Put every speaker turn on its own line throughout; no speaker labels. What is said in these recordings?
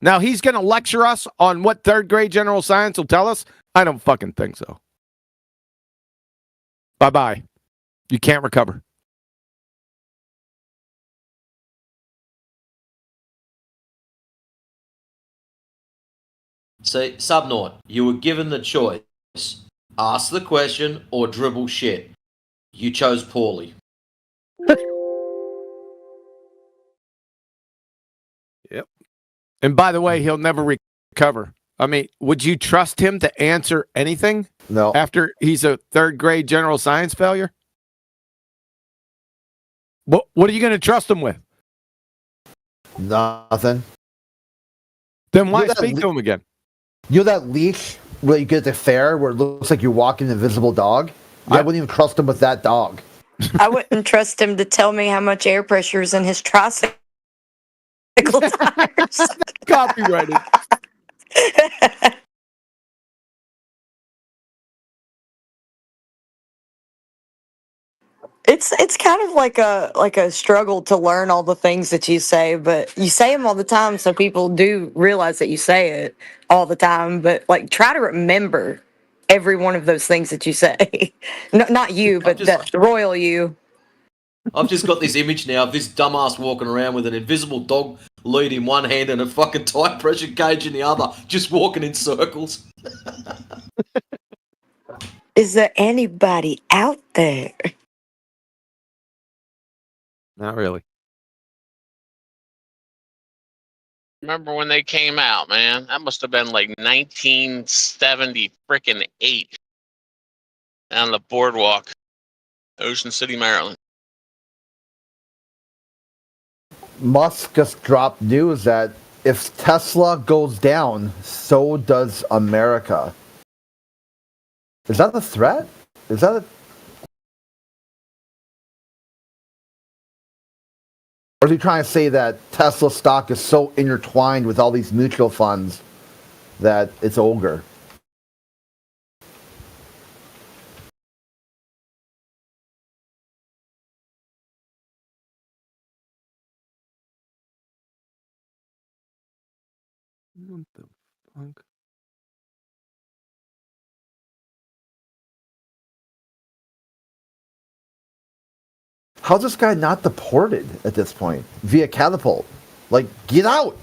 Now he's going to lecture us on what third grade general science will tell us? I don't fucking think so. Bye-bye. You can't recover.
See, Subnaut, you were given the choice. Ask the question or dribble shit. You chose poorly.
Yep. And by the way, he'll never recover. I mean, would you trust him to answer anything?
No.
After he's a third grade general science failure? What are you going to trust him with?
Nothing.
Then why speak to him again?
You know that leash where you get at the fair where it looks like you're walking an invisible dog? I wouldn't even trust him with that dog.
I wouldn't trust him to tell me how much air pressure is in his tricycle tires.
Copyrighted.
It's kind of like a struggle to learn all the things that you say, but you say them all the time, so people do realize that you say it all the time. But like, try to remember every one of those things that you say. No, not you, but the royal you.
I've just got this image now of this dumbass walking around with an invisible dog lead in one hand and a fucking tire pressure gauge in the other, just walking in circles.
Is there anybody out there?
Not really.
Remember when they came out, man? That must have been like 1970 frickin' 8 on the boardwalk, Ocean City, Maryland.
Musk just dropped news that if Tesla goes down, so does America. Is that a threat? Is that a... Or is he trying to say that Tesla stock is so intertwined with all these mutual funds that it's ogre?
What the fuck?
How's this guy not deported at this point via catapult? Like, get out!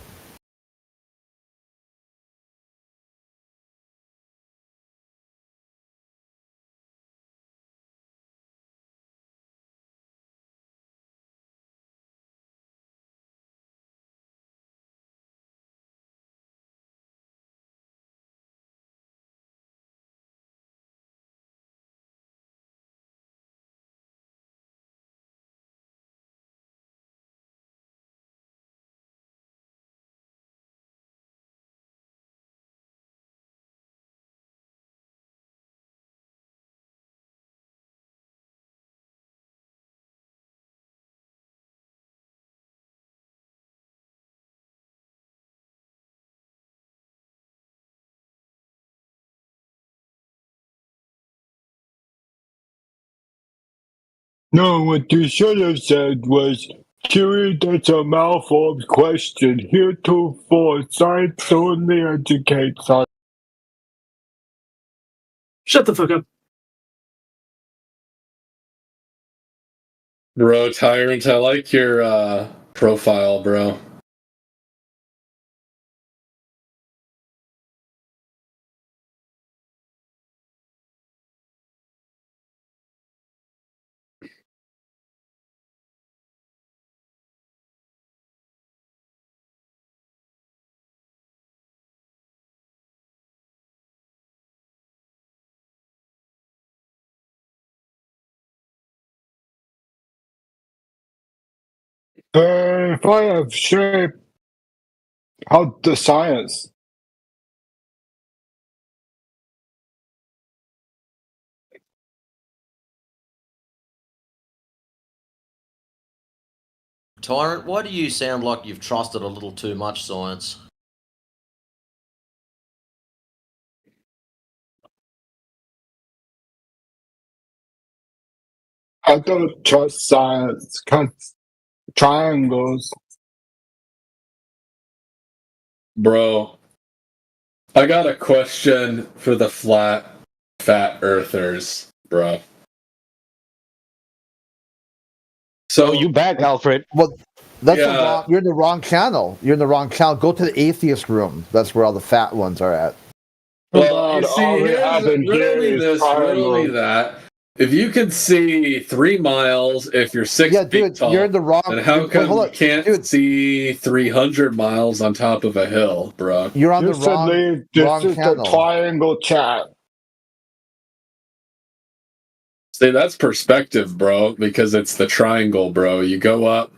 No, what you should have said was, Chewie, that's a malformed question. Heretofore, science only educates us.
Shut the fuck up.
Bro, Tyrant, I like your profile, bro.
If I have shape, how the science?
Tyrant, why do you sound like you've trusted a little too much science?
I don't trust science. Triangles.
Bro, I got a question for the fat earthers, bro. So
Oh, you back, Alfred?
Well, that's the
Yeah.
wrong. You're in the wrong channel. You're in the wrong channel. Go to the atheist room. That's where all the fat ones are at.
Well, you
God,
see,
all that
here's
happened here
riddle me
is
this, riddle me
triangle.
that. If you could see 3 miles if you're 6
Yeah,
feet
dude, you're in
tall,
the wrong.
then how
Wait,
come
hold
you
on,
can't
dude.
see 300 miles on top of a hill, bro?
You're on the
Just to leave, this is the
channel.
triangle chat.
See, that's perspective, bro, because it's the triangle, bro. You go up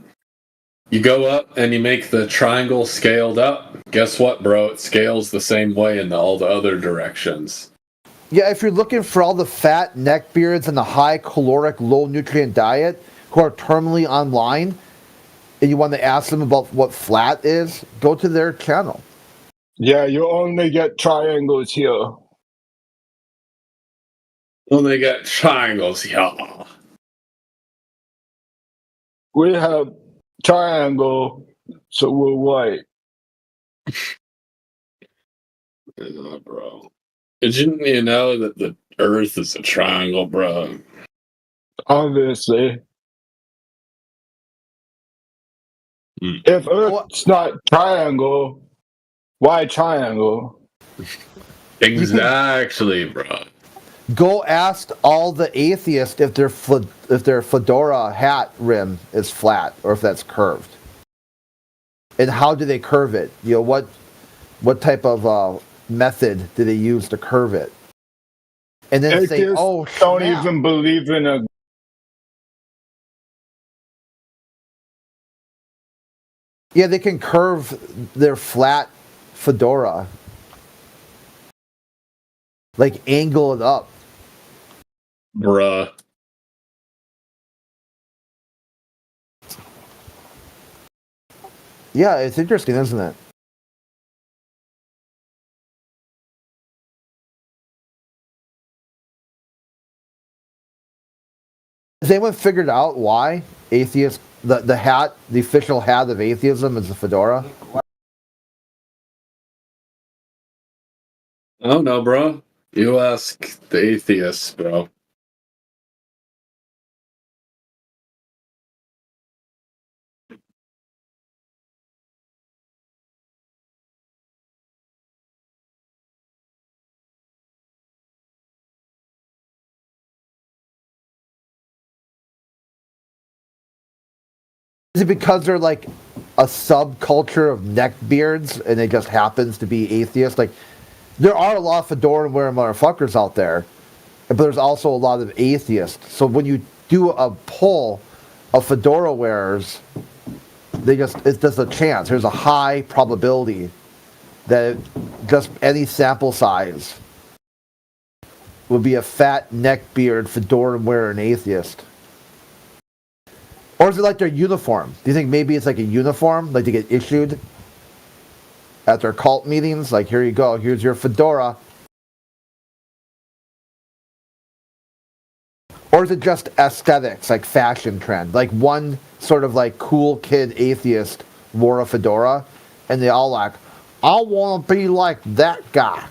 and you make the triangle scaled up. Guess what, bro? It scales the same way in all the other directions.
Yeah, if you're looking for all the fat neckbeards and the high caloric, low nutrient diet who are terminally online, and you want to ask them about what flat is, go to their channel.
Yeah, you only get triangles here.
Well, they got triangles, yeah.
We have triangle, so we're white.
Bro. Didn't you know that the Earth is a triangle, bro?
Obviously.
Hmm.
If Earth's not triangle, why triangle?
Exactly, bro.
Go ask all the atheists if their fedora hat rim is flat or if that's curved, and how do they curve it? You know what type of method do they use to curve it? And then say,
Atheists
"Oh,
don't
snap."
even believe in a.
Yeah, they can curve their flat fedora, like angle it up.
Bruh.
Yeah, it's interesting, isn't it? Has anyone figured out why atheist the official hat of atheism is the fedora?
I don't know, bro. You ask the atheists, bro.
Is it because they're like a subculture of neckbeards and it just happens to be atheist? Like, there are a lot of fedora wearing motherfuckers out there, but there's also a lot of atheists. So when you do a poll of fedora wearers, it's just a chance. There's a high probability that just any sample size would be a fat neckbeard fedora wearing atheist. Or is it like their uniform? Do you think maybe it's like a uniform, like they get issued at their cult meetings? Like, here you go, here's your fedora. Or is it just aesthetics, like fashion trend? Like one sort of like cool kid atheist wore a fedora, and they all like, I want to be like that guy.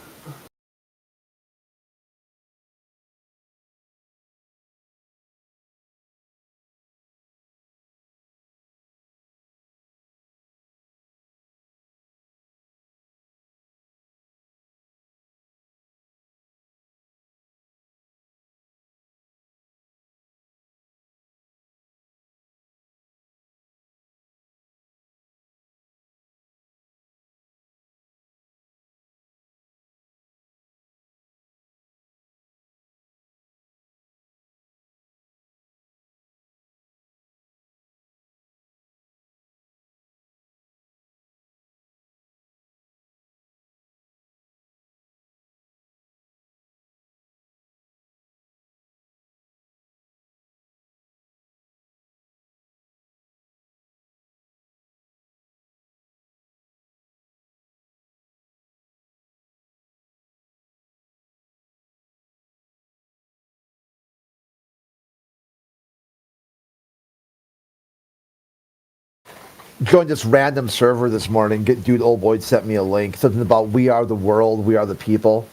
joined this random server this morning. Dude, old boy sent me a link. Something about we are the world, we are the people.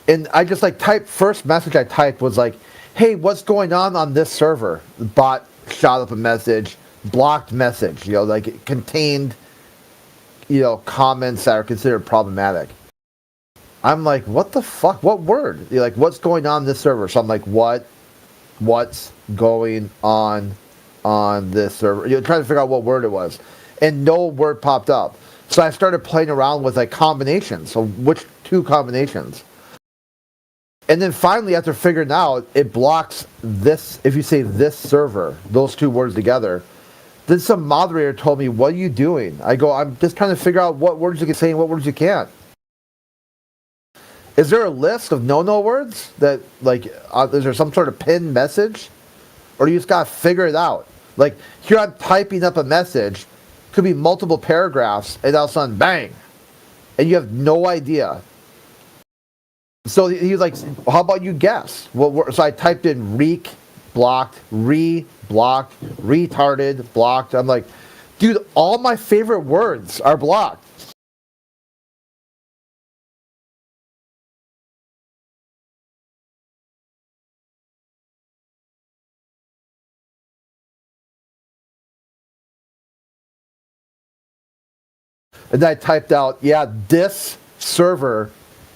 And I just first message I typed was like, hey, what's going on this server? The bot shot up a message, blocked message, it contained, comments that are considered problematic. I'm like, what the fuck? What word? You're like, what's going on this server? So I'm like, what's going on this server? Trying to figure out what word it was. And no word popped up. So I started playing around with combinations. So which two combinations? And then finally, after figuring out, it blocks this, if you say this server, those two words together. Then some moderator told me, what are you doing? I go, I'm just trying to figure out what words you can say and what words you can't. Is there a list of no words that, is there some sort of pinned message? Or do you just got to figure it out? Like, here I'm typing up a message, could be multiple paragraphs, and all of a sudden, bang! And you have no idea. So he was like, how about you guess? So I typed in reek, blocked, blocked, retarded, blocked. I'm like, dude, all my favorite words are blocked. And then I typed out, yeah, this server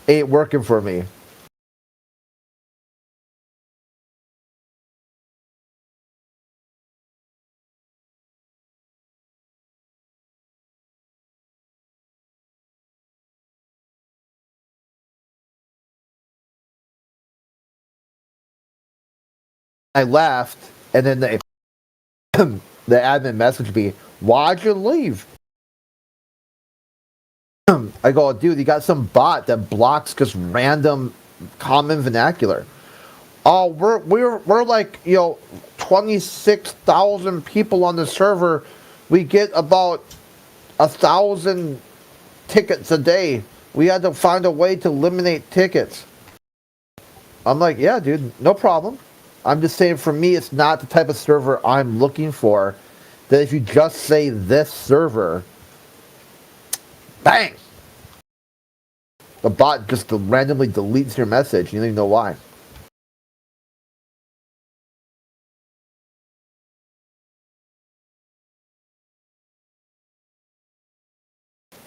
ain't working for me. I left, and then the admin messaged me, why'd you leave? I go, dude, you got some bot that blocks just random common vernacular. Oh, we're like 26,000 people on the server. We get about 1,000 tickets a day. We had to find a way to eliminate tickets. I'm like, yeah, dude, no problem. I'm just saying, for me, it's not the type of server I'm looking for. That if you just say this server, bang, the bot just randomly deletes your message. You don't even know why.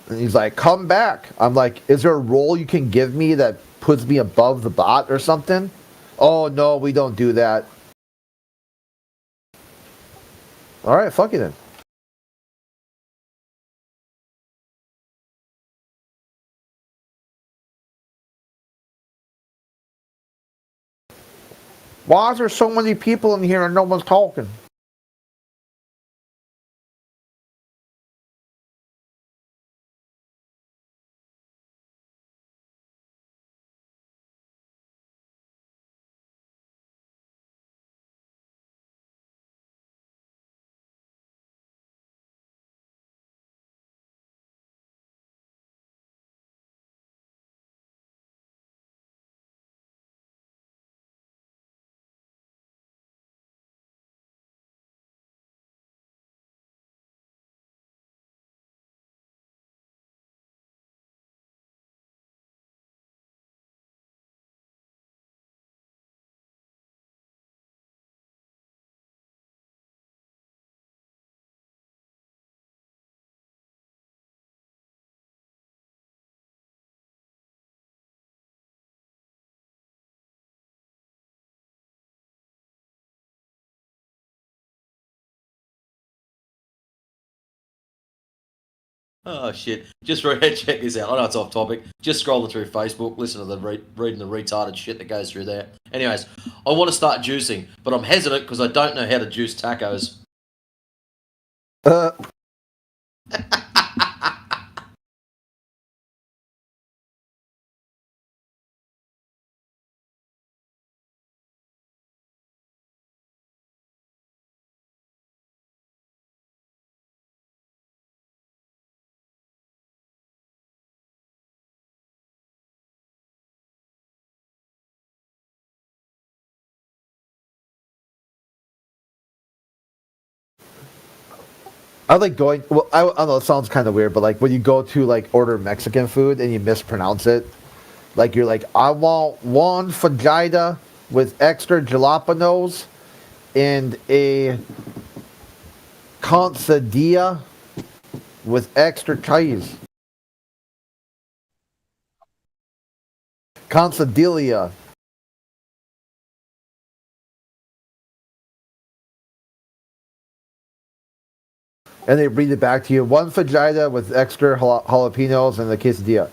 And he's like, come back. I'm like, is there a role you can give me that puts me above the bot or something? Oh, no, we don't do that. All right, fuck you then. Why is there so many people in here and no one's talking?
Oh shit! Just check this out. I know it's off topic. Just scrolling through Facebook, listen to the reading the retarded shit that goes through there. Anyways, I want to start juicing, but I'm hesitant because I don't know how to juice tacos.
I like going. Well, I don't know. It sounds kind of weird, but like when you go to like order Mexican food and you mispronounce it, like you're like, I want one fajita with extra jalapenos and a quesadilla with extra cheese. Quesadilla. And they read it back to you. One fajita with extra jalapenos and a quesadilla.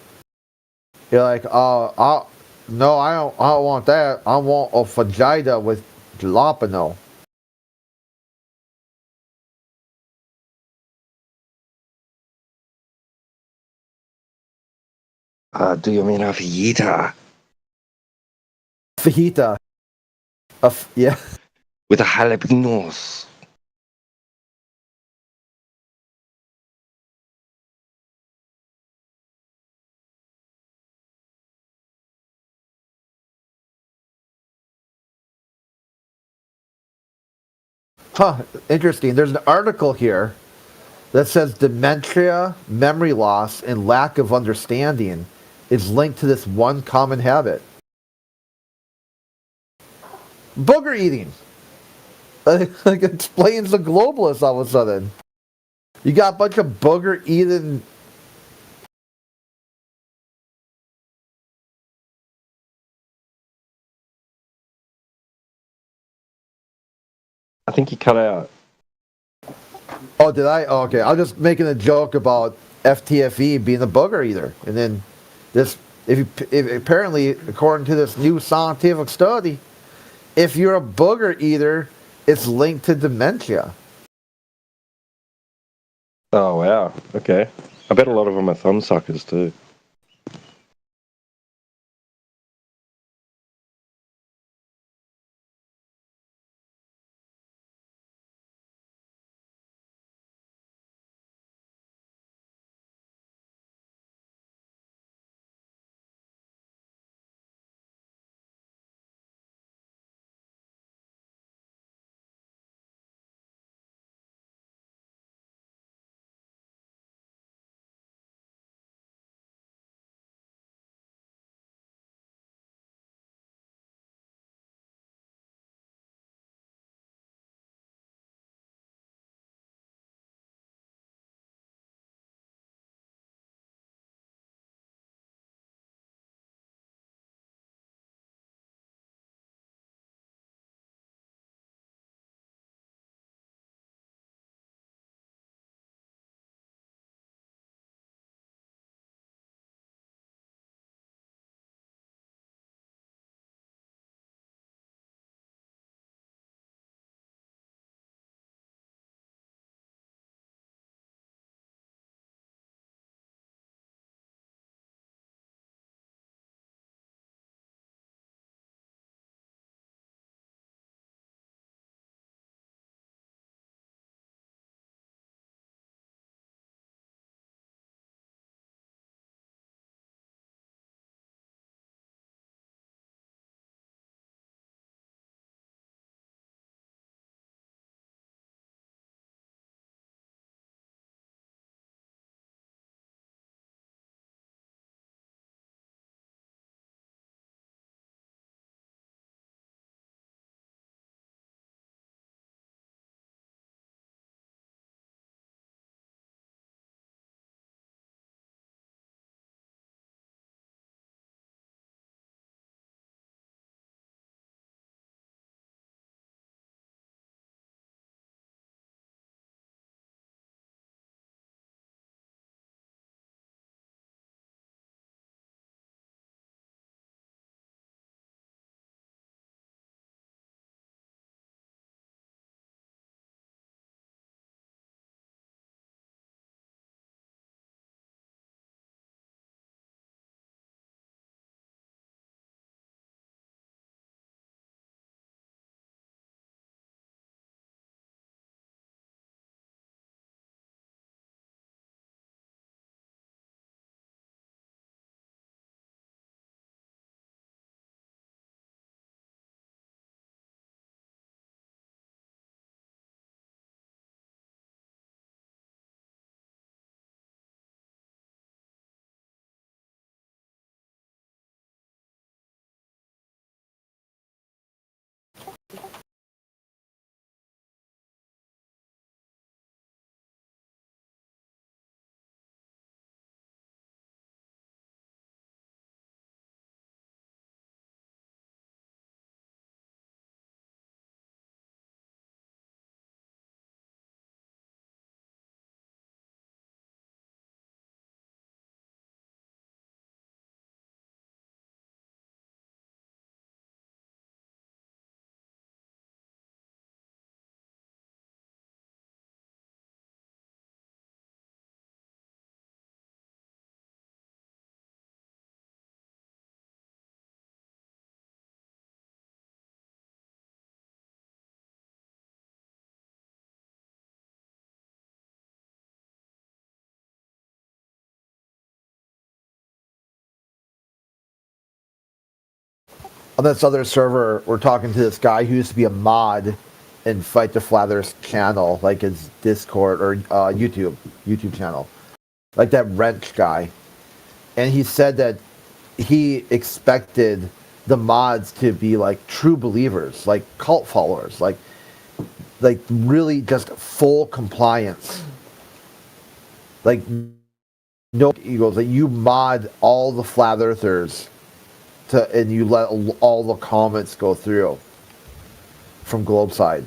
You're like, no, I don't want that. I want a fajita with jalapeno.
Do you mean a fajita
Fajita. Yeah.
with the jalapenos?
Huh. Interesting. There's an article here that says dementia, memory loss, and lack of understanding is linked to this one common habit. Booger eating. Like explains the globalists all of a sudden. You got a bunch of booger eating.
I think he cut out.
Oh, did I? Oh, okay. I was just making a joke about FTFE being a booger eater. And then this, if apparently, according to this new scientific study, if you're a booger eater, it's linked to dementia.
Oh wow. Okay. I bet a lot of them are thumb suckers too.
on this other server, we're talking to this guy who used to be a mod in Fight the Flat Earth channel, like his Discord or YouTube channel, like that Wrench guy. And he said that he expected the mods to be like true believers, like cult followers, like really just full compliance. Like no egos, that you mod all the flat earthers and you let all the comments go through from Globeside.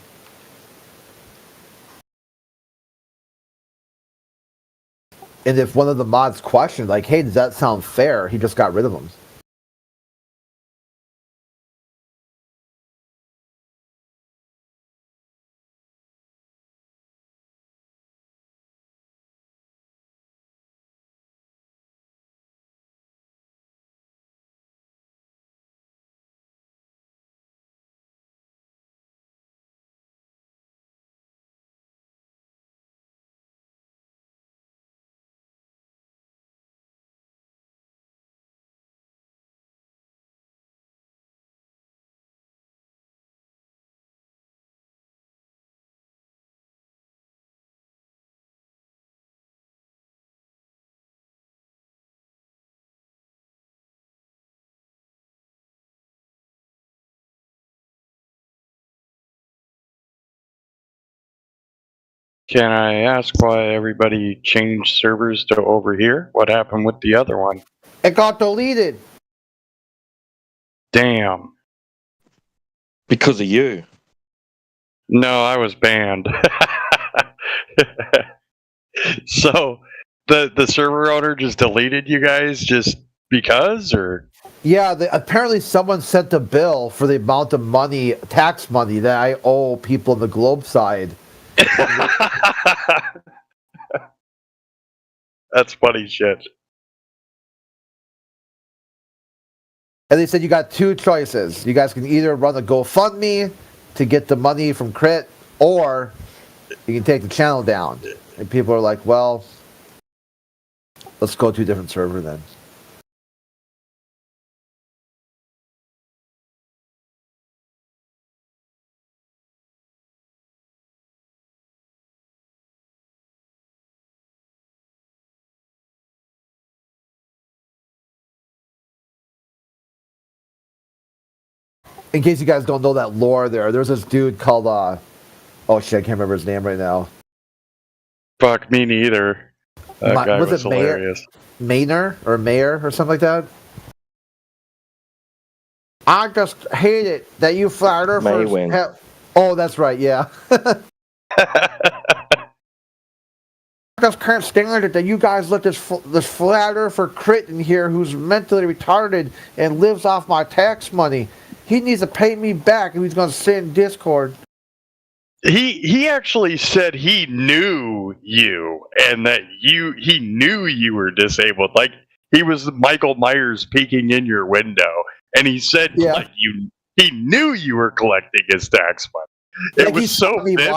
And if one of the mods questioned, like, hey, does that sound fair? He just got rid of them.
Can I ask why everybody changed servers to over here? What happened with the other one?
It got deleted.
Damn.
Because of you.
No, I was banned. So the server owner just deleted you guys just because, or?
Yeah, apparently someone sent a bill for the amount of money, tax money, that I owe people on the globe side.
That's funny shit.
And they said you got two choices. You guys can either run a GoFundMe to get the money from Crit, or you can take the channel down. And people are like, well, let's go to a different server then. In case you guys don't know that lore there's this dude called, oh shit, I can't remember his name right now.
Fuck, me neither. That guy was hilarious.
Maynor or something like that? I just hate it that you flat earthers. Oh, that's right, yeah. I just can't stand it that you guys let this flat earther Crit in here who's mentally retarded and lives off my tax money. He needs to pay me back if he's going to sit in Discord.
He actually said he knew you and that he knew you were disabled. Like he was Michael Myers peeking in your window, and he said like he knew you were collecting his tax money. It was so vivid.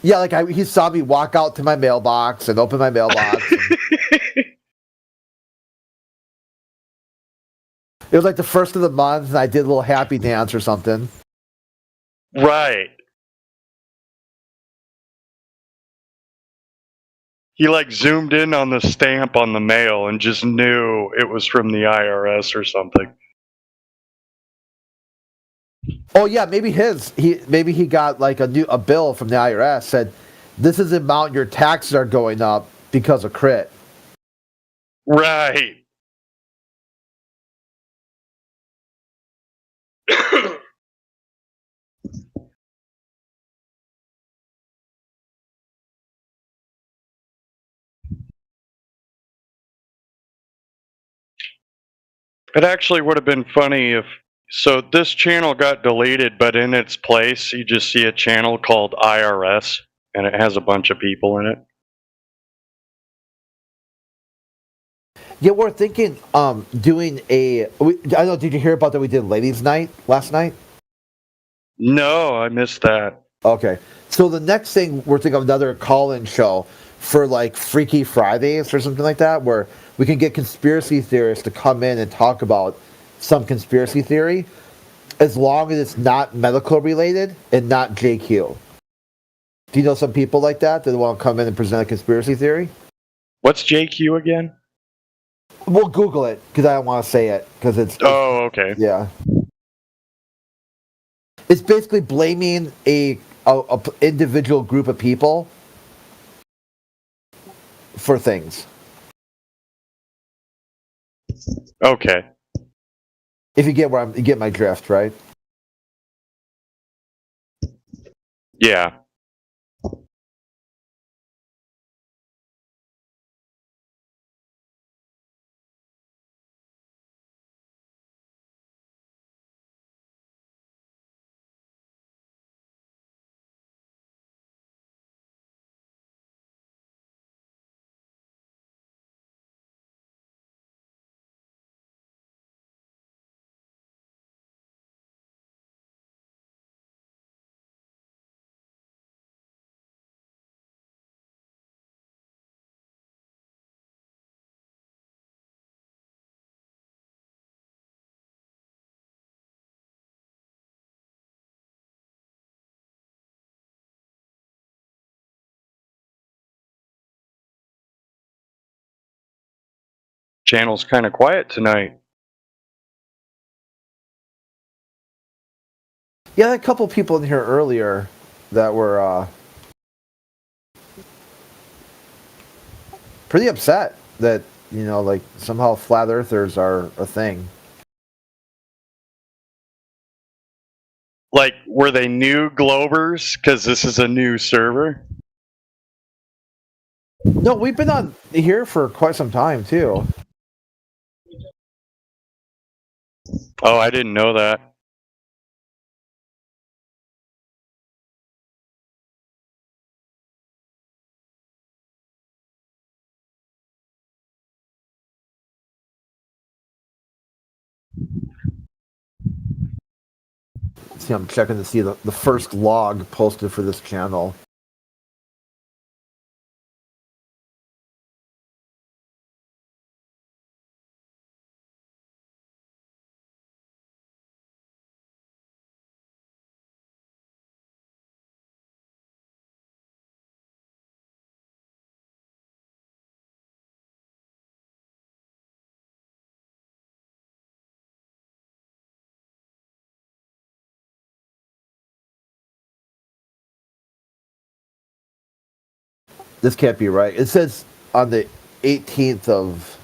Yeah, like he saw me walk out to my mailbox and open my mailbox. It was like the first of the month, and I did a little happy dance or something.
Right. He like zoomed in on the stamp on the mail and just knew it was from the IRS or something.
Oh yeah, maybe he got like a bill from the IRS said, "This is the amount your taxes are going up because of Crit."
Right. It actually would have been funny if... So this channel got deleted, but in its place, you just see a channel called IRS, and it has a bunch of people in it.
Yeah, we're thinking doing I don't know, did you hear about that we did Ladies' Night last night?
No, I missed that.
Okay. So the next thing, we're thinking of another call-in show for like Freaky Fridays or something like that, where we can get conspiracy theorists to come in and talk about some conspiracy theory. as long as it's not medical related and not JQ. Do you know some people like that that want to come in and present a conspiracy theory?
What's JQ again?
We'll Google it because I don't want to say it because it's
Oh, okay.
yeah. It's basically blaming a individual group of people for things.
Okay.
If you get you get my drift, right?
Yeah. Channel's kind of quiet tonight.
Yeah, I had a couple people in here earlier that were pretty upset that, like somehow flat earthers are a thing.
Like, were they new Globers? Because this is a new server?
No, we've been on here for quite some time too.
Oh, I didn't know that.
See, I'm checking to see the first log posted for this channel. This can't be right. It says on the 18th of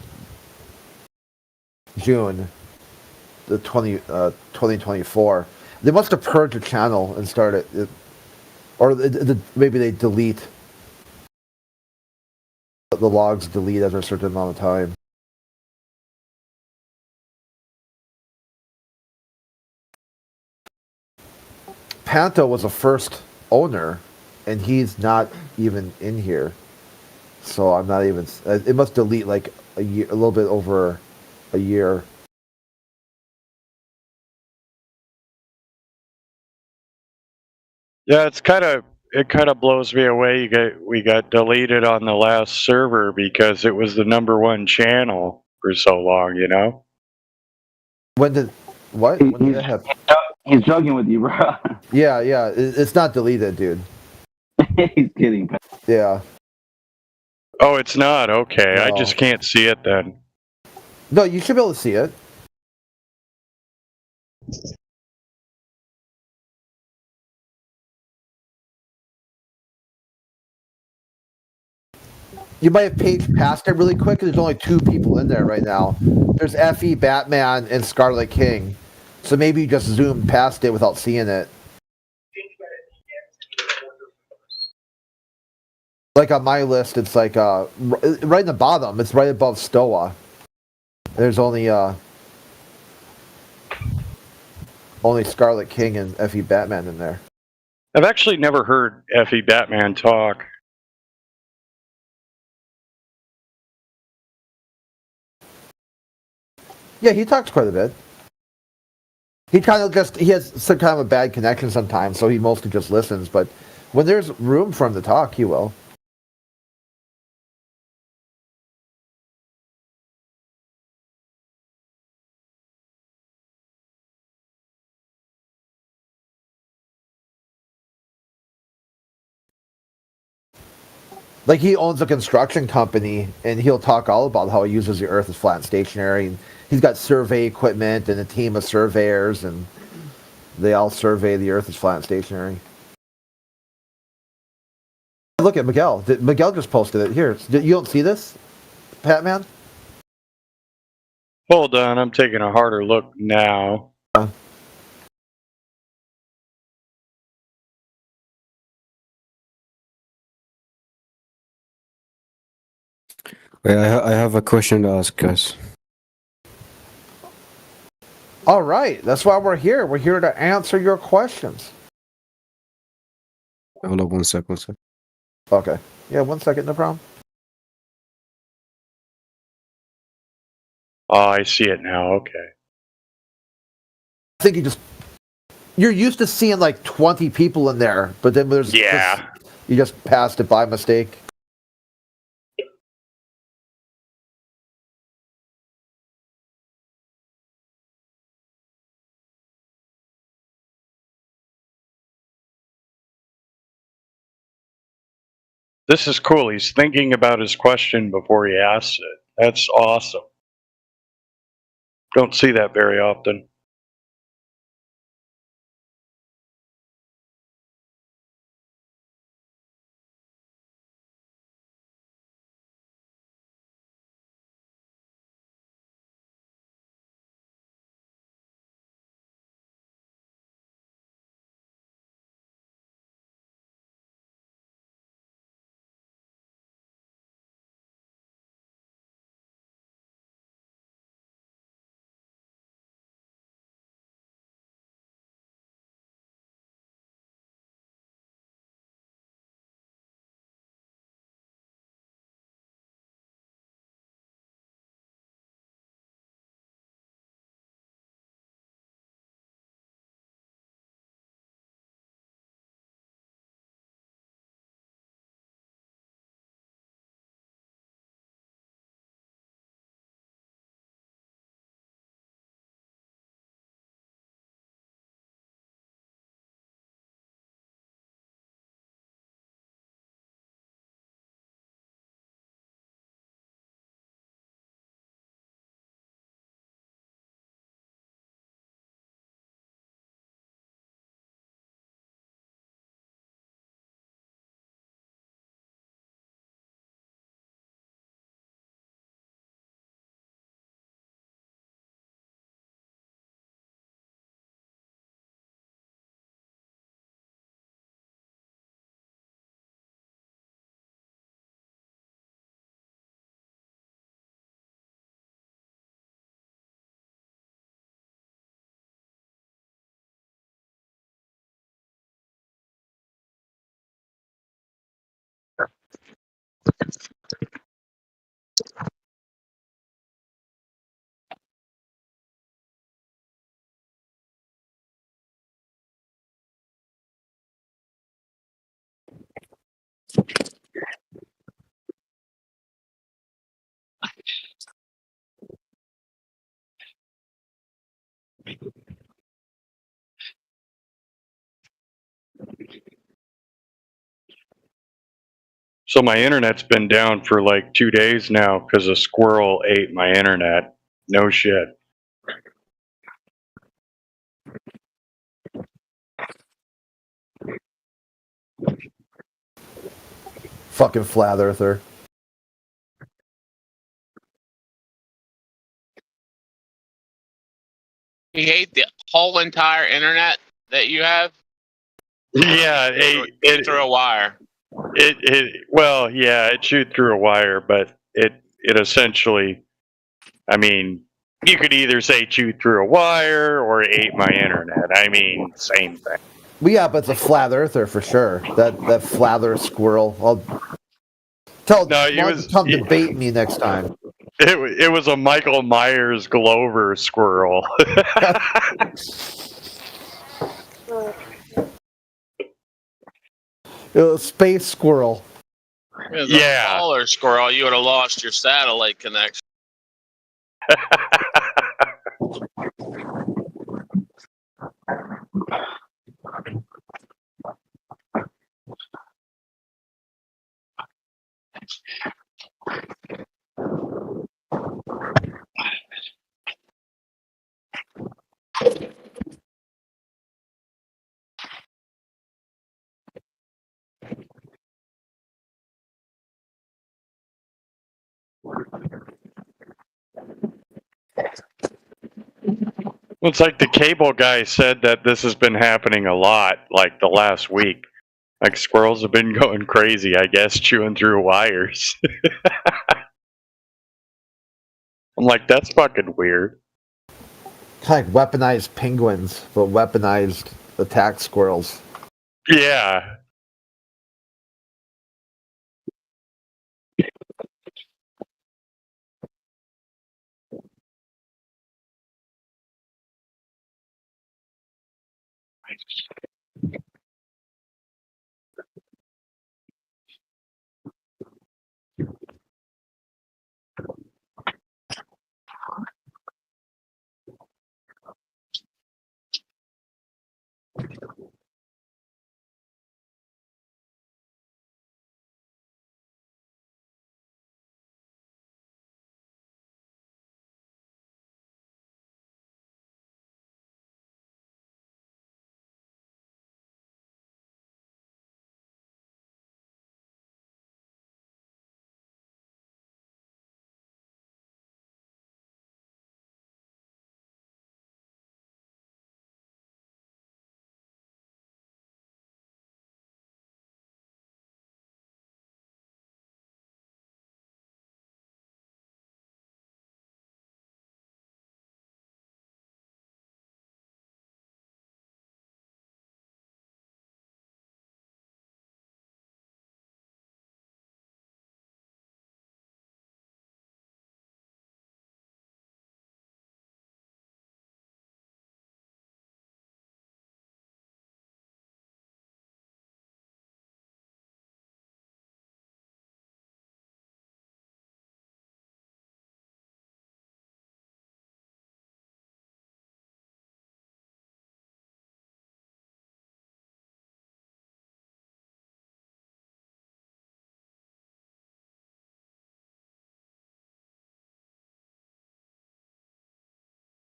June, the 2024. They must have purged the channel and started it, or maybe they delete the logs. Delete after a certain amount of time. Panto was the first owner, and he's not even in here. So I'm not even. It must delete like a little bit over a year.
Yeah, it kind of blows me away. We got deleted on the last server because it was the #1 channel for so long. You know.
When did what? When did that happen?
He's joking with you, bro.
Yeah. It's not deleted, dude.
He's kidding.
Yeah.
Oh, it's not okay. I
No.
just can't see it then.
No, you should be able to see it. You might have paged past it really quick. There's only 2 people in there right now. There's Effie, Batman, and Scarlet King. So maybe you just zoomed past it without seeing it. Like on my list, it's like right in the bottom. It's right above Stoa. There's only Scarlet King and Effie Batman in there.
I've actually never heard Effie Batman talk.
Yeah, he talks quite a bit. He has some kind of a bad connection sometimes, so he mostly just listens. But when there's room for him to talk, he will. Like he owns a construction company, and he'll talk all about how he uses the Earth as flat and stationary. And he's got survey equipment and a team of surveyors, and they all survey the Earth as flat and stationary. Look at Miguel. Miguel just posted it here. You don't see this, Patman?
Hold on, I'm taking a harder look now.
Wait, I have a question to ask, guys.
All right, that's why we're here. We're here to answer your questions.
Hold up one sec.
Okay. Yeah, 1 second, no problem.
Oh, I see it now. Okay.
I think you're used to seeing like 20 people in there, but then there's you just passed it by mistake.
This is cool. He's thinking about his question before he asks it. That's awesome. Don't see that very often. So my internet's been down for like 2 days now because a squirrel ate my internet. No shit.
Fucking flat earther.
He ate the whole entire internet that you have?
Yeah, it
through a wire.
Well, yeah, it chewed through a wire, but it essentially, I mean, you could either say chewed through a wire or ate my internet. I mean, same thing.
Well, yeah, but it's a flat earther for sure. That flat earth squirrel. I'll tell to come debate me next time.
It was a Michael Myers Glover squirrel.
It was space squirrel.
If it was a smaller squirrel, you would have lost your satellite connection.
It's like the cable guy said that this has been happening a lot, like the last week. Like squirrels have been going crazy, I guess, chewing through wires. I'm like, that's fucking weird.
Kind of like weaponized penguins, but weaponized attack squirrels.
Yeah.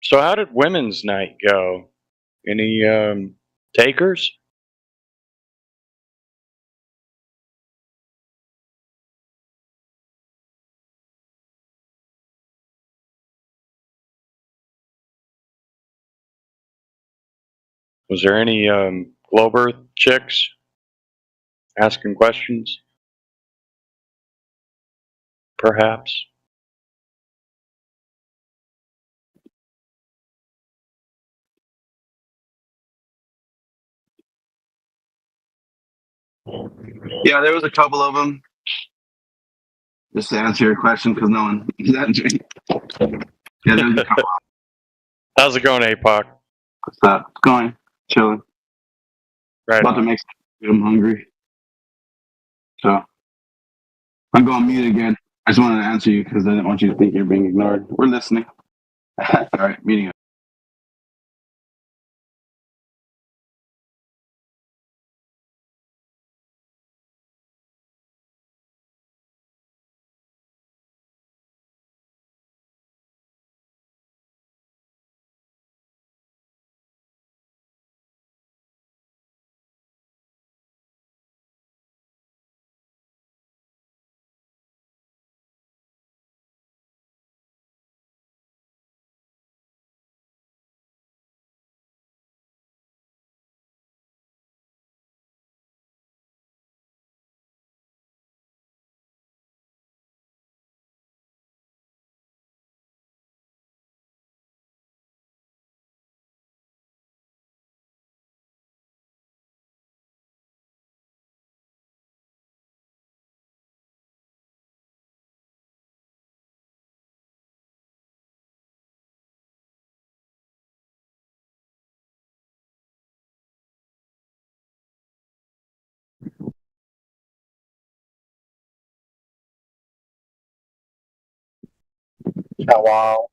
So how did women's night go? Any takers? Was there any Globe Earth chicks asking questions? Perhaps.
Yeah, there was a couple of them. Just to answer your question, because no one is answering. Yeah, there was a couple.
How's it going, APOC?
What's up? It's going. Chilling.
Right
About to
on.
make some food. I'm hungry. So I'm going mute again. I just wanted to answer you because I didn't want you to think you're being ignored. We're listening. All right, meeting.
Oh, wow.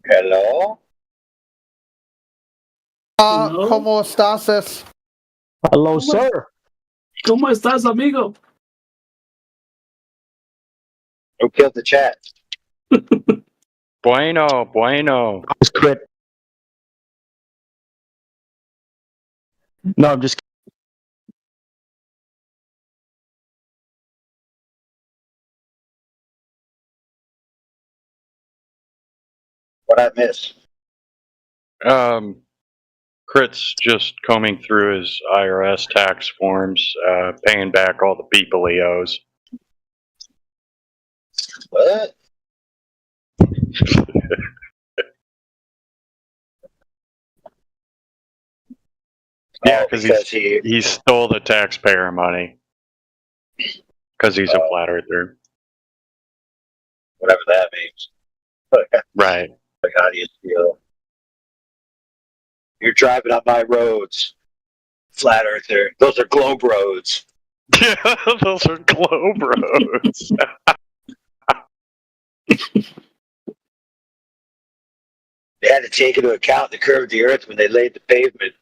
Hello?
¿Cómo estás?
Hello, sir.
¿Cómo estás, amigo?
Who killed the chat?
Bueno.
It's crit. No, I'm just.
What I miss?
Crit's just combing through his IRS tax forms, paying back all the people he owes.
What?
Yeah, because he stole the taxpayer money. Because he's a flat earther.
Whatever that means.
Right.
Like, how do you steal? You're driving up my roads, flat earther. Those are globe roads.
Yeah, those are globe roads.
They had to take into account the curve of the earth when they laid the pavement.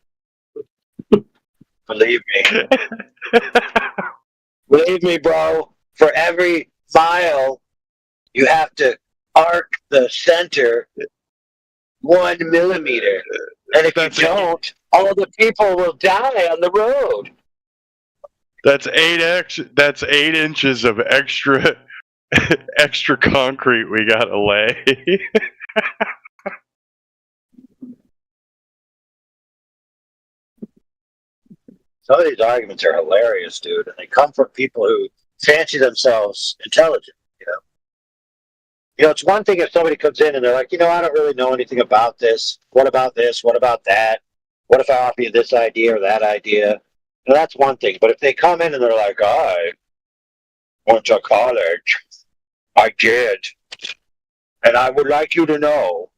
Believe me. Believe me, bro. For every mile, you have to arc the center 1 millimeter. And if you don't, all the people will die on the road.
That's 8 inches of extra concrete we gotta lay.
Some of these arguments are hilarious, dude, and they come from people who fancy themselves intelligent, you know? You know, it's one thing if somebody comes in and they're like, I don't really know anything about this. What about this? What about that? What if I offer you this idea or that idea? Now, that's one thing. But if they come in and they're like, I went to college. I did. And I would like you to know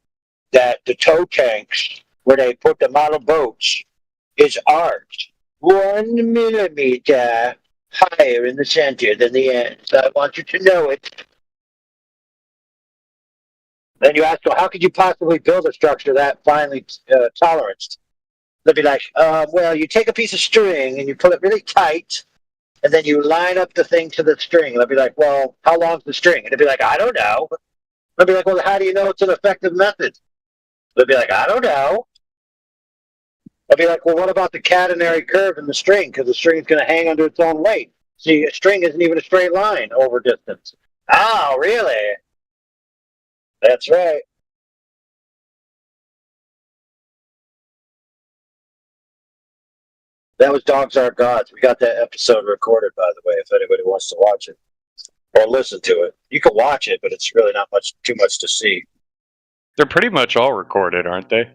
that the tow tanks where they put the model boats is arced 1 millimeter higher in the center than the end. So I want you to know it. Then you ask, well, how could you possibly build a structure that finely toleranced? They'll be like, well, you take a piece of string and you pull it really tight, and then you line up the thing to the string. They'll be like, well, how long's the string? And they'll be like, I don't know. They'll be like, well, how do you know it's an effective method? They'll be like, I don't know. They'll be like, well, what about the catenary curve in the string? Because the string's going to hang under its own weight. See, a string isn't even a straight line over distance. Oh, really? That's right. That was Dogs Are Gods. We got that episode recorded, by the way, if anybody wants to watch it or listen to it. You can watch it, but it's really not too much to see.
They're pretty much all recorded, aren't they?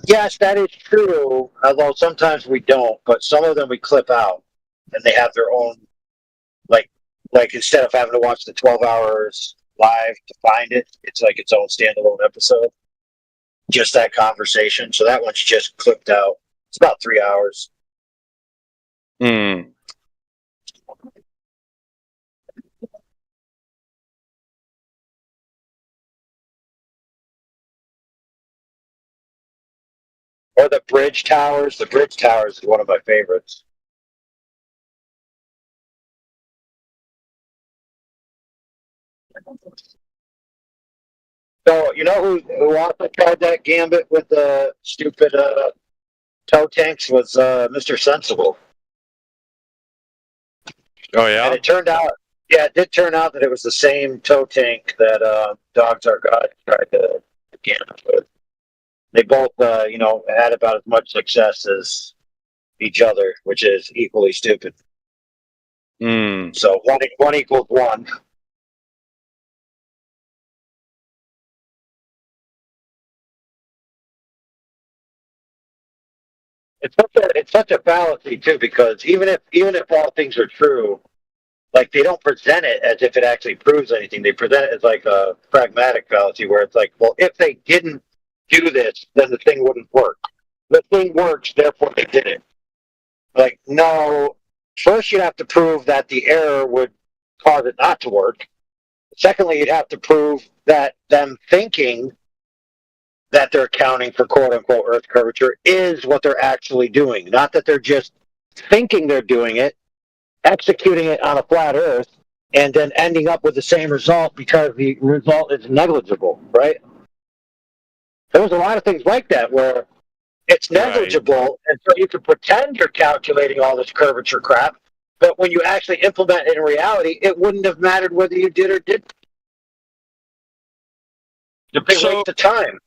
Yes, that is true, although sometimes we don't, but some of them we clip out, and they have their own, like instead of having to watch the 12 hours live to find it, it's like its own standalone episode. Just that conversation. So that one's just clipped out. It's about 3 hours.
Hmm.
Or the Bridge Towers. The Bridge Towers is one of my favorites. So, you know who also tried that gambit with the stupid tow tanks was Mr. Sensible.
Oh, yeah?
And it did turn out that it was the same tow tank that Dogs Are God tried to gambit with. They both, had about as much success as each other, which is equally stupid.
Mm.
So one equals one. It's such a fallacy too, because even if all things are true, like they don't present it as if it actually proves anything. They present it as like a pragmatic fallacy where it's like, well, if they didn't do this, then the thing wouldn't work. The thing works, therefore they did it. Like, no, first you'd have to prove that the error would cause it not to work. Secondly, you'd have to prove that them thinking that they're accounting for quote-unquote Earth curvature is what they're actually doing. Not that they're just thinking they're doing it, executing it on a flat Earth, and then ending up with the same result because the result is negligible, right? There was a lot of things like that where it's negligible, and so you can pretend you're calculating all this curvature crap, but when you actually implement it in reality, it wouldn't have mattered whether you did or didn't. It's a big waste of time.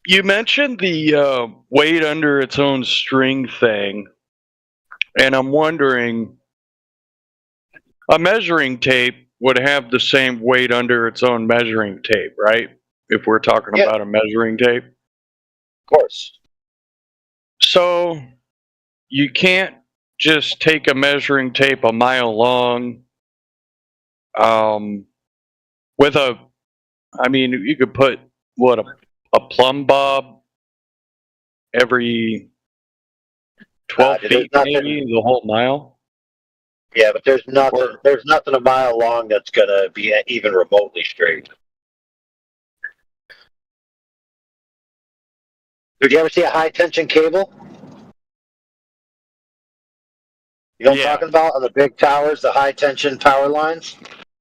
You mentioned the weight under its own string thing, and I'm wondering, a measuring tape would have the same weight under its own measuring tape, right? If we're talking about a measuring tape.
Of course.
So you can't just take a measuring tape a mile long with a, I mean, you could put, what, a plumb bob every 12 feet, maybe, the whole mile?
Yeah, but there's nothing a mile long that's going to be even remotely straight. Did you ever see a high-tension cable? You know what I'm talking about? On the big towers, the high-tension power lines?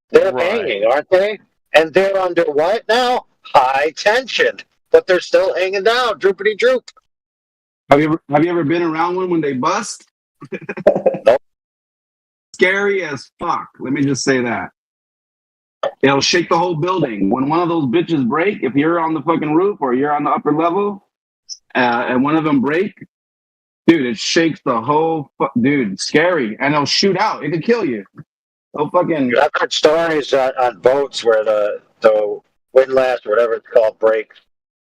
They're hanging, aren't they? And they're under what now? High tension. But they're still hanging down, droopity droop.
Have you ever been around one when they bust?
Nope.
Scary as fuck. Let me just say that. It'll shake the whole building. When one of those bitches break, if you're on the fucking roof or you're on the upper level, and one of them break, dude, it shakes the whole dude. Scary, and it'll shoot out. It could kill you. Oh fucking!
I've heard stories on boats where the windlass or whatever it's called breaks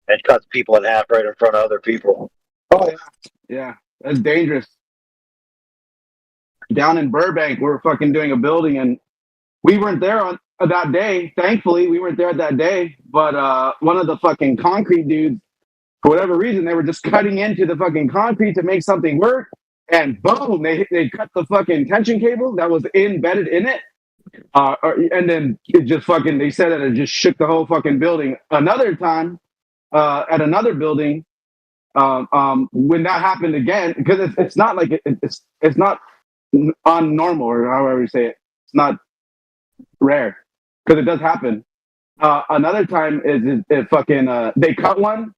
and cuts people in half right in front of other people.
Oh yeah, that's dangerous. Down in Burbank, we were fucking doing a building, and we weren't there on that day. Thankfully, we weren't there that day. But one of the fucking concrete dudes, for whatever reason, they were just cutting into the fucking concrete to make something work, and boom, they cut the fucking tension cable that was embedded in it. And then it just fucking, they said that it just shook the whole fucking building. Another time, at another building, when that happened again, because it's not like it's not unnormal, or however you say it. It's not rare, because it does happen. Another time is it fucking they cut one.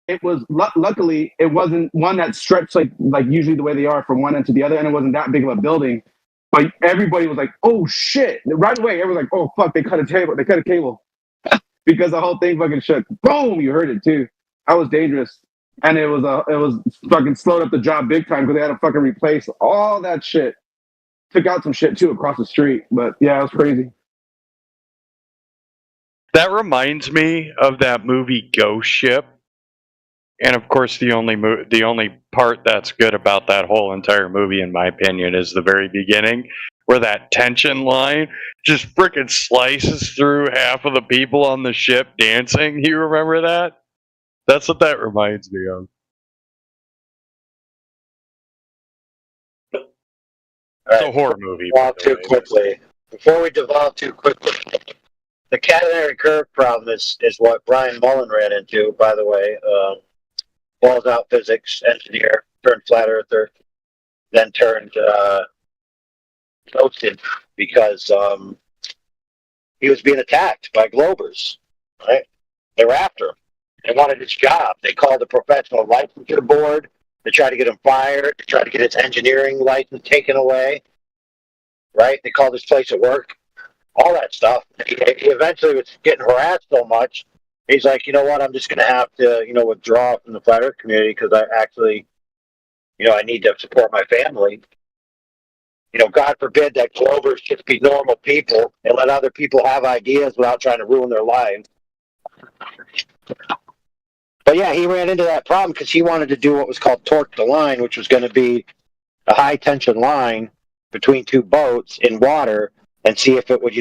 It was luckily it wasn't one that stretched like usually the way they are from one end to the other, and it wasn't that big of a building. But everybody was like, "Oh shit!" Right away, everyone was like, "Oh fuck!" They cut a cable because the whole thing fucking shook. Boom! You heard it too. That was dangerous, and it was fucking slowed up the job big time because they had to fucking replace all that shit. Took out some shit too across the street, but yeah, it was crazy.
That reminds me of that movie Ghost Ship. And of course, the only part that's good about that whole entire movie, in my opinion, is the very beginning, where that tension line just frickin' slices through half of the people on the ship dancing. You remember that? That's what that reminds me of. It's a horror movie.
Before we devolve too quickly, the catenary curve problem is what Brian Mullen ran into, by the way. Balls out physics engineer, turned flat earther, then turned ghosted because he was being attacked by Globers. Right? They were after him. They wanted his job. They called the professional licensure board. They tried to get him fired. They tried to get his engineering license taken away. Right? They called his place at work. All that stuff. He eventually was getting harassed so much. He's like, you know what? I'm just going to have to, withdraw from the flat earth community because I actually, I need to support my family. God forbid that Globers just be normal people and let other people have ideas without trying to ruin their lives. But yeah, he ran into that problem because he wanted to do what was called torque the line, which was going to be a high tension line between two boats in water and see if it would,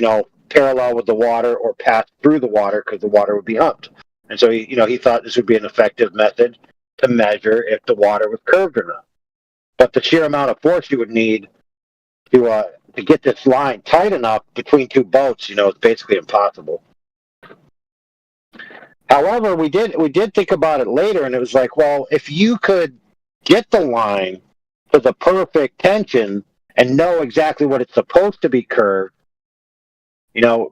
parallel with the water or pass through the water because the water would be humped. And so he thought this would be an effective method to measure if the water was curved or not. But the sheer amount of force you would need to to get this line tight enough between two boats, it's basically impossible. However, we did think about it later, and it was like, well, if you could get the line to the perfect tension and know exactly what it's supposed to be curved,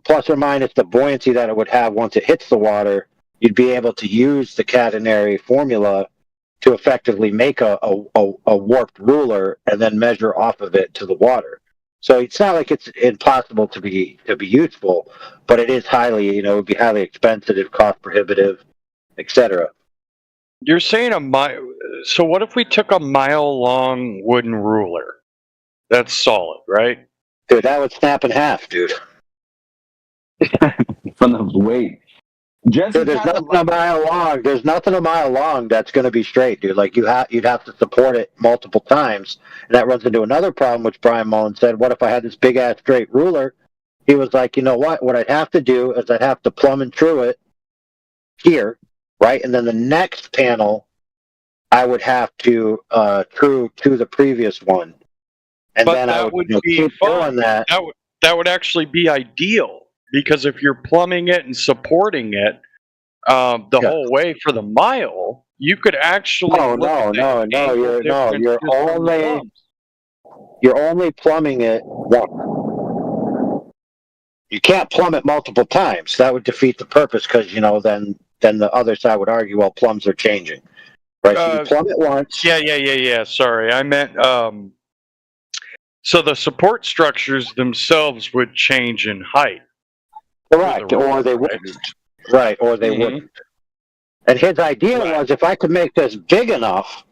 plus or minus the buoyancy that it would have once it hits the water, you'd be able to use the catenary formula to effectively make a warped ruler and then measure off of it to the water. So it's not like it's impossible to be useful, but it is highly, it would be highly expensive, cost prohibitive, etc.
You're saying a mile. So what if we took a mile-long wooden ruler? That's solid, right?
Dude, that would snap in half, dude.
From the weight.
Dude, there's nothing a mile long. There's nothing a mile long that's going to be straight, dude. Like you'd have to support it multiple times, and that runs into another problem, which Brian Mullen said. What if I had this big ass straight ruler? He was like, you know what? What I'd have to do is I'd have to plumb and true it here, right, and then the next panel I would have to true to the previous one, and
But
then I would
be
keep doing that.
That would actually be ideal, because if you're plumbing it and supporting it the whole way for the mile, you could actually.
You're only plumbing it once. You can't plumb it multiple times. That would defeat the purpose, because then the other side would argue, well, plumbs are changing, right? So you plumb it once.
Yeah. Sorry, I meant. So the support structures themselves would change in height.
Correct, or they wouldn't. Right, or they wouldn't. And his idea was, if I could make this big enough,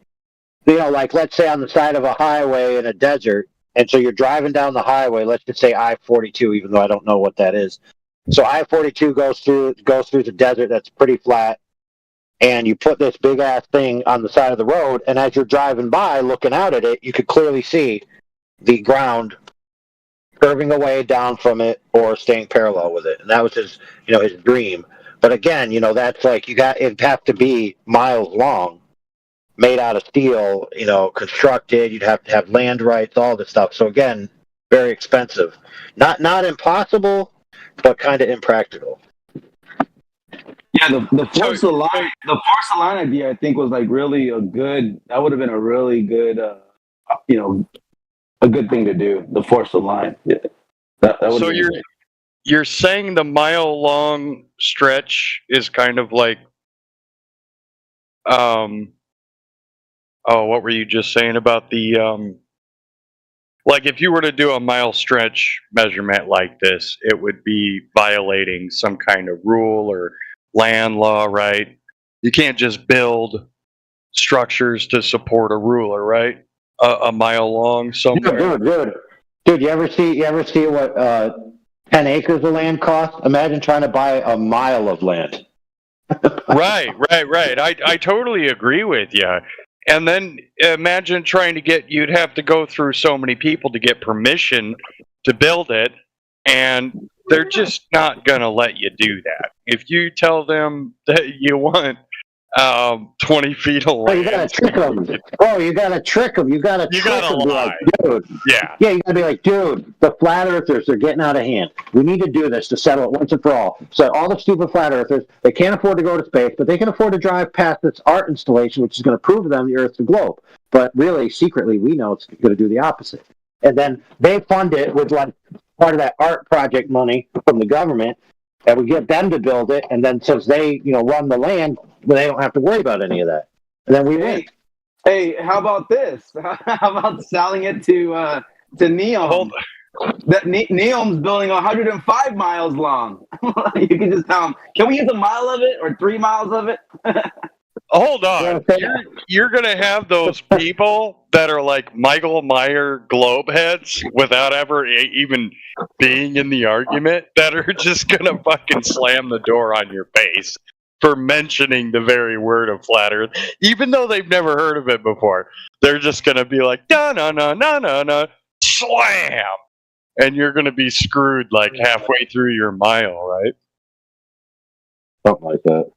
like let's say on the side of a highway in a desert, and so you're driving down the highway, let's just say I-42, even though I don't know what that is. So I-42 goes through the desert that's pretty flat, and you put this big ass thing on the side of the road, and as you're driving by, looking out at it, you could clearly see the ground curving away down from it or staying parallel with it. And that was his dream. But again, that's like it'd have to be miles long, made out of steel, constructed. You'd have to have land rights, all this stuff. So again, very expensive. Not impossible, but kind of impractical.
Yeah, the force of line idea, I think, was like really that would have been a really good, a good thing to do. The force of line. Yeah. That
So you're saying the mile-long stretch is kind of like, what were you just saying about the, like if you were to do a mile stretch measurement like this, it would be violating some kind of rule or land law, right? You can't just build structures to support a ruler, right? A mile long somewhere.
Dude, you ever see what 10 acres of land costs? Imagine trying to buy a mile of land.
Right. I totally agree with you. And then imagine trying to you'd have to go through so many people to get permission to build it, and they're just not going to let you do that. If you tell them that you want 20 feet of land.
You gotta trick them. Oh, you gotta trick them. You gotta
lie.
Like, dude.
Yeah,
you gotta be like, dude, the flat earthers are getting out of hand. We need to do this to settle it once and for all. So all the stupid flat earthers, they can't afford to go to space, but they can afford to drive past this art installation, which is going to prove to them the Earth's a globe. But really, secretly, we know it's going to do the opposite. And then they fund it with like part of that art project money from the government, and we get them to build it. And then since they, run the land, they don't have to worry about any of that. And then we win.
Hey, how about this? How about selling it to Neom? That Neom's building 105 miles long. You can just tell them, can we use a mile of it or 3 miles of it?
Hold on. You're going to have those people that are like Michael Meyer globe heads without ever even being in the argument that are just going to fucking slam the door on your face for mentioning the very word of flat earth, even though they've never heard of it before. They're just going to be like, no, slam. And you're going to be screwed like halfway through your mile, right?
Something like that.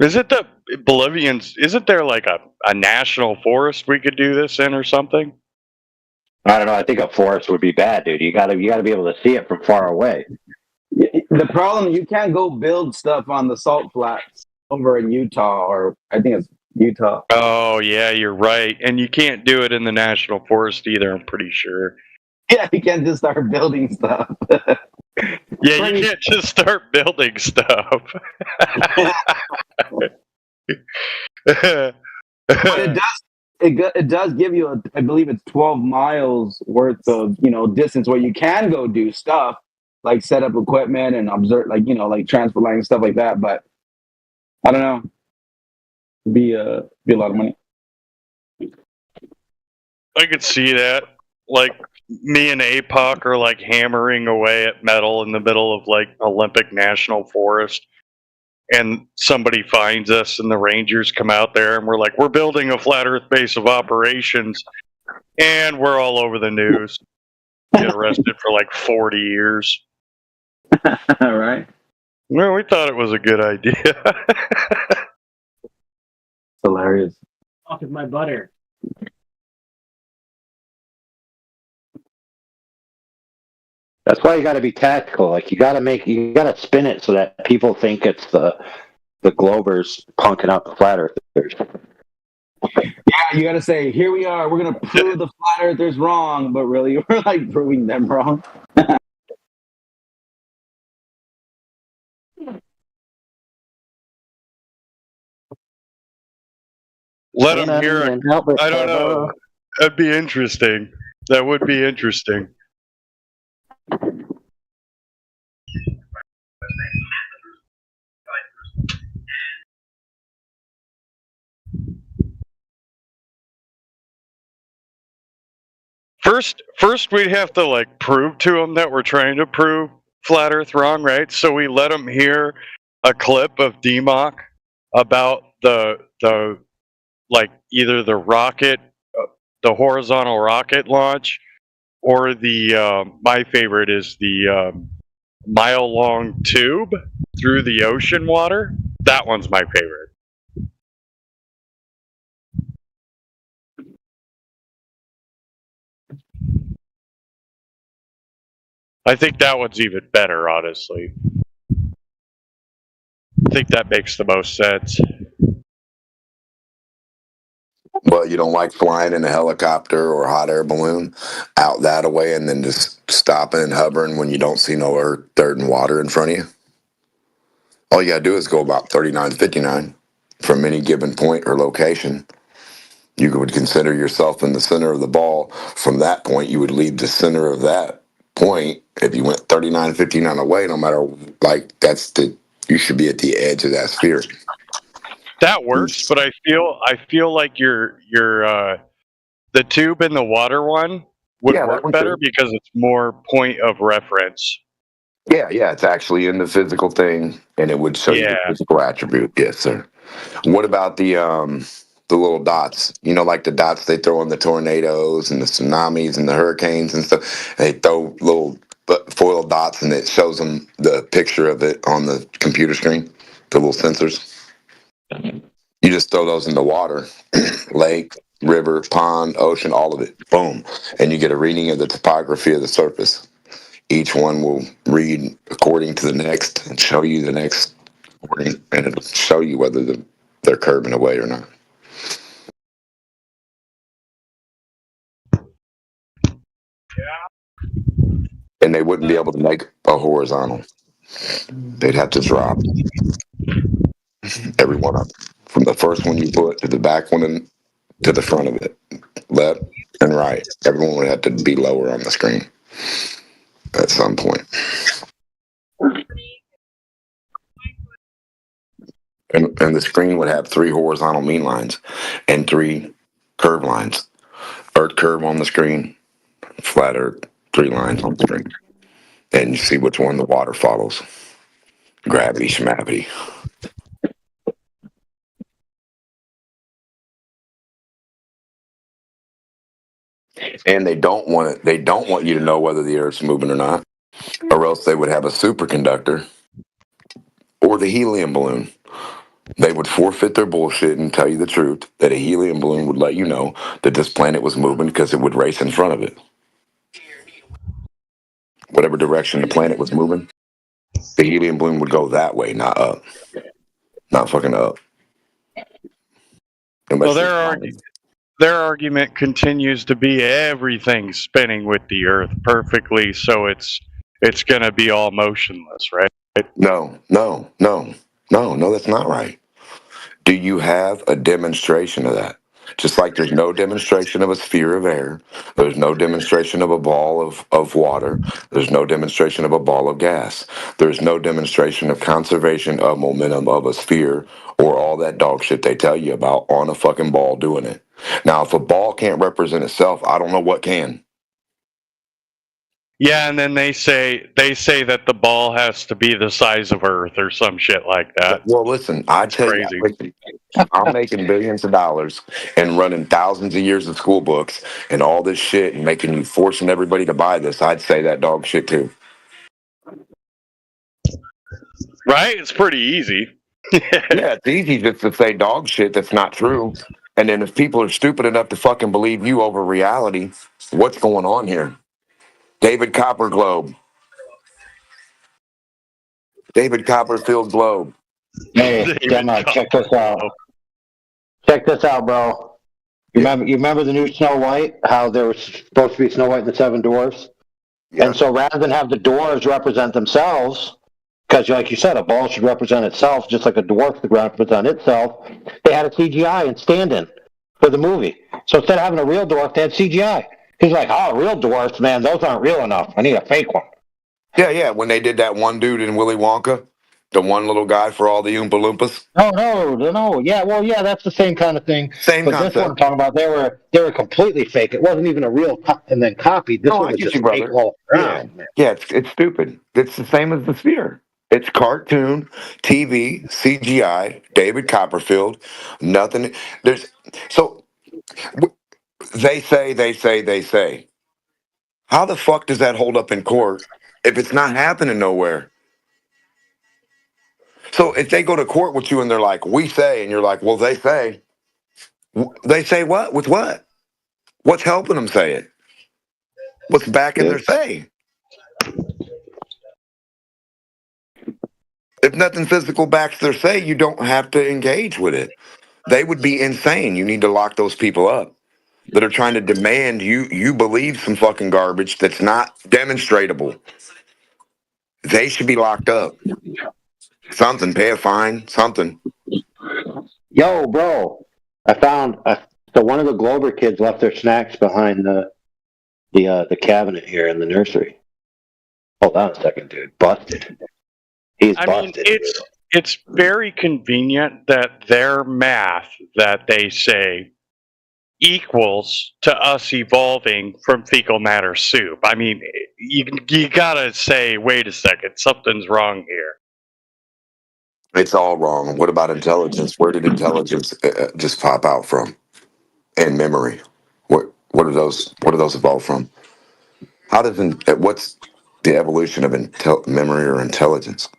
Isn't the Bolivians? Isn't there like a national forest we could do this in or something?
I don't know. I think a forest would be bad, dude. You gotta be able to see it from far away.
The problem, you can't go build stuff on the salt flats over in Utah, or I think it's Utah.
Oh yeah, you're right. And you can't do it in the national forest either. I'm pretty sure.
Yeah, you can't just start building stuff.
Yeah, you can't just start building stuff.
But it does give you I believe it's 12 miles worth of distance where you can go do stuff like set up equipment and observe, like like transport line and stuff like that. But I don't know, be a lot of money.
I could see that. Like me and APOC are like hammering away at metal in the middle of like Olympic National Forest. And somebody finds us and the Rangers come out there and we're like, we're building a flat earth base of operations. And we're all over the news. Get arrested for like 40 years.
All right.
Well, we thought it was a good idea.
Hilarious.
Fuck with my butter.
That's why you got to be tactical. Like you got to spin it so that people think it's the Globers punking out the flat earthers.
Yeah, you got to say, here we are. We're gonna prove the flat earthers wrong, but really, we're like proving them wrong.
Let them hear it. I don't know. That'd be interesting. That would be interesting. First, we'd have to like prove to them that we're trying to prove flat Earth wrong, right? So we let them hear a clip of DMOC about the like either the rocket, the horizontal rocket launch, or the my favorite is the mile-long tube through the ocean water. That one's my favorite. I think that one's even better, honestly. I think that makes the most sense.
But you don't like flying in a helicopter or a hot air balloon out that away and then just stopping and hovering when you don't see no earth, dirt, and water in front of you? All you got to do is go about 39 to 59 from any given point or location. You would consider yourself in the center of the ball. From that point, you would leave the center of that point. If you went 39, 59 away, no matter, like, you should be at the edge of that sphere.
That works, but I feel like the tube and the water one would work better because it's more point of reference.
Yeah, it's actually in the physical thing, and it would show you the physical attribute. Yes, sir. What about the little dots? You know, like the dots they throw in the tornadoes and the tsunamis and the hurricanes and stuff. They throw little foil dots, and it shows them the picture of it on the computer screen. The little sensors. You just throw those in the water, lake, river, pond, ocean, all of it. Boom, and you get a reading of the topography of the surface. Each one will read according to the next and show you the next according, and it'll show you whether they're curving away or not. And they wouldn't be able to make a horizontal. They'd have to drop every one of them. From the first one you put to the back one and to the front of it. Left and right. Everyone would have to be lower on the screen at some point. And the screen would have 3 horizontal mean lines and 3 curve lines. Earth curve on the screen, flat earth, 3 lines on the screen. And you see which one the water follows. Gravity, schmavity. And they don't want you to know whether the Earth's moving or not, or else they would have a superconductor or the helium balloon. They would forfeit their bullshit and tell you the truth that a helium balloon would let you know that this planet was moving because it would race in front of it. Whatever direction the planet was moving, the helium balloon would go that way, not up. Not fucking up.
Well, their argument continues to be everything's spinning with the Earth perfectly, so it's going to be all motionless, right?
No, that's not right. Do you have a demonstration of that? Just like there's no demonstration of a sphere of air, there's no demonstration of a ball of water, there's no demonstration of a ball of gas, there's no demonstration of conservation of momentum of a sphere or all that dog shit they tell you about on a fucking ball doing it. Now, if a ball can't represent itself, I don't know what can.
Yeah, and then they say that the ball has to be the size of Earth or some shit like that.
Well, listen, I tell you, I'm making billions of dollars and running thousands of years of school books and all this shit and making you forcing everybody to buy this. I'd say that dog shit too.
Right? It's pretty easy.
Yeah, it's easy just to say dog shit that's not true. And then if people are stupid enough to fucking believe you over reality, what's going on here? David Copperfield Globe.
Hey, Denmark, check this out. Check this out, bro. You remember the new Snow White? How there was supposed to be Snow White and the Seven Dwarfs? Yeah. And so rather than have the dwarves represent themselves, because like you said, a ball should represent itself, just like a dwarf should represent itself, they had a CGI and stand-in for the movie. So instead of having a real dwarf, they had CGI. He's like, oh, real dwarfs, man, those aren't real enough. I need a fake one.
Yeah, when they did that one dude in Willy Wonka, the one little guy for all the Oompa Loompas.
No. Yeah, well, yeah, that's the same kind of thing.
Same
but
concept.
This one I'm talking about, they were completely fake. It wasn't even a real and then copied. This one was just fake all around.
Yeah, it's stupid. It's the same as the sphere. It's cartoon, TV, CGI, David Copperfield, nothing. They say. How the fuck does that hold up in court if it's not happening nowhere? So if they go to court with you and they're like, we say, and you're like, well, they say. They say what? With what? What's helping them say it? What's backing their say? If nothing physical backs their say, you don't have to engage with it. They would be insane. You need to lock those people up that are trying to demand you believe some fucking garbage that's not demonstratable. They should be locked up. Something, pay a fine, something.
Yo, bro, I found so one of the Glober kids left their snacks behind the cabinet here in the nursery. Hold on a second, dude. Busted. He's busted.
I mean, it's very convenient that their math that they say equals to us evolving from fecal matter soup. I mean, you gotta say, wait a second, something's wrong here.
It's all wrong. What about intelligence? Where did intelligence just pop out from? And memory. What do those evolve from? What's the evolution of memory or intelligence?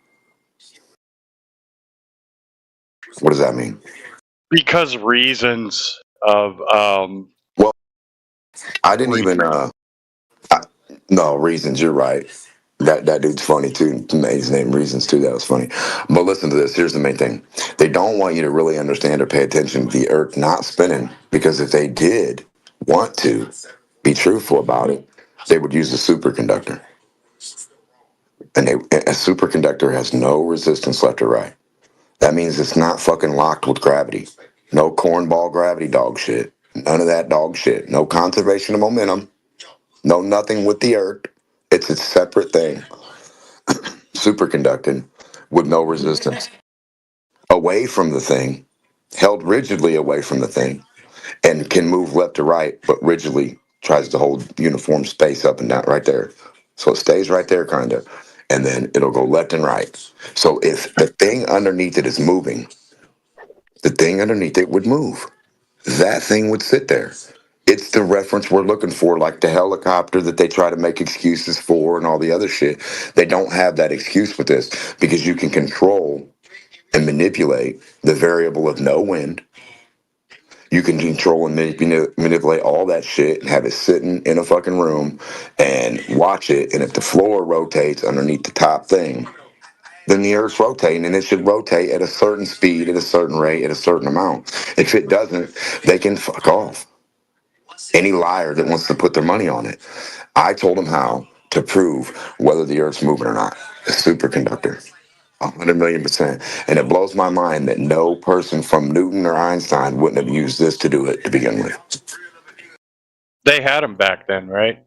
What does that mean?
Because reasons of
well, I didn't even no reasons. You're right. That dude's funny too. Made his name Reasons too. That was funny. But listen to this. Here's the main thing. They don't want you to really understand or pay attention to the Earth not spinning, because if they did want to be truthful about it, they would use a superconductor. And a superconductor has no resistance left or right. That means it's not fucking locked with gravity. No cornball gravity dog shit. None of that dog shit. No conservation of momentum. No nothing with the Earth. It's a separate thing. Superconducting with no resistance. Away from the thing. Held rigidly away from the thing. And can move left to right, but rigidly tries to hold uniform space up and down right there. So it stays right there, kind of. And then it'll go left and right. So if the thing underneath it is moving, the thing underneath it would move. That thing would sit there. It's the reference we're looking for, like the helicopter that they try to make excuses for and all the other shit. They don't have that excuse with this because you can control and manipulate the variable of no wind. You can control and manipulate all that shit and have it sitting in a fucking room and watch it. And if the floor rotates underneath the top thing, then the Earth's rotating, and it should rotate at a certain speed, at a certain rate, at a certain amount. If it doesn't, they can fuck off. Any liar that wants to put their money on it. I told them how to prove whether the Earth's moving or not. A superconductor. 100 million%. And it blows my mind that no person from Newton or Einstein wouldn't have used this to do it to begin with.
They had them back then, right?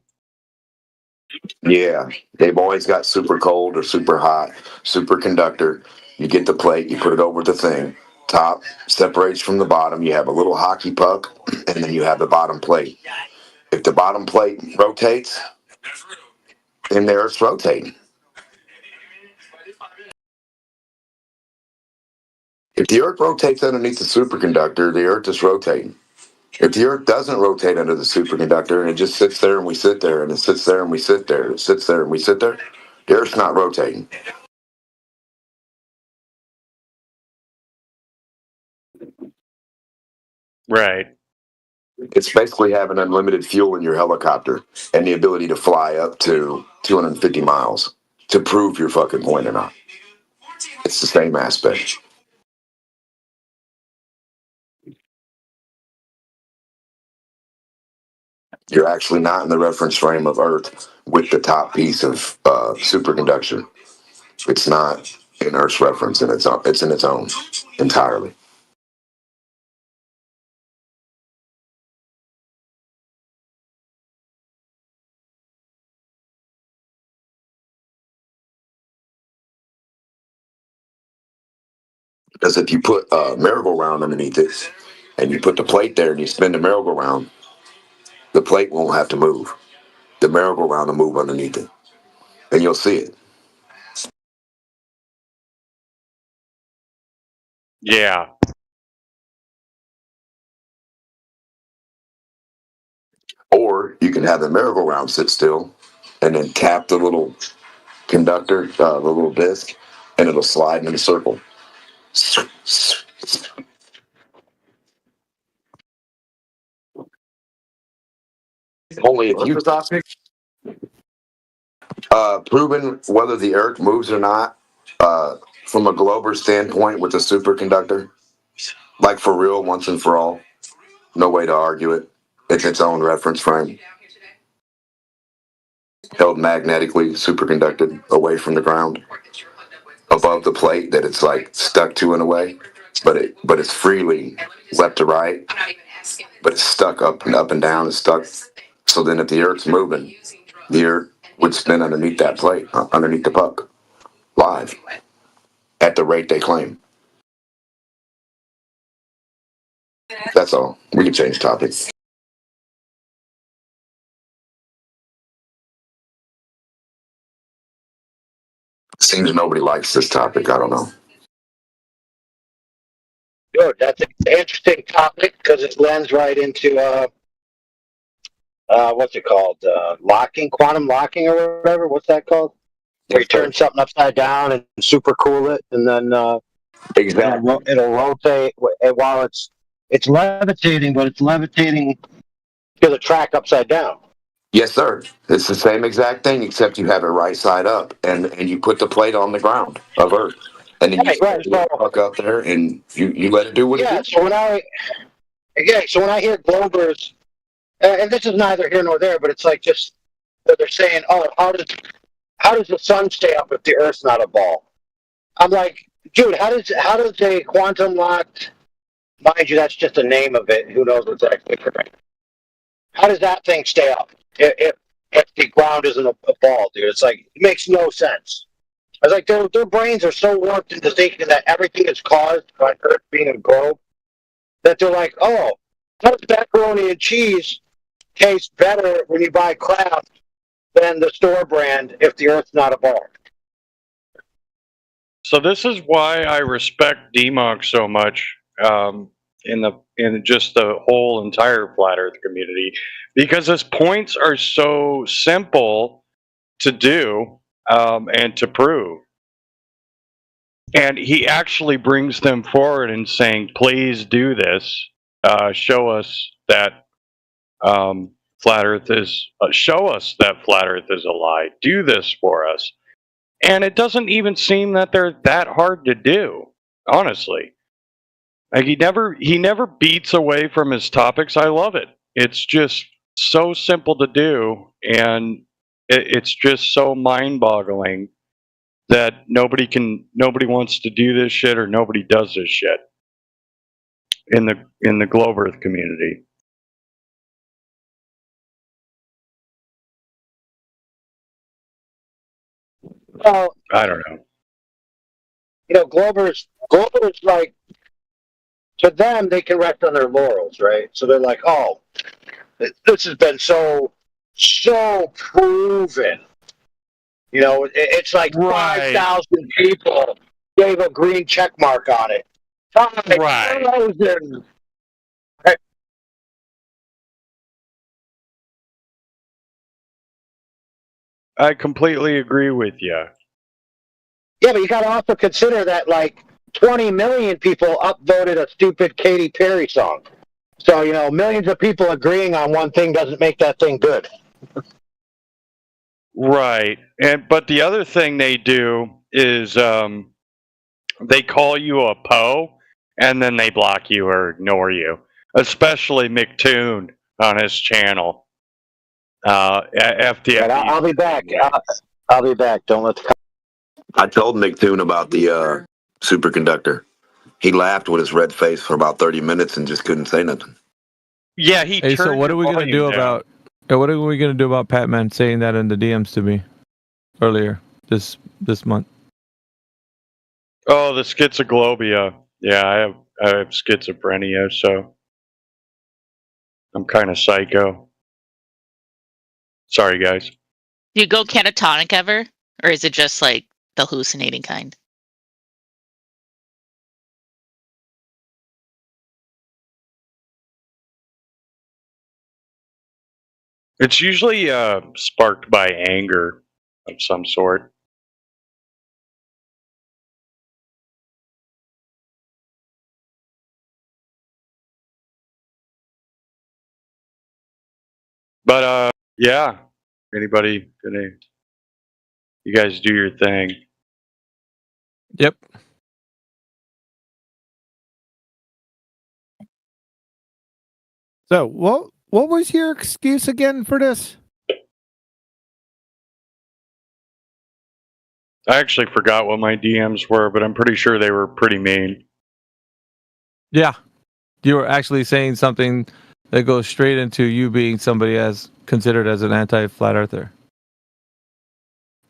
Yeah, they've always got super cold or super hot, superconductor. You get the plate, you put it over the thing. Top separates from the bottom. You have a little hockey puck, and then you have the bottom plate. If the bottom plate rotates, then the Earth's rotating. If the Earth rotates underneath the superconductor, the Earth is rotating. If the Earth doesn't rotate under the superconductor and it just sits there and we sit there and it sits there and we sit there, it sits there and we sit there, the Earth's not rotating.
Right.
It's basically having unlimited fuel in your helicopter and the ability to fly up to 250 miles to prove your fucking point or not. It's the same aspect. You're actually not in the reference frame of Earth with the top piece of superconductor. It's not in Earth's reference, and it's in its own entirely. Because if you put a merry-go-round underneath it, and you put the plate there and you spin the merry-go-round, the plate won't have to move. The merry-go-round will move underneath it, and you'll see it.
Yeah.
Or you can have the merry-go-round sit still, and then tap the little conductor, the little disc, and it'll slide in a circle. Only if you proven whether the Earth moves or not from a Glober standpoint with a superconductor, like for real, once and for all. No way to argue it. It's its own reference frame. Held magnetically, superconducted away from the ground, above the plate that it's like stuck to in a way, but it's freely left to right, but it's stuck up and down. It's stuck. So then, if the Earth's moving, the Earth would spin underneath that plate, underneath the puck, live, at the rate they claim. That's all. We can change topics. Seems nobody likes this topic. I don't know.
Good. That's an interesting topic because it lends right into what's it called? Locking, quantum locking, or whatever. What's that called? Where you turn something upside down and super cool it, and then
exactly
it'll rotate. And while it's levitating, but it's levitating to the track upside down.
Yes, sir. It's the same exact thing, except you have it right side up, and you put the plate on the ground of Earth, and then you fuck up there, and you let it do what it does.
So when I hear Globers, and this is neither here nor there, but it's like just that they're saying, "Oh, how does the sun stay up if the Earth's not a ball?" I'm like, dude, how does a quantum locked, mind you, that's just the name of it. Who knows what's actually correct? How does that thing stay up if the ground isn't a ball, dude? It's like, it makes no sense. I was like, their brains are so warped into thinking that everything is caused by Earth being a globe that they're like, oh, how does macaroni and cheese taste better when you buy Kraft than the store brand if the Earth's not a ball?
So this is why I respect DMOG so much in just the whole entire flat Earth community, because his points are so simple to do and to prove. And he actually brings them forward and saying, please do this. Show us that flat Earth is, show us that flat Earth is a lie. Do this for us. And it doesn't even seem that they're that hard to do, honestly. Like he never beats away from his topics. I love it. It's just so simple to do, and it's just so mind-boggling that nobody wants to do this shit, or nobody does this shit in the Globe Earth community.
Well,
I don't know.
you know, Glober's like, to them, they can rest on their laurels, right? So they're like, oh, this has been so proven. You know, it's like 5,000 people gave a green check mark on it. 5,000.
I completely agree with you.
Yeah, but you got to also consider that like 20 million people upvoted a stupid Katy Perry song. So, you know, millions of people agreeing on one thing doesn't make that thing good.
Right. But the other thing they do is they call you a Poe and then they block you or ignore you. Especially McToon on his channel. FTF.
I'll be back. I'll be back. Don't let the...
I told McToon about the superconductor. He laughed with his red face for about 30 minutes and just couldn't say nothing.
Yeah, he
Hey, so
turned
what are we
your
going to do
volume down.
about what are we going to do about Patman saying that in the DMs to me earlier this month?
Oh, the schizoglobia. Yeah, I have schizophrenia, so I'm kind of psycho. Sorry, guys.
Do you go catatonic ever? Or is it just like the hallucinating kind?
It's usually sparked by anger of some sort. But yeah. Anybody gonna? You guys do your thing.
Yep.
So, what was your excuse again for this?
I actually forgot what my DMs were, but I'm pretty sure they were pretty mean.
Yeah. You were actually saying something that goes straight into you being somebody as considered as an anti-flat earther.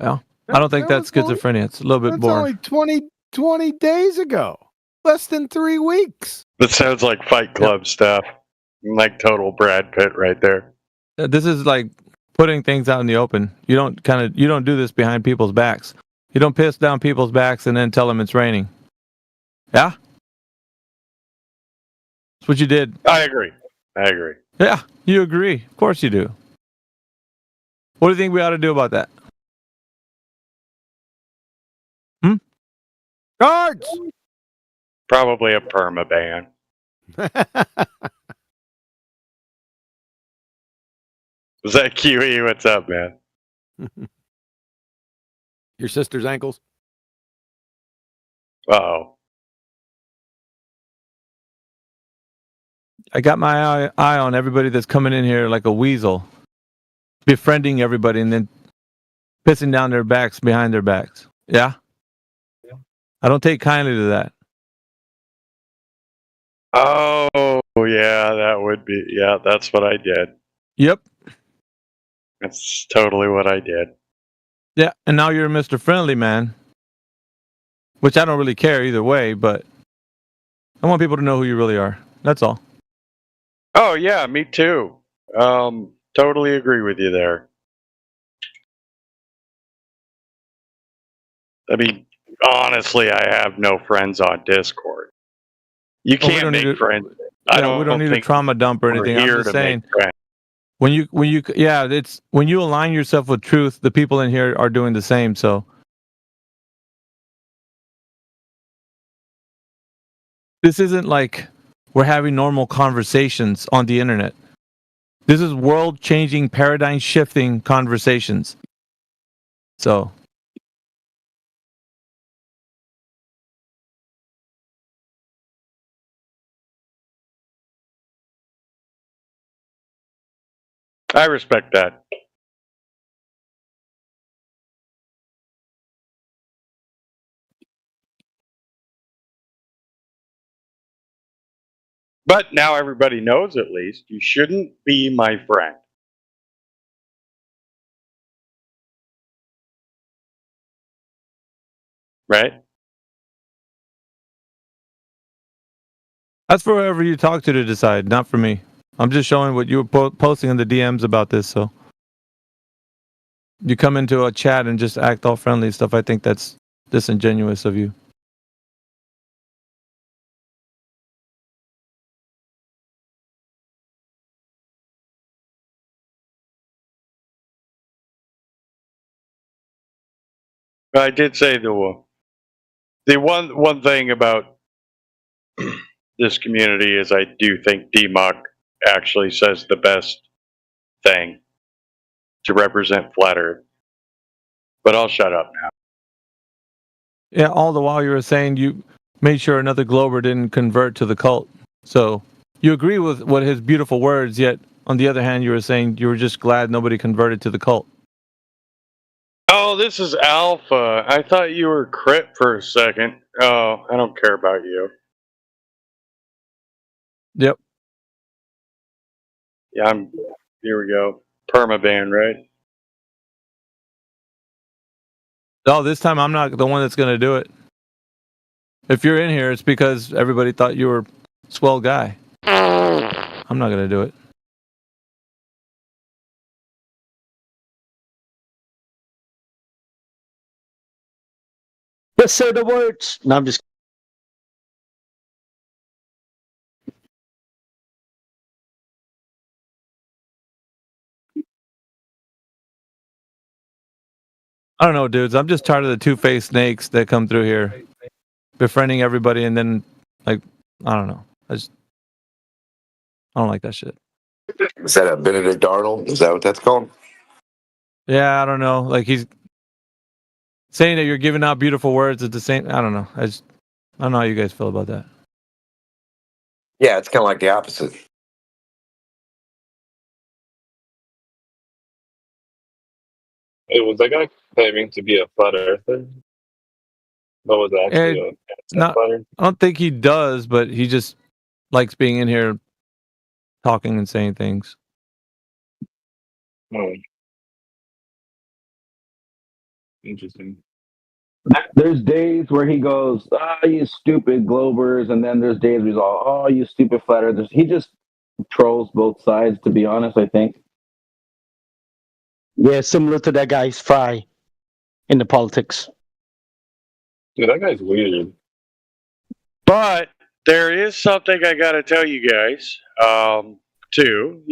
Well, I don't think that's schizophrenia. It's a little bit
That's
boring.
only 20 days ago. Less than 3 weeks.
That sounds like Fight Club stuff. Like total Brad Pitt right there.
This is like putting things out in the open. You don't do this behind people's backs. You don't piss down people's backs and then tell them it's raining. Yeah? That's what you did.
I agree.
Yeah, you agree. Of course you do. What do you think we ought to do about that?
Guards!
Probably a perma ban. Was that QE? What's up, man?
Your sister's ankles?
Uh-oh.
I got my eye on everybody that's coming in here like a weasel, befriending everybody and then pissing down their backs behind their backs. Yeah? I don't take kindly to that.
Oh, yeah, that would be. Yeah, that's what I did.
Yep.
That's totally what I did.
Yeah, and now you're Mr. Friendly, man. Which I don't really care either way, but I want people to know who you really are. That's all.
Oh, yeah, me too. Totally agree with you there. I mean, honestly, I have no friends on Discord. You
Well, we
can't
don't
make
need to-
friends.
We don't need a trauma dump or anything. I'm
Here
just
to
saying,
make friends.
when you it's when you align yourself with truth, the people in here are doing the same. So This isn't like we're having normal conversations on the internet. This is world-changing, paradigm-shifting conversations. So,
I respect that. But now everybody knows, at least, you shouldn't be my friend. Right?
that's for whoever you talk to decide, not for me. I'm just showing what you were posting in the DMs about this, so. You come into a chat and just act all friendly and stuff, I think that's disingenuous of you.
But I did say the one thing about this community is I do think DMOC actually says the best thing to represent Flat Earth. But I'll shut up now.
Yeah, all the while you were saying you made sure another Glober didn't convert to the cult. So you agree with what his beautiful words, yet on the other hand, you were saying you were just glad nobody converted to the cult.
Oh, this is Alpha. I thought you were Crit for a second. Oh, I don't care about you.
Yep.
Yeah, here we go. Permaban, right?
Oh, this time I'm not the one that's going to do it. If you're in here, it's because everybody thought you were a swell guy. I'm not going to do it.
Just say the words. No, I'm just.
I don't know, dudes. I'm just tired of the two-faced snakes that come through here, befriending everybody, and then, like, I don't know. I don't like that shit.
Is that a Benedict Arnold? Is that what that's called?
Yeah, I don't know. Like, he's saying that you're giving out beautiful words at the same. I don't know. I don't know how you guys feel about that.
Yeah, it's kind of like the opposite.
Hey, was that guy claiming to be a flat earther? What was actually a flat earther?
I don't think he does, but he just likes being in here, talking and saying things.
Oh. Interesting.
There's days where he goes, you stupid Globers, and then there's days where he's all, oh, you stupid flat earthers. He just trolls both sides, to be honest, I think.
Yeah, similar to that guy's Fry in the politics.
Dude, that guy's weird.
But there is something I got to tell you guys, too.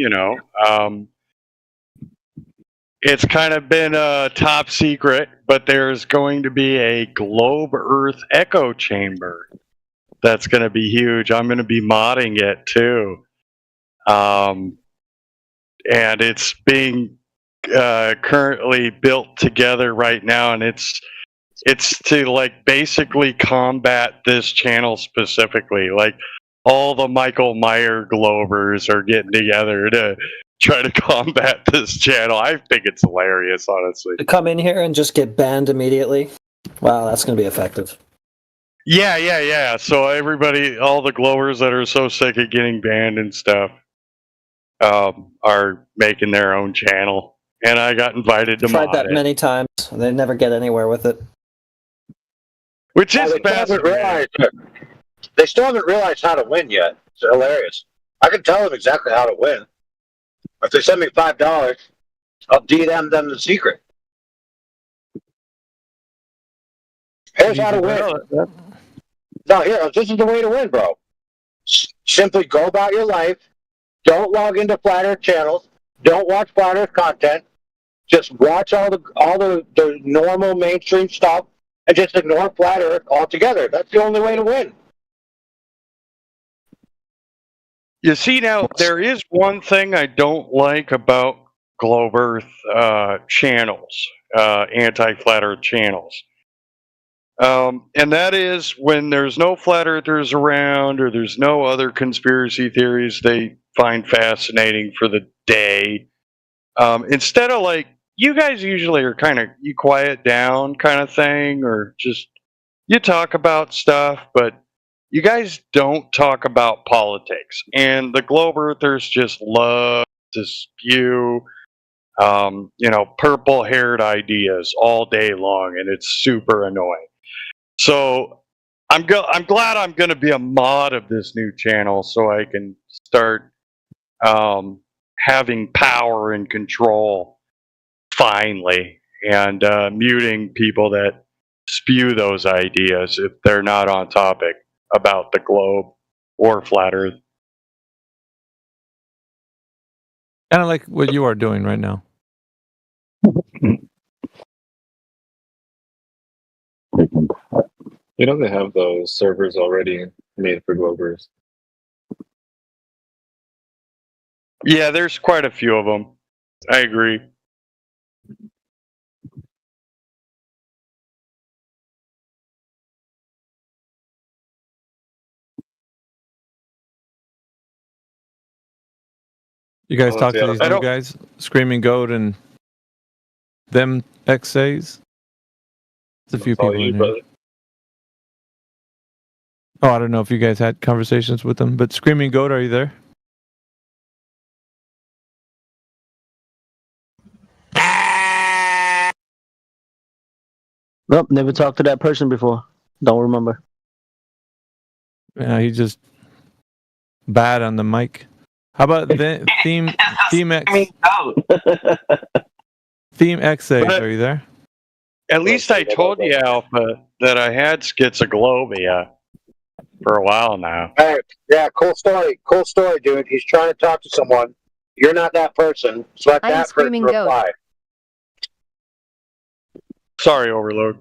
It's kind of been a top secret, but there's going to be a Globe Earth echo chamber that's going to be huge. I'm going to be modding it too, and it's being currently built together right now, and it's to like basically combat this channel specifically. Like all the Michael Meyer Globers are getting together to try to combat this channel. I think it's hilarious, honestly.
To come in here and just get banned immediately. Wow, that's going to be effective.
Yeah. So everybody, all the Globers that are so sick of getting banned and stuff, are making their own channel. And I got invited to
Tried
mod
that
it.
many times. They never get anywhere with it.
Which is
They still haven't realized how to win yet. It's hilarious. I can tell them exactly how to win. If they send me $5, I'll DM them the secret. Here's how to win. No, here, this is the way to win, bro. Simply go about your life. Don't log into Flat Earth channels. Don't watch Flat Earth content. Just watch all the normal mainstream stuff and just ignore Flat Earth altogether. That's the only way to win.
You see, now there is one thing I don't like about Globe Earth channels, anti-flat Earth channels. And that is when there's no flat earthers around or there's no other conspiracy theories they find fascinating for the day. Instead of like, you guys usually are kind of, you quiet down kind of thing, or just you talk about stuff, but you guys don't talk about politics. And the Globe Earthers just love to spew, purple haired ideas all day long, and it's super annoying. So I'm glad I'm going to be a mod of this new channel so I can start having power and control finally, and muting people that spew those ideas if they're not on topic about the globe or flat Earth.
Kind of like what you are doing right now.
You know they have those servers already made for Globers.
Yeah, there's quite a few of them. I agree.
You guys talk to these new guys, Screaming Goat and them XAs? There's a few people in here. Oh, I don't know if you guys had conversations with them, but Screaming Goat, are you there?
Nope, never talked to that person before. Don't remember.
Yeah, he's just bad on the mic. How about the Theme X? Theme XA, are you there?
At least I told you, Alpha, that I had schizoglobia for a while now.
Hey, yeah, cool story, dude. He's trying to talk to someone. You're not that person. So let that person reply.
Sorry, Overload.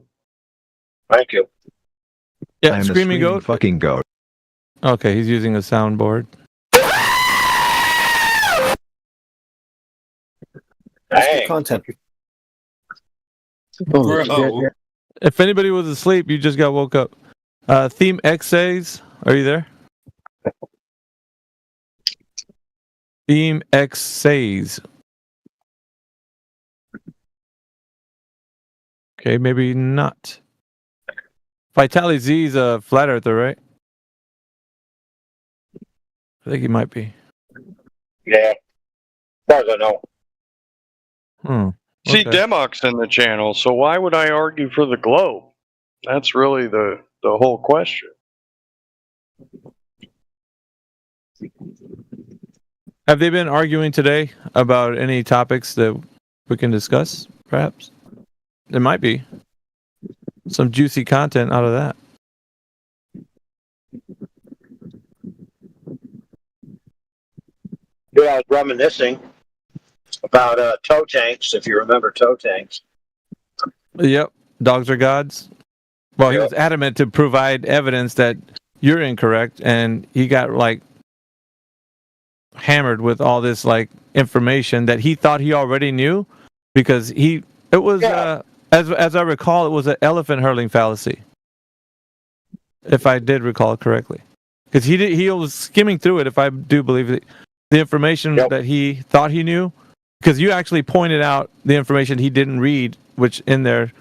Thank you.
Yeah, Screaming Goat.
Fucking goat.
Okay, he's using a soundboard.
Hey.
Content.
Bro. If anybody was asleep, you just got woke up. Theme XAs, are you there? Theme XAs. Okay, maybe not. Vitaly Z is a flat earther, right? I think he might be.
Yeah. As far as I know.
See, Demok's in the channel, so why would I argue for the globe? That's really the whole question.
Have they been arguing today about any topics that we can discuss, perhaps? There might be some juicy content out of that.
Dude, I was reminiscing about toe tanks, if you remember toe tanks.
Yep, dogs are gods. Well, he was adamant to provide evidence that you're incorrect, and he got like hammered with all this like information that he thought he already knew, because it was as I recall, it was an elephant hurling fallacy, if I did recall correctly, because he was skimming through it. If I do believe it, the information that he thought he knew, because you actually pointed out the information he didn't read, which in there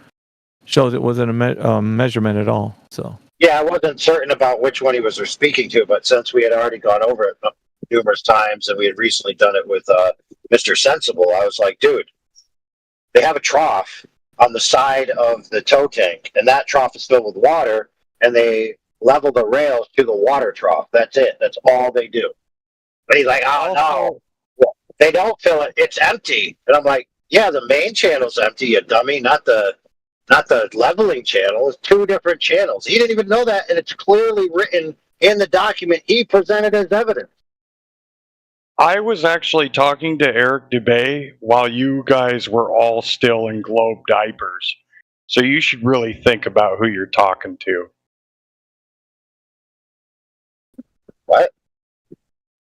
shows it wasn't a measurement at all. So
yeah, I wasn't certain about which one he was speaking to, but since we had already gone over it numerous times and we had recently done it with Mr. Sensible, I was like, dude, they have a trough on the side of the tow tank, and that trough is filled with water, and they level the rails to the water trough. That's it. That's all they do. But he's like, oh no, they don't fill it. It's empty. And I'm like, yeah, the main channel's empty, you dummy, not the leveling channel. It's two different channels. He didn't even know that, and it's clearly written in the document he presented as evidence.
I was actually talking to Eric Dubay while you guys were all still in globe diapers. So you should really think about who you're talking to.
What?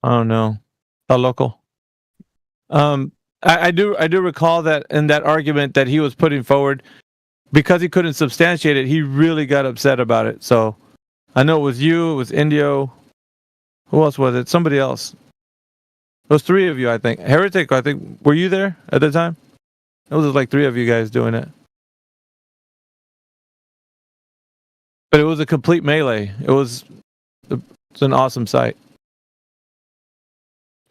don't know. A local. I do recall that in that argument that he was putting forward, because he couldn't substantiate it, he really got upset about it. So I know it was you, it was Indio. Who else was it? Somebody else. It was three of you, I think. Heretic, I think. Were you there at the time? It was like three of you guys doing it. But it was a complete melee. It's an awesome sight.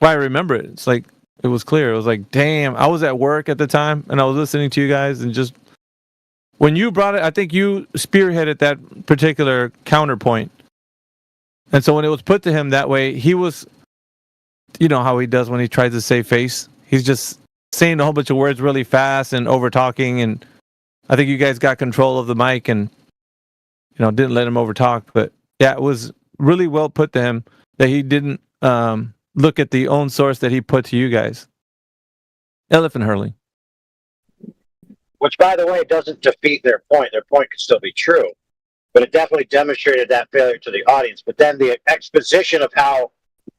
Why I remember it. It's like, it was clear. It was like, damn. I was at work at the time, and I was listening to you guys, and just when you brought it, I think you spearheaded that particular counterpoint. And so when it was put to him that way, he was, you know how he does when he tries to save face. He's just saying a whole bunch of words really fast and over talking. And I think you guys got control of the mic and, you know, didn't let him over talk. But yeah, it was really well put to him that he didn't look at the own source that he put to you guys. Elephant hurling.
Which, by the way, doesn't defeat their point. Their point could still be true. But it definitely demonstrated that failure to the audience. But then the exposition of how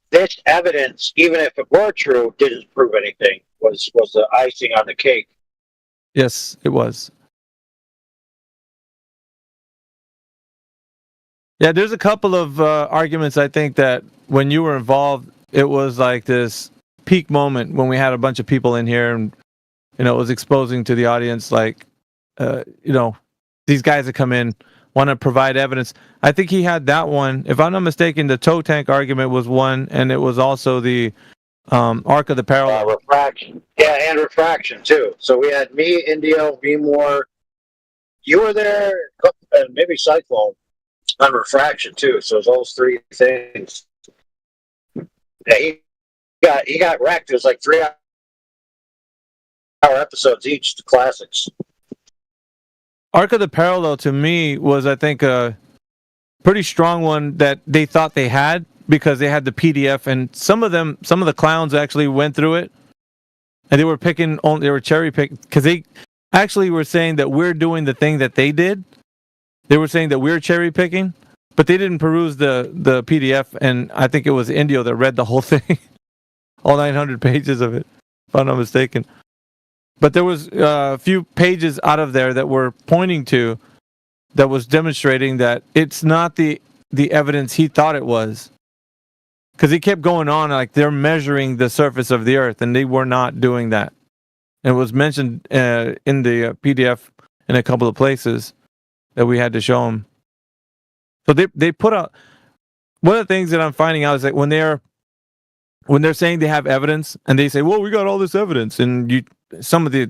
this evidence, even if it were true, didn't prove anything was the icing on the cake.
Yes, it was. Yeah, there's a couple of arguments, I think, that when you were involved, it was like this peak moment when we had a bunch of people in here and, you know, it was exposing to the audience, like, you know, these guys that come in want to provide evidence. I think he had that one. If I'm not mistaken, the toe tank argument was one, and it was also the Arc of the Parallel.
Refraction. Yeah, and refraction, too. So we had me, Indio, B-More. You were there, and maybe Cyclone on refraction, too. So it's those three things. Yeah, he got wrecked. It was like 3-hour episodes each, the classics.
Arc of the Parallel to me was, I think, a pretty strong one that they thought they had because they had the PDF, and some of the clowns actually went through it, and they were cherry picking because they actually were saying that we're doing the thing that they did. They were saying that we're cherry picking, but they didn't peruse the PDF, and I think it was Indio that read the whole thing, all 900 pages of it, if I'm not mistaken. But there was a few pages out of there that were pointing to that was demonstrating that it's not the evidence he thought it was. Because he kept going on like they're measuring the surface of the earth, and they were not doing that. And it was mentioned in the PDF in a couple of places that we had to show him. So they put out, one of the things that I'm finding out is that when they're saying they have evidence and they say, well, we got all this evidence, and some of the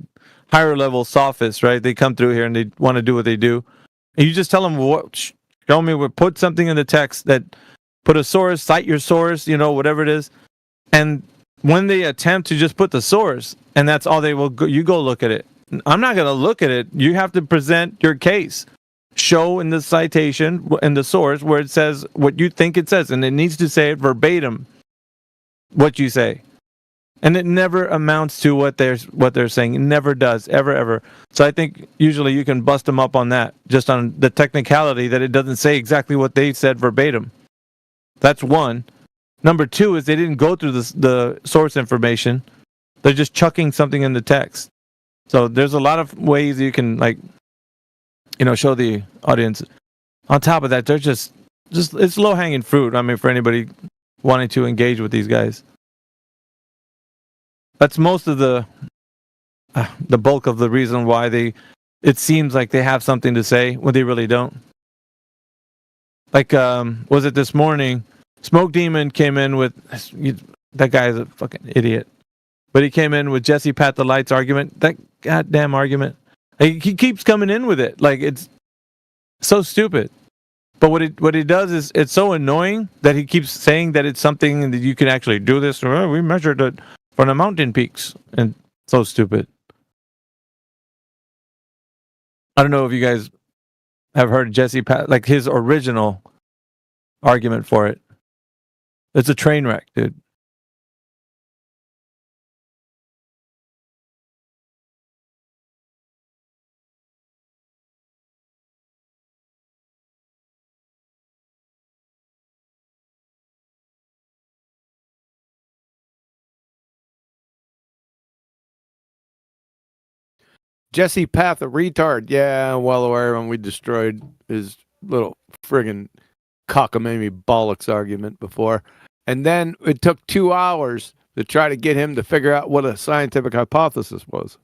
higher level sophists, right, they come through here and they want to do what they do, and you just tell them, show me, put something in the text, that put a source, cite your source, you know, whatever it is. And when they attempt to just put the source and that's all they will go, you go look at it. I'm not going to look at it. You have to present your case. Show in the citation, in the source, where it says what you think it says, and it needs to say it verbatim, what you say. And it never amounts to what they're saying. It never does, ever. So I think usually you can bust them up on that, just on the technicality that it doesn't say exactly what they said verbatim. That's one. Number two is they didn't go through the source information. They're just chucking something in the text. So there's a lot of ways you can, like, you know, show the audience. On top of that, they're just it's low-hanging fruit. I mean, for anybody wanting to engage with these guys. That's most of the bulk of the reason why it seems like they have something to say when they really don't. Like, was it this morning? Smoke Demon came in with, that guy is a fucking idiot, but he came in with Jesse Pat the Lights argument. That goddamn argument. Like, he keeps coming in with it. Like, it's so stupid. But what he does is, it's so annoying that he keeps saying that it's something that you can actually do this. We measured it from the mountain peaks, and so stupid. I don't know if you guys have heard Jesse Pat, like his original argument for it. It's a train wreck, dude.
Jesse Path, a retard. Yeah, I'm well aware when we destroyed his little friggin' cockamamie bollocks argument before. And then it took 2 hours to try to get him to figure out what a scientific hypothesis was.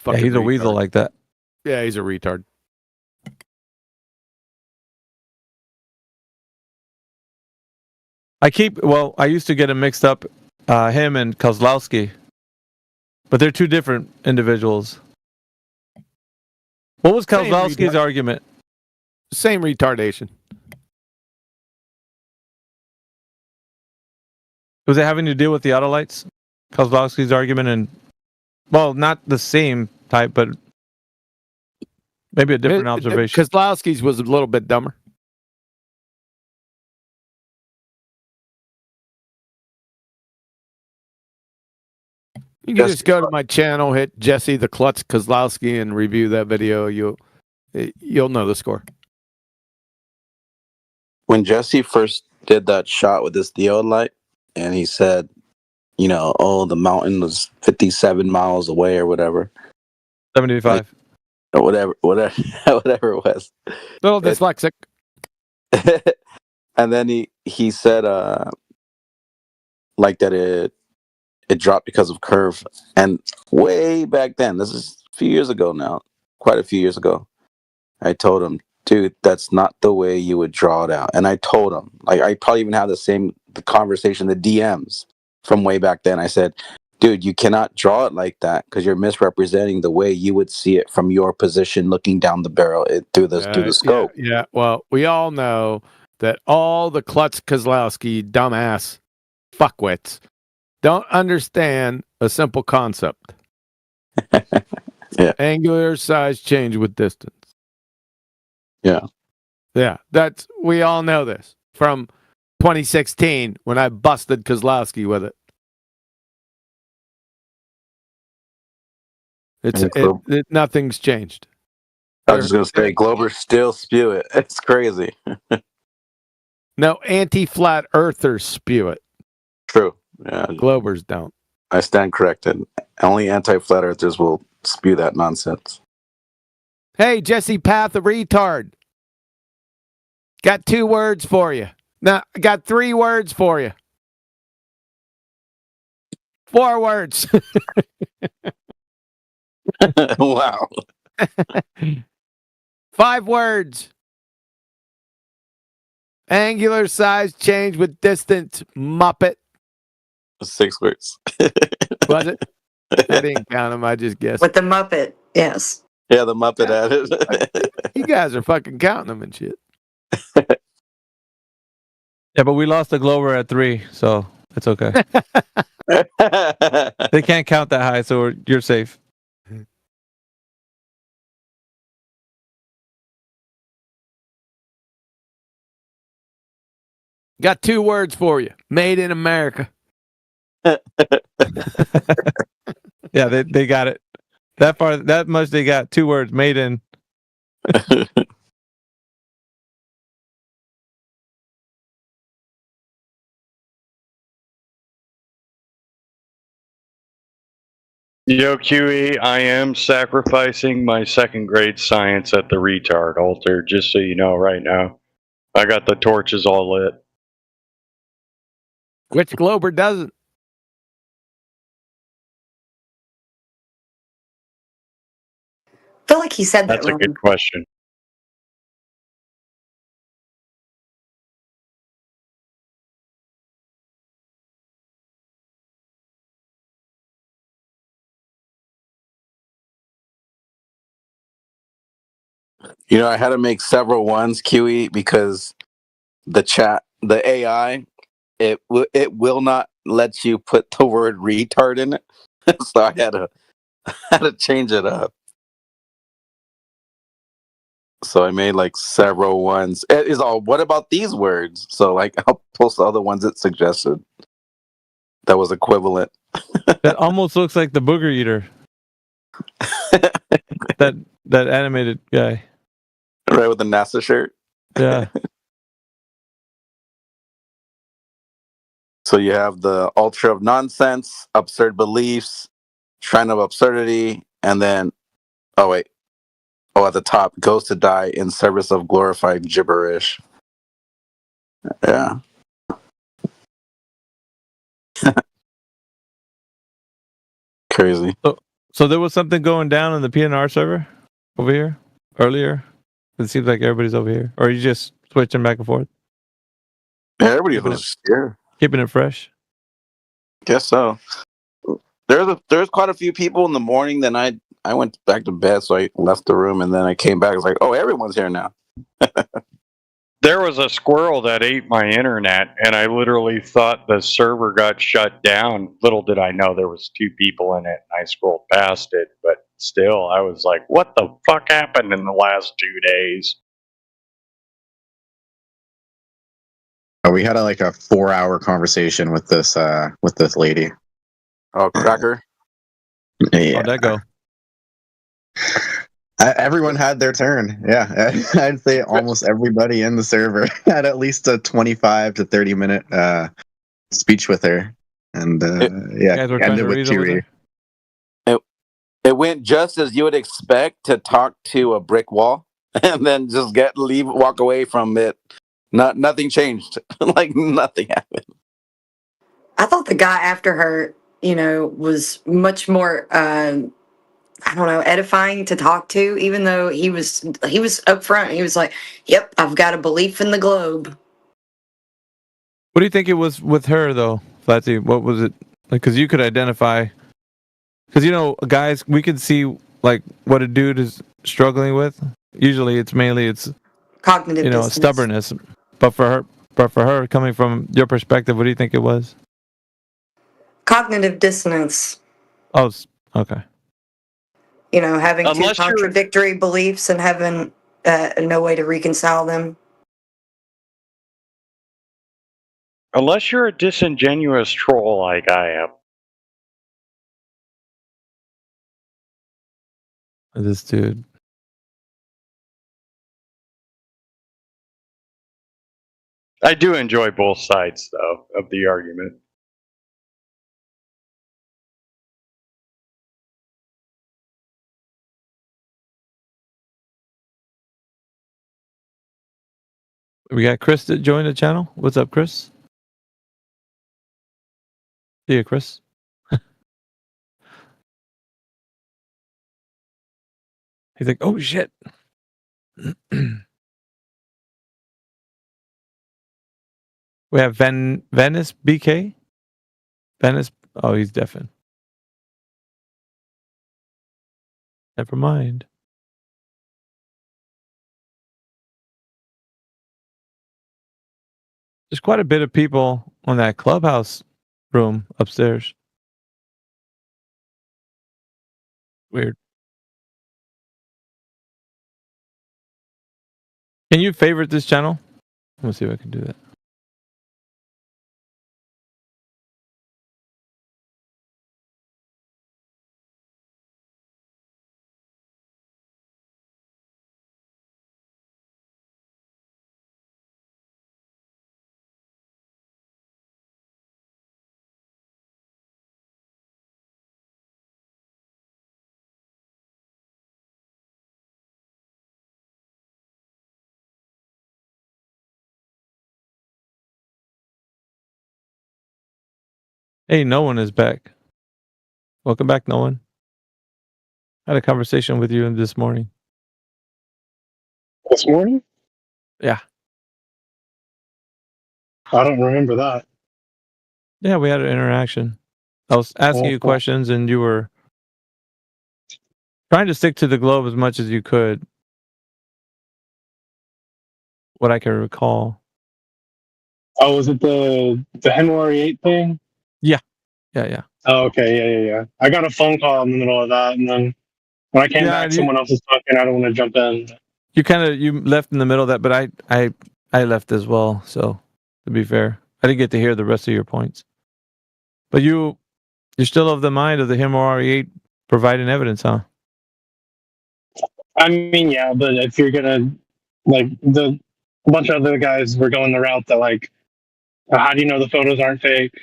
Yeah, he's a weasel like that.
Yeah, he's a retard.
I used to get him mixed up, him and Kozlowski. But they're two different individuals. What was
Same
Kozlowski's argument?
Same retardation.
Was it having to deal with the Autolites? Kozlowski's argument and, well, not the same type, but maybe a different observation.
Kozlowski's was a little bit dumber. You can just go to my channel, hit Jesse the Klutz Kozlowski, and review that video. You'll know the score.
When Jesse first did that shot with this theodolite, and he said, you know, oh, the mountain was 57 miles away or whatever.
75.
Or whatever it was.
Little dyslexic.
And then he said, like that it dropped because of curve. And way back then, this is a few years ago now, quite a few years ago, I told him, dude, that's not the way you would draw it out. And I told him, like, I probably even had the conversation, the DMs from way back then. I said, dude, you cannot draw it like that because you're misrepresenting the way you would see it from your position looking down the barrel through the scope.
Yeah, well, we all know that all the Klutz Kozlowski dumbass fuckwits don't understand a simple concept.
Yeah.
Angular size change with distance.
Yeah.
Yeah, we all know this from 2016 when I busted Kozlowski with it. Nothing's changed.
I was just going to say, Globers still spew it. It's crazy.
No, anti-flat earthers spew it.
True. Yeah.
Globers don't.
I stand corrected. Only anti-flat earthers will spew that nonsense.
Hey, Jesse Path, a retard. Got 2 words for you. No, I got 3 words for you. 4 words.
Wow.
5 words. Angular size change with distance, Muppet.
6 words.
Was it? I didn't count them. I just guessed.
With the Muppet, yes.
Yeah, the Muppet added.
You guys are fucking counting them and shit.
Yeah, but we lost the Glover at 3, so it's okay. They can't count that high, so you're safe.
Got 2 words for you. Made in America.
Yeah, they got it. That much they got. 2 words, made in.
Yo, QE, I am sacrificing my 2nd grade science at the retard altar, just so you know right now. I got the torches all lit.
Which Glober doesn't?
I feel like he said that
That's a
wrong.
good question.
You know, I had to make several ones, QE, because the AI, it will not let you put the word retard in it. So I had to change it up. So I made like several ones. It is all, what about these words? So like I'll post the other ones it suggested that was equivalent.
That almost looks like the Booger Eater. that animated guy.
Right, with the NASA shirt.
Yeah.
So you have the ultra of nonsense, absurd beliefs, Shrine of Absurdity, and then at the top, goes to die in service of glorified gibberish. Yeah. Crazy.
So there was something going down on the PNR server over here earlier. It seems like everybody's over here, or you just switching back and forth.
Yeah, everybody was here,
keeping it fresh.
Guess so. There's quite a few people in the morning. Then I went back to bed, so I left the room, and then I came back. I was like, oh, everyone's here now.
There was a squirrel that ate my internet, and I literally thought the server got shut down. Little did I know there was 2 people in it. I scrolled past it, but still, I was like, what the fuck happened in the last 2 days?
We had a 4-hour conversation with this lady.
Oh, cracker.
Yeah.
How'd that go?
Everyone had their turn. Yeah, I'd say almost everybody in the server had at least a 25 to 30 minute speech with her, and ended with 2
It went just as you would expect to talk to a brick wall, and then just walk away from it. Nothing changed. Nothing happened.
I thought the guy after her, was much more, edifying to talk to, even though he was up front. He was like, yep, I've got a belief in the globe.
What do you think it was with her, though, Flatsy? What was it? Because you could identify... Because, guys, we could see, what a dude is struggling with. Usually it's
cognitive dissonance.
Stubbornness. But for her, coming from your perspective, what do you think it was?
Cognitive dissonance.
Oh, okay.
Having two contradictory beliefs and having no way to reconcile them.
Unless you're a disingenuous troll like I am.
This dude.
I do enjoy both sides, though, of the argument.
We got Chris that joined the channel. What's up, Chris? See you, Chris. He's like, oh shit. We have Venice BK. Venice. Oh, he's deafened. Never mind. There's quite a bit of people on that clubhouse room upstairs. Weird. Can you favorite this channel? Let me see if I can do that. Hey, no one is back. Welcome back, no one. I had a conversation with you this morning.
This morning?
Yeah.
I don't remember that.
Yeah, we had an interaction. I was asking you questions, and you were trying to stick to the globe as much as you could. What I can recall.
Oh, was it the Henry 8 thing?
Yeah. Yeah.
Oh, okay. Yeah. I got a phone call in the middle of that, and then when I came back, someone else was talking. I don't want to jump in.
You left in the middle of that, but I left as well. So to be fair, I didn't get to hear the rest of your points. But you're still of the mind of the Himawari 8 providing evidence, huh?
I mean, yeah, but if you're gonna a bunch of other guys were going the route that how do you know the photos aren't fake?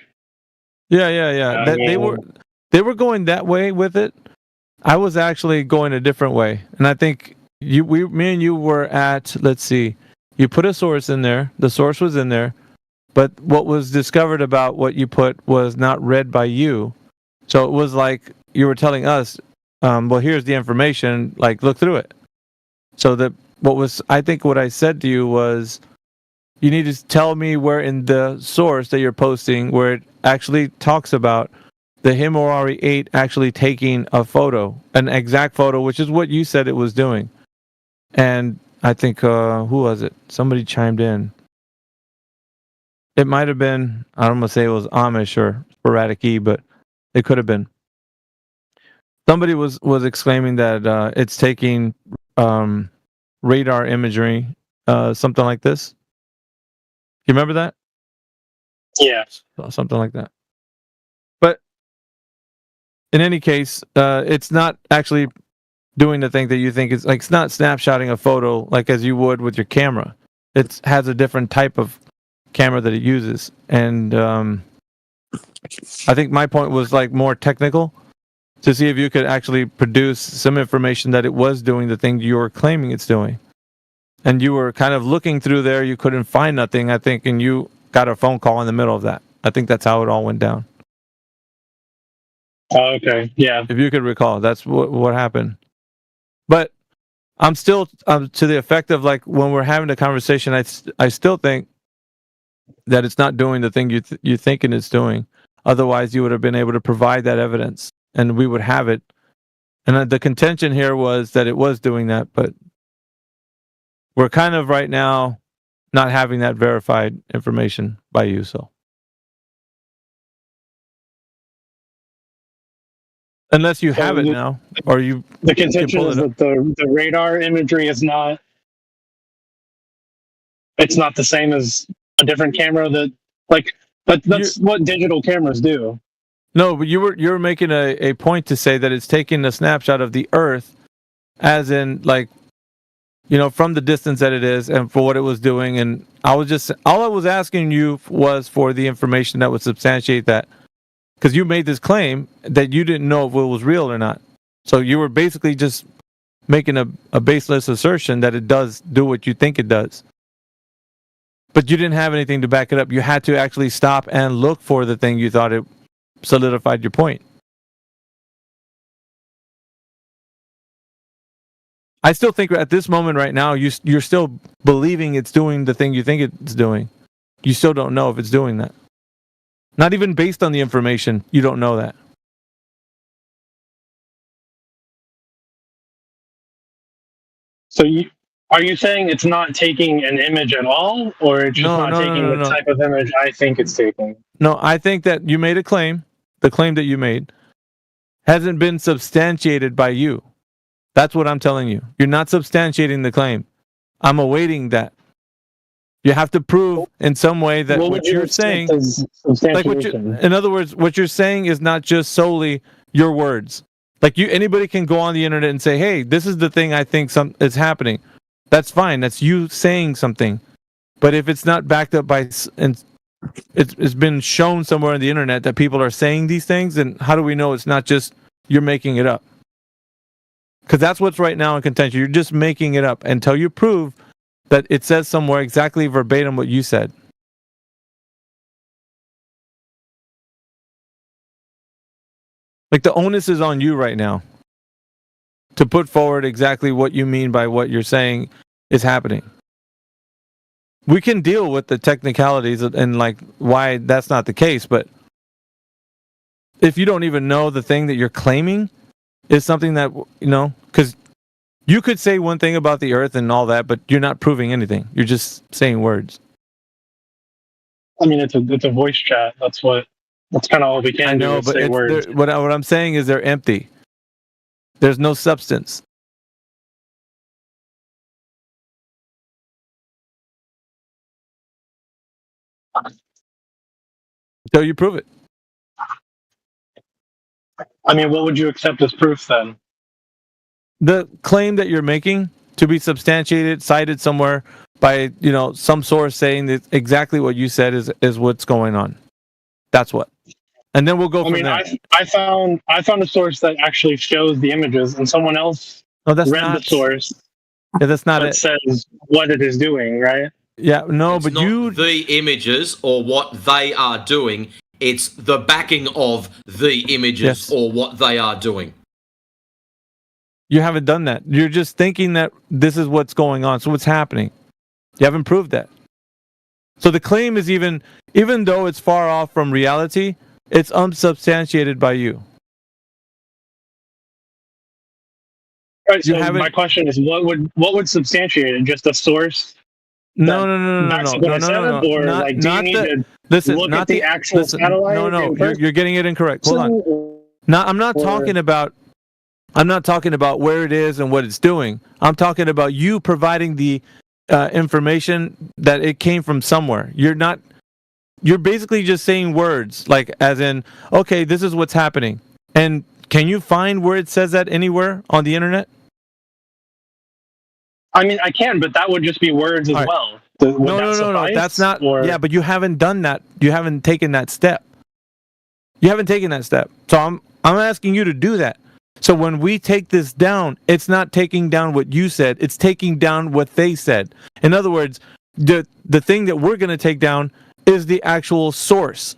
Yeah. They were. they were going that way with it. I was actually going a different way, and I think me and you were at. Let's see, you put a source in there. The source was in there, but what was discovered about what you put was not read by you. So it was like you were telling us, well, here's the information. Like, look through it. So I think what I said to you was, you need to tell me where in the source that you're posting where it actually talks about the Himawari 8 actually taking a photo, an exact photo, which is what you said it was doing. And I think, who was it? Somebody chimed in. It might have been, I don't want to say it was Amish or Sporadic E, but it could have been. Somebody was exclaiming that it's taking radar imagery, something like this. You remember that?
Yeah.
Something like that. But in any case, it's not actually doing the thing that you think is like, it's not snapshotting a photo like as you would with your camera. It has a different type of camera that it uses. And I think my point was like more technical to see if you could actually produce some information that it was doing the thing you were claiming it's doing. And you were kind of looking through there, you couldn't find nothing, I think, and you got a phone call in the middle of that. I think that's how it all went down.
Oh, okay, yeah.
If you could recall, that's what happened. But I'm still to the effect of like when we're having a conversation, I still think that it's not doing the thing you're thinking it's doing. Otherwise, you would have been able to provide that evidence, and we would have it. And the contention here was that it was doing that, but we're kind of right now not having that verified information by you. So unless you have it now, or you,
the contention is that the radar imagery is not. It's not the same as a different camera that's what digital cameras do.
No, but you were making a point to say that it's taking a snapshot of the Earth, as in like, from the distance that it is and for what it was doing. And all I was asking you was for the information that would substantiate that, because you made this claim that you didn't know if it was real or not. So you were basically just making a baseless assertion that it does do what you think it does. But you didn't have anything to back it up. You had to actually stop and look for the thing you thought it solidified your point. I still think at this moment right now, you're still believing it's doing the thing you think it's doing. You still don't know if it's doing that. Not even based on the information, you don't know that.
So are you saying it's not taking an image at all, or it's just taking the type of image I think it's taking?
No, I think that you made a claim. The claim that you made hasn't been substantiated by you. That's what I'm telling you. You're not substantiating the claim. I'm awaiting that. You have to prove in some way that what you're saying, in other words, what you're saying is not just solely your words. Like anybody can go on the internet and say, "Hey, this is the thing I think is happening." That's fine. That's you saying something. But if it's not backed up by, and it's been shown somewhere on the internet that people are saying these things, then how do we know it's not just you're making it up? Because that's what's right now in contention. You're just making it up until you prove that it says somewhere exactly verbatim what you said. Like the onus is on you right now to put forward exactly what you mean by what you're saying is happening. We can deal with the technicalities and like why that's not the case, but if you don't even know the thing that you're claiming is something that, because you could say one thing about the Earth and all that, but you're not proving anything. You're just saying words.
I mean, it's a voice chat. That's kind of all we can do. But say words.
What I'm saying is they're empty. There's no substance. Until you prove it.
I mean, what would you accept as proof then?
The claim that you're making to be substantiated, cited somewhere by, some source saying that exactly what you said is what's going on. That's what. and then we'll go from
I mean,
there.
I found a source that actually shows the images, and someone else
No, that's
read
not
the source.
Yeah, that's not
that
it.
says what it is doing, right?
Yeah, no,
It's
but
not
you
the images or what they are doing. It's the backing of the images
Yes.
or what they are doing.
You haven't done that. You're just thinking that this is what's going on. So what's happening? You haven't proved that. So the claim is even though it's far off from reality, it's unsubstantiated by you.
Right. So my question is, what would substantiate it? Just a source?
No.
Backs up what I said, or
Not-
like, do you
not
need
the-
to
listen,
look
not
at the
the-
actual
listen,
satellite?
No,
in person?
you're getting it incorrect. Hold on. No, I'm not talking about where it is and what it's doing. I'm talking about you providing the information that it came from somewhere. You're basically just saying words, like as in, okay, this is what's happening. And can you find where it says that anywhere on the internet?
I mean, I can, but that would just be words as well.
No. That's not. Yeah, but you haven't done that. You haven't taken that step. So I'm asking you to do that. So when we take this down, it's not taking down what you said. It's taking down what they said. In other words, the thing that we're going to take down is the actual source.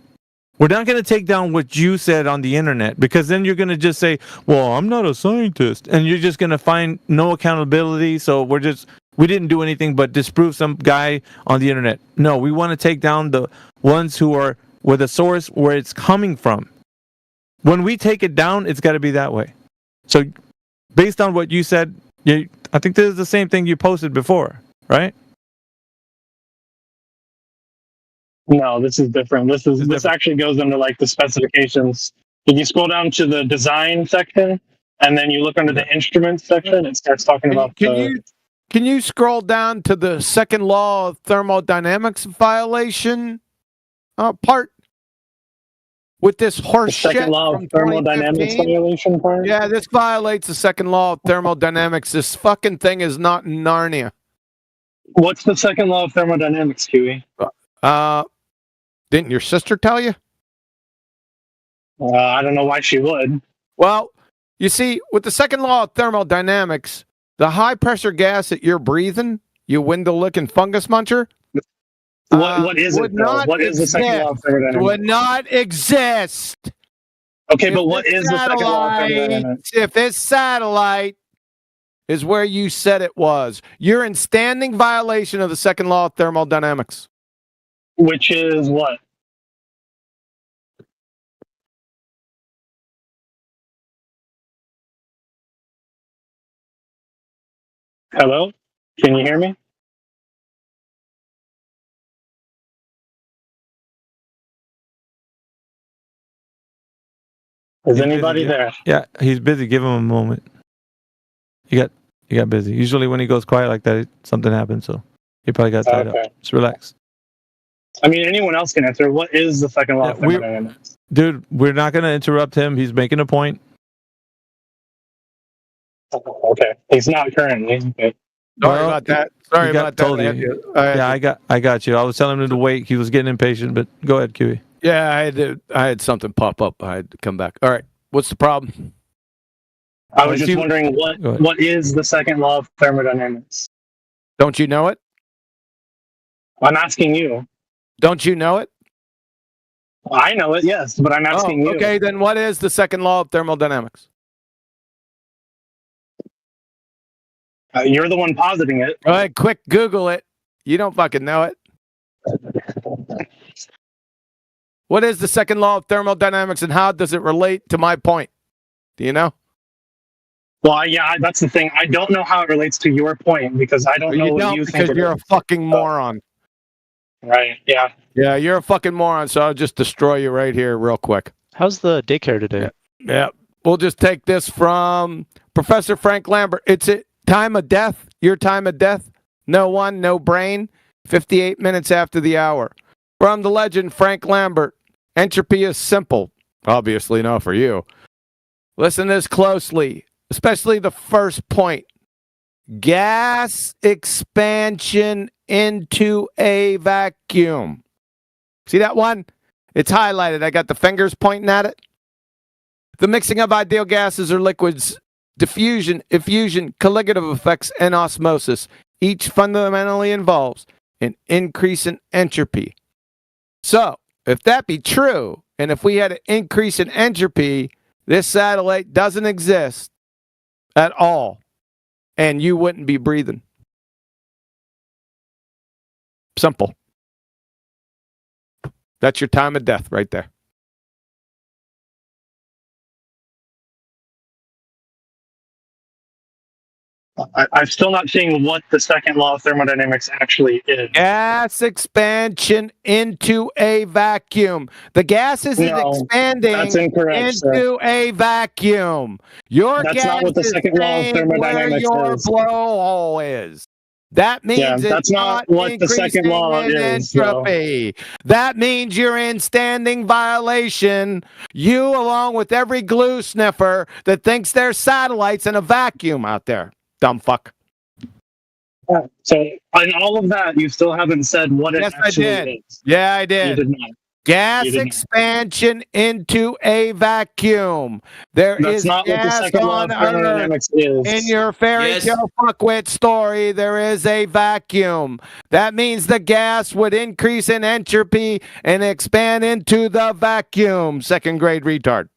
We're not going to take down what you said on the internet, because then you're going to just say, well, I'm not a scientist. And you're just going to find no accountability. So we didn't do anything but disprove some guy on the internet. No, we want to take down the ones who are with a source where it's coming from. When we take it down, it's got to be that way. So based on what you said, I think this is the same thing you posted before, right?
No, this is different. This actually goes into like the specifications. If you scroll down to the design section and then you look under the instruments section, it starts talking about
Can you scroll down to the second law of thermodynamics violation part? With this horse shit
second law
from
of thermodynamics
2015?
violation part?
Yeah, this violates the second law of thermodynamics. This fucking thing is not in Narnia.
What's the second law of thermodynamics, Huey?
Didn't your sister tell you?
I don't know why she would.
Well, you see, with the second law of thermodynamics, the high pressure gas that you're breathing, you window-licking fungus muncher,
what is it, though? What is the second law of thermodynamics?
Would not exist.
Okay, but what is the second law of thermodynamics?
If this satellite is where you said it was, you're in standing violation of the second law of thermodynamics.
Which is what? Hello? Can you hear me? Is anybody there?
Yeah, he's busy. Give him a moment. He got busy. Usually when he goes quiet like that, something happens. So he probably got tied up. Just relax.
I mean, anyone else can answer. What is the second law of thermodynamics?
Dude, we're not going to interrupt him. He's making a point.
Okay. He's not currently. Okay.
Sorry about that. Sorry about that.
Told you. I got you. I was telling him to wait. He was getting impatient, but go ahead, QE.
Yeah, I had something pop up. I had to come back. All right. What's the problem?
I was just wondering what is the second law of thermodynamics?
Don't you know it?
I'm asking you.
Don't you know it?
I know it, yes, but I'm asking you.
Okay, then what is the second law of thermodynamics?
You're the one positing it.
All right, quick, Google it. You don't fucking know it. What is the second law of thermodynamics and how does it relate to my point? Do you know?
Well, yeah, that's the thing. I don't know how it relates to your point because I don't know what you think.
Because you're a fucking moron.
Right, yeah.
Yeah, you're a fucking moron, so I'll just destroy you right here real quick.
How's the daycare today?
Yeah. We'll just take this from Professor Frank Lambert. It's a time of death, your time of death. No one, no brain. 58 minutes after the hour. From the legend Frank Lambert. Entropy is simple. Obviously not for you. Listen to this closely, especially the first point. Gas expansion into a vacuum. See that one? It's highlighted. I got the fingers pointing at it. The mixing of ideal gases or liquids, diffusion, effusion, colligative effects, and osmosis. Each fundamentally involves an increase in entropy. So, if that be true, and if we had an increase in entropy, this satellite doesn't exist at all, and you wouldn't be breathing. Simple. That's your time of death right there.
I'm still not seeing what the second law of thermodynamics actually is.
Gas expansion into a vacuum. The gas is expanding
that's incorrect,
into a vacuum. Your
That's
gas
not what the
is
second law of
staying where
thermodynamics
your
is.
blowhole is. That means
Yeah, that's
it's
not what the second
increasing
law
in
is, though.
entropy. That means you're in standing violation. You, along with every glue sniffer that thinks there's satellites in a vacuum out there. Dumb fuck.
So, in all of that, you still haven't said what it actually is.
Yeah, I did.
You did not.
Gas
You did not.
expansion into a vacuum. There
That's
is
not what the
gas
second law
on
of thermodynamics is.
In your fairy tale fuckwit story, there is a vacuum. That means the gas would increase in entropy and expand into the vacuum. Second grade retard.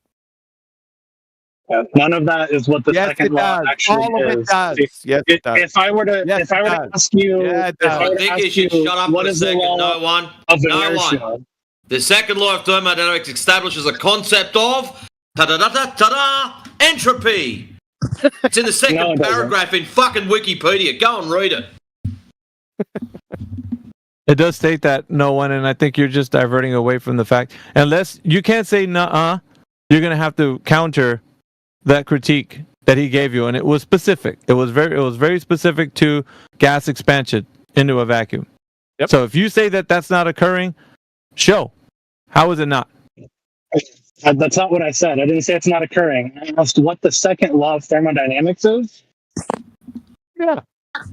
None of that is what the
Yes,
second
it
law
does.
actually
All of it
is.
does. Yes, it does.
If I were to,
Yes, it does.
ask you,
Yeah, it
if
does.
I were
I
to
think
ask
you should
you,
shut up
what
for a
is the
second.
law
No one.
of
No
inertia?
one. The second law of thermodynamics establishes a concept of ta-da-da-da-da-da, entropy. It's in the second
No, it doesn't.
paragraph in fucking Wikipedia. Go and read it.
It does state that, no one, and I think you're just diverting away from the fact. Unless you can't say nuh-uh, you're going to have to counter that critique that he gave you, and it was specific. It was very specific to gas expansion into a vacuum.
Yep.
So if you say that that's not occurring, show. How is it not?
That's not what I said. I didn't say it's not occurring. I asked what the second law of thermodynamics is.
Yeah.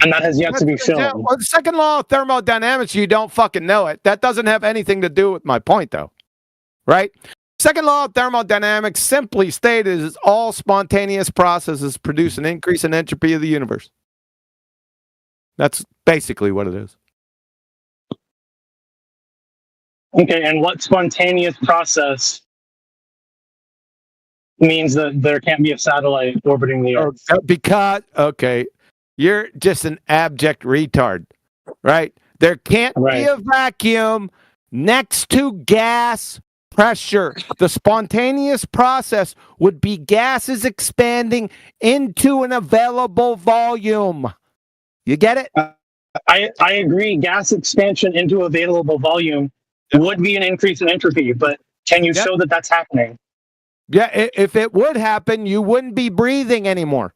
And that has yet to be shown.
Well, the second law of thermodynamics, you don't fucking know it. That doesn't have anything to do with my point, though. Right? Second law of thermodynamics, simply stated, is all spontaneous processes produce an increase in entropy of the universe. That's basically what it is.
Okay, and what spontaneous process means that there can't be a satellite orbiting the Earth?
Because, okay, you're just an abject retard, right? There can't be a vacuum next to gas pressure. The spontaneous process would be gases expanding into an available volume. You get it?
I agree. Gas expansion into available volume would be an increase in entropy, but can you show that that's happening?
Yeah, if it would happen, you wouldn't be breathing anymore.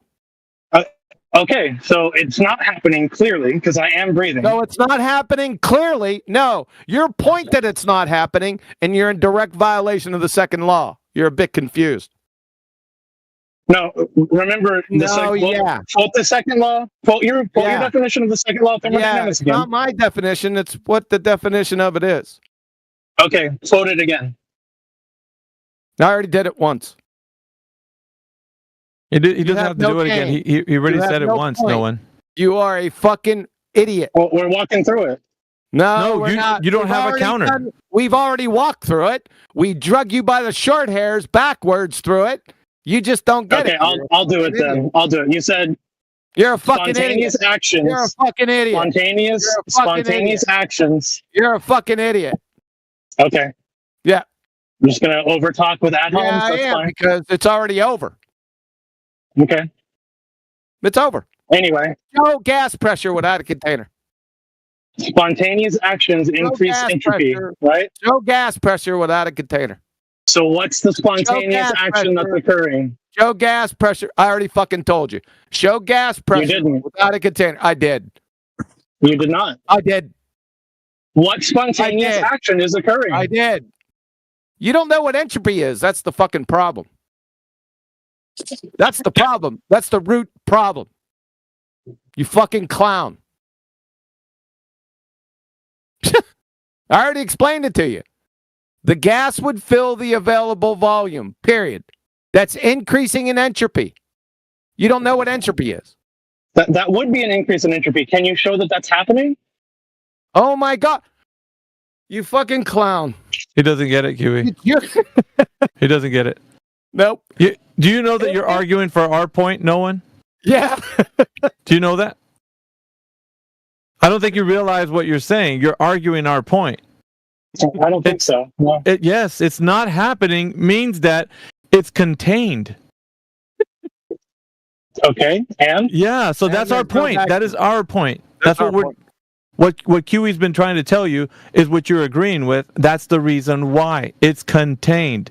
Okay, so it's not happening clearly because I am breathing.
No, it's not happening clearly. No, your point that it's not happening, and you're in direct violation of the second law. You're a bit confused.
No, remember quote the second law. Quote your definition of the second law of
Yeah,
thermodynamics
it's
again.
not my definition. It's what the definition of it is.
Okay, quote it again.
I already did it once.
He doesn't have to do it again. He already said it once, no one.
You are a fucking idiot.
Well, we're walking through it.
No,
No, you don't have a counter.
We've already walked through it. We drug you by the short hairs backwards through it. You just don't get it.
I'll do it then. I'll do it. You said
you're a fucking
spontaneous
idiot.
actions.
You're a fucking idiot.
Spontaneous actions.
You're a fucking idiot.
Okay.
Yeah.
I'm just gonna overtalk with ad homs.
Yeah, I
That's
am,
fine.
because it's already over.
Okay.
It's over.
Anyway.
No gas pressure without a container.
Spontaneous actions increase
gas
entropy,
pressure.
right?
No gas pressure without a container.
So what's the spontaneous
gas
action that's
pressure.
occurring?
Show gas pressure. I already fucking told you. Show gas pressure
didn't.
without a container. I did.
You did not.
I did.
What spontaneous
I did.
action is occurring?
I did. You don't know what entropy is. That's the fucking problem. That's the problem. That's the root problem. You fucking clown. I already explained it to you. The gas would fill the available volume, period. That's increasing in entropy. You don't know what entropy is.
That would be an increase in entropy. Can you show that that's happening?
Oh my God. You fucking clown.
He doesn't get it, Kiwi. He doesn't get it.
Nope.
Do you know that you're arguing for our point, no one?
Yeah.
Do you know that? I don't think you realize what you're saying. You're arguing our point.
I don't think so. No.
Yes, it's not happening means that it's contained.
Okay, and?
Yeah, so that's our point. That is our point. That's what we're... What Kiwi's been trying to tell you is what you're agreeing with. That's the reason why. It's contained.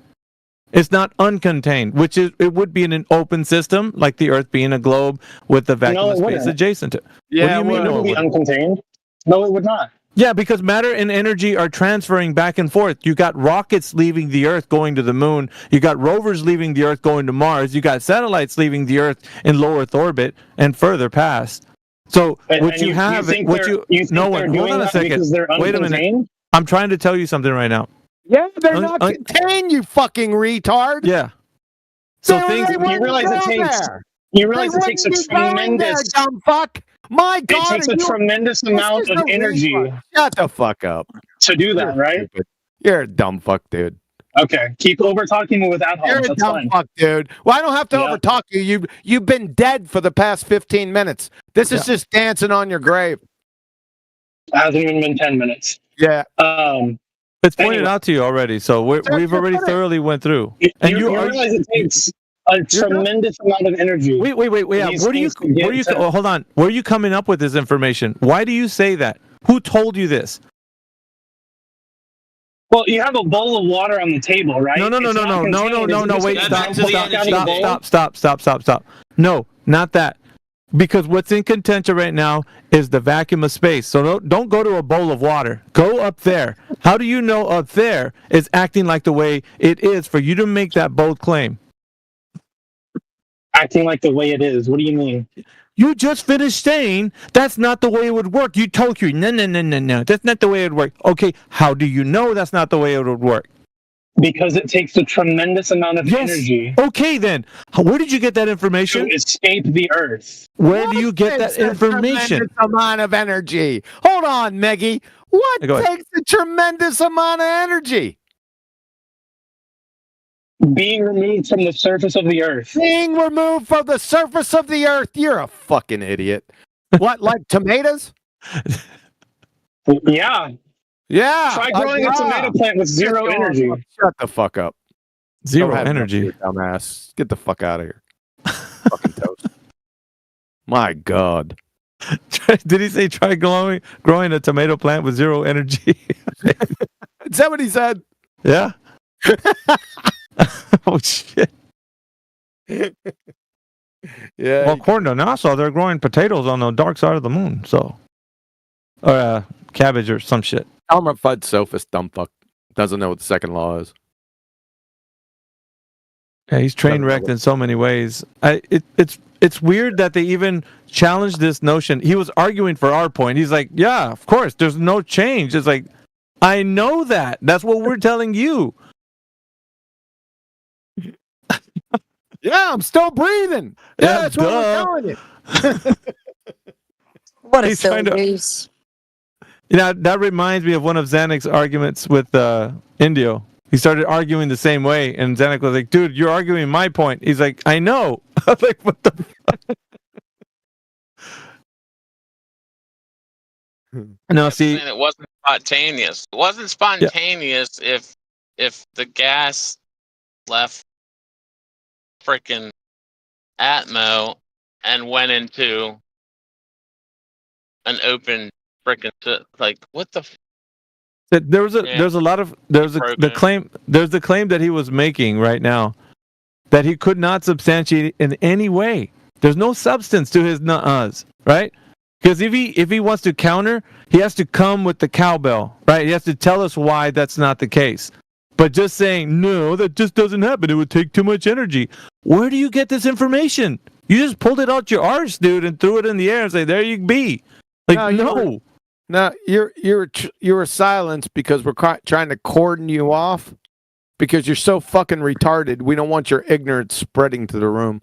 It's not uncontained, which is it would be in an open system, like the Earth being a globe with the vacuum of space adjacent to it.
Yeah,
what do you mean?
It would be uncontained. No, it would not.
Yeah, because matter and energy are transferring back and forth. You got rockets leaving the Earth going to the moon. You got rovers leaving the Earth going to Mars. You got satellites leaving the Earth in low Earth orbit and further past. So what you have, no one. Hold on a second. Wait a minute. I'm trying to tell you something right now.
Yeah, they're not contained, you fucking retard.
Yeah.
So things you realize it takes a tremendous
dumb fuck. My God,
it takes a tremendous amount of energy.
Shut the fuck up.
To do that, right?
You're a dumb fuck, dude.
Okay, keep over talking me without help.
You're a dumb fuck, dude. Well, I don't have to over talk you. You've been dead for the past 15 minutes. This is just dancing on your grave.
It hasn't even been 10 minutes.
Yeah.
It's pointed out to you already, so we've already thoroughly went through.
And you realize it takes a tremendous amount of energy.
Wait. Yeah. Hold on. Where are you coming up with this information? Why do you say that? Who told you this?
Well, you have a bowl of water on the table, right?
No. Wait, stop. No, not that. Because what's in contention right now is the vacuum of space. So don't go to a bowl of water. Go up there. How do you know up there is acting like the way it is for you to make that bold claim?
Acting like the way it is. What do you mean?
You just finished saying that's not the way it would work. You told you, no. That's not the way it would work. Okay, how do you know that's not the way it would work?
Because it takes a tremendous amount of energy.
Okay, then. Where did you get that information?
To escape the Earth.
Where do you get that information?
Tremendous amount of energy. Hold on, Meggie. What takes a tremendous amount of energy?
Being removed from the surface of the Earth.
Being removed from the surface of the Earth. You're a fucking idiot. What, like tomatoes?
Yeah.
Yeah.
Try growing a tomato plant with zero energy.
Shut the fuck up.
Zero energy.
Dumbass. Get the fuck out of here. Fucking toast. My God.
Did he say try growing a tomato plant with zero energy?
Is that what he said?
Yeah. Oh shit.
Yeah.
Well, according to NASA, they're growing potatoes on the dark side of the moon. So, or cabbage or some shit.
Elmer Fudd sophist dumb fuck doesn't know what the second law is.
Yeah, he's train wrecked in so many ways. It's weird that they even challenged this notion. He was arguing for our point. He's like, yeah, of course, there's no change. It's like, I know that. That's what we're telling you.
Yeah, I'm still breathing. Yeah, that's what we're telling you.
What a silly goose.
You know, that reminds me of one of Zanek's arguments with Indio. He started arguing the same way, and Zanek was like, dude, you're arguing my point. He's like, I know. I was like, what the fuck? No, see,
it wasn't spontaneous. It wasn't spontaneous if the gas left freaking Atmo and went into an open freaking like what the.
There's the claim that he was making right now that he could not substantiate in any way. There's no substance to his nuh-uhs, right? Because if he wants to counter, he has to come with the cowbell, right? He has to tell us why that's not the case. But just saying, no, that just doesn't happen. It would take too much energy. Where do you get this information? You just pulled it out your arse, dude, and threw it in the air and say, there you be. Like, no.
No, you were silenced because we're trying to cordon you off because you're so fucking retarded. We don't want your ignorance spreading to the room.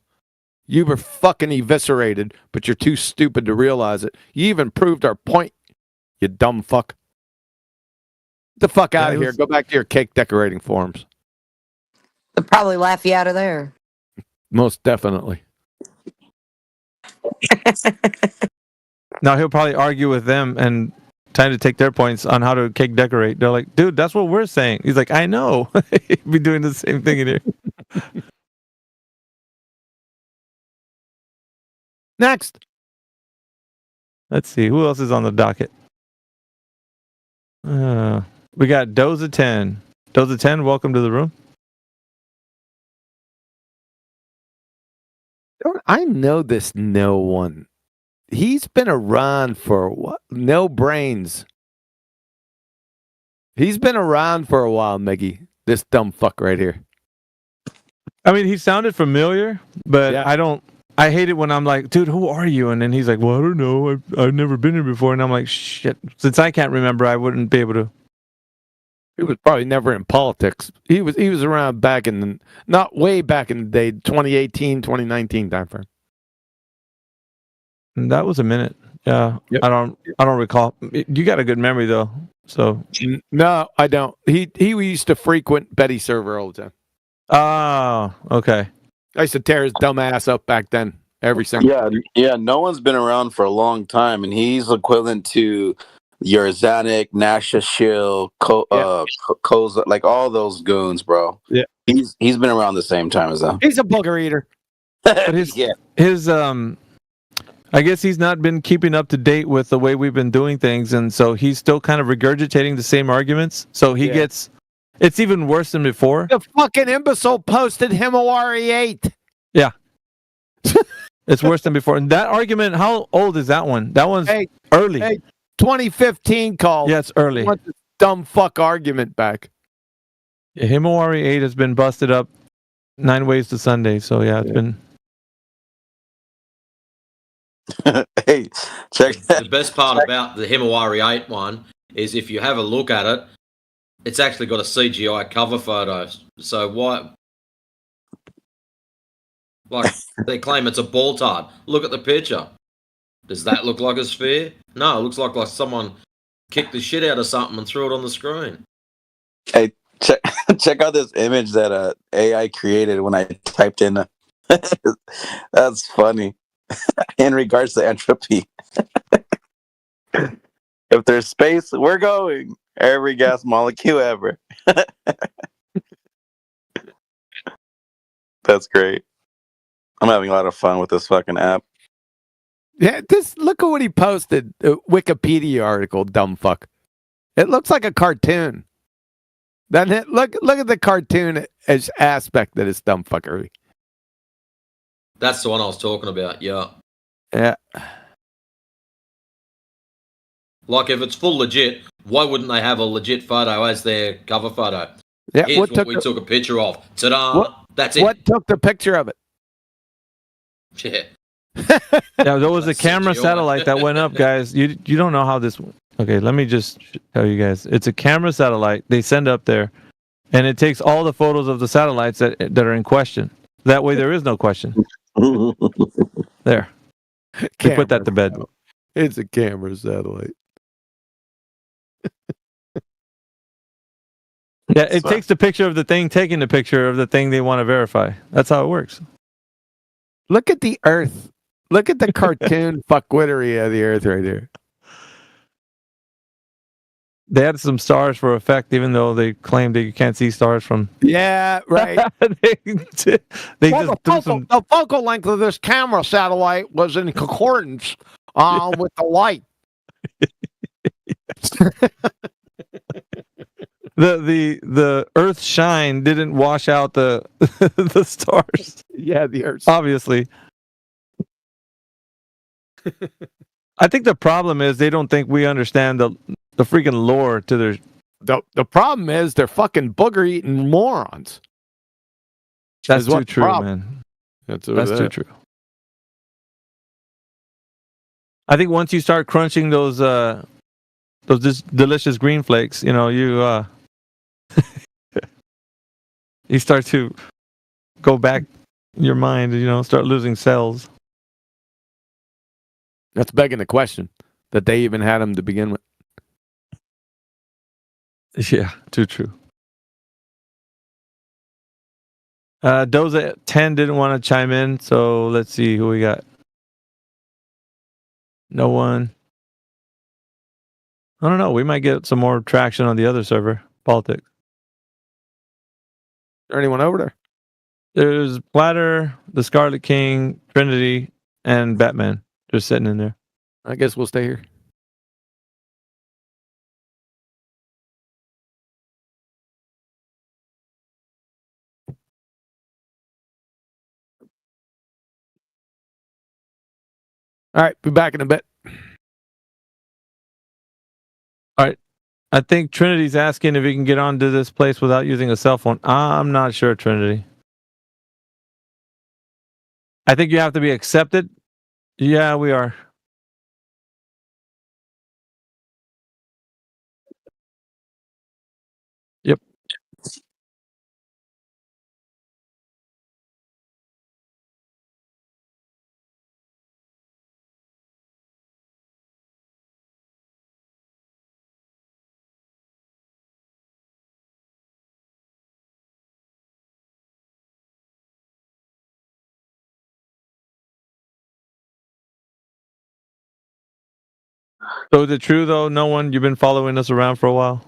You were fucking eviscerated, but you're too stupid to realize it. You even proved our point, you dumb fuck. Get the fuck out of here. Go back to your cake decorating forums.
They'll probably laugh you out of there.
Most definitely.
Now he'll probably argue with them and trying to take their points on how to cake decorate. They're like, dude, that's what we're saying. He's like, I know. He'd be doing the same thing in here.
Next.
Let's see. Who else is on the docket? We got Doza 10. Doza 10, welcome to the room.
I know this no one. He's been around for what? No brains. He's been around for a while, Miggy. This dumb fuck right here.
I mean, he sounded familiar, but
Yeah.
I hate it when I'm like, dude, who are you? And then he's like, well, I don't know. I've never been here before. And I'm like, shit. Since I can't remember, I wouldn't be able to.
He was probably never in politics. He was around back in the, not way back in the day, 2018, 2019 timeframe.
That was a minute. Yeah.
Yep.
I don't recall. You got a good memory though. So
No, I don't. He used to frequent Betty's server all the time.
Oh, okay.
I used to tear his dumb ass up back then. Every single
Yeah. No one's been around for a long time, and he's equivalent to your Zanuck, Nasha Shill, Koza, like all those goons, bro.
Yeah.
He's been around the same time as them.
He's a booger eater.
But his I guess he's not been keeping up to date with the way we've been doing things, and so he's still kind of regurgitating the same arguments. So he gets, it's even worse than before.
The fucking imbecile posted Himawari 8.
Yeah. It's worse than before. And that argument, how old is that one? That one's early.
Hey, 2015 call.
Yeah, it's early.
Want this dumb fuck argument back.
Yeah, Himawari 8 has been busted up 9 ways to Sunday. So yeah, it's been.
Hey, check
The best part about the Himawari 8 one is if you have a look at it, it's actually got a CGI cover photo. So why? Like, they claim it's a ball tart. Look at the picture. Does that look like a sphere? No, it looks like someone kicked the shit out of something and threw it on the screen.
Hey, check out this image that AI created when I typed in. That's funny. In regards to entropy, if there's space, we're going. Every gas molecule ever. That's great. I'm having a lot of fun with this fucking app.
Yeah, look at what he posted. A Wikipedia article, dumb fuck. It looks like a cartoon. Doesn't it? Look at the cartoon as aspect of this dumb fuckery.
That's the one I was talking about, yeah.
Yeah.
Like, if it's full legit, why wouldn't they have a legit photo as their cover photo?
Yeah,
Here's what we took a picture of. Ta-da! That's it.
What took the picture of it?
Yeah.
Yeah, there was a camera satellite that went up, guys. You don't know how this. Okay, let me just tell you guys. It's a camera satellite they send up there, and it takes all the photos of the satellites that are in question. That way, there is no question. There. They put that to bed.
It's a camera satellite.
Yeah, it takes the picture of the thing taking the picture of the thing they want to verify. That's how it works.
Look at the Earth. Look at the cartoon fuckwittery of the Earth right here.
They had some stars for effect, even though they claimed that you can't see stars from.
Yeah, right.
The
focal length of this camera satellite was in concordance with the light.
The Earth shine didn't wash out the the stars.
Yeah, the Earth.
Obviously. I think the problem is they don't think we understand the freaking lore to their.
The problem is they're fucking booger eating morons.
That's too true, man.
That's
too true. I think once you start crunching those delicious green flakes, you you start to go back in your mind, start losing cells.
That's begging the question that they even had them to begin with.
Yeah, too true. Doza 10 didn't want to chime in, so let's see who we got. No one. I don't know. We might get some more traction on the other server, politics.
Is there anyone over there?
There's Platter, the Scarlet King, Trinity, and Batman just sitting in there.
I guess we'll stay here. All right, be back in a bit.
All right. I think Trinity's asking if he can get onto this place without using a cell phone. I'm not sure, Trinity. I think you have to be accepted. Yeah, we are. Yep. So is it true, though, you've been following us around for a while?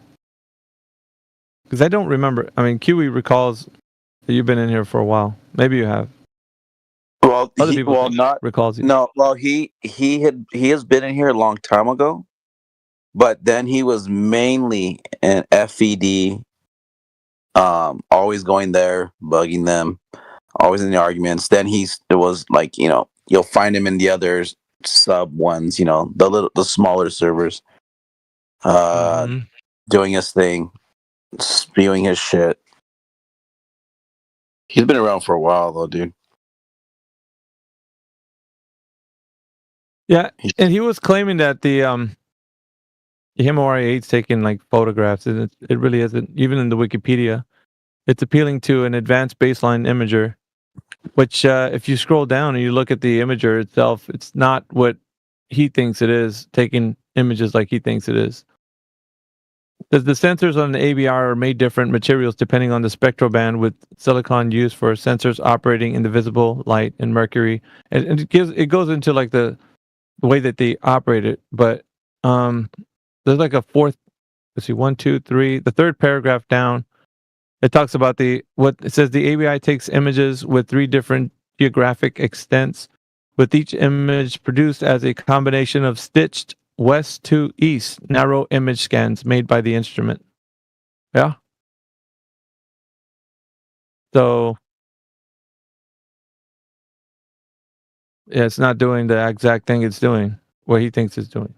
Because I don't remember. I mean, Kiwi recalls that you've been in here for a while. Maybe you have.
Well,
Other people recalls you.
No, well, he has been in here a long time ago, but then he was mainly an FED, always going there, bugging them, always in the arguments. Then it was like, you'll find him in the other sub ones, the smaller servers, doing his thing, spewing his shit. He's been around for a while, though, dude.
Yeah, and he was claiming that the Himawari 8's taking like photographs, and it really isn't. Even in the Wikipedia, it's appealing to an advanced baseline imager, which if you scroll down and you look at the imager itself, it's not what he thinks it is, taking images like he thinks it is. Because the sensors on the ABR are made different materials depending on the spectral band, with silicon used for sensors operating in the visible light and mercury, and it goes into like the way that they operate it. But there's like a fourth, let's see, 1, 2, 3, the third paragraph down. It talks about what it says. The ABI takes images with 3 different geographic extents, with each image produced as a combination of stitched west to east narrow image scans made by the instrument. Yeah. So yeah, it's not doing the exact thing it's doing, what he thinks it's doing.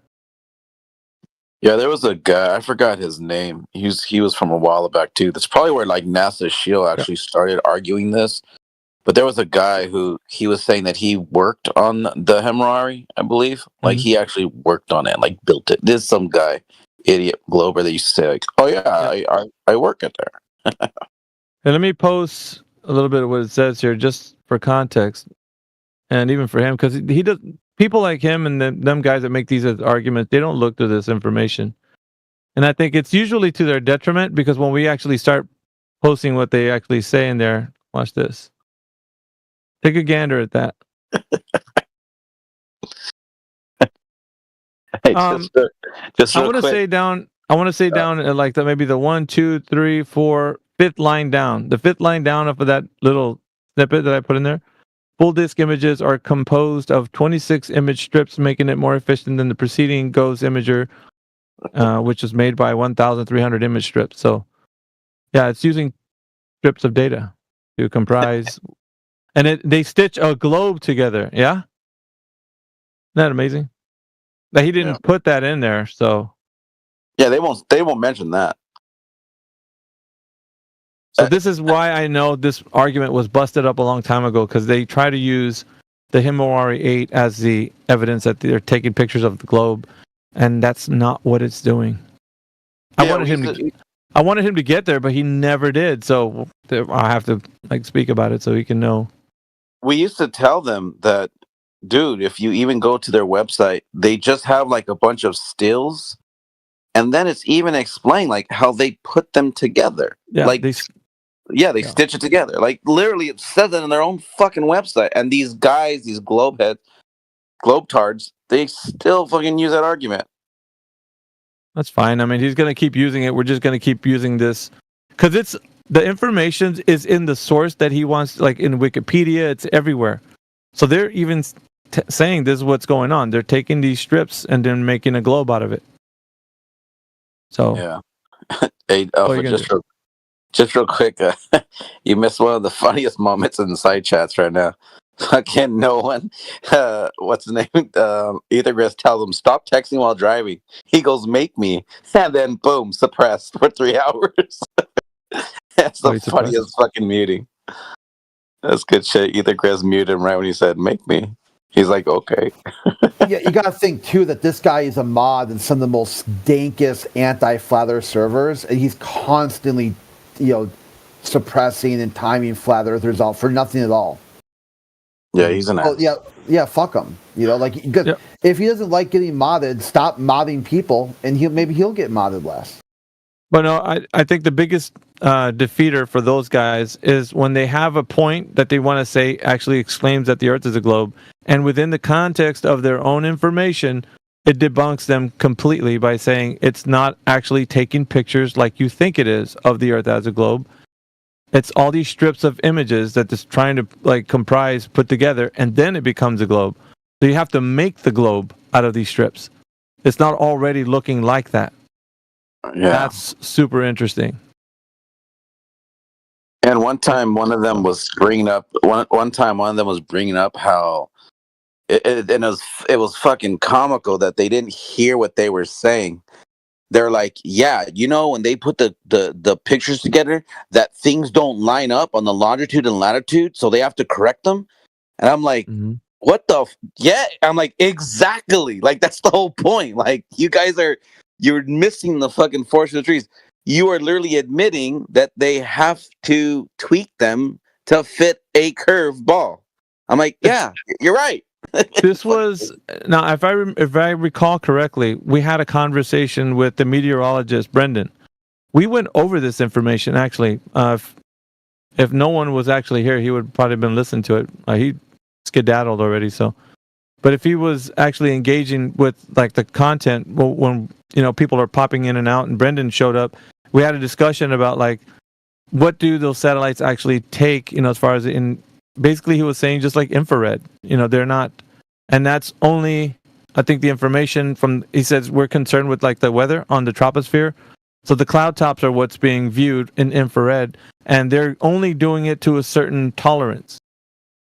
Yeah, there was a guy, I forgot his name. He was from a while back too. That's probably where like NASA Shield actually started arguing this. But there was a guy who he was saying that he worked on the Himawari, I believe. Like he actually worked on it, like built it. There's some guy, idiot Glober, that used to say like, "Oh yeah, I work it there."
And let me post a little bit of what it says here, just for context, and even for him, because he does. People like him and them guys that make these as arguments, they don't look through this information, and I think it's usually to their detriment, because when we actually start posting what they actually say in there, watch this. Take a gander at that.
Hey, just
I
real
want to
quick.
say down. I want to say down at like maybe the 1, 2, 3, 4, 5th line down. The 5th line down of that little snippet that I put in there. Full disk images are composed of 26 image strips, making it more efficient than the preceding GOES imager, which was made by 1,300 image strips. So, yeah, it's using strips of data to comprise, and they stitch a globe together. Yeah, isn't that amazing? That he didn't put that in there. So,
yeah, they won't mention that.
So this is why I know this argument was busted up a long time ago, because they try to use the Himawari 8 as the evidence that they're taking pictures of the globe. and that's not what it's doing. I wanted him to get there, but he never did. So I have to speak about it so he can know.
We used to tell them that, dude, if you even go to their website, they just have like a bunch of stills, and then it's even explained like how they put them together.
Yeah,
they stitch it together. Like literally, it says it in their own fucking website. And these guys, these globetards, they still fucking use that argument.
That's fine. I mean, he's going to keep using it. We're just going to keep using this because the information is in the source that he wants, like in Wikipedia. It's everywhere. So they're even saying this is what's going on. They're taking these strips and then making a globe out of it. So
yeah. Hey, just real quick, you missed one of the funniest moments in the side chats right now. Fucking no one. What's his name? Ethergris tells him stop texting while driving. He goes, "Make me," and then boom, suppressed for 3 hours. That's the funniest fucking muting. That's good shit. Ethergris muted him right when he said, "Make me." He's like, "Okay."
Yeah, you got to think too that this guy is a mod in some of the most dankest anti-flat Earth servers, and he's constantly, suppressing and timing flat earthers out for nothing at all.
Yeah, he's an ass.
Yeah, fuck him. If he doesn't like getting modded, stop modding people, and maybe he'll get modded less.
But no, I think the biggest defeater for those guys is when they have a point that they want to say actually exclaims that the Earth is a globe, and within the context of their own information, it debunks them completely by saying it's not actually taking pictures like you think it is of the Earth as a globe. It's all these strips of images that it's trying to put together, and then it becomes a globe. So you have to make the globe out of these strips. It's not already looking like that.
Yeah.
That's super interesting.
And one time, one of them was bringing up how it was fucking comical that they didn't hear what they were saying. They're like, yeah, when they put the pictures together, that things don't line up on the longitude and latitude, so they have to correct them. And I'm like, what the? Yeah, I'm like, exactly. Like that's the whole point. Like you guys you're missing the fucking forest of the trees. You are literally admitting that they have to tweak them to fit a curved ball. I'm like, yeah, you're right.
This was now, if I recall correctly, we had a conversation with the meteorologist Brendan. We went over this information actually. If no one was actually here, he would probably have been listening to it. He skedaddled already. So, but if he was actually engaging with the content, when people are popping in and out, and Brendan showed up, we had a discussion about what do those satellites actually take? As far as basically, he was saying just like infrared. They're not, and that's only, I think, the information from. He says we're concerned with the weather on the troposphere, so the cloud tops are what's being viewed in infrared, and they're only doing it to a certain tolerance.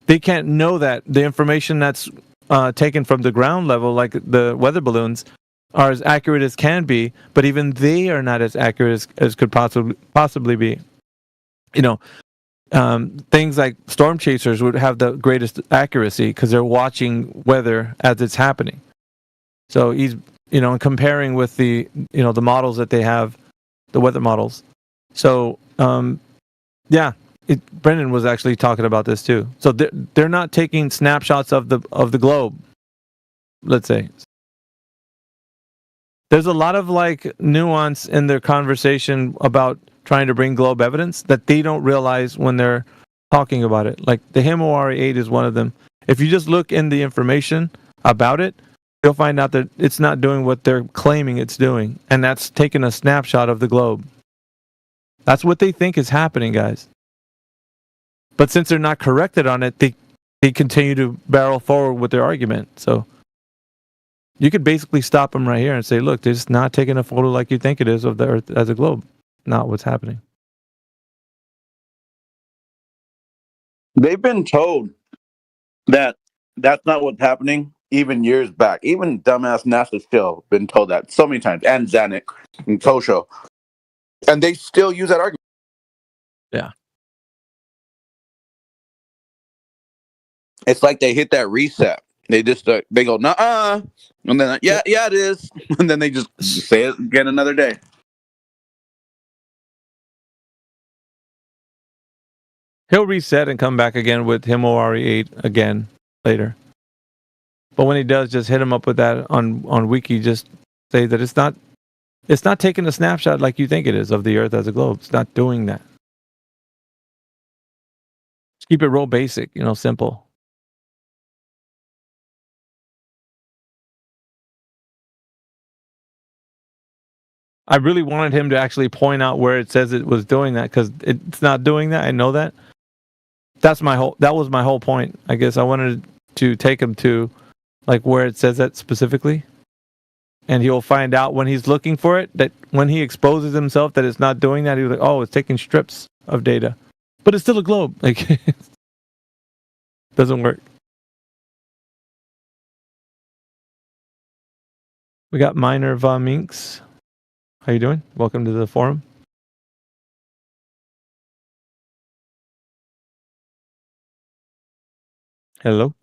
They can't know that the information that's taken from the ground level, like the weather balloons, are as accurate as can be, but even they are not as accurate as could possibly be. Things like storm chasers would have the greatest accuracy because they're watching weather as it's happening. So he's, comparing with the models that they have, the weather models. So, Brendan was actually talking about this too. So they're not taking snapshots of the globe, let's say. There's a lot of nuance in their conversation about trying to bring globe evidence that they don't realize when they're talking about it. Like the Himawari 8 is one of them. If you just look in the information about it, you'll find out that it's not doing what they're claiming it's doing, and that's taking a snapshot of the globe. That's what they think is happening, guys. But since they're not corrected on it, they continue to barrel forward with their argument. So you could basically stop them right here and say, look, they're just not taking a photo like you think it is of the Earth as a globe. Not what's happening.
They've been told that that's not what's happening even years back. Even dumbass NASA still been told that so many times. And Zanuck and Kosho. And they still use that argument.
Yeah.
It's like they hit that reset They just they go, "Nuh-uh," and then yeah, it is, and then they just say it again another day.
He'll reset and come back again with Himawari 8 again later. But when he does, just hit him up with that on Wiki. Just say that it's not taking a snapshot like you think it is of the Earth as a globe. It's not doing that. Just keep it real basic, simple. I really wanted him to actually point out where it says it was doing that, because it's not doing that. I know that. That was my whole point. I guess I wanted to take him to like where it says that specifically. And he'll find out when he's looking for it, that when he exposes himself that it's not doing that, he's like, oh, it's taking strips of data. But it's still a globe. Like, it doesn't work. We got Minor Va Minx. How you doing? Welcome to the forum. Hello.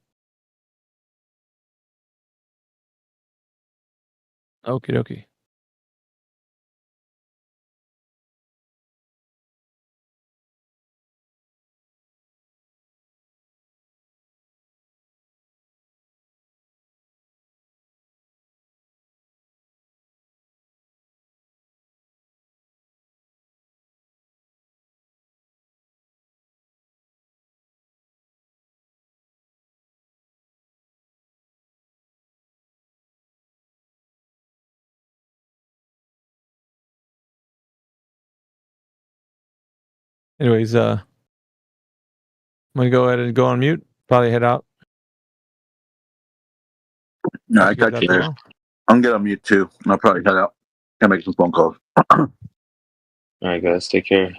Okie dokie. Anyways, I'm gonna go ahead and go on mute. Probably head out.
No, I got you there. I'm gonna get on mute too. I'll probably head out. Gotta make some phone calls.
All right, guys, take care.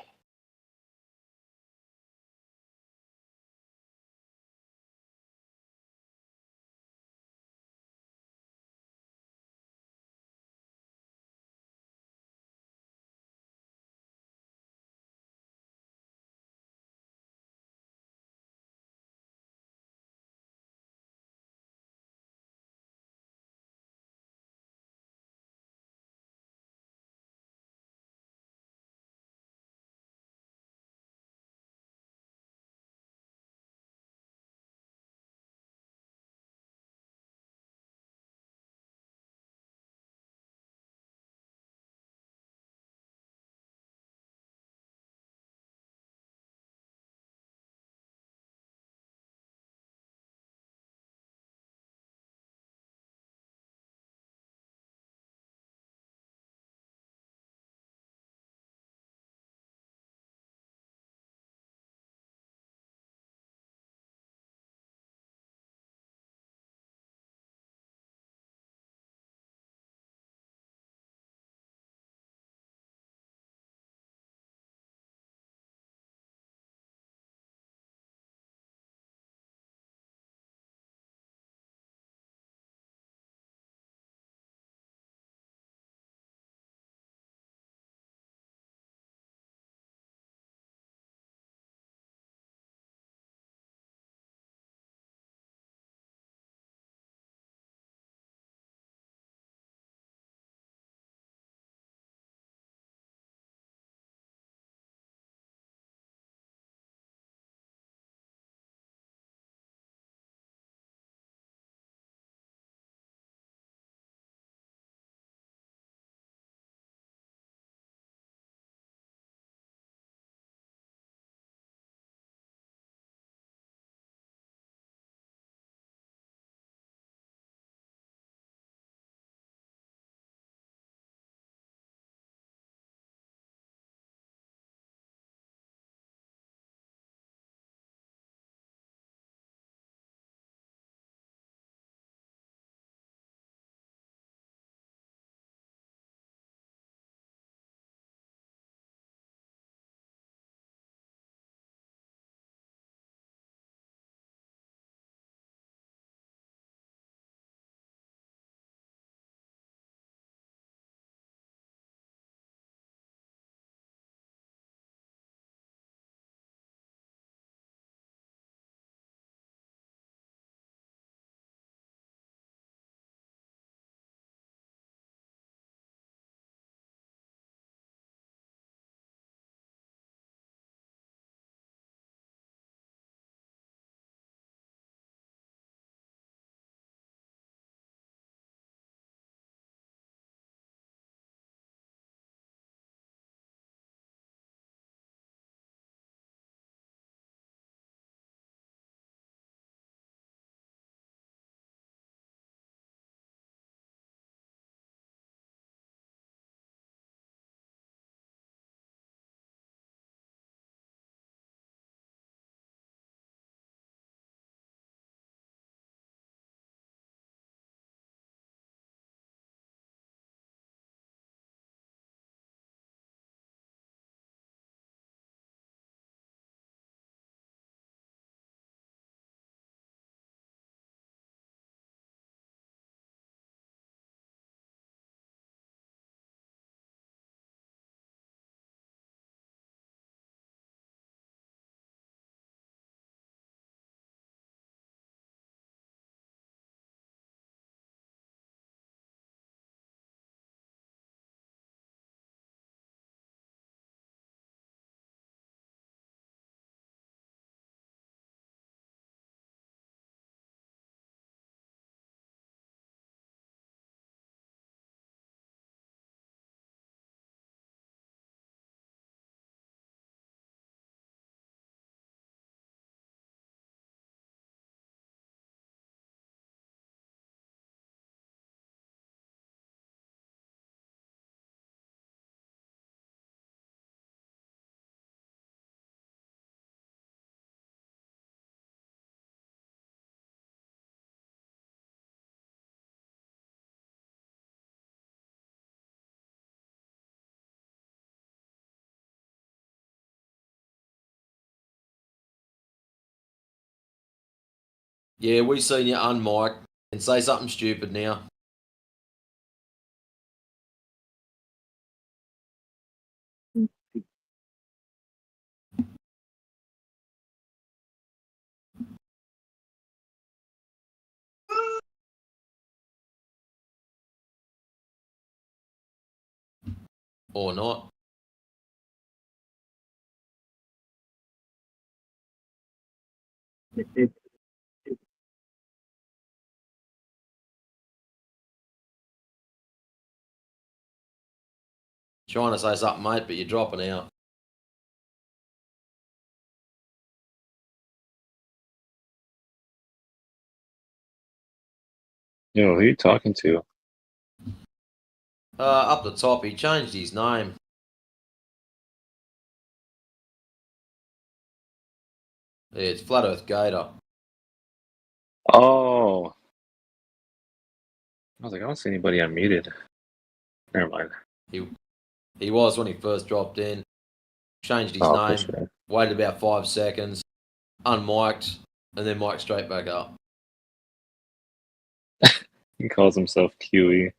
Yeah, we seen you unmic and say something stupid now. Or not. Trying to say something, mate, but you're dropping out.
Yo, who are you talking to?
Up the top, he changed his name. Yeah, it's Flat Earth Gator.
Oh. I was like, I don't see anybody unmuted. Never mind.
He was when he first dropped in. Changed his
Oh,
name.
for sure.
Waited about 5 seconds. Unmiked. And then mic'd straight back up.
He calls himself QE.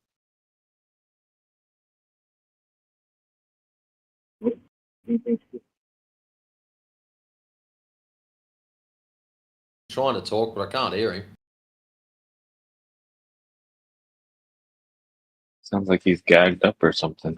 Trying to talk, but I can't hear him.
Sounds like he's gagged up or something.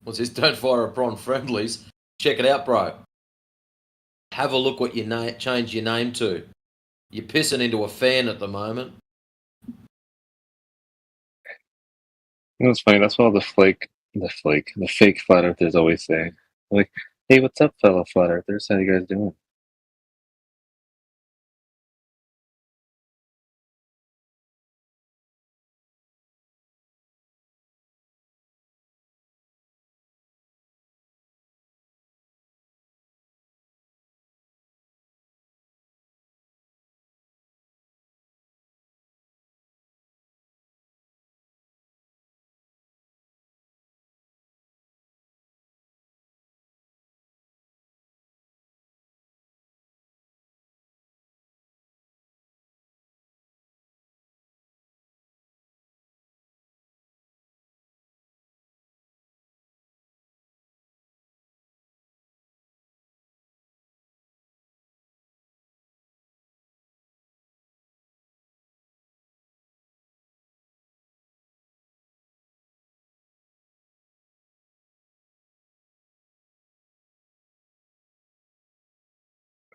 What's this? Don't fire a prawn friendlies. Check it out, bro. Have a look what you change your name to. You're pissing into a fan at the moment.
You know, it's funny. That's what all the fake flat earthers always say. Like, hey, what's up, fellow flat earthers? How you guys doing?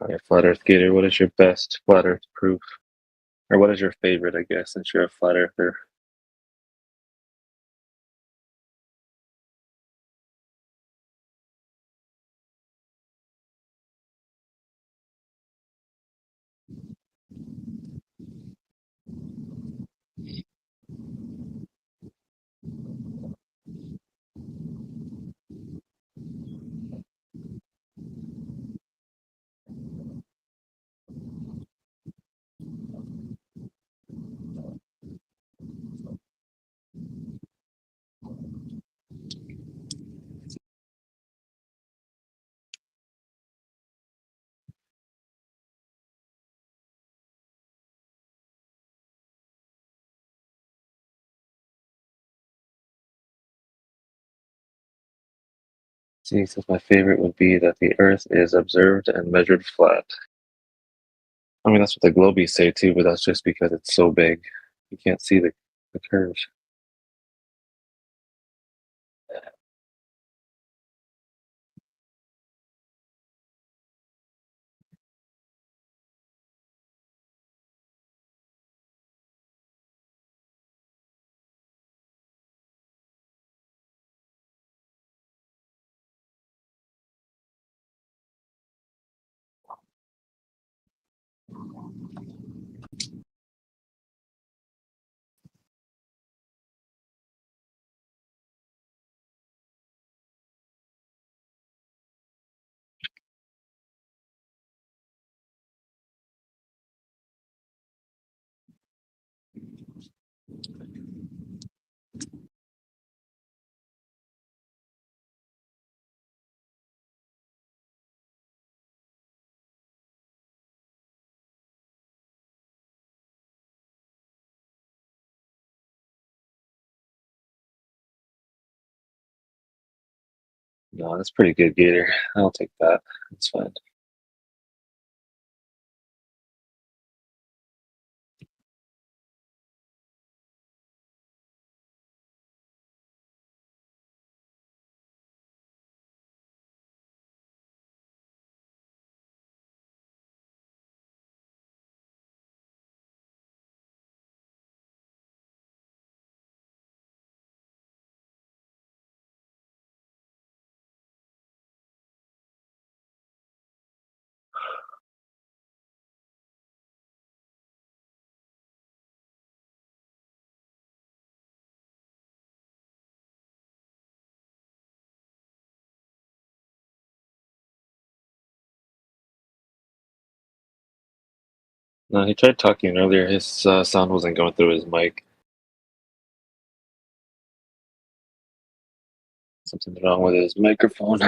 All right, Flat Earth Gator, what is your best flat earth proof? Or what is your favorite, I guess, since you're a flat earther? See, since my favorite would be that the Earth is observed and measured flat. I mean, that's what the globies say too, but that's just because it's so big. You can't see the curve. No, that's pretty good, Gator. I'll take that. That's fine. No, he tried talking earlier. His sound wasn't going through his mic. Something wrong with his microphone.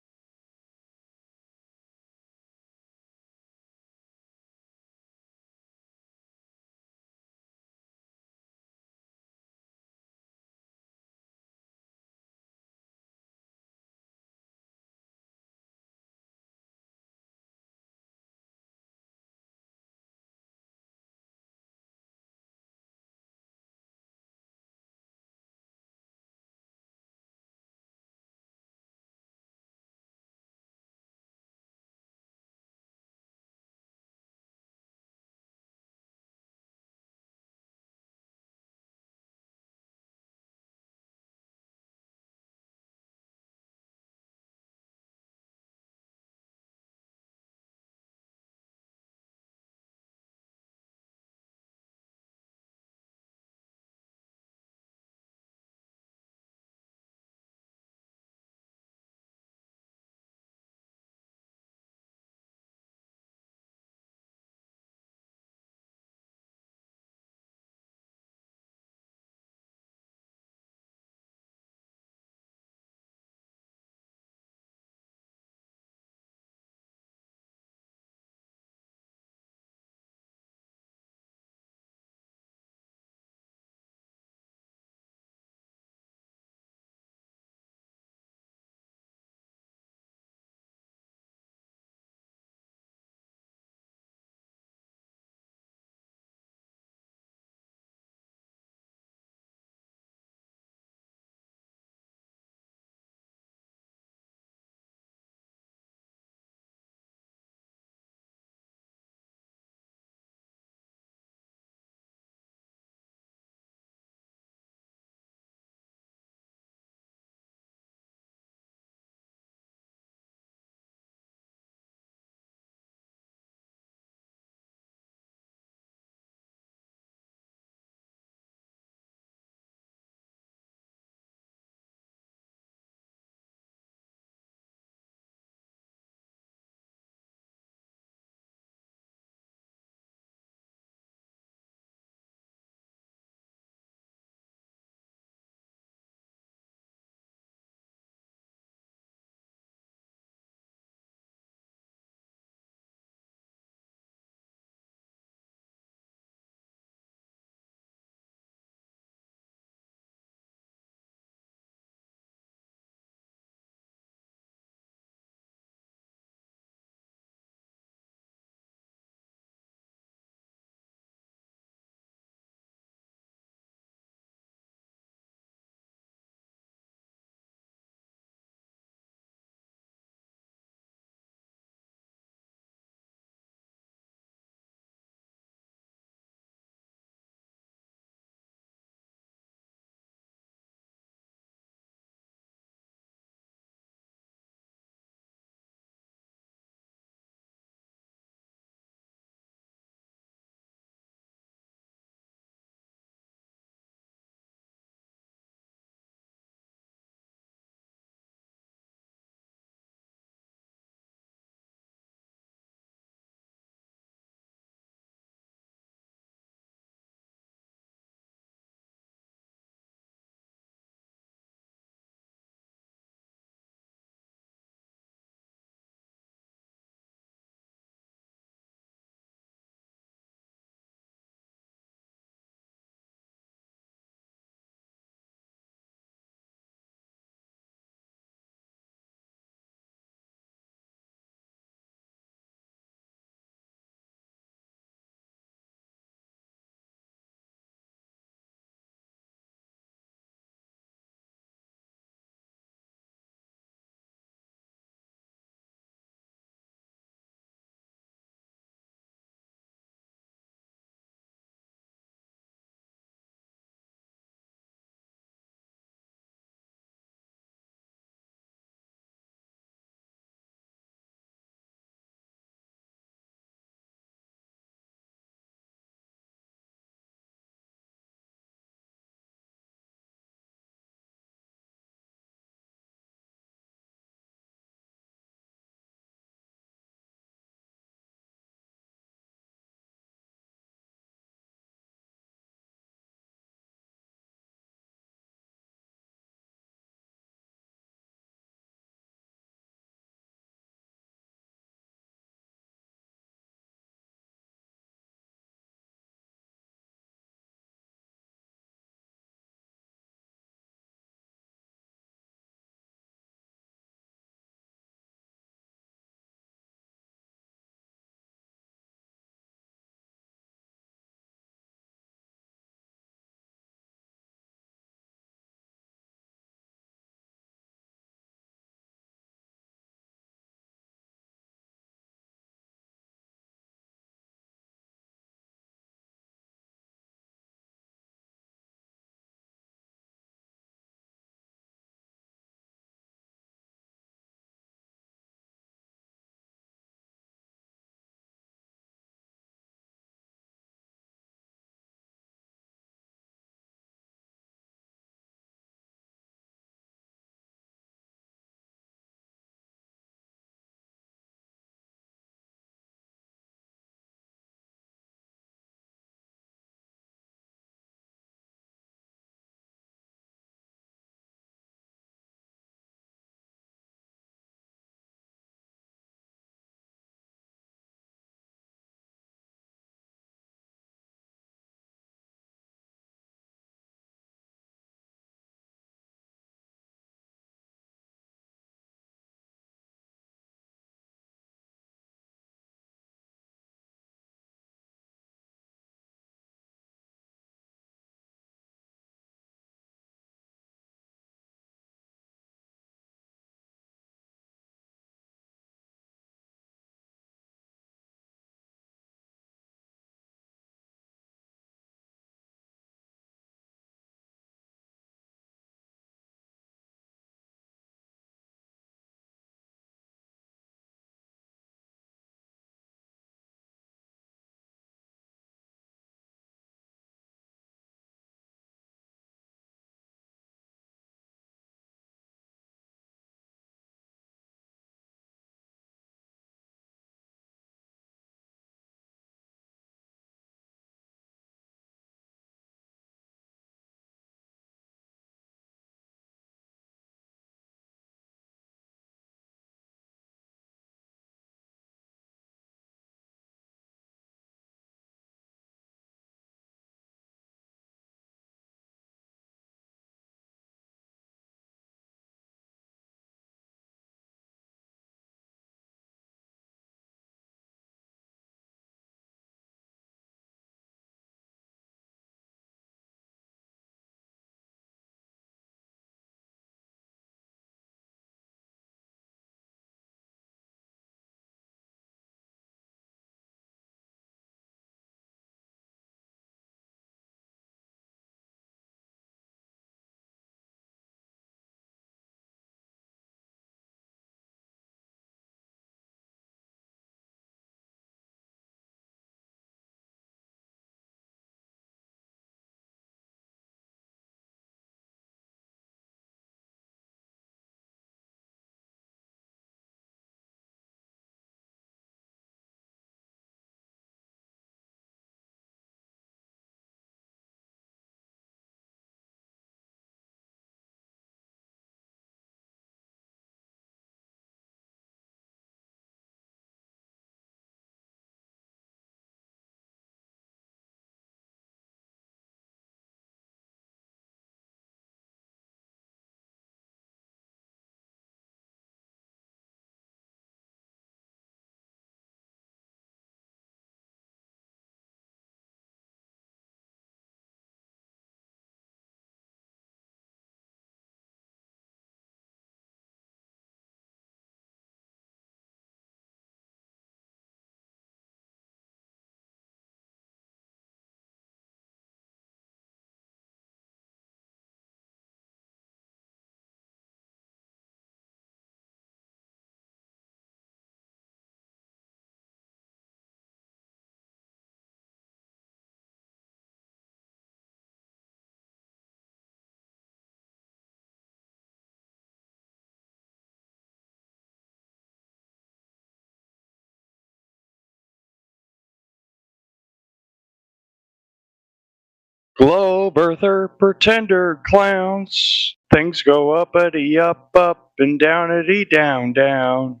Globe earther, pretender clowns. Things go uppity up, up, and downity down, down.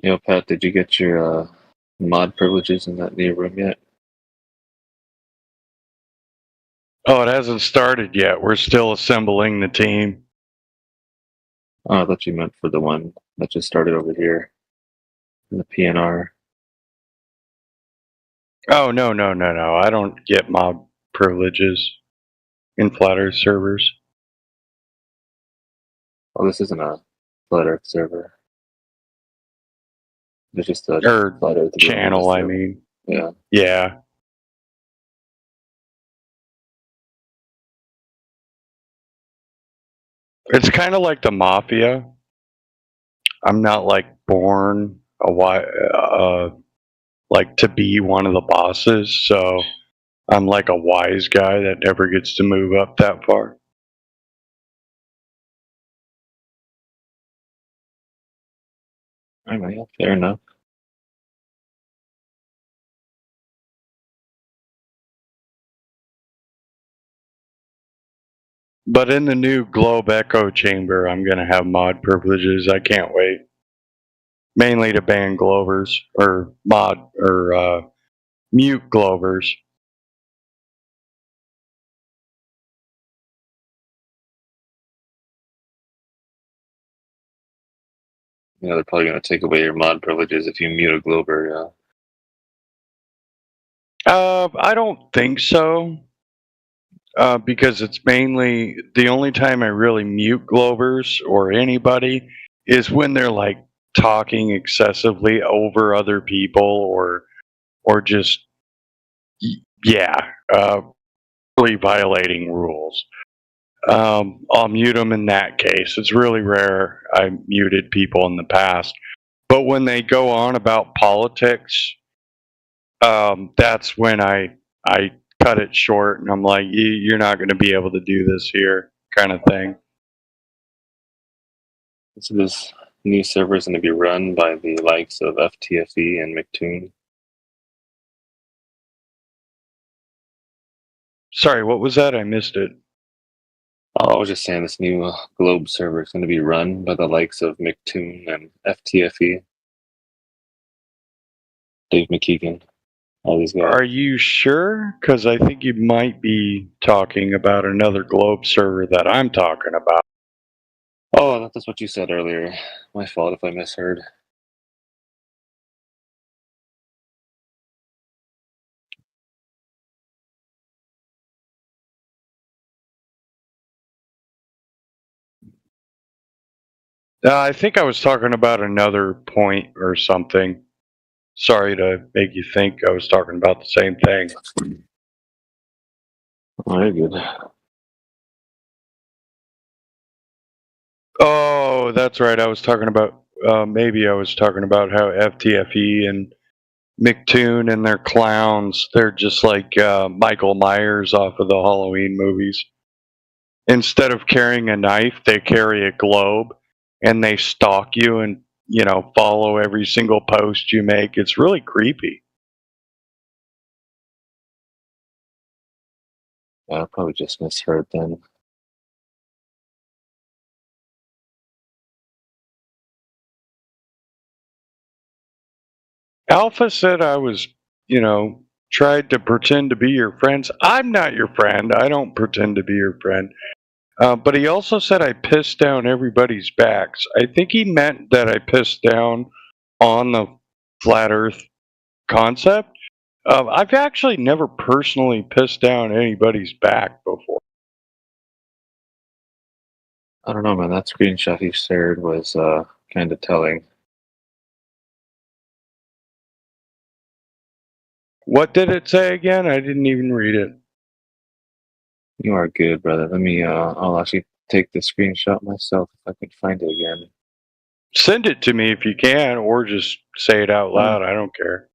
Yo, Pat, did you get your mod privileges in that new room yet?
Oh, it hasn't started yet. We're still assembling the team.
Oh, I thought you meant for the one that just started over here in the PNR.
Oh, no. I don't get mod privileges in Flat Earth servers.
Oh, this isn't a Flat Earth server. It's just a
Or
Flat Earth
channel, I mean.
Yeah.
Yeah. It's kind of like the mafia. I'm not like born like to be one of the bosses, so I'm like a wise guy that never gets to move up that far.
All right, yeah, fair enough.
But in the new Globe Echo Chamber, I'm going to have mod privileges. I can't wait. Mainly to ban Glovers or mute Glovers.
Yeah, they're probably going to take away your mod privileges if you mute a Glober, yeah.
I don't think so. Because it's mainly the only time I really mute Glovers or anybody is when they're like talking excessively over other people or just really violating rules. I'll mute them in that case. It's really rare I muted people in the past, but when they go on about politics, that's when I cut it short and I'm like, you're not going to be able to do this here, kind of thing.
So this new server is going to be run by the likes of FTFE and McToon.
Sorry, what was that? I missed it.
Oh, I was just saying this new Globe server is going to be run by the likes of McToon and FTFE. Dave McKeegan. All these guys.
Are you sure? Because I think you might be talking about another Globe server that I'm talking about.
Oh, that's what you said earlier. My fault if I misheard.
I think I was talking about another point or something. Sorry to make you think I was talking about the same thing.
Oh, you're good.
Oh, that's right. I was talking about, maybe I was talking about how FTFE and McToon and their clowns, they're just like Michael Myers off of the Halloween movies. Instead of carrying a knife, they carry a globe and they stalk you and, follow every single post you make. It's really creepy.
I probably just misheard then.
Alpha said I was, tried to pretend to be your friends. I'm not your friend. I don't pretend to be your friend. But he also said I pissed down everybody's backs. I think he meant that I pissed down on the flat Earth concept. I've actually never personally pissed down anybody's back before.
I don't know, man. That screenshot he shared was kind of telling.
What did it say again? I didn't even read it.
You are good, brother. Let me, I'll actually take the screenshot myself if I can find it again.
Send it to me if you can, or just say it out loud. I don't care.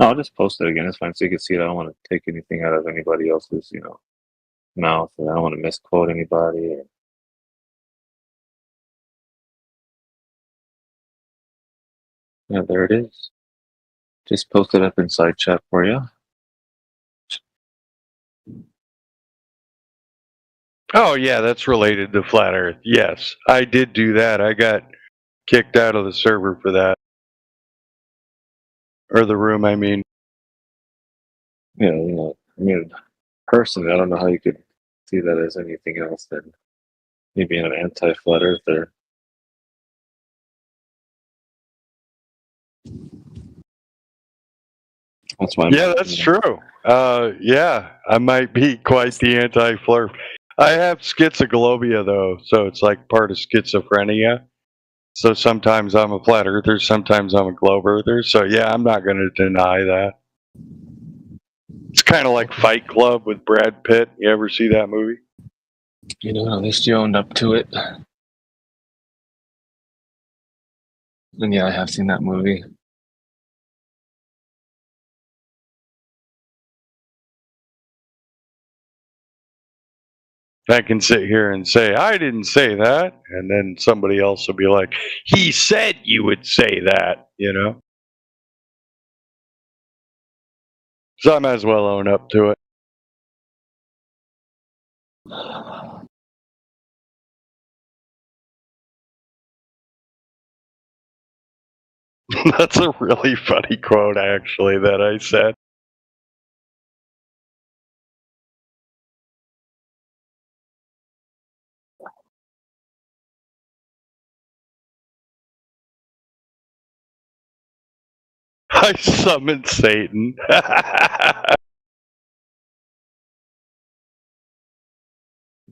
No, I'll just post it again. It's fine, so you can see it. I don't want to take anything out of anybody else's, mouth. And I don't want to misquote anybody. Yeah, there it is. Just post it up inside chat for you.
Oh yeah, that's related to flat Earth. Yes, I did do that. I got kicked out of the server for that, or the room. I mean,
Yeah, you know, I mean, personally, I don't know how you could see that as anything else than me being an anti-flat earther. That's why.
yeah, that's true. Yeah, I might be quite the anti-flurf. I have schizoglobia though, so it's like part of schizophrenia. So sometimes I'm a flat earther, sometimes I'm a globe earther. So yeah, I'm not going to deny that. It's kind of like Fight Club with Brad Pitt. You ever see that movie?
You know, at least you owned up to it. And yeah, I have seen that movie.
I can sit here and say, I didn't say that. And then somebody else will be like, he said you would say that, you know? So I might as well own up to it. That's a really funny quote, actually, that I said. I summoned Satan.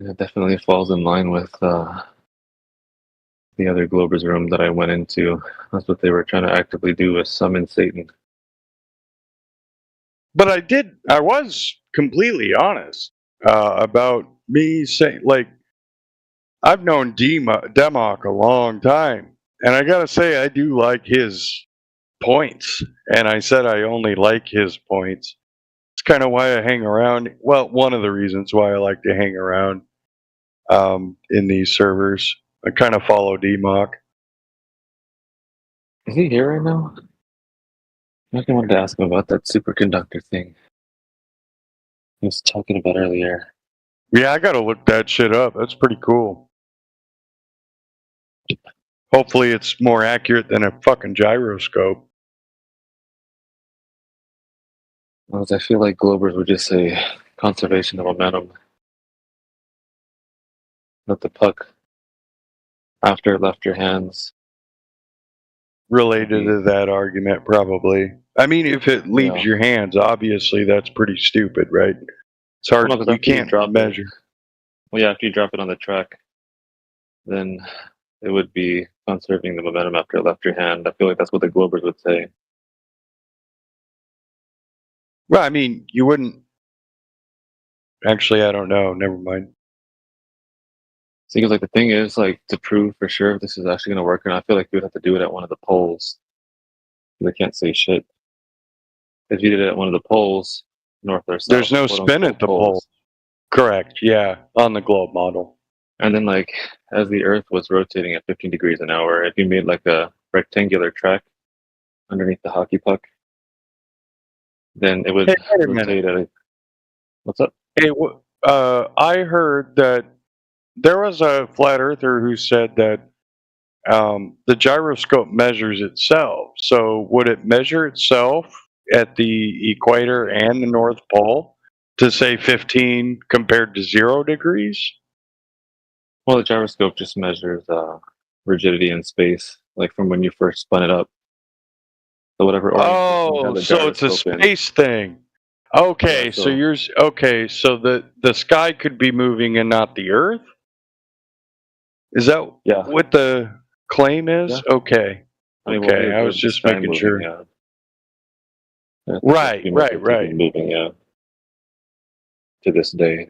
It definitely falls in line with the other Glober's room that I went into. That's what they were trying to actively do, was summon Satan.
But I was completely honest about me saying, like, I've known Demok a long time, and I gotta say, I do like his points, and I said I only like his points. It's kind of why I hang around. Well, one of the reasons why I like to hang around in these servers. I kind of follow Demok.
Is he here right now? I wanted to ask him about that superconductor thing he was talking about earlier.
Yeah, I gotta look that shit up. That's pretty cool. Hopefully it's more accurate than a fucking gyroscope.
Because I feel like Globers would just say conservation of momentum. Let the puck, after it left your hands.
Related to that argument, probably. I mean, if it leaves your hands, obviously that's pretty stupid, right? It's hard.
Well, no, 'cause
you
after you
can't
drop
measure.
Well, yeah, after you drop it on the track, then it would be conserving the momentum after it left your hand. I feel like that's what the Globers would say.
Well, I mean, you wouldn't. Actually, I don't know. Never mind.
See, because like the thing is, like, to prove for sure if this is actually going to work, and I feel like you would have to do it at one of the poles. They can't say shit. If you did it at one of the poles, north or south.
There's no spin at the pole. Correct. Yeah, on the globe model.
And then, like, as the Earth was rotating at 15 degrees an hour, if you made like a rectangular track underneath the hockey puck, then it would rotate at a. What's up?
Hey, I heard that there was a flat earther who said that the gyroscope measures itself. So would it measure itself at the equator and the North Pole to say 15 compared to 0 degrees?
Well, the gyroscope just measures rigidity in space, like from when you first spun it up. So whatever.
Oh, so it's a space thing. Okay,
Yeah,
so yours. Okay, so the sky could be moving and not the Earth. Is that what the claim is?
Yeah.
Okay.
I mean,
Okay,
well,
I was
the
just
sky
making
moving,
sure.
yeah.
Right.
Moving, yeah. To this day.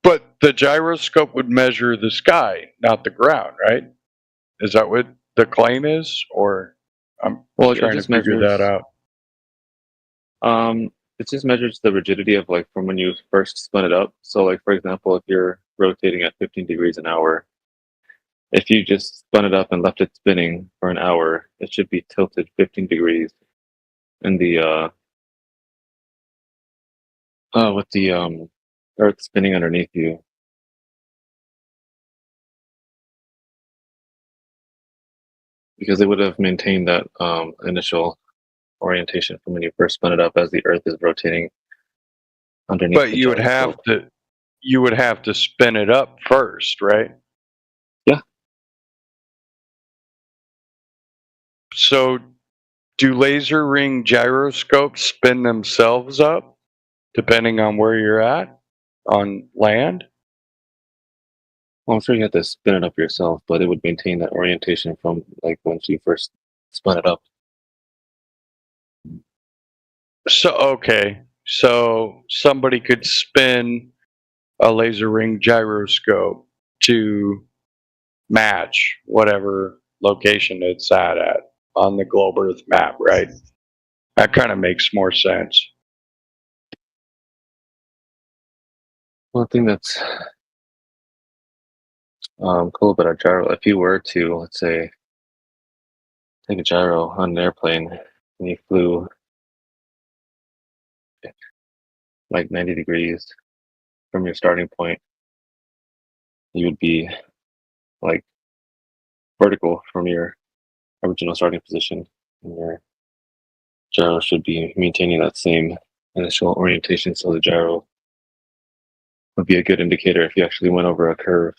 But the gyroscope would measure the sky, not the ground, right? Is that what the claim is, or I'm
Well,
trying to figure that out?
It just measures the rigidity of, like, from when you first spun it up. So, like, for example, if you're rotating at 15 degrees an hour, if you just spun it up and left it spinning for an hour, it should be tilted 15 degrees. in the with the Earth spinning underneath you. Because it would have maintained that initial orientation from when you first spun it up as the Earth is rotating underneath.
But
the
you would have to spin it up first, right?
Yeah.
So do laser ring gyroscopes spin themselves up depending on where you're at on land?
Well, I'm sure you have to spin it up yourself, but it would maintain that orientation from like once you first spun it up.
So okay. So somebody could spin a laser ring gyroscope to match whatever location it's at on the globe Earth map, right? That kind of makes more sense.
One thing that's cool about a gyro, if you were to, let's say, take a gyro on an airplane and you flew like 90 degrees from your starting point, you would be like vertical from your original starting position, and your gyro should be maintaining that same initial orientation, so the gyro would be a good indicator if you actually went over a curve.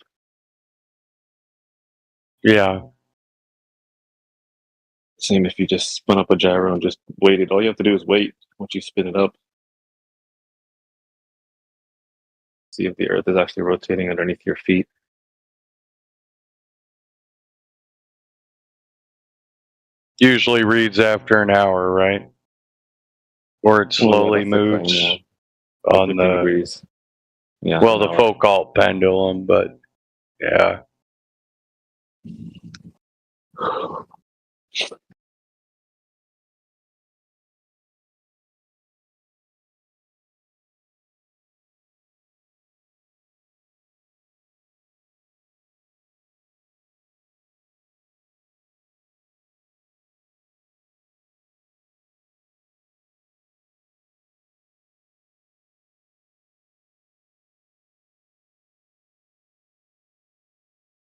Yeah.
Same if you just spun up a gyro and just waited. All you have to do is wait once you spin it up. See if the Earth is actually rotating underneath your feet.
Usually reads after an hour, right? Or it slowly moves on the
degrees. Yeah.
Well, the Foucault pendulum, but yeah.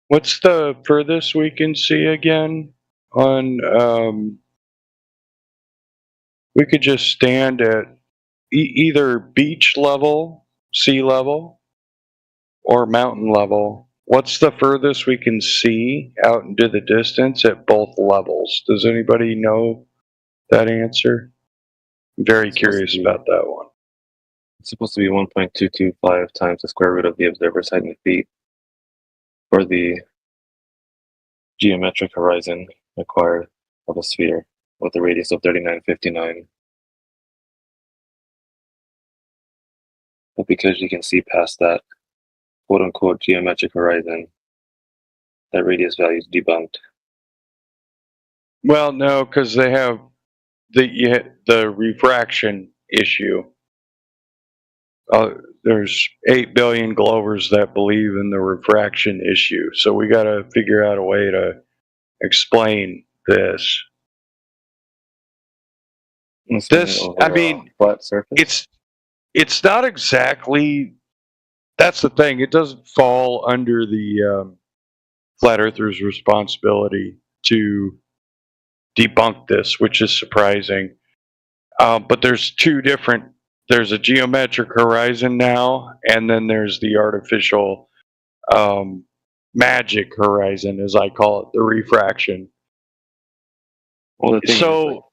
What's the furthest we can see again on we could just stand at either beach level, sea level, or mountain level. What's the furthest we can see out into the distance at both levels? Does anybody know that answer? I'm very curious about that one.
It's supposed to be 1.225 times the square root of the observer's height in feet for the geometric horizon required of a sphere with a radius of 3959. But because you can see past that quote-unquote geometric horizon, that radius value is debunked.
Well, no, because they have the refraction issue. There's 8 billion Glovers that believe in the refraction issue, so we got to figure out a way to explain this. I mean,
flat surface.
It's not exactly. That's the thing. It doesn't fall under the flat earthers' responsibility to debunk this, which is surprising. But there's two different. There's a geometric horizon now, and then there's the artificial magic horizon, as I call it, the refraction.
Well,
so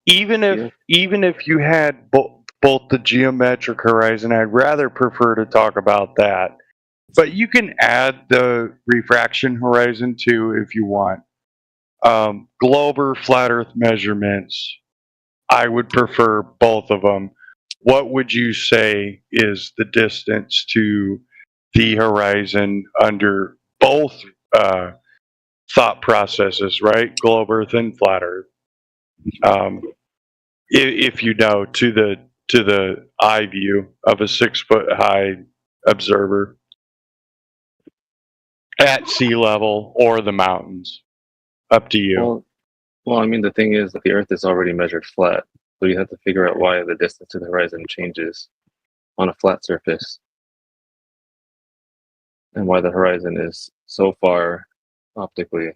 even if you had both the geometric horizon, I'd rather prefer to talk about that. But you can add the refraction horizon too if you want. Glober flat Earth measurements, I would prefer both of them. What would you say is the distance to the horizon under both thought processes, right? Globe Earth and flat Earth. If you know, to the eye view of a 6 foot high observer at sea level or the mountains, up to you.
Well, I mean, the thing is that the Earth is already measured flat. So you have to figure out why the distance to the horizon changes on a flat surface, and why the horizon is so far optically,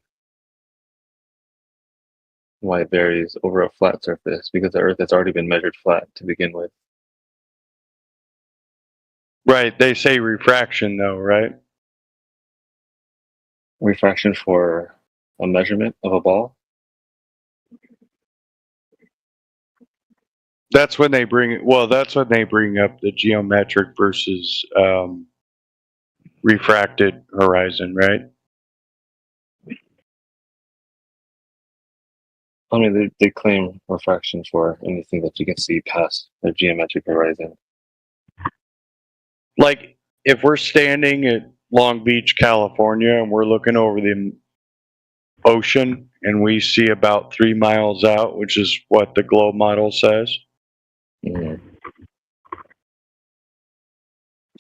why it varies over a flat surface, because the Earth has already been measured flat to begin with.
Right. They say refraction, though, right?
Refraction for a measurement of a ball?
That's when they bring that's when they bring up the geometric versus refracted horizon, right?
I mean, they claim refraction for anything that you can see past the geometric horizon.
Like, if we're standing at Long Beach, California, and we're looking over the ocean, and we see about 3 miles out, which is what the globe model says.
Mm-hmm.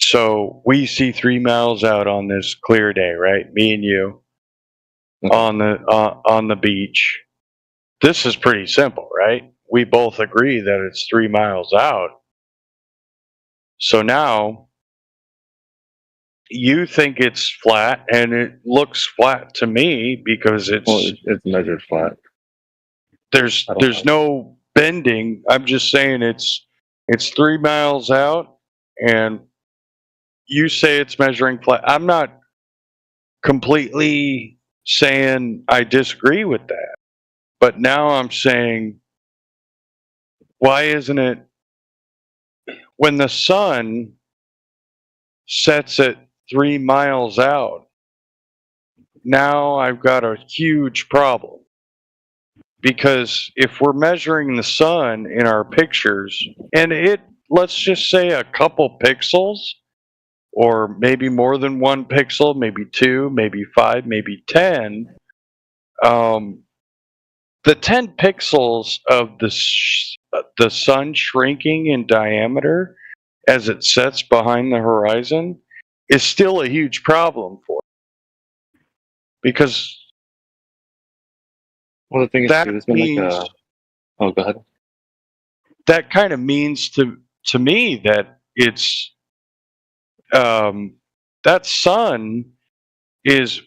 So we see 3 miles out on this clear day, right? Me and you on the beach. This is pretty simple, right? We both agree that it's 3 miles out. So now you think it's flat, and it looks flat to me because
it's measured flat.
There's no bending. I'm just saying it's 3 miles out, and you say it's measuring flat. I'm not completely saying I disagree with that, but now I'm saying, why isn't it when the sun sets at 3 miles out? Now I've got a huge problem, because if we're measuring the sun in our pictures, and let's just say a couple pixels, or maybe more than one pixel, maybe 2, maybe 5, maybe 10, the 10 pixels of the sun shrinking in diameter as it sets behind the horizon is still a huge problem for it. Because
the thing is, there's been like oh, go ahead.
That kind of means to me that it's that sun is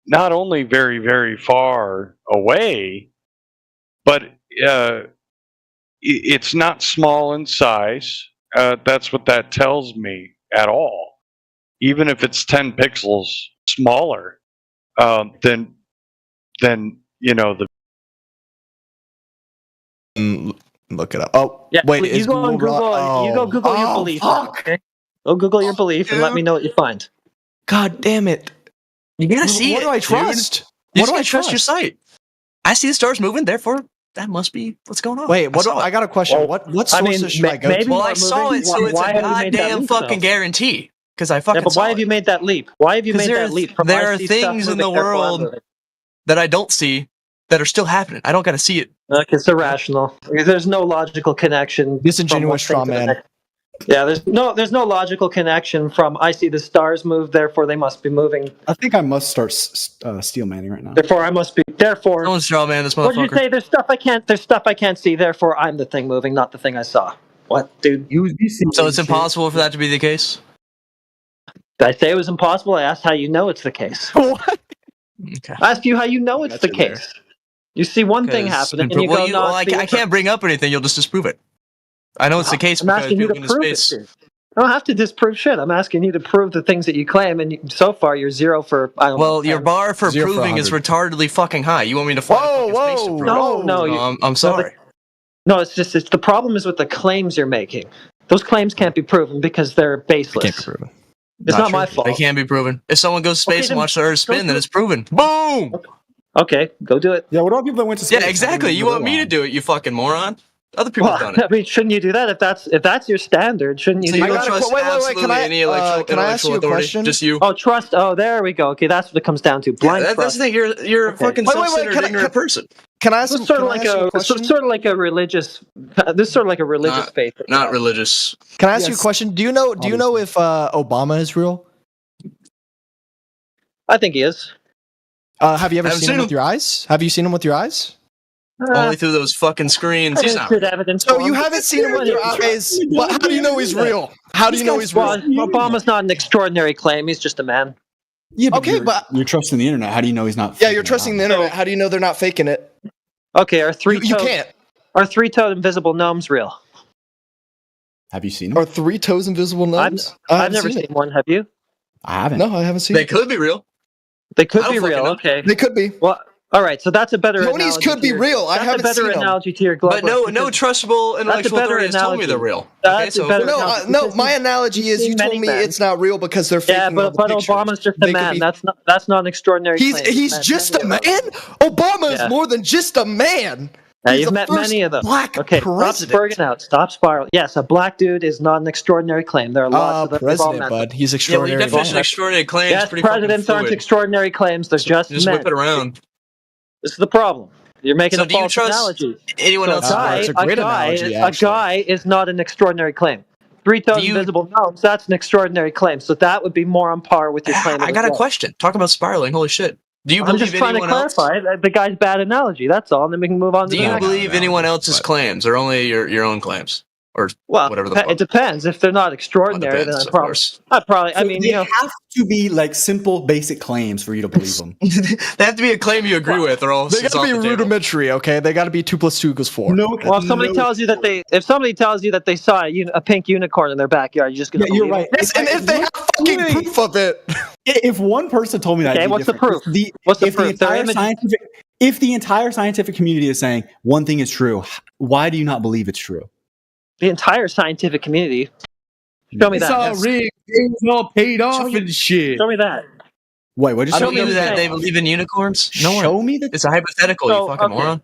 not only very, very far away, but it's not small in size. That's what that tells me at all. Even if it's 10 pixels smaller, then the.
Look it up. Oh,
Yeah,
wait.
you go on Google. You go Google your belief. Okay? Go Google your belief and let me know what you find.
God damn it!
You gotta see
what
it.
do I
dude.
trust?
You
What
just
do I
gotta trust your
trust?
sight. I see the stars moving, therefore that must be what's going on.
Wait,
saw
I
it.
got a question.
Well,
what
I mean,
sources should I go
maybe
to?
Well, I
more
saw
moving.
it, so it's
Why
a
have you made that
goddamn
leap,
fucking
though?
guarantee. Because I fucking
Yeah, but
saw
why have
it.
you made that leap? Why have you made that leap? From
There
I
are
see stuff
things in the
moving, therefore I'm
world
moving?
that I don't see that are still happening. I don't gotta see it.
Look, it's irrational. There's no logical connection.
Disingenuous
from one
straw
thing to the
man.
next. Yeah, there's no logical connection from I see the stars move, therefore they must be moving.
I think I must start steel manning right now.
Therefore I must be. Therefore,
Someone straw man this
what did you
motherfucker.
say? There's stuff I can't see. Therefore I'm the thing moving, not the thing I saw. What, dude?
So it's impossible for that to be the case?
Did I say it was impossible? I asked how you know it's the case.
What?
Okay.
I asked you how you know it's the case. You see one thing happening, and you go, "No,
I can't bring up anything. You'll just disprove it. I know it's the case
I'm
because
asking you
people
to
in
prove it.
space.
Dude. I don't have to disprove shit. I'm asking you to prove the things that you claim, and so far you're 0 for. I don't know,
Well, your
10.
bar for
0 for
proving is
100.
retardedly fucking high. You want me to find a fucking space to prove it?
No,
I'm sorry.
No, it's the problem is with the claims you're making. Those claims can't be proven because they're baseless.
Can't be proven.
It's not my fault.
They can't be proven. If someone goes to space
Okay,
and
then
watch the Earth
go
spin,
do
then
it.
it's proven. Boom!
Okay, go do it.
Yeah, what about people that went to space?
Yeah, exactly. You want me to do it, you fucking moron. Other people have done it.
I mean, shouldn't you do that if that's your standard? Shouldn't you?
So
do
you don't
that?
trust absolutely any intellectual authority? Just you?
Oh, trust. Oh, there we go. Okay, that's what it comes down to. Blind
That's
trust.
the thing. You're a fucking self-centered,
can I-
ignorant person.
Can I ask
This
you?
is sort of
Can I
like
ask you a
a
question?
sort of like a religious. This is sort of like a religious faith.
Not religious.
Can I ask you a question? Do you know if Obama is real?
I think he is.
Have you ever
Haven't
seen
seen
him with your eyes? Have you seen him with your eyes?
only through those fucking screens. He's not.
Good evidence.
So you haven't seen him with your eyes. But how do you know he's real? How do you know he's real?
Well, Obama's not an extraordinary claim. He's just a man.
Yeah, but
Okay,
you're trusting the internet. How do you know he's not?
Yeah, you're trusting the internet. How do you know they're not faking it?
Okay, are
You can't.
Are three-toed invisible gnomes real?
Have you seen them?
Are 3 toes invisible gnomes?
I've never seen one. Have you?
I haven't.
No, I haven't seen
They
it.
could be real.
They could
I don't
be
fucking
real.
know.
Okay.
They could be.
Well, all right. So that's a better.
Ponies
analogy
could be
to your-
real. I
That's
haven't
a better
seen them.
analogy to your global.
But no trustable intellectual
better
authority has told me
analogy.
they're real.
That's
Okay,
a
so
better
No,
analogy
no.
because
My analogy is
seen
you told
many
me
men.
it's not real because they're faking
Yeah,
all
but
the pictures.
Obama's just a
They could
man.
be-
That's not an extraordinary
He's
claim.
he's
met
just a
many
man.
of them.
Obama is
Yeah.
more than just a man.
Yeah,
He's
you've
the
met
first
many of them.
black
Okay, stop
president.
spurging out. Stop spiraling. Yes, a black dude is not an extraordinary claim. There are lots of them. We've all
President,
met
bud.
them.
He's
yeah, well,
extraordinary.
your definition of extraordinary claim is
Yes,
pretty fucking
presidents aren't
fluid.
extraordinary claims. They're just
Just
men.
whip it around.
This is the problem. You're making
So
a
do you
false
trust
analogy.
anyone
So
else?
it's a great analogy,
a
actually.
guy is not an extraordinary claim. 3-toed
Do you-
invisible gnomes, that's an extraordinary claim. So that would be more on par with your claim.
I got a question. Talk about spiraling. Holy shit. Do you
I'm
believe
just trying to
anyone else?
clarify the guy's bad analogy. That's all. And then we can move on to
Do
the
you
next.
believe anyone else's claims or only your own claims? Or
Well,
whatever the
it
fuck?
depends. If they're not extraordinary,
depends,
then
of course.
I
So
mean,
they
you know,
have to be like simple, basic claims for you to believe them.
They have to be a claim you agree with, or else
They
it's
gotta
off
be
the table.
rudimentary, okay? They gotta be 2 + 2 = 4.
No,
well, if somebody tells you that they saw a pink unicorn in their backyard, you're just gonna.
Yeah, you're
believe
right.
it?
Yes, and if they have fucking proof of it.
If one person told me that,
Okay,
it'd be
what's the
different.
proof? What's the
if
proof? Their image-
if the entire scientific community is saying one thing is true, why do you not believe it's true?
The entire scientific community. Show me
It's
that.
all
Yes.
rigged.
It's all paid off and shit.
Show me that.
Wait, what?
I
Show
don't
me
believe that
that.
they believe in unicorns. No one.
Show me that.
It's a hypothetical,
So,
you fucking
okay.
moron.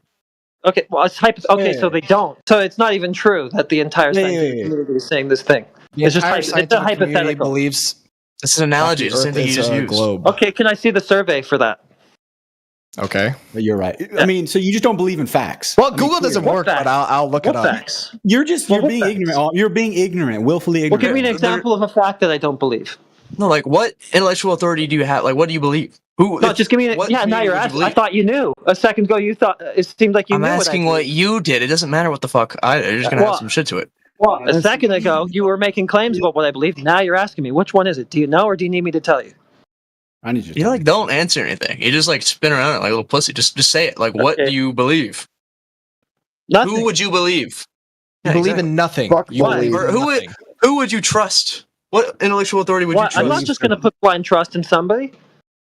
Okay, well, it's okay,
Yeah.
so they don't. So it's not even true that the entire scientific community is saying this thing.
The
It's just
entire
it's a
scientific community
hypothetical.
believes
It's an analogy. It's the same thing you
Earth
just
is a
used.
globe.
Okay, can I see the survey for that?
Okay.
But you're right. I mean, so you just don't believe in facts.
Well,
I mean,
Google doesn't
clearly.
work, but I'll look
What
it up.
facts?
You're
Well,
being
what
ignorant. You're being ignorant, willfully
Well,
ignorant.
give me an example of a fact that I don't believe.
No, like what intellectual authority do you have? Like, what do you believe? Who?
No, just give me an.
what
Yeah, now
community
you're
would you
asking. I
believe?
thought you knew. A second ago, you thought it seemed like you
I'm
knew.
asking
what I
what you did. It doesn't matter what the fuck. You're just gonna
Well,
add some shit to it.
Well, a second ago, you were making claims about what I believed. Now you're asking me, which one is it? Do you know, or do you need me to tell you?
I need you.
You like don't answer anything. You just like spin around it like a little pussy. Just say it. Like, what
Okay.
do you believe?
Nothing.
Who would you believe?
You believe in nothing. You
Why?
believe
Or
in
who would
nothing.
who would you trust? What intellectual authority would you
Well,
trust?
I'm not just going to put blind trust in somebody.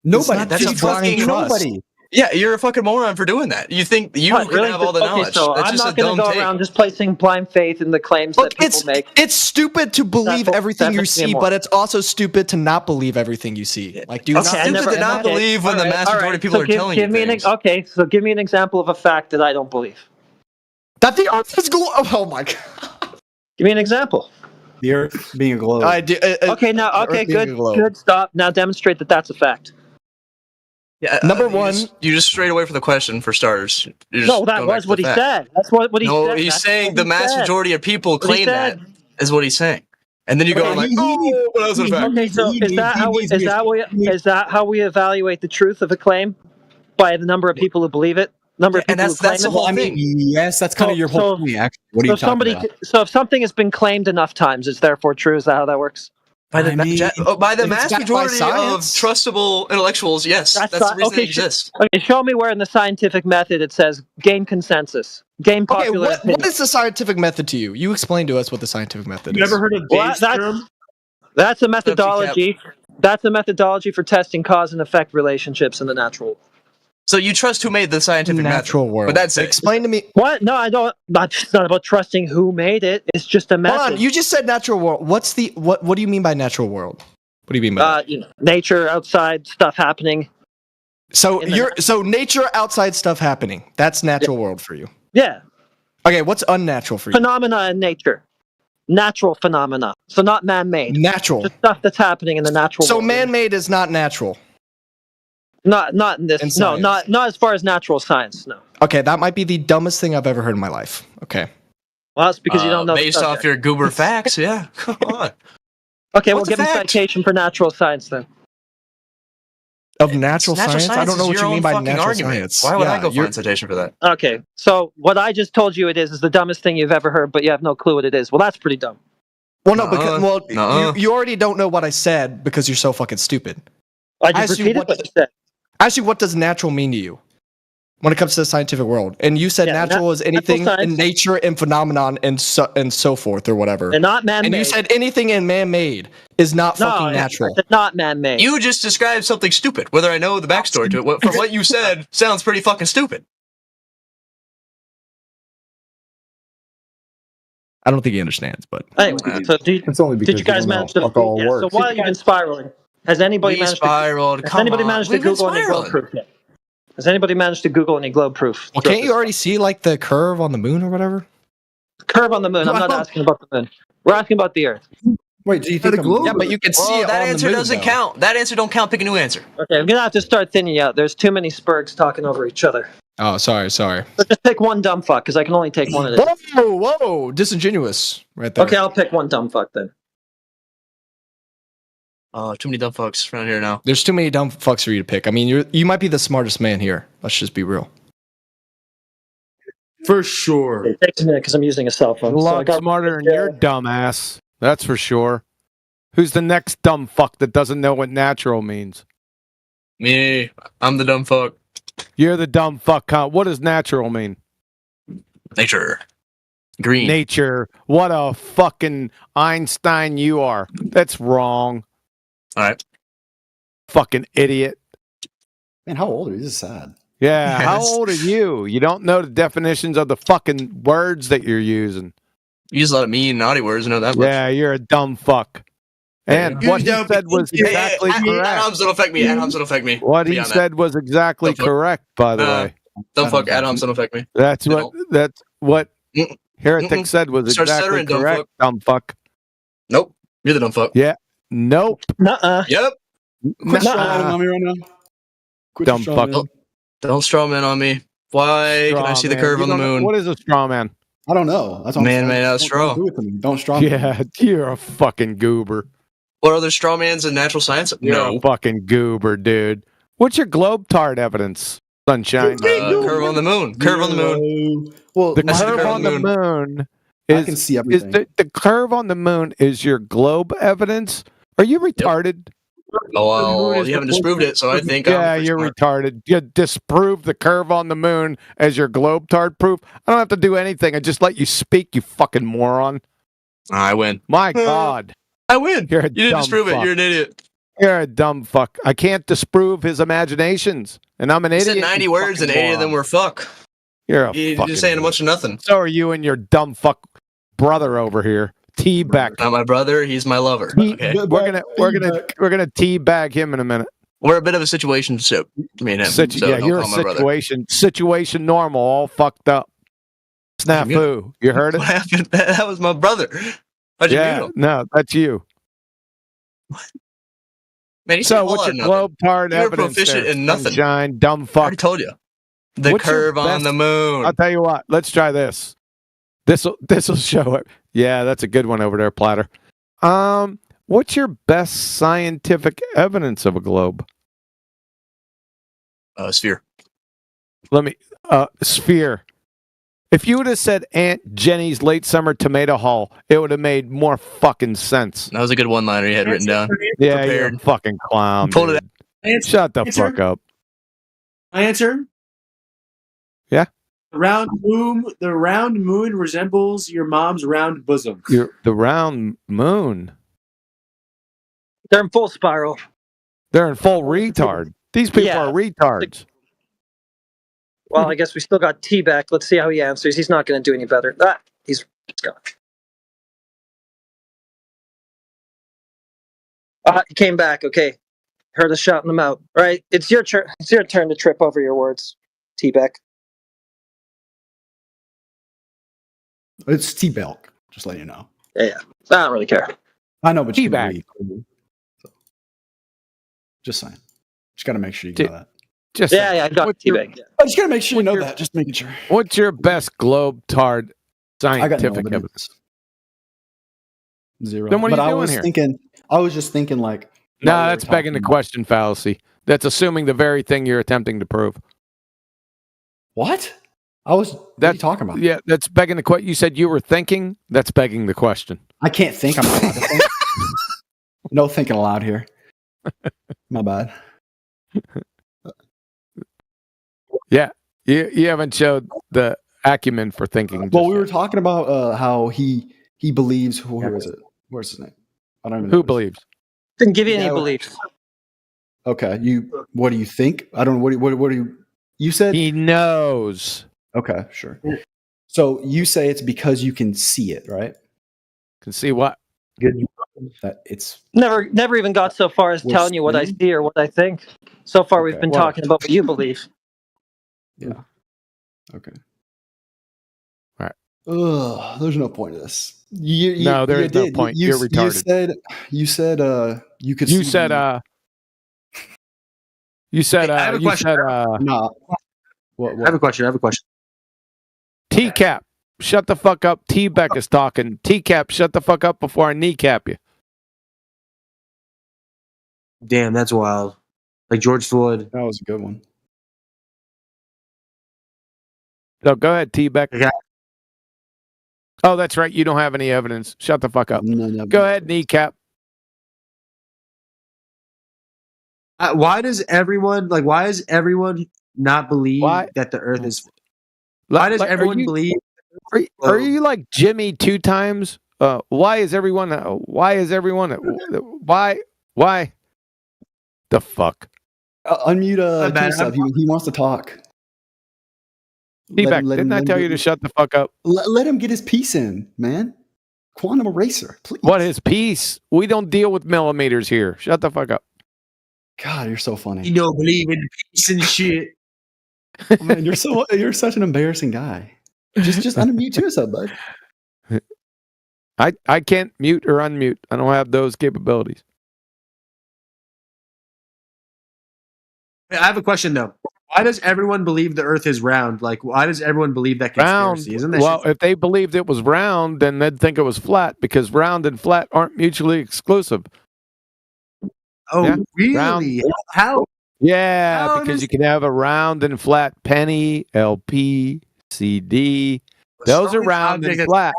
Nobody.
That's
just
a fucking
blind trust.
Nobody.
Yeah, you're a fucking moron for doing that. You think you
What,
can
really?
have all the
Okay,
knowledge?
so
That's
I'm
just
not
a
going
dumb
to go
take.
around just placing blind faith in the claims
Look,
that people make.
it's stupid to believe
That
everything you
makes me
see,
more.
but it's also stupid to not believe everything you see. Like, do you
It's
not?
stupid to not believe when the mass majority of people are telling you things.
Okay, so give me an example of a fact that I don't believe.
That the Earth is globe. Oh my god.
Give me an example.
The Earth being a globe.
I do.
Okay, now,
the
okay,
Earth being a
good,
globe.
good. Stop. Now demonstrate that that's a fact.
Yeah,
Number
you
one-
you just strayed away from the question for starters. You're just
No, that
going back
was
to
what
the
he
fact.
said. That's what he
No,
said.
he's
That's
saying
what
the
he
mass
said.
majority of people
What he
claim that
said.
is what he's saying, and then you go
Okay,
like,
he-
"Oh, what else is a fact?"
Okay, so is that how we evaluate the truth of a claim? By the number of people who believe it? Number of people
and
who claim
that's the
it?
whole
I mean, yes, that's kind of your whole point. Actually, what are you talking about?
So if something has been claimed enough times, it's therefore true. Is that how that works?
By the, by the
if it's
mass
backed by
majority of
science-
trustable intellectuals, yes, that's the reason they exist.
Okay, show me where in the scientific method it says gain consensus, gain
Okay,
popular
what
opinion.
is the scientific method to you? You explain to us what the scientific method
You
is.
ever heard of
Well,
Dave's
that's-
theorem?
That's a methodology. That's a methodology for testing cause and effect relationships in the natural world.
So you trust who made the scientific
natural
method,
world?
but that's it.
Explain to me.
What? No, I don't. It's not about trusting who made it. It's just a method.
Hold on. You just said natural world. What's the what? What do you mean by natural world? What do you mean by that?
You know, nature, outside stuff happening.
So
in the-
you're so nature outside stuff happening. That's natural world for you.
Yeah,
Okay, what's unnatural for you?
phenomena in nature, natural phenomena. So not man-made.
Natural.
Just stuff that's happening in the natural
So
world.
man-made is not natural.
Not in this.
In
No,
science.
not as far as natural science. No.
Okay, that might be the dumbest thing I've ever heard in my life. Okay.
Well, that's because you don't know. the
Based off
subject.
your goober facts, yeah. Come on.
Okay, well,
What's a
give me
fact?
citation for natural science then.
of natural science? I don't know what you mean by natural
argument.
science.
Why would I
Yeah,
go find
you're-
a citation for that?
Okay, so what I just told you it is the dumbest thing you've ever heard, but you have no clue what it is. Well, that's pretty dumb.
Well, no, because
Nuh-uh.
you already don't know what I said because you're so fucking stupid.
I just
Ask you
repeated what you said.
Actually, what does natural mean to you when it comes to the scientific world? And you said natural is anything
natural
in
science-
nature and phenomenon and so forth or whatever.
And not man-made.
And you said anything in man-made is not fucking
I
natural.
said not man-made.
You just described something stupid. Whether I know the backstory to it, from what you said, sounds pretty fucking stupid.
I don't think he understands, but
Anyway, so
It's only because
did you guys
don't know
manage to?
how it all
Yeah, so
works.
while you've been spiraling, has anybody
We
managed
spiraled.
to? Has
Come
anybody
on.
managed to
We've been
Google any globe
spiraling.
proof yet? Has anybody managed to Google any globe proof?
well, can't you already see like the curve on the moon or whatever?
Curve on the moon. I'm not asking about the moon. We're asking about the Earth.
Wait, do you think
Yeah, but you can see
Well,
it
that
on
answer
the moon,
doesn't
though.
count. That answer don't count. Pick a new answer.
Okay, I'm gonna have to start thinning you out. There's too many Spurgs talking over each other.
Oh, sorry.
So just pick one dumb fuck, because I can only take one of this.
Whoa, disingenuous, right there.
Okay, I'll pick one dumb fuck then.
Too many dumb fucks around here now.
There's too many dumb fucks for you to pick. I mean, you might be the smartest man here. Let's just be real.
For sure.
It takes a minute because I'm using a cell
A
phone. So I
lot
got
smarter than your dumb ass. That's for sure. Who's the next dumb fuck that doesn't know what natural means?
Me. I'm the dumb fuck.
You're the dumb fuck. Huh? What does natural mean?
Nature. Green.
Nature. What a fucking Einstein you are. That's wrong.
All right.
Fucking idiot.
Man, how old are you? This is sad.
Yeah, how
Yes.
old are you? You don't know the definitions of the fucking words that you're using.
You use a lot of mean, naughty words. I know that much.
Yeah, you're a dumb fuck. And what he said was exactly correct.
Ad-homs don't affect me. Ad-homs don't affect me.
What he
Beyond that.
said was exactly
Dumb fuck.
correct, by the way.
Dumb fuck. Ad-homs don't affect me.
That's
They
what
Mm-mm.
Heretic
Mm-mm.
said was
Start
exactly
stuttering, dumb
correct,
fuck.
dumb fuck.
Nope. You're the dumb fuck.
Yeah. Nope.
Nuh-uh.
Yep.
Quit
Nuh-uh.
strawmanning on me right now. Quit
Dumb
your
fuck.
strawmanning.
Don't straw man on me. Why can I see the
Straw
curve
man.
on the
You don't know-
moon?
What is a straw man?
I don't know. That's what I'm
Man
saying.
made out of
Don't-
straw.
Don't do it to me. Don't straw me.
Yeah, you're a fucking goober.
What other straw mans in natural science?
You're
No.
a fucking goober, dude. What's your globe tart evidence, Sunshine?
Curve on the moon. Curve on the moon.
Well,
The
I see the
curve
curve
on the moon
I
is,
can see
is
everything.
the curve on the moon is your globe evidence? Are you retarded?
Oh, well, you haven't disproved it, so I think
Yeah,
I'm
you're
smart.
retarded. You disprove the curve on the moon as your globe tart proof. I don't have to do anything. I just let you speak, you fucking moron.
I win.
My God.
I win.
You're a
You didn't
dumb
disprove it.
fuck.
You're an idiot.
You're a dumb fuck. I can't disprove his imaginations. And I'm an
You
idiot.
said 90
you
words and
fucking
80 of them
moron.
were fuck.
You're a
You're
fucking
just saying a
idiot.
bunch of nothing.
So are you and your dumb fuck brother over here. Teabag.
Not my brother. He's my lover. Okay.
We're gonna teabag him in a minute.
We're a bit of a situation, so me and him. so
yeah,
don't
you're a
call my brother.
situation normal, all fucked up. Snafu. You heard it?
What happened? That was my brother. How'd you
Yeah,
mute him?
no, that's you.
Man, you
So
said a
what's
lot
your
of nothing.
globe tard
You're
evidence
proficient
there,
in nothing.
Sunshine, dumb
I
fuck.
already told you. The
What's your
curve on
best-
the moon.
I'll tell you what. Let's try this. This'll show it. Yeah, that's a good one over there, Platter. What's your best scientific evidence of a globe?
Sphere.
Let me sphere. If you would have said Aunt Jenny's late summer tomato haul, it would have made more fucking sense.
That was a good one-liner you had written down.
Yeah,
Prepared.
you're a fucking clown.
Pulled it
dude. Shut the fuck up.
My answer?
Yeah.
The round moon resembles your mom's round bosom.
The round moon.
They're in full spiral.
They're in full retard. These people
Yeah.
are retards.
Well, I guess we still got T back. Let's see how he answers. He's not going to do any better. He's gone. He came back. Okay, heard us shouting them out. All right, it's your turn. It's your turn to trip over your words, T back.
It's T-Belk, just letting you know.
Yeah. I don't really care.
I know, but you
T-Bag.
can be cool. So, just saying. Just got to make sure you know that.
Just
I got T bag.
I just got to make sure you know that. Just making sure.
What's your best globe tard
I got no
scientific
evidence.
evidence?
Zero.
Then what are
but
you
I
doing
was
here?
thinking. I was just thinking like.
No,
while we were
that's begging the
talking-
question fallacy. That's assuming the very thing you're attempting to prove.
What? What are you talking about?
Yeah, that's begging the question. You said you were thinking. That's begging the question.
I can't think. I'm not allowed to think. No thinking aloud here. My bad.
Yeah, you haven't showed the acumen for thinking.
Well, we were talking about how he believes. Who is it? Where's his name? I don't even know.
Who believes?
Didn't give you any beliefs.
Okay, what do you think? I don't know. What do you said?
He knows.
Okay, sure. So you say it's because you can see it, right?
Can see what?
That it's
Never even got so far as telling you what I see or what I think. So far, we've been
Well-
talking about what you believe.
Yeah. Okay.
All right.
Ugh, there's no point to this.
No, there is no point. You're retarded.
You said you could.
You
see
said
the-
You said
Hey, I have a
you
question.
said
No. What?
I have a question.
T-Cap, shut the fuck up. T-Beck is talking. T-Cap, shut the fuck up before I kneecap you.
Damn, that's wild. Like George Floyd.
That was a good one.
So go ahead, T-Beck. Oh, that's right. You don't have any evidence. Shut the fuck up.
No.
Go ahead, kneecap.
Why does everyone not believe that the Earth is? Why does everyone believe?
Are you like Jimmy 2 times? Why is everyone? Why? The fuck?
Unmute T-Sub. He wants to talk.
T-Beck, didn't I tell you to shut the fuck up?
Let him get his piece in, man. Quantum Eraser, please.
What is peace? We don't deal with millimeters here. Shut the fuck up.
God, you're so funny.
You don't believe in peace and shit.
Oh, man, you're such an embarrassing guy. Just unmute yourself, bud.
I can't mute or unmute. I don't have those capabilities.
I have a question though. Why does everyone believe the Earth is round? Like, why does everyone believe that conspiracy? Isn't that
well, if they believed it was round, then they'd think it was flat because round and flat aren't mutually exclusive.
Oh,
Yeah?
really?
Round-
How?
Yeah,
How
because
does-
you can have a round and flat penny, LP, CD. Those are round and flat.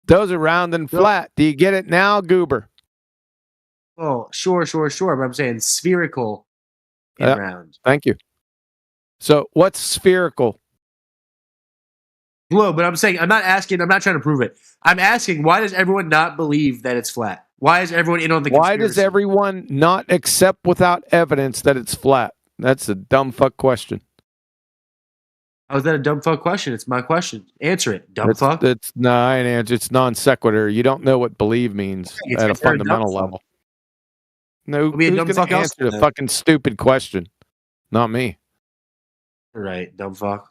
Those are round and flat. Do you get it now, Goober?
Oh, sure. But I'm saying spherical and round.
Thank you. So, what's spherical?
Globe, but I'm saying I'm not trying to prove it. I'm asking why does everyone not believe that it's flat? Why is everyone in on the
Why
conspiracy?
does everyone not accept without evidence that it's flat? That's a dumb fuck question.
How is that a dumb fuck question? It's my question. Answer it, dumb fuck.
It's it's non sequitur. You don't know what believe means
It's
at a
considered dumb
fundamental
fuck.
level. No,
It'll be a
who's
dumb
going
fuck
to
else
answer the
then.
fucking stupid question? Not me.
Right, dumb fuck.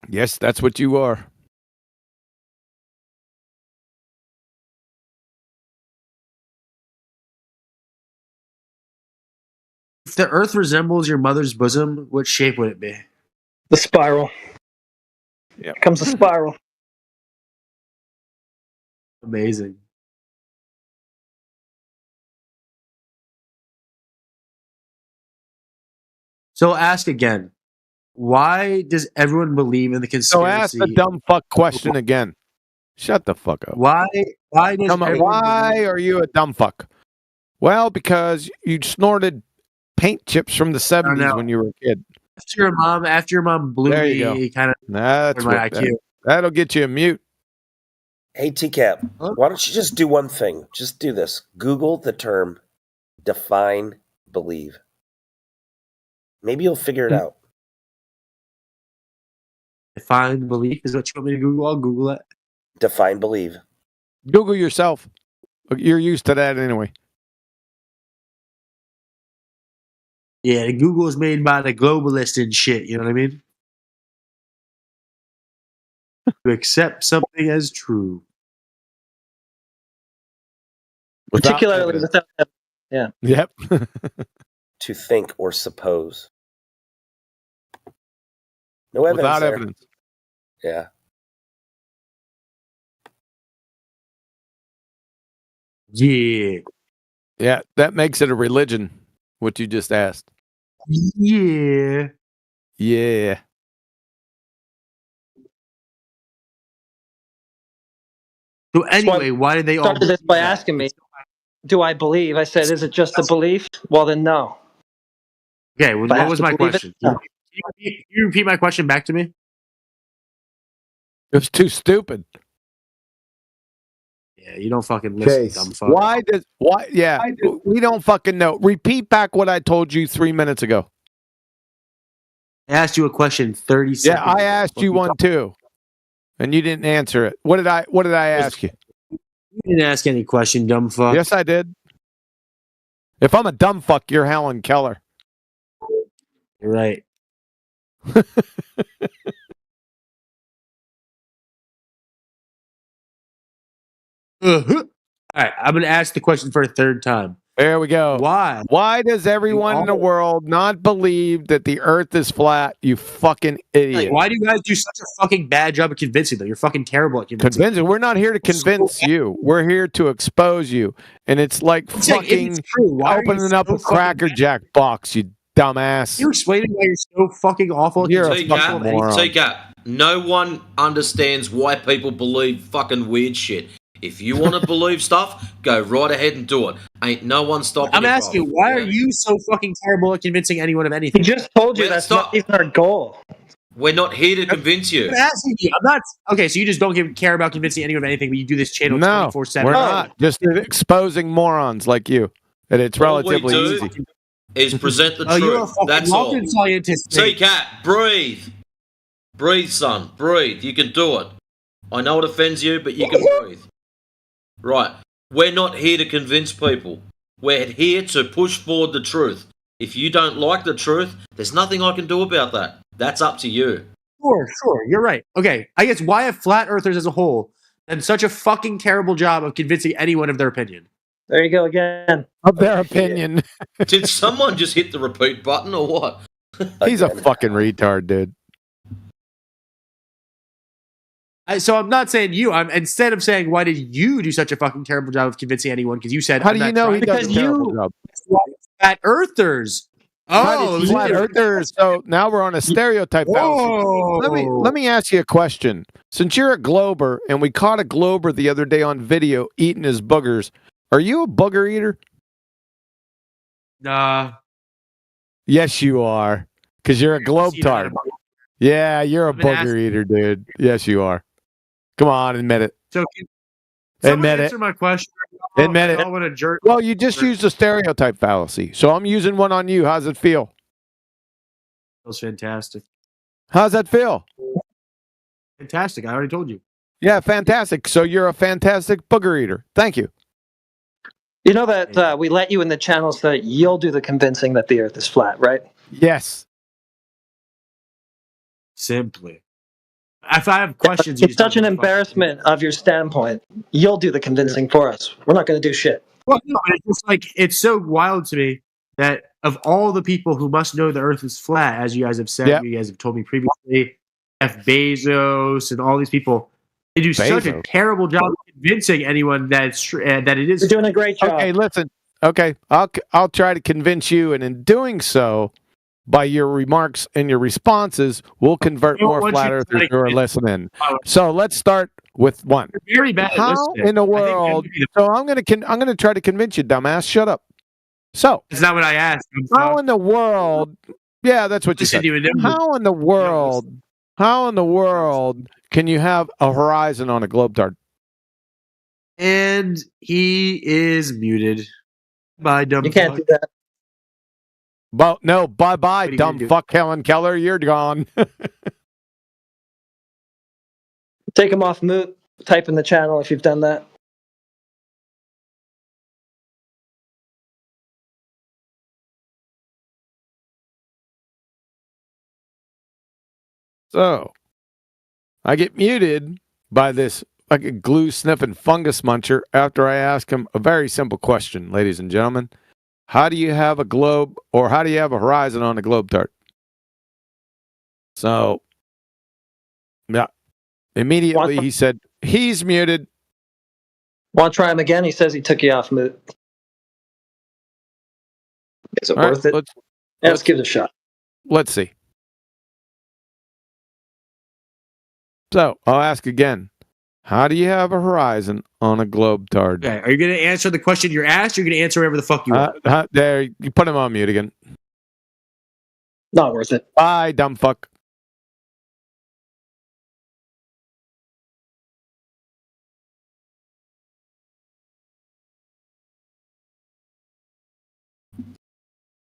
Yes, that's what you are.
If the Earth resembles your mother's bosom, what shape would it be?
The spiral.
Yeah.
Comes the spiral.
Amazing. So ask again. Why does everyone believe in the
So
conspiracy?
ask the dumb fuck question again. Shut the fuck up.
Why does
Come on,
everyone
why are you a dumb fuck? Well, because you snorted paint chips from the 70s
no.
when you were a kid.
after your mom blew
There you
me,
go.
it kind of
That's
my
what,
IQ.
that'll get you a mute.
Hey, TCAP, why don't you just do one thing? Just do this. Google the term define believe. Maybe you'll figure it out.
Define belief is what you want me to Google. I'll Google it.
Define believe.
Google yourself. You're used to that anyway.
Yeah, Google is made by the globalists and shit. You know what I mean? To accept something as true.
Particularly without yeah.
Yep.
To think or suppose. No evidence.
Without
there.
evidence.
Yeah.
Yeah.
Yeah, that makes it a religion. What you just asked.
Yeah.
Yeah.
So anyway, why did they all
started this by asking me, "Do I believe?" I said, "Is it just a belief?" Well, then no.
Okay, well,
If I
what
have
was
to
my
believe it,
question?
no.
Can you repeat my question back to me?
It was too stupid.
Yeah, you don't fucking listen, dumb fuck.
Why? Yeah, we don't fucking know. Repeat back what I told you 3 minutes ago.
I asked you a question 30 seconds.
Yeah, I asked you one too, and you didn't answer it. What did I ask you?
You didn't ask any question, dumb fuck.
Yes, I did. If I'm a dumb fuck, you're Helen Keller.
You're right. All right, I'm going to ask the question for a third time.
There we go.
Why?
Why does everyone in the world not believe that the earth is flat, you fucking idiot?
Like, why do you guys do such a fucking bad job of convincing them? You're fucking terrible at convincing.
Convincing? We're not here to convince you. We're here to expose you. And it's like fucking opening up a Cracker Jack box, you dumbass.
You're explaining why you're so fucking awful.
You're a fucking moron.
T-Cap, no one understands why people believe fucking weird shit. If you want to believe stuff, go right ahead and do it. Ain't no one stopping you.
I'm asking, why are you so fucking terrible at convincing anyone of anything?
He just told you that's not even our goal.
We're not here to convince you.
I'm asking you. I'm not. Okay, so you just don't care about convincing anyone of anything, but you do this channel
No,
24/7.
we're not. Just exposing morons like you. And it's relatively
All we
easy.
do is present the
Oh, you're a
truth.
fucking
That's all.
rocket scientist.
T-Cat, breathe. Breathe, son. Breathe. You can do it. I know it offends you, but you can breathe. Right. We're not here to convince people. We're here to push forward the truth. If you don't like the truth, there's nothing I can do about that. That's up to you.
Sure. You're right. Okay, I guess why have flat earthers as a whole done such a fucking terrible job of convincing anyone of their opinion?
There you go again.
Of their opinion.
Did someone just hit the repeat button or what?
He's a fucking retard, dude.
So I'm not saying you. I'm instead of saying why did you do such a fucking terrible job of convincing anyone? Because you said
How do you know he does a terrible job?
Flat earthers. Oh,
flat earthers. So now we're on a stereotype fallacy. Let me ask you a question. Since you're a Glober and we caught a Glober the other day on video eating his boogers, are you a booger eater?
Nah.
Yes, you are. Because you're a Globetard. Yeah, you're a booger eater, dude. Yes, you are. Come on, admit it.
So admit
it.
My question.
Admit it.
I want to jerk.
Well, you just used a stereotype fallacy. So I'm using one on you. How's it feel?
Feels fantastic.
How's that feel?
Fantastic. I already told you.
Yeah, fantastic. So you're a fantastic booger eater. Thank you.
You know that we let you in the channel so that you'll do the convincing that the earth is flat, right?
Yes.
Simply. If I have questions,
it's such an embarrassment of your standpoint. You'll do the convincing for us. We're not going to do shit.
Well, no, it's just like it's so wild to me that of all the people who must know the Earth is flat, as you guys have said, you guys have told me previously, Jeff Bezos and all these people, they do such a terrible job of convincing anyone that it's that it is.
You're doing a great job.
Okay, listen. Okay, I'll try to convince you, and in doing so, by your remarks and your responses, we'll convert more flat earthers who are listening. So let's start with one.
You're very bad at
How
listening.
in the world? So I'm gonna try to convince you, dumbass. Shut up. So
it's not what I asked.
How in the world? Yeah, that's what you said. How in the world? How in the world can you have a horizon on a Globetard?
And he is muted. Bye, dumb.
You can't do that.
Well, no, bye, dumb fuck, Helen Keller. You're gone.
Take him off mute. Type in the channel if you've done that.
So, I get muted by this fucking glue sniffing fungus muncher after I ask him a very simple question, ladies and gentlemen. How do you have a globe, or how do you have a horizon on a Globetard? So, yeah. Immediately he said, he's muted.
Want to try him again? He says he took you off mute. Is it
All right,
worth it? Let's give it a shot.
Let's see. So I'll ask again. How do you have a horizon on a globe tard?
Okay, are you going to answer the question you're asked? Or you're going to answer whatever the fuck you want.
There, you put him on mute again.
Not worth it.
Bye, dumb fuck.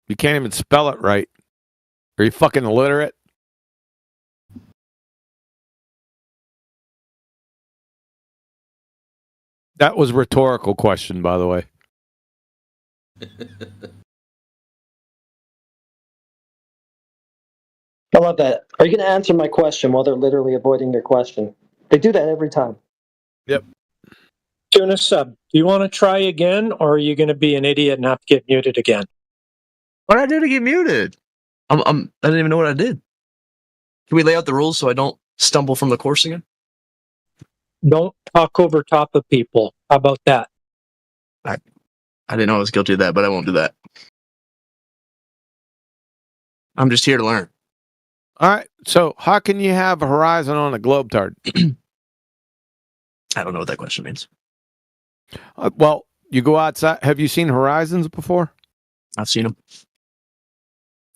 You can't even spell it right. Are you fucking illiterate? That was a rhetorical question, by the way.
I love that. Are you going to answer my question while they're literally avoiding your question? They do that every time.
Yep.
Tuna sub, do you want to try again, or are you going to be an idiot and have to get muted again?
What did I do to get muted? I didn't even know what I did. Can we lay out the rules so I don't stumble from the course again?
Don't talk over top of people. How about that?
I didn't know I was guilty of that, but I won't do that. I'm just here to learn.
All right. So how can you have a horizon on a globe tard?
I don't know what that question means.
Well, you go outside. Have you seen horizons before?
I've seen them.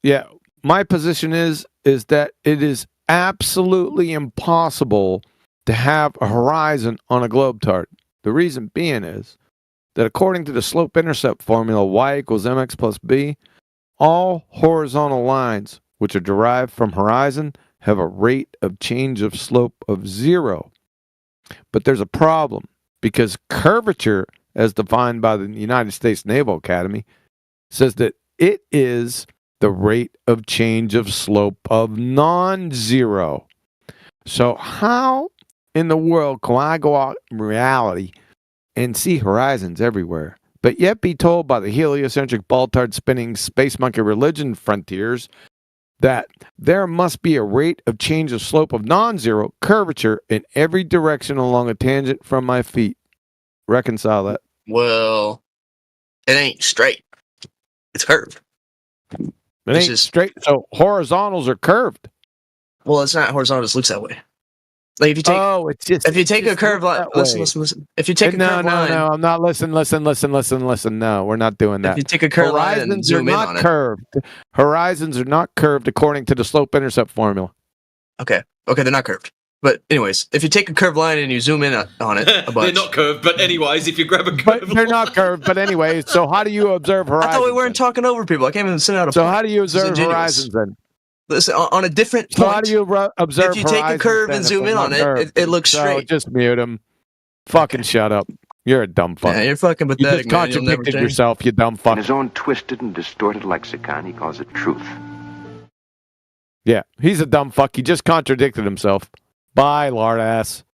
Yeah. My position is that it is absolutely impossible to have a horizon on a globe tard. The reason being is that according to the slope-intercept formula, y equals mx plus b, all horizontal lines which are derived from horizon have a rate of change of slope of 0. But there's a problem because curvature, as defined by the United States Naval Academy, says that it is the rate of change of slope of non-zero. So how in the world can I go out in reality and see horizons everywhere, but yet be told by the heliocentric ball-tard spinning space monkey religion frontiers that there must be a rate of change of slope of non-zero curvature in every direction along a tangent from my feet? Reconcile that.
Well, it ain't straight. It's curved.
It ain't straight. So horizontals are curved.
Well, it's not horizontal. It just looks that way. Like if you take,
it's just
if you take a curved line, listen. If you take a curved line,
no, I'm not. Listen. No, we're not doing that.
If you take a curved line and
Horizons
zoom
are
in
not
on it.
curved. Horizons are not curved according to the slope-intercept formula.
Okay, they're not curved. But anyways, if you take a curved line and you zoom in on it a bunch,
They're not curved, but anyways, if you grab a
But they're not curved. But anyways, so how do you observe horizons?
I thought we weren't talking over people. I can't even send out a.
So
point.
how do you
This is
observe
ingenuous.
horizons then?
Listen, on a different
So
point.
how do you observe
if you take a
horizons
curve
then
and
if
zoom
they're
in
not
on it,
curved?
it looks
So
straight.
just mute him. Fucking shut up. You're a dumb fuck.
Yeah, you're fucking
You
pathetic,
just
man. You'll never
contradicted
change.
yourself, you dumb fuck.
In his own twisted and distorted lexicon, he calls it truth.
Yeah, he's a dumb fuck. He just contradicted himself. Bye, lard ass.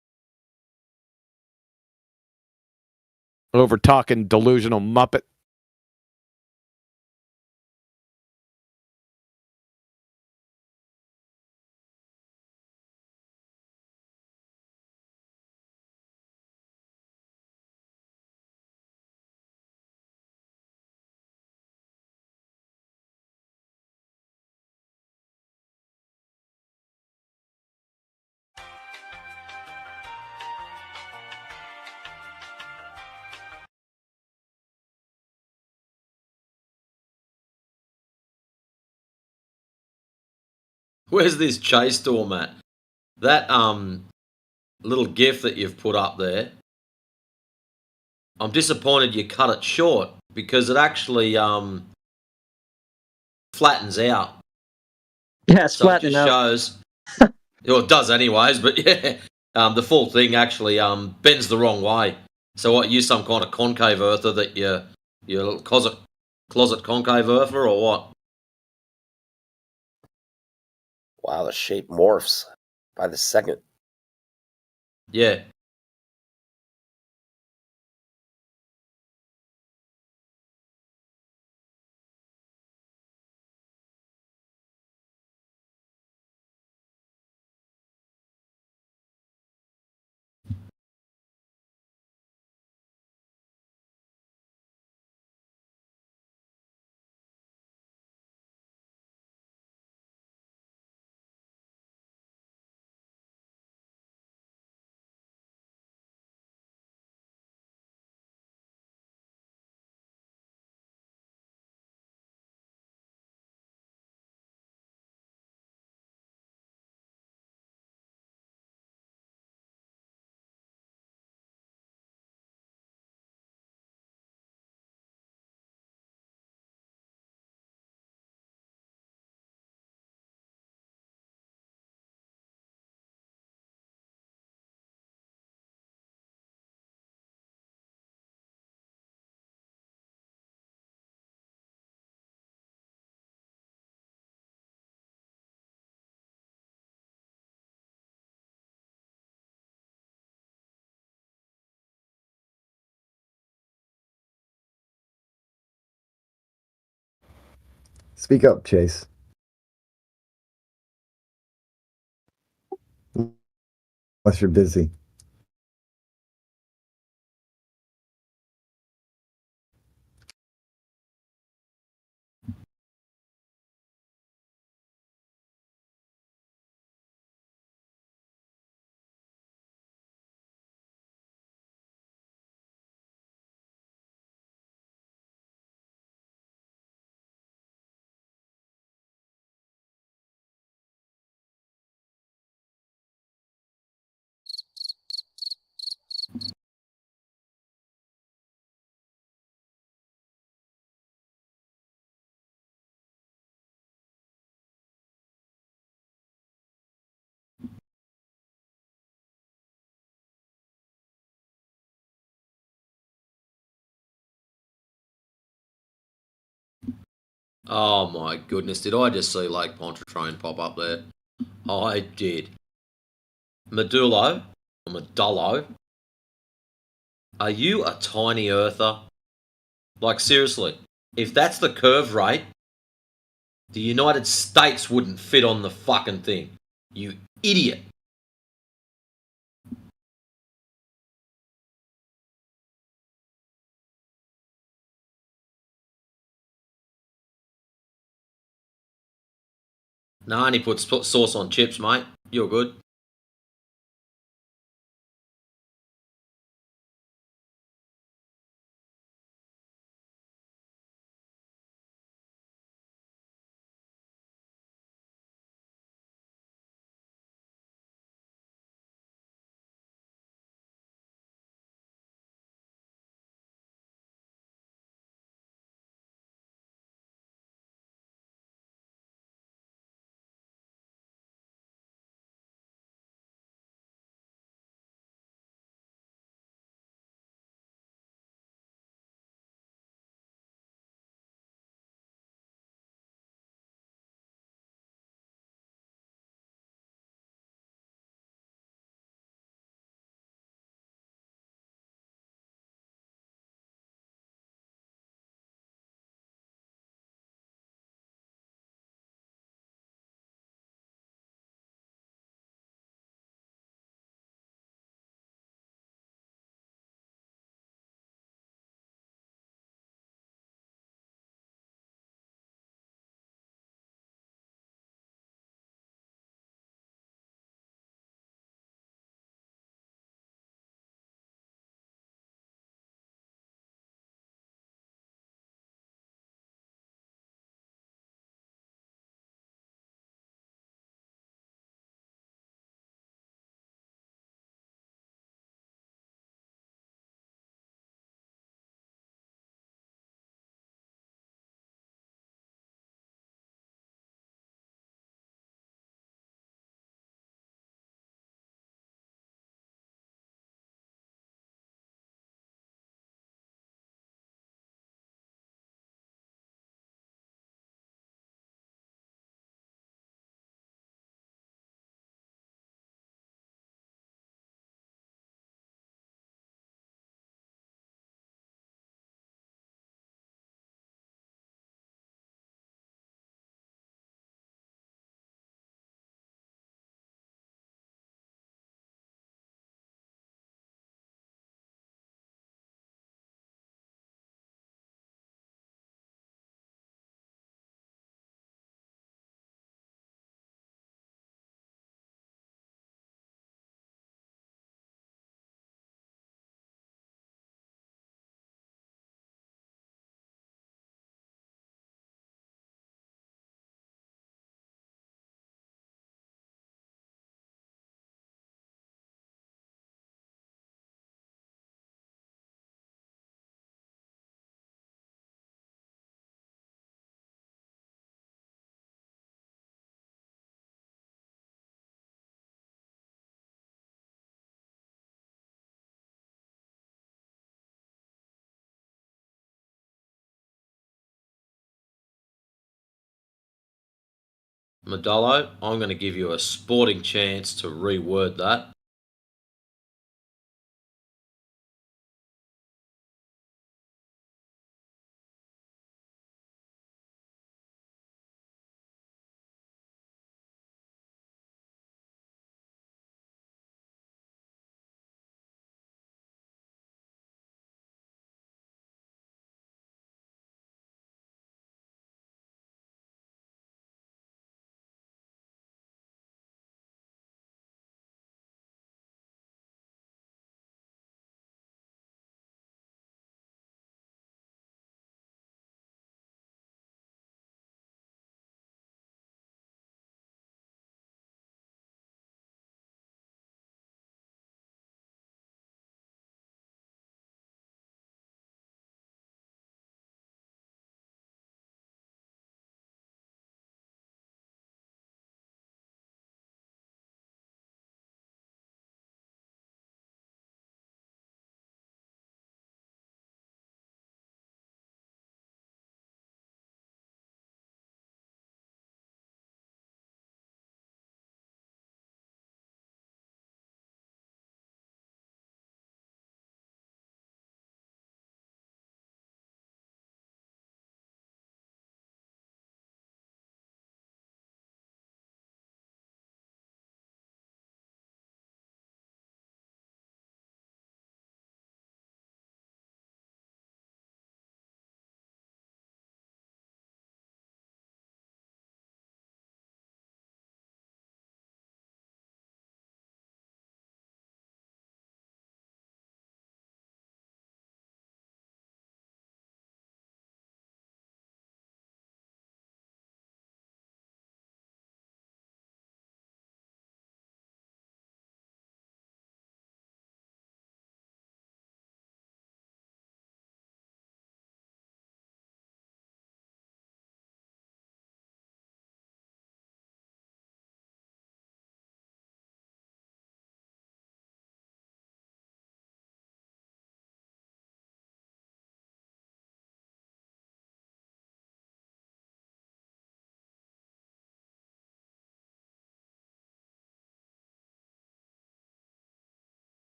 Over talking delusional muppet.
Where's this chase storm at? That little gif that you've put up there. I'm disappointed you cut it short because it actually flattens out.
Yeah, it's
So it
flattening
just
out.
shows. Well, it does anyways, but yeah, the full thing actually bends the wrong way. So what? You some kind of concave earther that you closet concave earther or what?
Wow, the shape morphs by the second.
Yeah.
Speak up, Chase. Unless you're busy.
Oh my goodness, did I just see Lake Pontchartrain pop up there? I did. Medullo, are you a tiny earther? Like, seriously, if that's the curve rate, the United States wouldn't fit on the fucking thing. You idiot. Nah, and he puts sauce on chips, mate. You're good. Medullo, I'm going to give you a sporting chance to reword that.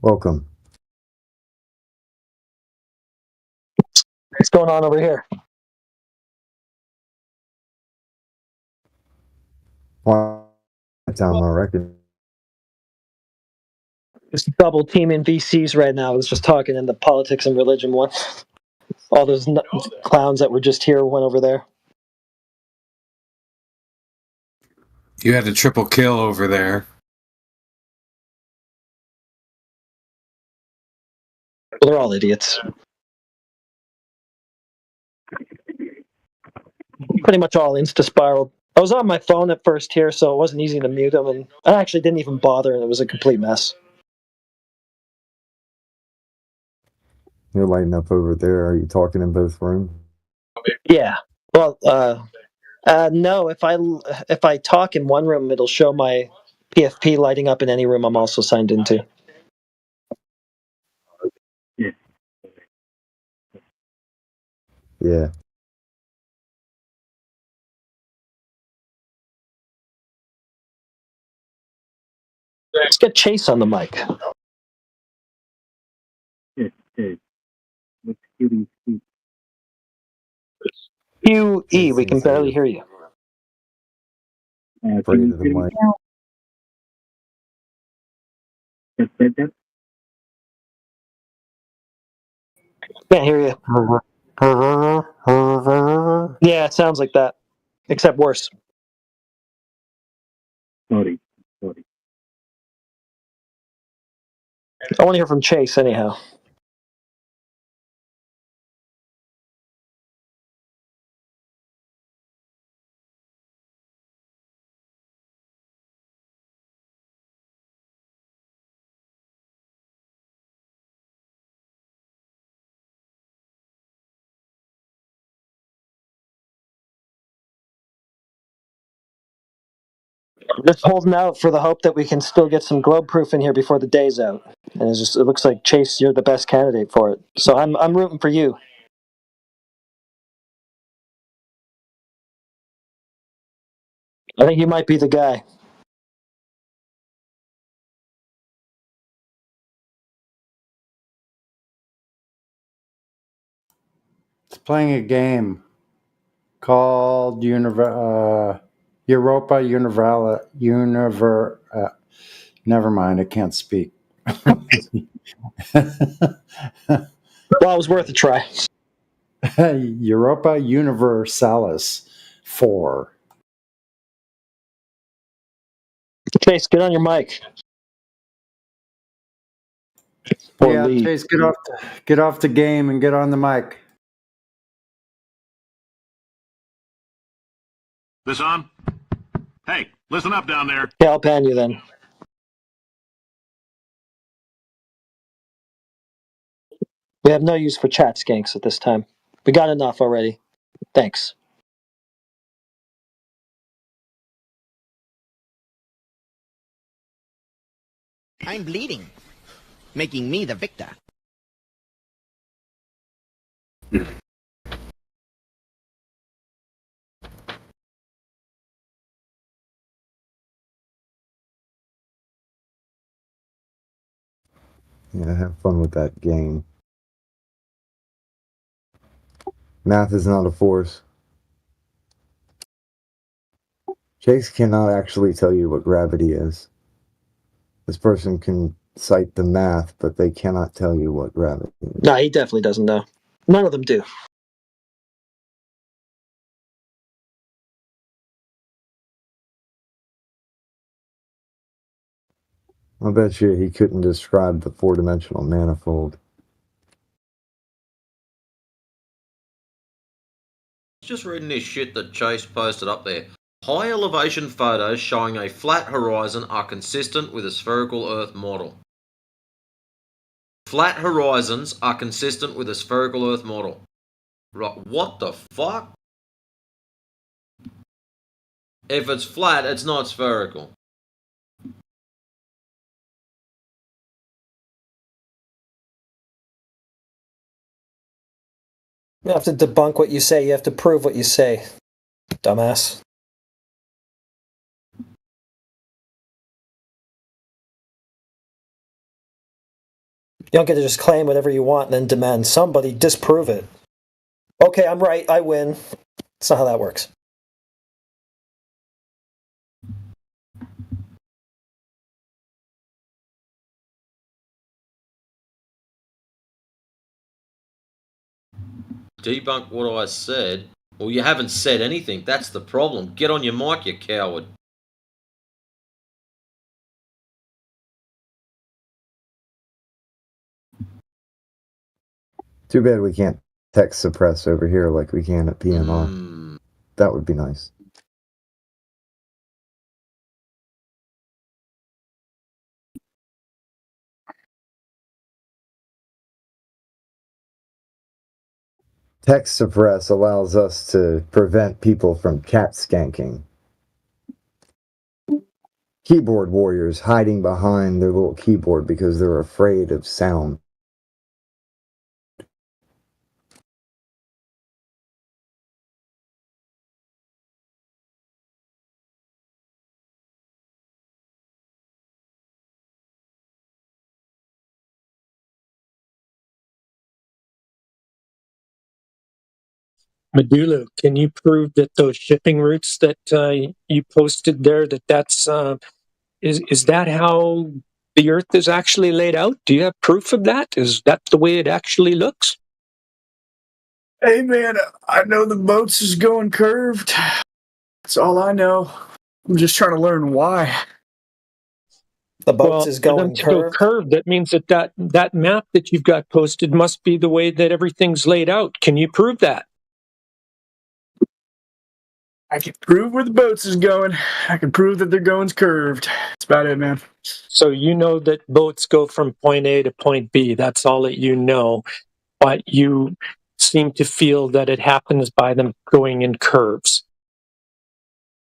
Welcome.
What's going on over here?
Well, that's on my record.
Just double teaming VCs right now. I was just talking in the politics and religion one. All those clowns that were just here went over there.
You had a triple kill over there.
They're all idiots. Pretty much all insta-spiraled. I was on my phone at first here, so it wasn't easy to mute them, and I actually didn't even bother, and it was a complete mess.
You're lighting up over there. Are you talking in both rooms?
Yeah. Well, no. If I talk in one room, it'll show my PFP lighting up in any room I'm also signed into.
Yeah.
Let's get Chase on the mic. QE, we can barely hear you.
Afraid of the mic.
Can't hear you. Yeah, it sounds like that, except worse.
Sorry.
I want to hear from Chase anyhow. Just holding out for the hope that we can still get some globe proof in here before the day's out. And it looks like Chase, you're the best candidate for it. So I'm rooting for you. I think you might be the guy.
It's playing a game called Europa never mind, I can't speak.
Well, it was worth a try.
Europa Universalis 4.
Chase, get on your mic.
Yeah, Chase, get off the game and get on the mic.
This on? Hey, listen up down there.
Yeah, I'll ban you then. We have no use for chat skanks at this time. We got enough already. Thanks.
I'm bleeding, making me the victor.
Yeah, have fun with that game. Math is not a force. Chase cannot actually tell you what gravity is. This person can cite the math, but they cannot tell you what gravity is.
No, he definitely doesn't know. None of them do.
I bet you he couldn't describe the four-dimensional manifold.
Just reading this shit that Chase posted up there. High elevation photos showing a flat horizon are consistent with a spherical Earth model. Flat horizons are consistent with a spherical Earth model. Right, what the fuck? If it's flat, it's not spherical.
You have to debunk what you say. You have to prove what you say, dumbass. You don't get to just claim whatever you want and then demand somebody disprove it. Okay, I'm right. I win. That's not how that works.
Debunk what I said. Well, you haven't said anything. That's the problem. Get on your mic, you coward.
Too bad we can't text suppress over here like we can at PNR. That would be nice. Text suppress allows us to prevent people from cat skanking. Keyboard warriors hiding behind their little keyboard because they're afraid of sound.
Medulla, can you prove that those shipping routes that you posted there, that's is that how the Earth is actually laid out? Do you have proof of that? Is that the way it actually looks?
Hey man, I know the boats is going curved. That's all I know. I'm just trying to learn why.
The boats is going
to go curved. That means that map that you've got posted must be the way that everything's laid out. Can you prove that?
I can prove where the boats is going. I can prove that they're going curved. That's about it, man.
So you know that boats go from point A to point B. That's all that you know. But you seem to feel that it happens by them going in curves.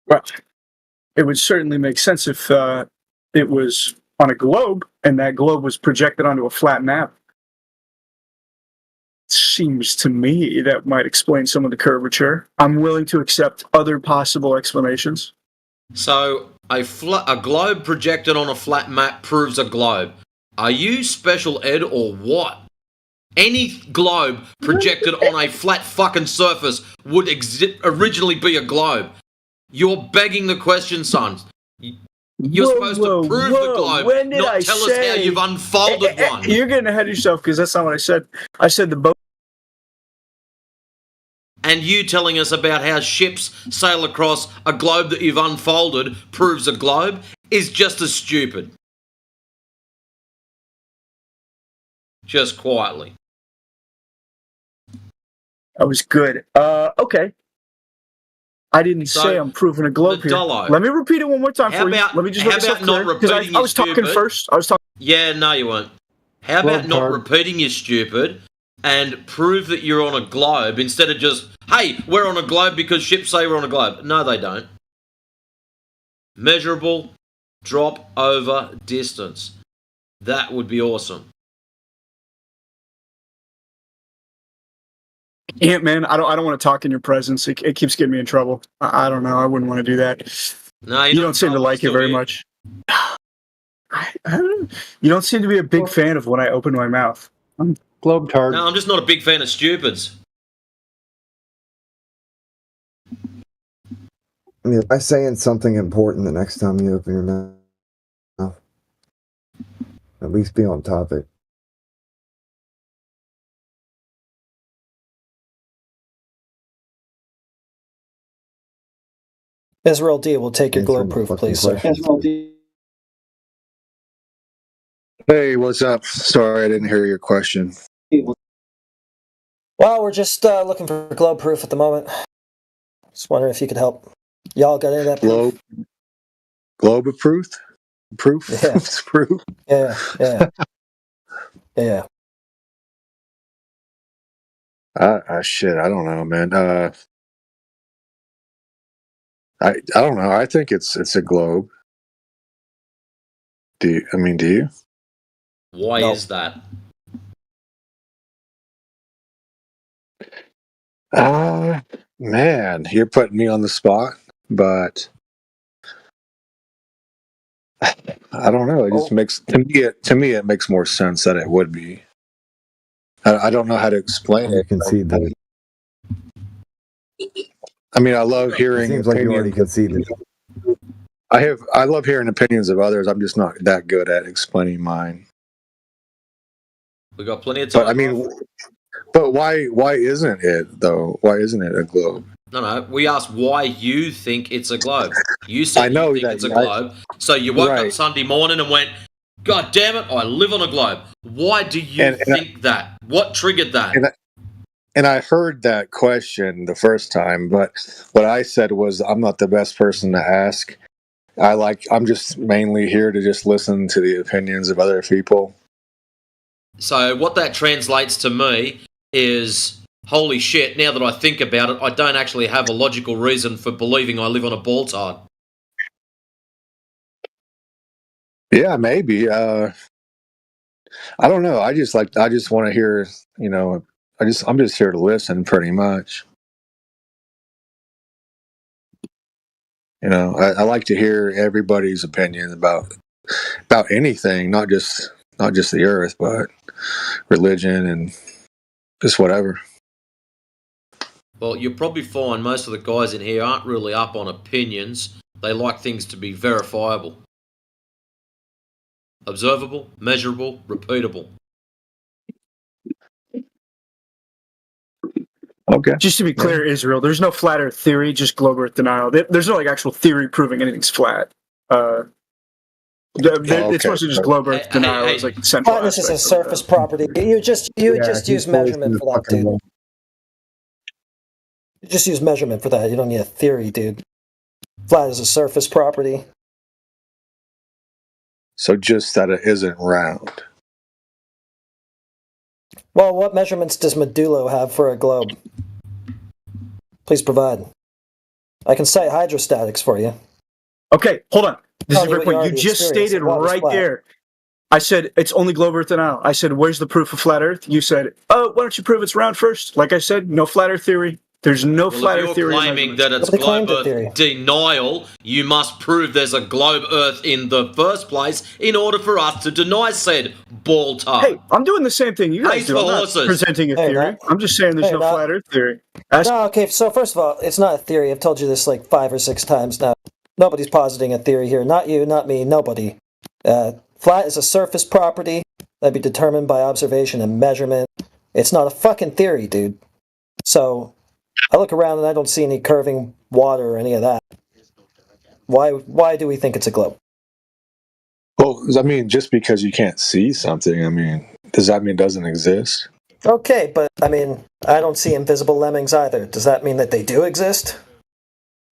Well, it would certainly make sense if it was on a globe and that globe was projected onto a flat map. Seems to me that might explain some of the curvature. I'm willing to accept other possible explanations.
So, a globe projected on a flat map proves a globe. Are you special ed or what? Any globe projected on a flat fucking surface would originally be a globe. You're begging the question, son. You're supposed to prove the globe,
When did
not
I
tell us
say?
how you've unfolded one.
You're getting ahead of yourself because that's not what I said. I said the boat.
And you telling us about how ships sail across a globe that you've unfolded proves a globe is just as stupid. Just quietly.
That was good. Okay. I didn't say I'm proving a globe here. Let me repeat it one more time for you. Let me just make myself clear, because I was talking first. I was talking.
Yeah, no, you weren't. How about not repeating your stupid and prove that you're on a globe instead of just, hey, we're on a globe because ships say we're on a globe. No, they don't. Measurable drop over distance. That would be awesome.
Yeah, man, I don't want to talk in your presence. It keeps getting me in trouble. I don't know. I wouldn't want to do that.
No,
you don't seem to like it very much. You don't seem to be a big fan of when I open my mouth. I'm globetard.
No, I'm just not a big fan of stupids.
I mean, by saying something important the next time you open your mouth, at least be on topic.
Israel D will take your globe proof, please, sir.
Hey, what's up? Sorry, I didn't hear your question.
Well, we're just looking for globe proof at the moment. Just wondering if you could help. Y'all got any of that proof?
Globe of proof? Proof?
Yeah.
Proof?
Yeah. Yeah.
Shit, I don't know, man. I don't know. I think it's a globe. Do you?
Why is that?
Man, you're putting me on the spot, but I don't know. It just makes to me it makes more sense that it would be. I don't know how to explain it.
You concede that.
I mean, I love hearing.
Seems like you already conceded.
I love hearing opinions of others. I'm just not that good at explaining mine.
We got plenty of time.
But I mean, but why isn't it though? Why isn't it a globe?
No. We asked why you think it's a globe. You said you think it's a globe. So you woke up Sunday morning and went, God damn it, I live on a globe. Why do you think that? What triggered that?
And I heard that question the first time, but what I said was, I'm not the best person to ask. I'm just mainly here to just listen to the opinions of other people.
So what that translates to me is, holy shit, now that I think about it, I don't actually have a logical reason for believing I live on a ball tard.
Yeah, maybe. I don't know. I just want to hear, I'm just here to listen pretty much. I like to hear everybody's opinion about anything, not just the earth, but religion and just whatever.
Well, you'll probably find most of the guys in here aren't really up on opinions. They like things to be verifiable. Observable, measurable, repeatable.
Okay.
Just to be clear, Israel, there's no flat Earth theory, just globe Earth denial. There's no actual theory proving anything's flat. It's mostly just globe Earth denial. It's like central.
Flatness is a surface property. You just use measurement for that, dude. You just use measurement for that. You don't need a theory, dude. Flat is a surface property.
So just that it isn't round.
Well, what measurements does Medulo have for a globe? Please provide. I can cite hydrostatics for you.
Okay, hold on. This is a great point. You just stated right there. I said, it's only globe Earth denial. I said, where's the proof of flat Earth? You said, why don't you prove it's round first? Like I said, no flat Earth theory. There's no flat Earth theory.
If you're claiming that it's globe Earth denial, you must prove there's a globe Earth in the first place in order for us to deny said ball tard.
Hey, I'm doing the same thing you guys do. I'm not presenting a theory. I'm just saying there's no flat Earth theory.
No, okay, so first of all, it's not a theory. I've told you this like 5 or 6 times now. Nobody's positing a theory here. Not you, not me, nobody. Flat is a surface property that'd be determined by observation and measurement. It's not a fucking theory, dude. So I look around and I don't see any curving water or any of that. Why do we think it's a globe?
Well, I mean, just because you can't see something, I mean, does that mean it doesn't exist?
Okay, but I mean, I don't see invisible lemmings either. Does that mean that they do exist?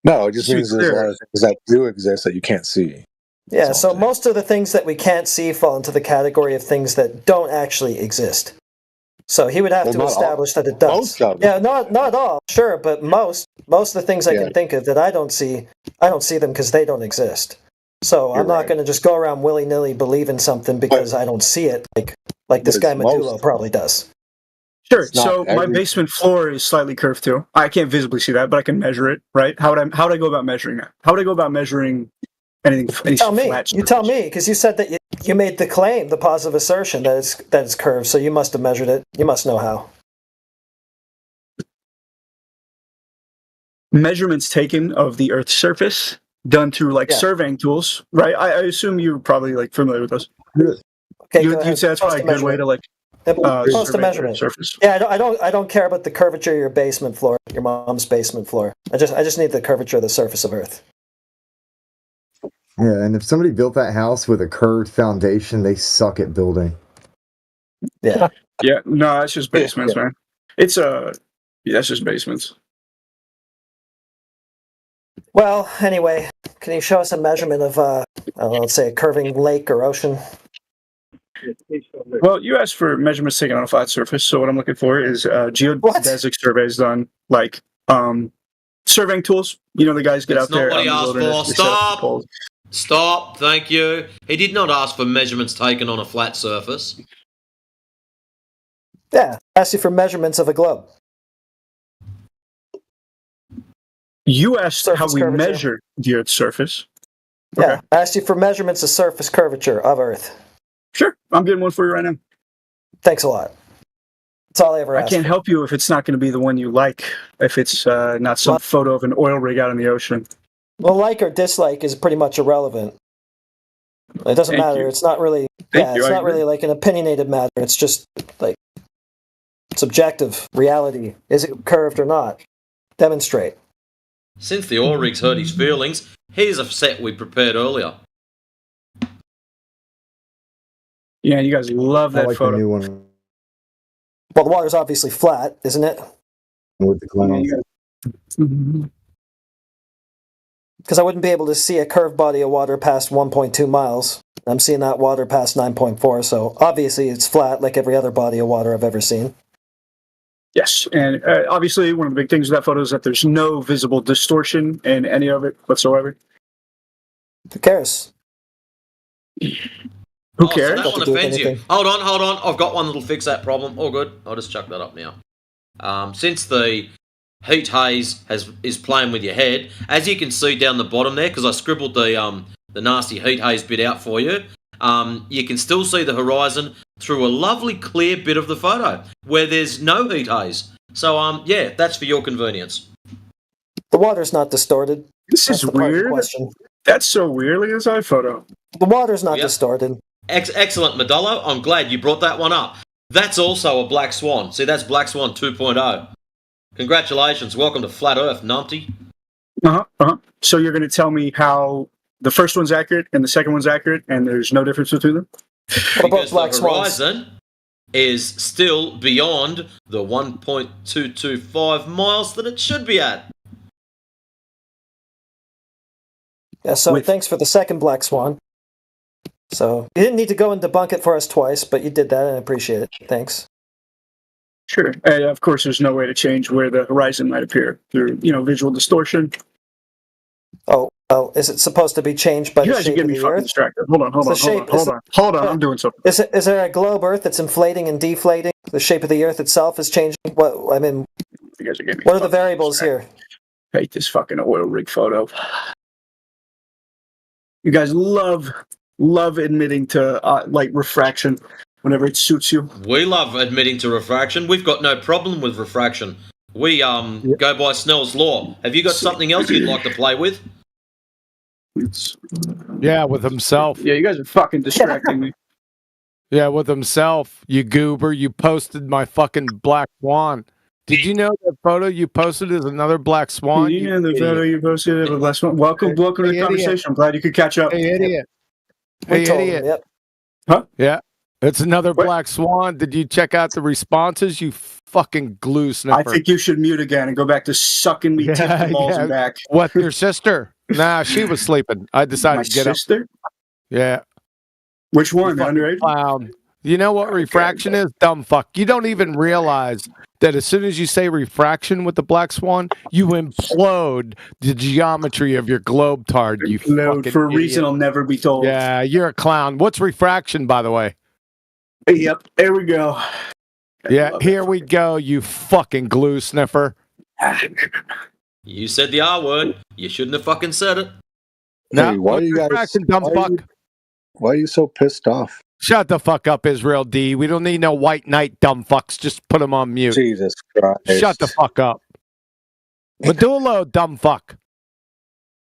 No, it just means there's a lot of things that do exist that you can't see.
Yeah, so most of the things that we can't see fall into the category of things that don't actually exist. So he would have to establish that it does.
Most of them.
Yeah, not all, sure, but most of the things I can think of that I don't see them because they don't exist. So I'm not going to just go around willy-nilly believing something because I don't see it, like this guy Medulo probably does.
Sure. So my basement floor is slightly curved too. I can't visibly see that, but I can measure it, right? How would I go about measuring that? How would I go about measuring anything? You tell
me, because you said that you made the claim, the positive assertion that it's curved. So you must have measured it. You must know how.
Measurements taken of the Earth's surface done through surveying tools, right? I assume you're probably familiar with those.
Okay,
you'd say that's probably a good way to
post a measurement. Surface. Yeah, I don't care about the curvature of your basement floor, your mom's basement floor. I just need the curvature of the surface of Earth.
Yeah, and if somebody built that house with a curved foundation, they suck at building.
Yeah.
Yeah, no, that's just basements, man. It's that's just basements.
Well, anyway, can you show us a measurement of let's say a curving lake or ocean?
Well, you asked for measurements taken on a flat surface, so what I'm looking for is geodesic surveys done, surveying tools. You know, the guys get out there.
That's not what he asked for. Stop. Thank you. He did not ask for measurements taken on a flat surface.
Yeah, asked you for measurements of a globe.
You asked how we measure the Earth's surface.
Yeah, okay. I asked you for measurements of surface curvature of Earth.
Sure, I'm getting one for you right now.
Thanks a lot. That's all I ever
I
asked
can't
for.
help you if it's not going to be the one you like. If it's not some photo of an oil rig out in the ocean.
Well, like or dislike is pretty much irrelevant. It doesn't
Thank
matter.
you.
It's not really.
Thank you,
it's
I
not really
agree.
like an opinionated matter. It's just like subjective reality. Is it curved or not? Demonstrate.
Since the oil rig's hurt his feelings, here's a set we prepared earlier.
Yeah, you guys love
I
that
like
photo.
the new one
Well, the water's obviously flat, isn't it?
with the clouds.
Because I wouldn't be able to see a curved body of water past 1.2 miles. I'm seeing that water past 9.4, so obviously it's flat like every other body of water I've ever seen.
Yes, and obviously one of the big things with that photo is that there's no visible distortion in any of it whatsoever.
Who cares?
Who cares?
So that one offends you. Hold on. I've got one that'll fix that problem. All good. I'll just chuck that up now. Since the heat haze is playing with your head, as you can see down the bottom there, because I scribbled the nasty heat haze bit out for you, you can still see the horizon through a lovely clear bit of the photo where there's no heat haze. So yeah, that's for your convenience.
The water's not distorted.
This is weird.
Question.
That's so weird. Look at this eye photo.
The water's not distorted.
Excellent, Modullo. I'm glad you brought that one up. That's also a black swan. See, that's Black Swan 2.0. Congratulations. Welcome to Flat Earth, Numpty.
So you're going to tell me how the first one's accurate and the second one's accurate, and there's no difference between them?
Because the horizon is still beyond the 1.225 miles that it should be at.
Yeah, so thanks for the second black swan. So you didn't need to go and debunk it for us twice, but you did that, and I appreciate it. Thanks.
Sure. Of course, there's no way to change where the horizon might appear through, visual distortion.
Oh, well, is it supposed to be changed by
You
the
guys are
shape
getting
of
me
the
fucking
Earth?
distracted. Hold on. I'm doing something.
Is there a globe Earth that's inflating and deflating? The shape of the Earth itself is changing. What
You guys are getting me
what are the variables here?
I hate this fucking oil rig photo. You guys love admitting to refraction whenever it suits you.
We love admitting to refraction. We've got no problem with refraction. We go by Snell's law. Have you got something else you'd like to play with?
Yeah, with himself.
Yeah, you guys are fucking distracting me.
Yeah, with himself. You goober. You posted my fucking black swan. Did you know that photo you posted is another black swan?
Yeah, the photo you posted of a black swan. Welcome to the conversation. I'm glad you could catch up.
Hey, idiot.
We told him, yep.
Huh?
Yeah. It's another black swan. Did you check out the responses? You fucking glue sniffer.
I think you should mute again and go back to sucking me tip and balls and back.
What, your sister? Nah, she was sleeping. I decided
My
to get
sister?
up. Yeah.
Which one? The
You fucking
underage?
clown. You know what refraction is? Dumb fuck. You don't even realize that as soon as you say refraction with the black swan, you implode the geometry of your globe tard. You fucking
for a
idiot.
reason I'll never be told.
Yeah, you're a clown. What's refraction, by the way?
Yep, there we go.
Yeah, here we go, you fucking glue sniffer.
You said the R word. You shouldn't have fucking said it.
No,
Hey, why
what's
you guys?
refraction, dumb fuck?
Why are you so pissed off?
Shut the fuck up, Israel D. We don't need no white knight, dumb fucks. Just put them on mute.
Jesus Christ!
Shut the fuck up. Medulla, dumb fuck.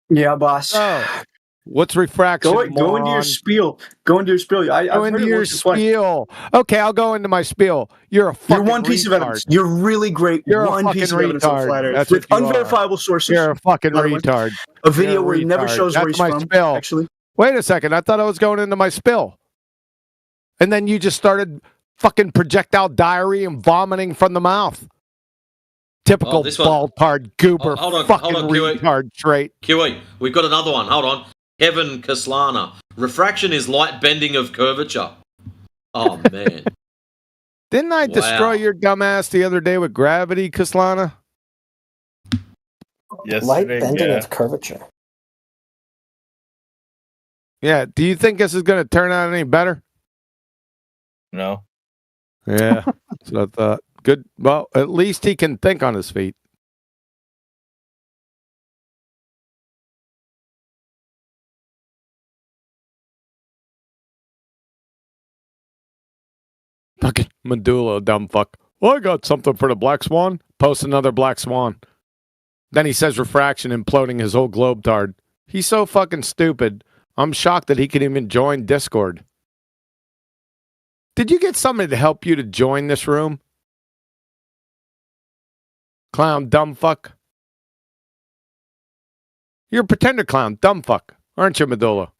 Yeah, boss.
Oh, what's refraction?
Go into your
moron?
spiel. Go into your spiel.
Go into your spiel. Okay, I'll go into my spiel. You're a fucking
You're one piece of
retard.
evidence. You're really great.
You're a
one
fucking
piece of evidence on
retard.
flat Earth
That's
with
what you are.
unverifiable sources.
You're a fucking
By the way.
retard.
A video
You're a
where he never
retard.
shows
That's
where he's
my
from.
spill.
Actually,
Wait a second. I thought I was going into my spill. And then you just started fucking projectile diarrhea and vomiting from the mouth. Typical
this one-
bald-tard goober
Hold on,
fucking
QE.
retard trait.
QE, we've got another one. Hold on. Kevin Kaslana. Refraction is light bending of curvature. Oh, man.
Didn't I destroy your dumbass the other day with gravity, Kaslana?
Light bending of curvature.
Yeah. Do you think this is going to turn out any better?
No.
Yeah. That's what I thought. Good. Well, at least he can think on his feet. Fucking medulla, dumb fuck. Well, I got something for the Black Swan. Post another Black Swan. Then he says refraction imploding his whole globe tard. He's so fucking stupid. I'm shocked that he can even join Discord. Did you get somebody to help you to join this room? Clown, dumb fuck. You're a pretender clown, dumb fuck. Aren't you, Medulla?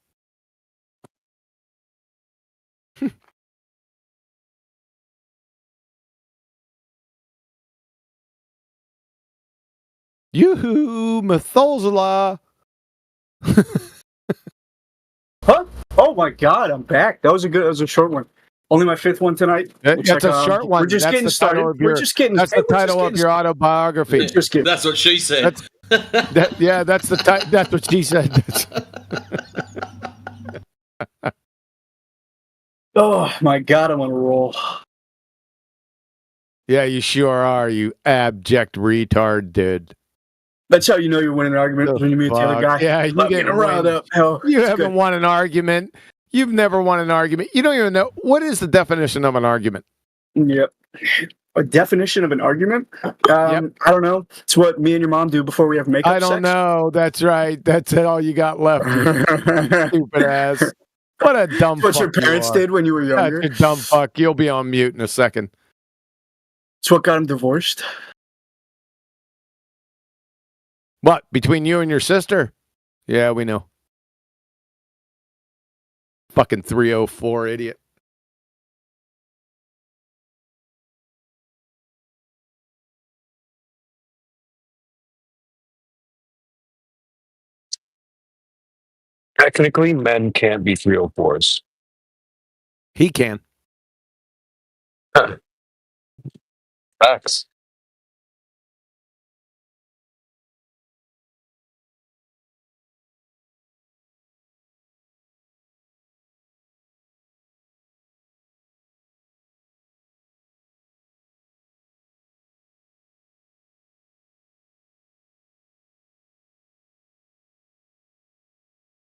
Yoo-hoo, Methuselah.
Huh? Oh my god, I'm back. That was a short one. Only my 5th one tonight.
That's a short one.
We're just
That's
getting
the
started.
title of
We're
your-
just getting.
That's the title of your autobiography.
That's what she said.
That's the that's what she said.
Oh my god, I'm on a roll.
Yeah, you sure are, you abject retard, dude.
That's how you know you're winning an argument when you meet the other guy.
Yeah, you
Not
didn't
getting riled
win.
up. Hell,
You
it's
haven't
good.
won an argument. You've never won an argument. You don't even know what is the definition of an argument.
Yep. A definition of an argument? I don't know. It's what me and your mom do before we have makeup
I don't
sex.
know. That's right. That's it. All you got left. Stupid ass. What a dumb.
What your
fuck you
parents
are.
did when you were
Such
younger.
a dumb fuck. You'll be on mute in a second.
It's what got him divorced.
What, between you and your sister? Yeah, we know. Fucking 304 idiot.
Technically, men can't be 304s.
He can.
Facts.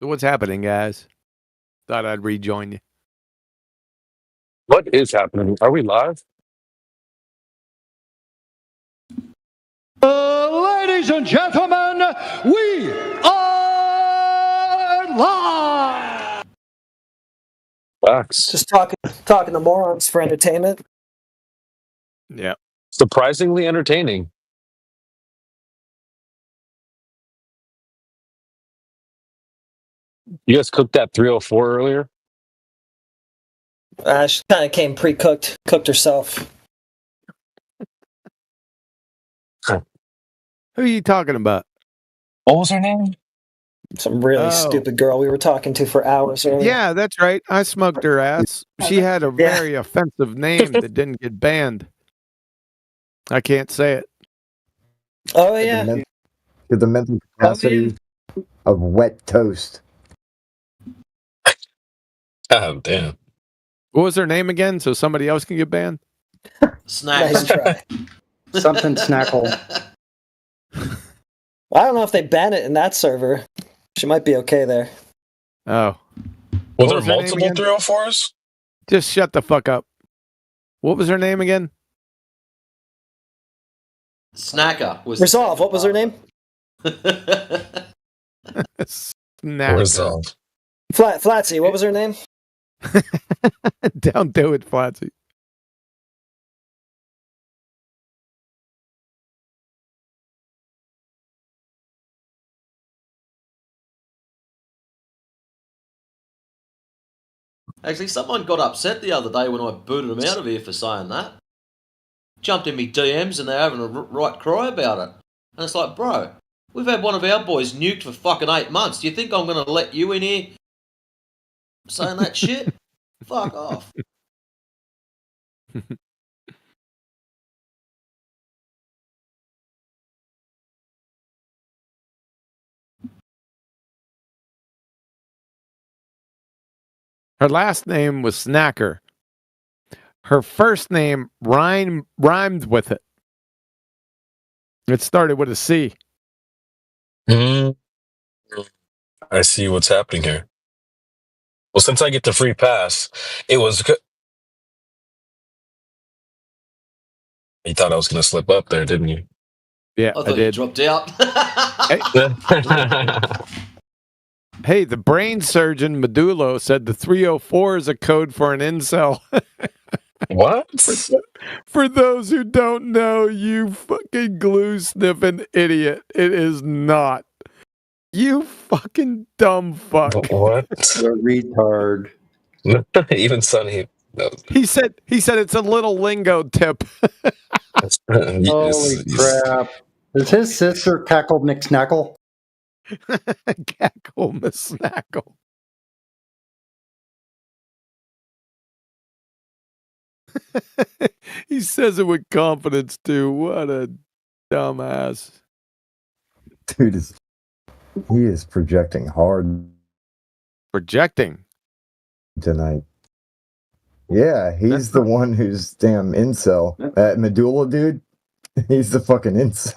So what's happening, guys? Thought I'd rejoin you.
What is happening? Are we live?
Ladies and gentlemen, we are live.
Facts.
Just talking to morons for entertainment.
Yeah.
Surprisingly entertaining. You guys cooked that 304 earlier?
She kind of came pre-cooked, cooked herself.
Who are you talking about?
What was her name?
Some really stupid girl we were talking to for hours earlier.
Yeah, that's right. I smoked her ass. She had a very offensive name that didn't get banned. I can't say it.
Oh yeah.
To the mental capacity of wet toast.
Oh, damn.
What was her name again? So somebody else can get banned?
Snack.
Nice try.
Something snackle.
I don't know if they ban it in that server. She might be okay there.
Oh.
Were
What
there
was her name
multiple
again?
304s?
Just shut the fuck up. What was her name again?
Snacker was
Resolve. What was her name?
Snacker.
Resolve.
Flatsy. What was her name?
Don't do it, Flatsy.
Actually, someone got upset the other day when I booted them out of here for saying that. Jumped in me DMs and they're having a right cry about it. And it's like, bro, we've had one of our boys nuked for fucking 8 months. Do you think I'm going to let you in here saying that shit? Fuck off.
Her last name was Snacker. Her first name rhymed with it. It started with a C.
I see what's happening here. Well, since I get the free pass, it was You thought I was going to slip up there, didn't you?
Yeah,
I thought you dropped out.
Hey, the brain surgeon Medulo said the 304 is a code for an incel.
What?
For those who don't know, you fucking glue sniffing idiot. It is not. You fucking dumb fuck.
What?
You're a retard.
Even Sonny knows.
He said it's a little lingo tip.
Holy crap. Is his sister Cackle McSnackle?
Cackle Snackle. He says it with confidence too. What a dumbass.
Dude he is projecting hard
Projecting
tonight. Yeah, he's the one who's damn incel. That Medulla dude, he's the fucking incel.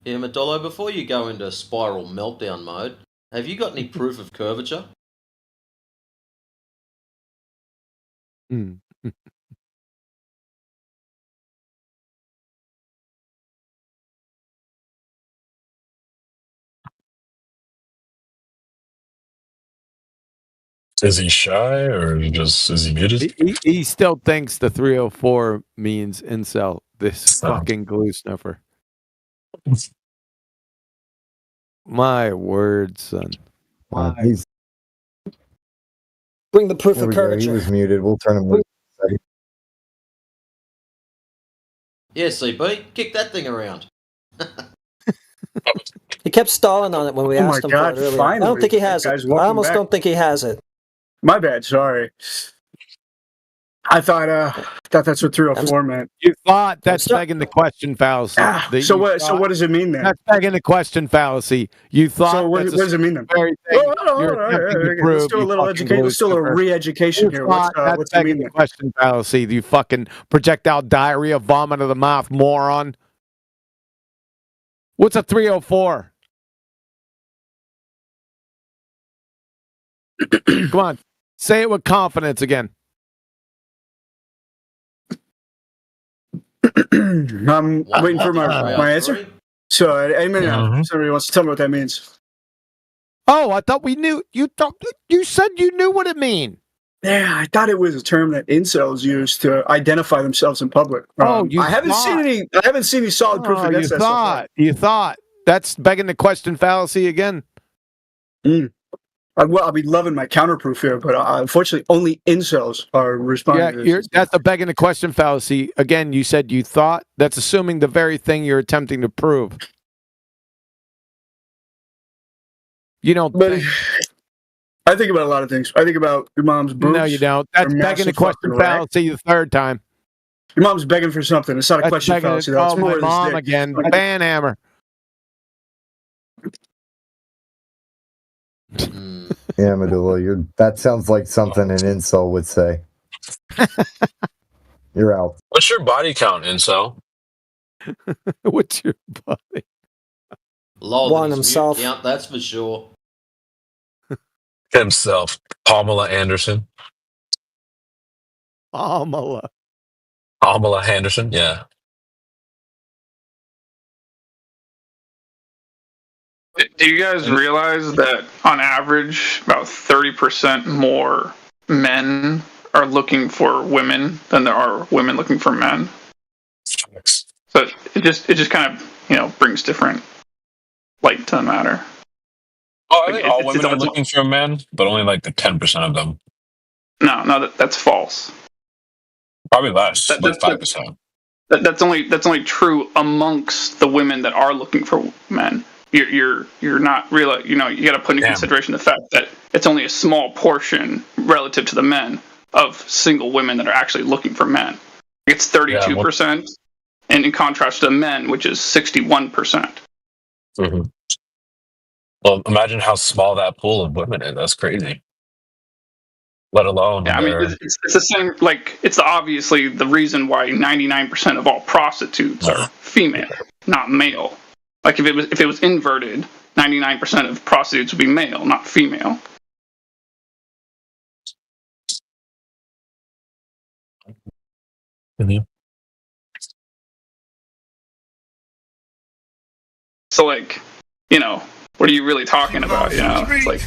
Yeah, Madolo, before you go into spiral meltdown mode, have you got any proof of curvature?
Is he shy or is he muted?
He still thinks the 304 means incel. This fucking glue snuffer. My word, son.
He's
Bring the proof
there
of
we go. He
curvature.
was muted. We'll turn him.
Yeah, CB, kick that thing around.
He kept stalling on it when we
Oh
asked
my
him
God,
for it earlier.
finally.
I don't think he has
Guys,
it.
welcome
I almost
back.
don't think he has it.
My bad. Sorry. I thought that's what 304 meant.
You thought that's begging the question fallacy.
So what does it mean then?
That's begging the question fallacy. You thought.
So what does it mean then?
Very thing you're
Hold on,
attempting to prove,
let's do a
you
little
fucking
education. Let's do a little
glue snuffer.
re-education here. What's
That's
it
begging
mean
the
then?
question fallacy. You fucking projectile diarrhea, vomit of the mouth, moron. What's a 304? Come on, say it with confidence again.
I'm waiting for my answer. So, any minute now, somebody wants to tell me what that means.
Oh, I thought we knew. You said you knew what it mean.
Yeah, I thought it was a term that incels use to identify themselves in public. I haven't seen any solid proof against that so far.
You thought. That's begging the question fallacy again.
I'll be loving my counterproof here, but unfortunately, only incels are responding.
Yeah, that's a begging the question fallacy. Again, you said you thought. That's assuming the very thing you're attempting to prove. You don't think.
I think about a lot of things. I think about your mom's boobs.
No, you don't. That's begging the question fallacy the third time.
Your mom's begging for something. It's not a question fallacy. That's
oh,
more
my
of
mom
this
again. Banhammer.
Yeah, Medulla, that sounds like something an incel would say. You're out.
What's your body count, incel?
What's your body?
One himself.
Count, that's for sure.
Himself. Pamela Anderson.
Pamela
Anderson, yeah.
Do you guys realize that on average, about 30% more men are looking for women than there are women looking for men? So it just kind of brings different light to the matter.
Oh, I think all women are looking for a man, but only like the 10% of them.
No, that's false.
Probably less, like 5%.
That's only true amongst the women that are looking for men. You're not really, you got to put into consideration the fact that it's only a small portion relative to the men of single women that are actually looking for men. It's 32%, and in contrast to the men, which is 61%.
Mm-hmm. Well, imagine how small that pool of women is. That's crazy. Let alone,
I mean, it's the same. Like, it's obviously the reason why 99% of all prostitutes are female. not male. Like if it was inverted, 99% of prostitutes would be male, not female.
Mm-hmm.
So like, what are you really talking about? It's like.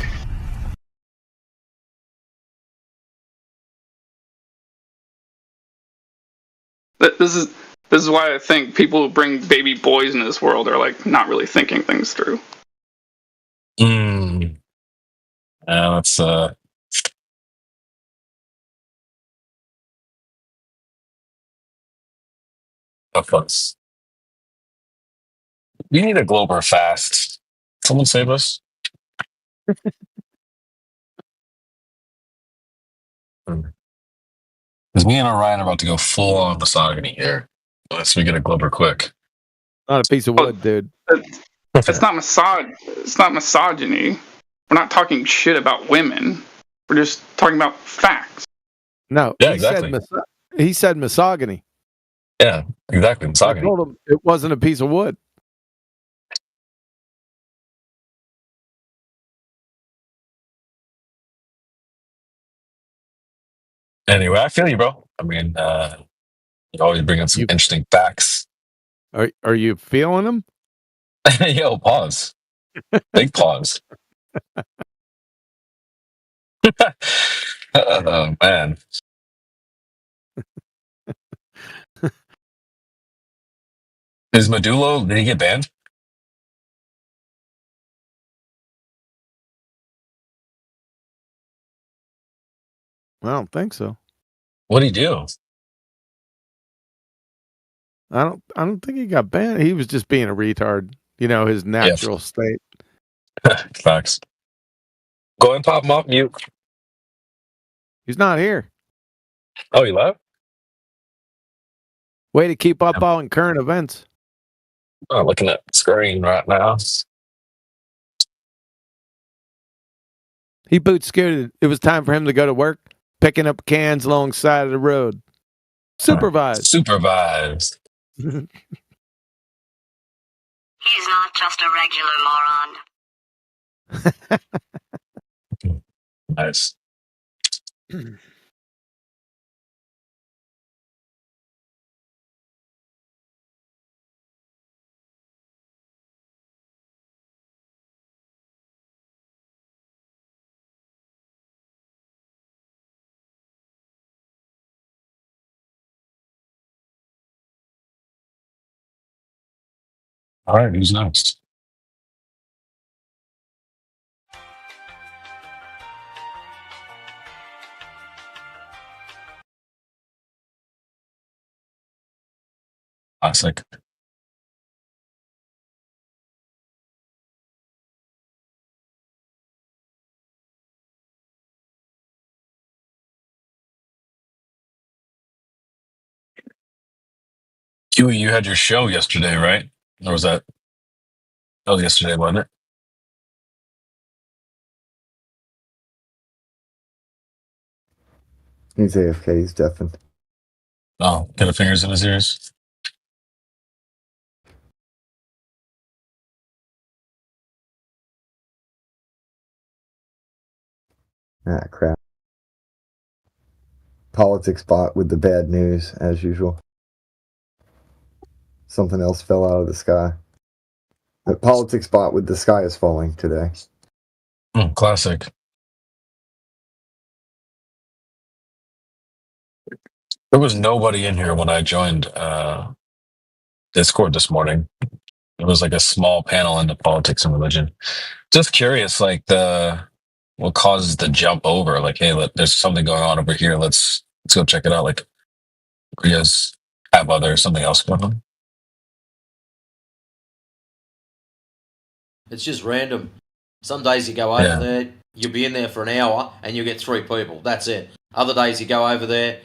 This is why I think people who bring baby boys into this world are like not really thinking things through.
Yeah, that's fucks. We need a Glober fast. Someone save us. Because me and Orion are about to go full on misogyny here. Unless we get a Glober quick.
Not a piece of wood, dude.
It's not misogyny. We're not talking shit about women. We're just talking about facts.
No,
Yeah,
he
exactly.
He said misogyny.
Yeah, exactly. Misogyny.
I told him it wasn't a piece of wood.
Anyway, I feel you, bro. I mean, you always bring in some interesting facts.
Are you feeling them?
Yo, pause. Big pause. Oh, man. Is Medulo, did he get banned?
I don't think so.
What'd he do?
I don't think he got banned. He was just being a retard. His natural state.
Facts. Go and pop him off mute.
He's not here.
Oh, he left?
Way to keep up on current events.
Oh, looking at the screen right now.
He boot scooted. It was time for him to go to work, picking up cans alongside of the road. Supervised.
Supervised.
He's not just a regular moron.
Nice. All right, who's next? Classic. Huey, you had your show yesterday, right? Or was that? That was yesterday, wasn't it?
He's AFK. He's deafened.
Oh, got the fingers in his ears.
Ah, crap. Politics bot with the bad news, as usual. Something else fell out of the sky. The politics bot with the sky is falling today.
Classic. There was nobody in here when I joined Discord this morning. It was like a small panel into politics and religion. Just curious, like what causes the jump over? Like, hey, there's something going on over here. Let's go check it out. Like, you guys have something else going on?
It's just random. Some days you go over there, you'll be in there for an hour, and you'll get 3 people. That's it. Other days you go over there,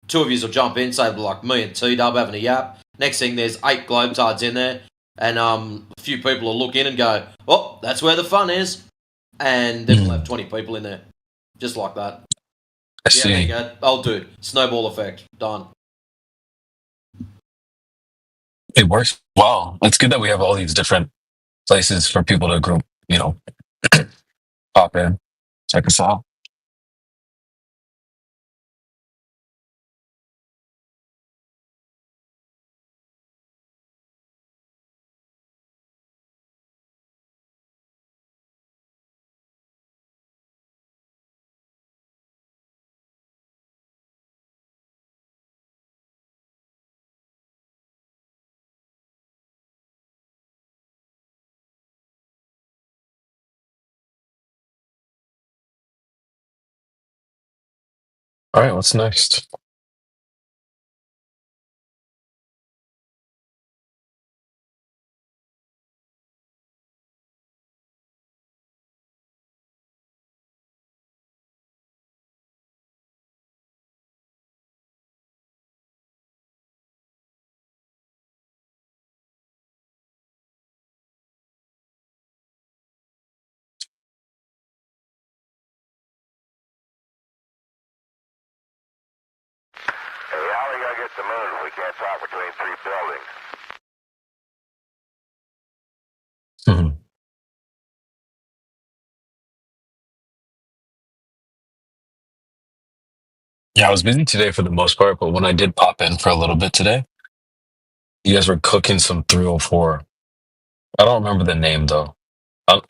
2 of you will jump in, say like me and T-Dub having a yap. Next thing, there's 8 globetards in there, and a few people will look in and go, "Oh, that's where the fun is," and then we'll have 20 people in there, just like that.
See.
There you go. Oh, dude, snowball effect, done.
It works well. It's good that we have all these different places for people to group, pop in, check us out. All right, what's next?
Hey, how we gotta get to the moon? We can't talk between three buildings.
Mhm. Yeah, I was busy today for the most part, but when I did pop in for a little bit today, you guys were cooking some 304. I don't remember the name though.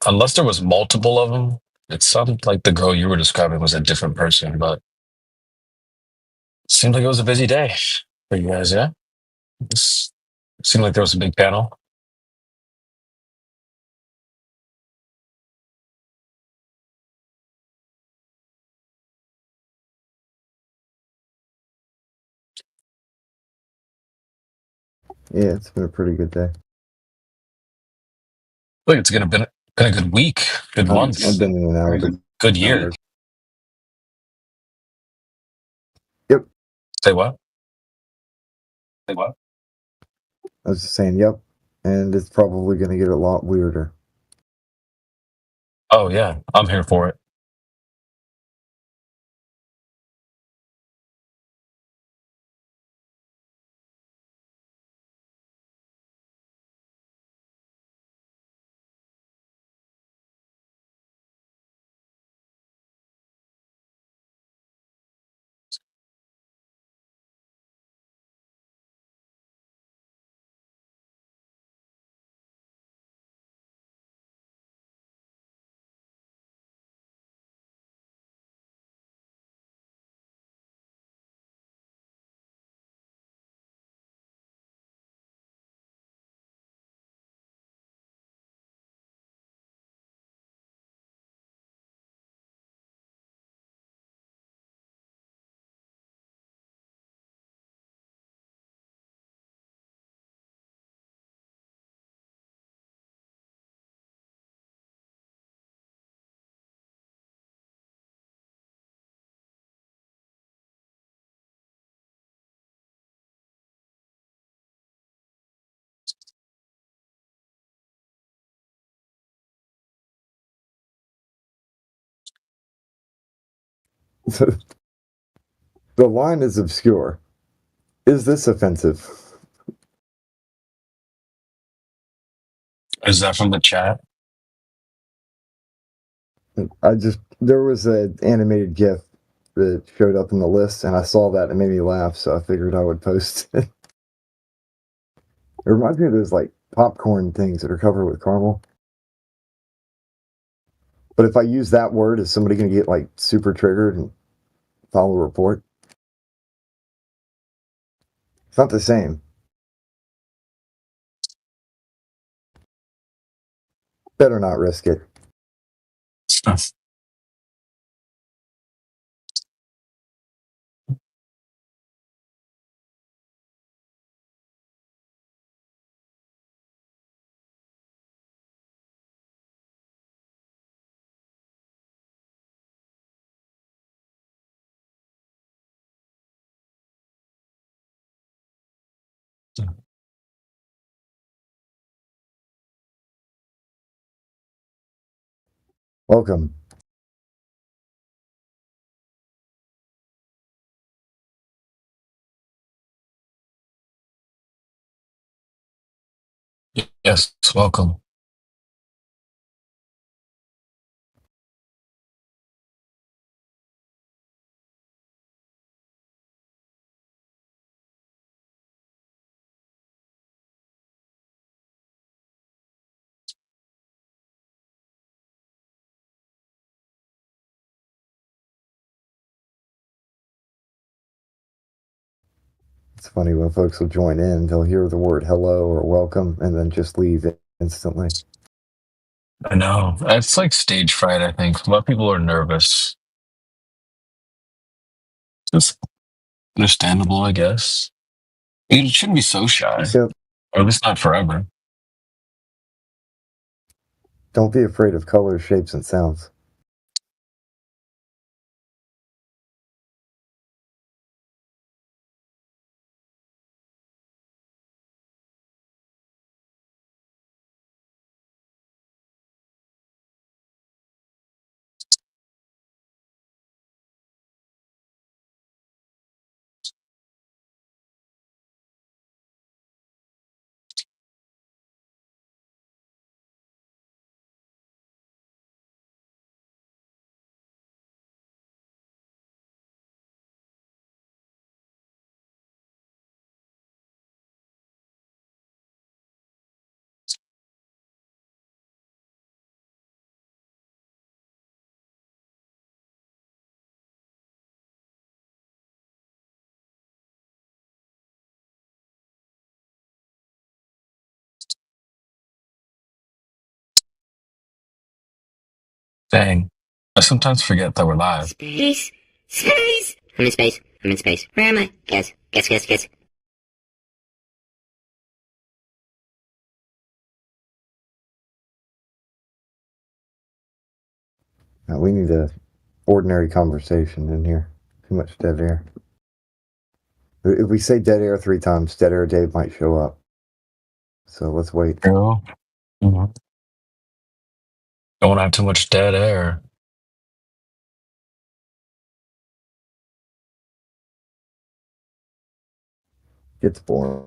Unless there was multiple of them, it sounded like the girl you were describing was a different person, but it seemed like it was a busy day for you guys, yeah? It's, it seemed like there was a big panel.
Yeah, it's been a pretty good day.
Look, it's gonna been a good week, good month,
I've been in and out of it.
good year.
Yep.
Say what? Say what?
I was just saying, yep. And it's probably going to get a lot weirder.
Oh yeah, I'm here for it.
The line is obscure. Is this offensive?
Is that from the chat?
There was an animated GIF that showed up in the list, and I saw that and it made me laugh, so I figured I would post it. It reminds me of those like popcorn things that are covered with caramel. But if I use that word, is somebody going to get like super triggered and file a report? It's not the same. Better not risk it. Welcome.
Yes, welcome.
It's funny when folks will join in, they'll hear the word hello or welcome and then just leave it instantly.
I know. It's like stage fright, I think. A lot of people are nervous. It's understandable, I guess. You shouldn't be so shy.
So,
Or at least not forever.
don't be afraid of colors, shapes, and sounds.
Dang. I sometimes forget that we're live.
Space! Space! I'm in space. I'm in space. Where am I? Guess. Guess, guess, guess.
We need a ordinary conversation in here. Too much dead air. If we say dead air 3 times, Dead Air Dave might show up. So let's wait.
Girl. Mm-hmm. Don't want to have too much dead air.
It's boring.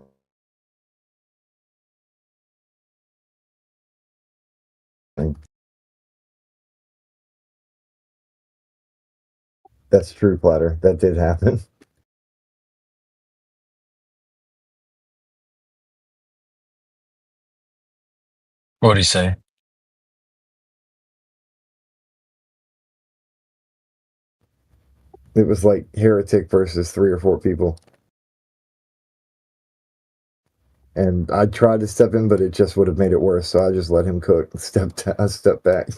That's true, Platter. That did happen.
What'd he say?
It was like Heretic versus 3 or 4 people. And I tried to step in, but it just would have made it worse. So I just let him cook. I stepped back.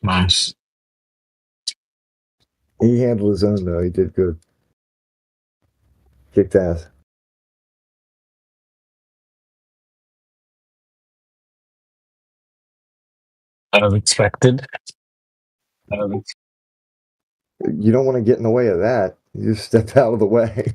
Nice.
He handled his own, though. He did good. Kicked ass.
As expected.
You don't want to get in the way of that. You just step out of the way.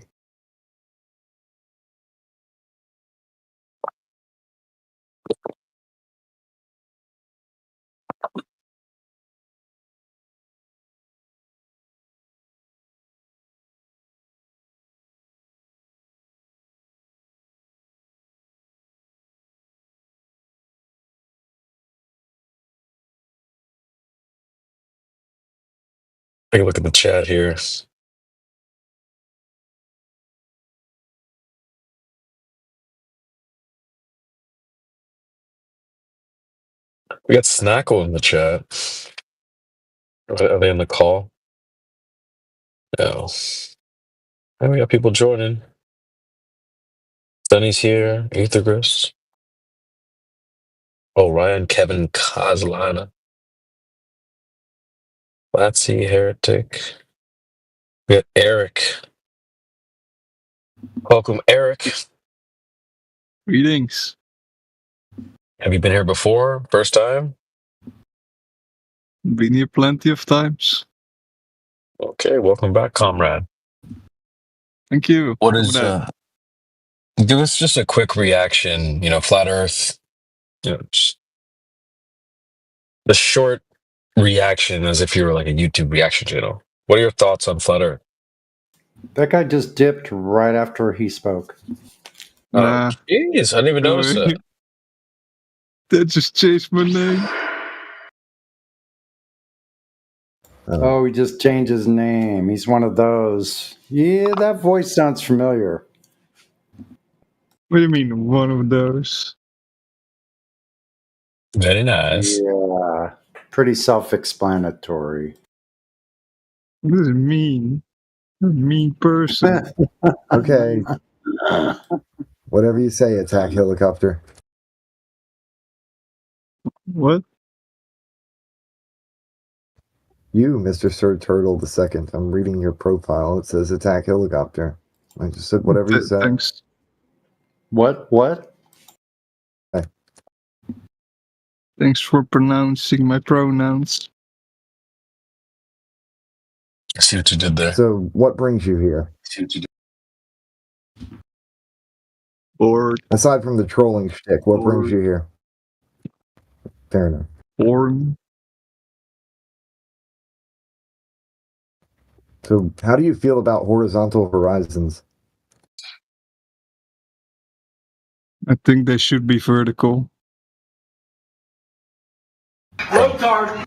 Take a look at the chat here. We got Snackle in the chat. Are they in the call? No. And we got people joining. Sunny's here. Aethergrist. Oh, Ryan, Kevin, Kozlana. Latsy, Heretic. We got Eric. Welcome, Eric.
Greetings.
Have you been here before? First time?
Been here plenty of times.
Okay, welcome back, comrade.
Thank you.
What is give us just a quick reaction, Flat Earth, just the short reaction as if you were like a YouTube reaction channel. What are your thoughts on Flat Earth?
That guy just dipped right after he spoke.
Oh, jeez, I didn't even notice that.
That just changed my name.
Oh, he just changed his name. He's one of those. Yeah, that voice sounds familiar.
What do you mean, one of those?
Very nice.
Yeah, pretty self-explanatory.
What does it mean? You're a mean person.
Okay. Whatever you say, attack helicopter.
What?
You, Mr. Sir Turtle II. I'm reading your profile. It says attack helicopter. I just said whatever you said.
Thanks.
What?
Thanks for pronouncing my pronouns.
I see what you did there.
So, what brings you here?
Bored.
Aside from the trolling shtick, what brings you here? Fair enough.
Boring.
So, how do you feel about Horizontal Horizons?
I think they should be vertical.
Road card.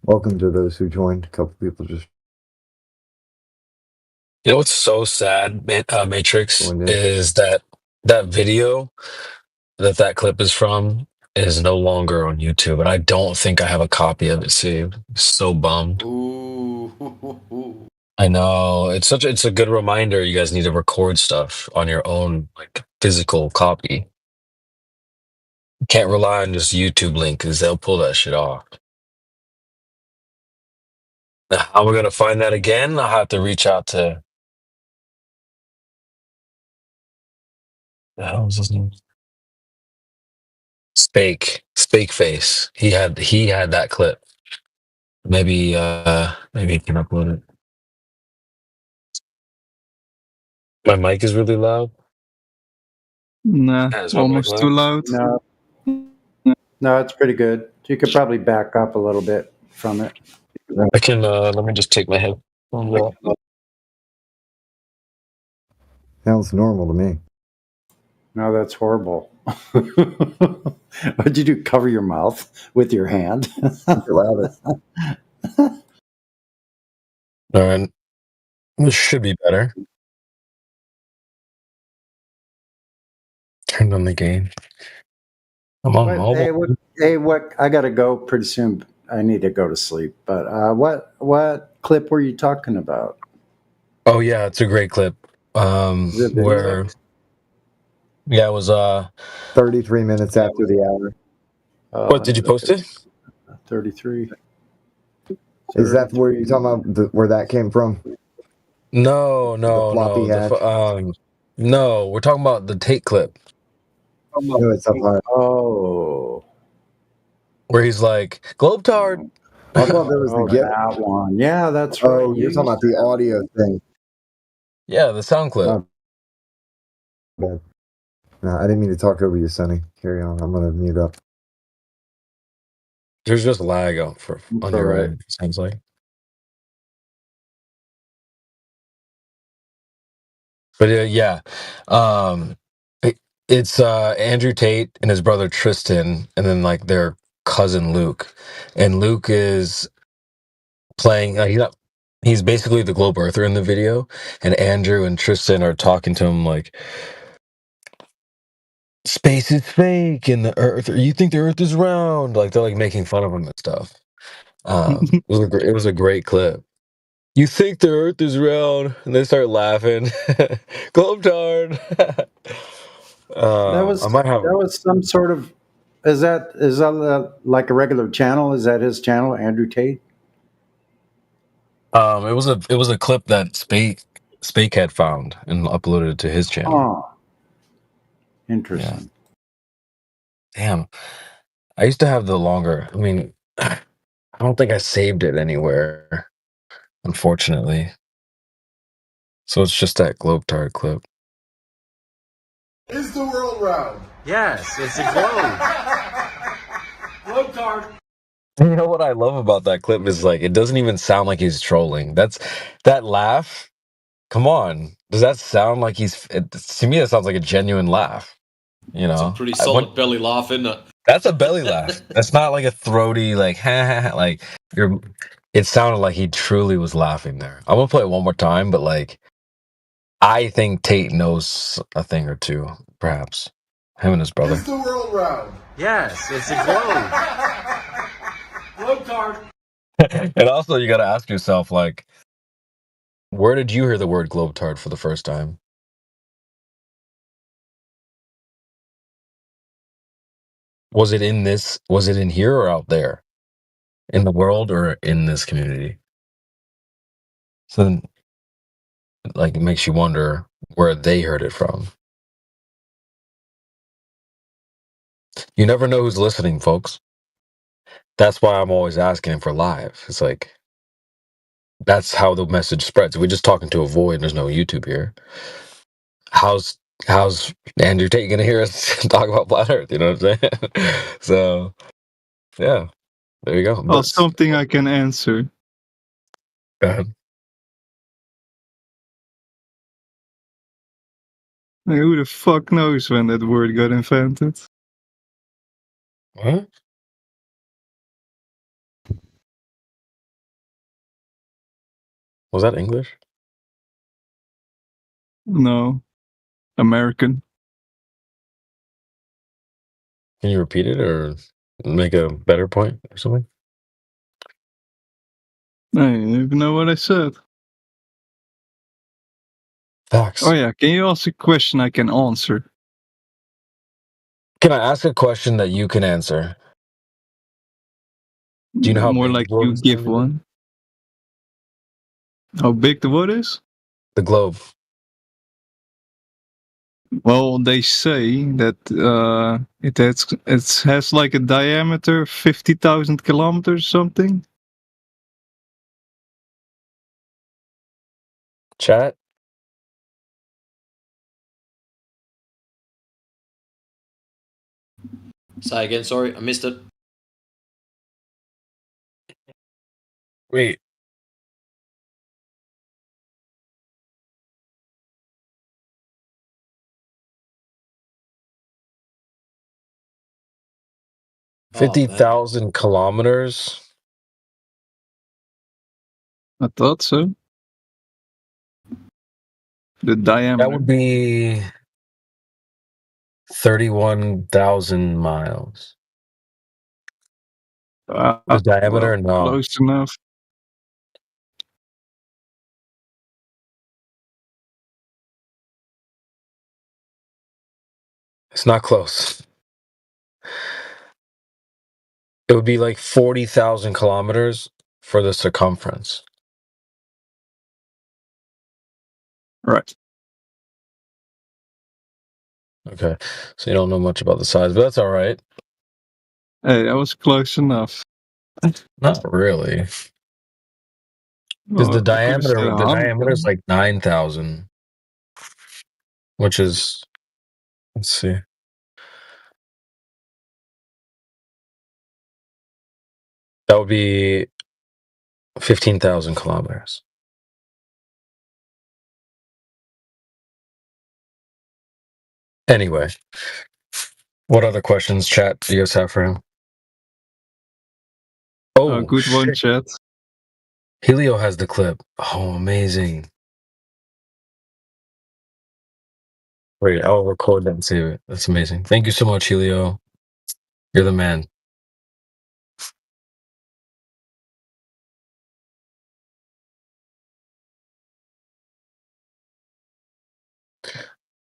Welcome to those who joined. A couple people just.
You know what's so sad, Matrix, is that video that clip is from is no longer on YouTube, and I don't think I have a copy of it saved. So bummed.
Ooh.
I know it's a good reminder. You guys need to record stuff on your own, like physical copy. You can't rely on just YouTube link because they'll pull that shit off. Now, how we're gonna find that again? I'll have to reach out to. The hell was his name? Spake Face. He had that clip. Maybe he can upload it. My mic is really loud.
Nah,
Is my mic
almost too loud.
No, it's pretty good. You could probably back up a little bit from it.
I can. Let me just take my headphones off.
Sounds normal to me.
No, that's horrible. What'd you do? Cover your mouth with your hand?
All
right. This should be better. Turned on the gain. I'm on mobile.
What? I gotta go pretty soon. I need to go to sleep. But what clip were you talking about?
Oh yeah, it's a great clip. Where yeah, it was
33 minutes after the hour.
What did you post it?
33.
Is that where you're talking about where that came from?
No,
The floppy hash?
no, we're talking about the Tate clip.
No, it's up high.
Oh.
Where he's like, Globetard.
I thought there was the gift.
That one. Yeah, that's right.
Oh, you're talking about the audio thing.
Yeah, the sound clip.
No, I didn't mean to talk over you, Sonny. Carry on. I'm gonna mute up.
There's just lag on your end, it sounds like. But yeah, it's Andrew Tate and his brother Tristan, and then like their cousin Luke, and Luke is playing. He's basically the globe earther in the video, and Andrew and Tristan are talking to him like, "Space is fake, and the Earth. You think the Earth is round?" Like they're like making fun of him and stuff. It was a great clip. You think the Earth is round, and they start laughing. Globetard.
That was some sort of. Is that like a regular channel? Is that his channel, Andrew Tate?
It was a clip that Spake had found and uploaded it to his channel.
Oh, interesting.
Yeah. Damn, I used to have the longer. I mean, I don't think I saved it anywhere, unfortunately. So it's just that Globetard clip.
Is the world round?
Yes, it's a globe. Globe card.
You know what I love about that clip is like it doesn't even sound like he's trolling. That laugh. Come on, does that sound like to me? That sounds like a genuine laugh. You
It's a
know,
pretty solid belly laugh, isn't it?
that's a belly laugh. That's not like a throaty like ha ha ha. Like you're. It sounded like he truly was laughing there. I'm gonna play it one more time, but like I think Tate knows a thing or two, perhaps. Him and his brother.
Is the world round?
Yes, it's a globe.
Globe card.
And also, you got to ask yourself, like, where did you hear the word globetard for the first time? Was it in this? Was it in here or out there? In the world or in this community? So then, like, it makes you wonder where they heard it from. You never know who's listening, folks. That's why I'm always asking for live. It's like, that's how the message spreads. We're just talking to a void. There's no YouTube here. How's Andrew Tate gonna hear us talk about flat Earth? You know what I'm saying? So, yeah, there you go.
Well, something I can answer.
Go ahead.
Like, who the fuck knows when that word got invented?
What? Was that English?
No. American.
Can you repeat it or make a better point or something?
I don't even know what I said.
Facts.
Oh yeah, can you ask a question I can answer?
Can I ask a question that you can answer? Do you know how
More
big
like
the globe
you
is?
give one. How big the what is?
The globe.
Well, they say that it has like a diameter 50,000 kilometers something.
Chat.
Say again, sorry, I missed it.
Wait.
Oh,
50,000 kilometers.
I thought so. The diameter.
That would be 31,000 miles. The diameter, no.
Close enough.
It's not close. It would be like 40,000 kilometers for the circumference.
Right.
Okay. So you don't know much about the size, but that's all right.
Hey, that was close enough.
Not really. Because
Oh,
the
I could've said
diameter
100.
is like 9,000, which is, let's see. That would be 15,000 kilometers. Anyway, what other questions, chat, do you guys have for him? Oh,
good one, chat.
Helio has the clip. Oh, amazing. Wait, I'll record that and save it. That's amazing. Thank you so much, Helio. You're the man.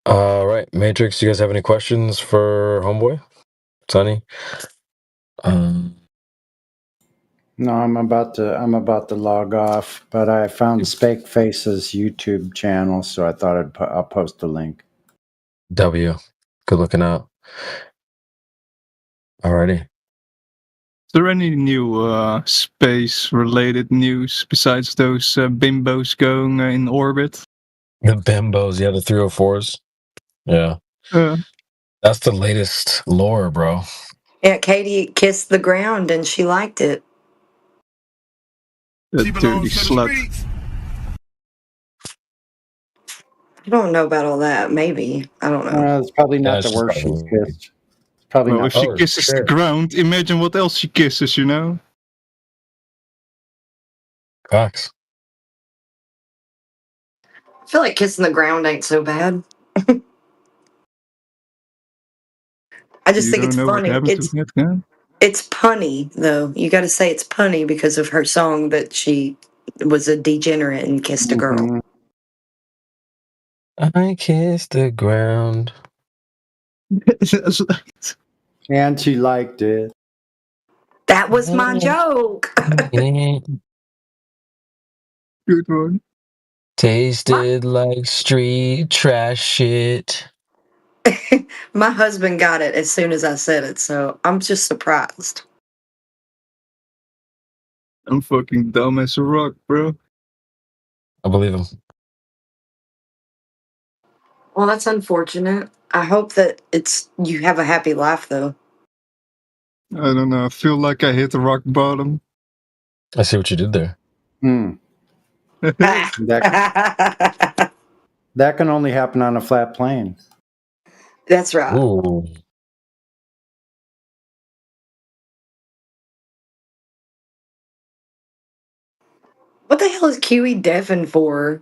All right, Matrix, you guys have any questions for Homeboy? Sonny?
No, I'm about to log off, but I found Spake Face's YouTube channel, so I thought I'll post a link.
W. Good looking out. Alrighty.
Is there any new space-related news besides those bimbos going in orbit?
The bimbos, yeah, the 304s. Yeah. That's the latest lore, bro.
Yeah, Katie kissed the ground and she liked it.
That dirty slut.
I don't know about all that. Maybe. I don't know.
It's probably not the
she's
worst she's
probably-
kissed. It's probably
Well,
not.
if she
the worst.
kisses the ground, imagine what else she kisses, you know?
Facts.
I feel like kissing the ground ain't so bad. I just
You
think
don't
it's
know what
funny.
happened to that guy?
It's punny though. You got to say it's punny because of her song that she was a degenerate and kissed a girl.
I kissed the ground.
And she liked it.
That was my joke.
Good one.
Tasted like street trash shit.
My husband got it as soon as I said it, so I'm just surprised.
I'm fucking dumb as a rock, bro.
I believe him.
Well, that's unfortunate. I hope that you have a happy life though.
I don't know. I feel like I hit the rock bottom.
I see what you did there.
That can only happen on a flat plane.
That's right.
Ooh.
What the hell is Kiwi deafing for?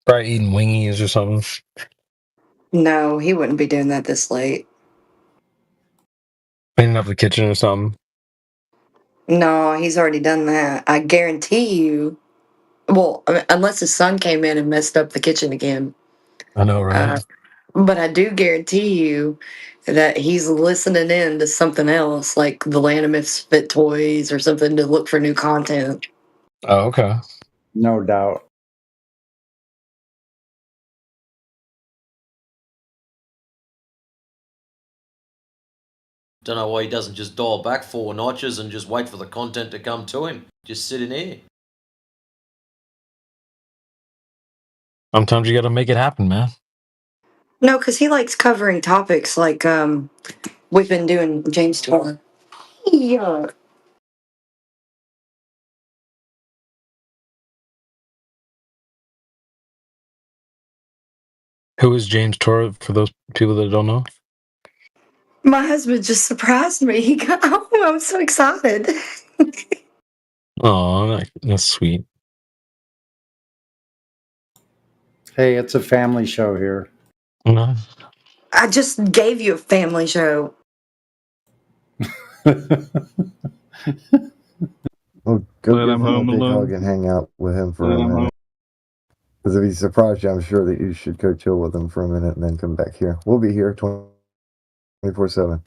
Probably eating wingies or something.
No, he wouldn't be doing that this late.
Cleaning up the kitchen or something.
No, he's already done that. I guarantee you. Well, unless his son came in and messed up the kitchen again.
I know, right?
But I do guarantee you that he's listening in to something else, like the Land of Misfit Toys or something, to look for new content.
Oh, okay.
No doubt.
Don't know why he doesn't just dial back 4 notches and just wait for the content to come to him. Just sit in here.
Sometimes you gotta make it happen, man.
No, because he likes covering topics like we've been doing James Tour. Yeah.
Who is James Torre for those people that don't know?
My husband just surprised me. He got, oh, I'm so excited.
Oh, that's sweet.
Hey, it's a family show here.
No.
I just gave you a family show.
Well, go
Let
give
him
him a
home
big
alone.
hug and hang out with him for
Let
a
him
minute.
home.
Because if he surprised you, I'm sure that you should go chill with him for a minute and then come back here. We'll be here 24/7.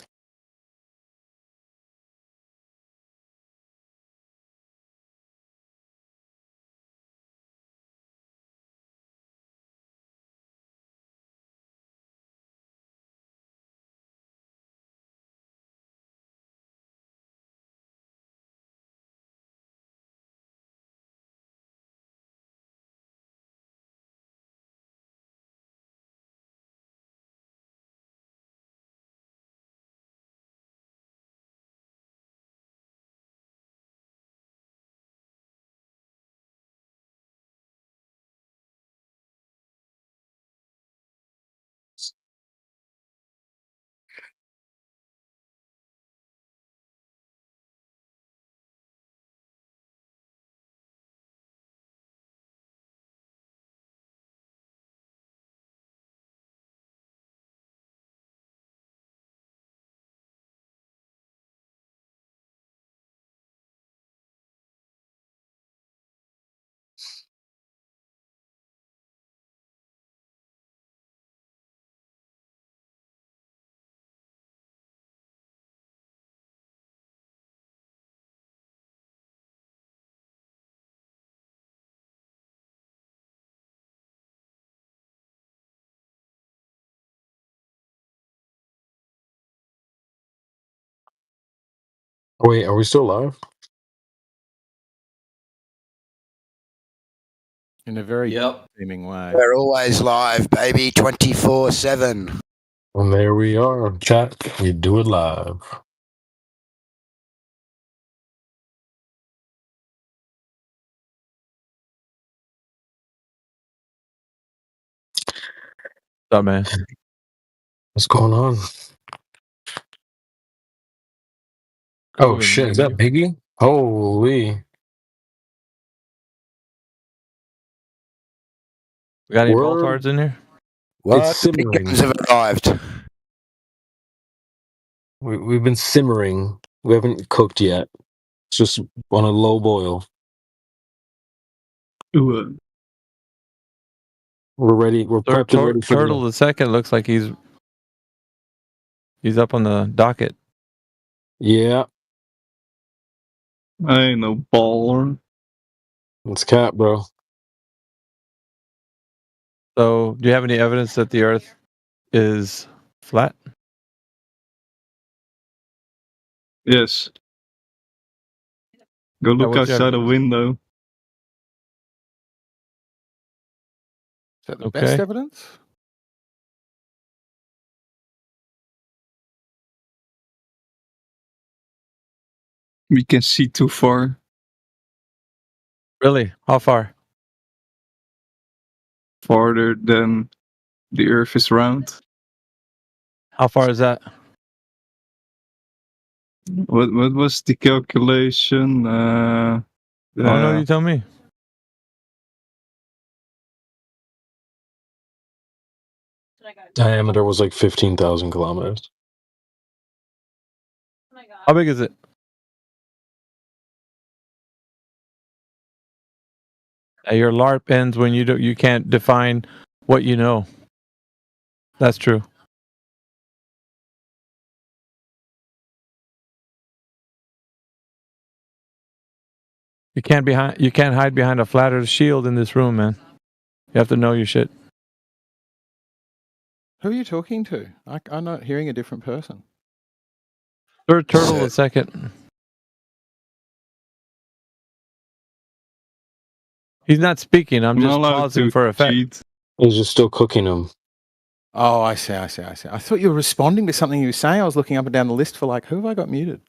Wait, are we still live?
In a very streaming way.
We're always live, baby, 24/7.
And there we are. Chat, we do it live.
What's up, man?
What's going on? Oh
Good,
shit, is that
man.
Biggie? Holy.
We got any
We're
Voltards in here?
It's simmering.
Pickens have arrived.
We've been simmering. We haven't cooked yet. It's just on a low boil.
Ooh,
We're ready. We're prepped and ready for
Turtle the second looks like he's up on the docket.
Yeah,
I ain't no baller.
it's cat, bro.
So, do you have any evidence that the Earth is flat?
Yes. Go look
what's your
outside the
evidence?
window.
Is that the
Okay.
best evidence?
We can see too far.
Really? How far?
Farther than the Earth is round.
How far is that?
What was the calculation?
Oh no, you tell me.
Diameter was like 15,000 kilometers.
How big is it? Your LARP ends when you can't define what you know. That's true. You can't hide behind a flat Earth shield in this room, man. You have to know your shit.
Who are you talking to? I'm not hearing a different person.
Turtle the second. He's not speaking. I'm just pausing for effect.
He's just still cooking them.
Oh, I see. I thought you were responding to something he was saying. I was looking up and down the list for like, who have I got muted?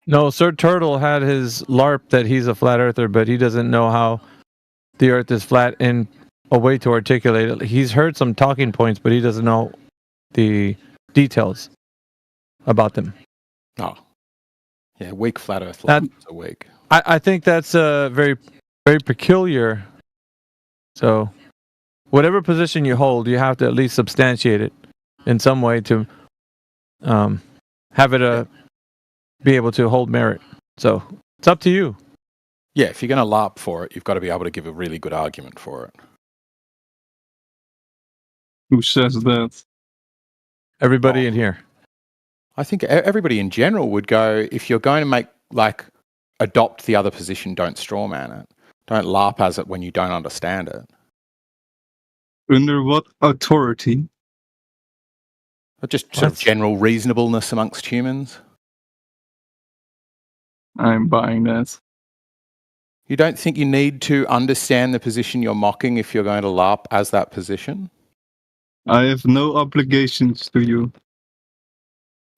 No, Sir Turtle had his LARP that he's a flat earther, but he doesn't know how the Earth is flat in a way to articulate it. He's heard some talking points, but he doesn't know the details about them.
Oh, yeah, weak flat Earth.
That-
So weak.
I think that's very, very peculiar. So, whatever position you hold, you have to at least substantiate it in some way to have it be able to hold merit. So, it's up to you.
Yeah, if you're going to LARP for it, you've got to be able to give a really good argument for it.
Who says that?
Everybody in here.
I think everybody in general would go, if you're going to adopt the other position, don't strawman it. Don't LARP as it when you don't understand it.
Under what authority?
But just sort of general reasonableness amongst humans.
I'm buying that.
You don't think you need to understand the position you're mocking if you're going to LARP as that position?
I have no obligations to you.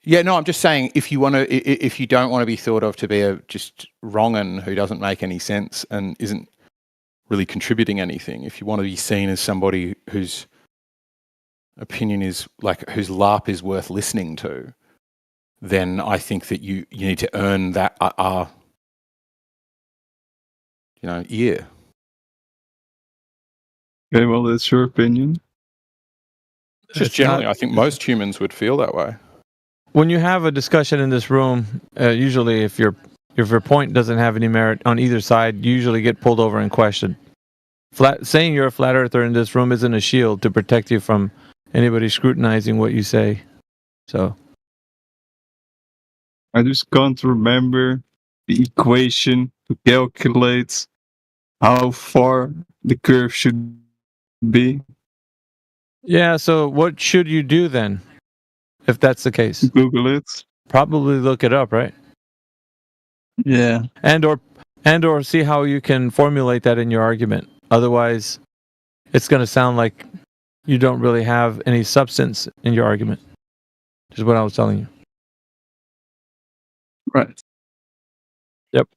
Yeah, no, I'm just saying if you don't want to be thought of to be a just wrong'un who doesn't make any sense and isn't really contributing anything, if you want to be seen as somebody whose opinion is whose LARP is worth listening to, then I think that you need to earn that ear.
Okay, well, that's your opinion.
Just generally, I think most humans would feel that way.
When you have a discussion in this room, usually if your point doesn't have any merit on either side, you usually get pulled over and questioned. Saying you're a flat earther in this room isn't a shield to protect you from anybody scrutinizing what you say. So
I just can't remember the equation to calculate how far the curve should be.
yeah, so what should you do then, if that's the case?
Google it.
Probably look it up, right?
Yeah.
And or see how you can formulate that in your argument. Otherwise, it's going to sound like you don't really have any substance in your argument. Which is what I was telling you.
Right.
Yep.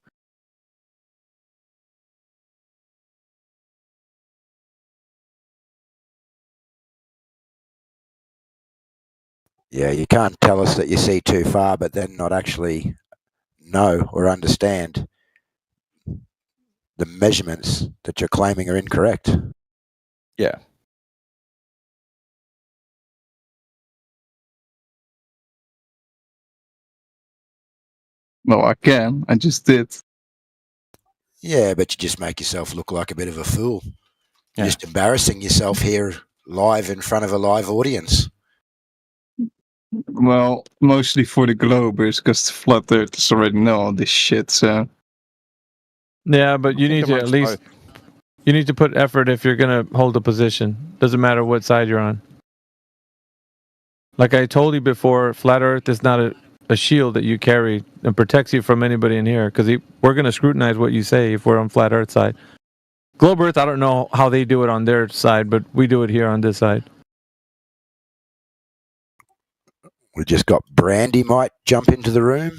Yeah, you can't tell us that you see too far, but then not actually know or understand the measurements that you're claiming are incorrect.
Yeah.
Well, I can. I just did.
Yeah, but you just make yourself look like a bit of a fool. You're
Yeah.
just embarrassing yourself here live in front of a live audience.
Well, mostly for the Globers, because the Flat Earthers already know all this shit, so.
Yeah, but you need to at least you need to put effort if you're gonna hold a position. Doesn't matter what side you're on. Like I told you before, Flat Earth is not a shield that you carry and protects you from anybody in here, because we're gonna scrutinize what you say if we're on Flat Earth side. Globe Earth, I don't know how they do it on their side, but we do it here on this side.
We just got Brandy might jump into the room.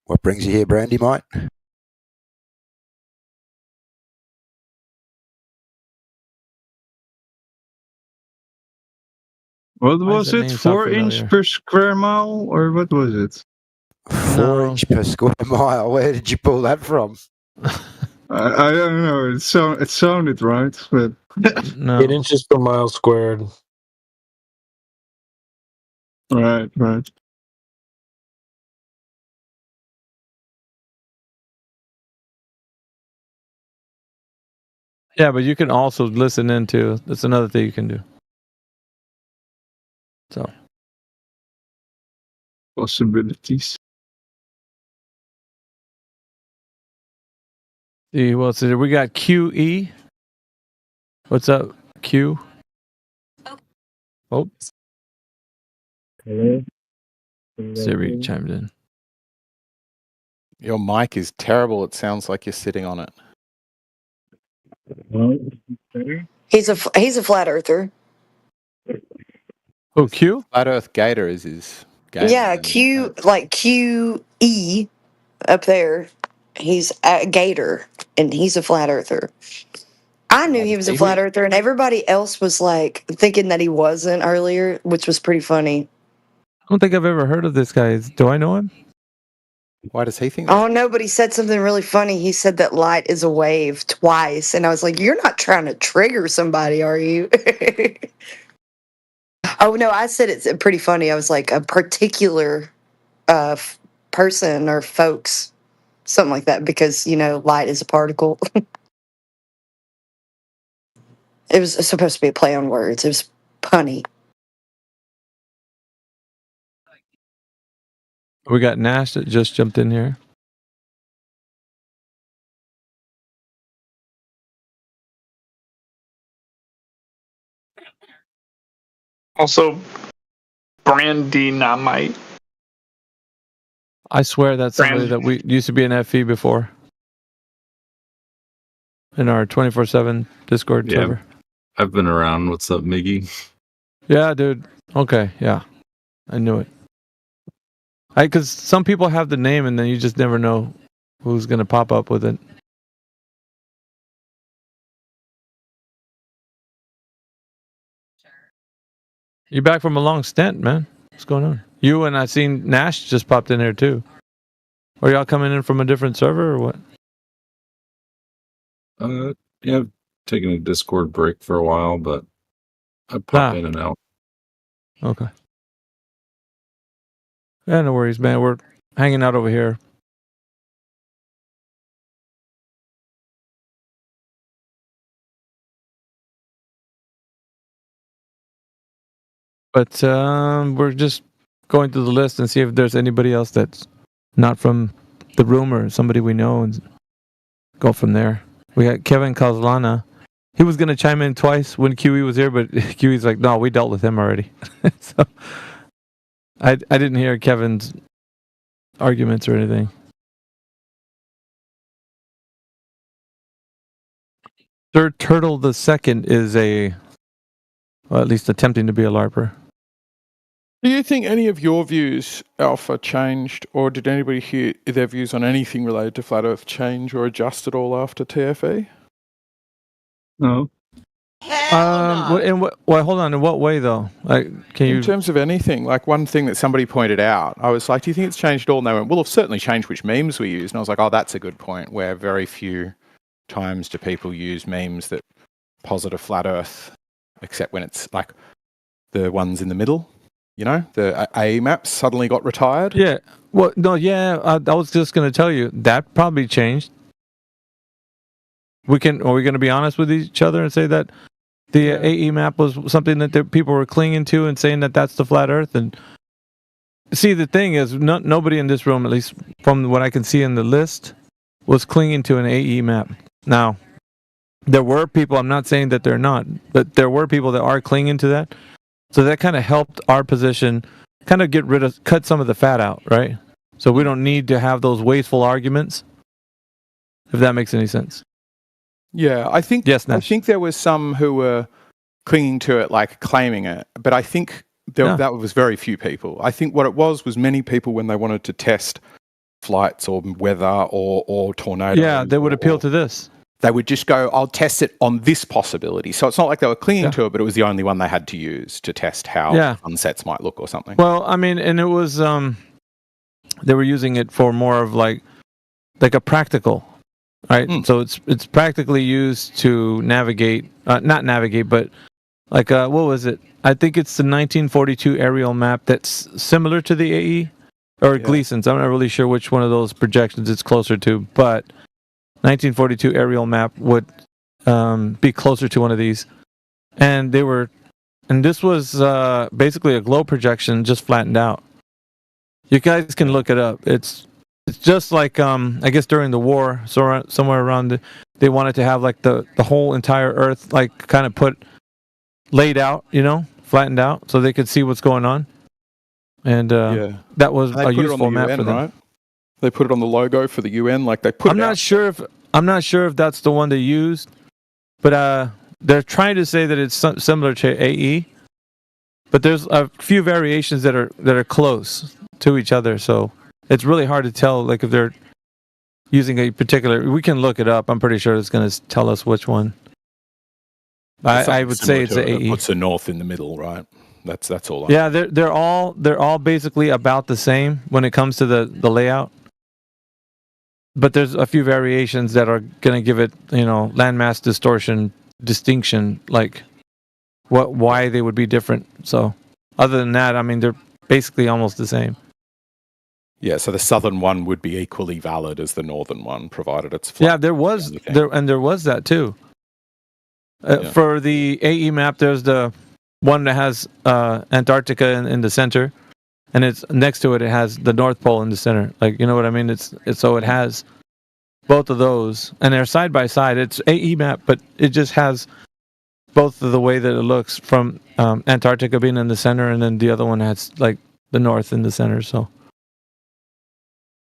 What brings you here, Brandy might?
What
Why does
was
that
it?
name sound
4 inch
familiar?
per square mile? Or what was it?
4 inch per square mile. Where did you pull that from?
I don't know. It sounded right, but.
No.
8 inches per mile squared.
Right.
Yeah, but you can also listen in too. That's another thing you can do. So
Possibilities.
see who else is there? We got QE. What's up, Q? Oh,
Hello?
Siri chimed in.
Your mic is terrible. It sounds like you're sitting on it.
He's a flat earther.
Oh, Q?
Flat Earth Gator is his game.
Yeah, Q like QE up there. He's a gator, and he's a flat earther. I knew he was a flat earther, and everybody else was like thinking that he wasn't earlier, which was pretty funny.
I don't think I've ever heard of this guy. Do I know him?
Why does he think
Oh no, but he said something really funny. He said that light is a wave twice, and I was like, "You're not trying to trigger somebody, are you?" Oh no, I said it's pretty funny. I was like a particular person or folks, something like that, because light is a particle. It was supposed to be a play on words. It was punny.
We got Nash that just jumped in here.
Also, Brandynamite.
I swear that's somebody that we used to be an FE before. In our 24/7 Discord server.
I've been around. What's up, Miggy?
Yeah, dude. Okay, yeah. I knew it. Because some people have the name and then you just never know who's going to pop up with it. You're back from a long stint, man. What's going on? You and I seen Nash just popped in here too. Are y'all coming in from a different server or what?
Yeah, I've taken a Discord break for a while, but I pop in and out.
Okay. Yeah, no worries, man. We're hanging out over here. But we're just going through the list and see if there's anybody else that's not from the room or somebody we know and go from there. We got Kevin Kozlana. He was going to chime in twice when QE was here, but QE's like, no, we dealt with him already. So I didn't hear Kevin's arguments or anything. Sir Turtle the Second is well, at least attempting to be a LARPer.
Do you think any of your views, Alpha, changed, or did anybody hear their views on anything related to Flat Earth change or adjust at all after TFE?
No.
Hold on. In what way though? Like, can you?
In terms of anything, like one thing that somebody pointed out, I was like, "Do you think it's changed at all?" And they went, "Well, it's certainly changed which memes we use." And I was like, "Oh, that's a good point. Where very few times do people use memes that posit a flat Earth, except when it's like the ones in the middle. You know, the AE maps suddenly got retired."
Yeah. Well, no. Yeah. I was just going to tell you that probably changed. Are we going to be honest with each other and say that the AE map was something that people were clinging to and saying that that's the flat Earth? And see, the thing is, nobody in this room, at least from what I can see in the list, was clinging to an AE map. Now, there were people. I'm not saying that they're not, but there were people that are clinging to that. So that kind of helped our position, kind of cut some of the fat out, right? So we don't need to have those wasteful arguments. If that makes any sense.
Yeah, I think
yes,
I think there was some who were clinging to it, like claiming it, but I think that was very few people. I think what it was many people when they wanted to test flights or weather or tornadoes.
Yeah, they would appeal to this.
They would just go, "I'll test it on this possibility." So it's not like they were clinging to it, but it was the only one they had to use to test how sunsets might look or something.
Well, I mean, and it was they were using it for more of like a practical. Right, so it's practically used to navigate, not navigate, but like what was it? I think it's the 1942 aerial map that's similar to the AE or Gleason's. I'm not really sure which one of those projections it's closer to, but 1942 aerial map would be closer to one of these, and this was basically a globe projection just flattened out. You guys can look it up. It's just like I guess during the war, so somewhere around they wanted to have like the whole entire Earth like kind of laid out, flattened out, so they could see what's going on. And that was a useful map for them.
Right? They put it on the logo for the UN, like they put.
I'm not sure if that's the one they used, but they're trying to say that it's similar to AE, but there's a few variations that are close to each other, so. It's really hard to tell, like if they're using a particular. We can look it up. I'm pretty sure it's going to tell us which one. I would say it's AE.
Puts the north in the middle, right? That's all.
They're all basically about the same when it comes to the layout. But there's a few variations that are going to give it, landmass distortion distinction, like why they would be different. So other than that, I mean, they're basically almost the same.
Yeah, so the southern one would be equally valid as the northern one, provided it's flat.
Yeah, there was that too. For the AE map, there's the one that has Antarctica in the center, and it's next to it. It has the North Pole in the center. Like, you know what I mean? It's so it has both of those, and they're side by side. It's AE map, but it just has both of the way that it looks from Antarctica being in the center, and then the other one has like the north in the center. So.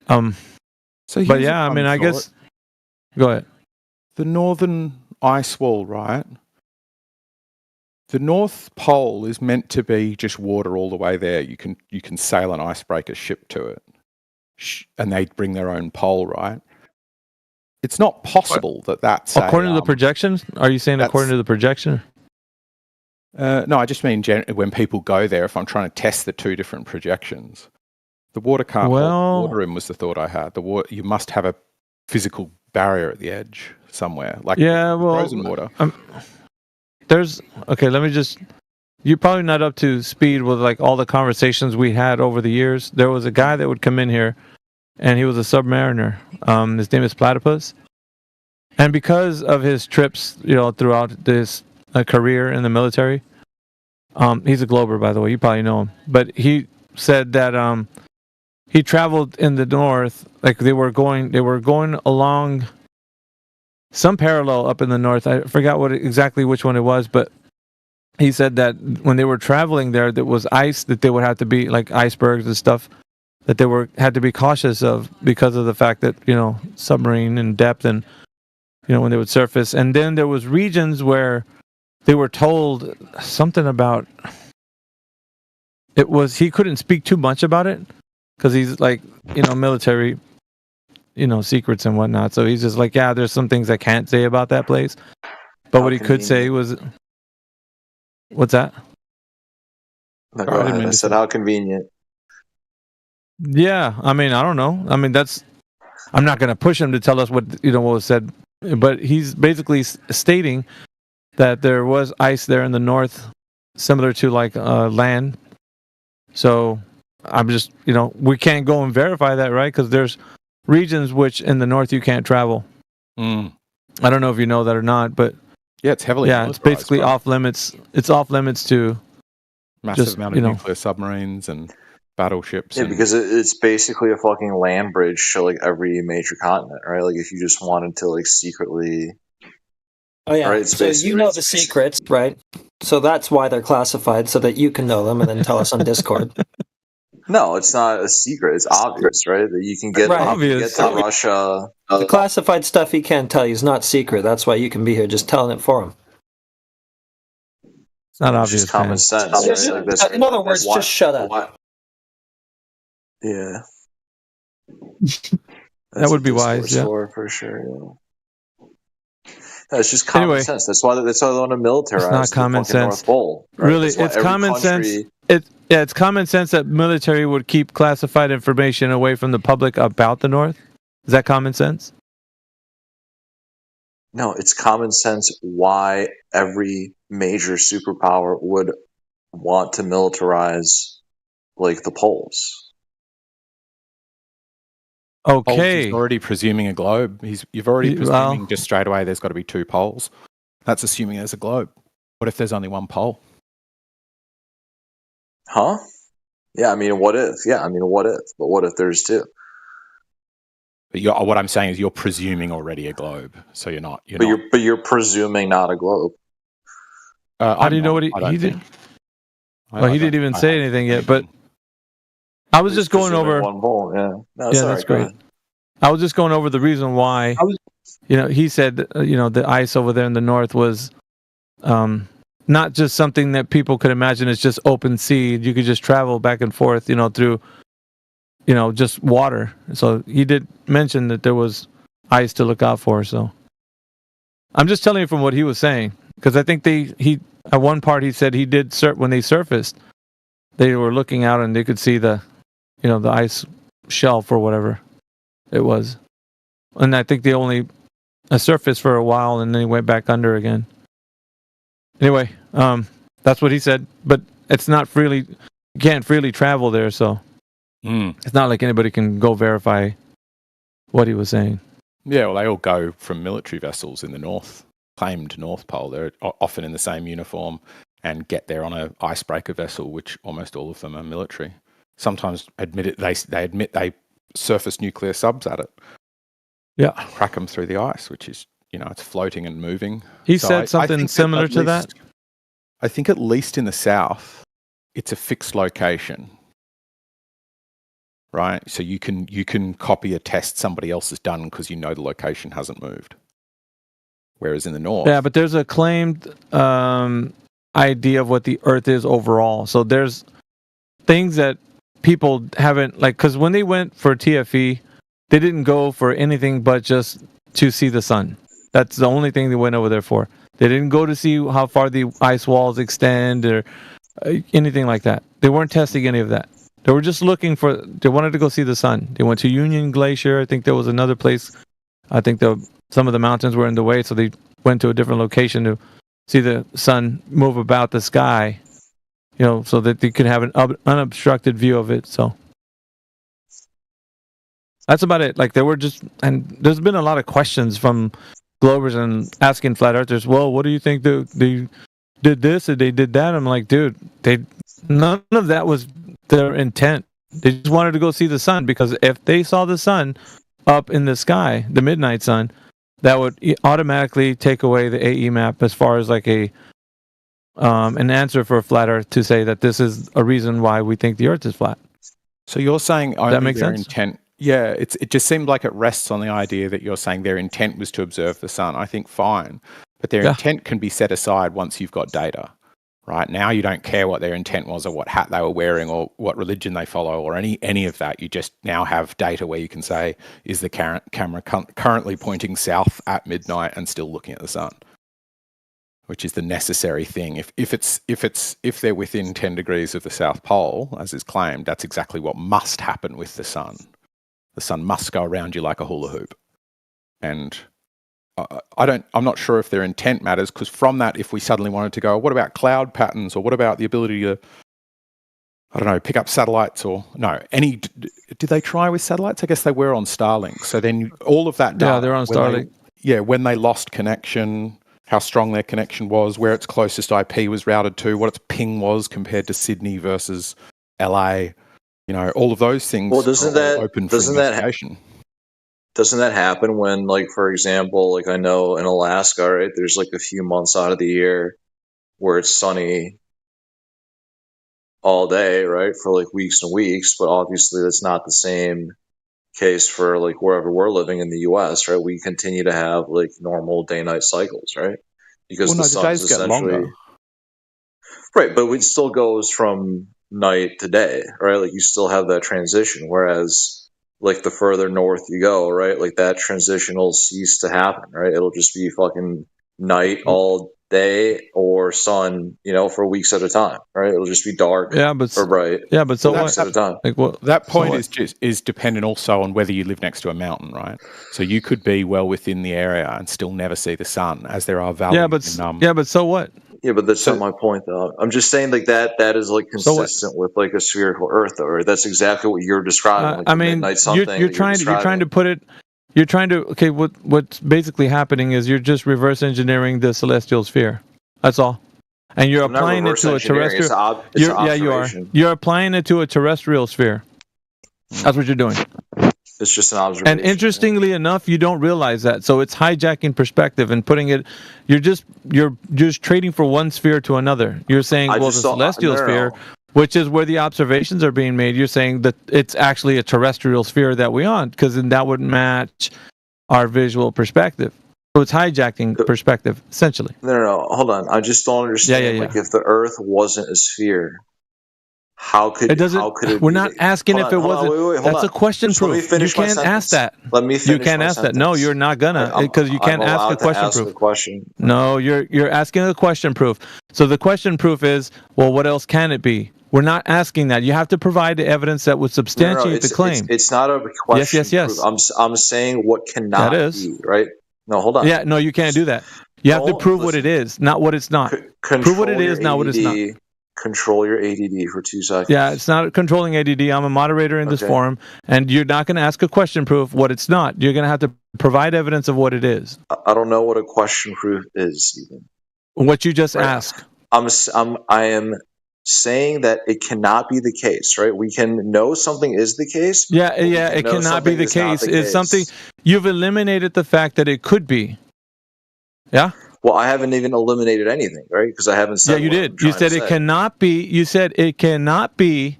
But yeah, I mean, I guess. Go ahead.
The northern ice wall, right? The North Pole is meant to be just water all the way there. You can sail an icebreaker ship to it, and they bring their own pole, right? It's not possible that's
according to the projections. Are you saying according to the projection?
No, I just mean when people go there. If I'm trying to test the two different projections. The water can't hold water in was the thought I had. You must have a physical barrier at the edge somewhere, like frozen water.
Let me just. You're probably not up to speed with like all the conversations we had over the years. There was a guy that would come in here, and he was a submariner. His name is Platypus, and because of his trips, throughout this career in the military, he's a Glober, by the way. You probably know him, but he said that he traveled in the north, like they were going along some parallel up in the north. I forgot exactly which one it was, but he said that when they were traveling there was ice that they would have to be like icebergs and stuff that they had to be cautious of because of the fact that submarine and depth and when they would surface. And then there was regions where they were told something about he couldn't speak too much about it. Because he's like, military, secrets and whatnot. So he's just like, yeah, there's some things I can't say about that place. But what he could say was, what's that?
No, go ahead. I said how convenient.
Yeah, I mean, I don't know. I mean, I'm not going to push him to tell us what was said, but he's basically stating that there was ice there in the north, similar to like land. So I'm just, we can't go and verify that, right? Because there's regions which in the north you can't travel. I don't know if you know that or not, but
yeah, it's heavily.
Yeah, it's basically off limits. It's off limits to
massive amount of nuclear submarines and battleships.
Yeah, because it's basically a fucking land bridge to like every major continent, right? Like if you just wanted to like secretly.
Oh yeah,
right?
so you know the secrets, right? So that's why they're classified, so that you can know them and then tell us on Discord.
No, it's not a secret. It's obvious, right? That you can get, get to Russia.
The classified stuff he can't tell you is not secret. That's why you can be here just telling it for him.
It's not obvious.
Just common sense. Right? Like
in other words, just shut up.
Yeah.
That would be wise, yeah.
For sure, yeah. That's just common sense. That's why they want to militarize
it's not common
the
sense.
North Pole. Right?
Really, it's common sense. It's common sense that military would keep classified information away from the public about the North. Is that common sense?
No, it's common sense why every major superpower would want to militarize like the poles.
Okay.
He's already presuming a globe. You've already presuming just straight away there's got to be two poles. That's assuming there's a globe. What if there's only one pole?
Huh? Yeah, I mean, what if? Yeah, I mean, what if? But what if there's two?
But what I'm saying is you're presuming already a globe, so you're not.
But you're presuming not a globe.
How do you know what he did? Well, he didn't even say anything yet, but I was just going over
one pole. Yeah, no,
yeah, that's great. I was just going over the reason why. He said, the ice over there in the north was, not just something that people could imagine as just open sea. You could just travel back and forth, through, just water. So he did mention that there was ice to look out for. So I'm just telling you from what he was saying, because I think he at one part he said he did when they surfaced, they were looking out and they could see the ice shelf or whatever it was, and I think they only surfaced for a while and then he went back under again. Anyway, that's what he said, but it's not freely. You can't freely travel there, so it's not like anybody can go verify what he was saying.
Yeah, well, they all go from military vessels in the north, claimed North Pole. They're often in the same uniform and get there on an icebreaker vessel, which almost all of them are military. Sometimes they admit they surface nuclear subs at it.
Yeah,
crack them through the ice, which is it's floating and moving.
He said something similar to that.
I think at least in the south, it's a fixed location, right? So you can copy a test somebody else has done because the location hasn't moved. Whereas in the north,
yeah, but there's a claimed idea of what the Earth is overall. So there's things that people haven't because when they went for TFE, they didn't go for anything but just to see the sun. That's the only thing they went over there for. They didn't go to see how far the ice walls extend or anything like that. They weren't testing any of that. They were just looking they wanted to go see the sun. They went to Union Glacier. I think there was another place. I think some of the mountains were in the way, so they went to a different location to see the sun move about the sky, so that they could have an unobstructed view of it. So that's about it. There were and there's been a lot of questions from Globers and asking flat earthers, well, what do you think they did this or they did that? I'm like, dude, none of that was their intent. They just wanted to go see the sun, because if they saw the sun up in the sky, the midnight sun, that would automatically take away the AE map as far as an answer for a flat earth to say that this is a reason why we think the earth is flat.
So you're saying only
that makes
their
sense?
intent. Yeah, it just seemed like it rests on the idea that you're saying their intent was to observe the sun. I think fine, but their intent can be set aside once you've got data. Right now, you don't care what their intent was or what hat they were wearing or what religion they follow or any of that. You just now have data where you can say, is the camera currently pointing south at midnight and still looking at the sun? which is the necessary thing. If they're within 10 degrees of the South Pole, as is claimed, that's exactly what must happen with the sun. The sun must go around you like a hula hoop. And I'm not sure if their intent matters, because from that, if we suddenly wanted to go, what about cloud patterns, or what about the ability to, I don't know, pick up satellites, or no, did they try with satellites? I guess they were on Starlink. So then all of that data.
Yeah, they're on Starlink.
When they lost connection, how strong their connection was, where its closest IP was routed to, what its ping was compared to Sydney versus LA, all of those things.
Well, doesn't that
open for investigation?
Doesn't that happen when, like, for example, like I know in Alaska, right, there's like a few months out of the year where it's sunny all day, right, for like weeks and weeks, but obviously that's not the same case for like wherever we're living in the US, right? We continue to have like normal day-night cycles, right? Because the sun is essentially right, but it still goes from night to day, right? Like you still have that transition, whereas like the further north you go, right, like that transition will cease to happen, right? It'll just be fucking night all day or sun, for weeks at a time, right? It'll just be dark or bright.
Yeah, but so
weeks at a time.
That point is dependent also on whether you live next to a mountain, right? So you could be well within the area and still never see the sun, as there are valleys.
But so what?
Yeah, but that's not my point, though. I'm just saying, like that is like consistent with like a spherical Earth, though. Right? That's exactly what you're describing. Like
I mean, you're trying to put it. You're trying to what's basically happening is you're just reverse engineering the celestial sphere. That's all, and you're applying it to a terrestrial. You are. You're applying it to a terrestrial sphere. That's what you're doing.
It's just an observation.
And interestingly enough, you don't realize that. So it's hijacking perspective and putting it. You're just trading for one sphere to another. You're saying, the celestial sphere, which is where the observations are being made. You're saying that it's actually a terrestrial sphere that we're on, because then that would match our visual perspective. So it's hijacking perspective, essentially.
No, hold on. I just don't understand. Like, if the Earth wasn't a sphere, how could it doesn't?
We're not asking if it wasn't. That's a question proof. You can't ask that.
Let me finish.
You can't ask that. No, you're not gonna, because you can't ask a question proof. No, you're asking a question proof. So the question proof is, well, what else can it be? We're not asking that. You have to provide the evidence that would substantiate the claim.
It's not a question.
Yes.
Proof. I'm saying what cannot be, right? No, hold on.
Yeah, no, you can't do that. You have to prove what it is, not what it's not. Prove what it is, not what it's not.
Control your ADD for 2 seconds.
Yeah, it's not controlling ADD. I'm a moderator in this forum, and you're not going to ask a question proof what it's not. You're going to have to provide evidence of what it is.
I don't know what a question proof is, Stephen.
What you just asked.
I am saying that it cannot be the case, right? We can know something is the case.
Yeah, it cannot be the case. It's something you've eliminated the fact that it could be. Yeah.
Well, I haven't even eliminated anything, right? Because I haven't said.
Yeah, you did. You said it cannot be. You said it cannot be.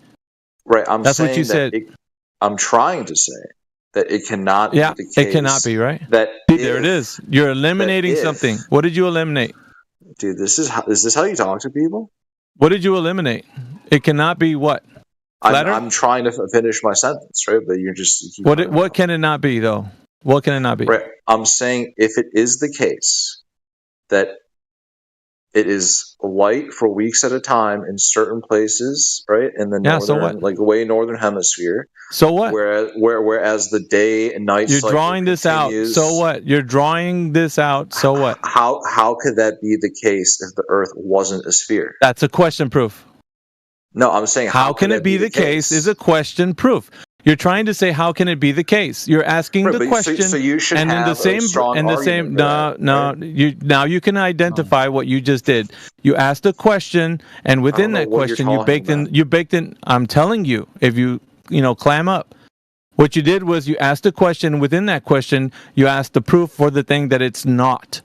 Right. That's
what you said.
I'm trying to say that it cannot be the case.
It cannot be, right?
That
there it is. You're eliminating something. What did you eliminate?
Dude, is this how you talk to people?
What did you eliminate? It cannot be what?
I'm trying to finish my sentence, right? But you're just.
What can it not be, though? What can it not be?
Right. I'm saying if it is the case that it is light for weeks at a time in certain places, right? In the northern, like way northern hemisphere.
So what?
Whereas the day and night.
You're drawing this out. So what? You're drawing this out. So what?
How could that be the case if the Earth wasn't a sphere?
That's a question proof.
No, I'm saying
how can it be the case is a question proof. You're trying to say how can it be the case? You're asking the question,
so you should
and
have
in the same,
a strong
and the same.
argument
Now you can identify what you just did. You asked a question, and within that question, you baked in. I'm telling you, if you clam up, what you did was you asked a question. Within that question, you asked the proof for the thing that it's not.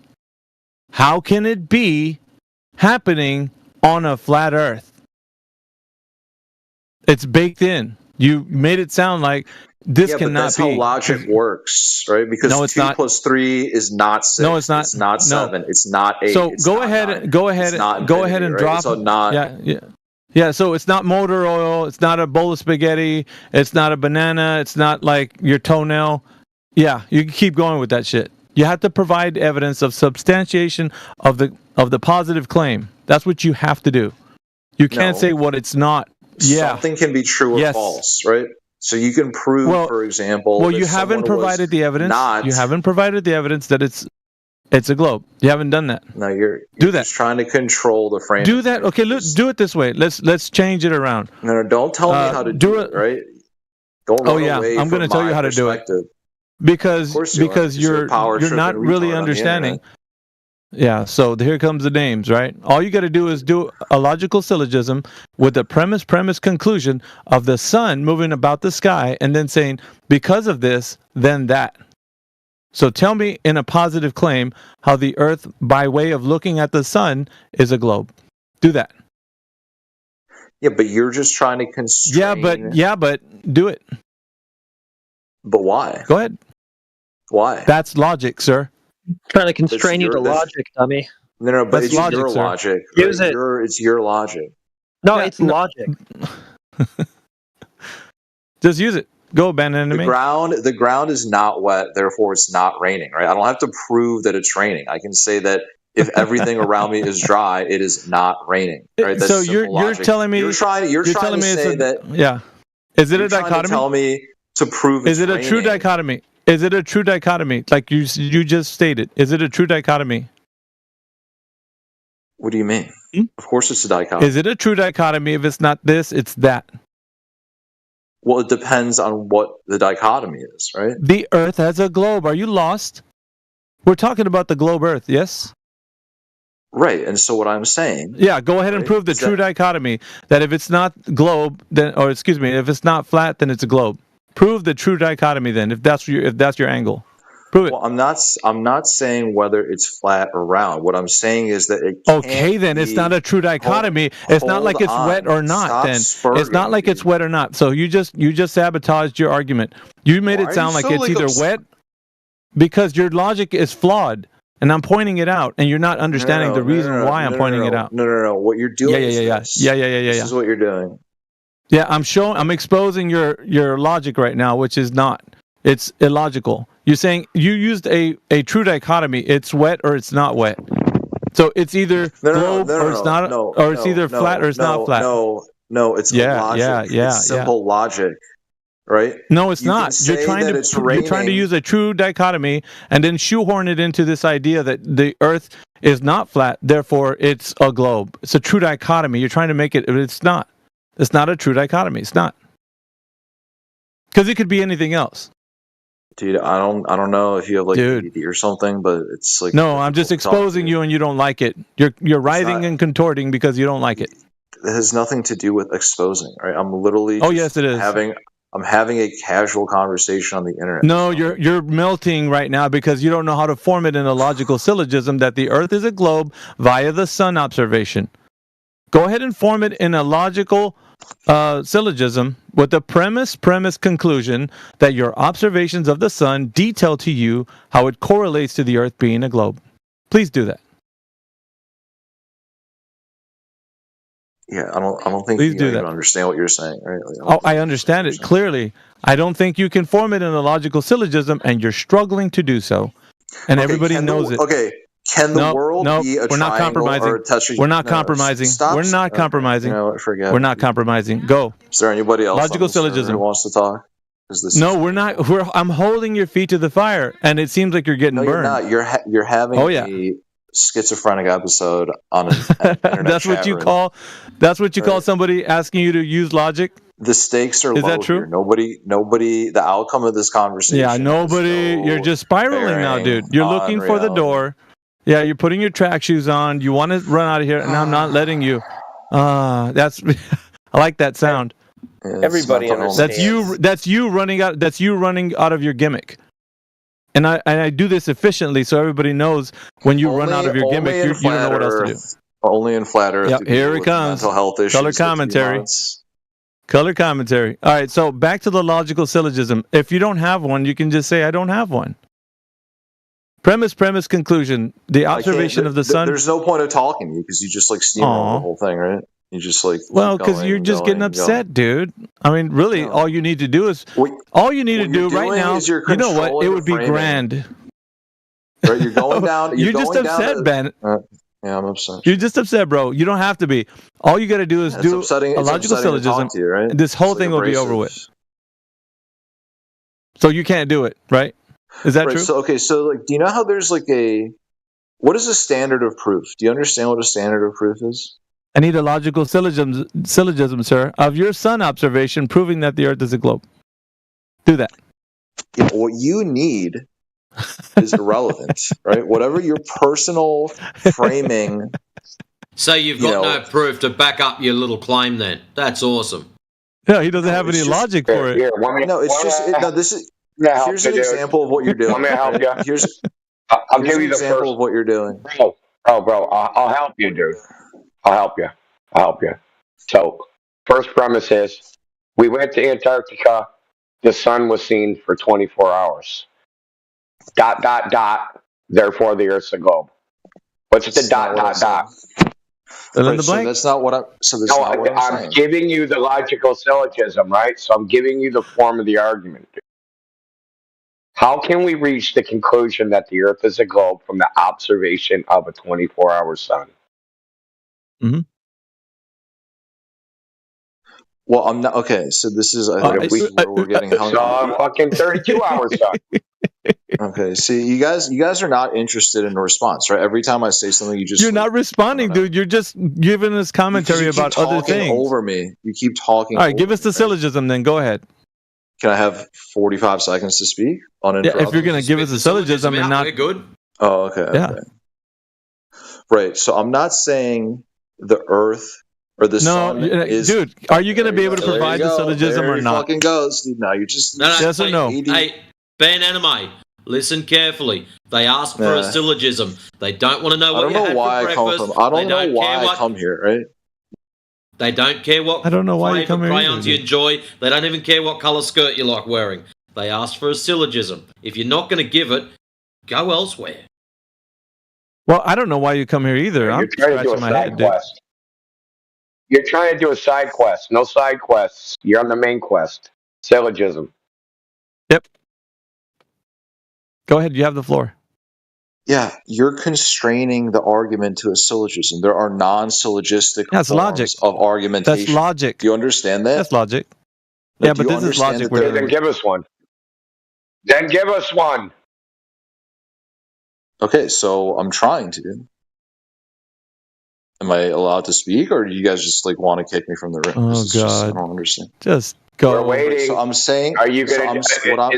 How can it be happening on a flat Earth? It's baked in. You made it sound like this cannot be.
That's how logic works, right? Because 2 plus 3 is not 6.
No, it's not.
It's not 7. It's not 8.
So go ahead and drop.
So not.
Yeah. So it's not motor oil. It's not a bowl of spaghetti. It's not a banana. It's not like your toenail. Yeah, you can keep going with that shit. You have to provide evidence of substantiation of the positive claim. That's what you have to do. You can't
No.
say what it's not. Yeah.
Something can be true or
Yes.
false, right? So you can prove, for example,
Well,
that
you haven't
someone
provided
was
the evidence.
Not,
You haven't provided the evidence that it's a globe. You haven't done that.
No, you're
Do that.
just trying to control the frame.
Do that. Okay, look, do it this way. Let's change it around.
No, don't tell me how to do it, right? Don't
Oh
run
yeah,
away
I'm going to
from
tell you
my
how to do it.
perspective.
Because
Of course you are,
because
'cause you're a
you're
power
you're
tripping
not really
retard on the
understanding.
internet.
Yeah, so here comes the names, right? All you got to do is do a logical syllogism with the premise conclusion of the sun moving about the sky and then saying, because of this, then that. So tell me in a positive claim how the earth, by way of looking at the sun, is a globe. Do that.
Yeah, but you're just trying to constrain.
Yeah, but do it.
But why?
Go ahead.
Why?
That's logic, sir.
Trying to constrain you to
your- that's-
logic, dummy.
No, but
That's
it's
logic,
your
sir.
logic.
Use
right?
it.
It's your logic.
No,
Yeah,
it's logic.
Just use it. Go, abandon enemy.
The ground is not wet, therefore it's not raining, right? I don't have to prove that it's raining. I can say that if everything around me is dry, it is not raining, right? That's
So
simple
you're
logic.
telling me
you're trying to say that.
Yeah. Is it
You're
a
trying to
dichotomy?
tell me to prove
Is
it's
it a true
raining.
dichotomy? Is it a true dichotomy? Like you just stated. Is it a true dichotomy?
What do you mean? Of course it's a dichotomy.
Is it a true dichotomy? If it's not this, it's that.
Well, it depends on what the dichotomy is, right?
The Earth has a globe. Are you lost? We're talking about the globe Earth, yes?
Right. And so what I'm saying.
Yeah, go ahead and prove the true dichotomy. That if it's not globe, then, or excuse me, if it's not flat, then it's a globe. Prove the true dichotomy then, if that's your angle. Prove it.
Well, I'm not saying whether it's flat or round. What I'm saying is that it can't
Okay, then it's
be-
not a true dichotomy. It's not
hold
like it's
on.
wet or not.
Stop
Then
spurting
it's not like it's wet or not. So you just sabotaged your argument. You made
Why
it
are
sound
you
like
so,
it's
like,
either
obs-
wet because your logic is flawed, and I'm pointing it out, and you're not understanding the reason why I'm pointing it out.
No. What you're doing
Yeah.
is
Yeah.
This is what you're doing.
Yeah, I'm exposing your logic right now, which is not. It's illogical. You're saying you used a true dichotomy. It's wet or it's not wet. So it's either globe or it's not, or it's either flat or it's not flat.
No, it's logic. It's simple logic, right?
No, it's
You can
not. You're
say
trying
that
to
it's
you're trying to
raining.
use a true dichotomy and then shoehorn it into this idea that the Earth is not flat, therefore it's a globe. It's a true dichotomy. You're trying to make it. It's not. It's not a true dichotomy. It's not. Because it could be anything else.
Dude, I don't know if you have like
Dude.
ADD or something, but it's like
No, I'm just
difficult to talk
exposing you and you don't like it. You're writhing
not-
and contorting because you don't like it.
It has nothing to do with exposing, right? I'm literally
Oh,
just
yes, it is.
I'm having a casual conversation on the internet.
No, you're melting right now because you don't know how to form it in a logical syllogism that the Earth is a globe via the sun observation. Go ahead and form it in a logical syllogism with the premise conclusion that your observations of the sun detail to you how it correlates to the Earth being a globe. Please do that.
Yeah, I don't think
Please
you
do
even
that.
understand what you're saying, right? Like,
Oh, I understand it clearly. I don't think you can form it in a logical syllogism, and you're struggling to do so. And
Okay,
everybody
can the-
knows it.
Okay, can the world be a
we're not
triangle
compromising.
or a tetra-
We're not
No,
compromising.
stop-
We're not compromising.
You know what, forget
We're
it.
not compromising. Go.
Is there anybody else
Logical
on the server
syllogism.
who wants to talk? Is this
No, we're not. I'm holding your feet to the fire, and it seems like you're getting
No,
burned.
you're not. You're having
Oh, yeah.
a schizophrenic episode on an internet
That's what
chat
you
room.
call. That's what you call
Right.
somebody asking you to use logic.
The stakes are
Is
low
that true?
here. Nobody. The outcome of this conversation.
Yeah,
has
nobody.
no
You're just spiraling now,
bearing
dude. You're
on
looking for the
reality.
door. Yeah, you're putting your track shoes on. You want to run out of here, and I'm not letting you. That's. I like that sound.
Yeah, it's
Everybody
mental illness.
understands.
That's you running out. That's you running out of your gimmick. And I do this efficiently so everybody knows when you run out of your gimmick,
Only in
you don't know what else to do.
Earth- Only in flat Earth.
Yep,
do
here
people
it
with
comes.
Mental health issues.
Color
get 3
commentary.
months.
Color commentary. All right, so back to the logical syllogism. If you don't have one, you can just say, I don't have one. Premise, conclusion. The
I can't-
observation of the sun.
There's no point of talking to you because you just like steamroll
Aw.
the whole thing, right? You just like.
Well,
keep
because
going
you're
and
just
going
getting
and going.
upset, dude. I mean, really, all you need to do is. All you need to
what
do
you're
right
doing
now.
is you're
You know what?
controlling
It
the
would be
framing.
grand.
Right? You're going down.
You're just upset, Ben.
Yeah, I'm upset.
You're just upset, bro. You don't have to be. All you got to do is
It's
do
upsetting.
a
It's
logical
upsetting to talk
syllogism.
to you, right?
And this whole
It's like
thing will be over
abrasive.
with. So you can't do it, right? Is that
Right,
true?
So okay, so like, do you know how there's like what is a standard of proof? Do you understand what a standard of proof is?
I need a logical syllogism, sir, of your sun observation proving that the Earth is a globe. Do that.
Yeah, what you need is irrelevant, right? Whatever your personal framing.
So you've got no proof to back up your little claim then. That's awesome.
No, he doesn't have any logic for it.
No, it's just this is. Here's an example of what you're doing.
Want me to help you?
Here's
I'll
here's
give
an
you the
example
first.
of what you're doing.
Bro, I'll help you, dude. I'll help you. So, first premise is, we went to Antarctica. The sun was seen for 24 hours. ... Therefore, the Earth's a globe. What's the ...
Fill in
Right,
the
so
blank.
that's not what I'm. So that's
No,
not what I'm
I'm
saying.
giving you the logical syllogism, right? So I'm giving you the form of the argument. How can we reach the conclusion that the Earth is a globe from the observation of a 24-hour sun?
Well, I'm not okay. So this is I think this is where we're getting hung
So
up.
a fucking 32-hour sun.
Okay, see, you guys are not interested in a response, right? Every time I say something, you just
You're not responding, dude. You're just giving us commentary
you keep
about other
talking
things.
over me. You keep talking.
All right, give us the syllogism then. Go ahead.
Can I have 45 seconds to speak
Yeah,
uninterrupted?
if you're going to give us a syllogism and not...
We're good.
Oh, okay.
Yeah.
Okay. Right. So I'm not saying the Earth or the sun is.
Dude, are you going to be able to
There you
provide the
go.
syllogism
There
or
he
not?
fucking goes, dude. Now you just
Yes or no?
Hey, Ben Anime, listen carefully. They ask for a
Nah.
syllogism. They don't want to know
I
what
don't
you
know
had
why
for
I come
breakfast.
from. I don't
They
know why
care
I
what
come here, right?
They don't care what
I don't know why you come
flavour
here
crayons
either,
you
dude.
enjoy. They don't even care what colour skirt you like wearing. They ask for a syllogism. If you're not going to give it, go elsewhere.
Well, I don't know why you come here either.
You're
I'm
trying to do a
scratching my
side
head, dude.
quest. You're trying to do a side quest. No side quests. You're on the main quest. Syllogism.
Yep. Go ahead. You have the floor.
Yeah, you're constraining the argument to a syllogism. There are non-syllogistic
That's
forms
logic.
of argumentation.
That's logic.
Do you understand that?
That's logic.
Like,
Yeah,
do
but
you
this is
understand
logic
that
we're
there-
doing.
Then give us one. Then give us one.
Okay, so I'm trying to. Am I allowed to speak, or do you guys just like want to kick me from the room?
Oh,
'Cause it's just, I
God.
don't understand.
Just go.
We're waiting.
So I'm saying.
Are you
so
gonna?
I'm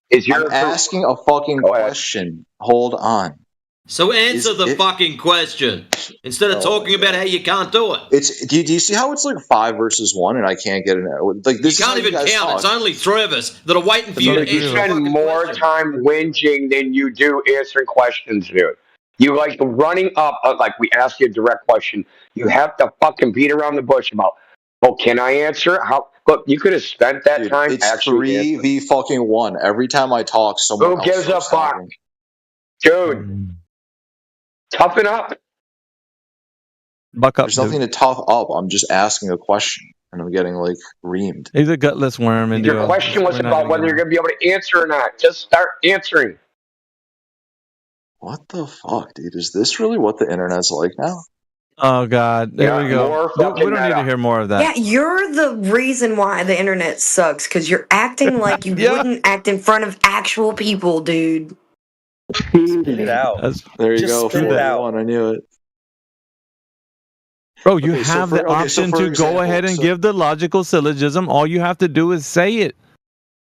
Is your
asking a fucking question. Hold on.
So answer
Is
the
it-
fucking question instead of
Oh,
talking about how you can't do it.
It's do you see how it's like 5 versus 1, and I can't get it? Like this.
You can't
is how
even
guys
count.
talk.
It's only 3 of us that are waiting for you to
You
answer the
spend
fucking
more
question.
time whinging than you do answering questions, dude. You like running up, like we ask you a direct question. You have to fucking beat around the bush about, oh, can I answer? How? Look, you could have spent that time
It's
actually answering.
3v fucking 1. Every time I talk, someone
Who
else
gives a
starts
fuck?
talking.
Dude, toughen up.
Buck up,
There's nothing to tough up. I'm just asking a question, and I'm getting like reamed.
He's a gutless worm. And
Your question was about whether you're going to be able to answer or not. Just start answering.
What the fuck, dude? Is this really what the internet's like now?
Oh, God. There
Yeah,
we go.
more
Dude, we
fucking
don't need to
meta.
hear more of that.
Yeah, you're the reason why the internet sucks because you're acting like you
Yeah.
wouldn't act in front of actual people, dude.
Spit it out.
There you
Just
go.
spit it out.
41. I knew it.
Bro, you
Okay, so
have
for-
the
okay, so
option
for
to
example,
go ahead and
so-
give the logical syllogism. All you have to do is say it.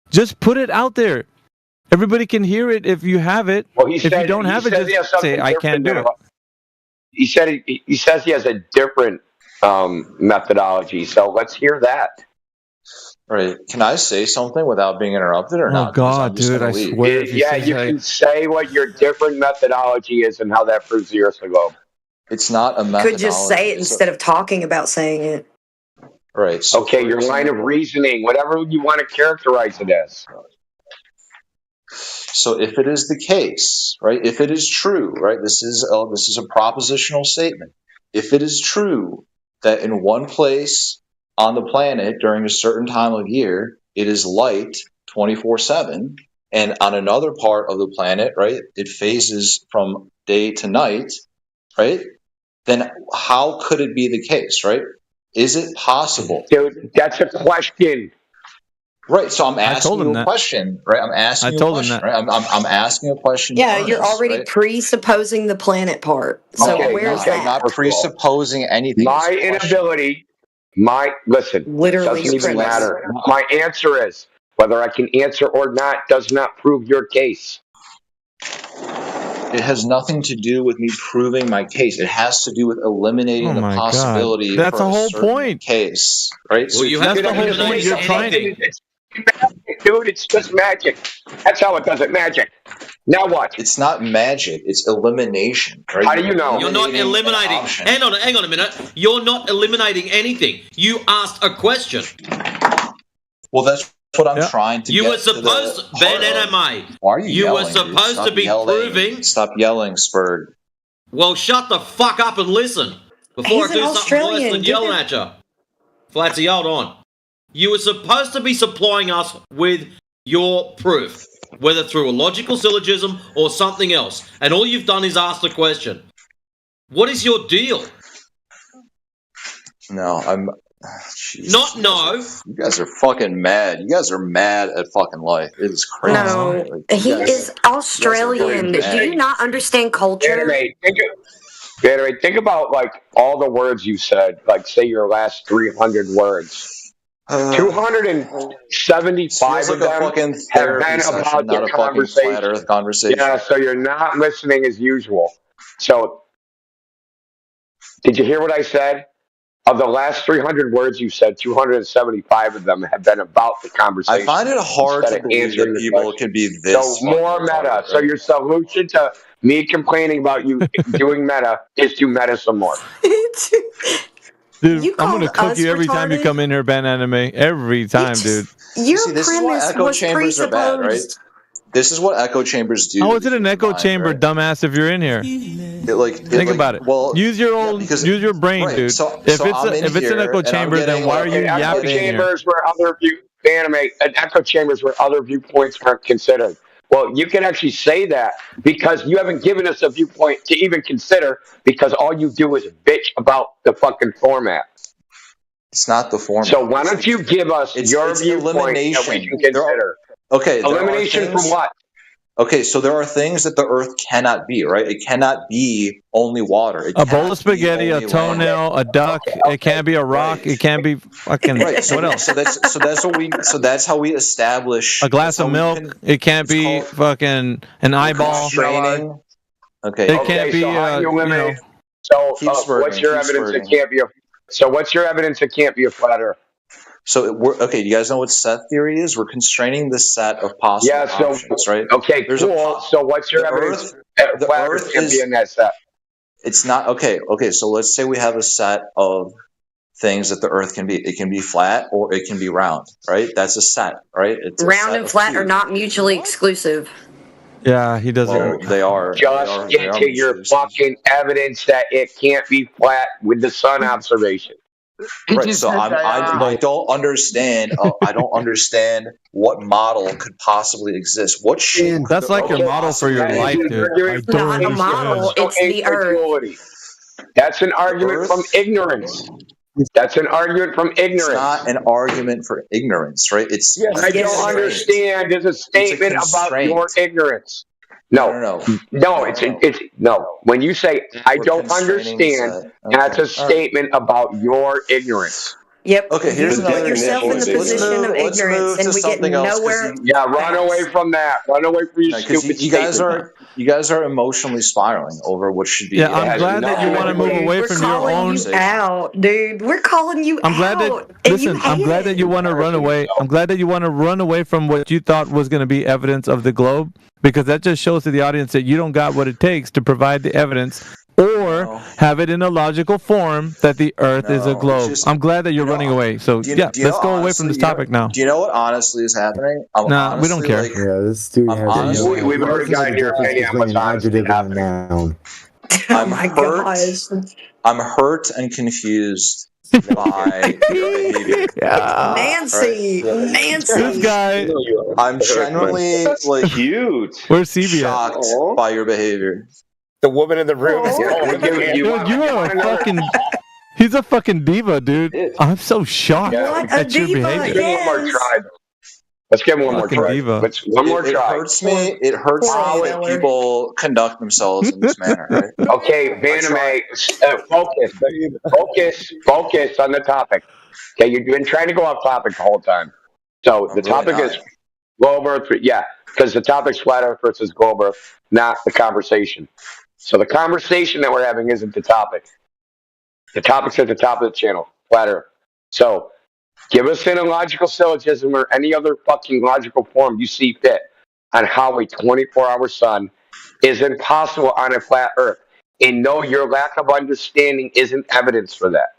Just put it out there. Everybody can hear it if you have it.
Well, he
If
said,
you don't
he
have it,
says he has
just
something
say, I can't
different
do it.
He said he says he has a different methodology. So let's hear that.
All right. Can I say something without being interrupted or
Oh,
not? Because
God,
I'm just
dude,
gonna
I
leave.
swear. if
Yeah,
say
you
that-
can say what your different methodology is and how that proves the Earth's a globe.
It's not a methodology.
Could just say it
So-
instead of talking about saying it.
right. So
Okay,
for
your line of
example-
reasoning, whatever you want to characterize it as.
So if it is the case, right? If it is true, right? This is a propositional statement. If it is true that in one place on the planet during a certain time of year it is light 24/7, and on another part of the planet, right, it phases from day to night, right? Then how could it be the case, right? Is it possible?
Dude, that's a question.
Right, so I'm
I
asking
told him
you a
that.
question, right? I'm asking
I
you a
told him
question,
that.
right? I'm asking a question.
Yeah,
to
you're
Ernest,
already
right?
presupposing the planet part. So
Okay,
where's
I'm
that?
not
First of all,
presupposing anything.
my
It's a question.
inability, listen,
Literally
doesn't even
premise.
matter. My answer is whether I can answer or not does not prove your case.
It has nothing to do with me proving my case. It has to do with eliminating
Oh
the
my God.
possibility
That's
for
the
a
whole
certain
point.
case, right?
Well, you
That's
haven't
the whole point.
eliminated
You're trying.
anything.
It's magic, dude. It's just magic. That's how it does it. Magic. Now what?
It's not magic. It's elimination, right?
How do you know?
You're not
an
eliminating.
option.
Hang on a minute. You're not eliminating anything. You asked a question.
Well, that's what I'm
Yeah.
trying to
You
get
were supposed,
to the
Ben
heart of.
Anime.
Why are you
You
yelling,
were
dude?
supposed
Stop
to be
yelling.
proving.
Stop yelling, Spurg.
Well, shut the fuck up and listen before
He's
I
an
do something worse
Australian.
than
Give
yelling
him-
at you. Flatsy, hold on. You were supposed to be supplying us with your proof, whether through a logical syllogism or something else, and all you've done is ask the question. What is your deal?
No, I'm. Jesus,
Not no.
You guys are fucking mad. You guys are mad at fucking life. It is crazy.
No,
Like, you
he
guys-
is Australian.
you guys are
Do
very
you not understand culture?
Think about like all the words you said. Like say your last 300 words. 275
feels like
of
a
them
fucking
have
therapy
been
session,
about
not
the
a fucking
conversation.
flat Earth conversation.
Yeah, so you're not listening as usual. So, did you hear what I said? Of the last 300 words you said, 275 of them have been about the conversation.
I find it hard to
instead of
believe
answering
that
the
people
question.
can be this.
So more
fucking
meta.
retarded,
So
right?
your solution to me complaining about you doing meta is to meta some more.
Dude,
You
I'm gonna
called
cook
us
you every time you
retarded?
come in here, Ben Anime. Every time, dude.
Your
See, this is why
premise
echo
was
chambers are bad, right?
presupposed.
This is what echo chambers do.
How
to
is
the
it an
human
echo
mind,
chamber,
right?
dumbass? If you're in here, think about it.
Well,
use your own, use your brain,
right,
dude.
so-
if
so I'm in
it's an
here
echo
and I'm
chamber, then
getting,
why are you
Echo
yapping in here?
chambers where other echo chambers where other viewpoints aren't considered. Well, you can actually say that because you haven't given us a viewpoint to even consider because all you do is bitch about the fucking format.
It's not the format.
So why don't you give us your
it's
viewpoint
elimination.
that we can consider?
Okay, there are
Elimination from
things-
what?
Okay, so there are things that the Earth cannot be, right? It cannot be only water. It
A bowl
cannot
of spaghetti,
be
a
only
toenail, a duck. It can't be a rock. It can't be fucking.
Right. So,
what else?
So that's how we establish
A glass of milk. It can't be fucking an eyeball.
Constraining. Okay.
It can't be.
So how do you
you
eliminate?
know,
So
Keep spurting,
what's your
keep
evidence
spurting.
it can't be a? So what's your evidence it can't be a flat Earth?
So we're okay. You guys know what set theory is? We're constraining the set of possible
Yeah. So
options, right?
okay,
There's
cool. So what's your
the
evidence?
Earth- the
Flat
Earth
Earth can't be
is-
in that set.
It's not okay. Okay, so let's say we have a set of things that the Earth can be. It can be flat or it can be round, right? That's a set, right? It's a
Round
set
and
of
flat
two.
are not mutually exclusive.
yeah, he doesn't.
Well, they are.
Just
they are
get to your fucking evidence that it can't be flat with the sun observation.
Right, so I don't understand. I don't understand what model could possibly exist. What shape? could
That's
the
like
Earth
your model for your
possibly
life,
be?
dude.
It's not a model, it's the Earth.
Incredulity. That's an argument from ignorance. That's an argument from
It's
ignorance.
not an argument for ignorance, right? It's
Yes, I don't understand. There's a statement about
constraint.
your ignorance. No. It's no. When you say I
We're
don't
constraining the
understand,
set.
that's a
Okay, all right.
statement about your ignorance.
Yep.
Okay, here's
you
another
put yourself in the
example. Let's
position
move-
of
let's
ignorance,
move
and
to
we get
something else, 'cause
nowhere.
Yeah, run away from that. Run away from your
Because
stupid
you guys
statement.
you guys are emotionally spiraling over what should be.
Yeah, I'm glad that you want to move away
We're
from your
calling
own.
you out, dude. We're calling you
I'm glad
out.
that.
and
Listen,
you
I'm
hate
glad
it.
that you want to run away. I'm glad that you want to run away from what you thought was going to be evidence of the globe, because that just shows to the audience that you don't got what it takes to provide the evidence or have it in a logical form that the Earth is a
No,
globe.
just-
I'm glad that you're running away. So
Do you-
yeah,
do you
let's
know,
go away
honestly,
from this
you know-
topic now.
Do you know what honestly is happening?
Nah, we don't
honestly,
care.
like,
Yeah, this dude
I'm
has
honestly-
We've already gotten your opinion on what's honestly
adjective and a
happening.
noun.
Oh my gosh.
I'm hurt and confused by your behavior.
Nancy, Nancy.
This guy.
I'm generally like
cute.
Where's CB
shocked by your behavior.
The woman in the room is
Dude, you are a fucking. He's a fucking diva, dude. I'm so shocked
What a
at your
diva
behavior.
is.
Let's give him one more
Fucking
try.
diva.
Let's one more
It
try.
hurts me. It hurts me that people conduct themselves in this manner. Right?
Okay, Vaname, focus on the topic. Okay, you've been trying to go off topic the whole time. So the topic is globe Earth. Yeah, because the topic's flat Earth versus globe Earth, not the conversation. So the conversation that we're having isn't the topic. The topic's at the top of the channel, flat Earth. So give us an illogical syllogism or any other fucking logical form you see fit on how a 24-hour sun is impossible on a flat Earth. And no, your lack of understanding isn't evidence for that.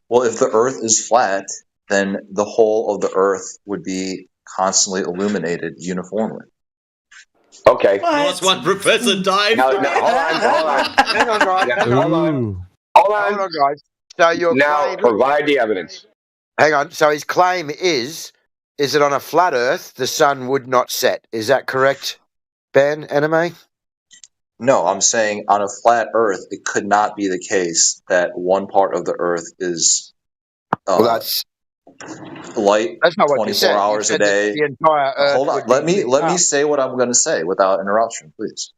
Well, if the Earth is flat, then the whole of the Earth would be constantly illuminated uniformly.
Okay.
Nice one, Professor Dave.
Hold on.
Hang on, guys.
Hold on,
guys. So your
now
claim,
provide the evidence.
hang on. So his claim is that on a flat Earth the sun would not set. Is that correct, Ben Anime?
No, I'm saying on a flat Earth, it could not be the case that one part of the Earth is
Well, that's
light
not what you
24
said. You
hours a
said that
day.
the entire Earth
Hold on.
would
Let
be
me
lit up.
say what I'm going to say without interruption, please.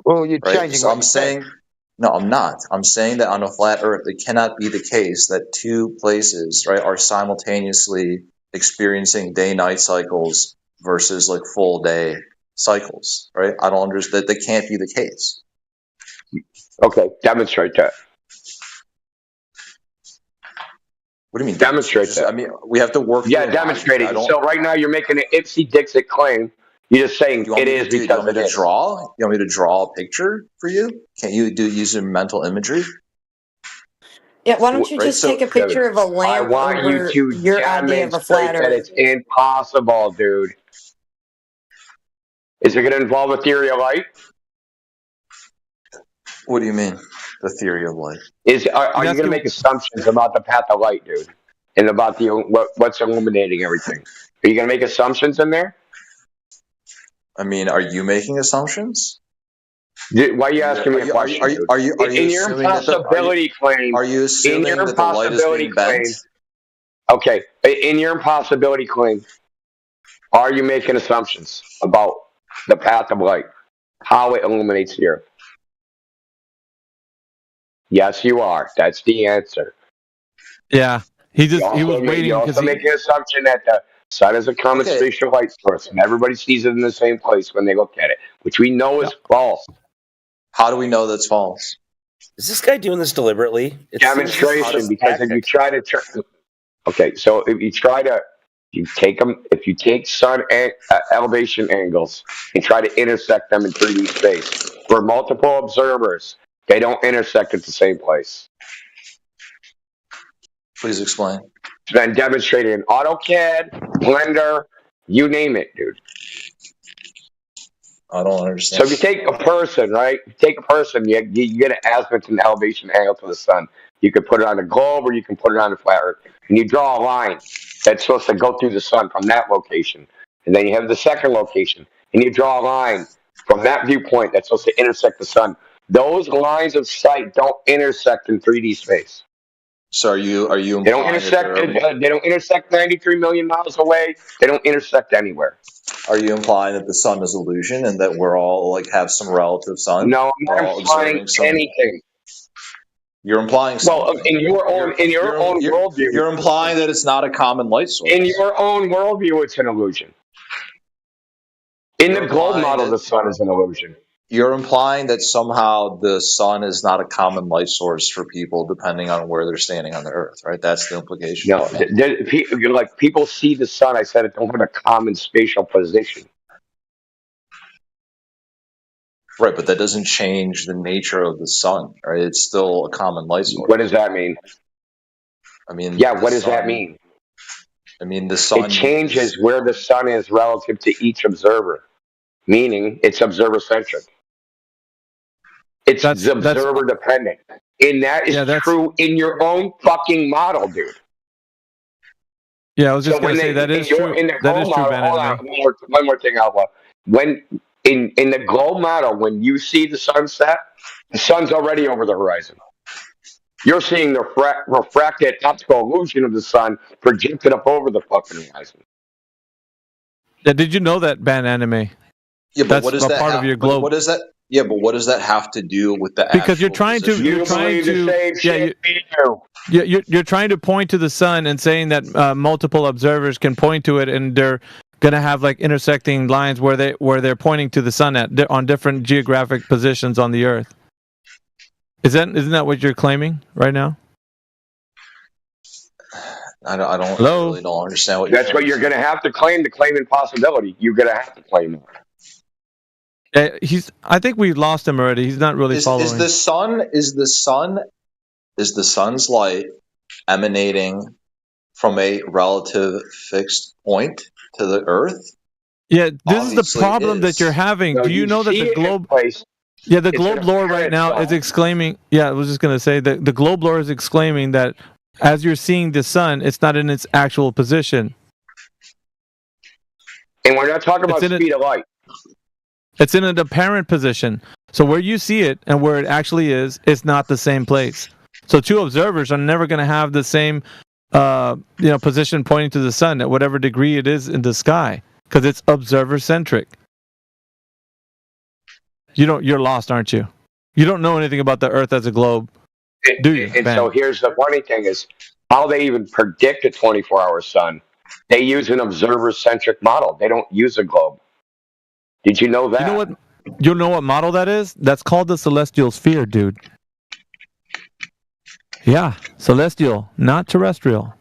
Well, you're
Right?
changing
So
what
I'm
you
saying,
said.
no, I'm not. I'm saying that on a flat Earth, it cannot be the case that two places, right, are simultaneously experiencing day-night cycles versus like full day cycles, right? I don't understand. That can't be the case.
Okay, demonstrate that.
What do you mean?
Demonstrate that.
I mean, we have to work.
Yeah,
through
demonstrate
logic.
it. So right now you're making an Ipsy-Dixit claim. You're just saying it is
Do you
because
want me
it
to
is.
draw? You want me to draw a picture for you? Can't you use your mental imagery?
Yeah, why don't you
Right,
just
so-
take a picture of a
I
lamp
want you
over
to
your idea of a flat
demonstrate that
Earth?
it's impossible, dude. Is it going to involve a theory of light?
What do you mean, the theory of light?
Are you going to make assumptions about the path of light, dude, and about the what's illuminating everything? Are you going to make assumptions in there?
I mean, are you making assumptions?
Why are you asking me a question?
Are you
in your
assuming that
impossibility claim?
Are you assuming
in your
that the light is
impossibility
being bent?
claim? Okay, in your impossibility claim, are you making assumptions about the path of light, how it illuminates the earth? Yes, you are. That's the answer.
Yeah, he was waiting
You
because
also make an assumption that the sun is a common spatial light source, and everybody sees it in the same place when they look at it, which we know is false.
How do we know that's false?
Is this guy doing this deliberately?
Demonstration, because if you try to okay, so if you take sun elevation angles and try to intersect them in 3D space for multiple observers, they don't intersect at the same place.
Please explain.
It's been demonstrated in AutoCAD, Blender, you name it, dude.
I don't understand.
So if you take a person, right? You get an azimuth and elevation angle to the sun. You can put it on a globe or you can put it on a flat Earth. And you draw a line that's supposed to go through the sun from that location. And then you have the second location. And you draw a line from that viewpoint that's supposed to intersect the sun. Those lines of sight don't intersect in 3D space.
So are you
They don't intersect. They don't intersect 93 million miles away. They don't intersect anywhere.
Are you implying that the sun is illusion and that we're all like have some relative sun?
No, I'm not implying anything.
You're implying something.
Well, in your own worldview,
you're implying that it's not a common light source.
In your own worldview, it's an illusion. In the globe model, the sun is an illusion.
You're implying that somehow the sun is not a common light source for people depending on where they're standing on the earth, right? That's the implication.
No, like people see the sun. I said it don't have a common spatial position.
Right, but that doesn't change the nature of the sun, right? It's still a common light source.
What does that mean?
I mean,
yeah, what does that mean?
I mean, the sun...
It changes where the sun is relative to each observer, meaning it's observer-centric. It's observer dependent. And that is true in your own fucking model, dude.
Yeah, I was just going to say that is true. That is true,
model,
Ben.
hold on, one more thing, Alpha. When in the globe model, when you see the sunset, the sun's already over the horizon. You're seeing the refracted optical illusion of the sun projected up over the fucking horizon.
Yeah, did you know that, Ben Anime?
Yeah, but
That's
what does
a
that
part
have,
of your globe.
What does that? Yeah, but what does that have to do with the?
Because you're
actual
trying to,
position?
you're trying to,
the same shit we do.
You're trying to point to the sun and saying that multiple observers can point to it, and they're gonna have like intersecting lines where they're pointing to the sun on different geographic positions on the Earth. Isn't that what you're claiming right now?
I don't
Hello?
really don't understand what.
That's what you're going to have to claim impossibility. You're going to have to claim that.
I think we lost him already. He's not really following.
Is the sun's light emanating from a relative fixed point to the Earth?
Yeah, this
Obviously
is the problem that you're having. Do you know that the globe? Yeah, the globe lore right now is exclaiming. Yeah, I was just going to say that the globe lore is exclaiming that as you're seeing the sun, it's not in its actual position.
And we're not talking about speed of light.
It's in an apparent position. So where you see it and where it actually is, it's not the same place. So two observers are never going to have the same, position pointing to the sun at whatever degree it is in the sky, because it's observer centric. You're lost, aren't you? You don't know anything about the Earth as a globe, do you?
And so here's the funny thing is how they even predict a 24-hour sun. They use an observer-centric model. They don't use a globe. Did you know that?
You know what model that is? That's called the celestial sphere, dude. Yeah, celestial, not terrestrial.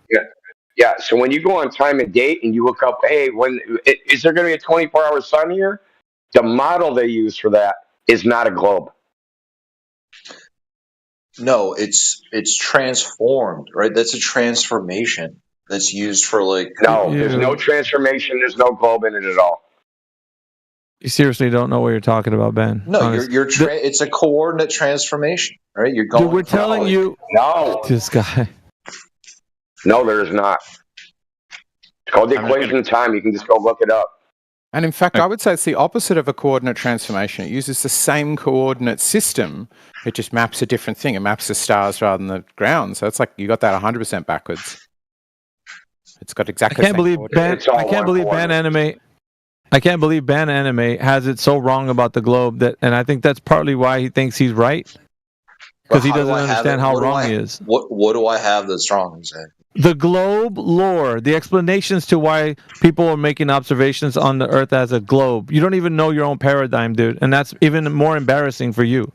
Yeah. So when you go on time and date and you look up, hey, is there going to be a 24-hour sun here? The model they use for that is not a globe.
No, it's transformed, right? That's a transformation that's used for
No, there's no transformation. There's no globe in it at all.
You seriously don't know what you're talking about, Ben.
No, it's a coordinate transformation, right? You're going.
Dude, we're telling you.
No.
This guy.
No, there is not. It's called the equation of time. You can just go look it up.
And in fact, I would say it's the opposite of a coordinate transformation. It uses the same coordinate system. It just maps a different thing. It maps the stars rather than the ground. So it's like you got that 100% backwards. It's got exactly.
I can't believe Ben Anime has it so wrong about the globe and I think that's partly why he thinks he's right, because he doesn't understand how wrong he is.
What do I have that's wrong? Exactly.
The globe lore, the explanations to why people are making observations on the Earth as a globe. You don't even know your own paradigm, dude, and that's even more embarrassing for you.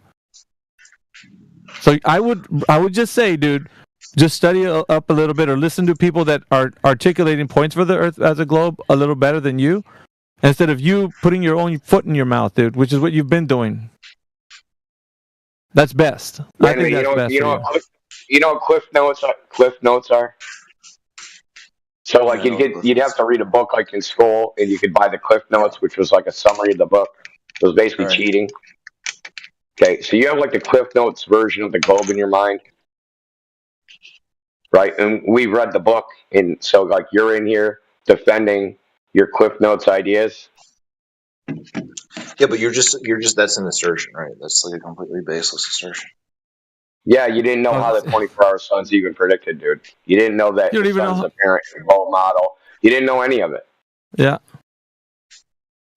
So I would just say, dude, just study up a little bit or listen to people that are articulating points for the Earth as a globe a little better than you, instead of you putting your own foot in your mouth, dude, which is what you've been doing. That's best. I think that's best.
You know what Cliff Notes are? So like you'd have to read a book like in school, and you could buy the Cliff Notes, which was like a summary of the book. It was basically cheating. Okay, so you have like the Cliff Notes version of the globe in your mind, right? And we read the book, and so like you're in here defending your Cliff Notes ideas.
Yeah, but you're just that's an assertion, right? That's like a completely baseless assertion.
Yeah, you didn't know how the 24-hour sun's even predicted, dude. You didn't know that the sun's apparent globe model. You didn't know any of it.
Yeah.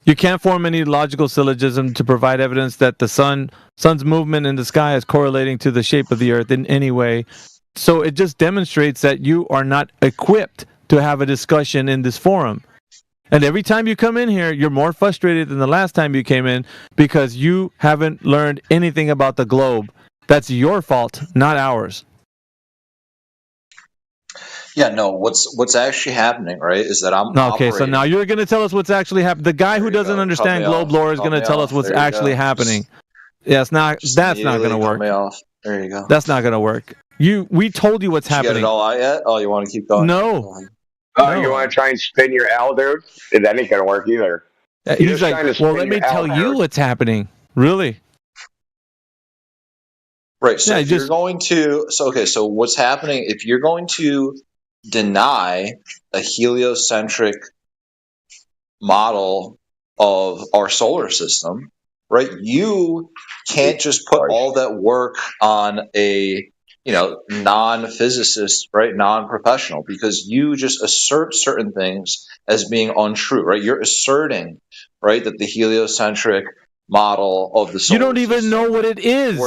You can't form any logical syllogism to provide evidence that the sun's movement in the sky is correlating to the shape of the Earth in any way. So it just demonstrates that you are not equipped to have a discussion in this forum. And every time you come in here, you're more frustrated than the last time you came in because you haven't learned anything about the globe. That's your fault, not ours.
Yeah, no. What's actually happening, right? Is that I'm
okay. So now you're going to tell us what's actually happening. The guy who doesn't understand globe lore is going to tell us what's actually happening. Yeah, that's not going to work.
There you go.
That's not going to work. We told you what's happening.
You get it all out yet? Oh, you want to keep going?
No.
You want to try and spin your L, dude? That ain't going to work either.
He's like, well, let me tell you what's happening. Really?
Right. So
Yeah,
if you're going to, so what's happening if you're going to deny a heliocentric model of our solar system, right? You can't just put all that work on a non-physicist, right, non-professional, because you just assert certain things as being untrue, right? You're asserting, right, that the heliocentric model of the solar
You don't even know what it is.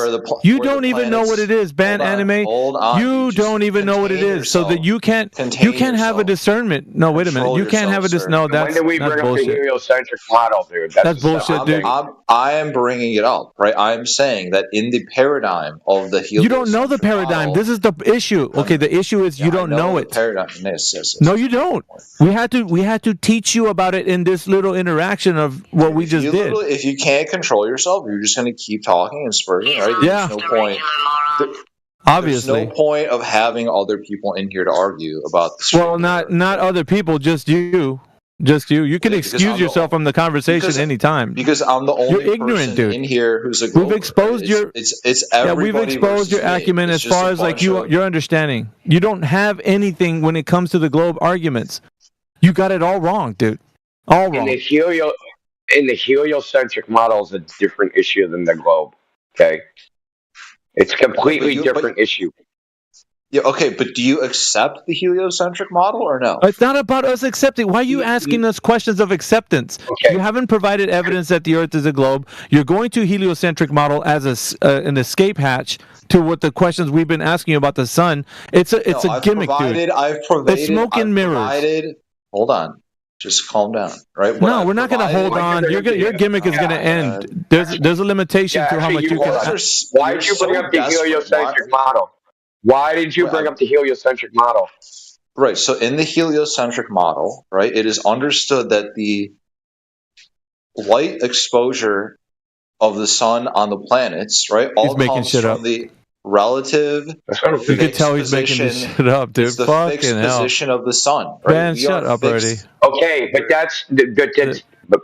You don't even know what it is, Ban Anime.
Hold on.
You don't even know what it is, so that you can't have a discernment. No, wait a minute. You can't have a no. That's
when did we bring up
bullshit.
the heliocentric model, dude?
That's bullshit, dude.
I am bringing it up, right? I'm saying that in the paradigm of the heliocentric
You don't know the paradigm. This is the issue. Okay, the issue is you don't know it.
Paradigm. Yes.
No, you don't. We had to teach you about it in this little interaction of what we just did.
If you can't control yourself, you're just going to keep talking and spurting, right?
Yeah.
There's no point.
Obviously.
There's no point of having other people in here to argue about this.
Well, not other people, just you. Just you. You can excuse yourself from the conversation anytime.
Because I'm the only
You're ignorant,
person
dude.
in here who's a
We've exposed your
it's
yeah,
everybody
we've exposed your
versus me.
acumen
It's
as
just
far
a
as like
bunch of-
your understanding. You don't have anything when it comes to the globe arguments. You got it all wrong, dude. All wrong.
In the heliocentric model is a different issue than the globe. Okay, it's a completely different issue.
Yeah, okay, but do you accept the heliocentric model or no?
It's not about us accepting. Why are you asking us questions of acceptance?
Okay.
You haven't provided evidence that the Earth is a globe. You're going to heliocentric model as an escape hatch to what the questions we've been asking you about the sun. It's a gimmick, dude.
I've provided.
It's smoke and mirrors.
Hold on. Just calm down, right?
No, we're not going to hold on. Your gimmick is going to end. There's a limitation to how much you can.
Why did you bring up the heliocentric model? Why did you bring up the heliocentric model?
Right. So in the heliocentric model, right, it is understood that the light exposure of the sun on the planets, right, all
making
comes
shit
from
up.
the relative.
You can tell he's making this shit up, dude.
It's the
Fucking
fixed
hell.
position of the sun. Right?
Man, shut up already.
Okay, but that's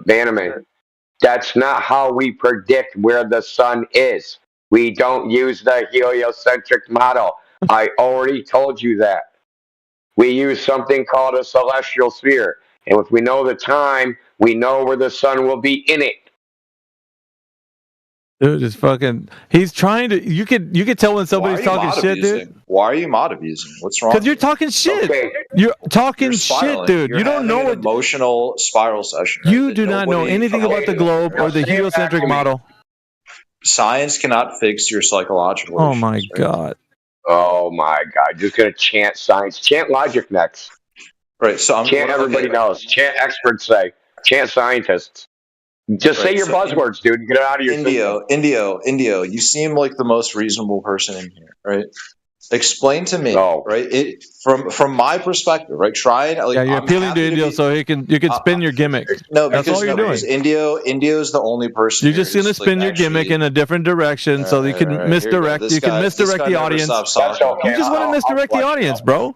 Bannerman. That's not how we predict where the sun is. We don't use the heliocentric model. I already told you that. We use something called a celestial sphere. And if we know the time, we know where the sun will be in it.
Dude, it's fucking. He's trying to. You could tell when somebody's talking shit, dude.
Why are you mod abusing? What's wrong?
Because you're talking shit.
Okay.
You're talking
You're
shit,
spiraling.
dude.
You're
you don't
having
know
an
what.
emotional spiral session. Right?
You
that
do not know
nobody-
anything about the globe or the
Say it back
heliocentric
to me.
model.
Science cannot fix your psychological.
Oh
issues,
my
right?
god.
Oh my God. Just going to chant science. Chant logic next.
Right. So I'm
Chant everybody knows. Chant experts say. Chant scientists. Just say
Right,
your
so
buzzwords, dude. Get it out of your system.
Indio. You seem like the most reasonable person in here, right? Explain to me, right? It from my perspective, right? Try and like.
Yeah, you're
I'm
appealing
happy
to Indio
be-
so you can spin your gimmick.
No,
That's
because
all you're doing.
because Indio's the only person.
You're just
here
gonna
who's,
spin
like,
your gimmick
actually-
in a different direction so you can
Right, here we go.
misdirect.
This
You can
guy-
misdirect
this guy
the
never
audience.
stops
That's
talking.
okay.
You just want to
I'll
misdirect the
watch
audience,
it.
bro.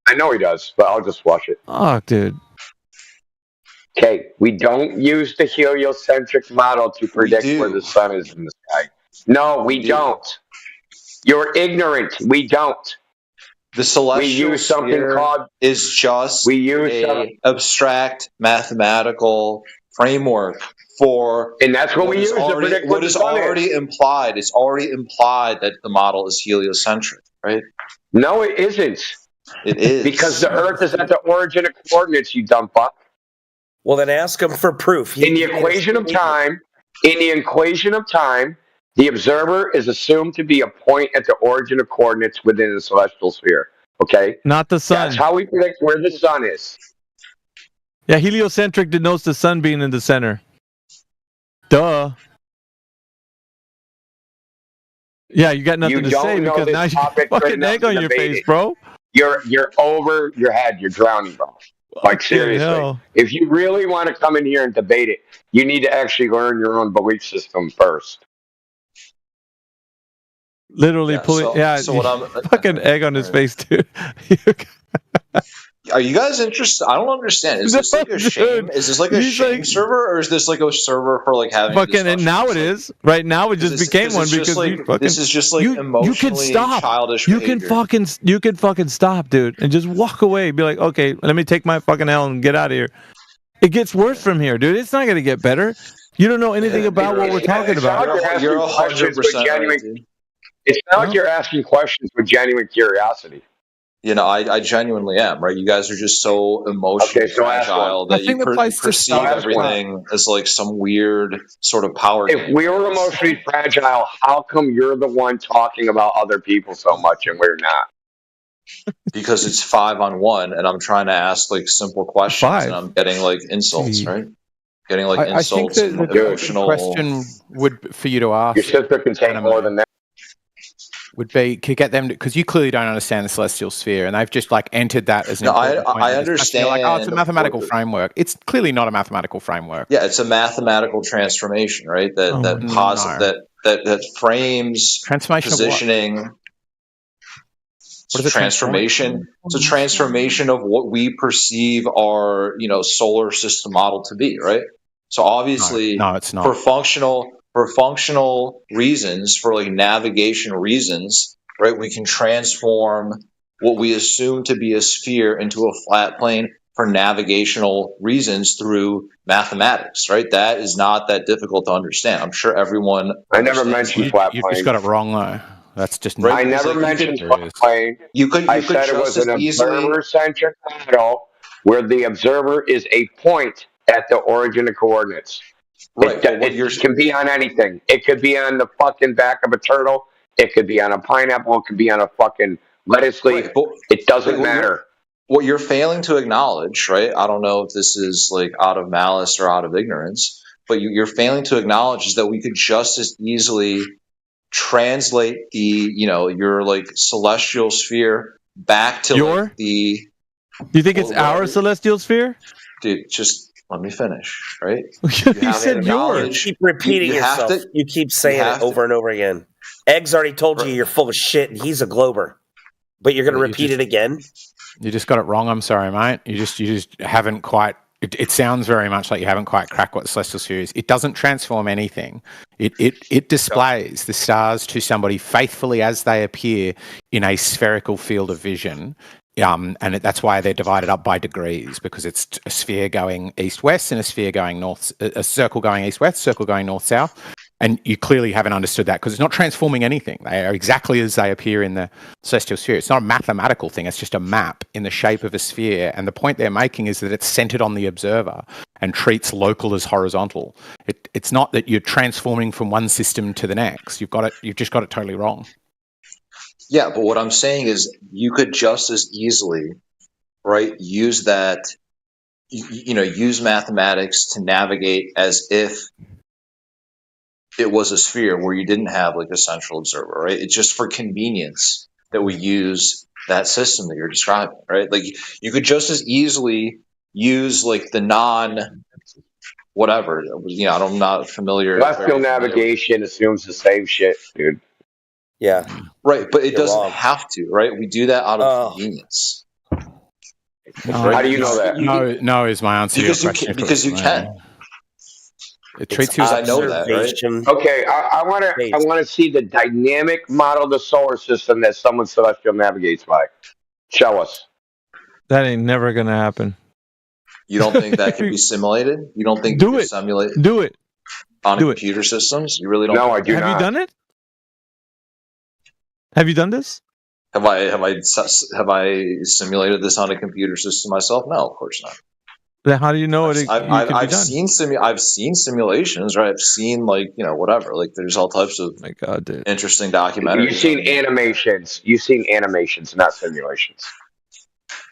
I know he does, but I'll just watch it.
Oh, dude.
Okay, we don't use the heliocentric model to predict where the sun is in the sky. No, we don't. You're ignorant. We don't.
The celestial
use something
sphere
called-
is just
We use
a abstract mathematical framework for,
and that's what we
is
use to
already,
predict
what
what the
is
sun
already
is.
implied. It's already implied that the model is heliocentric, right?
No, it isn't.
It is
Because the Earth is at the origin of coordinates, you dumb fuck.
Well, then ask him for proof.
In the equation of time, the observer is assumed to be a point at the origin of coordinates within the celestial sphere. Okay?
Not the sun.
That's how we predict where the sun is.
Yeah, heliocentric denotes the sun being in the center. Duh. Yeah, you got nothing
You
to
don't
say
know
because
this
now you
topic
got
good
fucking
enough
egg
to
on your
debate
face,
it.
bro.
You're over your head. You're drowning, bro. Like, seriously.
hell.
If you really want to come in here and debate it, you need to actually learn your own belief system first.
Literally
Yeah,
pulling.
so-
Yeah,
so what I'm-
fucking egg on his face, dude.
Are you guys interested? I don't understand. Is this like a shame? Is this like a shame server, or is this like a server for like having?
Fucking, and now it is. Right now, it just became one because
like,
you fucking.
This is just like emotionally
you can stop.
childish.
You
behavior.
can fucking stop, dude, and just walk away. Be like, okay, let me take my fucking L and get out of here. It gets worse from here, dude. It's not gonna get better. You don't know anything about what we're talking about.
You're 100% right, dude.
It's not like you're asking questions with genuine curiosity.
You know, I genuinely am, right? You guys are just so emotionally fragile that you perceive everything as like some weird sort of power game.
If we were emotionally fragile, how come you're the one talking about other people so much and we're not?
Because it's 5-on-1 and I'm trying to ask like simple questions and I'm getting like insults, right? Getting like insults
I think
and
the
emotional.
question would for you to ask.
Your sister can take more than that.
Would be could get them because you clearly don't understand the celestial sphere, and they've just like entered that as an.
I understand.
You're like, oh, it's a mathematical framework. It's clearly not a mathematical framework.
Yeah, it's a mathematical transformation, right? That frames
transformation
positioning. What is transformation? It's a transformation of what we perceive our solar system model to be, right? So obviously,
no, it's not.
For functional reasons, for like navigation reasons, right? We can transform what we assume to be a sphere into a flat plane for navigational reasons through mathematics, right? That is not that difficult to understand. I'm sure everyone.
I never mentioned flat plane.
You just got it wrong, though. That's just.
Right? I never mentioned flat plane. I said it was an observer-centric model where the observer is a point at the origin of coordinates.
Right,
it can be on anything. It could be on the fucking back of a turtle. It could be on a pineapple. It could be on a fucking lettuce leaf. It doesn't matter.
What you're failing to acknowledge, right? I don't know if this is like out of malice or out of ignorance, but you're failing to acknowledge is that we could just as easily translate the, your like celestial sphere back to like the.
Do you think it's our celestial sphere?
Dude, just. Let me finish, right?
You said yours.
You keep repeating yourself. You keep saying it over and over again. Eggs already told you you're full of shit and he's a glober. But you're going to repeat it again?
You just got it wrong. I'm sorry, mate. You just haven't quite... It sounds very much like you haven't quite cracked what celestial sphere is. It doesn't transform anything. It displays the stars to somebody faithfully as they appear in a spherical field of vision. And that's why they're divided up by degrees, because it's a sphere going east-west and a sphere going north, a circle going east-west, circle going north-south. And you clearly haven't understood that because it's not transforming anything. They are exactly as they appear in the celestial sphere. It's not a mathematical thing. It's just a map in the shape of a sphere. And the point they're making is that it's centered on the observer and treats local as horizontal. It's not that you're transforming from one system to the next. You've just got it totally wrong.
Yeah, but what I'm saying is you could just as easily, right, use that, use mathematics to navigate as if it was a sphere where you didn't have like a central observer, right? It's just for convenience that we use that system that you're describing, right? Like you could just as easily use like the whatever, I'm not familiar.
Celestial navigation assumes the same shit, dude.
Yeah.
Right, but it doesn't have to, right? We do that out of convenience.
How do you know that?
No is my answer.
Because you can.
It treats you as
I know that, right?
Okay, I want to see the dynamic model of the solar system that someone celestial navigates by. Show us.
That ain't never gonna happen.
You don't think that can be simulated? You don't think
do it?
Simulate?
Do it
on computer systems? You really don't?
No, I do
not. Have you done it? Have you done this?
Have I simulated this on a computer system myself? No, of course not.
Then how do you know
I've seen simulations, right? I've seen whatever. Like there's all types of interesting documentaries.
You've seen animations. You've seen animations, not simulations.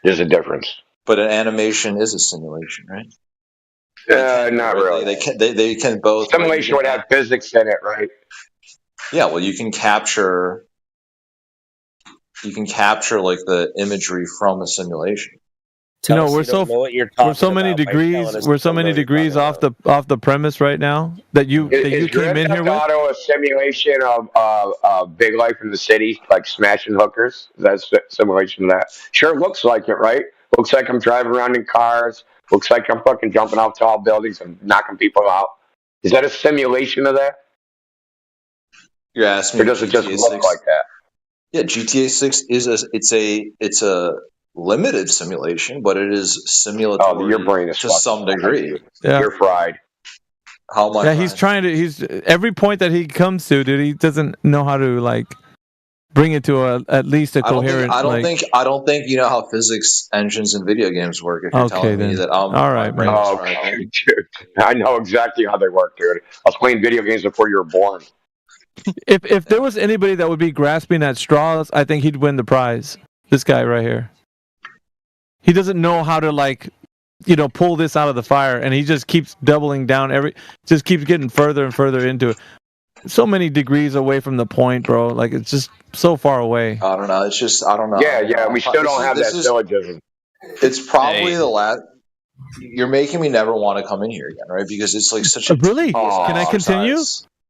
There's a difference.
But an animation is a simulation, right?
Not really.
They can both.
Simulation would have physics in it, right?
Yeah. Well, you can capture like the imagery from a simulation.
We're so many degrees off the premise right now that you came in here with.
A simulation of Big Life in the City, like smashing hookers. That's a simulation of that. Sure looks like it, right? Looks like I'm driving around in cars. Looks like I'm fucking jumping off tall buildings and knocking people out. Is that a simulation of that?
You're asking
Or does it just
GTA
look
6?
like that?
Yeah, GTA 6 it's a limited simulation, but it is simulatory.
Oh, your brain is
to
fucked.
some degree.
Yeah.
You're fried.
How much?
Yeah, he's trying to. He's every point that he comes to, dude. He doesn't know how to like bring it to at least a coherent.
I don't think you know how physics engines in video games work. If you're
Okay,
telling me
then.
that
All right, man.
Oh, okay, dude. I know exactly how they work, dude. I was playing video games before you were born.
If there was anybody that would be grasping at straws, I think he'd win the prize. This guy right here. He doesn't know how to like, pull this out of the fire, and he just keeps doubling down. Just keeps getting further and further into it. So many degrees away from the point, bro. Like it's just so far away.
I don't know. It's just I don't know.
Yeah. We still don't have that syllogism.
It's probably the last. You're making me never want to come in here again, right? Because it's like such a
really. Can I continue?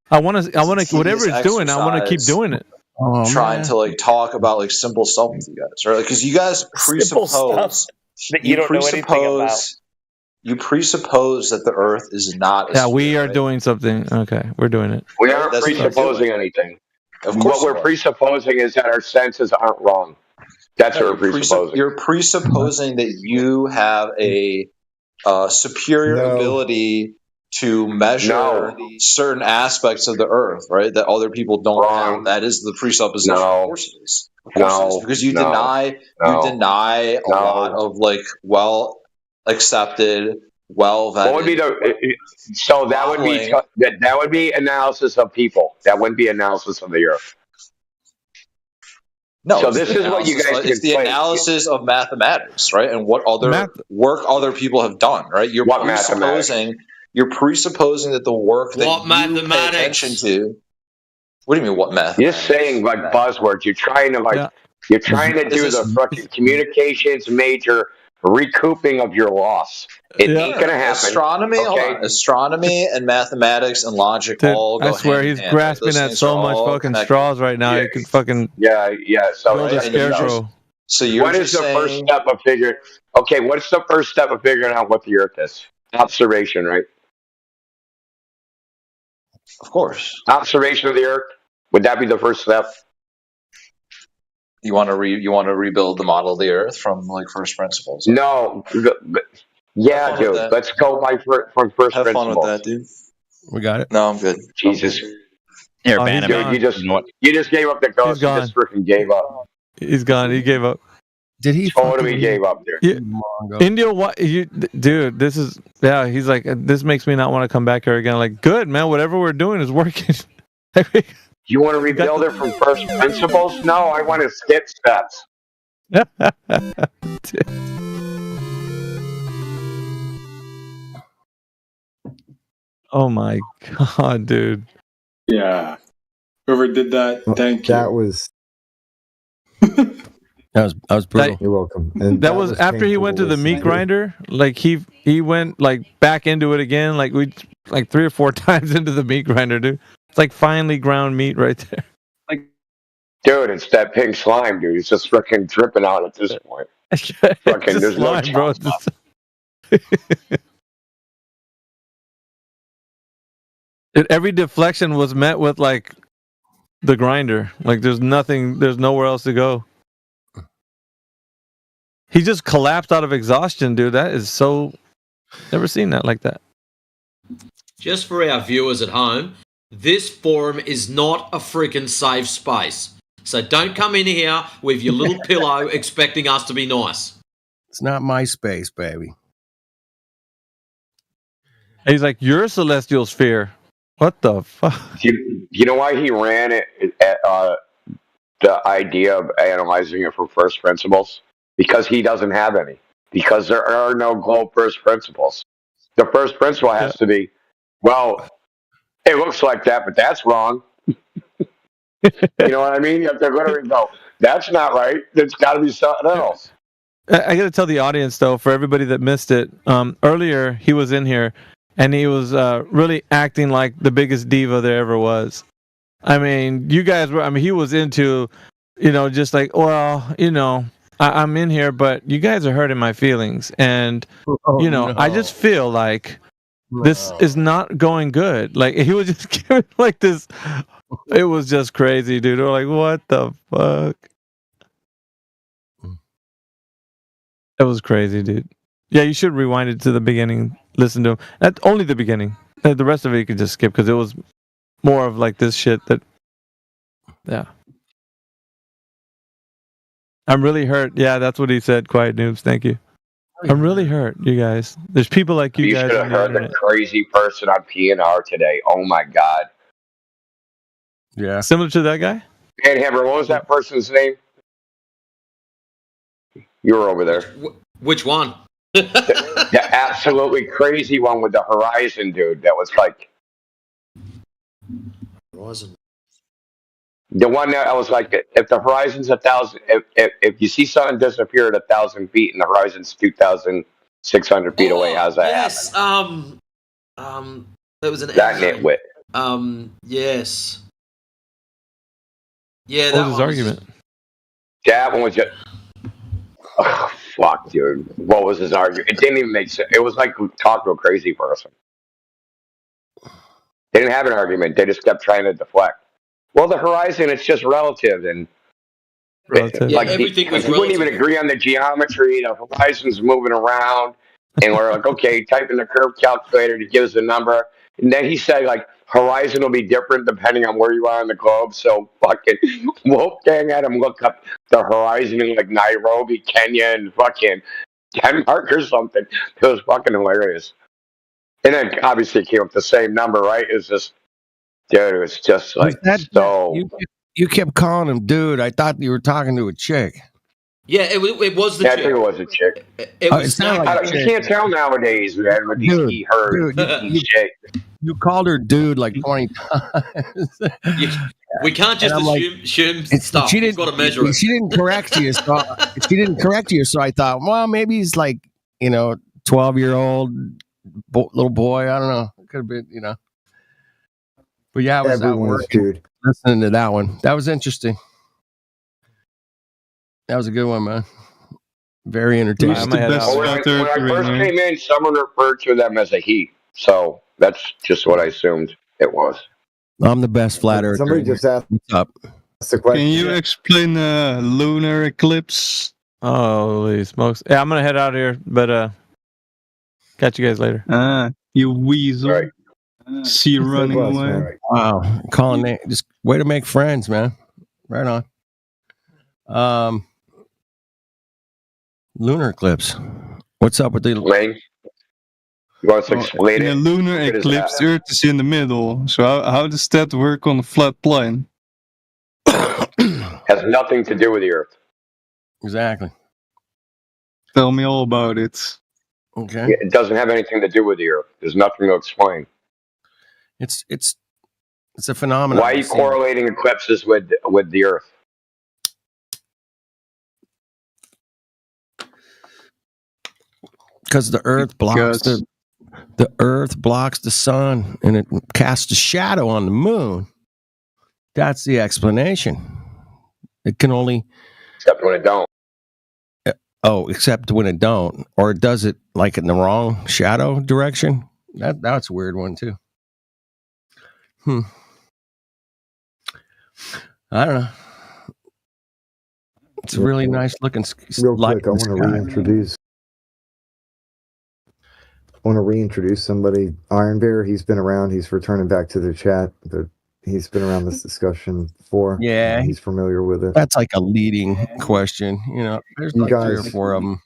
I want to. Whatever it's doing, I want to keep doing it.
Trying to like talk about like simple stuff with you guys, right? Because you guys presuppose
that you don't know anything about.
You presuppose that the Earth is not.
Yeah, we are doing something. Okay, we're doing it.
We aren't presupposing anything.
Of course,
what we're presupposing is that our senses aren't wrong. That's what we're presupposing.
You're presupposing that you have a superior ability to measure certain aspects of the Earth, right? That other people don't have. That is the presupposition. Of course it is. Of course it is. Because you deny a lot of like accepted, well vetted.
What would be so that would be analysis of people. That wouldn't be analysis of the Earth.
No,
so this is what you guys.
It's the analysis of mathematics, right? And what other work other people have done, right? You're presupposing that the work that you pay attention to. What do you mean? What math?
You're saying like buzzwords. You're trying to You're trying to do the fucking communications major recouping of your loss. It ain't gonna happen.
Astronomy and mathematics and logic all go.
I swear he's grasping at so much fucking straws right now. He can fucking
yeah. So
build a scarecrow.
So you're
what is the first step of figuring? Okay, what's the first step of figuring out what the Earth is? Observation, right?
Of course.
Observation of the Earth. Would that be the first step?
You want to rebuild the model of the Earth from like first principles?
No. Yeah, dude. Let's go from first
Have
principles.
fun with that, dude.
We got it.
No, I'm good.
Jesus.
Here,
You just gave up the ghost. You just freaking gave up.
He's gone. He gave up.
Did he
totally gave up there?
Yeah. India, what dude? This is He's like, this makes me not want to come back here again. Like, good man. Whatever we're doing is working.
You want to rebuild it from first principles? No, I want to skip steps.
Oh my god, dude.
Yeah. Whoever did that, thank you.
That was
brutal.
You're welcome. And
that was after he went to the meat grinder. Like he went like back into it again. Like we 3 or 4 times into the meat grinder, dude. It's like finely ground meat right there.
Dude, it's that pink slime, dude. It's just freaking dripping out at this point. Fucking, there's
slime,
no
bro. Every deflection was met with like the grinder. Like there's nowhere else to go. He just collapsed out of exhaustion, dude. That is so. Never seen that like that.
Just for our viewers at home, this forum is not a freaking safe space. So don't come in here with your little pillow expecting us to be nice.
It's not my space, baby.
And he's like, you're a celestial sphere. What the fuck?
You know why he ran it? The idea of analyzing it from first principles? Because he doesn't have any. Because there are no globe first principles. The first principle has to be, well, it looks like that, but that's wrong. You know what I mean? If they're going to go, that's not right. There's got to be something else.
I got to tell the audience, though, for everybody that missed it, earlier he was in here, and he was really acting like the biggest diva there ever was. I mean, you guys were, he was into, just like, well, I'm in here, but you guys are hurting my feelings, and I just feel like this is not going good. Like he was just giving like this. It was just crazy, dude. We're like, what the fuck? That was crazy, dude. Yeah, you should rewind it to the beginning. Listen to him. That's only the beginning. The rest of it you can just skip because it was more of like this shit that. Yeah. I'm really hurt. Yeah, that's what he said. Quiet noobs. Thank you. I'm really hurt, you guys. There's people like you guys.
You should have heard the crazy person on PNR today. Oh my god.
Yeah.
Similar to that guy?
Panhammer, what was that person's name? You were over there.
Which one?
The absolutely crazy one with the Horizon dude that was like.
Horizon.
The one that I was like, if the horizon's 1,000, if you see something disappear at 1,000 feet and the horizon's 2,600 feet away, how's that
yes.
happen?
That was an
that nitwit.
Yes. Yeah,
what
that
was his argument?
That one was just. Oh, fuck, dude. What was his argument? It didn't even make sense. It was like talk to a crazy person. They didn't have an argument. They just kept trying to deflect. Well, the horizon, it's just relative. And like
everything was
we wouldn't even agree on the geometry. The horizon's moving around. And we're like, okay, type in the curve calculator to give us a number. And then he said, like, horizon will be different depending on where you are on the globe. So fucking Wolfgang had him look up the horizon in like Nairobi, Kenya, and fucking Denmark or something. It was fucking hilarious. And then obviously it came up with the same number, right? It's just, dude, it was just like so.
You kept calling him dude. I thought you were talking to a chick.
Yeah, it was the
chick.
chick.
I think it was a chick.
It was
you can't tell nowadays, man, with these he heard.
You called her dude like 20 times.
We can't just assume stuff. We've got to measure it.
She didn't correct you. So I thought, well, maybe he's like, 12-year-old little boy. I don't know. It could have been, But yeah, I was at work listening to that one. That was interesting. That was a good one, man. Very entertaining.
When I first came in, someone referred to them as a he. So that's just what I assumed it was.
I'm the best flat earther.
Somebody just asked,
what's up?
Can you explain lunar eclipse?
Holy smokes. Yeah, I'm going to head out here, but catch you guys later.
You weasel.
Right.
See you running away.
Wow. Calling it. Just way to make friends, man. Right on. Lunar eclipse. What's up with the
Lane? You want to explain
in
it?
a lunar eclipse, the Earth is in the middle. So how does that work on a flat plane?
Has nothing to do with the Earth.
Exactly.
Tell me all about it.
Okay.
Yeah, it doesn't have anything to do with the Earth. There's nothing to explain.
It's a phenomenon.
Why are you correlating eclipses with the Earth?
Because the Earth blocks the Earth blocks the sun, and it casts a shadow on the moon. That's the explanation. It can only
except when it don't.
Except when it don't, or it does it like in the wrong shadow direction. That's a weird one too. I don't know. It's a really nice looking.
Real quick, I want to reintroduce somebody. Iron Bear, he's been around. He's returning back to the chat. He's been around this discussion before.
Yeah,
he's familiar with it.
That's like a leading question. There's like 3 or 4 of them.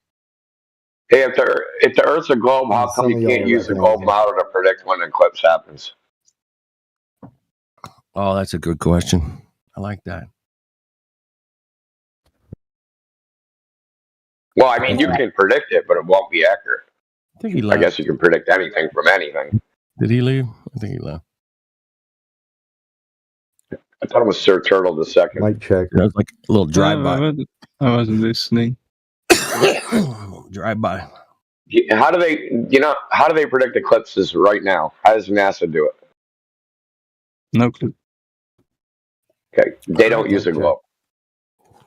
Hey, if the Earth's a globe, how come you can't use the globe model to predict when an eclipse happens?
Oh, that's a good question. I like that.
Well, I mean, you can predict it, but it won't be accurate.
I think he left.
I guess you can predict anything from anything.
Did he leave? I think he left.
I thought it was Sir Turtle the second.
Mic check.
That was like a little drive-by.
I wasn't listening.
Drive-by.
How do they predict eclipses right now? How does NASA do it?
No clue.
Okay, they don't use a globe.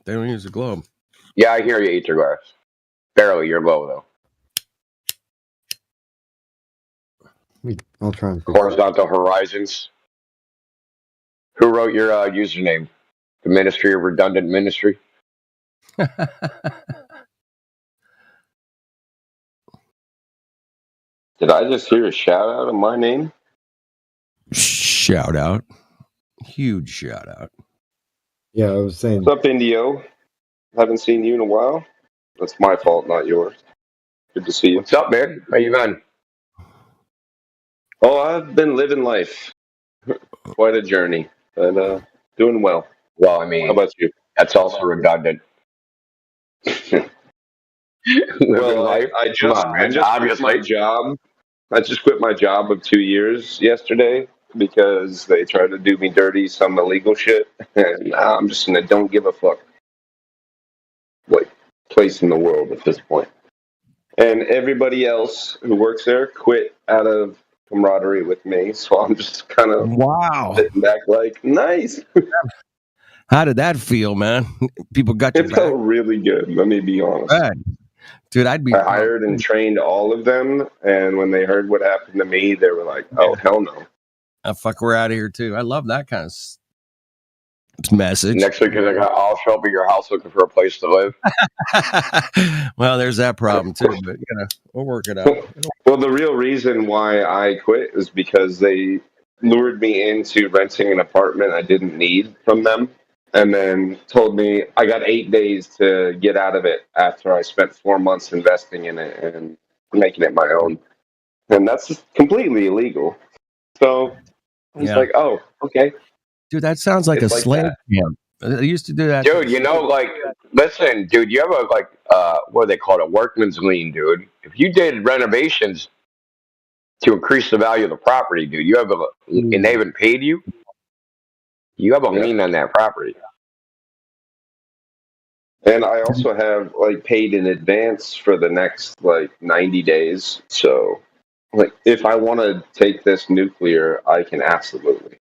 They don't use a globe.
Yeah, I hear you, Eat Your Glass. Barely, you're low, though.
I'll try and fix it.
Horizontal Horizons. Who wrote your username? The Ministry of Redundant Ministry? Did I just hear a shout out of my name?
Shout out. Huge shout out.
Yeah, I was saying.
What's up, Indio? Haven't seen you in a while. That's my fault, not yours. Good to see you. What's up, man? How you been? Oh, I've been living life. Quite a journey, but doing well. Well, I mean, how about you? That's also redundant. Well, I just quit my job. I just quit my job of 2 years yesterday because they tried to do me dirty, some illegal shit, and now I'm just in a don't give a fuck place in the world at this point. And everybody else who works there quit out of camaraderie with me, so I'm just kind of sitting back like, nice.
How did that feel, man? People got you
It felt really good, let me be honest.
Good. Dude, I
hired and trained all of them, and when they heard what happened to me, they were like, oh, hell no.
Fuck, we're out of here, too. I love that kind of message.
Next week, I'll show up at your house looking for a place to live.
Well, there's that problem, too, but, we'll work it out.
Well, the real reason why I quit is because they lured me into renting an apartment I didn't need from them, and then told me I got 8 days to get out of it after I spent 4 months investing in it and making it my own. And that's just completely illegal. So I was like, oh, okay.
Dude, that sounds like
It's
a
like
slave
that.
camp. I used to do that.
Dude, listen, dude, you have what do they call it, a workman's lien, dude. If you did renovations to increase the value of the property, dude, you have and they haven't paid you, you have a lien on that property. And I also have paid in advance for the next 90 days. So if I want to take this nuclear, I can absolutely.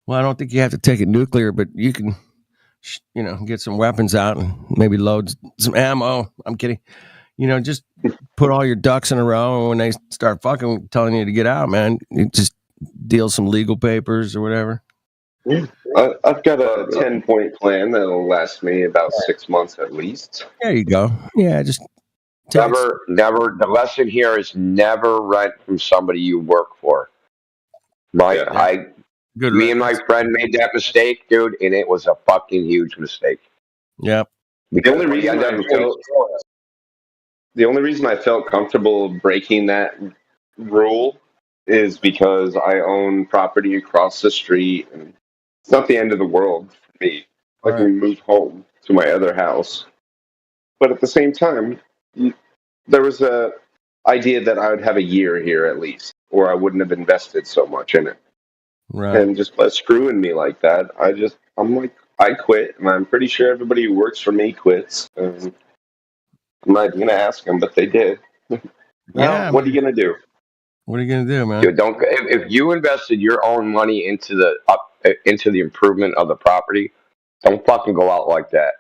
Well, I don't think you have to take it nuclear, but you can, get some weapons out and maybe load some ammo. I'm kidding. Just put all your ducks in a row, and when they start fucking telling you to get out, man, you just deal some legal papers or whatever.
Yeah. I've got a 10-point plan that'll last me about 6 months at least.
There you go. Yeah, just
never. The lesson here is never rent from somebody you work for. Me and my friend made that mistake, dude, and it was a fucking huge mistake.
Yep.
The only reason I felt comfortable breaking that rule is because I own property across the street, and it's not the end of the world for me. I can move home to my other house. But at the same time, there was a idea that I would have a year here at least, or I wouldn't have invested so much in it.
Right.
And just by screwing me like that, I quit, and I'm pretty sure everybody who works for me quits. And I'm not going to ask them, but they did.
Yeah.
What are you going to do?
What are you going to do, man?
Dude, if you invested your own money into the improvement of the property, don't fucking go out like that.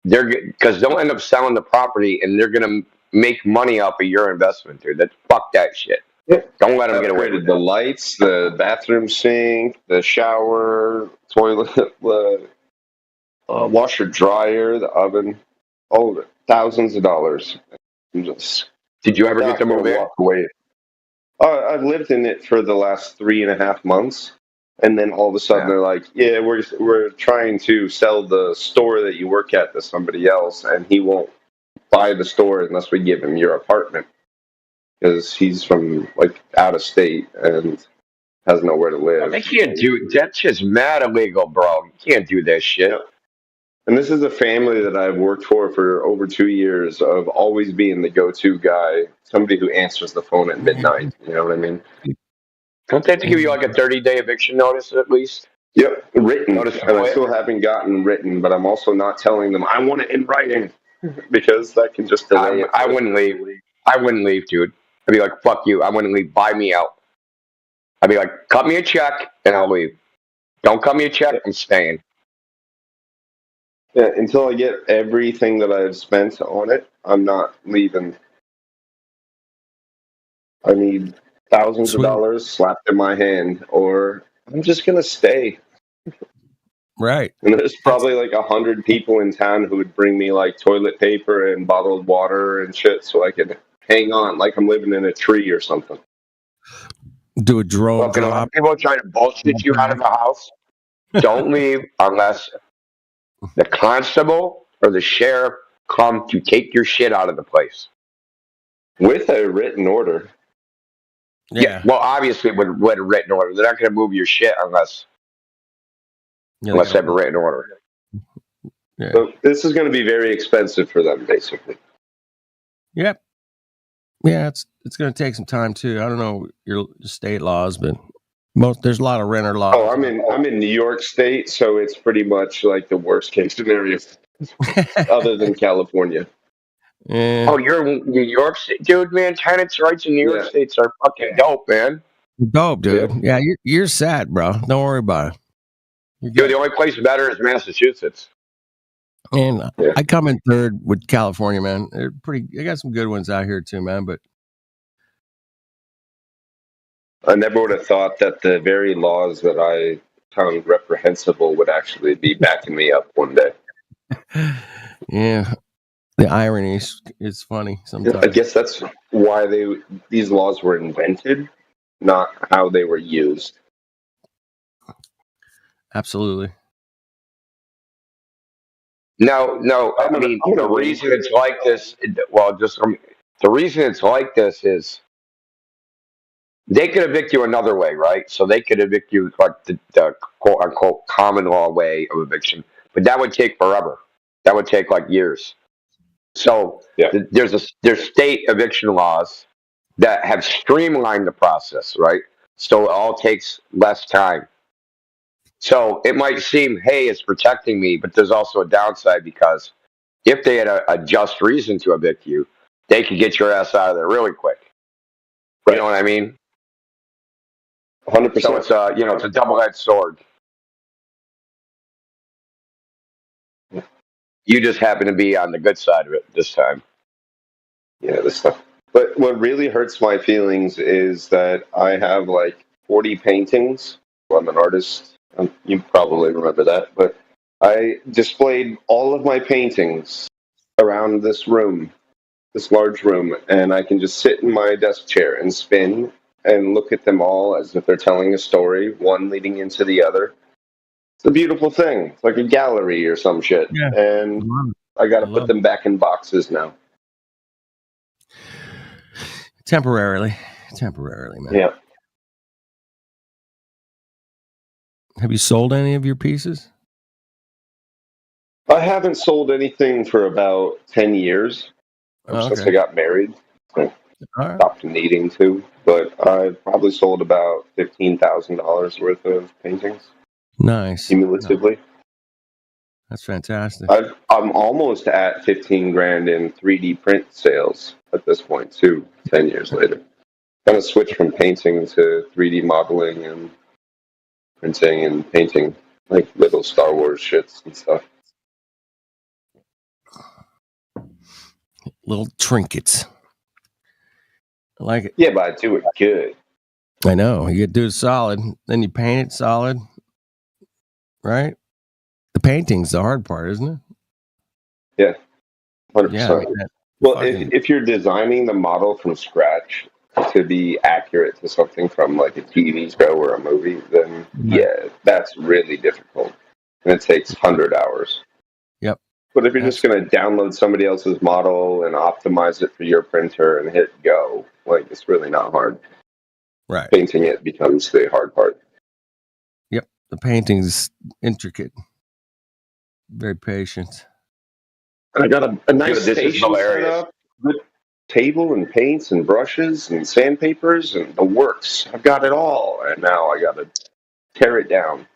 Because they'll end up selling the property, and they're going to make money off of your investment, dude. Fuck that shit. Yeah. Don't let them get away with it. The lights, the bathroom sink, the shower, toilet, the washer dryer, the oven, all of it. Thousands of dollars. Did you ever get to move in? Walk away. I've lived in it for the last 3.5 months, and then all of a sudden they're like, "Yeah, we're trying to sell the store that you work at to somebody else, and he won't buy the store unless we give him your apartment because he's from out of state and has nowhere to live." They can't do that's just mad illegal, bro. You can't do that shit. And this is a family that I've worked for over 2 years of always being the go-to guy, somebody who answers the phone at midnight. You know what I mean? Don't they have to give you a 30-day eviction notice at least? Yep, written. And I still haven't gotten written, but I'm also not telling them I want it in writing because that can just delay it. I wouldn't leave. I wouldn't leave, dude. I'd be like, fuck you. I wouldn't leave. Buy me out. I'd be like, cut me a check and I'll leave. Don't cut me a check. I'm staying.
Yeah, until I get everything that I've spent on it, I'm not leaving. I need thousands of dollars slapped in my hand, or I'm just gonna stay.
Right.
And there's probably like 100 people in town who would bring me like toilet paper and bottled water and shit, so I could hang on like I'm living in a tree or something.
Do a drone
Look, and a lot
drop.
of people are trying to bullshit you out of the house. Don't leave unless the constable or the sheriff come to take your shit out of the place.
With a written order.
Yeah. Well, obviously, with a written order, they're not going to move your shit unless they have a written order.
Yeah.
So this is going to be very expensive for them, basically.
Yep. Yeah, it's going to take some time too. I don't know your state laws, but there's a lot of renter laws.
Oh, I'm in New York State, so it's pretty much like the worst case scenario, other than California.
Yeah.
Oh, you're in New York State, dude, man. Tenants' rights in New York States are fucking dope, man.
Dope, dude. Yeah, you're sad, bro. Don't worry about it.
Dude, the only place better is Massachusetts.
And I come in third with California, man. They're pretty. They got some good ones out here too, man. But
I never would have thought that the very laws that I found reprehensible would actually be backing me up one day.
yeah, the irony is funny sometimes.
I guess that's why these laws were invented, not how they were used.
Absolutely.
No. I mean, the reason it's like this. Well, the reason it's like this is they could evict you another way, right? So they could evict you like the quote unquote common law way of eviction, but that would take forever. That would take like years. So there's state eviction laws that have streamlined the process, right? So it all takes less time. So it might seem, hey, it's protecting me, but there's also a downside because if they had a just reason to evict you, they could get your ass out of there really quick. You know what I mean?
100%.
So it's it's a double-edged sword. You just happen to be on the good side of it this time.
Yeah, this stuff. But what really hurts my feelings is that I have like 40 paintings. I'm an artist. You probably remember that. But I displayed all of my paintings around this room, this large room, and I can just sit in my desk chair and spin and look at them all as if they're telling a story, one leading into the other. It's a beautiful thing. It's like a gallery or some shit.
Yeah.
And I got to put them back in boxes now.
Temporarily, man.
Yeah.
Have you sold any of your pieces?
I haven't sold anything for about 10 years since I got married. I stopped needing to, but I've probably sold about $15,000 worth of paintings.
Nice.
Cumulatively.
That's fantastic.
I'm almost at 15 grand in 3D print sales at this point too, 10 years later. Kind of switched from painting to 3D modeling and printing and painting like little Star Wars shits and stuff.
Little trinkets. I like it.
Yeah, but I do it good.
I know. You do it solid, then you paint it solid. Right? The painting's the hard part, isn't it?
Yeah. 100%.
Yeah,
well, if you're designing the model from scratch to be accurate to something from like a TV show or a movie, then that's really difficult. And it takes 100 hours.
Yep.
But if you're just going to download somebody else's model and optimize it for your printer and hit go, like it's really not hard.
Right.
Painting it becomes the hard part.
Yep. The painting's intricate. Very patient.
I got a nice station set up with table and paints and brushes and sandpapers and the works. I've got it all, and now I got to tear it down.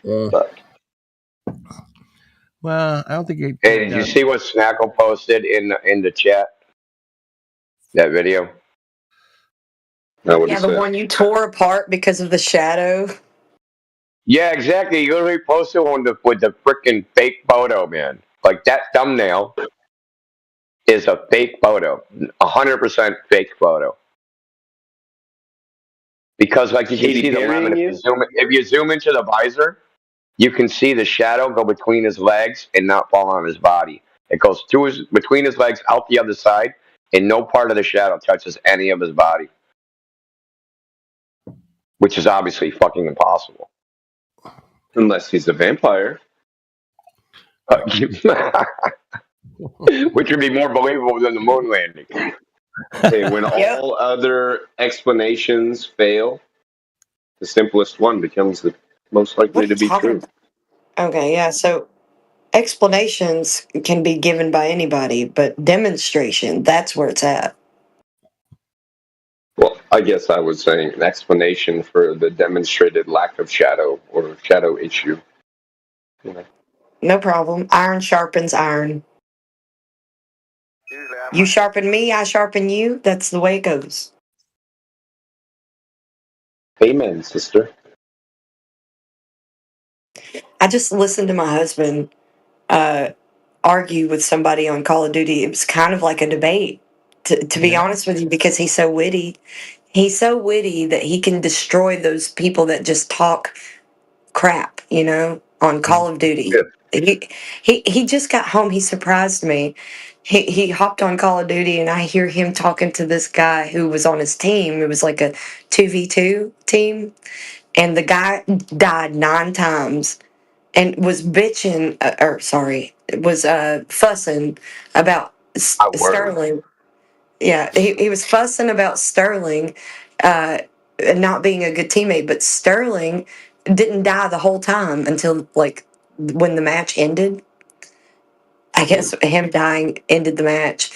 Well, I don't think it.
Hey, did you see what Snackle posted in the chat? That video.
Yeah, the one you tore apart because of the shadow.
Yeah, exactly. You literally posted one with the freaking fake photo, man. Like that thumbnail is a fake photo, 100% fake photo. Because like you can see the lemon. If you zoom into the visor, you can see the shadow go between his legs and not fall on his body. It goes through between his legs out the other side, and no part of the shadow touches any of his body, which is obviously fucking impossible.
Unless he's a vampire.
Which would be more believable than the moon landing.
Hey, when all other explanations fail, the simplest one becomes the most likely to be true.
Okay, yeah. So explanations can be given by anybody, but demonstration, that's where it's at.
Well, I guess I was saying an explanation for the demonstrated lack of shadow or shadow issue.
No problem. Iron sharpens iron. You sharpen me, I sharpen you. That's the way it goes.
Amen, sister.
I just listened to my husband argue with somebody on Call of Duty. It was kind of like a debate, to be honest with you, because he's so witty. He's so witty that he can destroy those people that just talk crap, on Call of Duty. He just got home. He surprised me. He hopped on Call of Duty, and I hear him talking to this guy who was on his team. It was like a 2v2 team, and the guy died 9 times and was bitching, was fussing about Sterling. Yeah, he was fussing about Sterling not being a good teammate, but Sterling didn't die the whole time until like when the match ended. I guess him dying ended the match.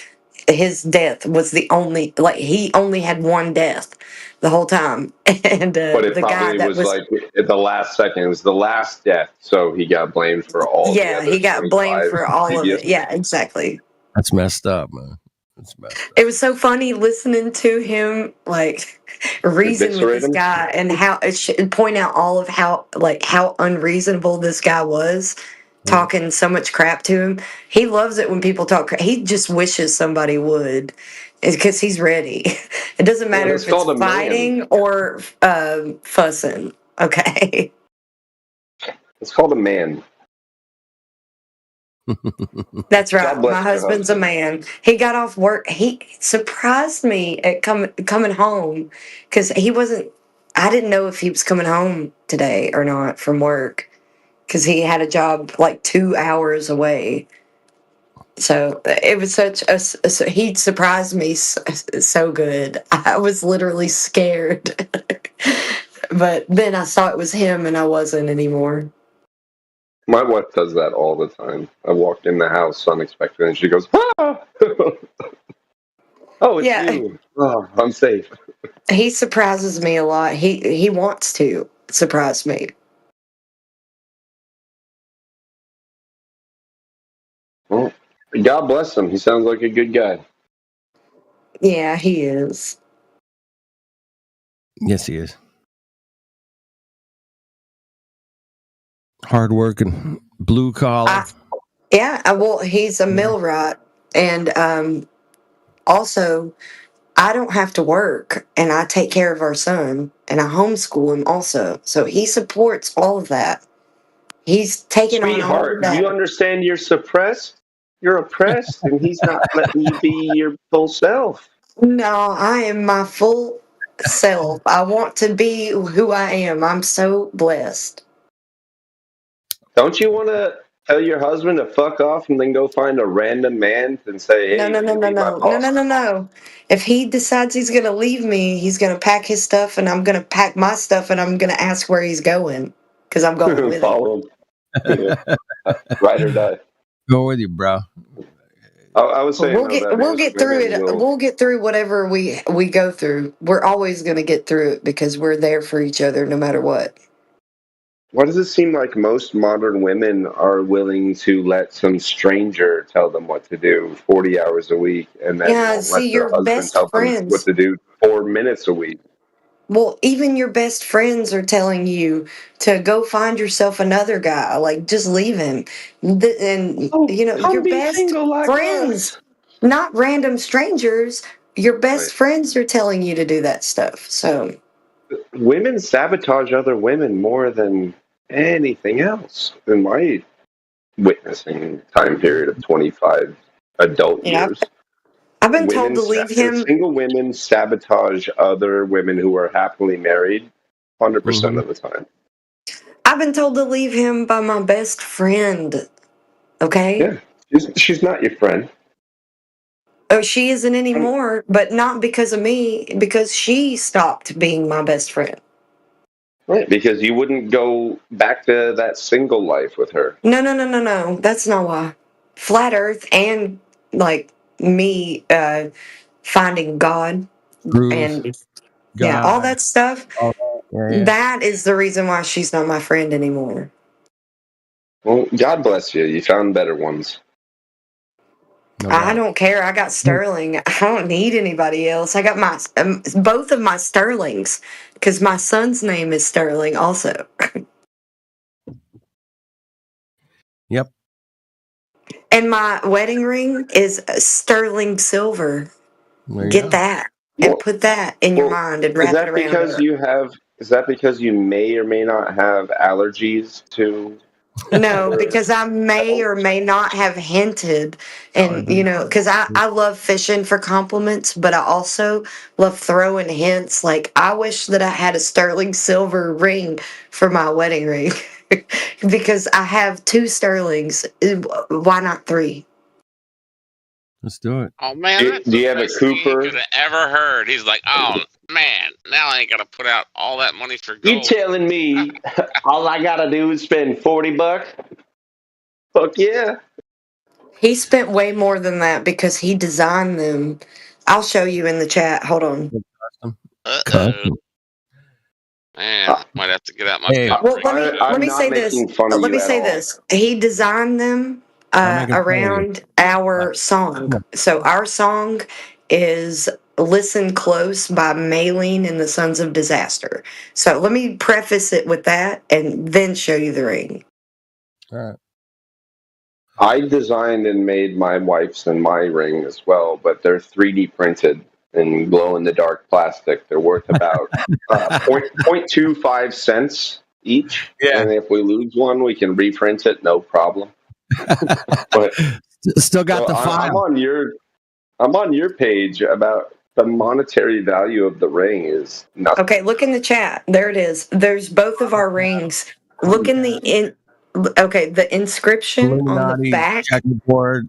His death was the only, like, he only had one death the whole time. And
But it
the guy
probably
that
was like at the last second. It was the last death, so he got blamed for all the
yeah,
other
he got blamed
25
for all of
previous.
it. Yeah, exactly.
That's messed up, man. That's messed up.
It was so funny listening to him like reason with
Eviscerate
this
him?
guy and how point out all of how unreasonable this guy was, talking so much crap to him. He loves it when people talk crap. He just wishes somebody would, because he's ready. It doesn't matter
it's
if it's
called a man.
fighting or fussing. Okay.
It's called a man.
That's right.
God bless
My
your
husband's a man. He got off work. He surprised me at coming home, because he wasn't. I didn't know if he was coming home today or not from work, because he had a job like 2 hours away. So it was he surprised me so good. I was literally scared, but then I saw it was him, and I wasn't anymore.
My wife does that all the time. I walked in the house unexpectedly, and she goes, "Ah!" Oh, it's you. Oh, I'm safe.
He surprises me a lot. He wants to surprise me.
Well, God bless him. He sounds like a good guy.
Yeah, he is.
Yes, he is. Hardworking, blue collar.
Well, he's a millwright, and also I don't have to work, and I take care of our son, and I homeschool him also. So he supports all of that. He's taking on all of
Sweetheart, do
that.
you understand you're suppressed? You're oppressed, and he's not letting you be your full self.
No, I am my full self. I want to be who I am. I'm so blessed.
Don't you want to tell your husband to fuck off and then go find a random man and say, "Hey,
No.
will you be my boss?"
No. If he decides he's going to leave me, he's going to pack his stuff, and I'm going to pack my stuff, and I'm going to ask where he's going, because I'm going with him.
Follow him. Yeah. Ride or die.
Go with you, bro.
I was saying
We'll get through it. We'll get through whatever we go through. We're always going to get through it, because we're there for each other no matter what.
Why does it seem like most modern women are willing to let some stranger tell them what to do 40 hours a week, and then won't let their husband tell them what to do 4 minutes a week?
Well, even your best friends are telling you to go find yourself another guy. Like, just leave him. And, you know,
Come
your
be
best
single like
friends,
us.
not random strangers, your
Right.
best friends are telling you to do that stuff. So,
Women sabotage other women more than anything else in my witnessing time period of 25 adult
yeah,
years.
I've been told to leave him.
Single women sabotage other women who are happily married 100% of the time.
I've been told to leave him by my best friend. Okay?
Yeah, she's not your friend.
Oh, she isn't anymore, but not because of me, because she stopped being my best friend.
Right, because you wouldn't go back to that single life with her.
No. That's not why. Flat Earth and like me finding God and yeah, all that stuff. That is the reason why she's not my friend anymore.
Well, God bless you. You found better ones.
I don't care. I got Sterling. I don't need anybody else. I got my both of my Sterlings because my son's name is Sterling also.
Yep.
And my wedding ring is sterling silver. Get that and put that in your mind and
Is
wrap it
that
around
because
her.
is that because you may or may not have allergies to?
No, because I may or may not have hinted, and you know, because I love fishing for compliments, but I also love throwing hints. Like, I wish that I had a sterling silver ring for my wedding ring because I have 2 sterlings. Why not 3?
Let's do it.
Oh man, that's
Do you have a
best thing he
Cooper?
could have ever heard. He's like, oh man, now I ain't gotta put out all that money for
You
gold.
telling me all I gotta do is spend $40? Fuck yeah!
He spent way more than that because he designed them. I'll show you in the chat. Hold on.
Man, might have to get out my
Well, let me say this. Let me say this. He designed them around our song. So our song is "Listen Close" by Maylene and the Sons of Disaster. So let me preface it with that, and then show you the ring.
All right.
I designed and made my wife's and my ring as well, but they're 3D printed in glow in the dark plastic. They're worth about 0.25 cents each.
Yeah.
And if we lose one, we can reprint it, no problem. But
still got the file.
I'm on your page about the monetary value of the ring is nothing.
Okay, look in the chat. There it is. There's both of our rings. Look in the okay, the inscription on the back.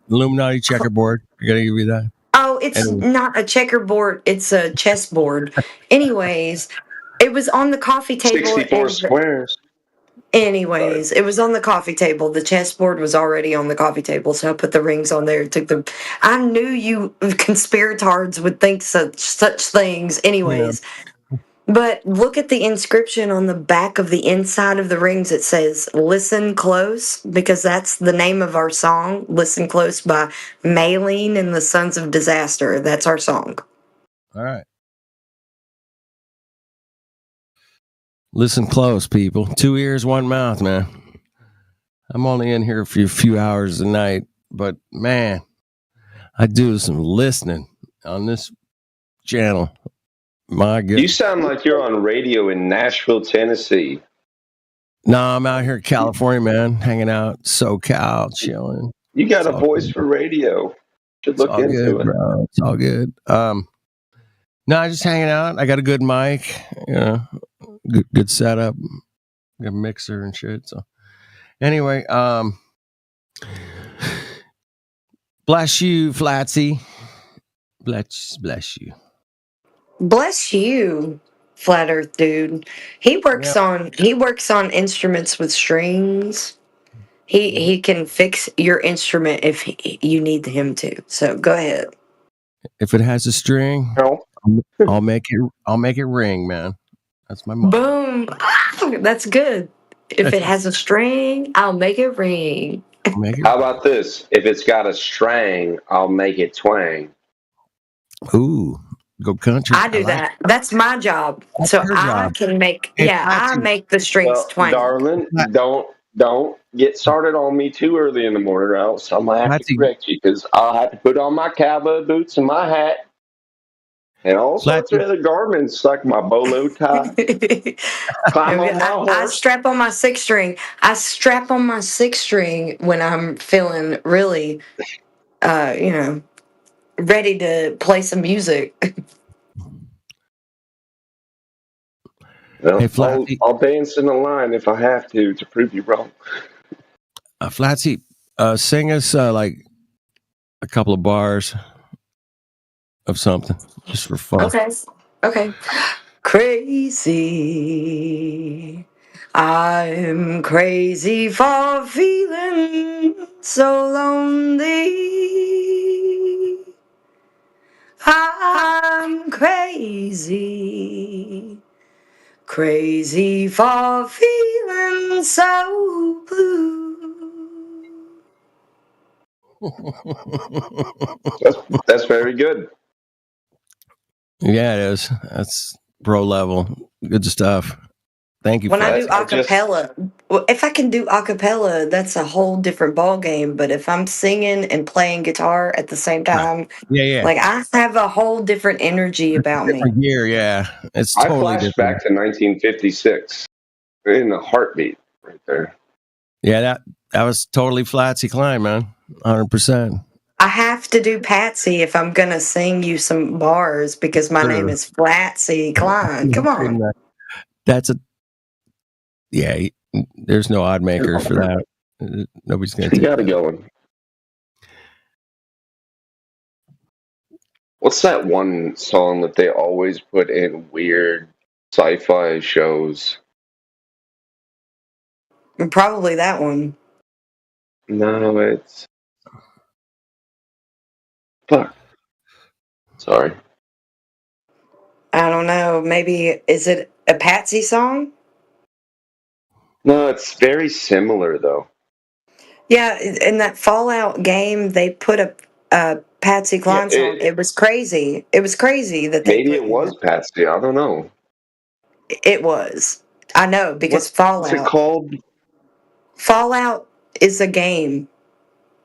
Illuminati checkerboard. I gotta give you that.
Oh, it's not a checkerboard, it's a chessboard. Anyways, it was on the coffee table.
64 squares.
Anyways, it was on the coffee table. The chessboard was already on the coffee table, so I put the rings on there. Took them. I knew you conspiratards would think such things. Anyways, but look at the inscription on the back of the inside of the rings. It says "Listen Close" because that's the name of our song. "Listen Close" by Maylene and the Sons of Disaster. That's our song.
All right. Listen close, people. 2 ears, 1 mouth, man. I'm only in here for a few hours a night, but man, I do some listening on this channel. My goodness.
You sound like you're on radio in Nashville, Tennessee.
No, I'm out here in California, man, hanging out, SoCal, chilling.
You got a voice for radio. Should look into it.
Bro. It's all good. No, just hanging out. I got a good mic, you know, good setup, got a mixer and shit. So, anyway, bless you, Flatsy. Bless you.
Bless you, Flat Earth dude. He works on instruments with strings. He can fix your instrument if you need him to. So go ahead.
If it has a string, I'll make it ring, man. That's my motto.
Boom. That's good. If it has a string, I'll make it ring.
How about this? If it's got a string, I'll make it twang.
Ooh, go country.
I do that. That's my job. So
your
I
job.
can make.
Hey,
Yeah, I
Flatsy.
make the strings
Well,
twang.
darling, don't get started on me too early in the morning, or else I might have to
Flatsy.
correct you because I'll have to put on my cowboy boots and my hat and all sorts of
Flatsy.
other garments like my bolo tie. Climb on my
I
horse.
strap on my six string. I strap on my six string when I'm feeling really, ready to play some music.
Well,
Hey, Flatsy.
I'll dance in the line if I have to prove you wrong.
Flatsy, sing us like a couple of bars of something just for fun.
Okay. Crazy. I'm crazy for feeling so lonely. I'm crazy. Crazy for feeling so blue.
That's very good.
Yeah, it is. That's pro level. Good stuff. Thank you.
When I do
I just-
acapella, if I can do acapella, that's a whole different ball game. But if I'm singing and playing guitar at the same time,
Yeah.
like I have a whole different energy about me.
Different gear, yeah. It's
I
totally
flashed
different.
back to 1956 in a heartbeat right there.
Yeah, that was totally Flatsy Klein, man. 100%.
I have to do Patsy if I'm gonna sing you some bars because my name is Flatsy Klein. Come on.
That's there's no odd maker for that. Nobody's gonna
You got it going. What's that one song that they always put in weird sci-fi shows?
Probably that one.
No, it's fuck. Sorry.
I don't know. Maybe is it a Patsy song?
No, it's very similar though.
Yeah, in that Fallout game, they put a Patsy Cline song. It was crazy. It was crazy that they
Maybe
put
it was Patsy. I don't know.
It was. I know because
What's it
Fallout.
called?
Fallout is a game.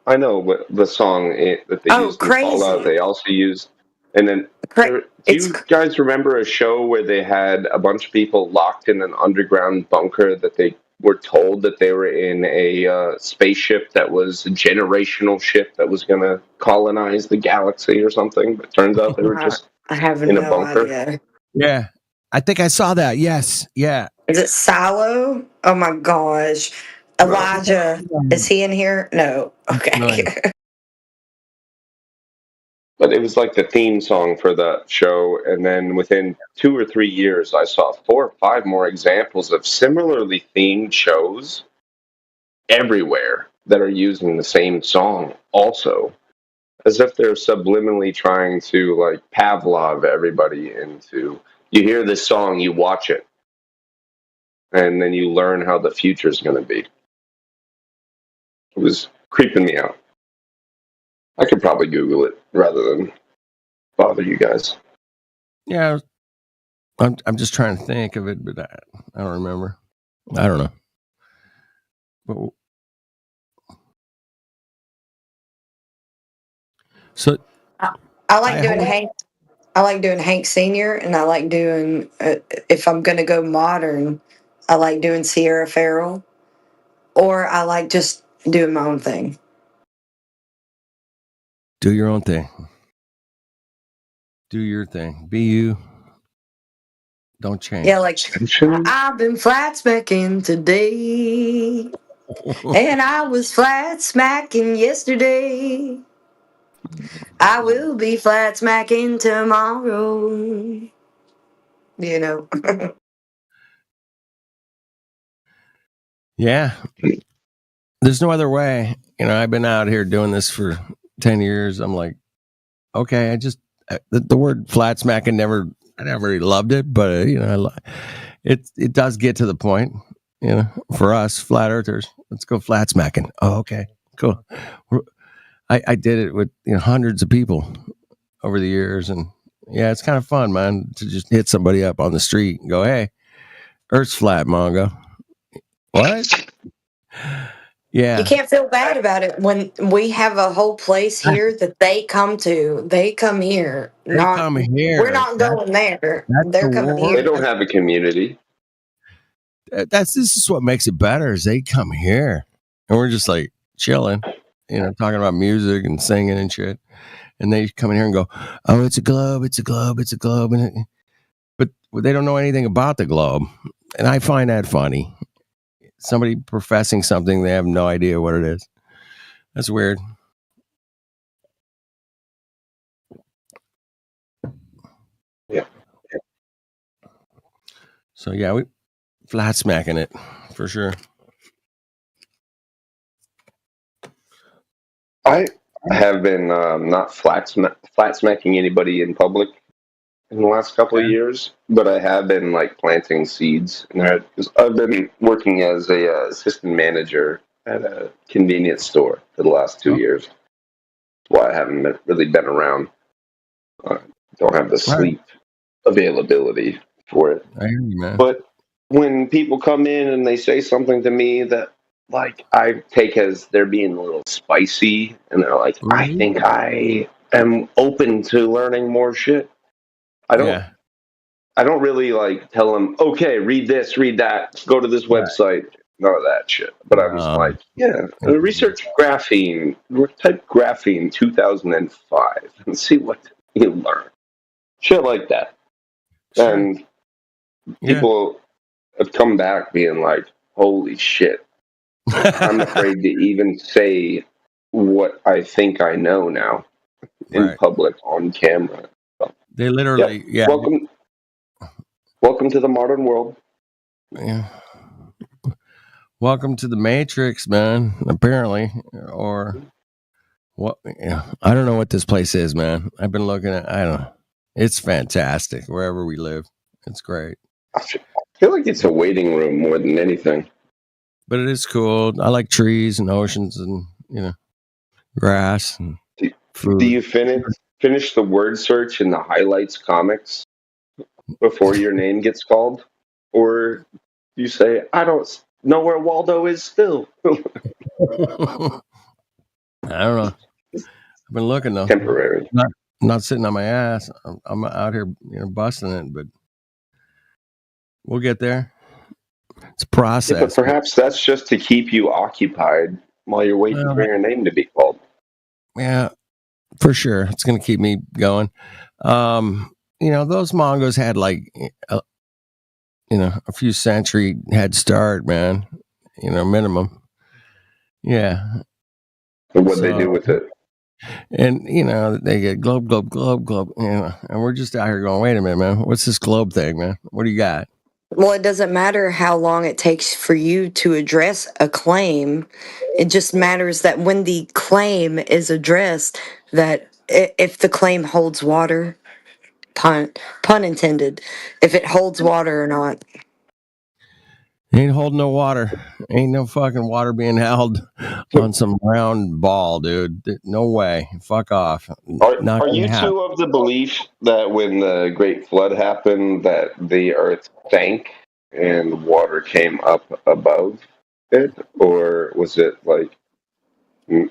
I know what the song that they used in Fallout. They also used, and then do you guys remember a show where they had a bunch of people locked in an underground bunker that they were told that they were in a spaceship that was a generational ship that was going to colonize the galaxy or something? But turns out they were just
I have
in a
no
bunker.
idea.
Yeah. I think I saw that. Yes. Yeah.
Is it Silo? Oh my gosh. Elijah, is he in here? No. Okay.
But it was like the theme song for that show. And then within 2 or 3 years, I saw 4 or 5 more examples of similarly themed shows everywhere that are using the same song also. As if they're subliminally trying to like Pavlov everybody into, you hear this song, you watch it, and then you learn how the future is going to be. It was creeping me out. I could probably Google it rather than bother you guys.
Yeah. I'm just trying to think of it, but I don't remember. I don't know. But, so
I like doing Hank. I like doing Hank Senior, and I like doing. If I'm gonna go modern, I like doing Sierra Farrell, or I like just doing my own thing.
Do your own thing. Do your thing. Be you. Don't change.
Yeah, like I've been flat smacking today, and I was flat smacking yesterday. I will be flat smacking tomorrow. You know.
Yeah. There's no other way. You know, I've been out here doing this for 10 years. I'm like, okay, the word flat smacking I never really loved it, but you know, it does get to the point, you know, for us flat earthers, let's go flat smacking. Oh, okay, cool. I did it with, you know, hundreds of people over the years, and Yeah, it's kind of fun, man, to just hit somebody up on the street and go, "Hey, Earth's flat, Mongo." What? Yeah.
You can't feel bad about it when we have a whole place here that they come to. They come here.
They
Not
come here.
we're not going there.
That's
They're
the
coming
word.
They
here.
don't have a community.
This is what makes it better is they come here and we're just like chilling, talking about music and singing and shit. And they come in here and go, "Oh, it's a globe, it's a globe, it's a globe." But they don't know anything about the globe. And I find that funny. Somebody professing something, they have no idea what it is. That's weird.
Yeah.
So yeah, we flat smacking it for sure.
I have been not flat smacking anybody in public in the last couple of years, but I have been like planting seeds. And I've been working as a assistant manager at a convenience store for the last 2 years. That's why I haven't really been around. Don't have the sleep availability for it.
I hear you, man.
But when people come in and they say something to me that like I take as they're being a little spicy, and they're like, "I think I am open to learning more shit." I don't really like tell them, "Okay, read this, read that, go to this website." None of that shit. But I'm just like, yeah, research graphene, type graphene 2005 and see what you learn. Shit like that. Sure. And people have come back being like, "Holy shit. I'm afraid to even say what I think I know now in public on camera." So,
they literally,
Welcome to the modern world.
Yeah. Welcome to the Matrix, man. Apparently, or what? Yeah, I don't know what this place is, man. I've been looking at. I don't know. It's fantastic wherever we live. It's great.
I feel like it's a waiting room more than anything.
But it is cool. I like trees and oceans and grass and food.
Do you finish the word search in the highlights comics before your name gets called, or you say, "I don't know where Waldo is still"?
I don't know. I've been looking though.
Temporary.
Not sitting on my ass. I'm out here, busting it, but we'll get there. It's a process.
Yeah, but perhaps that's just to keep you occupied while you're waiting for your name to be called.
Yeah, for sure. It's going to keep me going. Those Mongos had like, a few century head start, man. Minimum. Yeah.
And what they do with it?
And they get globe, and we're just out here going, "Wait a minute, man. What's this globe thing, man? What do you got?"
Well, it doesn't matter how long it takes for you to address a claim. It just matters that when the claim is addressed, that if the claim holds water, pun intended, if it holds water or not.
Ain't holding no water. Ain't no fucking water being held on some round ball, dude. No way. Fuck off.
Are you two of the belief that when the Great Flood happened, that the earth sank and water came up above it? Or was it like...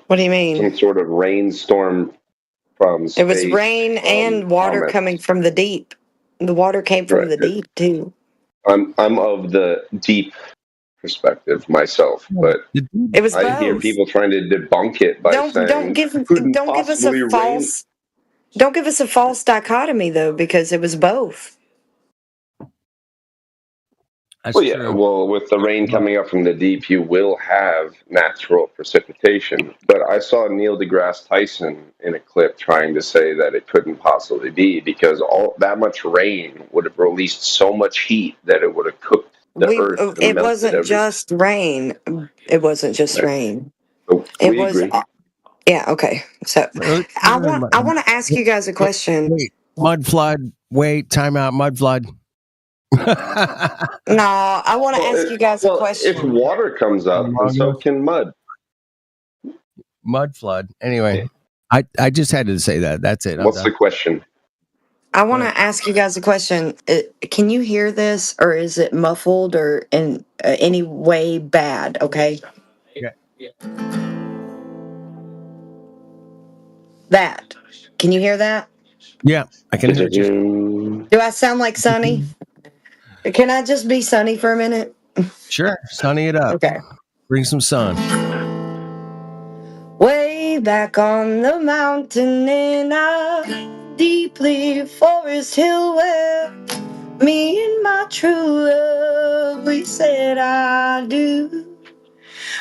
What do you mean?
Some sort of rainstorm from space?
It was rain and water coming from the deep. The water came from the deep, too.
I'm of the deep perspective myself, but
it was
I hear people trying to debunk it by saying
don't give us a false dichotomy though, because it was both.
Well, with the rain coming up from the deep, you will have natural precipitation. But I saw Neil deGrasse Tyson in a clip trying to say that it couldn't possibly be because all that much rain would have released so much heat that it would have cooked the earth.
It wasn't just rain. It wasn't just rain. It was.
Agree.
Yeah. Okay. So I want to ask you guys a question.
Wait, mud flood. Wait, time out. Mud flood.
No, I want to ask you guys a question.
If water comes up, and so can mud.
Mud flood. Anyway, I just had to say that. That's it.
What's the question?
I want to ask you guys a question. Can you hear this, or is it muffled, or in any way bad? Okay.
Yeah.
That. Can you hear that?
Yeah, I can hear you.
Do I sound like Sonny? Can I just be Sonny for a minute?
Sure, sunny it up.
Okay.
Bring some sun.
Way back on the mountain in a deeply forest hill where me and my true love, we said I do.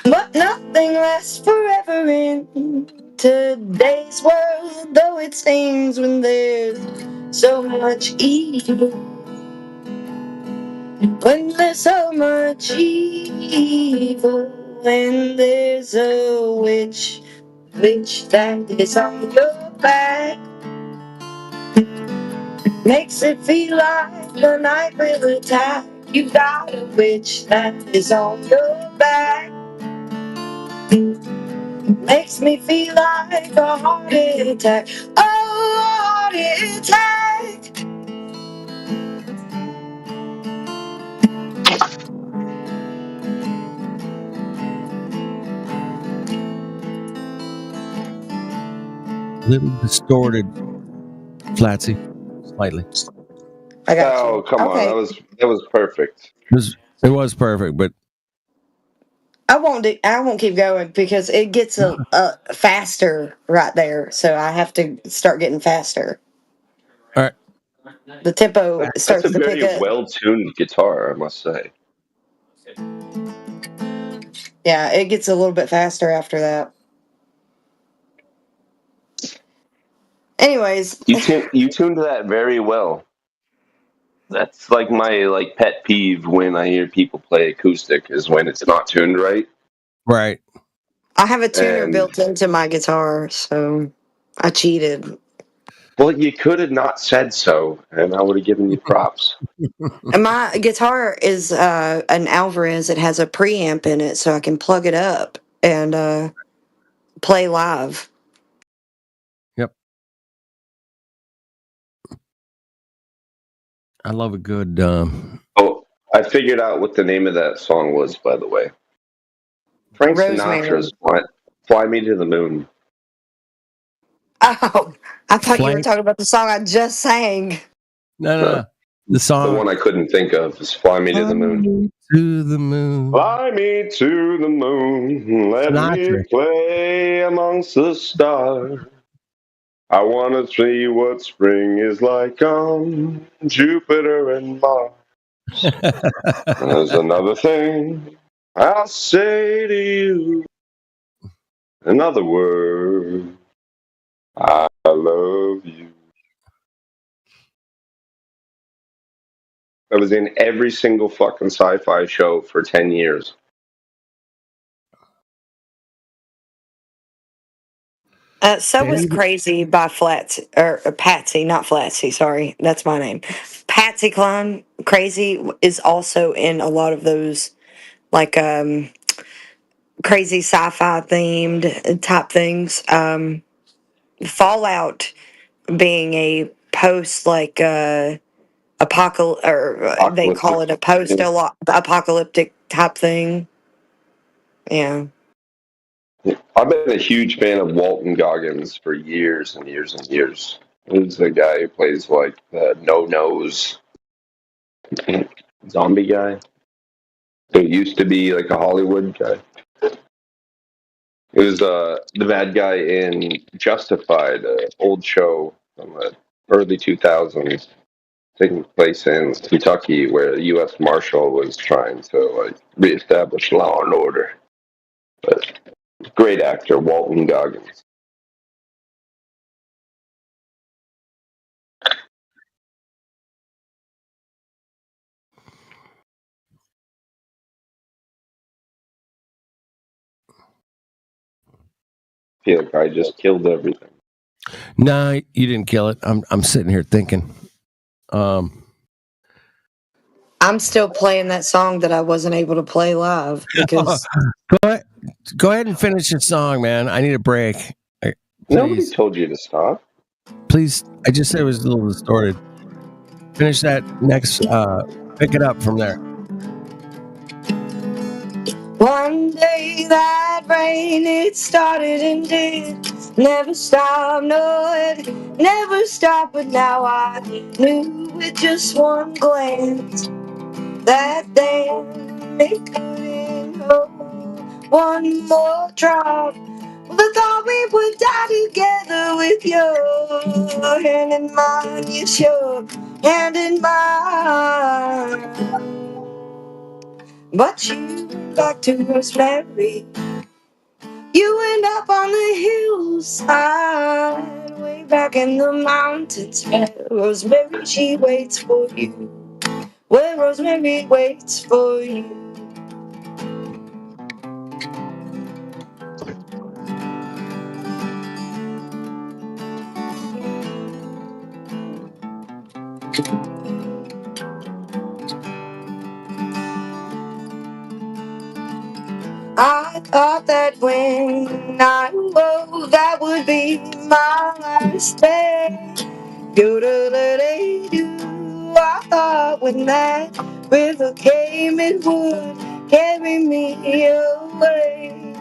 But nothing lasts forever in today's world, though it seems when there's so much evil. When there's so much evil, when there's a witch that is on your back, makes it feel like the night will attack. You got a witch that is on your back, makes me feel like a heart attack. Oh, a heart attack.
Little distorted, Flatsy, slightly.
I got
Oh, come on. That was perfect.
It was perfect, but
I won't keep going because it gets a faster right there. So I have to start getting faster.
all right.
The tempo
That's
starts
a
to
very
pick up.
well-tuned guitar, I must say.
Yeah, it gets a little bit faster after that. Anyways,
You tuned that very well. That's like my pet peeve when I hear people play acoustic is when it's not tuned right.
Right.
I have a tuner
And-
built into my guitar, so I cheated.
Well, you could have not said so, and I would have given you props.
And my guitar is an Alvarez. It has a preamp in it, so I can plug it up and play live.
Yep. I love a good.
Oh, I figured out what the name of that song was, by the way. Frank
Rosemary.
Sinatra's Fly Me to the Moon.
Oh, I thought you were
Flank.
talking about the song I just sang.
No. The song.
The one I couldn't think of is Fly Me to the Moon.
To the moon.
Fly me to the moon, let
Sinatra.
me play amongst the stars. I want to see what spring is like on Jupiter and Mars. There's another thing I'll say to you. Another word. I love you. I was in every single fucking sci-fi show for 10 years.
So was Crazy by Patsy, not Flatsy, sorry. That's my name. Patsy Cline. Crazy is also in a lot of those, like, crazy sci-fi themed type things. Fallout being a post, like, apocalyptic, they call it a post-apocalyptic type thing. Yeah.
I've been a huge fan of Walton Goggins for years and years and years. He's the guy who plays like the no-nose zombie guy. So he used to be like a Hollywood guy. He was the bad guy in Justified, an old show from the early 2000s, taking place in Kentucky, where the U.S. Marshal was trying to reestablish law and order. But great actor, Walton Goggins. I feel like I just killed everything.
No, you didn't kill it. I'm sitting here thinking.
I'm still playing that song that I wasn't able to play live because
Go ahead and finish your song, man. I need a break.
Nobody told you to stop.
Please, I just said it was a little distorted. Finish that next, pick it up from there.
One day that rain, it started and did never stop, no, it never stopped. But now I knew with just one glance that then it couldn't hold one more drop. Well, I thought we would die together with your hand in mine, yes, your hand in mine. But you went back to Rosemary. You went up on the hillside, way back in the mountains, where Rosemary, she waits for you. Where Rosemary waits for you. I thought that when I woke, that would be my last day. Do-do-do-do-do. I thought when that river came, it would carry me away.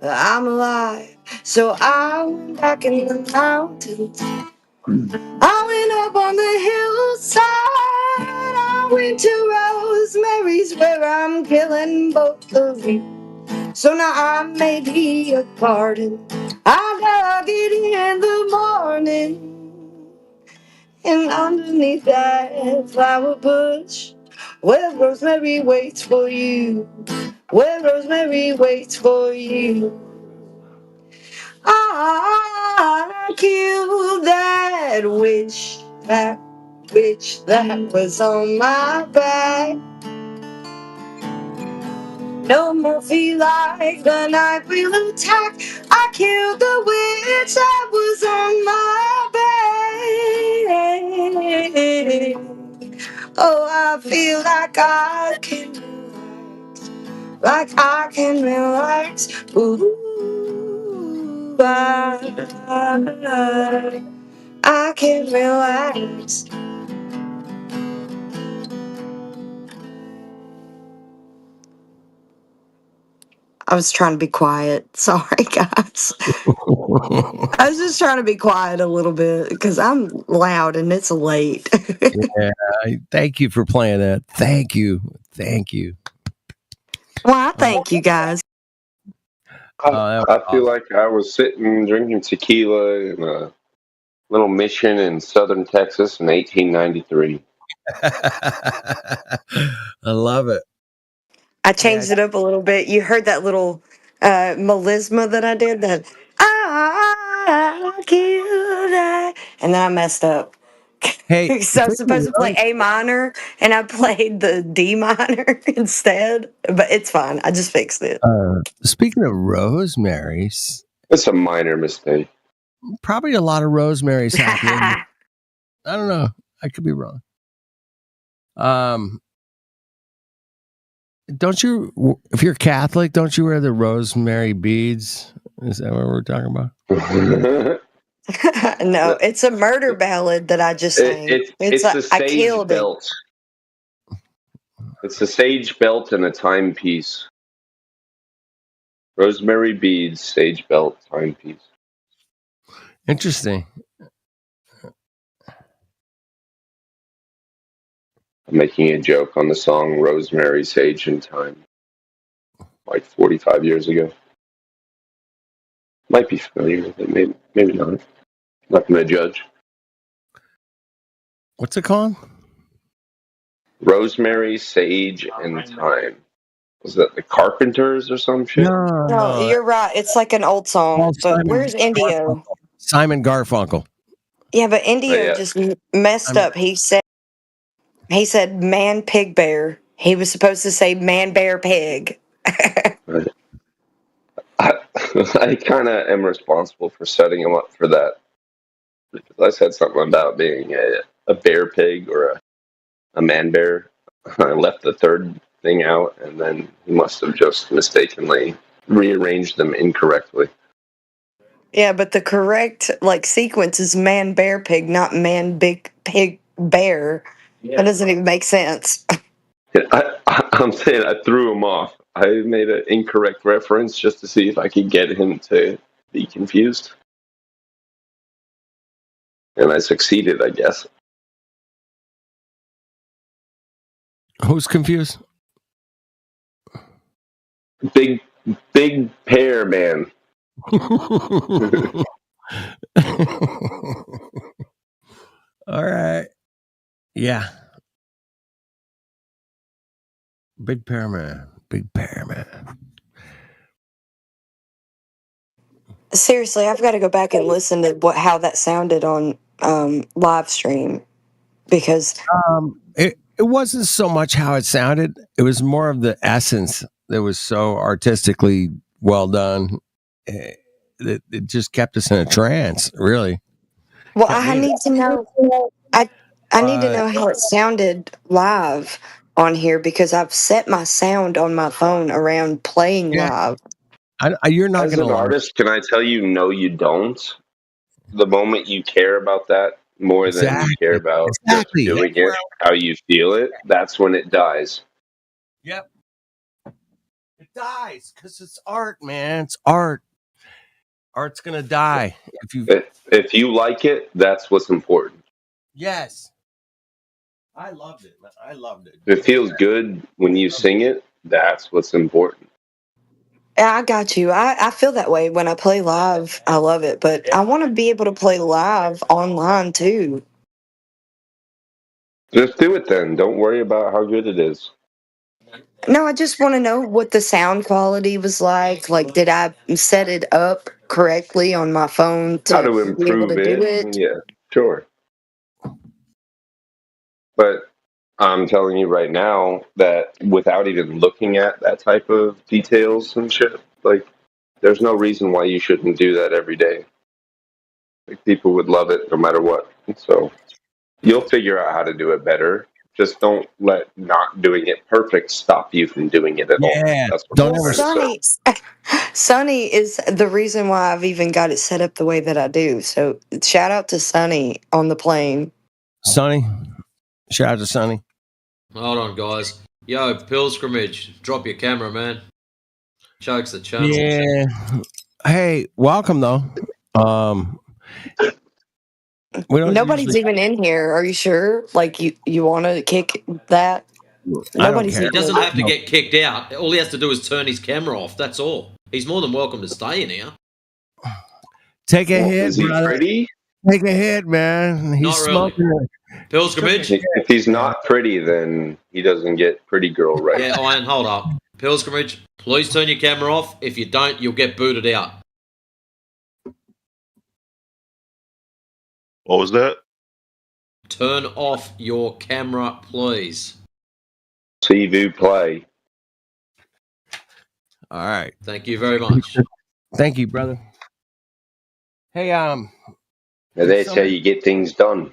I'm alive, so I went back in the mountains. I went up on the hillside. I went to Rosemary's, where I'm killing both of you. So now I may be a garden. I dug it in the morning. And underneath that flower bush, where Rosemary waits for you. Where Rosemary waits for you. I killed that witch that was on my back. No more feel like the night will attack. I killed the witch that was on my back. Oh, I feel like I can relax. Ooh, I can relax. I was trying to be quiet. Sorry, guys. I was just trying to be quiet a little bit because I'm loud and it's late.
Yeah, thank you for playing that. Thank you.
Well, I thank you guys.
I feel like I was sitting drinking tequila in a little mission in southern Texas in 1893.
I love it.
I changed it up a little bit. You heard that little melisma that I did? That I killed that. And then I messed up.
Hey,
So I was supposed to play A minor, and I played the D minor instead. But it's fine. I just fixed it.
Speaking of Rosemary's,
it's a minor mistake.
Probably a lot of Rosemary's happening. I don't know. I could be wrong. Don't you? If you're Catholic, don't you wear the rosemary beads? Is that what we're talking about?
No, it's a murder ballad that I just sang.
It's
like,
a sage belt. It's a sage belt and a timepiece. Rosemary beads, sage belt, timepiece.
Interesting.
I'm making a joke on the song Rosemary, Sage, and Time. Like 45 years ago. Might be familiar with it, maybe not. Not going to judge.
What's it called?
Rosemary, Sage, and Time. Was that the Carpenters or some shit?
No, you're right. It's like an old song. But where's Indio?
Simon Garfunkel.
Yeah, but Indio just messed up. He said man, pig, bear. He was supposed to say man, bear, pig.
Right. I kind of am responsible for setting him up for that. Because I said something about being a bear pig or a man bear. I left the third thing out, and then he must have just mistakenly rearranged them incorrectly.
Yeah, but the correct like sequence is man bear pig, not man big pig bear. That doesn't even make sense.
I'm saying I threw him off. I made an incorrect reference just to see if I could get him to be confused. And I succeeded, I guess.
Who's confused?
Big pear man.
All right. Yeah. Big pear man. Big pear man.
Seriously, I've got to go back and listen to how that sounded on live stream because
It wasn't so much how it sounded. It was more of the essence that was so artistically well done. It just kept us in a trance, really.
well, I need to know. I need to know how it sounded live on here because I've set my sound on my phone around playing live.
You're not
As
going
an
to learn.
artist, can I tell you, no, you don't? The moment you care about that more than you care about just doing it, how you feel it, that's when it dies.
Yep. It dies because it's art, man. It's art. Art's going to die.
If you like it, that's what's important.
Yes. I loved it, man. I loved it.
If it feels good when you sing it, that's what's important.
I got you. I feel that way when I play live. I love it, but I want to be able to play live online too.
Just do it then. Don't worry about how good it is.
No, I just want to know what the sound quality was like. Like, did I set it up correctly on my phone
How to
to be able
improve
to do
it?
it?
Yeah, sure. But I'm telling you right now that without even looking at that type of details and shit, like, there's no reason why you shouldn't do that every day. Like, people would love it no matter what. So you'll figure out how to do it better. Just don't let not doing it perfect stop you from doing it at all. That's what I'm trying to say.
Sonny is the reason why I've even got it set up the way that I do. So shout out to Sonny on the plane.
Sonny. Shout out to Sonny.
Hold on, guys. Yo, Pilgrimage, drop your camera, man. Chokes the channel.
Yeah. Hey, welcome though.
Nobody's even in here. Are you sure? Like you want to kick that? Nobody's.
He doesn't have to get kicked out. All he has to do is turn his camera off. That's all. He's more than welcome to stay in here.
Take a hit,
Is he
brother.
pretty?
Take a hit, man. He's
Not really.
smoking.
Pilgrimage.
If he's not pretty, then he doesn't get pretty girl right.
Yeah, Iron, hold up. Pilgrimage, please turn your camera off. If you don't, you'll get booted out.
What was that?
Turn off your camera, please.
See you play.
All right.
Thank you very much.
Thank you, brother. Hey,
That's how you get things done.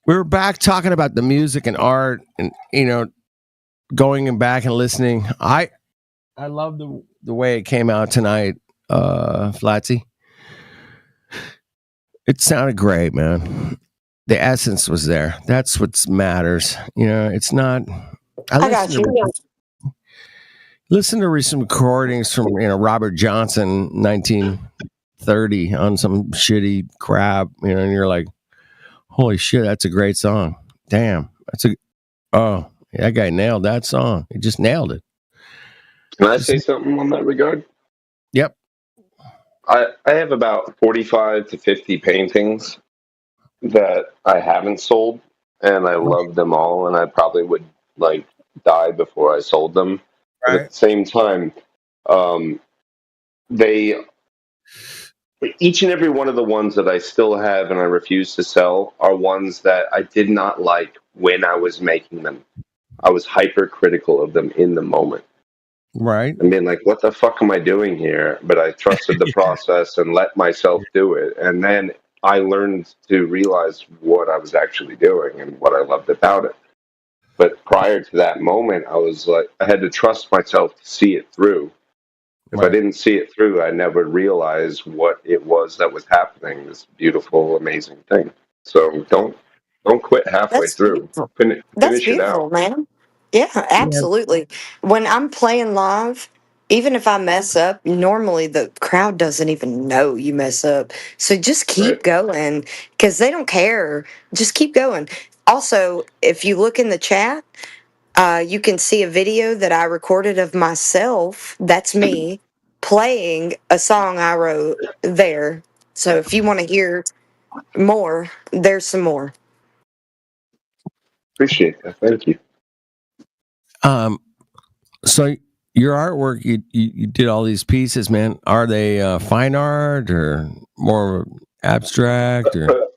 we were back talking about the music and art, and going back and listening. I love the way it came out tonight, Flatsy. It sounded great, man. The essence was there. That's what matters. It's not.
I got you.
Listen to recent recordings from Robert Johnson, 1930, on some shitty crap, and you're like, holy shit, that's a great song. Damn, that guy nailed that song. He just nailed it.
Can I say something on that regard?
Yep.
I have about 45 to 50 paintings that I haven't sold, and I love them all, and I probably would die before I sold them. Right. But at the same time, each and every one of the ones that I still have and I refuse to sell are ones that I did not like when I was making them. I was hypercritical of them in the moment.
Right.
I mean, what the fuck am I doing here? But I trusted the process and let myself do it. And then I learned to realize what I was actually doing and what I loved about it. But prior to that moment, I was I had to trust myself to see it through. If I didn't see it through, I never realized what it was that was happening. This beautiful, amazing thing. So don't quit halfway
That's
through.
beautiful.
Finish
That's
it
beautiful,
out.
man. Yeah, absolutely. When I'm playing live, even if I mess up, normally the crowd doesn't even know you mess up. So just keep going because they don't care. Just keep going. Also, if you look in the chat, you can see a video that I recorded of myself. That's me playing a song I wrote there. So if you want to hear more, there's some more.
Appreciate that. Thank you.
So your artwork, you did all these pieces, man. Are they fine art or more abstract? Or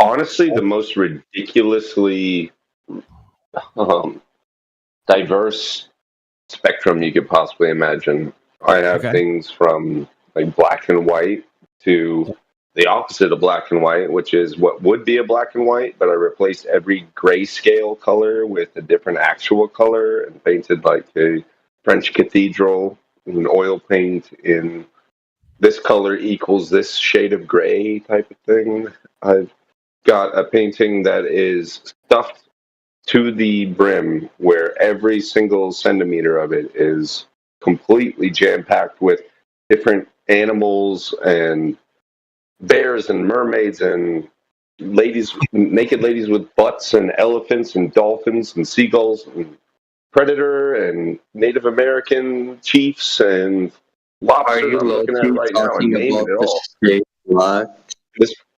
Honestly, the most ridiculously diverse spectrum you could possibly imagine. I have things from like black and white to the opposite of black and white, which is what would be a black and white, but I replaced every grayscale color with a different actual color and painted like a French cathedral in oil paint in this color equals this shade of gray type of thing. I've got a painting that is stuffed to the brim where every single centimeter of it is completely jam-packed with different animals and bears and mermaids and naked ladies with butts and elephants and dolphins and seagulls and predator and Native American chiefs and lobster I'm looking at right now and naming it all.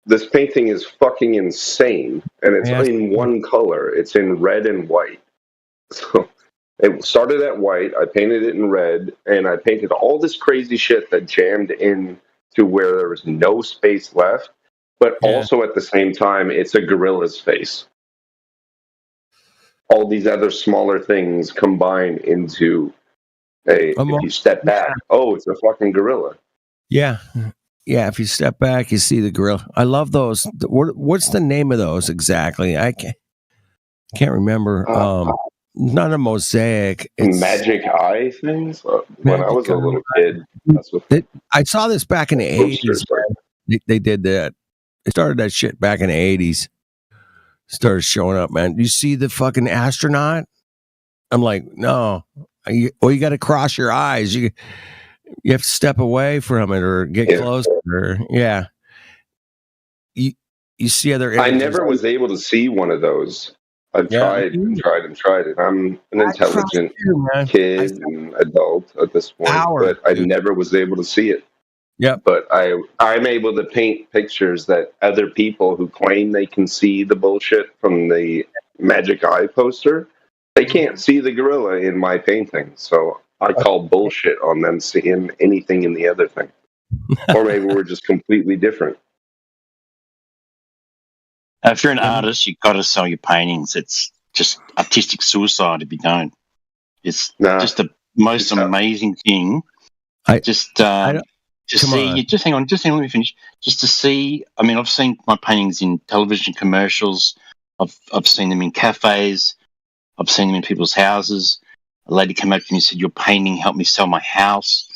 This painting is fucking insane, and it's in one color. It's in red and white. So it started at white. I painted it in red, and I painted all this crazy shit that jammed in to where there was no space left. But also at the same time, it's a gorilla's face. All these other smaller things combined into if you step back, it's a fucking gorilla.
Yeah. Yeah, if you step back, you see the gorilla. I love those. What's the name of those exactly? I can't remember. Not a mosaic. It's
Magic Eye things. When I was a little kid, that's what
I saw this back in the 80s. They did that. They started that shit back in the 80s. Started showing up, man. You see the fucking astronaut? I'm like, no. You got to cross your eyes. You have to step away from it or get closer. Yeah. You see other images.
I never was able to see one of those. I've tried and tried and tried it. I'm an intelligent kid and adult at this point, but I never was able to see it.
Yeah.
But I'm able to paint pictures that other people who claim they can see the bullshit from the Magic Eye poster, they can't see the gorilla in my painting. So I call bullshit on them seeing anything in the other thing. Or maybe we're just completely different.
If you're an artist, you've got to sell your paintings. It's just artistic suicide if you don't. It's just the most amazing thing. Just hang on, let me finish. Just to see, I mean, I've seen my paintings in television commercials. I've seen them in cafes. I've seen them in people's houses. A lady came up to me and said, "Your painting helped me sell my house."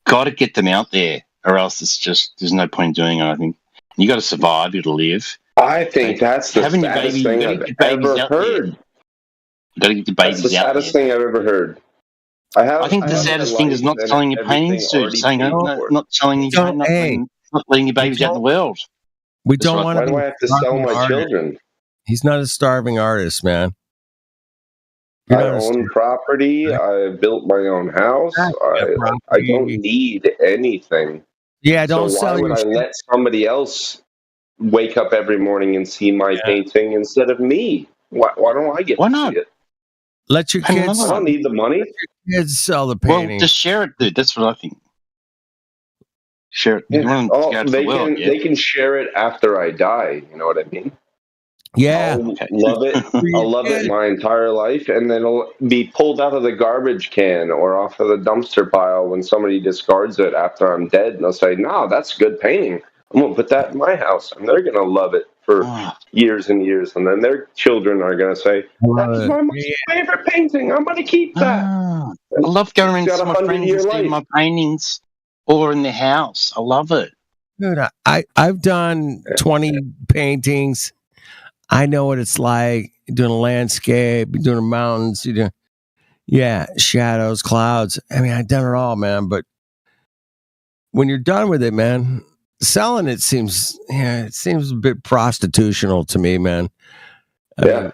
Got to get them out there, or else it's just there's no point in doing it. I think you got to survive. You got to live.
I think that's the saddest thing I've ever heard.
You got to get your babies
That's the
out
saddest
there.
thing I've ever heard.
I think the saddest thing is not selling your paintings, dude. Saying not selling your paintings, not letting your babies out in the world.
We don't want to.
Why do I have to sell my children?
He's not a starving artist, man.
I own property. I built my own house. I don't need anything.
Yeah, don't sell your
shit. Why would I let somebody else wake up every morning and see my painting instead of me? Why don't I get to see it?
Let your kids.
I don't need the money.
Kids sell the painting.
Well, just share it, dude. That's what I think. Share it.
Yeah. They can share it after I die. You know what I mean?
Yeah.
I'll love it my entire life, and then it'll be pulled out of the garbage can or off of the dumpster pile when somebody discards it after I'm dead, and they'll say, "No, that's good painting. I'm gonna put that in my house," and they're gonna love it for years and years, and then their children are gonna say, "That's my most favorite painting. I'm gonna keep that."
I love going around to my friends and seeing my paintings or in the house. I love it.
Dude, I've done 20 paintings. I know what it's like doing a landscape, doing mountains, shadows, clouds. I mean, I've done it all, man. But when you're done with it, man, selling it seems a bit prostitutional to me, man.
I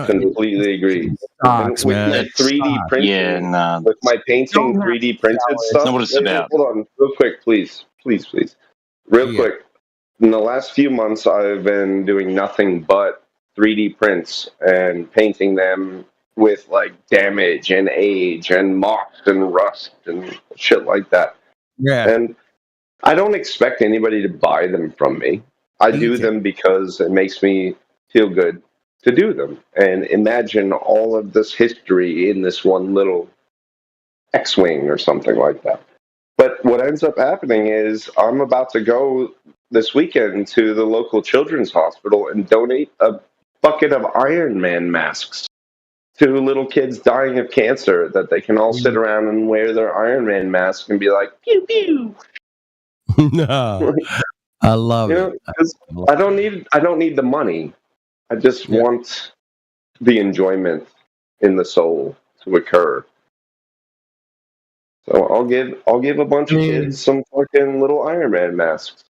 completely agree.
Stocks,
with
man.
my 3D printing, with my painting 3D printed stuff.
That's not what it's about.
Hold on, real quick, please. Real quick. In the last few months, I've been doing nothing but 3D prints and painting them with like damage and age and moss and rust and shit like that.
Yeah.
And I don't expect anybody to buy them from me. I do them because it makes me feel good to do them. And imagine all of this history in this one little X-Wing or something like that. But what ends up happening is I'm about to go this weekend to the local children's hospital and donate a bucket of Iron Man masks to little kids dying of cancer that they can all sit around and wear their Iron Man mask and be like, pew, pew.
No, I love it.
I don't need the money. I just want the enjoyment in the soul to occur. So I'll give a bunch of kids some fucking little Iron Man masks.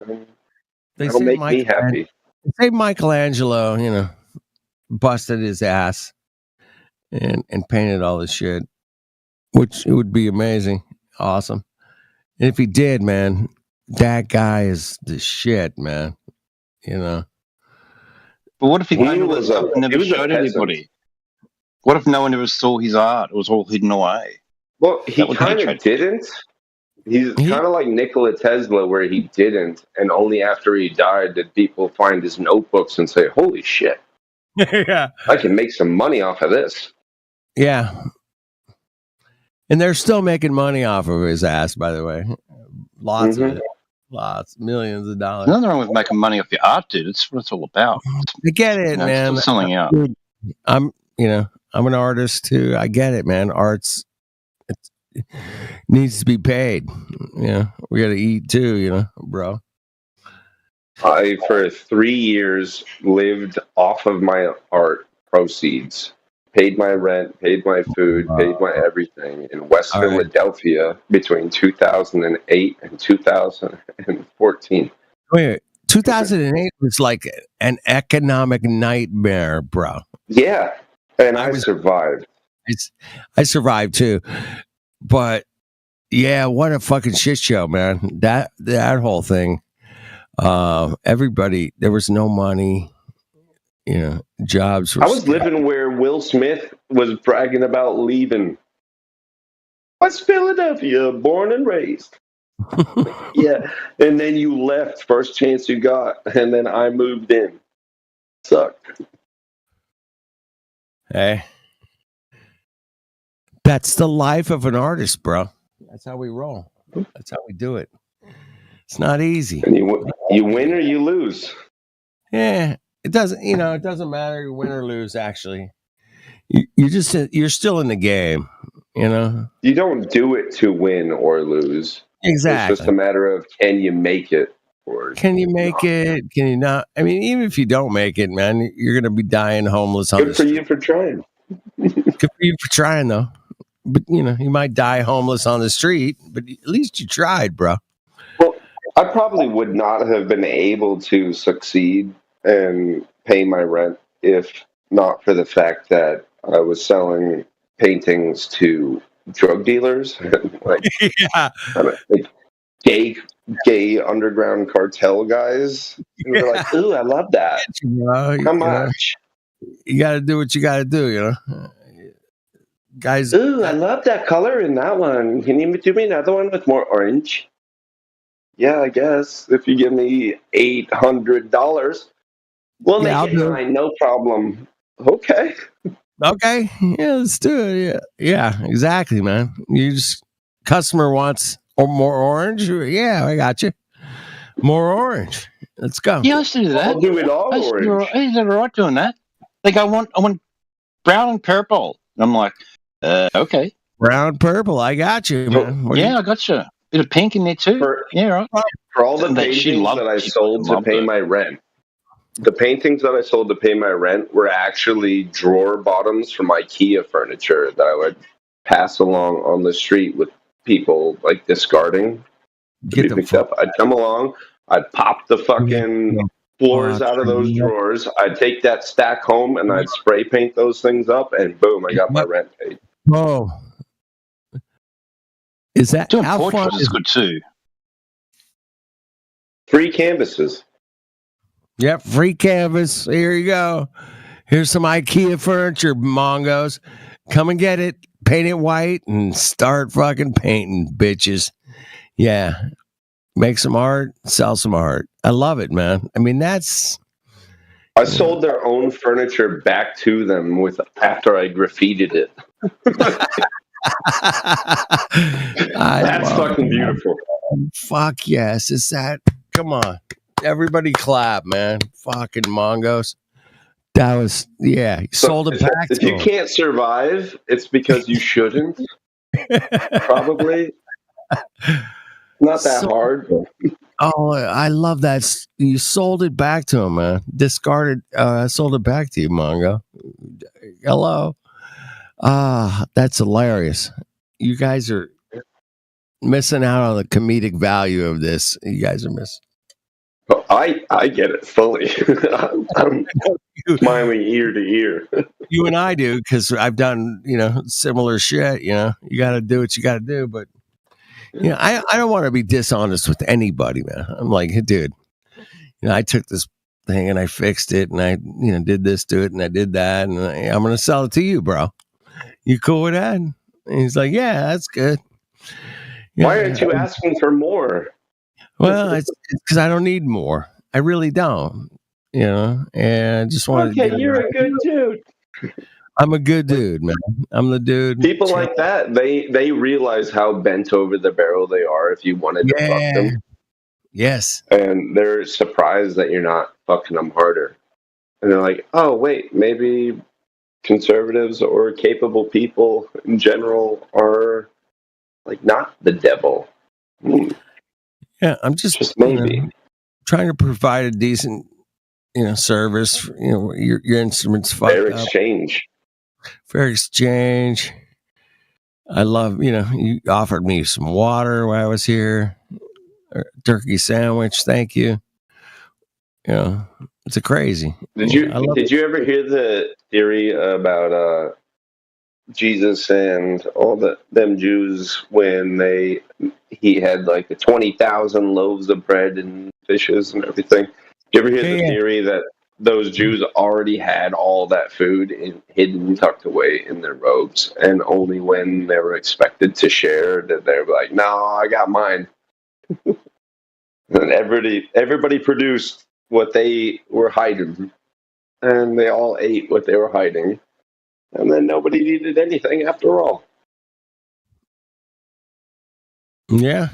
That'll make me happy.
They say Michelangelo, busted his ass and painted all this shit, which it would be amazing, awesome. And if he did, man, that guy is the shit, man.
But what if he painted this up and never showed anybody? What if no one ever saw his art? It was all hidden away.
Well, he kind of didn't. He's kind of like Nikola Tesla, where he didn't, and only after he died did people find his notebooks and say, "Holy shit!
Yeah,
I can make some money off of this."
Yeah, and they're still making money off of his ass, by the way. Lots of it. Lots, millions of dollars.
Nothing wrong with making money off your art, dude. It's what it's all about.
I get it, man.
It's still selling out.
I'm an artist too. I get it, man. It needs to be paid. We got to eat too, bro.
I, for 3 years, lived off of my art proceeds. Paid my rent, paid my food, paid my everything in West Philadelphia between 2008 and 2014.
Wait, 2008 was like an economic nightmare, bro.
Yeah, and I survived.
I survived too. But yeah, what a fucking shit show, man. That whole thing. Everybody, there was no money. Jobs were
I was living where Will Smith was bragging about leaving. West Philadelphia, born and raised. Yeah. And then you left first chance you got, and then I moved in. Sucked.
Hey. That's the life of an artist, bro. That's how we roll. That's how we do it. It's not easy.
And you win or you lose.
Yeah. It doesn't matter you win or lose, actually. You're still in the game,
You don't do it to win or lose.
Exactly.
It's just a matter of, can you make it?
Can you make it? Can you not? I mean, even if you don't make it, man, you're going to be dying homeless.
Good for you for trying.
Good for you for trying, though. But, you might die homeless on the street, but at least you tried, bro.
Well, I probably would not have been able to succeed and pay my rent if not for the fact that I was selling paintings to drug dealers, like gay underground cartel guys. And they're like, "Ooh, I love that. How much?"
You got to do what you got to do, guys.
Ooh, I love that color in that one. Can you do me another one with more orange? Yeah, I guess if you give me $800. We'll make it 9, no problem. Okay.
Okay. Yeah, let's do it. Yeah. Yeah, exactly, man. Customer wants more orange. Yeah, I got you. More orange. Let's go.
Yeah, let's do that.
I'll do it all orange.
He's all right doing that. Like I want brown and purple. I'm like, okay.
Brown, purple. I got you, man.
I got you. Bit of pink in there too. Yeah, right.
For all the paintings that I sold to pay my rent, the paintings that I sold to pay my rent were actually drawer bottoms from IKEA furniture that I would pass along on the street with people like discarding to be picked up. I'd come along, I'd pop the fucking floors out of those drawers, I'd take that stack home, and I'd spray paint those things up, and boom, I got my rent paid.
Oh. Is that
doing portraits is good too?
Free canvases.
Yep, free canvas. Here you go. Here's some IKEA furniture, Mongos. Come and get it, paint it white, and start fucking painting, bitches. Yeah. Make some art, sell some art. I love it, man. I mean, that's...
I sold their own furniture back to them after I graffitied it. That's fucking beautiful.
Fuck yes. Is that... Come on. Everybody clap, man. Fucking Mongos. That was... Yeah. You sold it back to
them. If you can't survive, it's because you shouldn't. Probably. Not that hard.
Oh, I love that. You sold it back to him, man. Discarded. I sold it back to you, Mongo. Hello. That's hilarious. You guys are missing out on the comedic value of this. You guys are missing.
Well, I get it fully. I'm smiling ear to ear.
You and I do, because I've done, similar shit. You got to do what you got to do, but I don't want to be dishonest with anybody, man. I'm like, hey, dude, I took this thing and I fixed it, and I, did this to it, and I did that, and I'm going to sell it to you, bro. You cool with that? And he's like, yeah, that's good.
Why aren't you asking for more?
Well, it's because I don't need more. I really don't, and I just want to.
Okay, you're a good dude.
I'm a good dude, man. I'm the dude.
People like that, they realize how bent over the barrel they are if you wanted to fuck them.
Yes.
And they're surprised that you're not fucking them harder. And they're like, oh, wait, maybe conservatives or capable people in general are like not the devil.
Yeah, I'm just
maybe
trying to provide a decent, service. Your instruments fucked
Fair exchange.
Fair exchange. I love, you offered me some water while I was here. Turkey sandwich, thank you. It's a crazy.
Did you ever hear the theory about Jesus and all them Jews when he had like the 20,000 loaves of bread and fishes and everything? Did you ever hear the theory that those Jews already had all that food hidden, tucked away in their robes, and only when they were expected to share did they be like, no, I got mine. And everybody produced what they were hiding, and they all ate what they were hiding, and then nobody needed anything after all.
Yeah.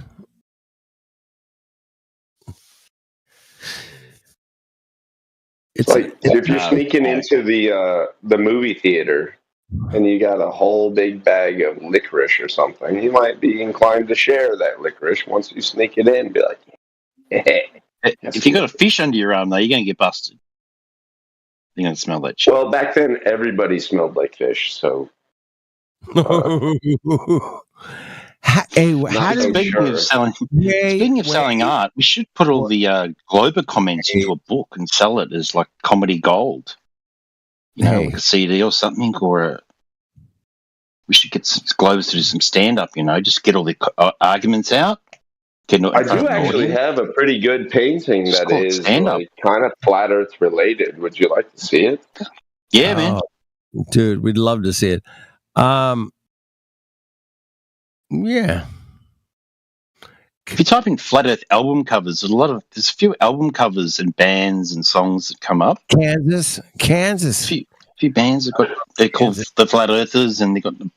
It's like if you're sneaking into the movie theater and you got a whole big bag of licorice or something, you might be inclined to share that licorice once you sneak it in and be like, hey.
If you got a fish under your arm, though, you're going to get busted. You're going to smell that shit.
Well, back then, everybody smelled like fish, so...
Speaking of selling art, we should put all the Glober comments into a book and sell it as like comedy gold. Like a CD or something, or we should get some Globers to do some stand-up. Just get all the arguments out.
I do actually have a pretty good painting that is like kind of flat Earth related. Would you like to see it?
Yeah, man.
Dude, we'd love to see it. Yeah.
If you type in flat Earth album covers, there's a few album covers and bands and songs that come up.
Kansas.
A few bands they're called the Flat Earthers, and they got from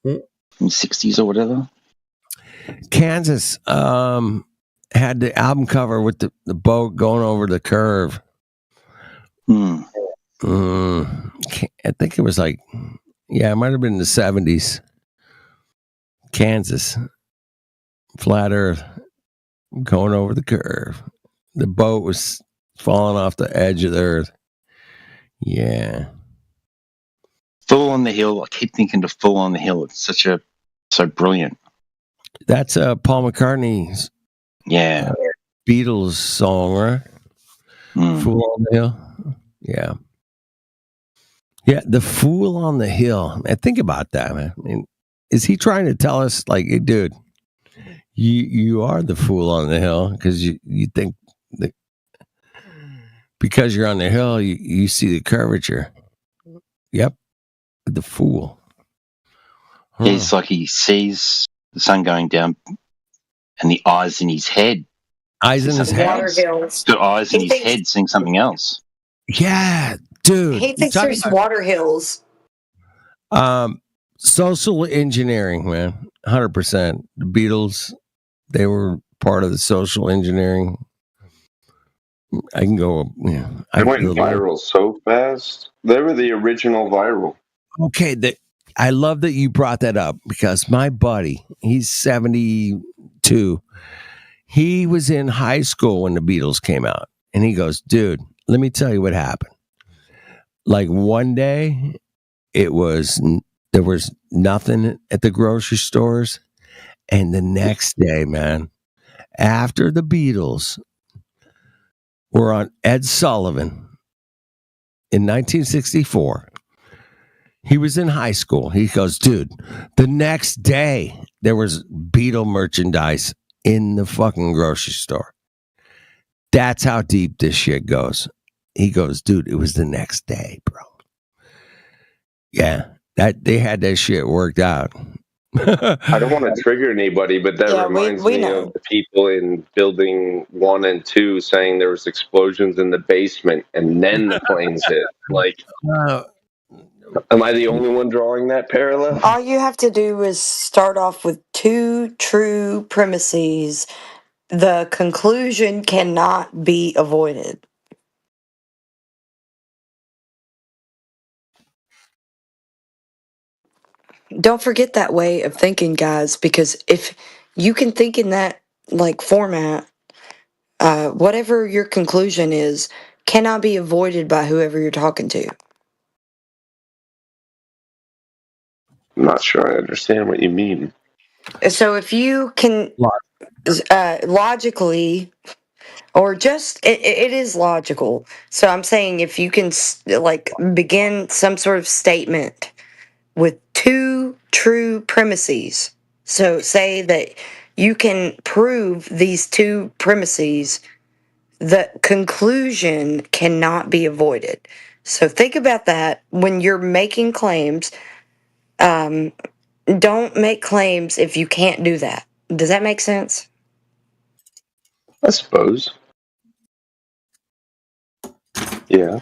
the 60s or whatever.
Kansas had the album cover with the boat going over the curve. I think it was like, it might have been in the 70s. Kansas. Flat Earth. Going over the curve. The boat was falling off the edge of the earth. Yeah.
Fool on the Hill. I keep thinking to Fool on the Hill. It's so brilliant.
That's Paul McCartney's Beatles song, right? Fool on the Hill. Yeah. Yeah, the Fool on the Hill. Man, think about that, man. I mean, is he trying to tell us, like, hey, dude, you are the fool on the hill because you think that because you're on the hill, you see the curvature. Yep. The fool.
Huh. It's like he sees the sun going down and the eyes in his head.
Eyes in his head?
He's got eyes in his head seeing something else.
Yeah, dude.
He thinks there's water hills.
Social engineering, man. 100%. The Beatles, they were part of the social engineering. I can go. Yeah,
they went viral so fast. They were the original viral.
Okay, I love that you brought that up because my buddy, he's 72. He was in high school when the Beatles came out, and he goes, "Dude, let me tell you what happened. Like one day, there was nothing at the grocery stores, and the next day, man, after the Beatles were on Ed Sullivan in 1964." He was in high school. He goes, dude, the next day there was Beatle merchandise in the fucking grocery store. That's how deep this shit goes. He goes, dude, it was the next day, bro. Yeah, that they had that shit worked out.
I don't want to trigger anybody, but that reminds me of the people in building 1 and 2 saying there was explosions in the basement and then the planes hit. Like, am I the only one drawing that parallel?
All you have to do is start off with 2 true premises. The conclusion cannot be avoided. Don't forget that way of thinking, guys, because if you can think in that like format, whatever your conclusion is cannot be avoided by whoever you're talking to.
I'm not sure I understand what you mean.
So if you can logically, or just it is logical. So I'm saying if you can like begin some sort of statement with 2 true premises. So say that you can prove these 2 premises, the conclusion cannot be avoided. So think about that when you're making claims. Don't make claims if you can't do that. Does that make sense?
I suppose. Yeah.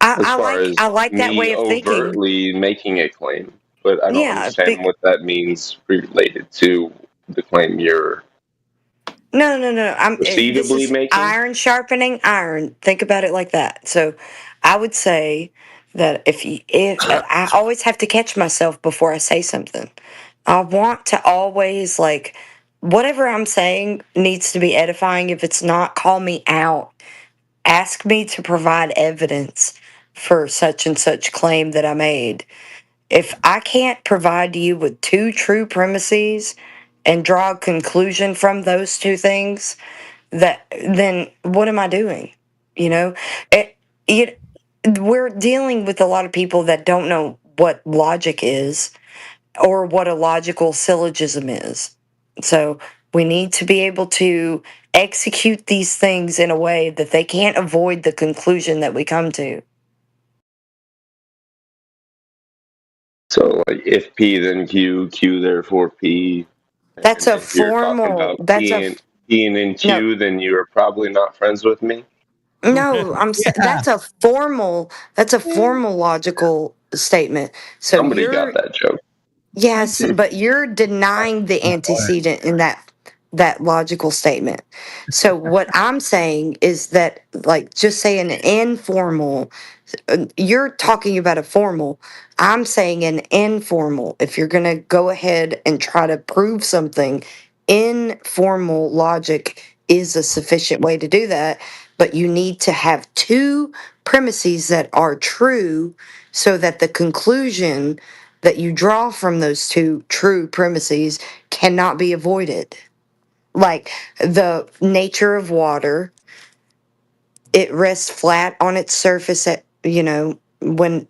I like that way of thinking.
Overtly making a claim, but I don't understand what that means related to the claim you're.
No. This is
making?
Iron sharpening iron. Think about it like that. So, I would say that if I always have to catch myself before I say something. I want to always like whatever I'm saying needs to be edifying. If it's not, call me out. Ask me to provide evidence for such and such claim that I made. If I can't provide you with 2 true premises and draw a conclusion from those 2 things, then what am I doing? You know, we're dealing with a lot of people that don't know what logic is or what a logical syllogism is. So we need to be able to execute these things in a way that they can't avoid the conclusion that we come to.
So, like, if P, then Q, Q, therefore P.
That's a formal. That's
P and then Q, then you are probably not friends with me.
No, I'm saying that's a formal. That's a formal logical statement. So
somebody got that joke.
Yes, but you're denying the antecedent in that that logical statement. So what I'm saying is that, like, just saying an informal, you're talking about a formal. I'm saying an informal. If you're going to go ahead and try to prove something, informal logic is a sufficient way to do that. But you need to have two premises that are true so that the conclusion that you draw from those two true premises cannot be avoided. Like the nature of water, it rests flat on its surface at, when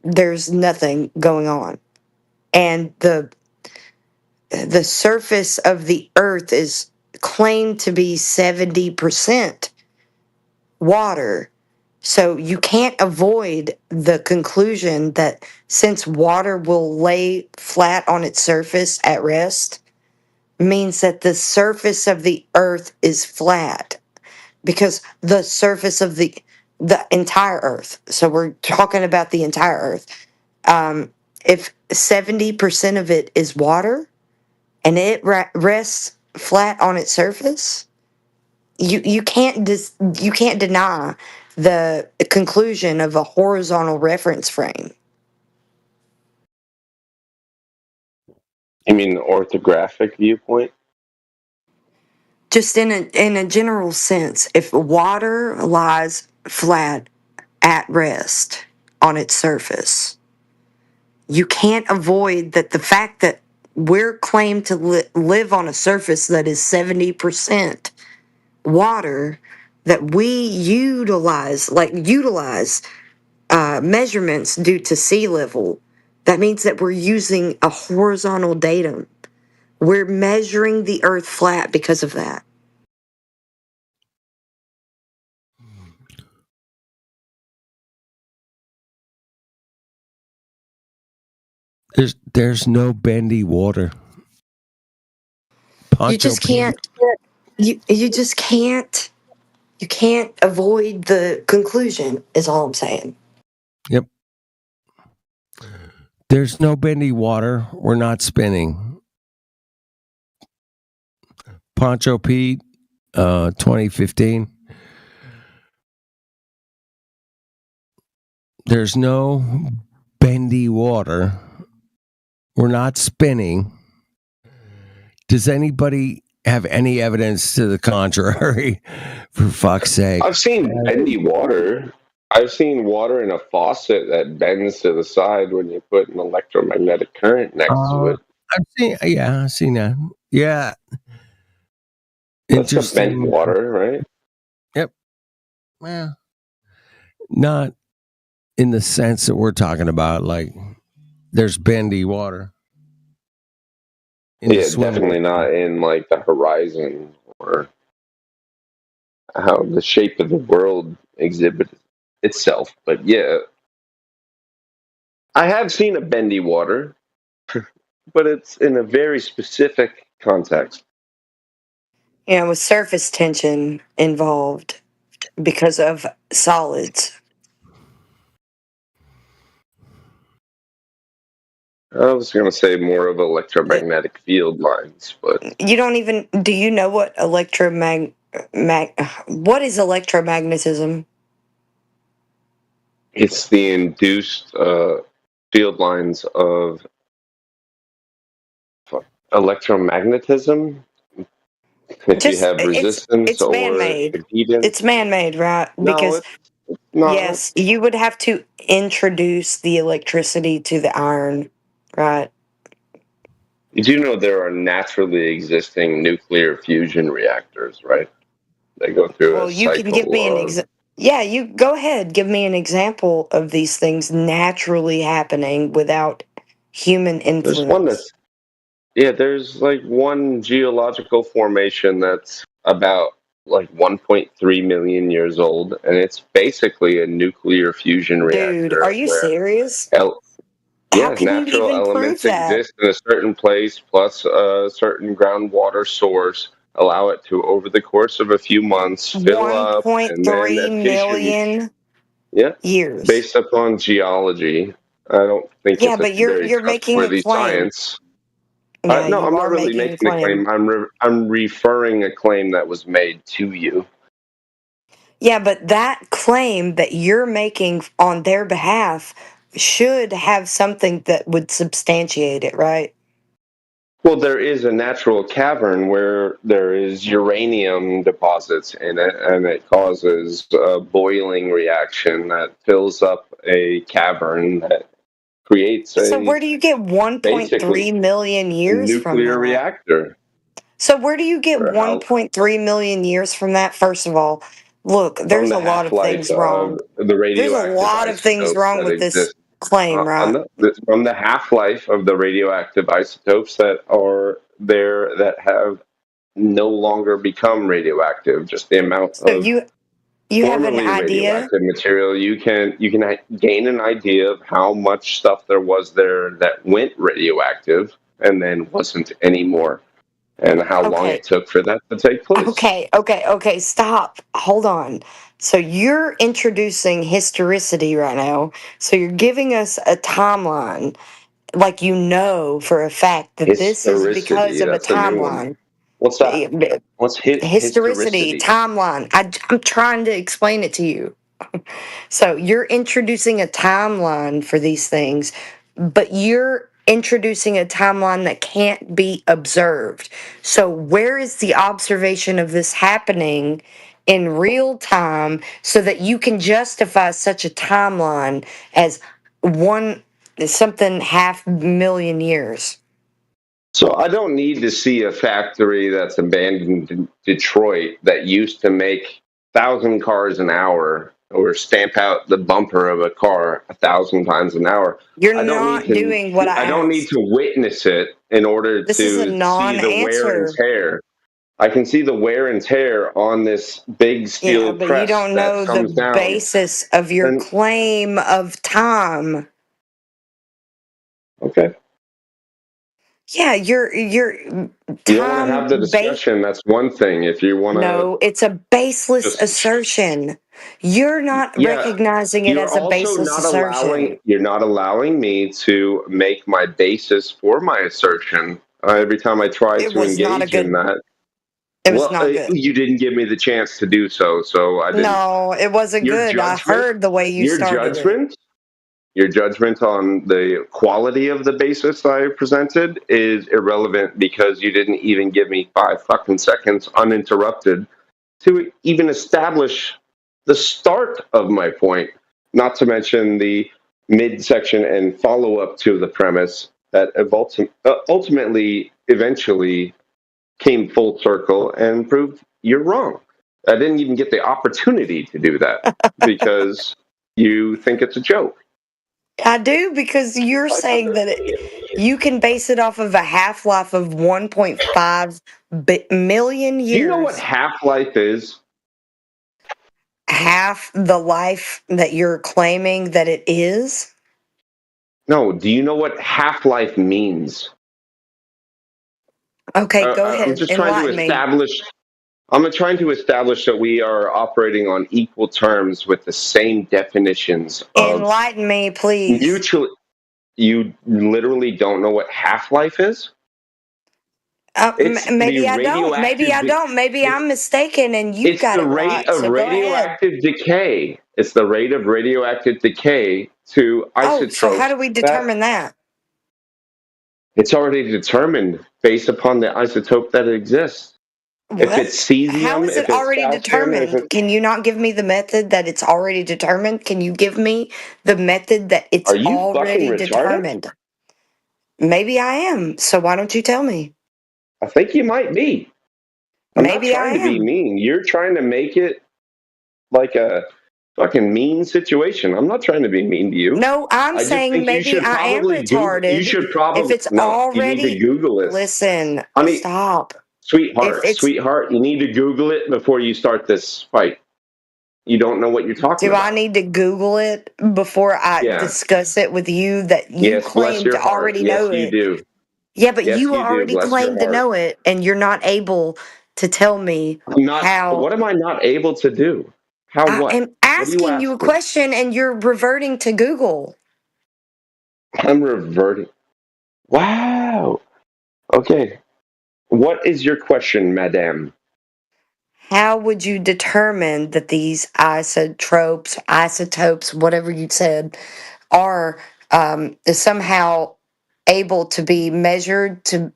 there's nothing going on. And the surface of the earth is claimed to be 70% water. So you can't avoid the conclusion that since water will lay flat on its surface at rest, means that the surface of the earth is flat, because the surface of the entire earth, so we're talking about the entire earth, if 70% of it is water and it rests flat on its surface, you can't you can't deny the conclusion of a horizontal reference frame.
You mean the orthographic viewpoint?
Just in a general sense, if water lies flat at rest on its surface, you can't avoid that the fact that we're claimed to live on a surface that is 70% water, that we utilize measurements due to sea level. That means that we're using a horizontal datum. We're measuring the earth flat because of that.
There's no bendy water.
You just can't. You just can't. You can't avoid the conclusion. Is all I'm saying.
Yep. There's no bendy water. We're not spinning. Poncho Pete, 2015. There's no bendy water. We're not spinning. Does anybody have any evidence to the contrary? For fuck's sake.
I've seen bendy water. I've seen water in a faucet that bends to the side when you put an electromagnetic current next to it.
I've seen that. Yeah.
That's just bent water, right?
Yep. Well, not in the sense that we're talking about, like there's bendy water.
Yeah, definitely not in like the horizon or how the shape of the world exhibits itself. But yeah, I have seen a bendy water, but it's in a very specific context.
With surface tension involved because of solids.
I was going to say more of electromagnetic field lines, but
you don't even. Do you know what what is electromagnetism?
It's the induced field lines of electromagnetism. If you have resistance
it's
or
man-made.
impedance.
It's man-made, right? Because yes, you would have to introduce the electricity to the iron, right?
You do know there are naturally existing nuclear fusion reactors, right? They go through a cycle.
You can give me an example. Yeah, you go ahead. Give me an example of these things naturally happening without human influence.
There's like one geological formation that's about like 1.3 million years old, and it's basically a nuclear fusion reactor.
Dude, are you serious?
Natural elements exist in a certain place, plus a certain groundwater source, allow it to, over the course of a few months, fill up, and then
1.3 million years.
Based upon geology. I don't think it's a very trustworthy science.
Yeah,
no,
you
I'm not
are
really making a claim. I'm referring a claim that was made to you.
Yeah, but that claim that you're making on their behalf should have something that would substantiate it, right?
Well, there is a natural cavern where there is uranium deposits in it, and it causes a boiling reaction that fills up a cavern that creates
So where do you get 1.3
basically
million years from
nuclear
that?
reactor.
So where do you get
Or how
1.3 million years from that? First of all, look,
from
there's
the
a lot of
half-life
things wrong.
of the
There's a
radioactive
lot of things
isotopes
wrong
that
with this
exist
claim, right?
from the half-life of the radioactive isotopes that are there that have no longer become radioactive. Just the amount
So
of
you have an
formerly
idea?
radioactive material, you can gain an idea of how much stuff there was there that went radioactive and then wasn't anymore, and how long
Okay.
it took for that to take place.
Okay, stop. Hold on. So you're introducing historicity right now. So you're giving us a timeline, like you know for a fact that this is because
Historicity,
of a
that's a new one.
timeline.
What's that? What's
Historicity,
historicity?
timeline. I'm trying to explain it to you. So you're introducing a timeline for these things, but you're introducing a timeline that can't be observed. So where is the observation of this happening in real time so that you can justify such a timeline as something 500,000 years?
So I don't need to see a factory that's abandoned in Detroit that used to make 1,000 cars an hour or stamp out the bumper of a car 1,000 times an hour.
You're
I don't
not
need to.
doing what I
don't need
asked.
to witness it in order
This is a
to see the wear and
non-answer.
tear. I can see the wear and tear on this big steel
Yeah, but you
press
don't
that
know the
comes down.
basis of your
And
claim of time.
okay,
Yeah, your
you want to have the
time
discussion. That's one thing. If you want to,
No, it's a baseless assertion. You're not
yeah,
recognizing it
you're
as a
also
baseless
not
assertion.
you're not allowing me to make my basis for my assertion. Every time I try
It
to
was not a
engage in
good.
that,
It was not good.
you didn't give me the chance to do so, so I didn't.
No, it wasn't
Your
good. I
judgment,
heard the way you started it.
your judgment on the quality of the basis I presented is irrelevant because you didn't even give me 5 fucking seconds uninterrupted to even establish the start of my point, not to mention the midsection and follow-up to the premise that ultimately, eventually came full circle and proved you're wrong. I didn't even get the opportunity to do that because you think it's a joke.
I do, because you're saying that you can base it off of a half-life of 1.5 million years.
Do you know what half-life is?
Half the life that you're claiming that it is?
No, do you know what half-life means?
Okay, go ahead.
I'm just trying to establish. I'm trying to establish that we are operating on equal terms with the same definitions of.
Enlighten me, please.
Mutually, you literally don't know what half-life is?
Maybe I don't. Maybe I don't. Maybe I'm mistaken, and you got it right.
It's the rate of radioactive decay. It's the rate of radioactive decay to isotopes.
Oh, so how do we determine that?
It's already determined based upon the isotope that exists.
What?
If it's cesium,
how is it already determined? Can you not give me the method that it's already determined? Can you give me the method that it's already determined? Maybe I am. So why don't you tell me?
I think you might be.
Maybe
I'm not trying to be mean. You're trying to make it like a fucking mean situation. I'm not trying to be mean to you.
No, I'm saying maybe I am retarded.
You should probably.
If it's already.
You need to Google it.
Listen,
honey,
stop.
Sweetheart, you need to Google it before you start this fight. You don't know what you're talking about.
Do I need to Google it before I discuss it with you that you claim to already know it?
Yes, you do.
Yeah, but you already claimed to know it, and you're not able to tell me how.
What am I not able to do? How what?
I'm asking you a question, and you're reverting to Google.
I'm reverting. Wow. Okay. What is your question, madame?
How would you determine that these isotopes, whatever you said, are somehow able to be measured to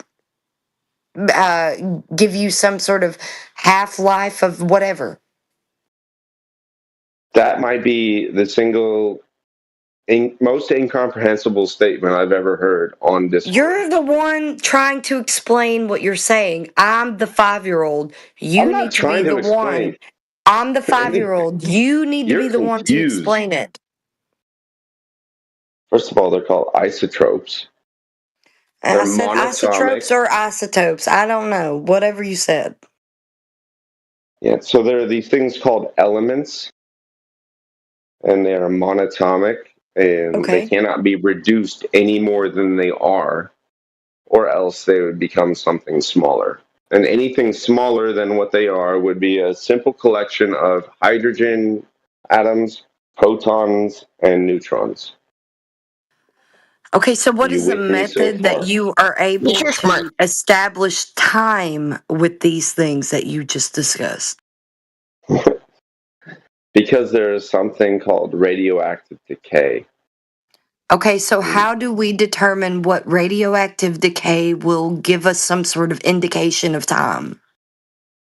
give you some sort of half-life of whatever?
That might be the single most incomprehensible statement I've ever heard on Discord.
You're the one trying to explain what you're saying. I'm the 5-year-old. You
I'm not
need to be
trying to
the
explain.
one. I'm the 5-year-old. You need to be
You're
the one to
confused.
explain it.
First of all, they're called isotopes.
I said isotopes or isotopes. I don't know. Whatever you said.
Yeah, so there are these things called elements, and they are monatomic, and they cannot be reduced any more than they are, or else they would become something smaller. And anything smaller than what they are would be a simple collection of hydrogen atoms, protons, and neutrons.
Okay, so what is the method that you are able to establish time with these things that you just discussed?
Because there is something called radioactive decay.
Okay, so how do we determine what radioactive decay will give us some sort of indication of time?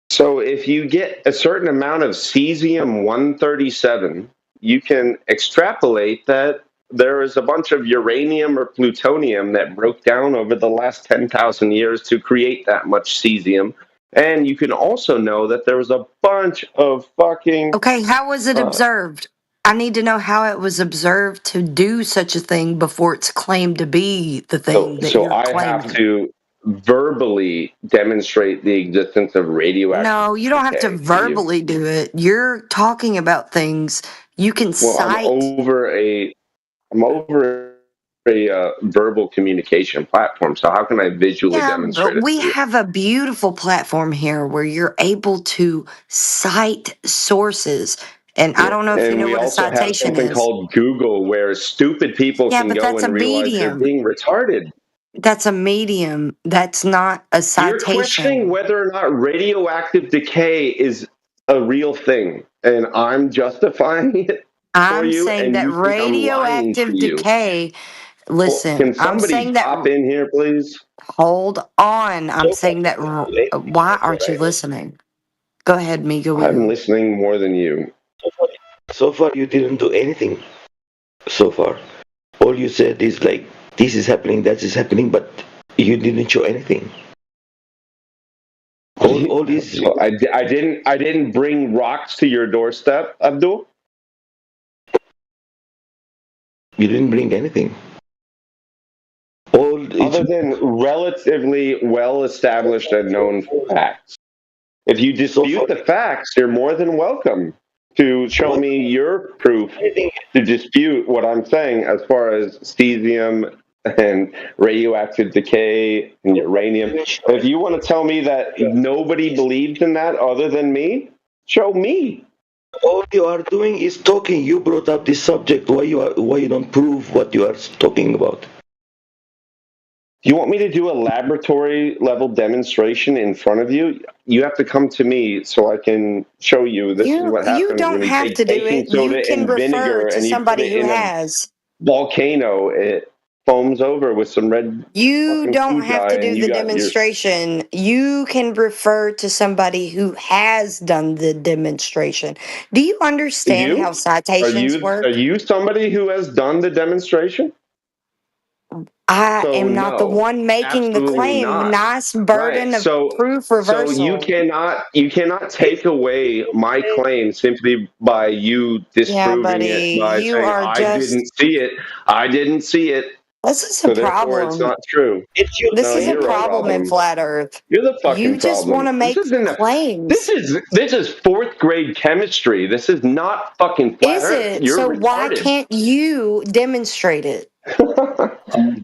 So if you get a certain amount of cesium-137, you can extrapolate that there is a bunch of uranium or plutonium that broke down over the last 10,000 years to create that much cesium. And you can also know that there was a bunch of fucking...
Okay, how was it observed? I need to know how it was observed to do such a thing before it's claimed to be the thing that you're claiming.
So I have to verbally demonstrate the existence of radioactive
No, you don't have to verbally do it. You're talking about things you can cite.
I'm over a verbal communication platform, so how can I visually demonstrate
but we
it?
have a beautiful platform here where you're able to cite sources. And I don't know if you know what a citation is.
And we also have something called Google, where stupid people can go and realize they're being retarded.
That's a medium. That's not a citation.
You're questioning whether or not radioactive decay is a real thing, and I'm justifying it for you.
I'm saying that radioactive decay. Listen,
can somebody
I'm saying that.
Hop in here, please?
Hold on. I'm saying that. Why aren't you listening? Go ahead, Migo.
I'm listening more than you.
So far, you didn't do anything. So far, all you said is like, this is happening, that is happening, but you didn't show anything. All this.
I didn't bring rocks to your doorstep, Abdul.
You didn't bring anything.
Other than relatively well-established and known facts. If you dispute the facts, you're more than welcome to show me your proof to dispute what I'm saying as far as cesium and radioactive decay and uranium. If you want to tell me that nobody believes in that other than me, show me.
All you are doing is talking. You brought up this subject. Why you don't prove what you are talking about?
You want me to do a laboratory level demonstration in front of you? You have to come to me so I can show you this is what happens.
You don't have to do it. You can refer to somebody who has.
Volcano, it foams over with some red.
You don't have to do the demonstration. You can refer to somebody who has done the demonstration. Do you understand how citations work?
Are you somebody who has done the demonstration?
I am not the one making the claim. Nice burden of proof reversal.
So you cannot take away my claim simply by you disproving it by saying I didn't see it. I didn't see it.
This is a problem.
It's not true.
This is a problem in flat Earth.
You're the fucking
You just want to make claims.
This is fourth grade chemistry. This is not fucking flat Earth.
Is it? So why can't you demonstrate it?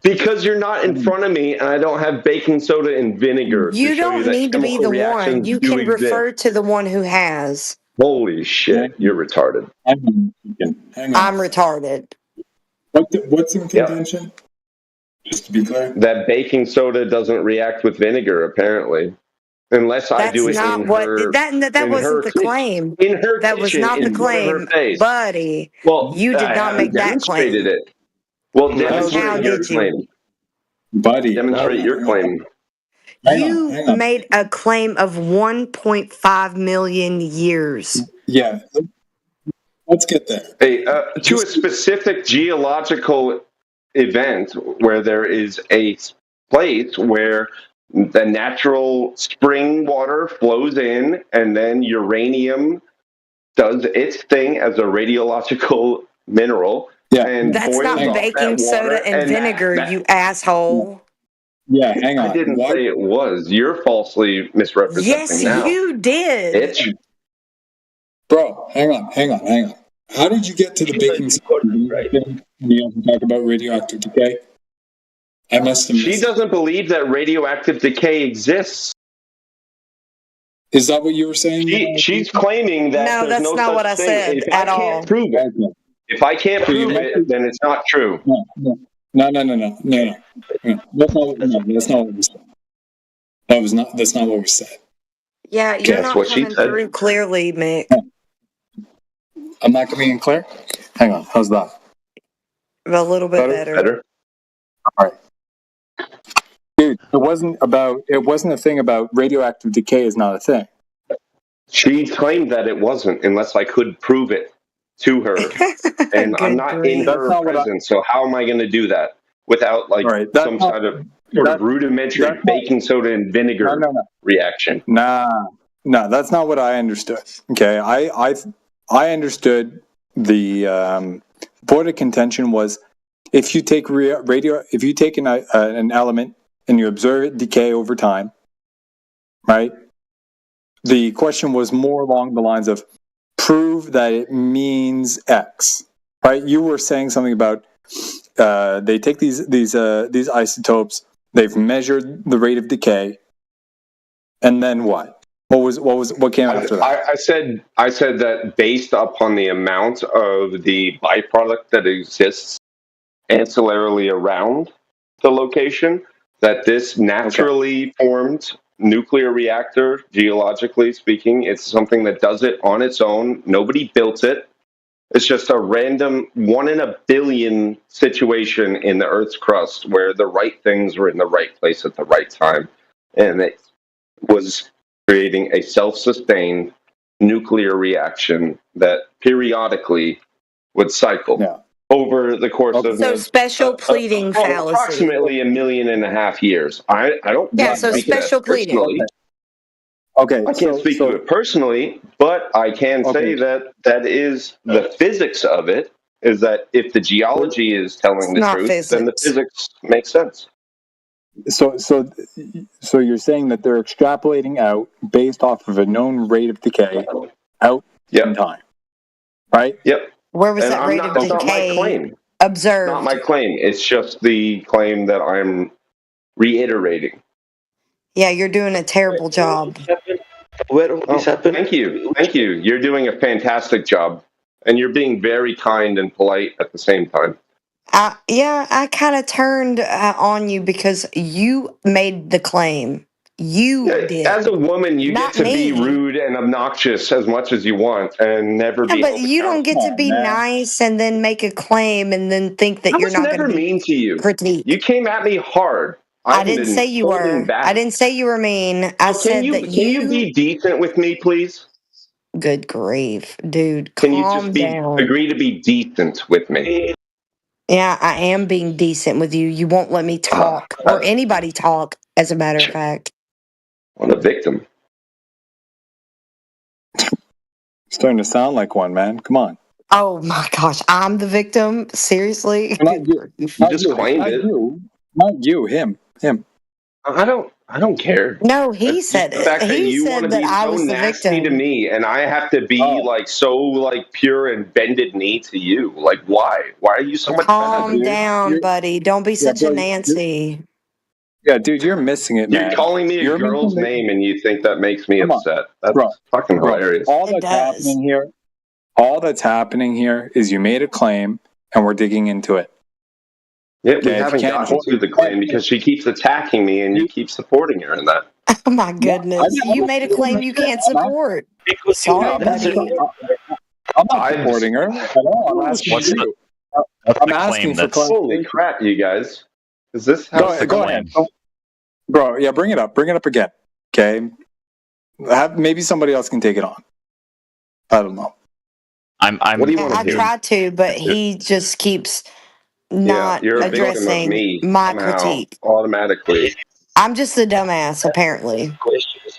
Because you're not in front of me and I don't have baking soda and vinegar.
You don't need to be the one. You can refer to the one who has.
Holy shit, you're retarded.
Hang on.
I'm retarded.
What's in contention? Just to be clear,
that baking soda doesn't react with vinegar, apparently, unless I do it in her.
That wasn't the claim.
In her
that was
kitchen,
not the
in front of her
claim,
face.
buddy.
Well,
You did
I
not
haven't
make that claim.
demonstrated it. Well,
How
demonstrate your
did you?
claim.
buddy.
Demonstrate your claim.
You made a claim of 1.5 million years.
Yeah, let's get there.
Hey, to a specific geological event where there is a place where the natural spring water flows in, and then uranium does its thing as a radiological mineral.
Yeah,
and
That's not baking soda and vinegar, you asshole.
Yeah, hang on.
I didn't say it was. You're falsely misrepresenting
Yes,
now.
you did.
Bitch.
Bro, hang on. How did you get to the baking soda when you have to talk about radioactive decay? I must have missed.
She doesn't believe that radioactive decay exists.
Is that what you were saying?
She's claiming that
No,
there's
that's
no
not
such
what I
thing.
said
If
at
I
all.
can't prove it, if I can't prove it, then it's not true.
No. That's not what we said. That's not what we said.
Yeah,
Okay,
you're
that's
not
what she
coming
said.
through clearly, Mick.
I'm not coming in clear? Hang on, how's that?
A little bit better.
All right. Dude, it wasn't a thing about radioactive decay is not a thing.
She claimed that it wasn't unless I could prove it to her. And I'm not in her presence, so how am I going to do that without some sort of rudimentary baking soda and vinegar reaction?
No, that's not what I understood. Okay, I understood the point of contention was if you take if you take an element and you observe it decay over time, right? The question was more along the lines of prove that it means X, right? You were saying something about they take these isotopes, they've measured the rate of decay, and then what? What came after that?
I said that based upon the amount of the byproduct that exists ancillarily around the location, that this naturally formed nuclear reactor, geologically speaking, it's something that does it on its own. Nobody built it. It's just a random 1 in a billion situation in the Earth's crust where the right things were in the right place at the right time. And it was creating a self-sustained nuclear reaction that periodically would cycle over the course of
special pleading fallacy.
Approximately 1.5 million years. I don't
so
speak
special pleading.
Personally.
Okay,
I can't speak to it personally, but I can say that is the physics of it. Is that if the geology is telling the truth, then the physics makes sense.
So you're saying that they're extrapolating out based off of a known rate of decay out in time, right?
Yep.
Where was that rate of decay observed?
Not my claim. It's just the claim that I'm reiterating.
Yeah, you're doing a terrible job.
Thank you. You're doing a fantastic job, and you're being very kind and polite at the same time.
I kind of turned on you because you made the claim. You did.
As a woman, you
Not
get to
me.
be rude and obnoxious as much as you want, and never be.
But you don't get to be nice and then make a claim and then think that you're not going to be
mean to you.
Critique.
You came at me hard.
I didn't say you were.
Back.
I didn't say you were mean. I said that
Can you be decent with me, please?
Good grief, dude.
Can you
Calm
just
down.
agree to be decent with me?
Yeah, I am being decent with you. You won't let me talk or anybody talk, as a matter of fact.
What a victim.
Starting to sound like one, man. Come on.
Oh my gosh, I'm the victim? Seriously?
Not you.
You just claimed it.
Not you. Him.
I don't care.
No, he said
The fact
it.
that
He
you want
said
to be
that I
so
was the
nasty
victim.
to me, and I have to be so pure and bended knee to you. Like, why? Why are you so much better?
Calm down, buddy. Don't be such a Nancy.
Yeah, dude, you're missing it, man.
You're calling me a girl's name, and you think that makes me upset. That's fucking hilarious.
All that's happening here is you made a claim, and we're digging into it.
Yeah, we haven't gotten to the claim because she keeps attacking me and you keep supporting her in that.
Oh my goodness. You made a claim you can't support. Sorry, buddy.
I'm not supporting her at all. I'm asking you. I'm asking for
holy crap, you guys. Is this how
go ahead. Bro, yeah, bring it up. Bring it up again. Okay. Maybe somebody else can take it on. I don't know.
What do you want to
I
do?
tried to, but he just keeps not
you're a victim of
addressing
me
my
somehow,
critique.
automatically.
I'm just a dumbass, apparently.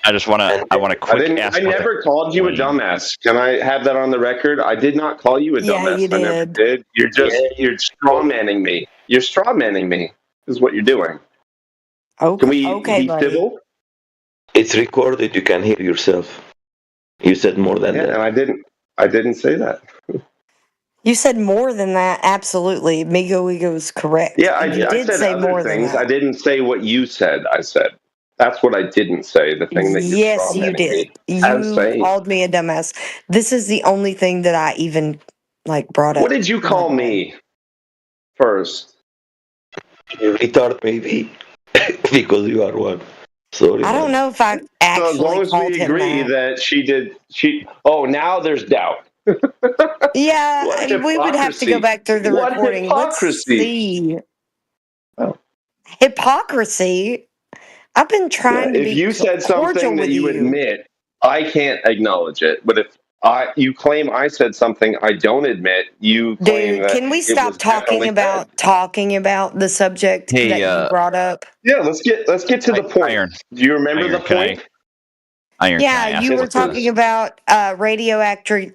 I just want to. I want to quick ask.
I never called you a dumbass. Can I have that on the record? I did not call you a
Yeah,
dumbass.
you
I never did. You're straw manning me. You're straw manning me. Is what you're doing.
Okay,
Can we
okay,
be
buddy.
civil?
It's recorded. You can hear yourself. You said more than that.
And I didn't say that.
You said more than that. Absolutely. Migo Ego is correct.
Yeah, I
You
did.
did say
other
more
things.
than that.
I didn't say what you said. I said that's what I didn't say. The thing that
Yes, you did. You called me a dumbass. This is the only thing that I even brought up.
What did you call me first?
You retard, maybe, because you are one. Sorry.
I don't know if I actually
as long as
called
we
him
agree that she did. Oh, now there's doubt.
Yeah, we would have to go back through the
What
recording.
hypocrisy.
Let's see.
Oh.
Hypocrisy? I've been trying to
if
be
you said
cordial
something that
with
you
you.
admit, I can't acknowledge it. But if you claim I said something I don't admit, you claim
Dude,
that
can we
it
stop
was definitely
talking about the subject that you brought up?
Yeah, let's get to the point. Do you remember the point?
Yeah, you were talking about radioactive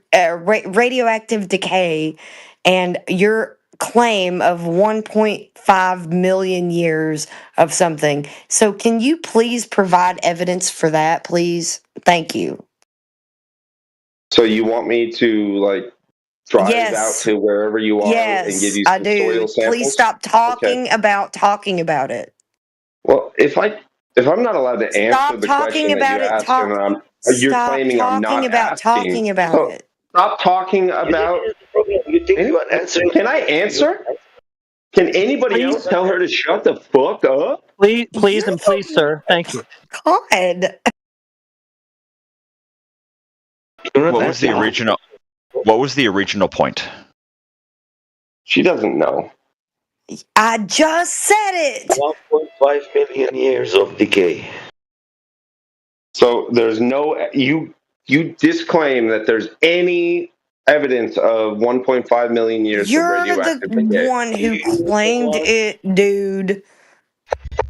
decay and your claim of 1.5 million years of something. So can you please provide evidence for that, please? Thank you.
So you want me to drive out to wherever you are and give you some soil samples?
Please stop talking about it.
Well, if I'm not allowed to answer the question that you asked, and you're claiming I'm not
talking about it.
Stop talking about. Can I answer? Can anybody else tell her to shut the fuck up?
Please, sir. Thank you.
God.
What was the original? What was the original point?
She doesn't know.
I just said it.
1.5 million years of decay.
So there's no you disclaim that there's any evidence of 1.5 million years of radioactive decay.
You're the one who claimed it, dude.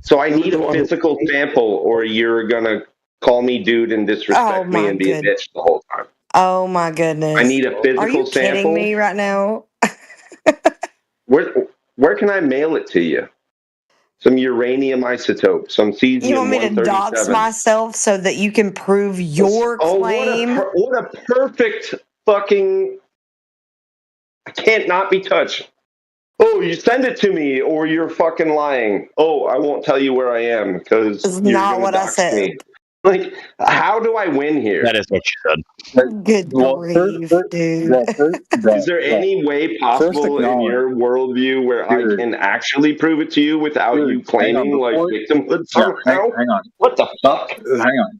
So I need a physical sample, or you're gonna call me dude and disrespect me and be a bitch the whole time.
Oh my goodness!
I need a physical sample.
Are you kidding me right now?
Where can I mail it to you? Some uranium isotope, some cesium-137.
You want me to dox myself so that you can prove your claim?
What a perfect fucking... I can't not be touched. Oh, you send it to me, or you're fucking lying. Oh, I won't tell you where I am because
It's not what I said.
Me. Like, how do I win here?
That is what you said.
Good grief, dude.
Is there any way possible in your worldview where I can actually prove it to you without you claiming victimhood somehow?
Hang on.
What the fuck?
Hang on.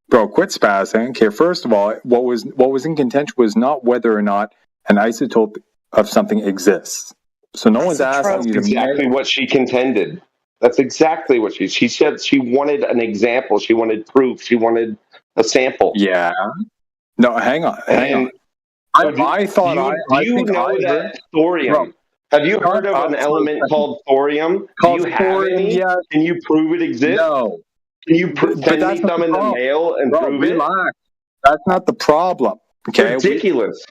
Quit spazzing. Okay, first of all, what was in contention was not whether or not an isotope of something exists. So no one's asking you to...
That's exactly what she contended. That's exactly what she said. She wanted an example. She wanted proof. She wanted a sample.
Yeah. No, hang on. I thought
that thorium. Have you heard of an element called thorium? Do you have any?
Yeah.
Can you prove it exists?
No.
Can you send me some in the mail and prove it?
That's not the problem. Okay.
Ridiculous.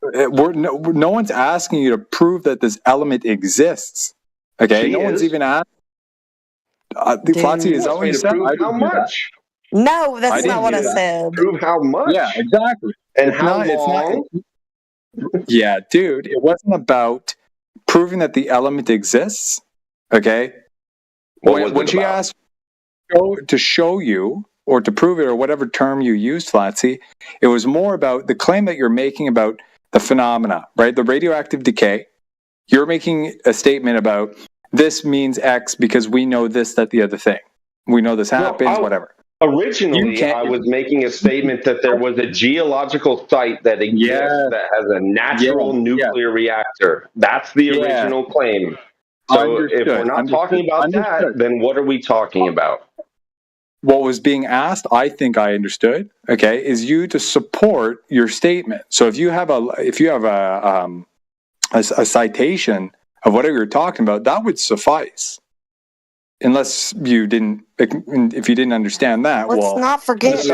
No one's asking you to prove that this element exists. Okay. No one's even asked. Flatsy is always said,
how much?
No, that's not what I said.
Prove how much?
Yeah, exactly.
And how long?
Yeah, dude, it wasn't about proving that the element exists. Okay. When she asked to show you or to prove it or whatever term you used, Flatsy, it was more about the claim that you're making about the phenomena, right? The radioactive decay, You're making a statement about this means X because we know this, that, the other thing. We know this happens, whatever.
Originally, I was making a statement that there was a geological site that exists that has a natural nuclear reactor. That's the original claim. So if we're not talking about that, then what are we talking about?
What was being asked, I think I understood, okay, is you to support your statement. So if you have a citation of whatever you're talking about, that would suffice. Unless you didn't, if you didn't understand that,
let's not forget his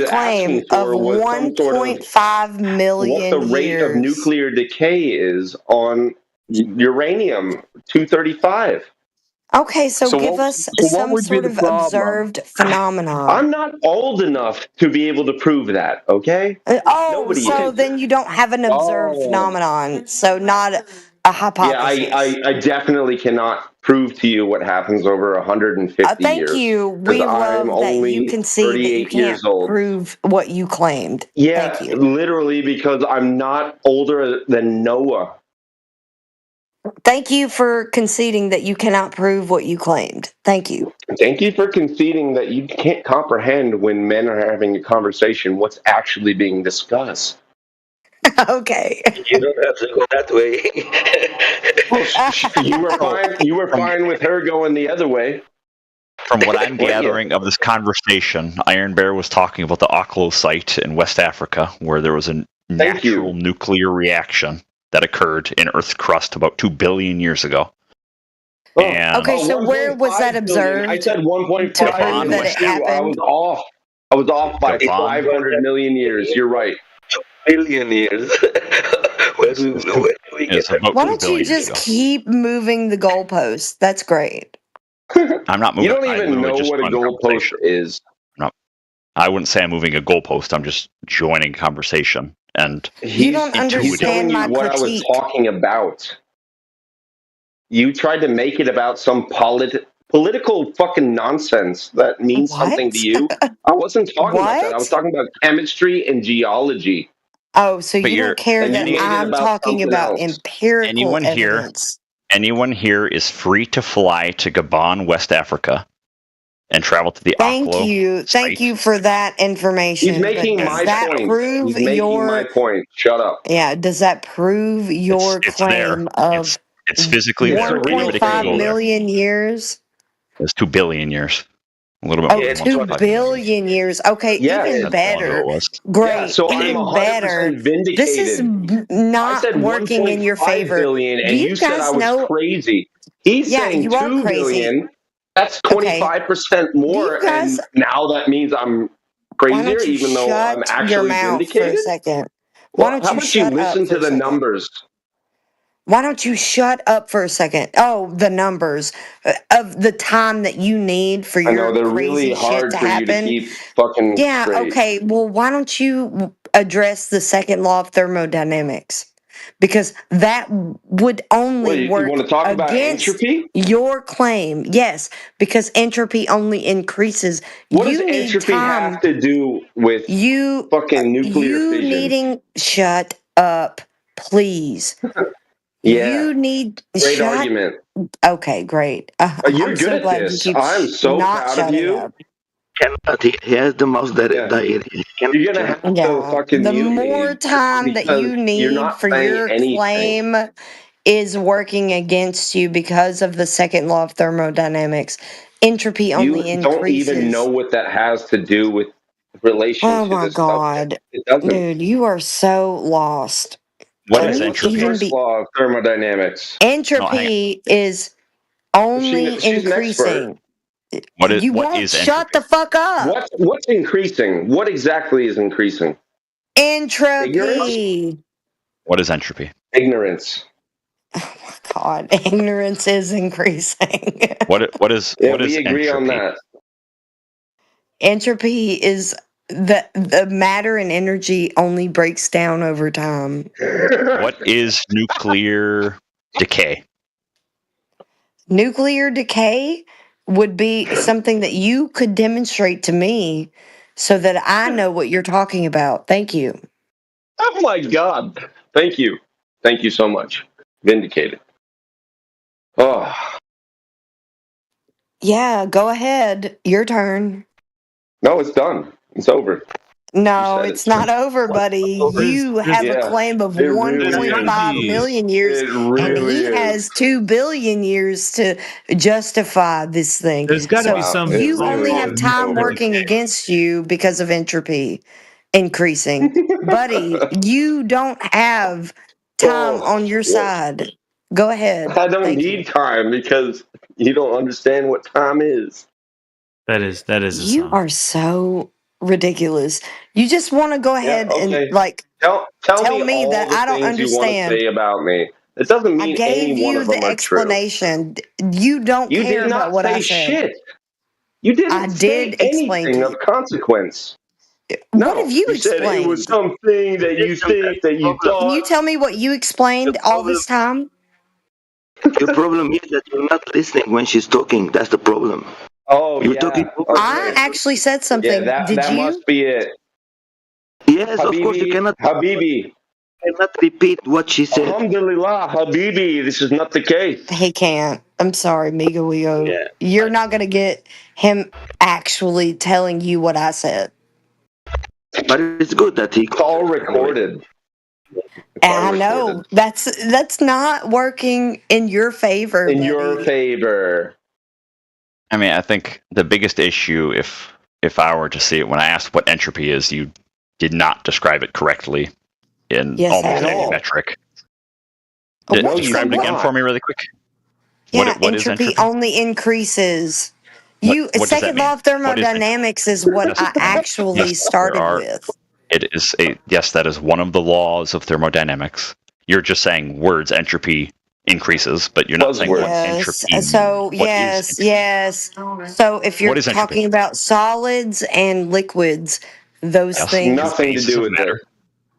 claim of 1.5 million
what the rate of nuclear decay is on uranium-235.
Okay, so give us some sort of observed phenomenon.
I'm not old enough to be able to prove that, okay?
Nobody so is. Then you don't have an observed phenomenon, so not a hypothesis.
Yeah, I definitely cannot prove to you what happens over 150 years.
Thank you. We love that you can see that you can't prove what you claimed.
Yeah,
Thank you.
Literally because I'm not older than Noah.
Thank you for conceding that you cannot prove what you claimed. Thank you.
Thank you for conceding that you can't comprehend when men are having a conversation what's actually being discussed.
Okay.
You don't have to go that way.
You were fine with her going the other way.
From what I'm gathering of this conversation, Iron Bear was talking about the Oklo site in West Africa, where there was a natural nuclear reaction that occurred in Earth's crust about 2 billion years ago.
Okay, so where was that observed?
I said 1.5 million. I was off. I was off by 500 million years. You're right.
Billion years.
Why don't you just keep moving the goalposts? That's great.
I'm not moving.
You don't even know what a goalpost is.
No, I wouldn't say I'm moving a goalpost. I'm just joining conversation. And
you don't understand my
what
critique.
I was talking about. You tried to make it about some political fucking nonsense that means something to you. I wasn't talking about that. I was talking about chemistry and geology.
Oh, so you don't care that I'm talking about empirical evidence.
Anyone here is free to fly to Gabon, West Africa, and travel to the Oklo
Thank you for that information.
He's making my point. He's making my point. Shut up.
Yeah, does that prove your claim of
it's physically
1.5 million years?
It's 2 billion years. A little bit more.
2 billion years. Okay, even better. Great.
Yeah, so
even better.
Vindicated.
This is not working in your favor.
Billion, and you said I was crazy. He's saying 2 billion. That's 25% more, and now that means I'm crazier, even though I'm actually vindicated.
For a second. How
about you listen to the numbers?
Why don't you shut up for a second? Oh, the numbers of the time that you need for your
they're
crazy
really hard
shit to
for
happen.
You to keep fucking straight.
Okay. Well, why don't you address the second law of thermodynamics? Because that would only work
you want to talk about entropy?
Your claim. Yes, because entropy only increases.
What does entropy have to do with fucking nuclear fission?
Shut up, please.
Yeah.
You need
great argument.
Okay, great.
You're
I'm
good
so
at
glad
this.
You keep
I'm so proud of you.
Up.
He has the most that
you're gonna have to fucking
the more time that you need for your claim is working against you because of the second law of thermodynamics. Entropy only increases.
You don't even know what that has to do with relation to
my
this
God.
Subject.
Dude, you are so lost.
What is entropy?
First law of thermodynamics.
Entropy is only increasing.
What is
entropy? Shut the fuck up.
What's increasing? What exactly is increasing?
Entropy.
Ignorance?
What is entropy?
Ignorance.
Oh my God, ignorance is increasing.
What is
we
is
agree
entropy?
On that.
Entropy is the matter and energy only breaks down over time.
What is nuclear decay?
Nuclear decay would be something that you could demonstrate to me so that I know what you're talking about. Thank you.
Oh my God. Thank you. Thank you so much. vindicated. Oh.
Yeah, go ahead. Your turn.
No, it's done. It's over.
No, it's not over, buddy. You have a claim of 1.5 million years, and he has 2 billion years to justify this thing.
There's got to be some.
You only have time working against you because of entropy increasing. Buddy, you don't have time on your side. Go ahead.
I don't need time because you don't understand what time is.
That is a
You are so ridiculous. You just want to go ahead and like
tell me
that I don't understand.
You want to say about me. It doesn't mean
I gave
any one
you
of them
the
are true.
explanation. You don't
You
care
did not
about what
say
I said.
shit. You didn't
I
say
did explain
anything
to
of
you.
consequence.
What have you
said it was
explained?
something that you think that you
Can
thought.
you tell me what you explained all this time?
Your problem is that you're not listening when she's talking. That's the problem.
Oh,
you're talking.
I actually said something.
Yeah,
Did
that
you?
must be it.
Yes,
Habibi,
of course you cannot.
Habibi.
Cannot repeat what she said.
Alhamdulillah, Habibi. This is not the case.
He can't. I'm sorry, Migo Wego.
Yeah.
You're not going to get him actually telling you what I said.
But it's good that
It's all recorded.
I know that's not working in your favor.
In your favor.
I mean, I think the biggest issue, if I were to see it, when I asked what entropy is, you did not describe it correctly in almost any metric. Describe it again for me really quick.
Yeah,
what is
entropy only increases.
What
second law of thermodynamics is what I actually started with.
It is that is one of the laws of thermodynamics. You're just saying words entropy increases, but you're not saying what entropy.
So yes. So if you're talking about solids and liquids, those things
nothing to do with matter.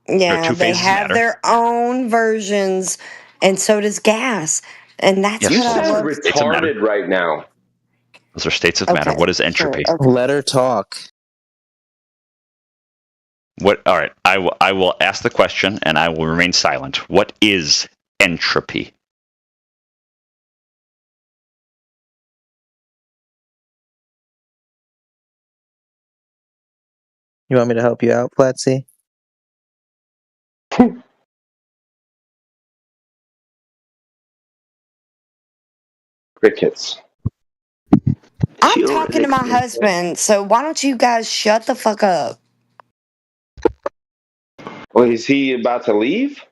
Yeah, they have their own versions, and so does gas, and that's
you
what I
sound
love.
retarded right now.
Those are states of matter. What is entropy?
Sure, okay.
Let her talk.
All right. I will ask the question, and I will remain silent. What is entropy?
You want me to help you out, Platsy?
Crickets.
I'm talking to my husband, so why don't you guys shut the fuck up?
Well, is he about to leave?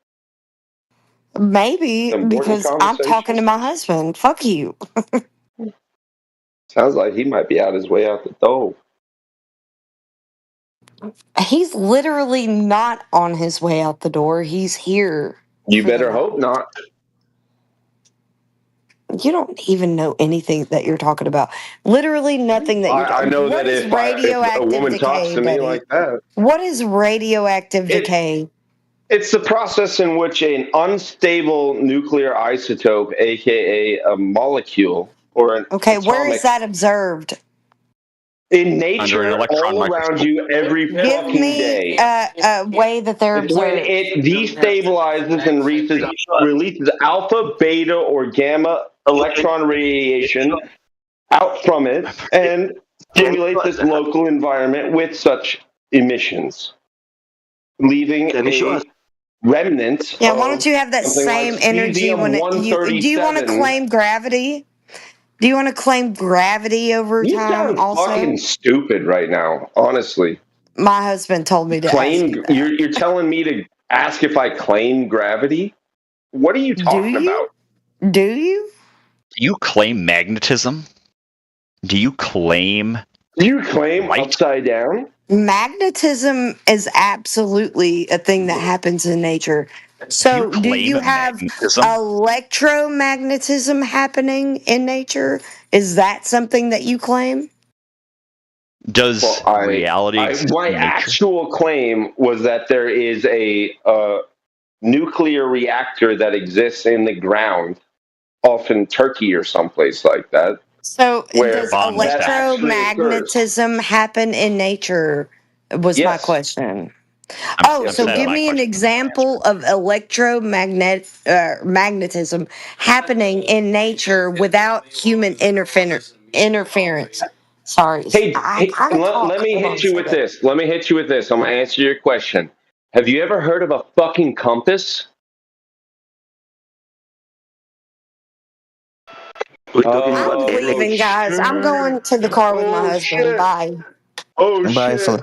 Maybe, because I'm talking to my husband. Fuck you.
Sounds like he might be on his way out the door.
He's literally not on his way out the door. He's here.
You better hope not.
You don't even know anything that you're talking about. Literally nothing that you're talking about.
I know that if a woman talks to me like that.
What is radioactive decay?
It's the process in which an unstable nuclear isotope, aka a molecule, or an atomic,
where is that observed?
In nature, all around you, every fucking day.
A way that they're observed.
When it destabilizes and releases alpha, beta, or gamma electron radiation out from it and stimulates this local environment with such emissions, leaving a remnant.
Yeah, why don't you have that same energy when do you want to claim gravity? Do you want to claim gravity over
you
time
sound
also?
Fucking stupid right now, honestly.
My husband told me to
claim.
Ask you
you're telling me to ask if I claim gravity? What are you talking about?
Do you?
Do you claim magnetism? Do you claim
light? Upside down?
Magnetism is absolutely a thing that happens in nature. So, do you have electromagnetism happening in nature? Is that something that you claim?
Does reality exist
my
in nature?
actual claim was that there is a nuclear reactor that exists in the ground, off in Turkey or someplace like that.
So, does electromagnetism happen in nature? Was my question. So give me an example of magnetism happening in nature without human interference. Sorry.
Hey, let me hit you with this. Let me hit you with this. I'm going to answer your question. Have you ever heard of a fucking compass?
I'm leaving, guys. I'm going to the car with my husband.
Shit.
Bye.
Oh,
Bye,
shit.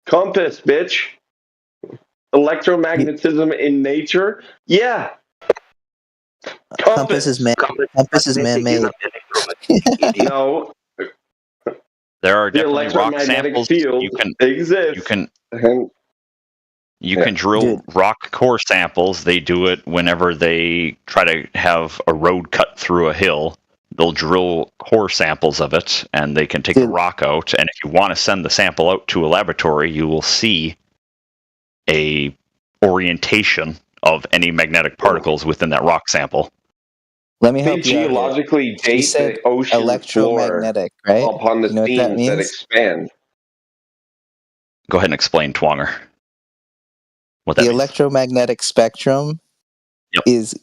Compass, bitch. Electromagnetism in nature? Yeah.
Compass is man-made.
No.
There are
The
definitely rock
electromagnetic
samples.
field exists.
You can drill rock core samples. They do it whenever they try to have a road cut through a hill. They'll drill core samples of it, and they can take the rock out. And if you want to send the sample out to a laboratory, you will see a orientation of any magnetic particles within that rock sample.
Let me help
they
you
geologically date the ocean
electromagnetic,
floor
right?
upon the
You know what that
seams that
means?
expand.
Go ahead and explain, Twonger. What
The
that means.
electromagnetic spectrum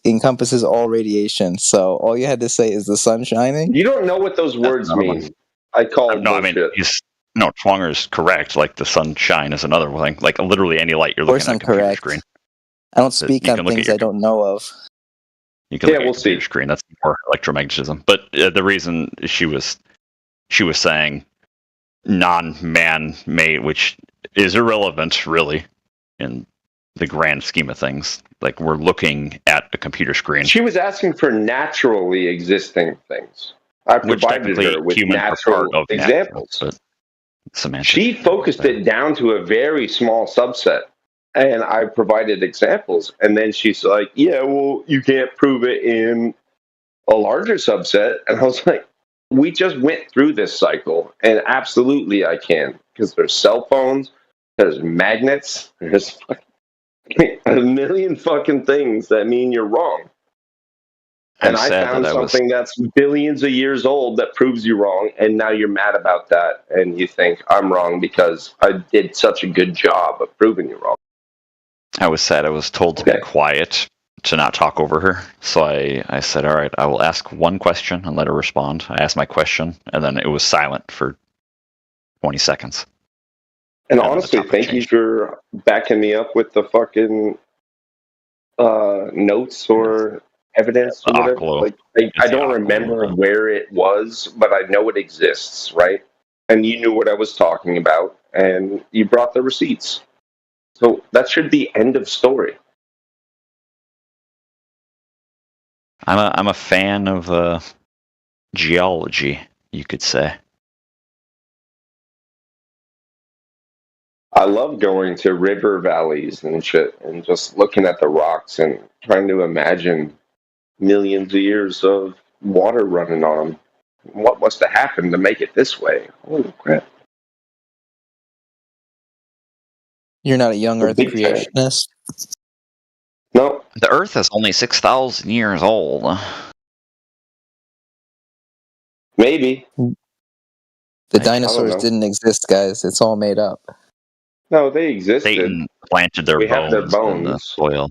encompasses all radiation. So all you had to say is the sun shining.
You don't know what those words mean. I call it bullshit.
Twonger is correct. Like the sunshine is another thing. Like literally any light you're looking at a computer screen.
I don't speak on things I don't know of.
You can look at your computer screen. That's more electromagnetism. But the reason she was saying non-man-made, which is irrelevant, really, in the grand scheme of things. Like, we're looking at a computer screen.
She was asking for naturally existing things. I provided her with natural examples. She focused it down to a very small subset. And I provided examples. And then she's like, yeah, well, you can't prove it in a larger subset. And I was like, we just went through this cycle. And absolutely I can. Because there's cell phones, there's magnets, there's a million fucking things that mean you're wrong. And I found something that's billions of years old that proves you wrong, and now you're mad about that, and you think I'm wrong because I did such a good job of proving you wrong.
I was sad. I was told to be quiet, to not talk over her. So I said, all right, I will ask one question and let her respond. I asked my question, and then it was silent for 20 seconds.
And honestly, thank you for backing me up with the fucking notes or evidence or whatever. Like, I don't remember where it was, but I know it exists, right? And you knew what I was talking about, and you brought the receipts. So that should be end of story.
I'm a fan of geology, you could say.
I love going to river valleys and shit and just looking at the rocks and trying to imagine millions of years of water running on them. What must have happened to make it this way? Holy crap.
You're not a young Earth creationist?
No.
The Earth is only 6,000 years old.
Maybe.
The dinosaurs didn't exist, guys. It's all made up.
No, they existed.
Satan planted their bones in the soil.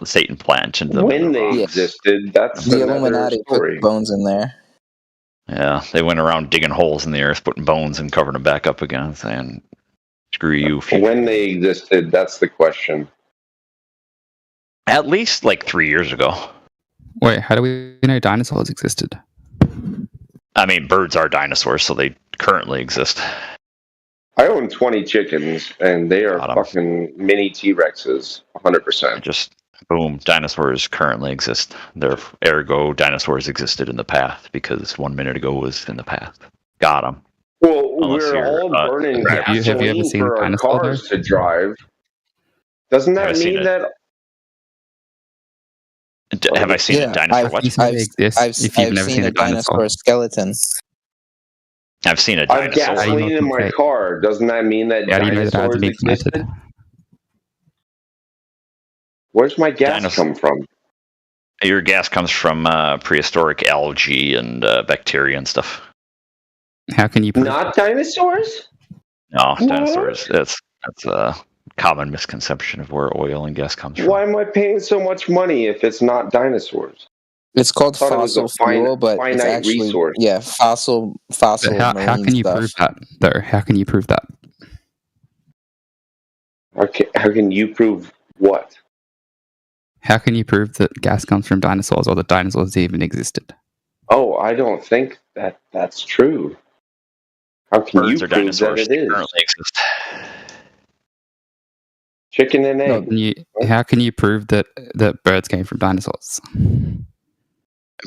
Satan planted them.
When they existed, that's
the Illuminati
story.
put bones in there.
Yeah, they went around digging holes in the earth, putting bones and covering them back up again, saying, screw you.
When they existed, that's the question.
At least like 3 years ago.
Wait, how do we know dinosaurs existed?
I mean, birds are dinosaurs, so they currently exist.
I own 20 chickens, and they are fucking mini T-Rexes, 100%.
Just, boom, dinosaurs currently exist. Ergo, dinosaurs existed in the past, because 1 minute ago was in the past. Got them.
Well, we're all burning gasoline for our cars to drive. Doesn't that mean that...
Have I seen a dinosaur?
I've seen a dinosaur skeleton.
I've seen a
dinosaur. I have gasoline in my car. Doesn't that mean that dinosaurs existed? Where's my gas come from?
Your gas comes from prehistoric algae and bacteria and stuff.
How can you prove
not dinosaurs?
No, dinosaurs. That's a common misconception of where oil and gas comes from.
Why am I paying so much money if it's not dinosaurs?
It's called
I thought it was a
fossil fuel, but it's
finite
actually
resource.
fossil
But how
marine
can you
stuff.
prove that, though? How can you prove that?
How can you prove what?
How can you prove that gas comes from dinosaurs or that dinosaurs even existed?
Oh, I don't think that's true. How can
Birds
you
or
prove
dinosaurs
that it is?
currently exist.
Chicken and
No,
egg.
how can you prove that birds came from dinosaurs?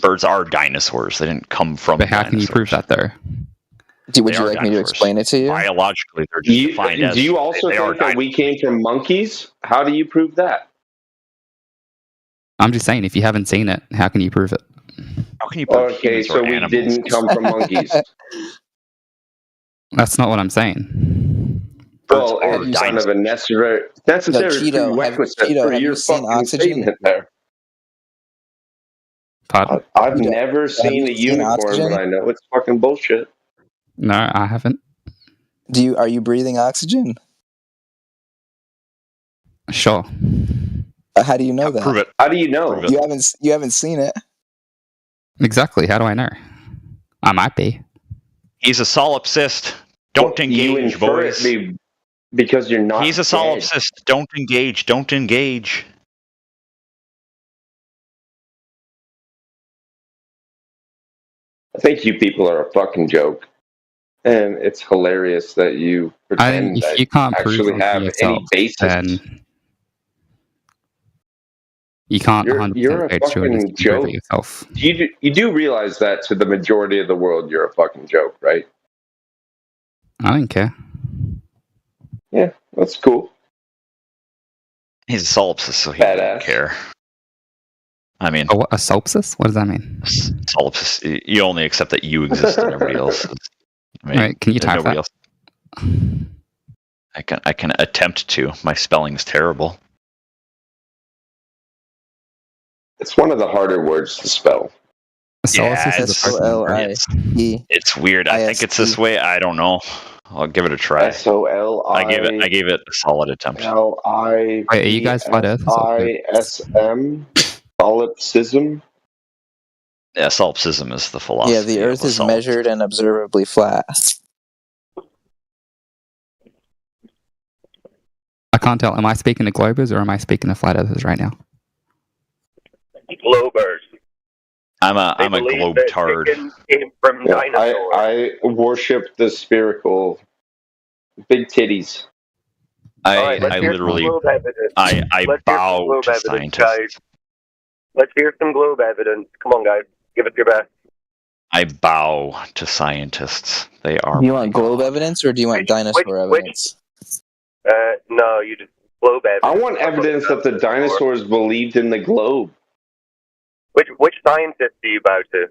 Birds are dinosaurs. They didn't come from
But how
dinosaurs.
can you prove that, though?
Would you like me to explain it to you?
Biologically, they're just defined as.
Do you also
they are
think that we came from monkeys? How do you prove that?
I'm just saying, if you haven't seen it, how can you prove it?
How can you prove
Okay,
humans
so
are
we
animals?
didn't come from monkeys.
That's not what I'm saying.
Well, it's kind of a necessary prerequisite for your fucking statement there.
Pardon?
I've never seen a unicorn, but I know it's fucking bullshit.
No, I haven't.
Are you breathing oxygen?
Sure.
How do you know that?
Prove it.
How do you know?
You haven't seen it.
Exactly. How do I know? I might be.
He's a solipsist. Don't engage, boys.
Because you're not.
He's a solipsist. Don't engage. Don't engage.
I think you people are a fucking joke. And it's hilarious that you pretend
if
that
you can't
actually
prove
have
yourself,
any basis.
then you can't 100%
You're a fucking joke.
Yourself.
You do realize that to the majority of the world, you're a fucking joke, right?
I don't care.
Yeah, that's cool.
He's a solipsist, so he doesn't care. I mean,
a solipsist? What does that mean?
Solipsist. You only accept that you exist and everybody else. I mean,
right? Can you type that?
Else. I can attempt to. My spelling's terrible.
It's one of the harder words to spell.
Yeah, it's weird. I think it's this way. I don't know. I'll give it a try.
SOLI.
I gave it a solid attempt.
LI.
Wait, are you guys flat earth?
ISM. Solipsism.
Yeah, solipsism is the philosophy.
Yeah, the Earth is measured and observably flat.
I can't tell. Am I speaking to globers or am I speaking to flat earthers right now?
Globers.
I'm a globe tard.
From dinosaurs.
I worship the spherical big titties.
I literally bow to scientists.
Guys. Let's hear some globe evidence. Come on, guys. Give us your best.
I bow to scientists. They are.
Do you want globe evidence or do you want dinosaur evidence?
No, you just globe evidence.
I want evidence that the dinosaurs believed in the globe.
Which scientist do you bow to?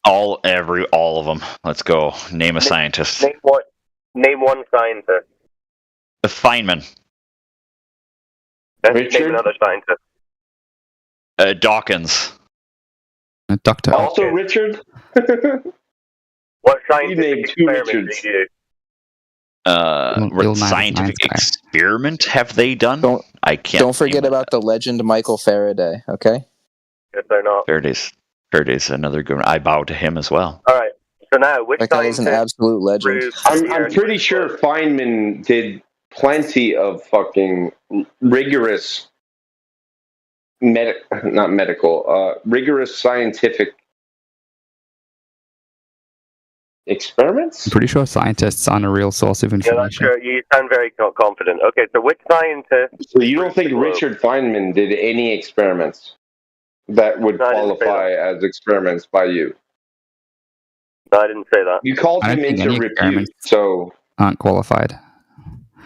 All of them. Let's go. Name a scientist.
Name one scientist.
Feynman.
Name another scientist.
Dawkins.
Doctor.
Also Richard?
What scientific experiment did you do?
What scientific experiment have they done? I can't.
Don't forget about the legend Michael Faraday, okay?
Yes or not?
Faraday's another good one. I bow to him as well.
All right. So now, which
that guy is an absolute legend.
I'm pretty sure Feynman did plenty of fucking rigorous rigorous scientific experiments?
I'm pretty sure scientists aren't a real source of information.
Yeah, that's true. You sound very confident. Okay, so which scientist...
So you don't think Richard Feynman did any experiments that would qualify as experiments by you?
No, I didn't say that.
You called him into repute, so...
aren't qualified.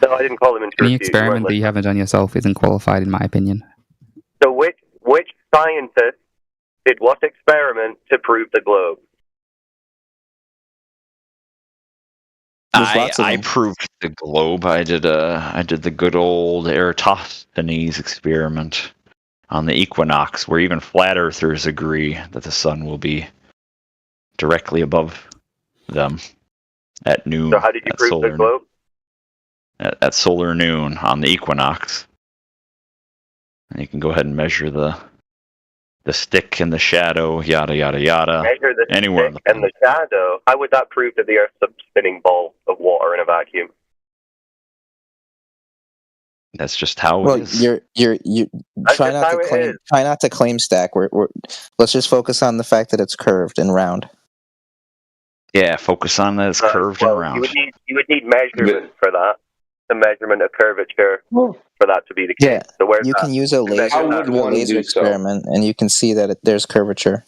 No, I didn't call him into
Any
repute.
experiment that you haven't done yourself isn't qualified, in my opinion.
So which scientist did what experiment to prove the globe?
I proved the globe. I did the good old Eratosthenes experiment on the equinox, where even flat earthers agree that the sun will be directly above them at noon.
So how did you prove the globe?
at solar noon on the equinox. And you can go ahead and measure the stick and the shadow, yada yada yada.
Measure the
anywhere
stick and the shadow. How would that prove that the Earth's a spinning ball of water in a vacuum?
That's just how
Well,
it is.
you try not to claim stack. Let's just focus on the fact that it's curved and round.
Yeah, focus on that it's curved and round.
You would need measurement for that. The measurement of curvature for that to be the case.
Yeah,
so
you can use a laser experiment, and you can see that there's curvature.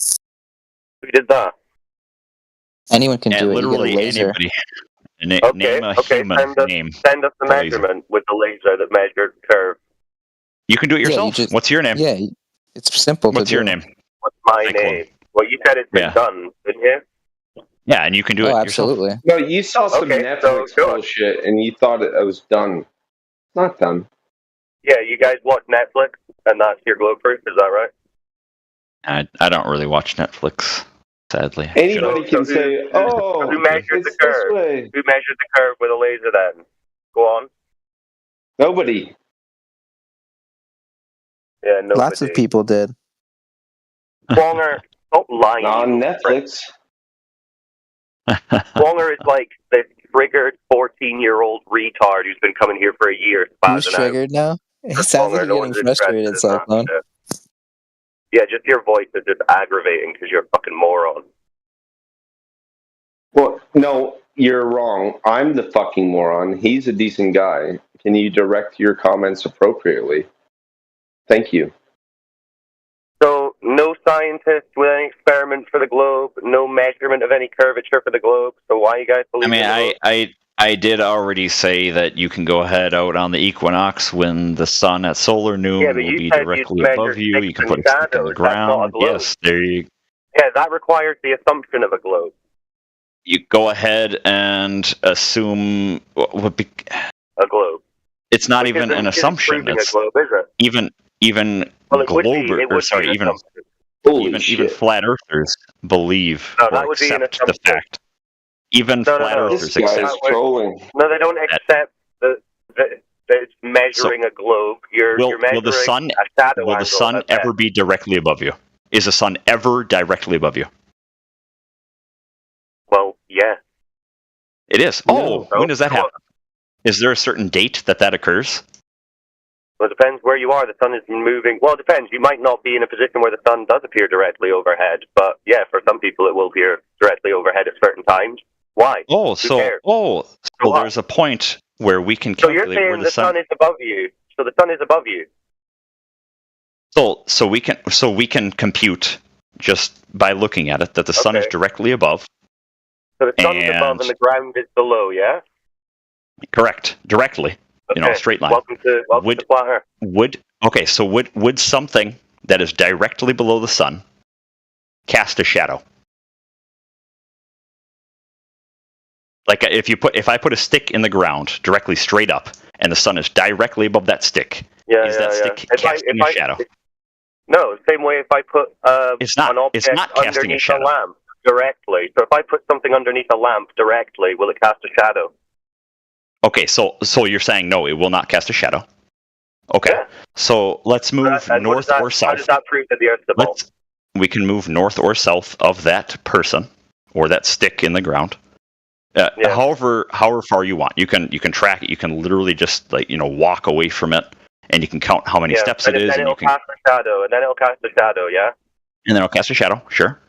Who did that?
Anyone can do it.
Literally
you get a laser.
Anybody. Name a human name.
Send us the measurement with the laser that measured curve.
You can do it yourself. What's your name?
Yeah, it's simple.
What's your name?
What's my name? Well, you said it's been done, didn't you?
Yeah, and you can do it
absolutely.
yourself.
No, you saw some Netflix bullshit and you thought it was done. It's not done.
Yeah, you guys watch Netflix and that's your glow proof, is that right?
I don't really watch Netflix, sadly.
Anybody can say,
who measured the curve? Who measured the curve with a laser then? Go on.
Nobody.
Yeah, nobody.
Lots of people did.
Swonger, don't lie.
On Netflix.
Swonger is like the triggered 14-year-old retard who's been coming here for a year.
Who's triggered now? It sounds like you're getting frustrated, Cyclone.
Yeah, just your voice is just aggravating because you're a fucking moron.
Well, no, you're wrong. I'm the fucking moron. He's a decent guy. Can you direct your comments appropriately? Thank you.
So, no scientist with any experiment for the globe, no measurement of any curvature for the globe. So why you guys believe
I did already say that you can go ahead out on the equinox when the sun at solar noon will be directly above you. You can put a stick on the ground. Yes, there you.
Yeah, that requires the assumption of a globe.
You go ahead and assume what be
a globe.
It's not even an assumption. It's
a globe, is it?
even even flat earthers believe or accept the fact. Even flat earthers accept.
No, they don't accept that it's measuring a globe. You're measuring
will the sun ever be directly above you? Is the sun ever directly above you?
Well, yeah.
It is. When does that happen? Is there a certain date that occurs?
Well, it depends where you are. The sun is moving. Well, it depends. You might not be in a position where the sun does appear directly overhead, but yeah, for some people it will appear directly overhead at certain times. Why?
So there's a point where we can calculate
you're saying
where
the sun is above you. So the sun is above you.
So we can compute just by looking at it that the sun is directly above.
So the sun is above and the ground is below, yeah?
Correct. Directly.
Okay.
Straight line.
Welcome to Flat Earth.
So would something that is directly below the sun cast a shadow? Like if I put a stick in the ground directly straight up and the sun is directly above that stick, is that stick casting a shadow?
No, same way if I put an object underneath a lamp directly. So if I put something underneath a lamp directly, will it cast a shadow?
Okay, so you're saying no, it will not cast a shadow. Okay, so let's move north or south.
How does that prove that the Earth's a ball?
We can move north or south of that person or that stick in the ground. However far you want. You can track it. You can literally just walk away from it, and you can count how many steps it is.
And it'll cast a shadow, and then it'll cast a shadow. Yeah.
And then it'll cast a shadow. Sure.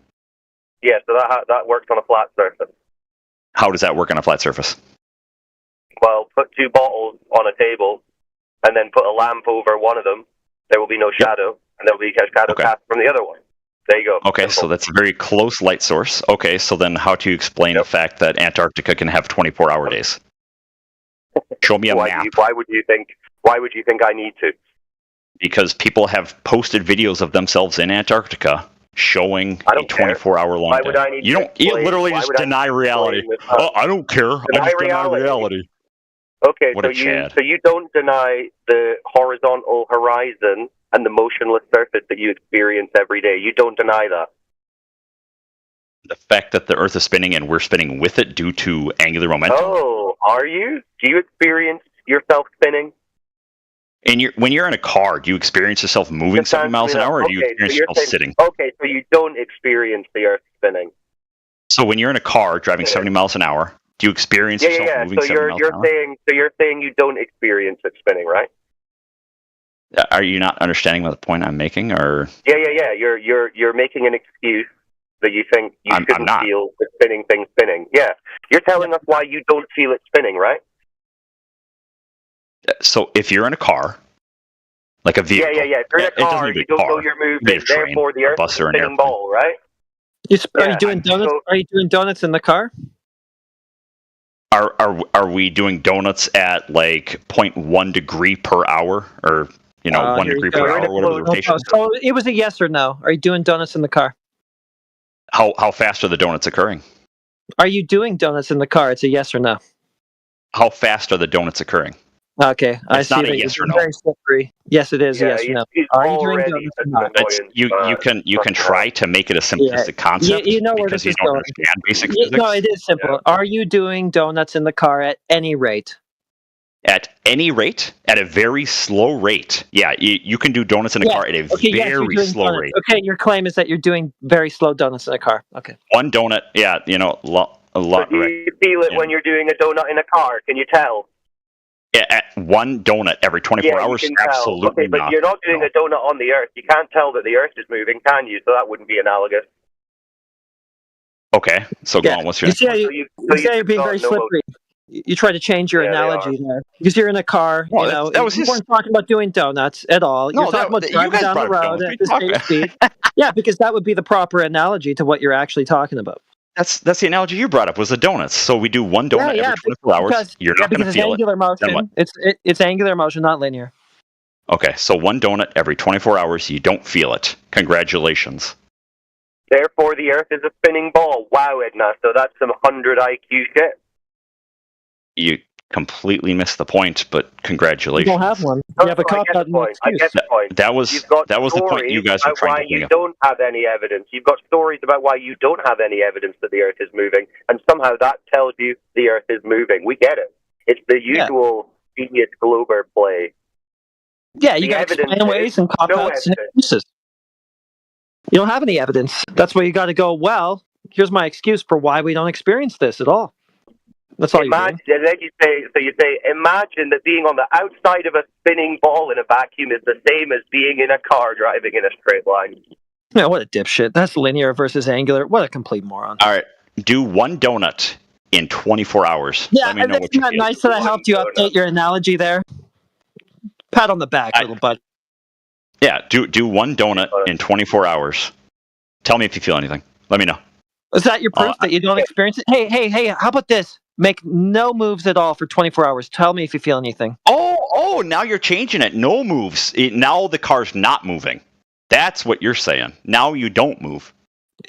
Yeah. So that works on a flat surface.
How does that work on a flat surface?
Well, put two bottles on a table, and then put a lamp over one of them. There will be no shadow, and there will be a shadow cast from the other one. There you go.
Okay, so that's a very close light source. Okay, so then how do you explain the fact that Antarctica can have 24-hour days? Show me a map.
Why would you think I need to?
Because people have posted videos of themselves in Antarctica showing a 24-hour long day.
Would I need
you literally just deny reality. Oh, I don't care. I just deny reality.
Okay, so you don't deny the horizontal horizon and the motionless surface that you experience every day. You don't deny that.
The fact that the Earth is spinning and we're spinning with it due to angular momentum.
Oh, are you? Do you experience yourself spinning?
And when you're in a car, do you experience yourself moving 70 miles an hour, or do you experience yourself sitting?
Okay, so you don't experience the Earth spinning.
So when you're in a car driving 70 miles an hour, do you experience yourself moving 70 miles an hour?
So you're saying you don't experience it spinning, right?
Are you not understanding what the point I'm making, or?
Yeah. You're making an excuse that you think you shouldn't feel the spinning thing spinning. Yeah, you're telling us why you don't feel it spinning, right?
So if you're in a car, like a vehicle,
yeah. If you're in a car, you don't know you're moving. Therefore, the Earth is a spinning ball, right?
Are you doing donuts? Are you doing donuts in the car?
Are we doing donuts at like 0.1 degree per hour, or 1 degree per hour, whatever the rotation?
So it was a yes or no. Are you doing donuts in the car?
How fast are the donuts occurring?
Are you doing donuts in the car? It's a yes or no.
How fast are the donuts occurring?
Okay,
I see. Not a yes or no.
Very slippery. Yes, it is. Yes or no. Are you doing donuts or not?
You can try to make it a simplistic concept.
You know where this is going.
Basic physics.
No, it is simple. Are you doing donuts in the car at any rate?
At any rate, at a very slow rate. Yeah, you can do donuts in a car at a very slow rate.
Okay, your claim is that you're doing very slow donuts in a car. Okay.
One donut, a lot.
So do you feel it when you're doing a donut in a car? Can you tell?
Yeah, at one donut every 24 hours, absolutely
not. But you're not doing a donut on the Earth. You can't tell that the Earth is moving, can you? So that wouldn't be analogous.
Okay, so go on. What's your?
You say you're being very slippery. You try to change your analogy there because you're in a car.
Well,
you weren't talking about doing donuts at all. You're talking about driving down the road at the same speed. Yeah, because that would be the proper analogy to what you're actually talking about.
That's the analogy you brought up, was the donuts. So we do one donut every 24 hours. You're not going to feel
angular motion. It's angular motion, not linear.
Okay, so one donut every 24 hours. You don't feel it. Congratulations.
Therefore, the Earth is a spinning ball. Wow, Edna. So that's some 100 IQ shit.
You completely missed the point, but congratulations.
You don't have one. You have a cop-out.
I get the point.
That was the point you guys were trying to bring up.
You don't have any evidence. You've got stories about why you don't have any evidence that the Earth is moving, and somehow that tells you the Earth is moving. We get it. It's the usual genius Glober play.
Yeah, you got to explain ways and cop-outs and excuses. You don't have any evidence. That's where you got to go, well, here's my excuse for why we don't experience this at all. That's all
and then you say, imagine that being on the outside of a spinning ball in a vacuum is the same as being in a car driving in a straight line.
Yeah, what a dipshit. That's linear versus angular. What a complete moron.
All right, do one donut in 24 hours.
Yeah, Let me know what you feel. Nice that I helped you update your analogy there. Pat on the back, little bud.
Yeah, do one donut in 24 hours. Tell me if you feel anything. Let me know.
Is that your proof that you don't experience it? Hey, how about this? Make no moves at all for 24 hours. Tell me if you feel anything.
Oh, now you're changing it. No moves. Now the car's not moving. That's what you're saying. Now you don't move.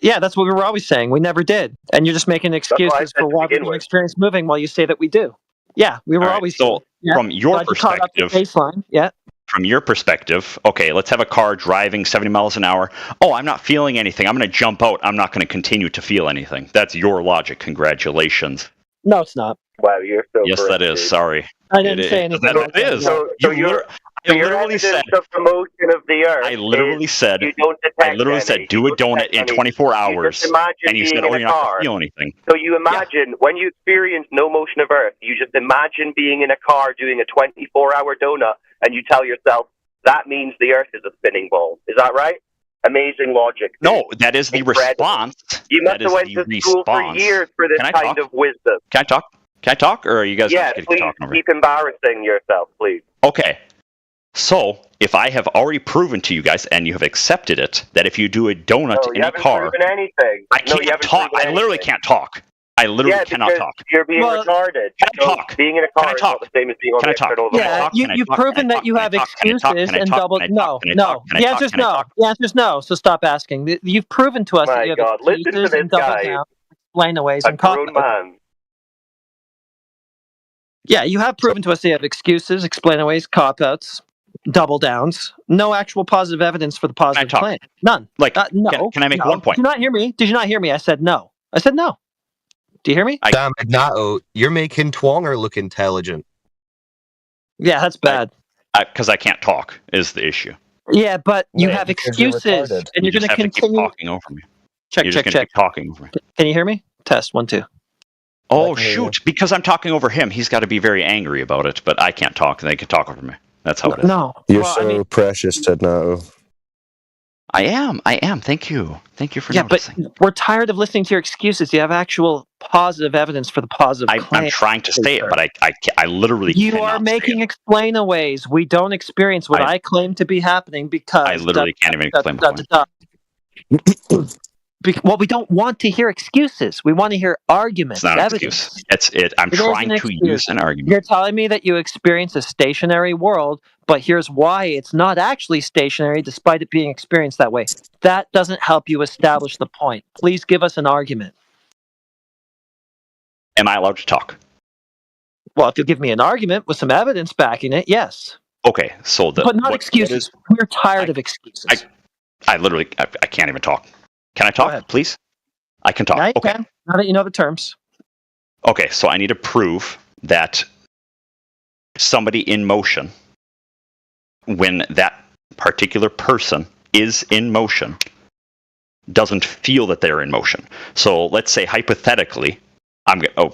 Yeah, that's what we were always saying. We never did. And you're just making excuses for why we don't experience moving while you say that we do. Yeah, we were always...
So, from your perspective...
Baseline, yeah.
From your perspective, okay, let's have a car driving 70 miles an hour. Oh, I'm not feeling anything. I'm going to jump out. I'm not going to continue to feel anything. That's your logic. Congratulations.
No, it's not.
Wow, you're so
Yes, that is. Sorry.
I didn't say anything.
It is.
You literally said of the motion of the Earth.
I literally said,
you don't detect
do a donut in 24 hours. And you said, oh, you're not going to feel anything.
So you imagine, when you experience no motion of Earth, you just imagine being in a car doing a 24-hour donut, and you tell yourself, that means the Earth is a spinning ball. Is that right? Amazing logic.
No, that is the response.
You must have went to school for years for this kind of wisdom.
Can I talk? Can I talk, or are you guys
just
talking over?
Keep embarrassing yourself, please.
Okay. So, if I have already proven to you guys, and you have accepted it, that if you do a donut in a car...
You haven't proven anything.
I can't talk. I literally can't talk. I literally cannot talk.
You're being retarded.
Can I talk?
Being in a car is not the same as being on the external of
Yeah, you've proven that you have excuses and double... No. The answer's no. The answer's no, so stop asking. You've proven to us that you have excuses and double down, explain the ways, and cop out. Yeah, you have proven to us that you have excuses, explainaways, cop-outs, double downs. No actual positive evidence for the positive claim. None.
No. Can I make one point?
Did you not hear me? Did you not hear me? I said no. Do you hear me?
Damn, Ignato, you're making Twonger look intelligent.
Yeah, that's bad.
Because I can't talk is the issue.
Yeah, but you have excuses, and you're going to continue
talking over me.
Check.
Keep talking over me.
Can you hear me? Test 1 2.
Oh shoot! Because I'm talking over him, he's got to be very angry about it. But I can't talk, and they can talk over me. That's how it is.
No,
you're precious, Tednato.
I am. Thank you for noticing.
But we're tired of listening to your excuses. You have actual positive evidence for the positive claim.
I'm trying to say it, but I literally
You are making explainaways. We don't experience what I claim to be happening because...
I literally can't even explain my
point. Well, we don't want to hear excuses. We want to hear arguments.
It's not an excuse. I'm trying to use an argument.
You're telling me that you experience a stationary world, but here's why it's not actually stationary despite it being experienced that way. That doesn't help you establish the point. Please give us an argument.
Am I allowed to talk?
Well, if you'll give me an argument with some evidence backing it, yes.
Okay, so
but not excuses. We're tired of excuses.
I literally can't even talk. Can I talk, please? I can talk.
Now you can. Now that you know the terms.
Okay, so I need to prove that somebody in motion, when that particular person is in motion, doesn't feel that they're in motion. So let's say hypothetically,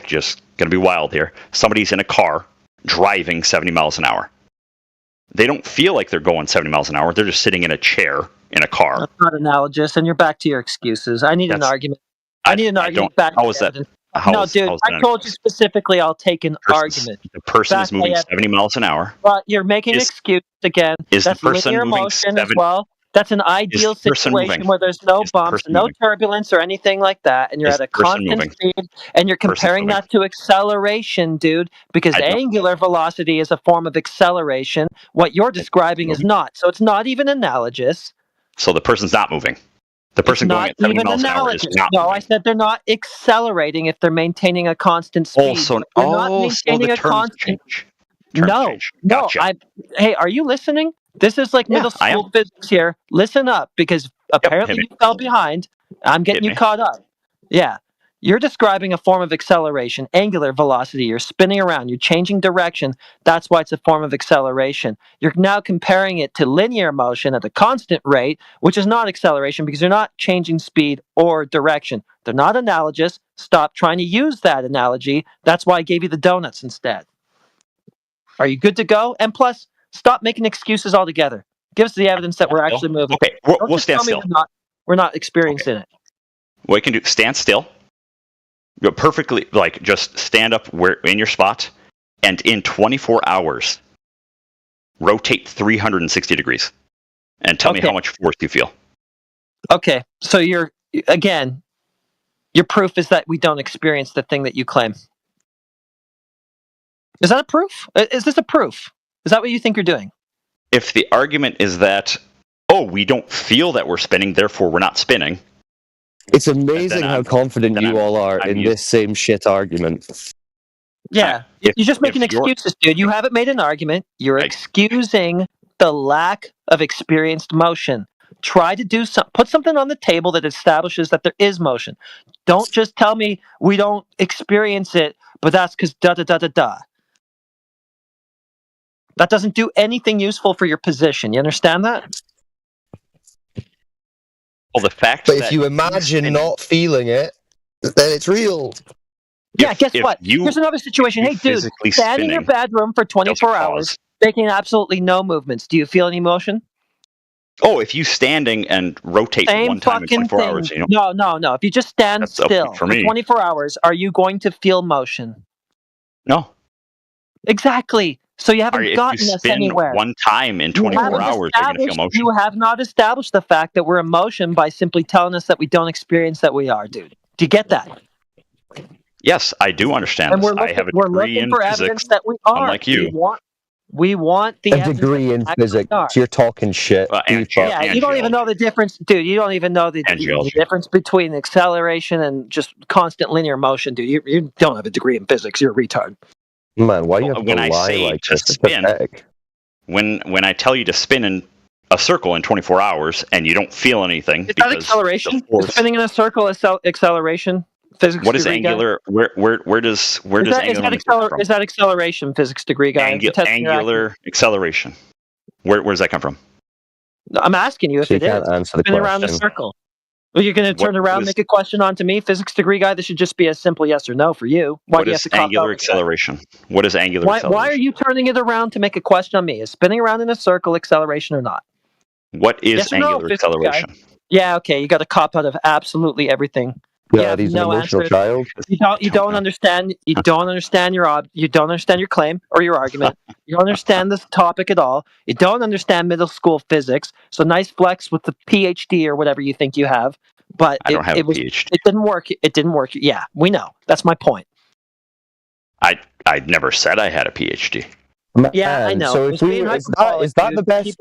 just going to be wild here. Somebody's in a car driving 70 miles an hour. They don't feel like they're going 70 miles an hour. They're just sitting in a chair in a car.
That's not analogous, and you're back to your excuses. I need an argument. I need an argument back.
How is that?
No, dude, I told you specifically I'll take an argument.
The person is moving 70 miles an hour.
But you're making an excuse again.
Is
That's
the person
linear
moving
motion as well. That's an ideal situation where there's no bumps, no turbulence, or anything like that, and you're at a constant speed, and you're comparing that to acceleration, dude, because angular velocity is a form of acceleration. What you're describing is not. So it's not even analogous.
So the person's not moving. The person going at 70 miles an hour is not moving.
I said they're not accelerating if they're maintaining a constant speed.
So
the terms change. No. Hey, are you listening? This is like middle school physics here. Listen up, because apparently you fell behind. I'm getting you caught up. Yeah. You're describing a form of acceleration, angular velocity. You're spinning around. You're changing direction. That's why it's a form of acceleration. You're now comparing it to linear motion at a constant rate, which is not acceleration because you're not changing speed or direction. They're not analogous. Stop trying to use that analogy. That's why I gave you the donuts instead. Are you good to go? And plus, stop making excuses altogether. Give us the evidence that we're actually moving.
Okay, we'll stand still.
We're not experiencing it.
What you can do, stand still. You're perfectly, just stand up in your spot, and in 24 hours, rotate 360 degrees, and tell me how much force you feel.
Okay, so your proof is that we don't experience the thing that you claim. Is that a proof? Is this a proof? Is that what you think you're doing?
If the argument is that, we don't feel that we're spinning, therefore we're not spinning.
It's amazing how confident you all are in this same shit argument.
Yeah, you're just making excuses, dude. You haven't made an argument. You're excusing the lack of experienced motion. Try to do put something on the table that establishes that there is motion. Don't just tell me we don't experience it, but that's because da-da-da-da-da. That doesn't do anything useful for your position. You understand that?
Well, the fact
but if you imagine not feeling it, then it's real.
Yeah, guess what? Here's another situation. Hey, dude, stand in your bedroom for 24 hours, making absolutely no movements. Do you feel any motion?
Oh, if you standing and rotate one time in 24 hours,
No. If you just stand still for 24 hours, are you going to feel motion?
No.
Exactly. So you haven't gotten us anywhere.
One time in 24 hours, you're going to feel motion.
You have not established the fact that we're in motion by simply telling us that we don't experience that we are, dude. Do you get that?
Yes, I do understand
and
this. I have a degree in physics,
that we are.
Unlike you.
We want the
degree in physics. You're talking shit.
You don't even know the difference, dude. You don't even know the difference between acceleration and just constant linear motion, dude. You don't have a degree in physics. You're a retard.
Man, why do you have to lie like this?
Spin, when I tell you to spin in a circle in 24 hours and you don't feel anything,
is that acceleration? Is spinning in a circle acceleration? Physics
What is
degree
angular?
Guy?
Where does angular come from?
Is that acceleration, physics degree guy?
Angular acceleration. Where does that come from?
No, I'm asking you if
So you
it
can't
is.
answer the
Spin around the
question.
circle. Well, you're going to turn around, make a question onto me, physics degree guy. This should just be a simple yes or no for you. Why
What
do you have
is
to cop
angular
out?
acceleration? What is angular acceleration?
Why are you turning it around to make a question on me? Is spinning around in a circle acceleration or not?
What is
Yes or no,
angular
physics
acceleration?
guy? Yeah, okay. You got to cop out of absolutely everything. You
Yeah,
have
he's an
no
emotional
answer.
child.
You don't understand. You don't understand you don't understand your claim or your argument. You don't understand this topic at all. You don't understand middle school physics. So nice flex with the PhD or whatever you think you have. But
I don't have a PhD.
It didn't work. It didn't work. Yeah, we know. That's my point.
I never said I had a PhD.
Yeah, I know.
So if we, is that the best?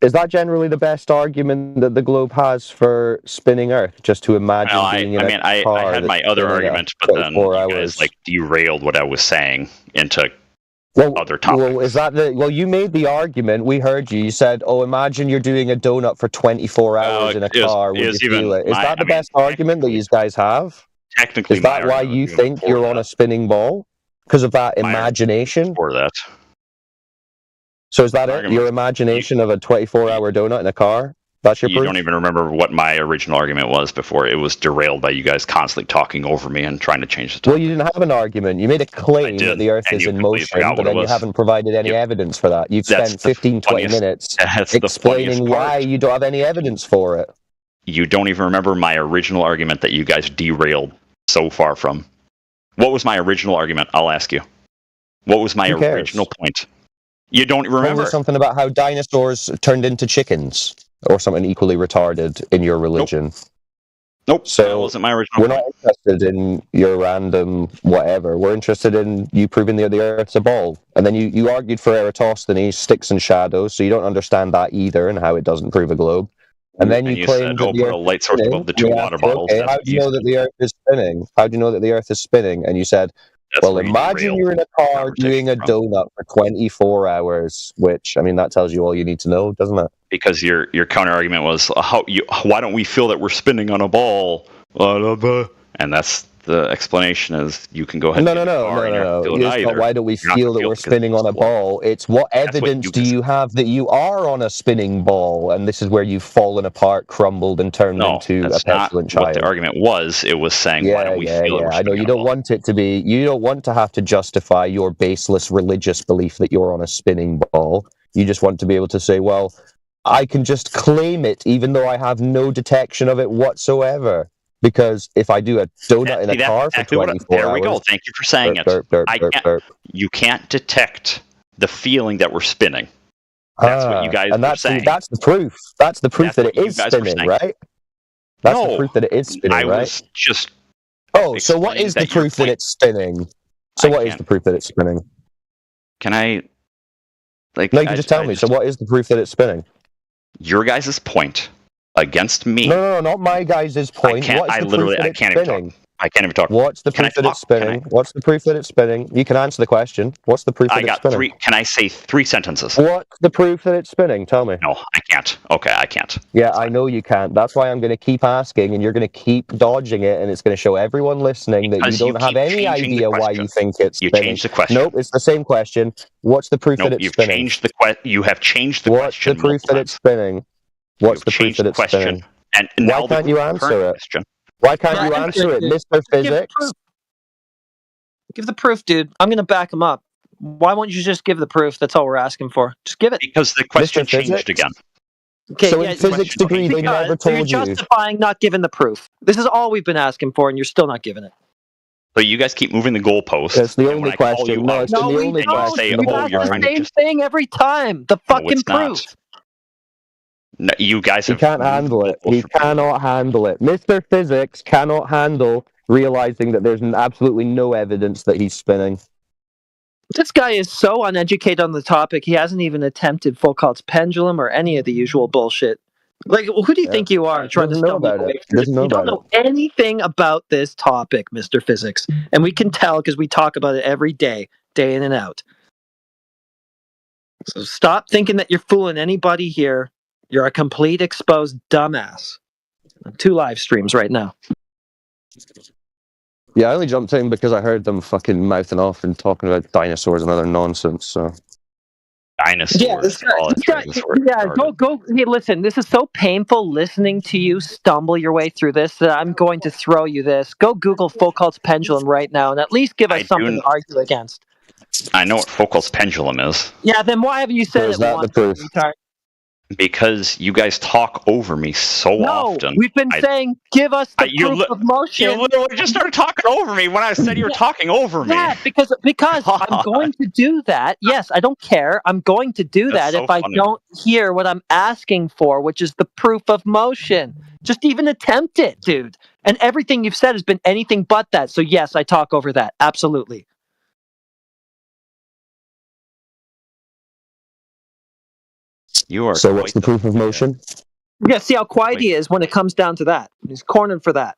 Is that generally the best argument that the globe has for spinning Earth? Just to imagine being in a car.
I had my other argument, but then you guys derailed what I was saying into other topics.
Well, is that well, you made the argument. We heard you. You said, "Oh, imagine you're doing a donut for 24 hours in a car. Would you feel it?" Is that the best argument that you guys have?
Technically,
is that why you think you're on a spinning ball? Because of that imagination?
For that.
So is that it? Your imagination of a 24-hour donut in a car? That's your proof?
You don't even remember what my original argument was before it was derailed by you guys constantly talking over me and trying to change the topic.
Well, you didn't have an argument. You made a claim that the Earth is in motion, but then you haven't provided any evidence for that. You've spent 15, 20 minutes explaining why you don't have any evidence for it.
You don't even remember my original argument that you guys derailed so far from. What was my original argument? I'll ask you. What was my original point? You don't remember?
Was it something about how dinosaurs turned into chickens? Or something equally retarded in your religion?
Nope.
So
that wasn't my original
we're not interested in your random whatever. We're interested in you proving that the Earth's a ball. And then you argued for Eratosthenes, sticks and shadows, so you don't understand that either and how it doesn't prove a globe. And then you claimed that the Earth
a light source above the two water bottles.
Okay, how do you know that the Earth is spinning? How do you know that the Earth is spinning? And you said, well, imagine you're in a car doing a donut for 24 hours, which, I mean, that tells you all you need to know, doesn't it?
Because your counter argument was, why don't we feel that we're spinning on a ball? And that's the explanation is you can go ahead
No. Why do we feel that we're spinning on a ball? It's what evidence do you have that you are on a spinning ball? And this is where you've fallen apart, crumbled, and turned into a petulant child.
What the argument was, it was saying, why don't we feel that we're
I know you don't want it to be, you don't want to have to justify your baseless religious belief that you're on a spinning ball. You just want to be able to say, well, I can just claim it even though I have no detection of it whatsoever. Because if I do a donut in a car for 24 hours...
There we go. Thank you for saying it. You can't detect the feeling that we're spinning. That's what you guys were saying.
That's the proof. That's the proof that it is spinning, right? That's the proof that it is spinning, right?
Was just...
Oh, so what is the proof that it's spinning? So what is the proof that it's spinning?
Can I...
No, you can just tell me. So what is the proof that it's spinning?
Your guys' point... against me.
No, not my guys' point.
I can't even talk.
What's the proof that it's spinning? What's the proof that it's spinning? You can answer the question. What's the proof that it's spinning?
Can I say 3 sentences?
What's the proof that it's spinning? Tell me.
No, I can't. Okay, I can't.
Yeah, I know you can't. That's why I'm going to keep asking, and you're going to keep dodging it, and it's going to show everyone listening that you don't have any idea why you think it's spinning.
You changed the question.
Nope, it's the same question. What's the proof that it's spinning?
You have changed the question.
What's the proof that it's spinning? What's the proof that it's spinning?
And
why can't you answer it? Why can't you answer it, Mr. Physics?
Give the proof, dude. I'm going to back him up. Why won't you just give the proof? That's all we're asking for. Just give it.
Because the question changed again.
Okay,
so in physics degree, they never told you.
You're justifying not giving the proof. This is all we've been asking for, and you're still not giving it.
But you guys keep moving the goalpost.
That's the only question.
No, it's the only question. You ask the same thing every time. The fucking proof.
No, you guys
he can't handle it. He cannot handle it. Mr. Physics cannot handle realizing that there's absolutely no evidence that he's spinning.
This guy is so uneducated on the topic, he hasn't even attempted Foucault's pendulum or any of the usual bullshit. Like, who do you think you are trying to stumble away from this? You don't know anything about this topic, Mr. Physics. And we can tell because we talk about it every day, day in and out. So stop thinking that you're fooling anybody here. You're a complete exposed dumbass. 2 live streams right now.
Yeah, I only jumped in because I heard them fucking mouthing off and talking about dinosaurs and other nonsense. So
dinosaurs.
Yeah, go. Hey, listen, this is so painful listening to you stumble your way through this that I'm going to throw you this. Go Google Foucault's pendulum right now and at least give us something to argue against.
I know what Foucault's pendulum is.
Yeah, then why haven't you said it once, retard?
Because you guys talk over me so often.
We've been saying, give us the proof of motion.
You literally just started talking over me when I said you were talking over me.
Yeah, because I'm going to do that. Yes, I don't care. I'm going to do that if I don't hear what I'm asking for, which is the proof of motion. Just even attempt it, dude. And everything you've said has been anything but that. So yes, I talk over that. Absolutely.
You are.
So what's the proof of motion?
Yeah, see how quiet he is when it comes down to that. He's cornered for that.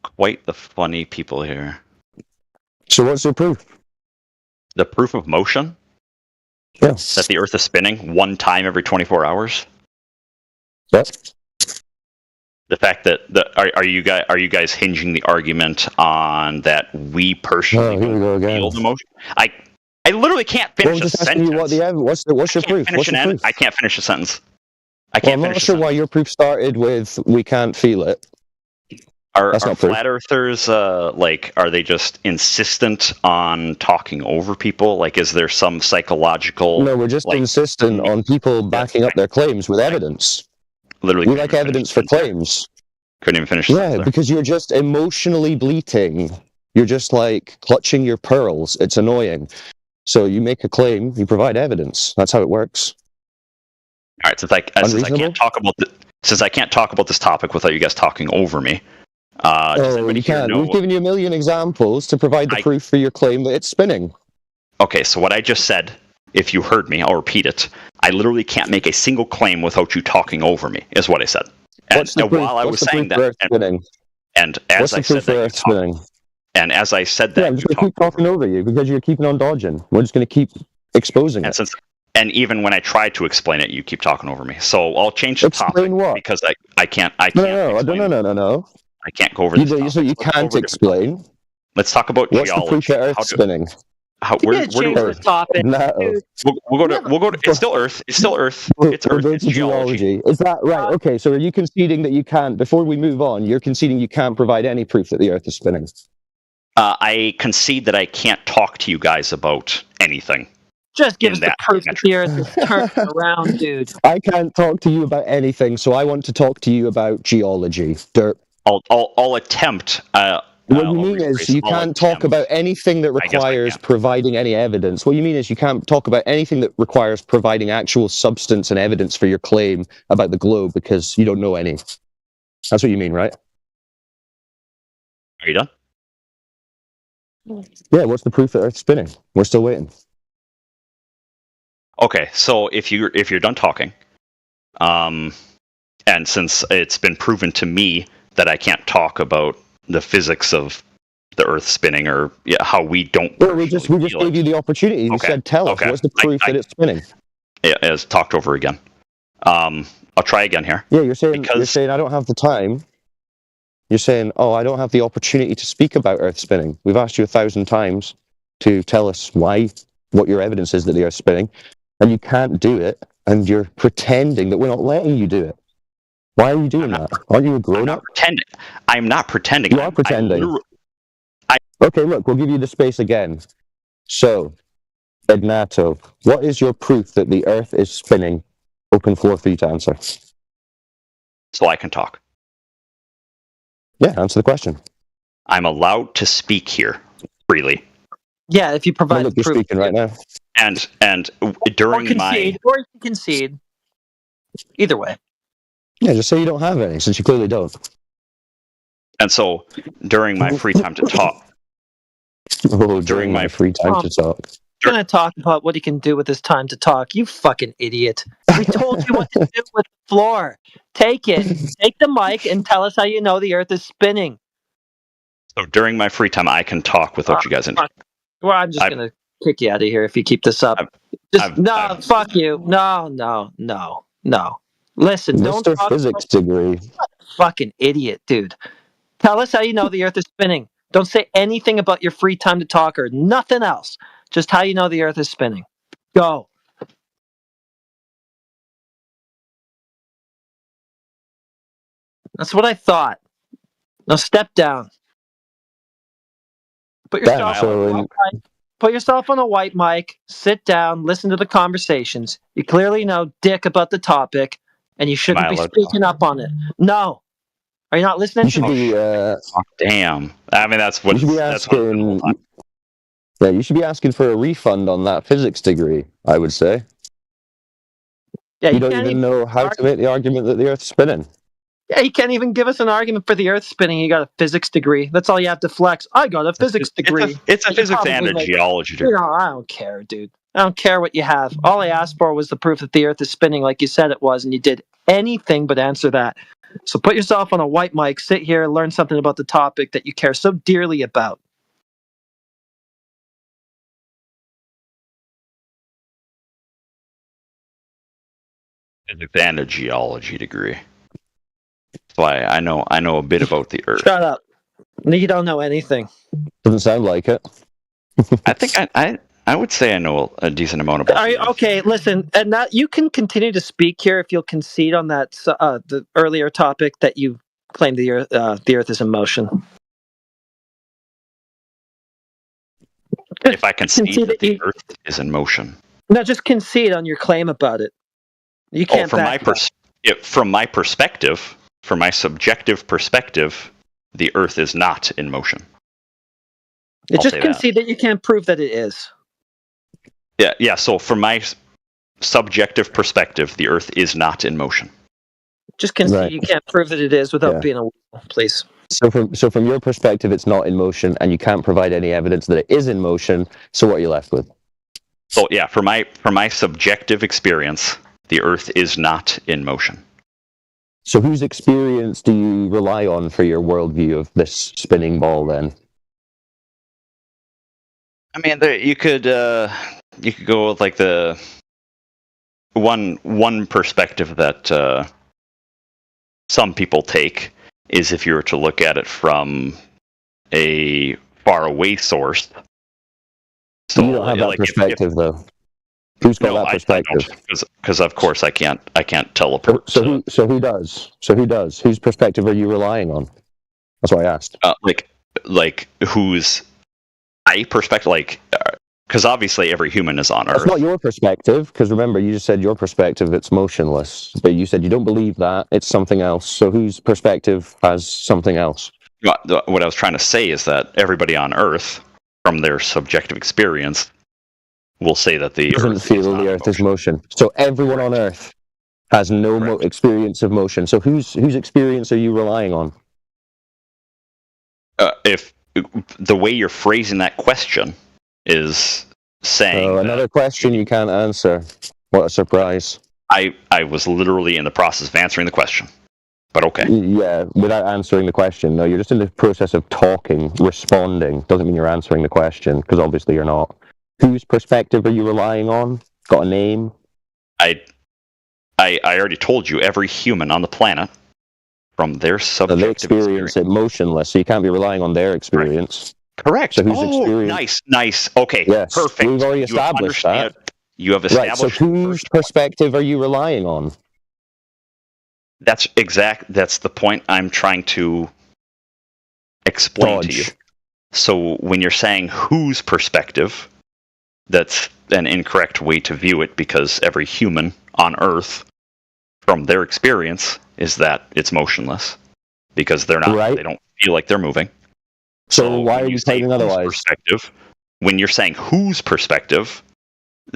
Quite the funny people here.
So what's your proof?
The proof of motion?
Yes.
That the Earth is spinning one time every 24 hours?
Yes.
The fact that are you guys hinging the argument on that we personally feel the motion? I literally can't finish a sentence.
What's your proof?
I can't finish a sentence.
I'm not sure why your proof started with "we can't feel it."
Are flat earthers are they just insistent on talking over people? Like, is there some psychological?
No, we're just insistent on people backing up their claims with evidence.
Literally,
we like evidence for claims.
Couldn't even finish.
Yeah, because you're just emotionally bleating. You're just like clutching your pearls. It's annoying. So you make a claim, you provide evidence. That's how it works.
All right, since I can't talk about this topic without you guys talking over me.
You can. We've given you a million examples to provide the proof for your claim that it's spinning.
Okay, so what I just said, if you heard me, I'll repeat it. I literally can't make a single claim without you talking over me, is what I said. While I was saying that, and as I said that, and as I said that,
I'm just going to keep talking over you because you're keeping on dodging. We're just going to keep exposing it.
And even when I try to explain it, you keep talking over me. So I'll change the topic because I can't.
No.
I can't go over this.
So you can't explain.
Let's talk about
what's
geology.
What's the proof of Earth spinning?
Where do
the topic?
No.
We'll go to. It's still Earth. It's still Earth. It's Earth. It's geology.
Is that right? Okay. So are you conceding that you can't? Before we move on, you're conceding you can't provide any proof that the Earth is spinning.
I concede that I can't talk to you guys about anything.
Just give us the proof that the Earth is turning around, dude.
I can't talk to you about anything, so I want to talk to you about geology. Dirt.
I'll attempt.
What you mean is you can't talk about anything that requires providing any evidence. What you mean is you can't talk about anything that requires providing actual substance and evidence for your claim about the globe because you don't know any. That's what you mean, right?
Are you done?
Yeah, what's the proof that Earth's spinning? We're still waiting.
Okay, so if you're done talking, and since it's been proven to me that I can't talk about the physics of the Earth spinning or how we don't.
Well, we just gave you the opportunity. You said, "Tell us what's the proof that it's spinning."
Yeah, as talked over again. I'll try again here.
Yeah, you're saying I don't have the time. You're saying, "Oh, I don't have the opportunity to speak about Earth spinning." We've asked you 1,000 times to tell us what your evidence is that the Earth's spinning, and you can't do it, and you're pretending that we're not letting you do it. Why are you doing that? Aren't you a grown-up?
I'm not pretending.
You are pretending. Okay, look, we'll give you the space again. So, Ednato, what is your proof that the Earth is spinning? Open floor for you to answer.
So I can talk.
Yeah, answer the question.
I'm allowed to speak here freely.
Yeah, if you provide
proof. You're speaking right now.
And during
or you concede. Either way.
Yeah, just say you don't have any, since you clearly don't.
And so, during my free time to talk.
During my free time to talk.
You're going to talk about what he can do with his time to talk. You fucking idiot. We told you what to do with the floor. Take it. Take the mic and tell us how you know the Earth is spinning.
So during my free time, I can talk without you guys in.
Well, I'm just going to kick you out of here if you keep this up. Fuck you. No. Listen, don't talk
physics degree.
Fucking idiot, dude. Tell us how you know the Earth is spinning. Don't say anything about your free time to talk or nothing else. Just how you know the Earth is spinning. Go. That's what I thought. Now step down. Put yourself on a white mic, sit down, listen to the conversations. You clearly know dick about the topic, and you shouldn't be speaking up on it. No. Are you not listening?
You should be.
Damn. I mean, that's what.
You should be asking. Yeah, you should be asking for a refund on that physics degree. I would say.
Yeah,
you don't even know how to make the argument that the Earth's spinning.
Yeah, you can't even give us an argument for the Earth spinning. You got a physics degree. That's all you have to flex. I got a physics degree.
It's a physics and a geology degree.
I don't care, dude. I don't care what you have. All I asked for was the proof that the Earth is spinning like you said it was, and you did anything but answer that. So put yourself on a white mic, sit here, and learn something about the topic that you care so dearly about.
Physics and a geology degree. That's why I know a bit about the Earth.
Shut up. You don't know anything.
Doesn't sound like it.
I think I would say I know a decent amount about it.
Okay, listen, and that you can continue to speak here if you'll concede on that the earlier topic that you claim the Earth is in motion.
If I concede that the Earth is in motion.
No, just concede on your claim about it. You can't.
From my perspective, from my subjective perspective, the Earth is not in motion.
Just concede that you can't prove that it is.
Yeah. So from my subjective perspective, the Earth is not in motion.
Just concede you can't prove that it is without being a please.
So from your perspective, it's not in motion, and you can't provide any evidence that it is in motion. So what are you left with?
So yeah, for my subjective experience, the Earth is not in motion.
So whose experience do you rely on for your worldview of this spinning ball then?
I mean, you could go with like the one perspective that some people take is if you were to look at it from a faraway source.
So you don't have that perspective, though. Who's got that perspective?
Because of course I can't teleport.
So who does? Whose perspective are you relying on? That's what I asked.
Like whose perspective? Like because obviously every human is on Earth.
That's not your perspective. Because remember, you just said your perspective. It's motionless, but you said you don't believe that. It's something else. So whose perspective has something else?
What I was trying to say is that everybody on Earth, from their subjective experience, will say that the
Earth feel the Earth is motion. So everyone on Earth has no experience of motion. So whose experience are you relying on?
If the way you're phrasing that question is saying
another question you can't answer. What a surprise!
I was literally in the process of answering the question, but okay.
Yeah, without answering the question. No, you're just in the process of talking, responding. Doesn't mean you're answering the question, because obviously you're not. Whose perspective are you relying on? Got a name?
I already told you, every human on the planet, from their subjective
experience it motionless, so you can't be relying on their experience.
Correct.
So whose experience?
Nice. Okay,
yes,
perfect.
We've already established that.
You have established.
Right, so whose perspective are you relying on?
That's the point I'm trying to explain to you. So when you're saying whose perspective, that's an incorrect way to view it, because every human on Earth, from their experience, is that it's motionless because they're not. Right. They don't feel like they're moving.
So why are you saying otherwise?
Perspective, when you're saying whose perspective,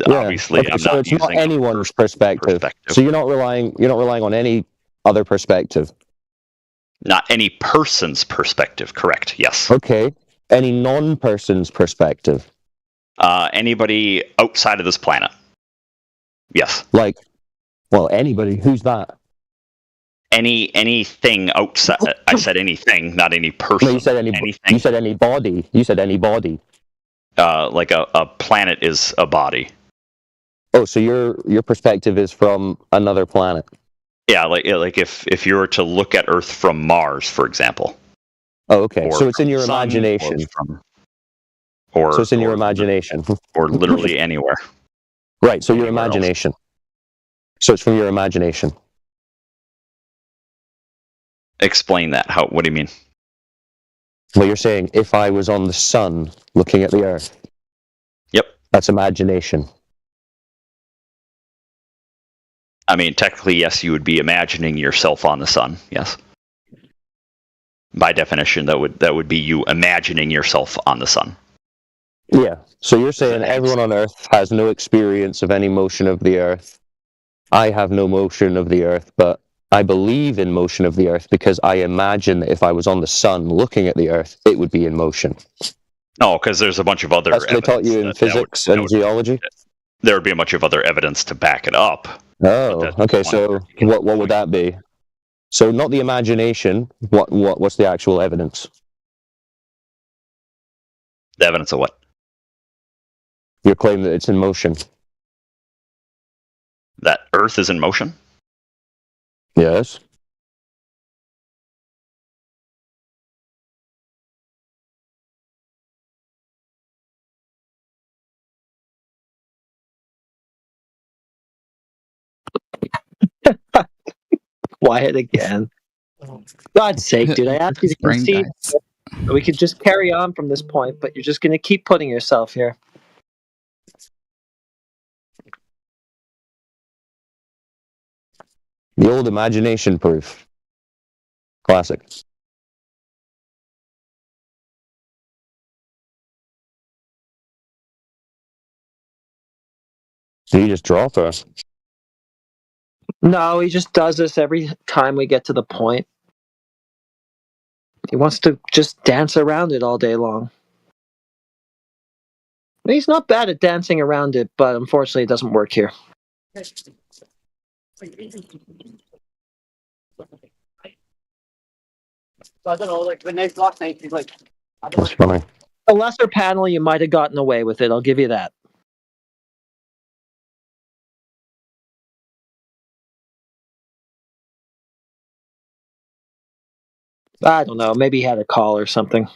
obviously
okay, so it's not anyone's perspective. So you're not relying on any other perspective.
Not any person's perspective. Correct. Yes.
Okay. Any non-person's perspective.
Anybody outside of this planet. Yes.
Anybody. Who's that?
Anything outside. I said anything, not any person.
No, you said anything. You said anybody. You said anybody.
Like a planet is a body.
Oh, so your perspective is from another planet.
Yeah, like if you were to look at Earth from Mars, for example,
Oh, okay.
Or
So it's in your
sun,
imagination.
Or
so it's in your imagination.
Or literally anywhere.
Right. So your
Anywhere else.
imagination. So it's from your imagination.
Explain that. What do you mean?
Well, you're saying if I was on the sun looking at the Earth.
Yep.
That's imagination.
I mean, technically, yes, you would be imagining yourself on the sun. Yes. By definition, that would be you imagining yourself on the sun.
Yeah. So you're saying everyone on Earth has no experience of any motion of the Earth. I have no motion of the Earth, but I believe in motion of the Earth because I imagine that if I was on the sun looking at the Earth, it would be in motion.
No, because there's a bunch of other.
That's what they taught you in physics and geology.
There would be a bunch of other evidence to back it up.
Oh, okay. So what would that be? So not the imagination. What's the actual evidence?
The evidence of what?
Your claim that it's in motion.
That Earth is in motion?
Yes.
Quiet again. God's sake, dude! I asked you to concede. We could just carry on from this point, but you're just going to keep putting yourself here.
The old imagination proof. Classic. Did he just drop her?
No, he just does this every time we get to the point. He wants to just dance around it all day long. He's not bad at dancing around it, but unfortunately it doesn't work here.
I don't know, like when last night he's like,
That's funny.
A lesser panel, you might have gotten away with it. I'll give you that. I don't know. Maybe he had a call or something.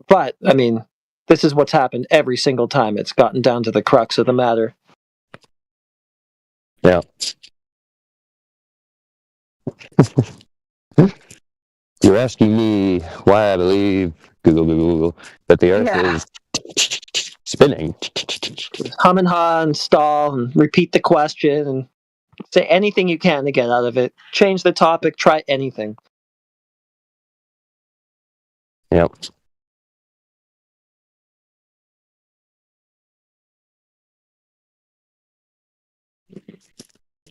But, I mean, this is what's happened every single time. It's gotten down to the crux of the matter.
Yeah. You're asking me why I believe Google that the Earth is spinning.
Hum and ha and stall and repeat the question and say anything you can to get out of it. Change the topic. Try anything.
Yep.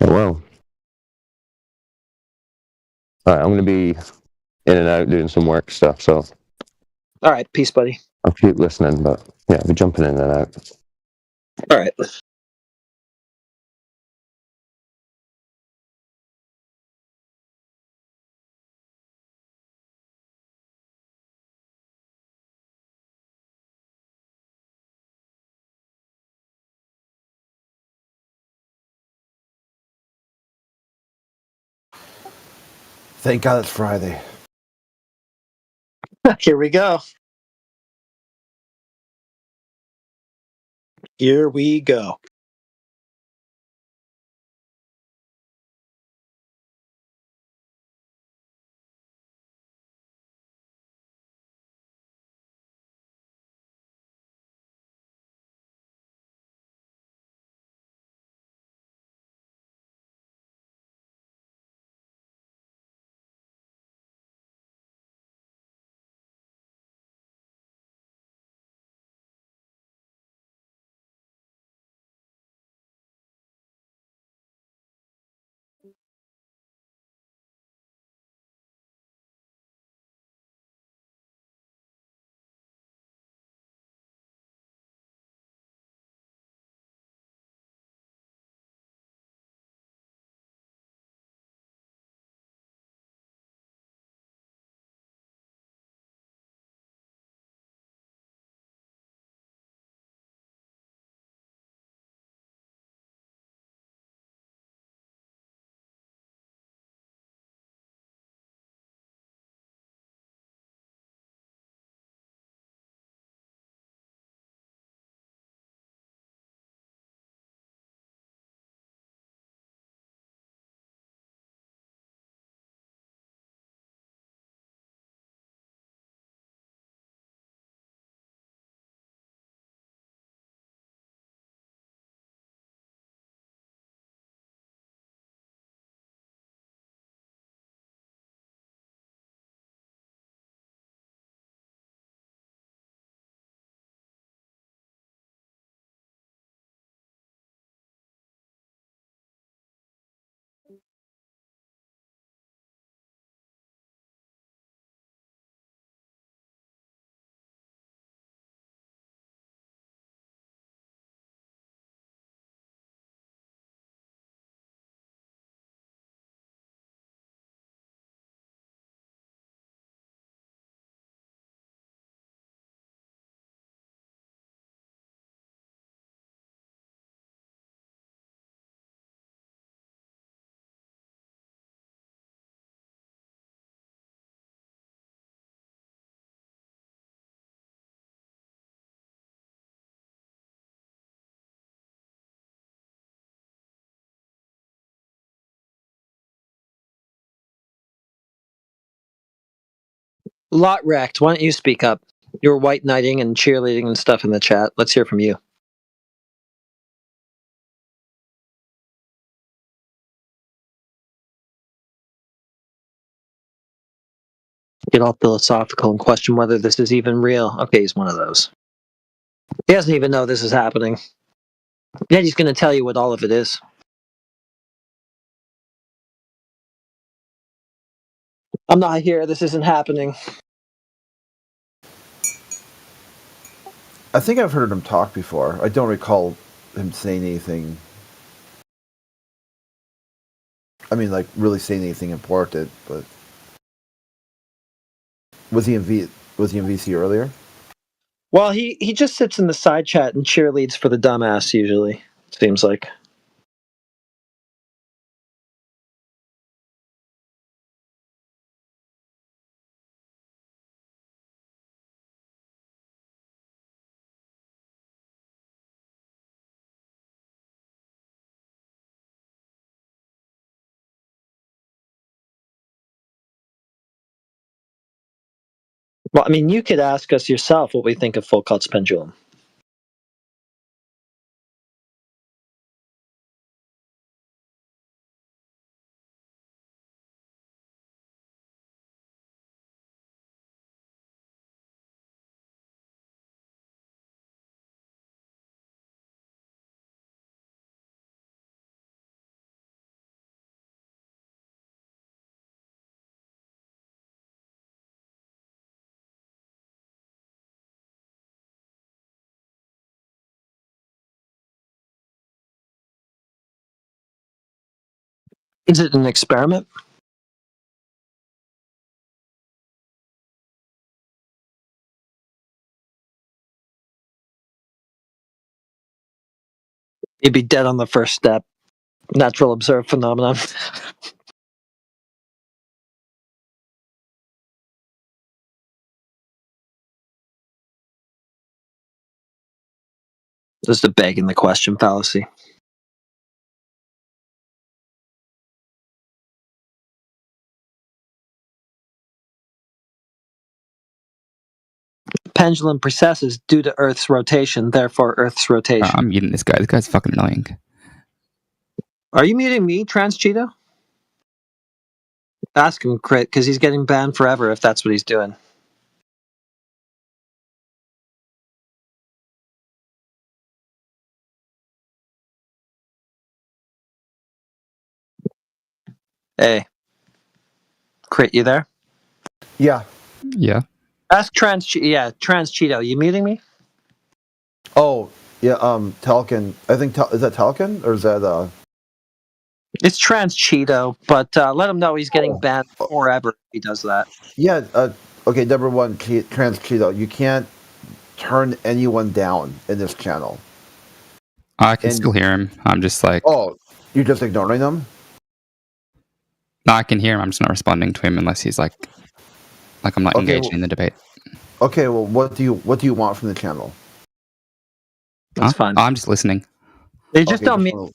Oh, well. All right, I'm going to be in and out doing some work stuff, so.
All right, peace, buddy.
I'll keep listening, but yeah, I'll be jumping in and out.
All right.
Thank God it's Friday.
Here we go. Here we go. Lot wrecked. Why don't you speak up? You were white knighting and cheerleading and stuff in the chat. Let's hear from you. Get all philosophical and question whether this is even real. Okay, he's one of those. He doesn't even know this is happening. Yet he's going to tell you what all of it is. I'm not here. This isn't happening.
I think I've heard him talk before. I don't recall him saying anything. I mean, like, really saying anything important, but... Was he in VC earlier?
Well, he just sits in the side chat and cheerleads for the dumbass, usually, it seems like. Well, I mean, you could ask us yourself what we think of Foucault's pendulum. Is it an experiment? You'd be dead on the first step. Natural observed phenomenon. This is the begging the question fallacy. Pendulum precesses due to Earth's rotation, therefore Earth's rotation.
I'm muting this guy. This guy's fucking annoying.
Are you muting me, Trans Cheeto? Ask him, Crit, because he's getting banned forever if that's what he's doing. Hey. Crit, you there?
Yeah.
Yeah.
Ask Trans Cheeto, you muting me?
Oh, yeah, Talkin. I think, is that Talkin? Or is that,
It's Trans Cheeto, but let him know he's getting banned forever if he does that.
Yeah, okay, number one, Trans Cheeto, you can't turn anyone down in this channel.
I can still hear him. I'm just like...
Oh, you're just ignoring them?
No, I can hear him. I'm just not responding to him unless he's like I'm not engaged in the debate.
Okay, well, what do you want from the channel?
That's fine.
I'm just listening.
They just don't mute.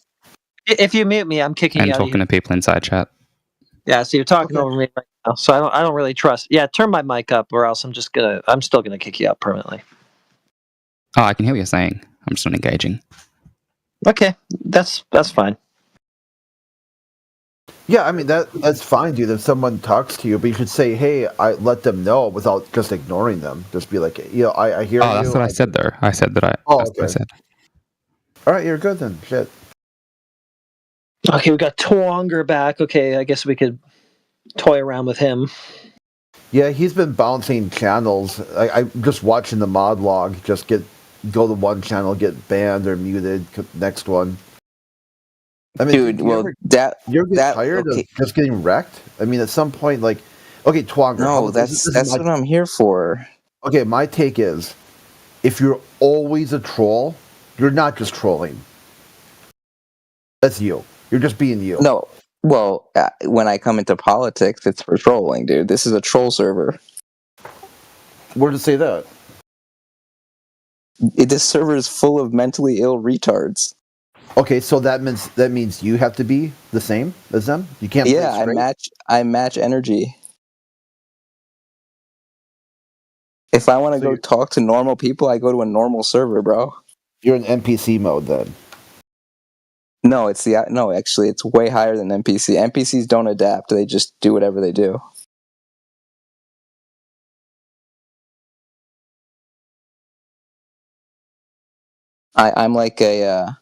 If you mute me, I'm kicking you
and
out.
talking to people inside chat.
Yeah, so you're talking over me right now. So I don't really trust. Yeah, turn my mic up, or else I'm still gonna kick you out permanently.
Oh, I can hear what you're saying. I'm just not engaging.
Okay, that's fine.
Yeah, I mean that's fine, dude. If someone talks to you, but you should say, "Hey," I let them know without just ignoring them. Just be like, I hear you.
Oh, that's what I said there. I said that I.
Oh,
that's
okay.
what I said.
All right, you're good then. Shit.
Okay, we got Twonger back. Okay, I guess we could toy around with him.
Yeah, he's been bouncing channels. I'm just watching the mod log. Just go to one channel, get banned or muted. Next one. I mean,
dude,
you're tired of just getting wrecked. I mean, at some point, like, okay, Twonger.
No, that's what I'm here for.
Okay, my take is, if you're always a troll, you're not just trolling. That's you. You're just being you.
No, well, when I come into politics, it's for trolling, dude. This is a troll server.
Where does it say that?
This server is full of mentally ill retards.
Okay, so that means you have to be the same as them. You can't.
Yeah, I match energy. If I want to go talk to normal people, I go to a normal server, bro.
You're in NPC mode then.
No, actually, it's way higher than NPC. NPCs don't adapt; they just do whatever they do. I'm like a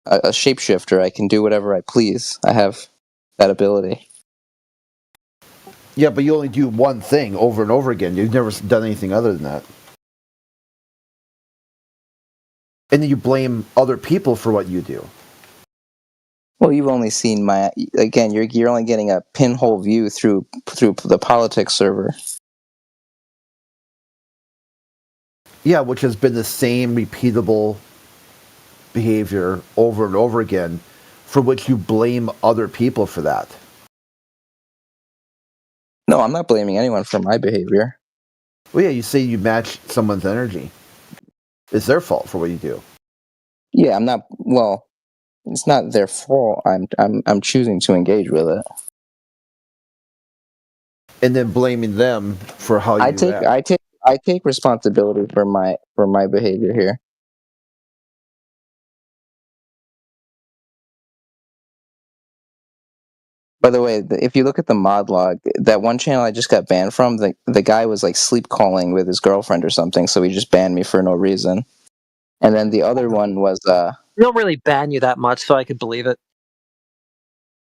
shapeshifter. I can do whatever I please. I have that ability.
Yeah, but you only do one thing over and over again. You've never done anything other than that. And then you blame other people for what you do.
Well, you've only seen you're only getting a pinhole view through the politics server.
Yeah, which has been the same repeatable behavior over and over again, for which you blame other people for that.
No, I'm not blaming anyone for my behavior.
Well, yeah, you say you match someone's energy. It's their fault for what you do.
Yeah, I'm not. Well, it's not their fault. I'm choosing to engage with it.
And then blaming them for how you act.
I take responsibility for my behavior here. By the way, if you look at the mod log, that one channel I just got banned from, the guy was like sleep calling with his girlfriend or something, so he just banned me for no reason. And then the other one was
they don't really ban you that much, so I could believe it.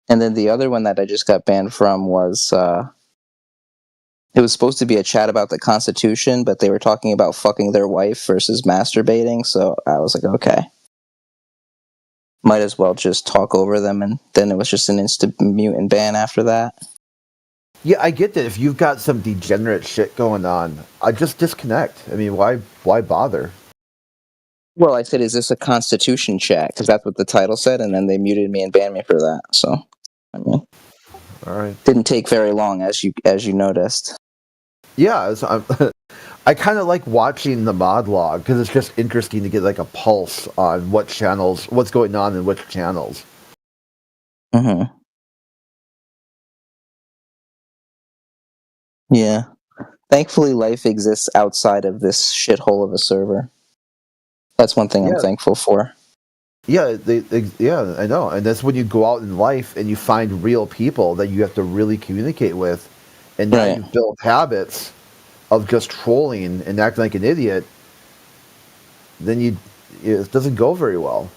And then the other one that I just got banned from was it was supposed to be a chat about the Constitution, but they were talking about fucking their wife versus masturbating, so I was like, okay. Might as well just talk over them, and then it was just an instant mute and ban after that.
Yeah, I get that. If you've got some degenerate shit going on, I just disconnect. I mean, why bother?
Well, I said, is this a Constitution chat? Because that's what the title said, and then they muted me and banned me for that. So, I mean,
all right,
didn't take very long, as you noticed.
Yeah, I kind of like watching the mod log because it's just interesting to get like a pulse on what's going on in which channels.
Mm-hmm. Yeah. Thankfully, life exists outside of this shithole of a server. That's one thing I'm thankful for.
Yeah, yeah, I know. And that's when you go out in life and you find real people that you have to really communicate with. And now you've built habits of just trolling and acting like an idiot. Then it doesn't go very well.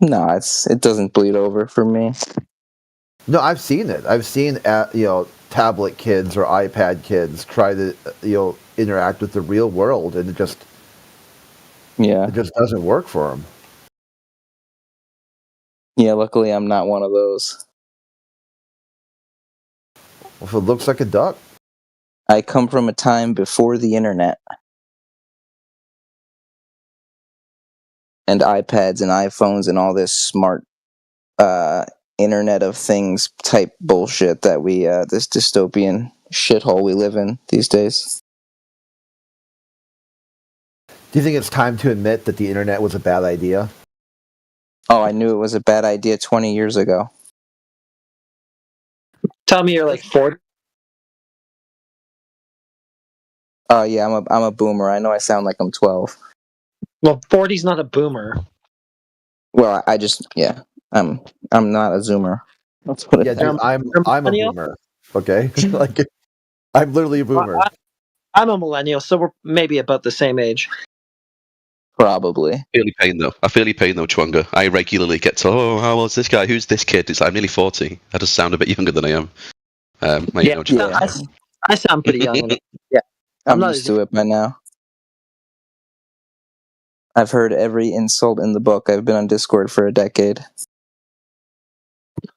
No, it doesn't bleed over for me.
No, I've seen it. I've seen tablet kids or iPad kids try to interact with the real world, and it just doesn't work for them.
Yeah, luckily I'm not one of those.
Well, if it looks like a duck.
I come from a time before the internet. And iPads and iPhones and all this smart Internet of Things type bullshit that this dystopian shithole we live in these days.
Do you think it's time to admit that the internet was a bad idea?
Oh, I knew it was a bad idea 20 years ago.
Tell me you're like 40.
Yeah, I'm a boomer. I know I sound like I'm 12.
Well, 40's not a boomer.
Well, I'm not a zoomer. That's what it is.
Dude, I'm a boomer. Okay, like I'm literally a boomer.
I'm a millennial, so we're maybe about the same age.
Probably.
I feel your pain though, Chwanga. I regularly get to, how old's this guy? Who's this kid? I'm nearly 40. I just sound a bit younger than I am.
I sound pretty young. Yeah,
I'm used to it by now. I've heard every insult in the book. I've been on Discord for a decade.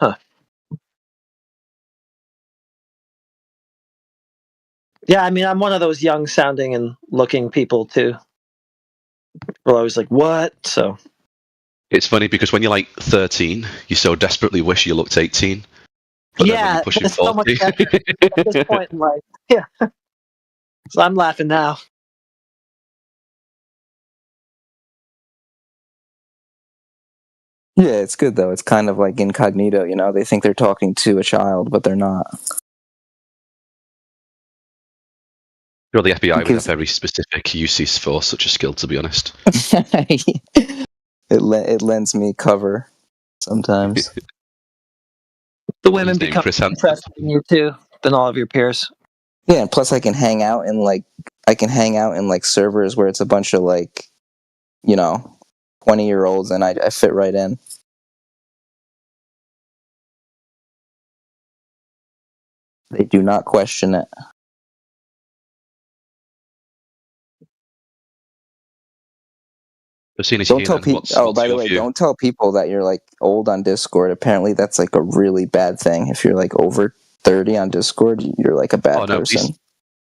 Huh. Yeah, I mean, I'm one of those young sounding and looking people too. Well, I was like, what? So
it's funny because when you're like 13, you so desperately wish you looked 18. But then when you're pushing 40,
so much better at this point in life. Yeah. So I'm laughing now.
Yeah, it's good though. It's kind of like incognito, They think they're talking to a child, but they're not.
Sure, the FBI would have very specific uses for such a skill, to be honest.
It lends me cover sometimes.
The women become interested in you too than all of your peers.
Yeah, and plus I can hang out in like servers where it's a bunch of 20-year-olds, and I fit right in. They do not question it. Don't tell people. Oh, by the way, don't tell people that you're old on Discord. Apparently, that's a really bad thing. If you're over 30 on Discord, you're a bad person.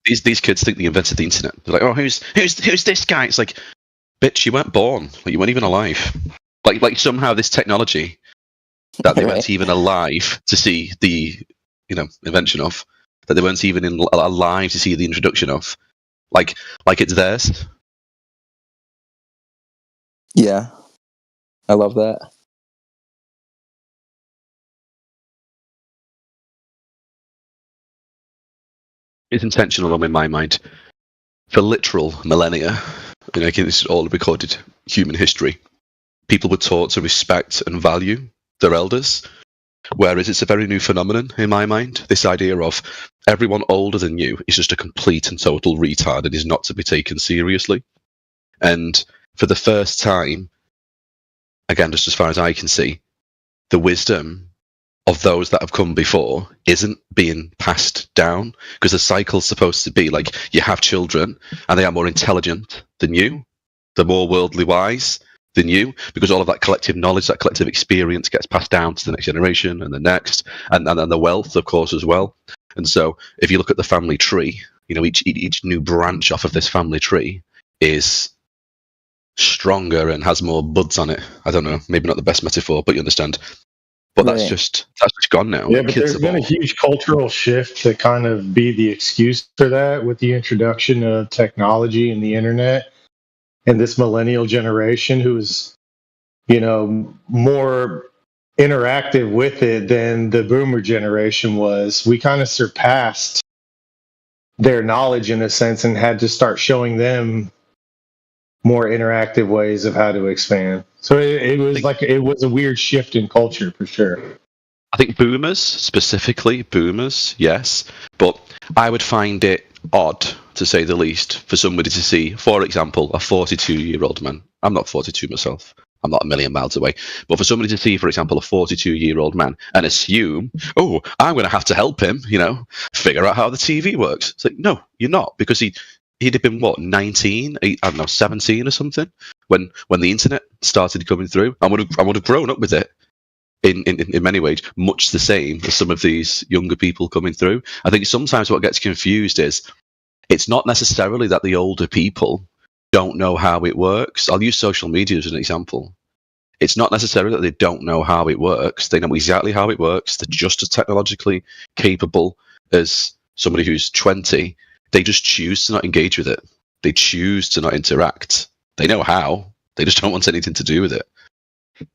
These kids think they invented the internet. They're like, oh, who's this guy? It's like, bitch, you weren't born. You weren't even alive. Like somehow this technology that they weren't even alive to see the invention of, that they weren't even alive to see the introduction of, like it's theirs.
Yeah, I love that.
It's intentional, in my mind, for literal millennia. This is all recorded human history. People were taught to respect and value their elders, whereas it's a very new phenomenon in my mind. This idea of everyone older than you is just a complete and total retard and is not to be taken seriously. And for the first time, again, just as far as I can see, the wisdom of those that have come before isn't being passed down, because the cycle's supposed to be you have children and they are more intelligent than you, they're more worldly wise than you, because all of that collective knowledge, that collective experience gets passed down to the next generation and the next, and the wealth, of course, as well. And so if you look at the family tree, each new branch off of this family tree is stronger and has more buds on it. I don't know, maybe not the best metaphor, but you understand. But that's just gone now.
Yeah, but there's been a huge cultural shift to kind of be the excuse for that, with the introduction of technology and the internet, and this millennial generation who is, more interactive with it than the boomer generation was. We kind of surpassed their knowledge in a sense and had to start showing them more interactive ways of how to expand. So it was a weird shift in culture for sure.
I think boomers, specifically boomers, yes, but I would find it odd, to say the least, for somebody to see, for example, a 42-year-old man. I'm not 42 myself. I'm not a million miles away. But for somebody to see, for example, a 42-year-old man and assume, oh, I'm going to have to help him, figure out how the TV works. It's like, no, you're not, because he'd have been, 19, 17 or something, when the internet started coming through. I would have grown up with it in many ways, much the same as some of these younger people coming through. I think sometimes what gets confused is it's not necessarily that the older people don't know how it works. I'll use social media as an example. It's not necessarily that they don't know how it works. They know exactly how it works. They're just as technologically capable as somebody who's 20. They just choose to not engage with it. They choose to not interact. They know how. They just don't want anything to do with it.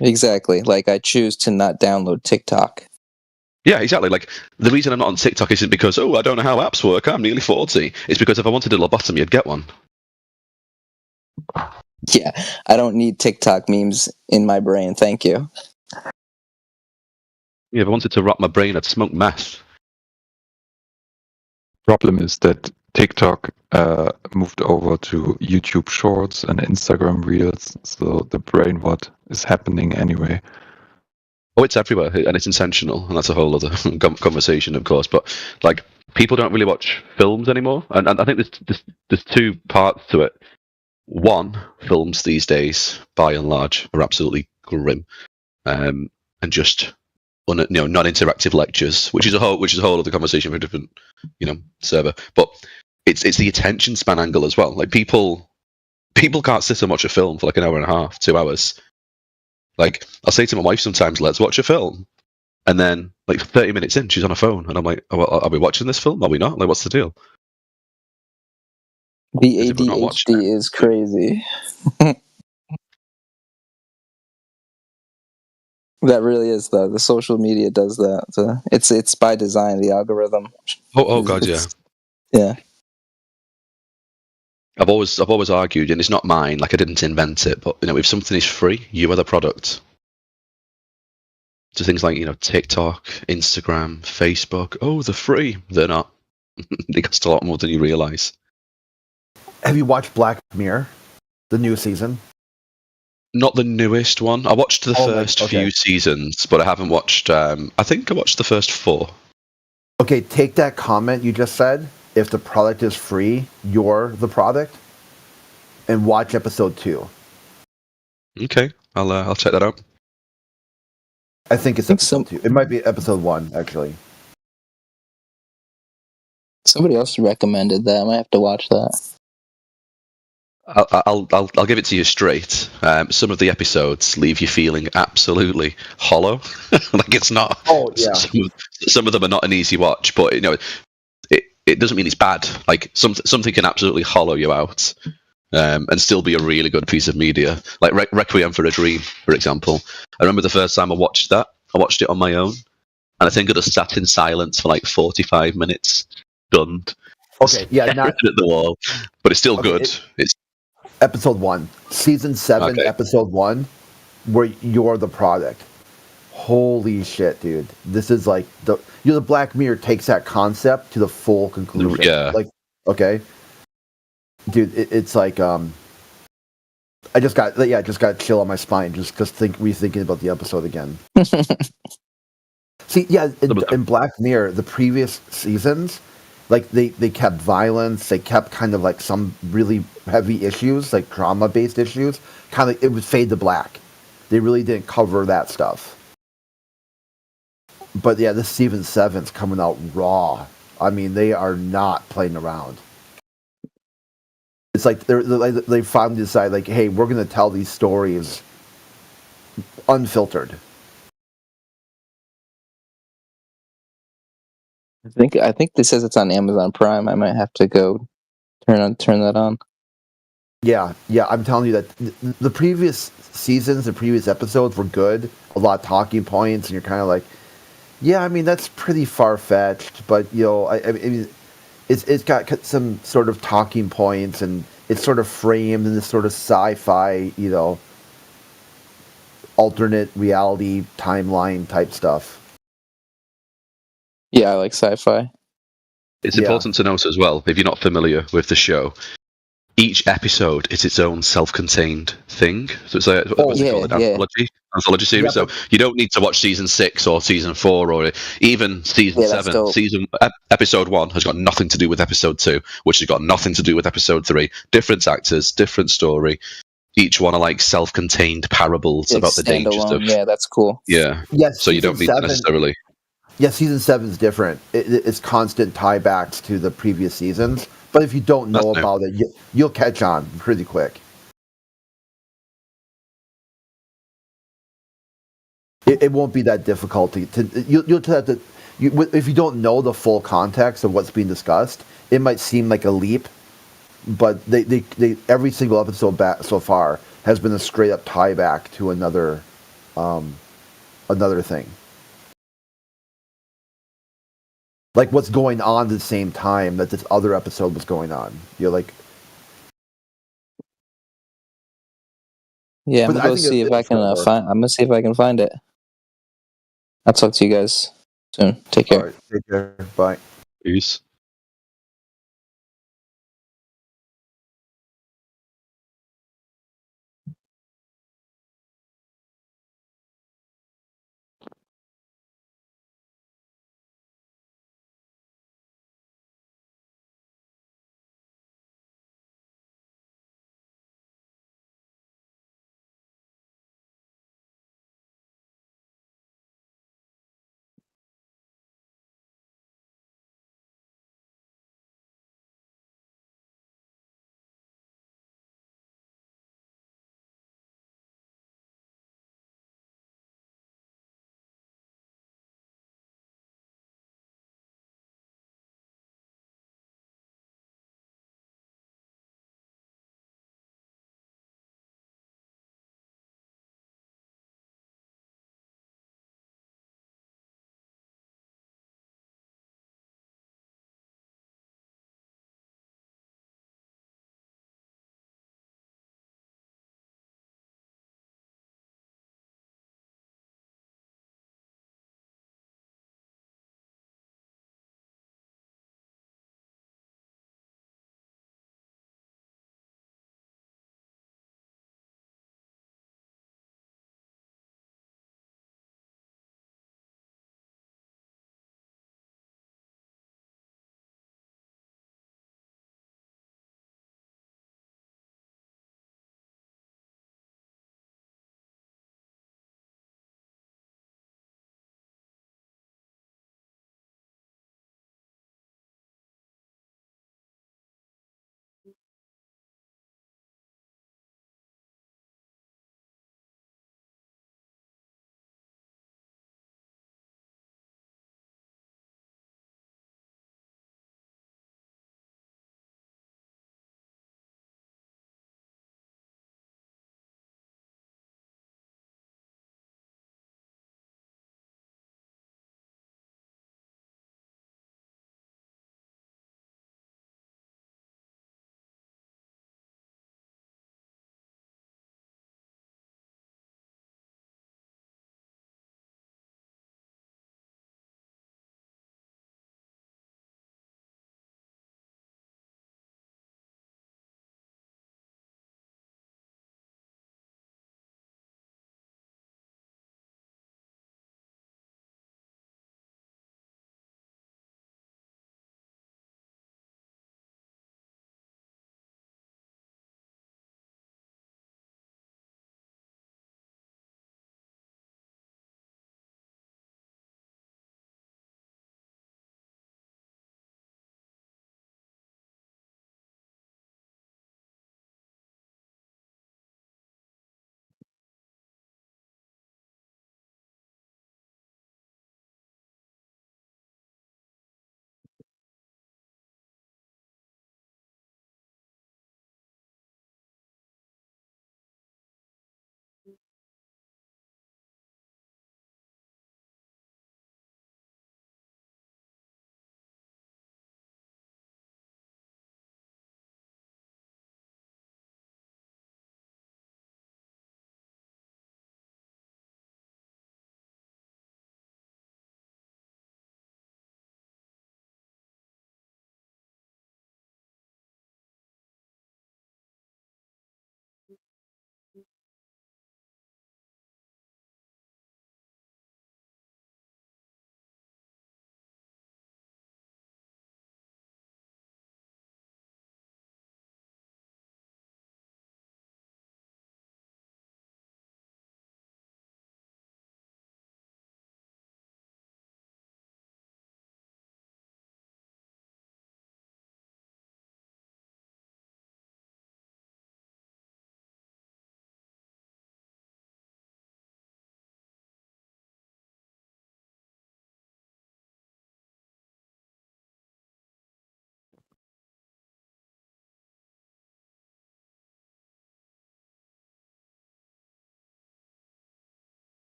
Exactly. I choose to not download TikTok.
Yeah, exactly. The reason I'm not on TikTok isn't because, I don't know how apps work, I'm nearly 40. It's because if I wanted a lobotomy, I'd get one.
Yeah, I don't need TikTok memes in my brain, thank you.
Yeah, if I wanted to rot my brain, I'd smoke meth.
Problem is that TikTok moved over to YouTube Shorts and Instagram Reels, so the brain rot is happening anyway.
Oh, it's everywhere, and it's intentional, and that's a whole other conversation, of course. But people don't really watch films anymore, and I think there's two parts to it. One, films these days, by and large, are absolutely grim, and just non-interactive lectures, which is a whole other conversation for a different server. But it's the attention span angle as well. People can't sit and watch a film for an hour and a half, 2 hours. I'll say to my wife sometimes, let's watch a film, and then 30 minutes in, she's on her phone, and I'm like, oh, well, are we watching this film? Are we not? What's the deal?
The ADHD is crazy. That really is, though. The social media does that. It's by design, the algorithm.
Oh God, yeah.
Yeah.
I've always argued, and it's not mine. Like I didn't invent it, but if something is free, you are the product. So things like TikTok, Instagram, Facebook. Oh, they're free. They're not. They cost a lot more than you realize.
Have you watched Black Mirror, the new season?
Not the newest one. I watched the first few seasons, but I haven't watched. I think I watched the first 4.
Okay, take that comment you just said. If the product is free, you're the product, and watch episode 2.
Okay, I'll check that out.
I think it's episode 2. It might be episode 1 actually.
Somebody else recommended that. I might have to watch that.
I'll give it to you straight. Some of the episodes leave you feeling absolutely hollow. Like it's not.
Oh yeah.
Some of them are not an easy watch, but it doesn't mean it's bad. Like something can absolutely hollow you out, and still be a really good piece of media. Like Requiem for a Dream, for example. I remember the first time I watched that. I watched it on my own, and I think I just sat in silence for like 45 minutes, stunned.
Okay, yeah, not
at the wall, but it's still good. It's
episode 1, season 7, episode 1, where you're the product. Holy shit, dude! This is like the Black Mirror takes that concept to the full conclusion.
Yeah.
Like, okay, dude, it's like I just got chill on my spine just rethinking about the episode again. See, yeah, in Black Mirror, the previous seasons, like they kept violence, they kept kind of like some really heavy issues, like drama-based issues. Kind of, it would fade to black. They really didn't cover that stuff. But yeah, this season 7's coming out raw. I mean, they are not playing around. It's like they finally decide, like, hey, we're gonna tell these stories unfiltered.
I think this says it's on Amazon Prime. I might have to go turn that on.
Yeah, I'm telling you that the previous seasons, the previous episodes were good. A lot of talking points, and you're kind of like, yeah, I mean that's pretty far fetched, but I mean, it's got some sort of talking points, and it's sort of framed in this sort of sci-fi, alternate reality timeline type stuff.
Yeah, I like sci-fi.
It's important to note as well, if you're not familiar with the show, each episode is its own self-contained thing. So it's like, what's it called? Anthology series. So you don't need to watch season 6 or season 4 or even season 7. Episode 1 has got nothing to do with episode 2, which has got nothing to do with episode 3. Different actors, different story. Each one are like self-contained parables about the dangers of.
Yeah, that's cool.
Yeah.
Yes.
So you don't need to necessarily.
Yeah, season 7 is different. It's constant tiebacks to the previous seasons. But if you don't know about it, you'll catch on pretty quick. It won't be that difficult you'll have to. If you don't know the full context of what's being discussed, it might seem like a leap. But they every single episode back so far has been a straight up tie back to another thing. Like what's going on at the same time that this other episode was going on. You're like,
yeah, I'm gonna go see if I can find. I'm gonna see if I can find it. I'll talk to you guys soon. Take care.
All right, take care. Bye.
Peace.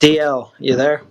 DL, you there?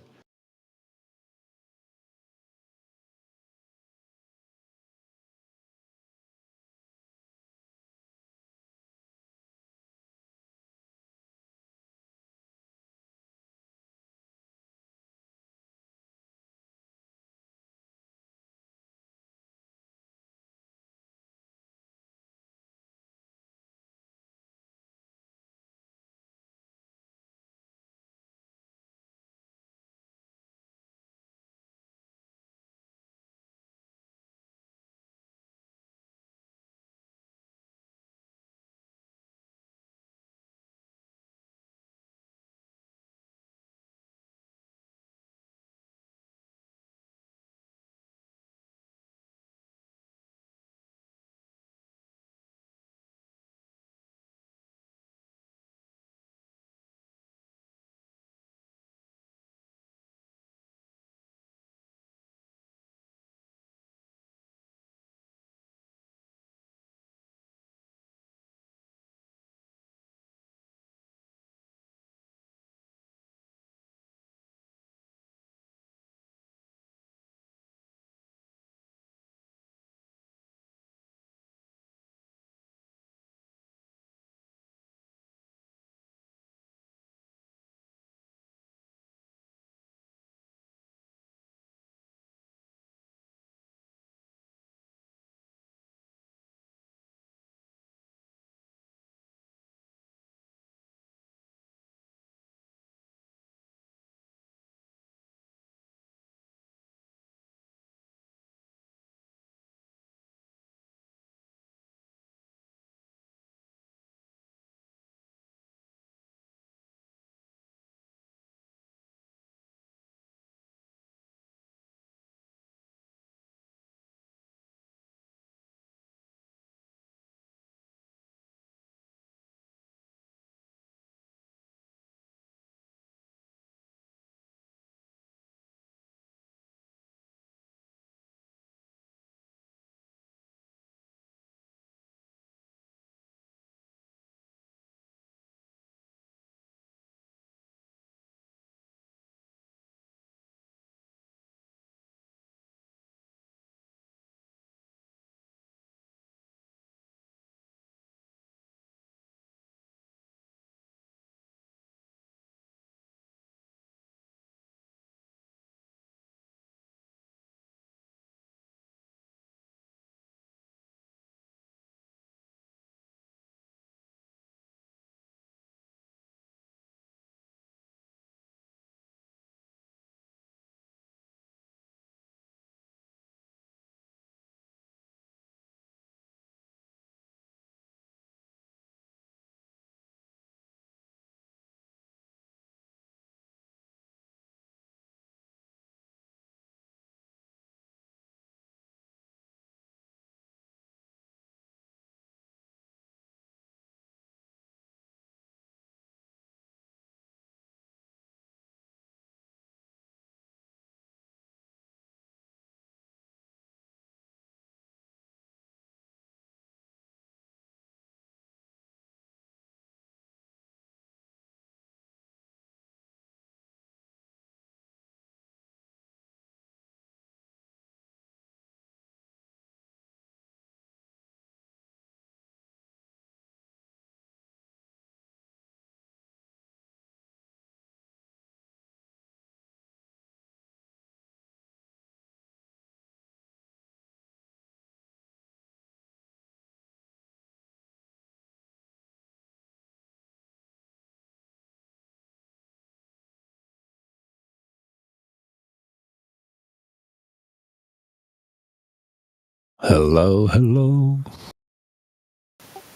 Hello, hello.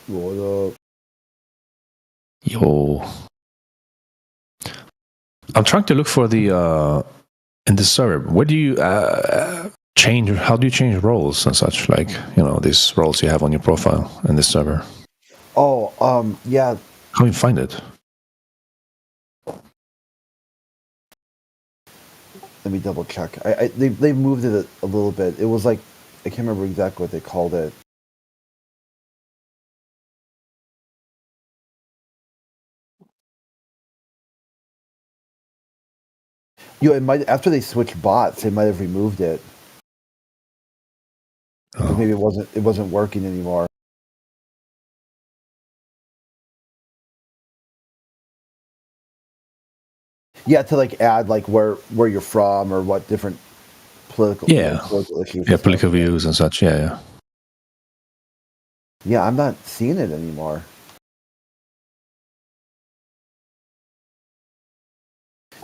What up?
Yo. I'm trying to look for the in the server. Where do you change? How do you change roles and such? Like, you know, these roles you have on your profile in this server.
Oh, yeah.
How do you find it?
Let me double check. They moved it a little bit. It was like, I can't remember exactly what they called it. It might, after they switched bots, they might have removed it. Because maybe it wasn't working anymore. Yeah, to like add like where you're from or what different political issues.
Yeah, political views and such. Yeah.
Yeah, I'm not seeing it anymore.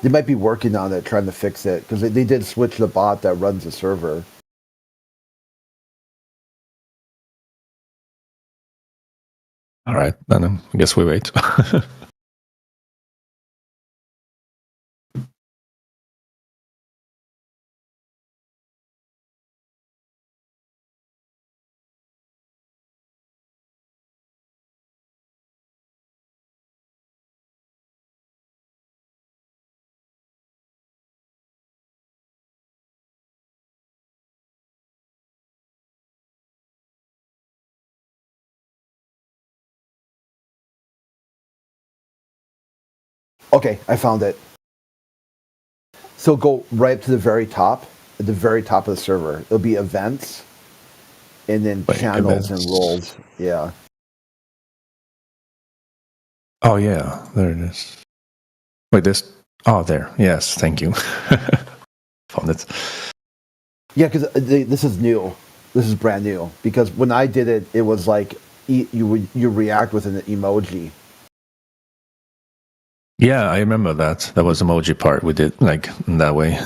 They might be working on it, trying to fix it, because they did switch the bot that runs the server.
All right, then I guess we wait.
Okay, I found it. So go right up to the very top, at the very top of the server. It'll be events, and then channels and roles. Yeah.
Oh yeah, there it is. Wait, this. Oh, there. Yes, thank you. Found it.
Yeah, because this is new. This is brand new. Because when I did it, it was like you react with an emoji.
Yeah, I remember that. That was emoji part. We did like in that way.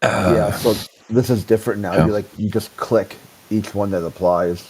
Yeah, so this is different now.
Yeah.
You just click each one that applies.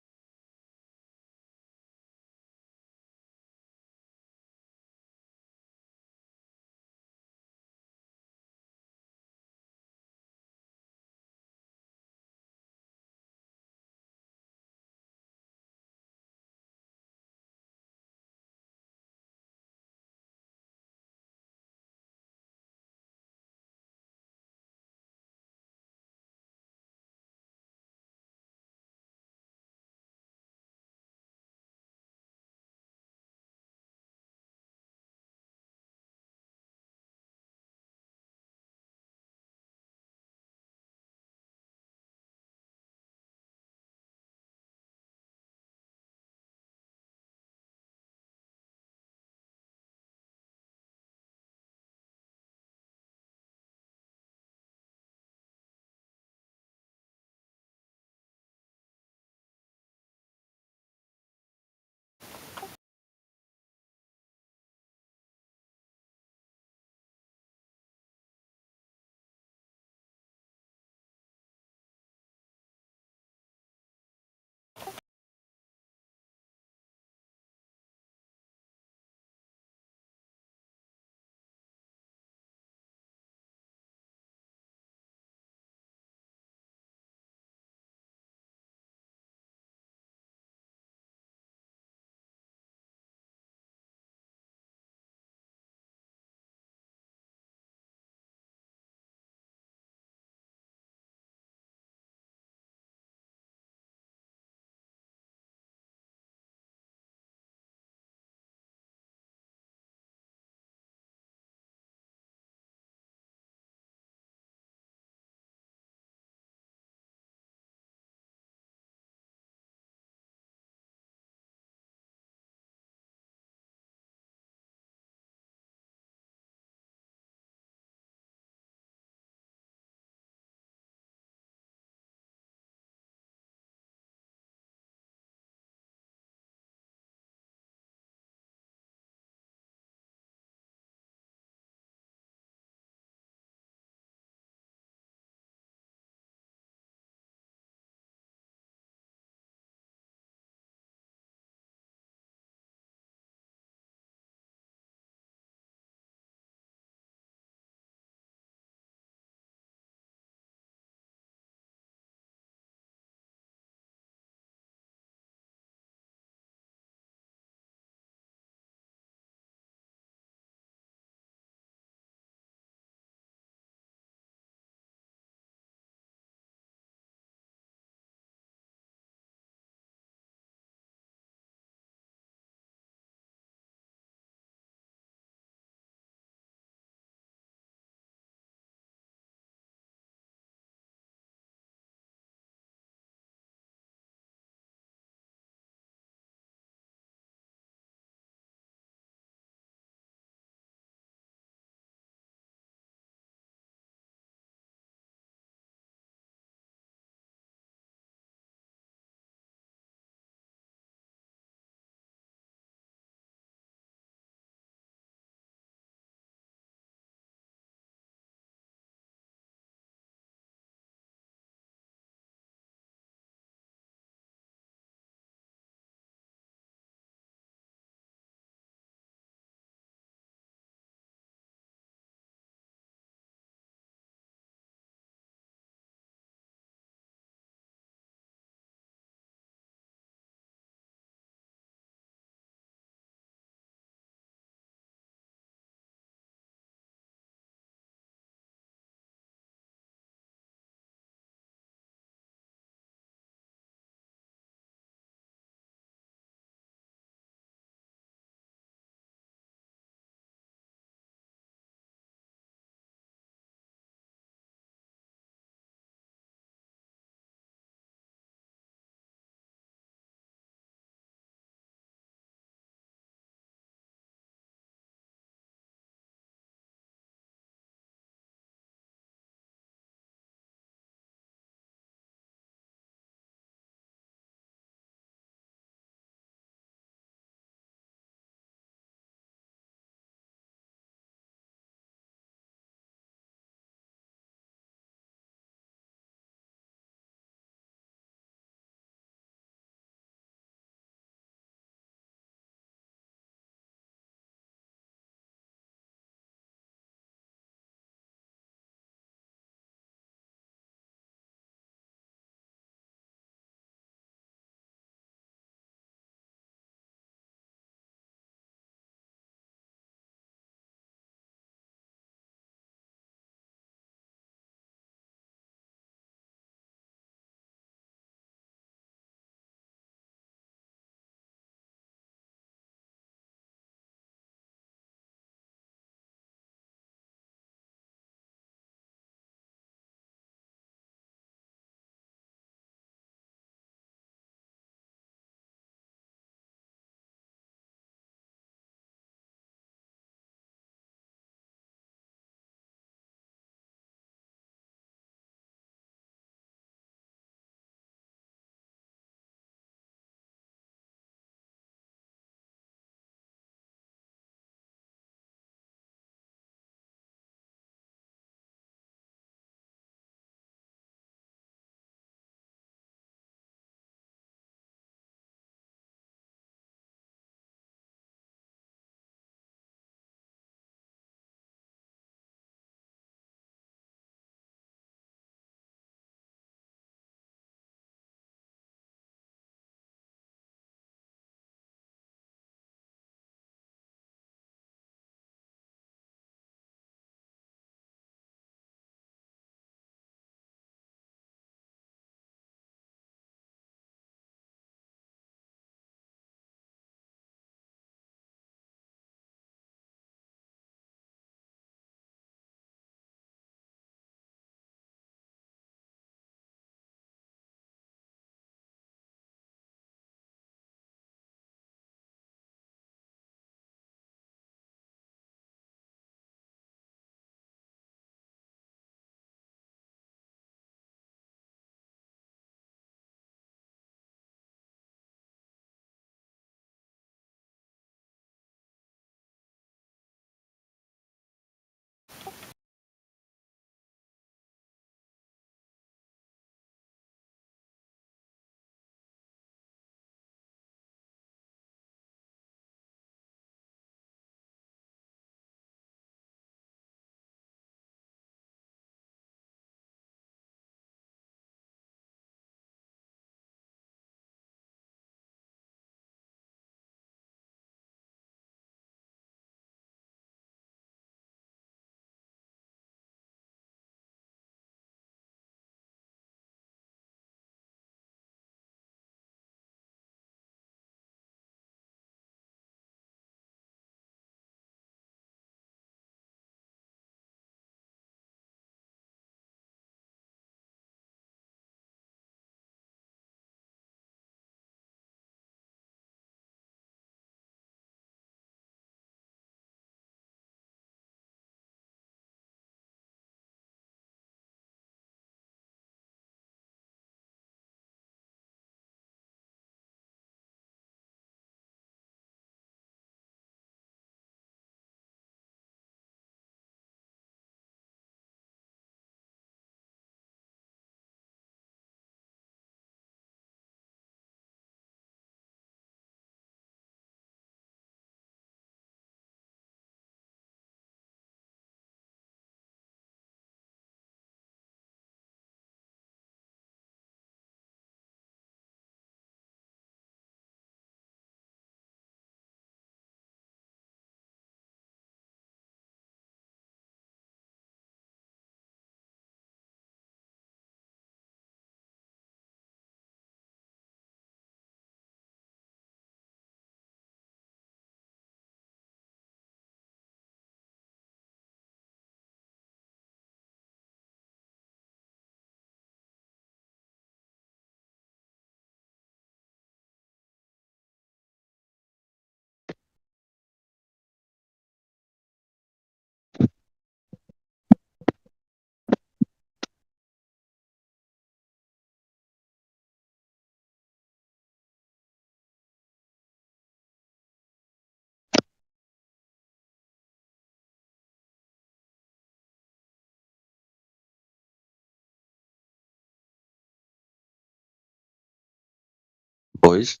Boys?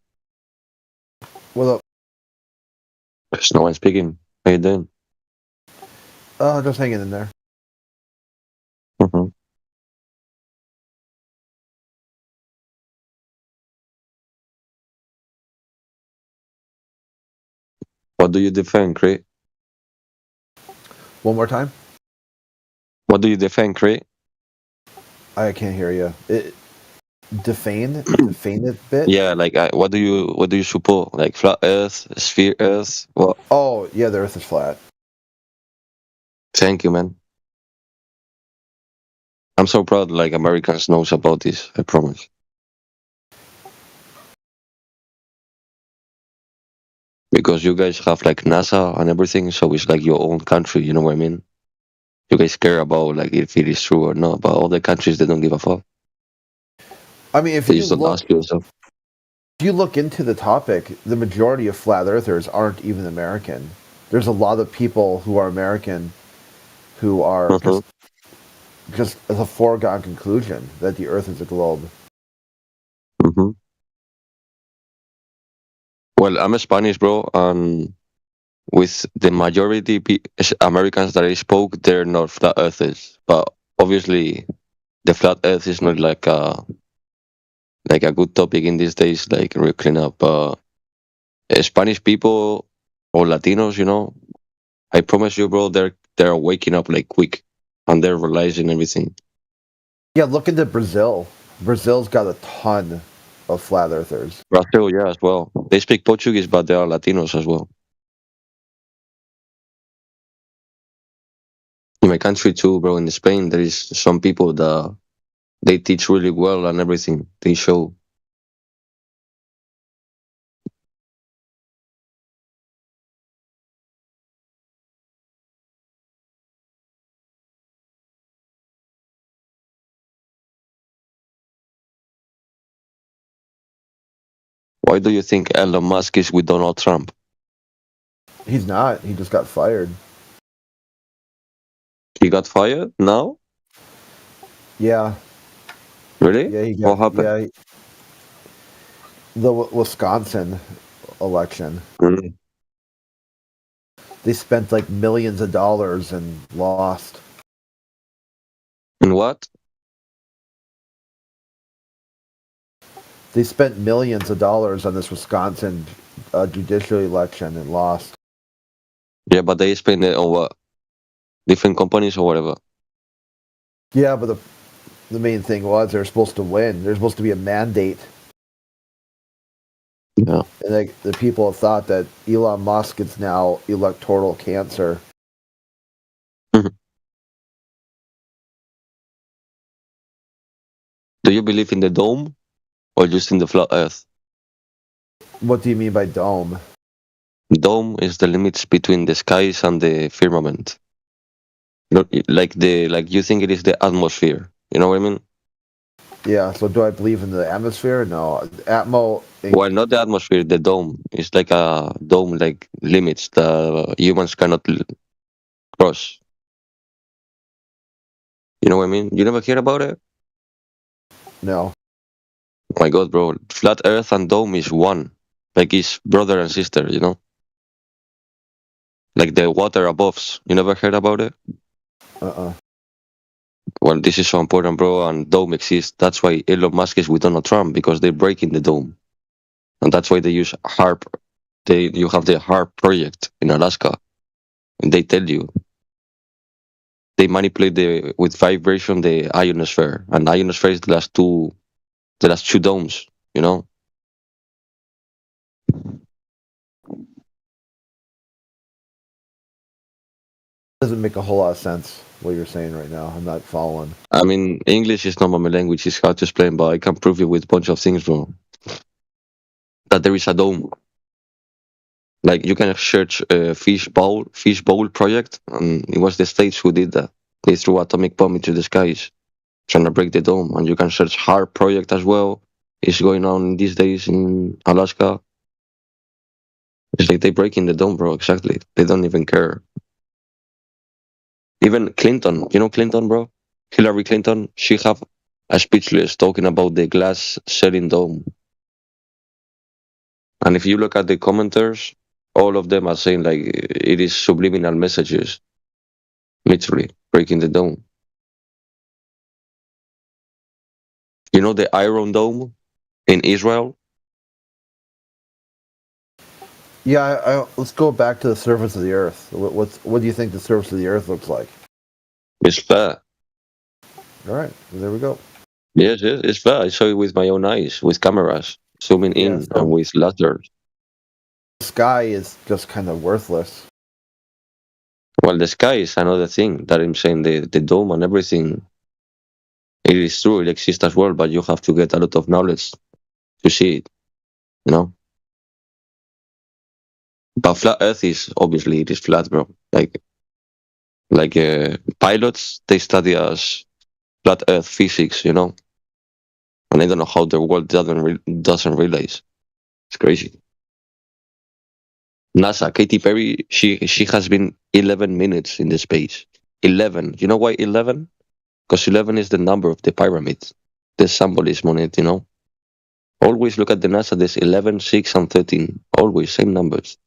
What up?
There's no one speaking. How you doing?
Just hanging in there.
Mm-hmm. What do you defend, Cree?
One more time?
What do you defend, Cree?
I can't hear you. Defame it bit?
Yeah, like what do you support? Like flat Earth, sphere Earth? What?
Oh, yeah, the Earth is flat.
Thank you, man. I'm so proud. Like Americans knows about this. I promise. Because you guys have like NASA and everything, so it's like your own country. You know what I mean? You guys care about like if it is true or not. But other countries, they don't give a fuck.
I mean, if
They
you
just don't ask yourself.
if you look into the topic, the majority of flat earthers aren't even American. There's a lot of people who are American who are just as a foregone conclusion that the Earth is a globe.
Mm-hmm. Well, I'm Spanish, bro, and with the majority Americans that I spoke, they're not flat earthers. But obviously, the flat Earth is not like a good topic in these days, like real clean up. Spanish people or Latinos, you know, I promise you, bro, they're waking up like quick, and they're realizing everything.
Yeah, look into Brazil. Brazil's got a ton of flat earthers.
Brazil, yeah, as well. They speak Portuguese, but they are Latinos as well. In my country too, bro, in Spain, there is some people that they teach really well and everything. They show. Why do you think Elon Musk is with Donald Trump?
He's not. He just got fired.
He got fired now?
Yeah.
Really?
Yeah, he
What happened?
Yeah, the Wisconsin election.
Mm.
They spent like millions of dollars and lost.
And what?
They spent millions of dollars on this Wisconsin judicial election and lost.
Yeah, but they spend it on what? Different companies or whatever.
Yeah, but the main thing was they're supposed to win. There's supposed to be a mandate.
Yeah.
And like the people have thought that Elon Musk is now electoral cancer.
Do you believe in the dome or just in the flat Earth?
What do you mean by dome?
Dome is the limits between the skies and the firmament. Like you think it is the atmosphere. You know what I mean?
Yeah. So do I believe in the atmosphere? No.
Well, not the atmosphere. The dome. It's like a dome, like limits the humans cannot cross. You know what I mean? You never hear about it?
No.
Oh my God, bro! Flat Earth and dome is one. Like it's brother and sister. You know? Like the water above. You never heard about it? Well, this is so important, bro, and dome exists. That's why Elon Musk is with Donald Trump, because they're breaking the dome. And that's why they use HARP. You have the HARP project in Alaska. And they tell you. They manipulate with vibration the ionosphere. And ionosphere is the last two domes, you know?
Doesn't make a whole lot of sense what you're saying right now. I'm not following.
I mean, English is not my language. It's hard to explain, but I can prove you with a bunch of things, bro. That there is a dome. Like you can search fish bowl project, and it was the States who did that. They threw atomic bomb into the skies, trying to break the dome. And you can search HARP project as well. It's going on these days in Alaska. It's like they breaking the dome, bro. Exactly. They don't even care. Even Clinton, you know Clinton, bro? Hillary Clinton, she have a speechless talking about the glass ceiling dome. And if you look at the commenters, all of them are saying like it is subliminal messages, literally breaking the dome. You know the Iron Dome in Israel?
Yeah, let's go back to the surface of the Earth. What do you think the surface of the Earth looks like?
It's flat.
All right, there we go.
Yes, it's flat. I saw it with my own eyes, with cameras, zooming in and with lasers.
The sky is just kind of worthless.
Well, the sky is another thing that I'm saying. The dome and everything, it is true, it exists as well, but you have to get a lot of knowledge to see it, you know? But flat Earth is, obviously, it is flat, bro. Like pilots, they study as flat Earth physics, you know? And I don't know how the world doesn't realize. It's crazy. NASA, Katy Perry, she has been 11 minutes in the space. 11. You know why 11? Because 11 is the number of the pyramid. The symbolism on it, you know? Always look at the NASA, there's 11, 6, and 13. Always, same numbers.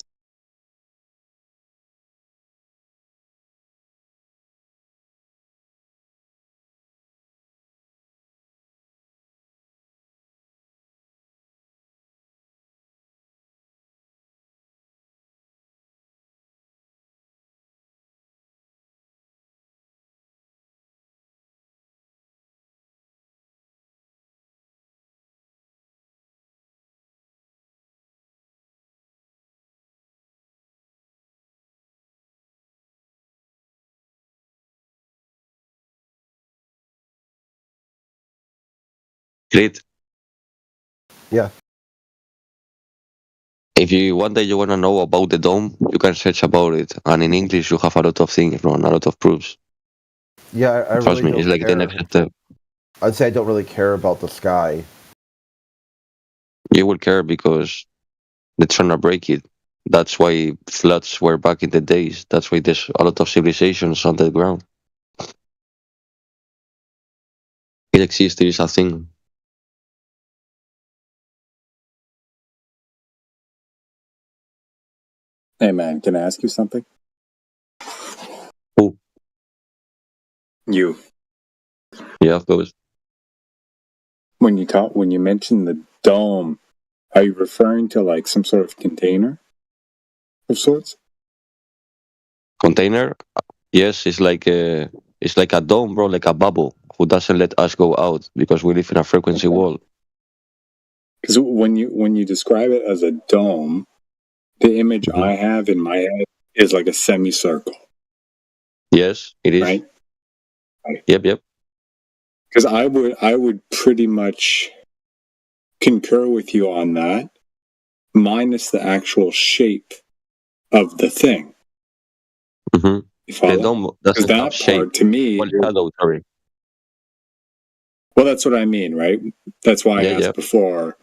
Great.
Yeah.
If you one day you want to know about the dome, you can search about it. And in English, you have a lot of things, bro, and a lot of proofs.
Yeah, I
Trust
really
me, it's
don't
like
care.
the next step.
I'd say I don't really care about the sky.
You will care because they're trying to break it. That's why floods were back in the days. That's why there's a lot of civilizations on the ground. It exists, it is a thing.
Hey man, can I ask you something?
Who?
You.
Yeah, of course.
When you mention the dome, are you referring to like some sort of container of sorts?
Container? Yes, it's like a dome, bro, like a bubble who doesn't let us go out because we live in a frequency wall.
Because when you describe it as a dome, the image I have in my head is like a semicircle.
Yes, it is.
Right?
Yep.
Because I would pretty much concur with you on that, minus the actual shape of the thing.
Mm-hmm. The dome doesn't have shape.
To me, well, that's what I mean, right? That's why I asked before.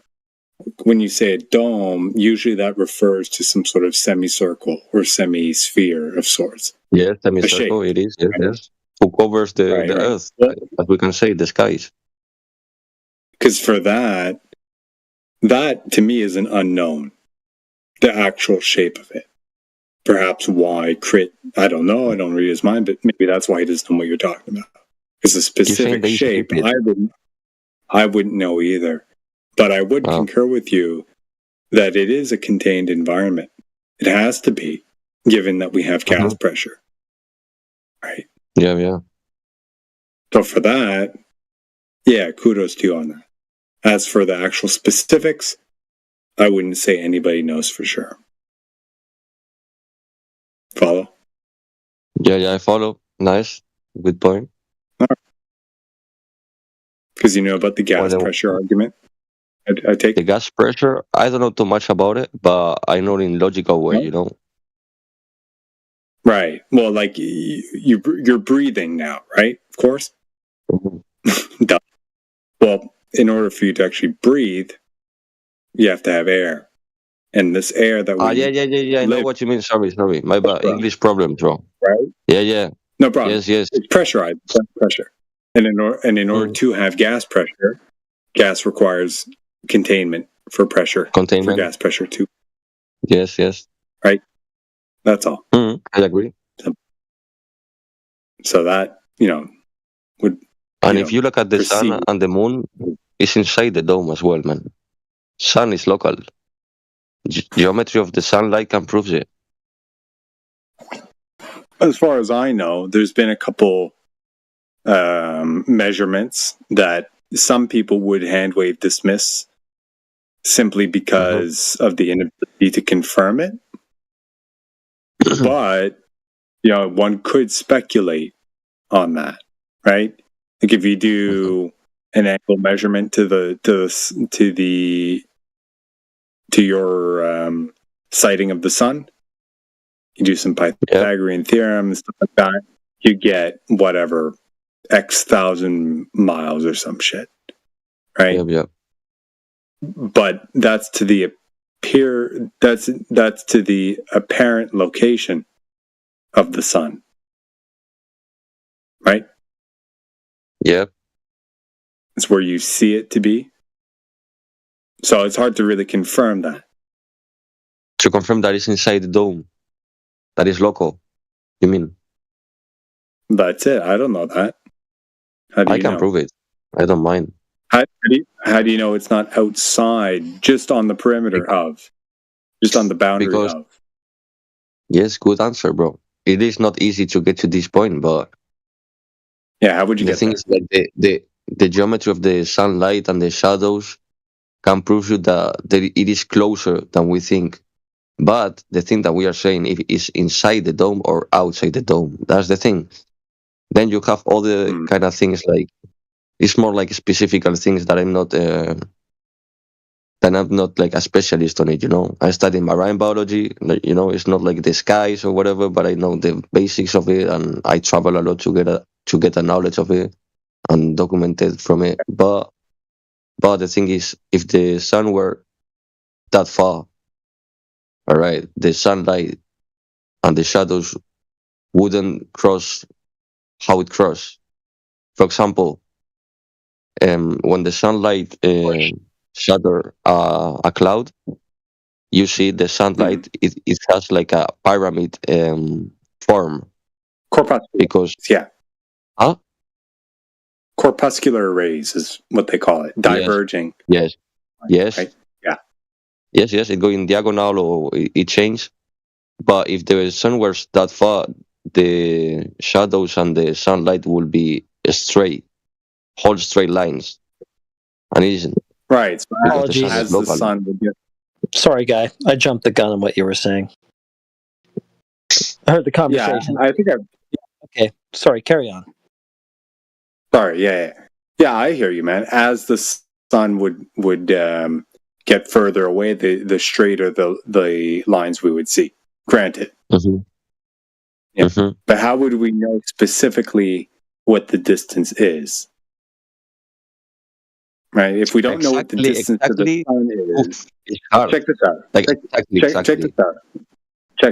When you say a dome, usually that refers to some sort of semicircle or semi-sphere of sorts.
Yes, semicircle, it is. Yes. Who covers the Earth, as we can say, the skies.
Because for that to me is an unknown. The actual shape of it. Perhaps why Crit, I don't know, I don't read his mind, but maybe that's why he doesn't know what you're talking about. Because the specific shape, I wouldn't know either. But I would concur with you that it is a contained environment. It has to be, given that we have gas pressure. Right?
Yeah.
So for that, yeah, kudos to you on that. As for the actual specifics, I wouldn't say anybody knows for sure. Follow?
Yeah, I follow. Nice. Good point.
Because you know about the gas pressure argument? I take
the gas pressure. I don't know too much about it, but I know in logical way, you know.
Right. Well, like you're breathing now, right? Of course. Duh. Well, in order for you to actually breathe, you have to have air, and this air that we
yeah. I know what you mean. Sorry. My bad. English problem, bro.
Right.
Yeah.
No problem.
Yes.
It's pressurized. Pressure, and in order to have gas pressure, gas requires containment for pressure,
containment,
for gas pressure too.
Yes, yes.
Right. That's all.
I agree.
So that would.
And if you look at the sun and the moon, it's inside the dome as well, man. Sun is local. Geometry of the sunlight can prove it.
As far as I know, there's been a couple measurements that some people would hand wave dismiss simply because of the inability to confirm it. But one could speculate on that, right? Like if you do an angle measurement to your sighting of the sun, you do some Pythagorean theorem and stuff like that, you get whatever X thousand miles or some shit, right?
Yep.
But that's to the apparent location of the sun, right?
Yep.
It's where you see it to be. So it's hard to really confirm that.
To confirm that it's inside the dome. That is local. You mean?
That's it. I don't know that. How do
I
you
can
know?
prove it. I don't mind.
How do you know it's not outside, just on the perimeter of, just on the boundary of?
Yes, good answer, bro. It is not easy to get to this point, but
yeah, how would you
the
get
thing
there?
is like the geometry of the sunlight and the shadows can prove you that it is closer than we think. But the thing that we are saying, if it is inside the dome or outside the dome, that's the thing. Then you have all the kind of things like, it's more like specific things that I'm not like a specialist on it, I study marine biology, it's not like the skies or whatever, but I know the basics of it, and I travel a lot to get a knowledge of it and document it from it. But the thing is, if the sun were that far, all right, the sunlight and the shadows wouldn't cross how it crosses. For example, when the sunlight shatter a cloud, you see the sunlight. It has like a pyramid form.
Corpuscular.
Because
corpuscular rays is what they call it. Diverging.
Yes.
Right? Yeah.
Yes. It go in diagonal or it changes. But if the sun was that far, the shadows and the sunlight will be straight, whole straight lines, and it isn't.
Right. So
Apologies.
as the sun would get.
Sorry, Guy. I jumped the gun on what you were saying. I heard the conversation.
Yeah, I think
Okay. Sorry, carry on.
Sorry, yeah. I hear you, man. As the sun would get further away, the straighter the lines we would see. Granted. Yeah. But how would we know specifically what the distance is? Right? If we don't know what the distance to the sun is, check this out. Check this out.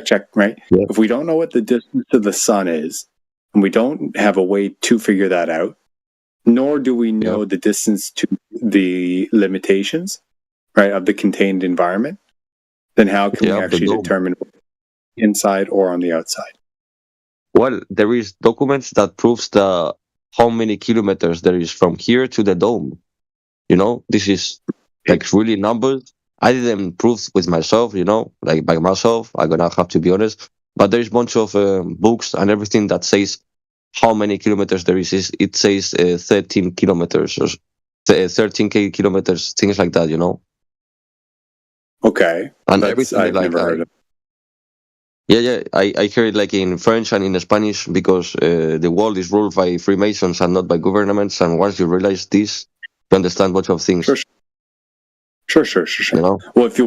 Check. Right?
Yeah.
If we don't know what the distance to the sun is, and we don't have a way to figure that out, nor do we know the distance to the limitations, right, of the contained environment, then how can we actually determine inside or on the outside?
Well, there is documents that proves how many kilometers there is from here to the dome. This is like really numbers. I didn't prove with myself, like by myself. I'm gonna have to be honest. But there's a bunch of books and everything that says how many kilometers there is. It says 13 kilometers or 13k kilometers, things like that.
Okay,
and everything
I've never heard of.
Yeah. I hear it like in French and in Spanish because the world is ruled by Freemasons and not by governments. And once you realize this, you understand a bunch of things.
Sure. Well, if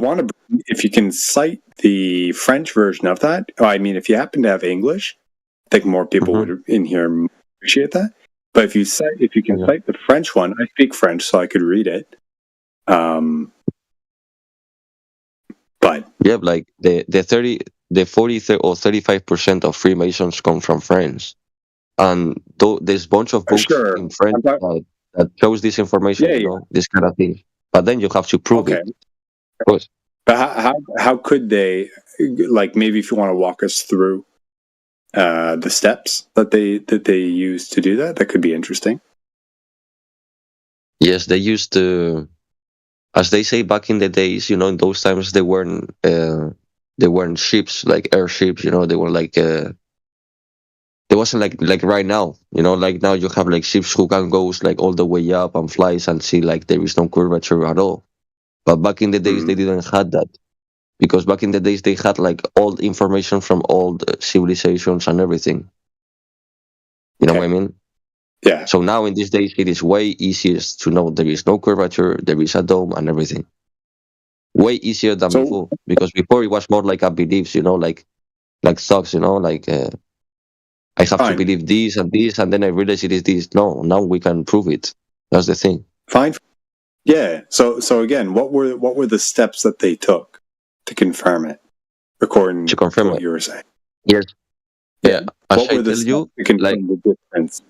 you can cite the French version of that, if you happen to have English, I think more people would in here appreciate that. But if you can cite the French one, I speak French, so I could read it. But
yeah, like the 40 or 35% of Freemasons come from France, and there's a bunch of books in French that shows this information, this kind of thing. But then you have to prove it. course.
But how could they, like, maybe if you want to walk us through the steps that they use to do that could be interesting.
Yes, they used to, as they say back in the days, you know, in those times they weren't ships like airships, you know, they were like there wasn't like right now, you know, like now you have like ships who can go like all the way up and flies and see like there is no curvature at all. But back in the days they didn't have that, because back in the days they had like old information from old civilizations and everything. You know what I mean?
Yeah.
So now in these days it is way easier to know there is no curvature, there is a dome and everything. Way easier than before, because before it was more like a beliefs, you know, like thoughts, you know, like I have to believe this, and then I realize it is this. No, now we can prove it. That's the thing.
Fine. Yeah. So again, what were the steps that they took to confirm it, according to what you were saying?
Yes. Yeah. As
What
I
were the
tell you,
steps to confirm
like
the difference?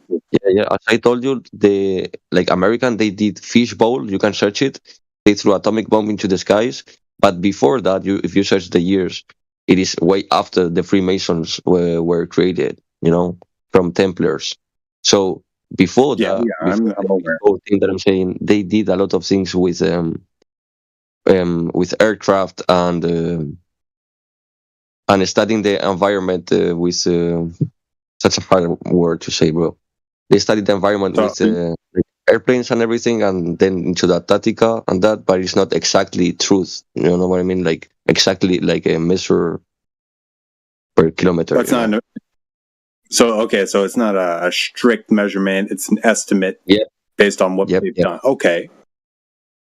yeah. As I told you, the like American, they did fishbowl. You can search it. They threw atomic bomb into the skies. But before that, if you search the years, it is way after the Freemasons were created. You know, from Templars. So before that,
I'm aware.
the thing that I'm saying, they did a lot of things with aircraft and studying the environment with such a hard word to say, bro. They studied the environment with airplanes and everything, and then into the Antarctica and that, but it's not exactly truth. You know what I mean? Like exactly like a measure per kilometer.
That's not. So it's not a strict measurement. It's an estimate based on what they've done. Okay.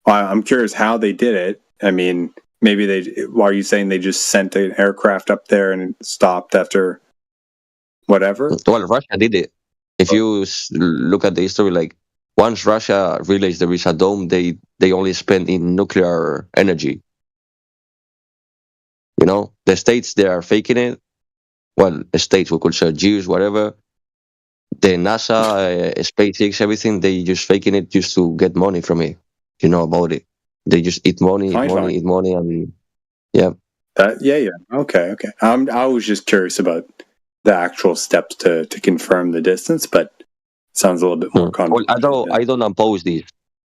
I'm curious how they did it. I mean, maybe are you saying they just sent an aircraft up there and it stopped after whatever?
Well, Russia did it. If you look at the history, like once Russia realized there is a dome, they only spend in nuclear energy. You know, the states, they are faking it. Well, states, we could say Jews, whatever. The NASA, SpaceX, everything, they just faking it just to get money from it. You know about it. They just eat money, eat money, and yeah.
Okay. I was just curious about the actual steps to confirm the distance, but it sounds a little bit more complicated.
Well, I don't oppose this.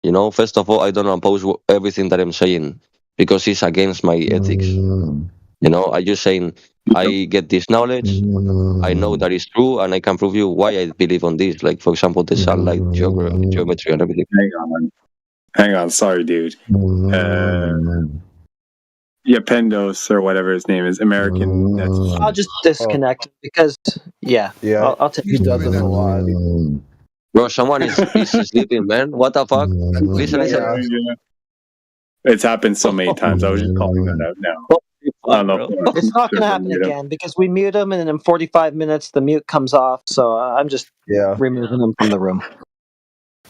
You know, first of all, I don't oppose everything that I'm saying because it's against my ethics. You know, I just saying I get this knowledge, I know that is true, and I can prove you why I believe on this. Like, for example, the sunlight geometry and everything.
Hang on. Sorry, dude. Pendos or whatever his name is, American.
I'll just disconnect because I'll take
he does it a lot.
Bro, someone is sleeping, man. What the fuck? Listen.
It's happened so many times. I was just calling that out now. I don't know.
It's not going to happen again because we mute him, and then in 45 minutes the mute comes off. So I'm just removing him from the room.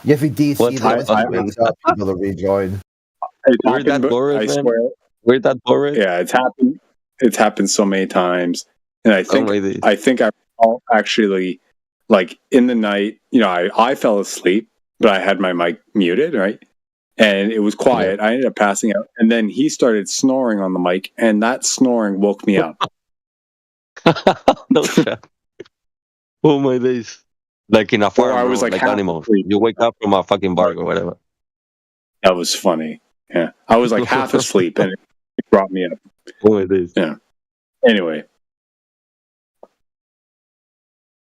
Yeah, if he DC, then wakes up, people to rejoin.
We're that bored,
I
man.
swear.
We're that bored.
Yeah, it's happened. It's happened so many times, and I think I actually, like in the night, you know, I fell asleep, but I had my mic muted, right? And it was quiet. I ended up passing out, and then he started snoring on the mic, and that snoring woke me up.
No shit. Oh my days! Like in a farm,
I was like
animals. You wake up from a fucking bark or whatever.
That was funny. Yeah, I was like half asleep, and it brought me up.
Oh my days!
Yeah. Anyway.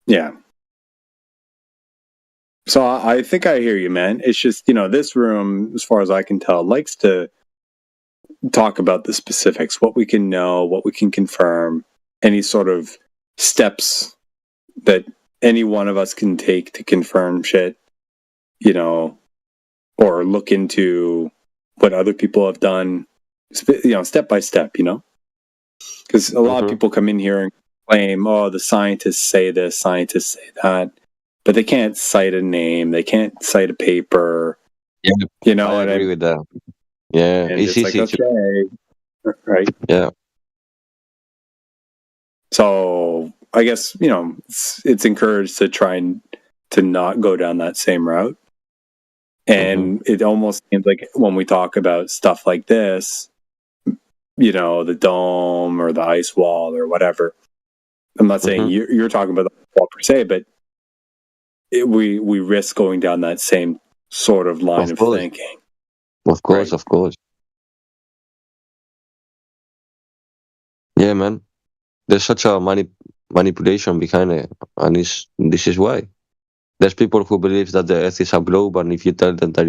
Yeah. So I think I hear you, man. It's just, you know, this room, as far as I can tell, likes to talk about the specifics, what we can know, what we can confirm, any sort of steps that any one of us can take to confirm shit, you know, or look into what other people have done, you know, step by step, you know? Because a lot of people come in here and claim, oh, the scientists say this, scientists say that. But they can't cite a name. They can't cite a paper.
Yeah,
you know
I
what
agree with that. Yeah,
and it's like, okay, right?
Yeah.
So I guess, you know, it's encouraged to try and to not go down that same route. And it almost seems like when we talk about stuff like this, the dome or the ice wall or whatever. I'm not saying you're talking about the wall per se, but we risk going down that same sort of line of thinking.
Of course, of course. Yeah, man. There's such a manipulation behind it, and this is why. There's people who believe that the Earth is a globe, and if you tell them that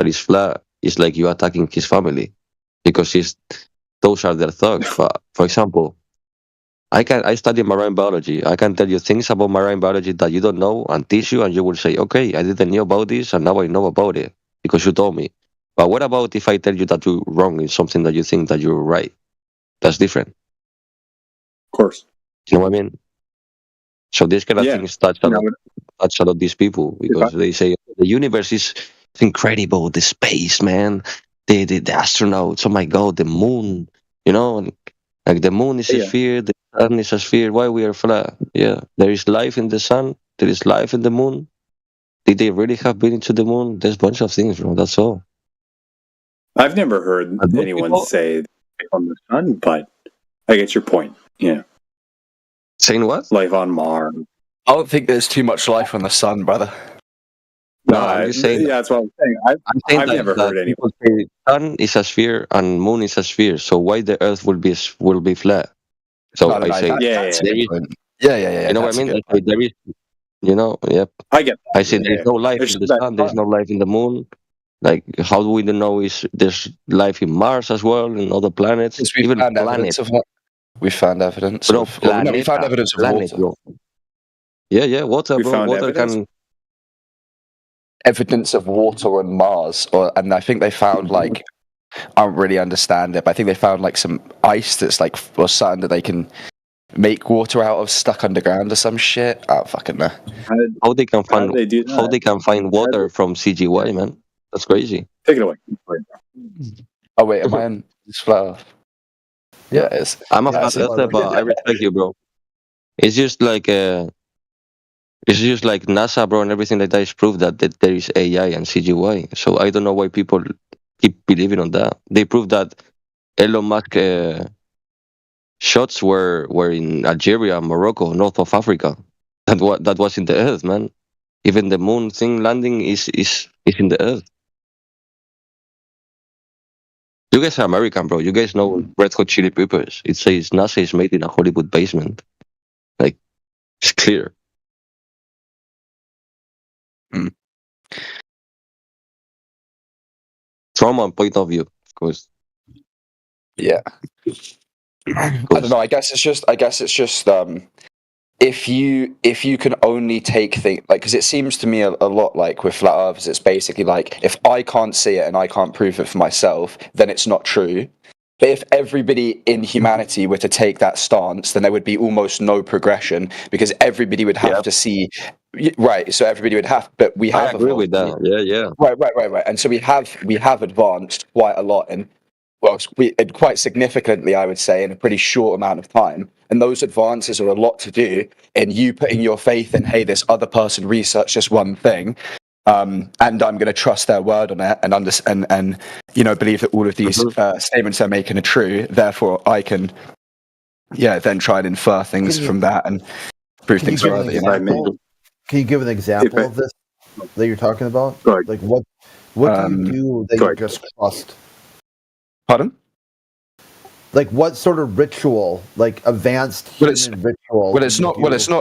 is flat, it's like you attacking his family, because those are their thoughts. For example, I study marine biology. I can tell you things about marine biology that you don't know and teach you, and you will say, okay, I didn't know about this, and now I know about it because you told me. But what about if I tell you that you're wrong in something that you think that you're right? That's different.
Of course.
You know what I mean? So these kind of things touch a lot these people, because they say the universe is incredible, the space, man, the astronauts, oh my god, the moon, like the moon is a sphere, the sun is a sphere, why we are flat? Yeah, there is life in the sun, there is life in the moon. Did they really have been into the moon? There's a bunch of things, bro, that's all.
I've never heard anyone say on the sun, but I get your point. Yeah.
Saying what?
Life on Mars.
I don't think there's too much life on the sun, brother.
No, I'm just saying.
Yeah, that's what I'm saying. I've never heard anyone
say sun is a sphere and moon is a sphere. So why the Earth will be flat? So I say,
yeah.
You know what I mean? I say there is, yep.
I get that.
I say there is no life in the sun. There's no life in the moon. Like, how do we know there's life in Mars as well, and other planets, even planets?
We found evidence.
Bro,
We found evidence of water.
Bro. Yeah, water, bro. Water can.
Evidence of water on Mars, and I think they found I don't really understand it, but I think they found some ice that's or something that they can make water out of stuck underground or some shit. I don't fucking know.
How they can find water from CGY, man? That's crazy.
Take it away.
Oh wait, am I in this flat? Yeah, it is.
I'm a flat earther, but I respect you, bro. It's just like NASA, bro, and everything like that is proof that there is AI and CGY. So I don't know why people keep believing on that. They prove that Elon Musk shots were in Algeria, Morocco, north of Africa. That was in the Earth, man. Even the moon thing landing is in the Earth. You guys are American, bro. You guys know Red Hot Chili Peppers. It says NASA is made in a Hollywood basement. Like, it's clear. From a point of view, of course.
Yeah. I don't know. I guess it's just if you can only take things because it seems to me a lot like with flat earthers, it's basically like if I can't see it and I can't prove it for myself, then it's not true. But if everybody in humanity were to take that stance, then there would be almost no progression because everybody would have to see. Right, so everybody would have, but we have.
I agree with that. Yeah.
Right, and so we have advanced quite a lot, and quite significantly, I would say, in a pretty short amount of time. And those advances are a lot to do in you putting your faith in, hey, this other person researched this one thing, and I'm going to trust their word on it, and believe that all of these statements they're making are true. Therefore, I can, then try and infer things from that and prove things further.
Can you give an example of this that you're talking about? Like what do you do that you just trust?
Pardon?
Like what sort of ritual, like advanced human ritual?
Well, it's not.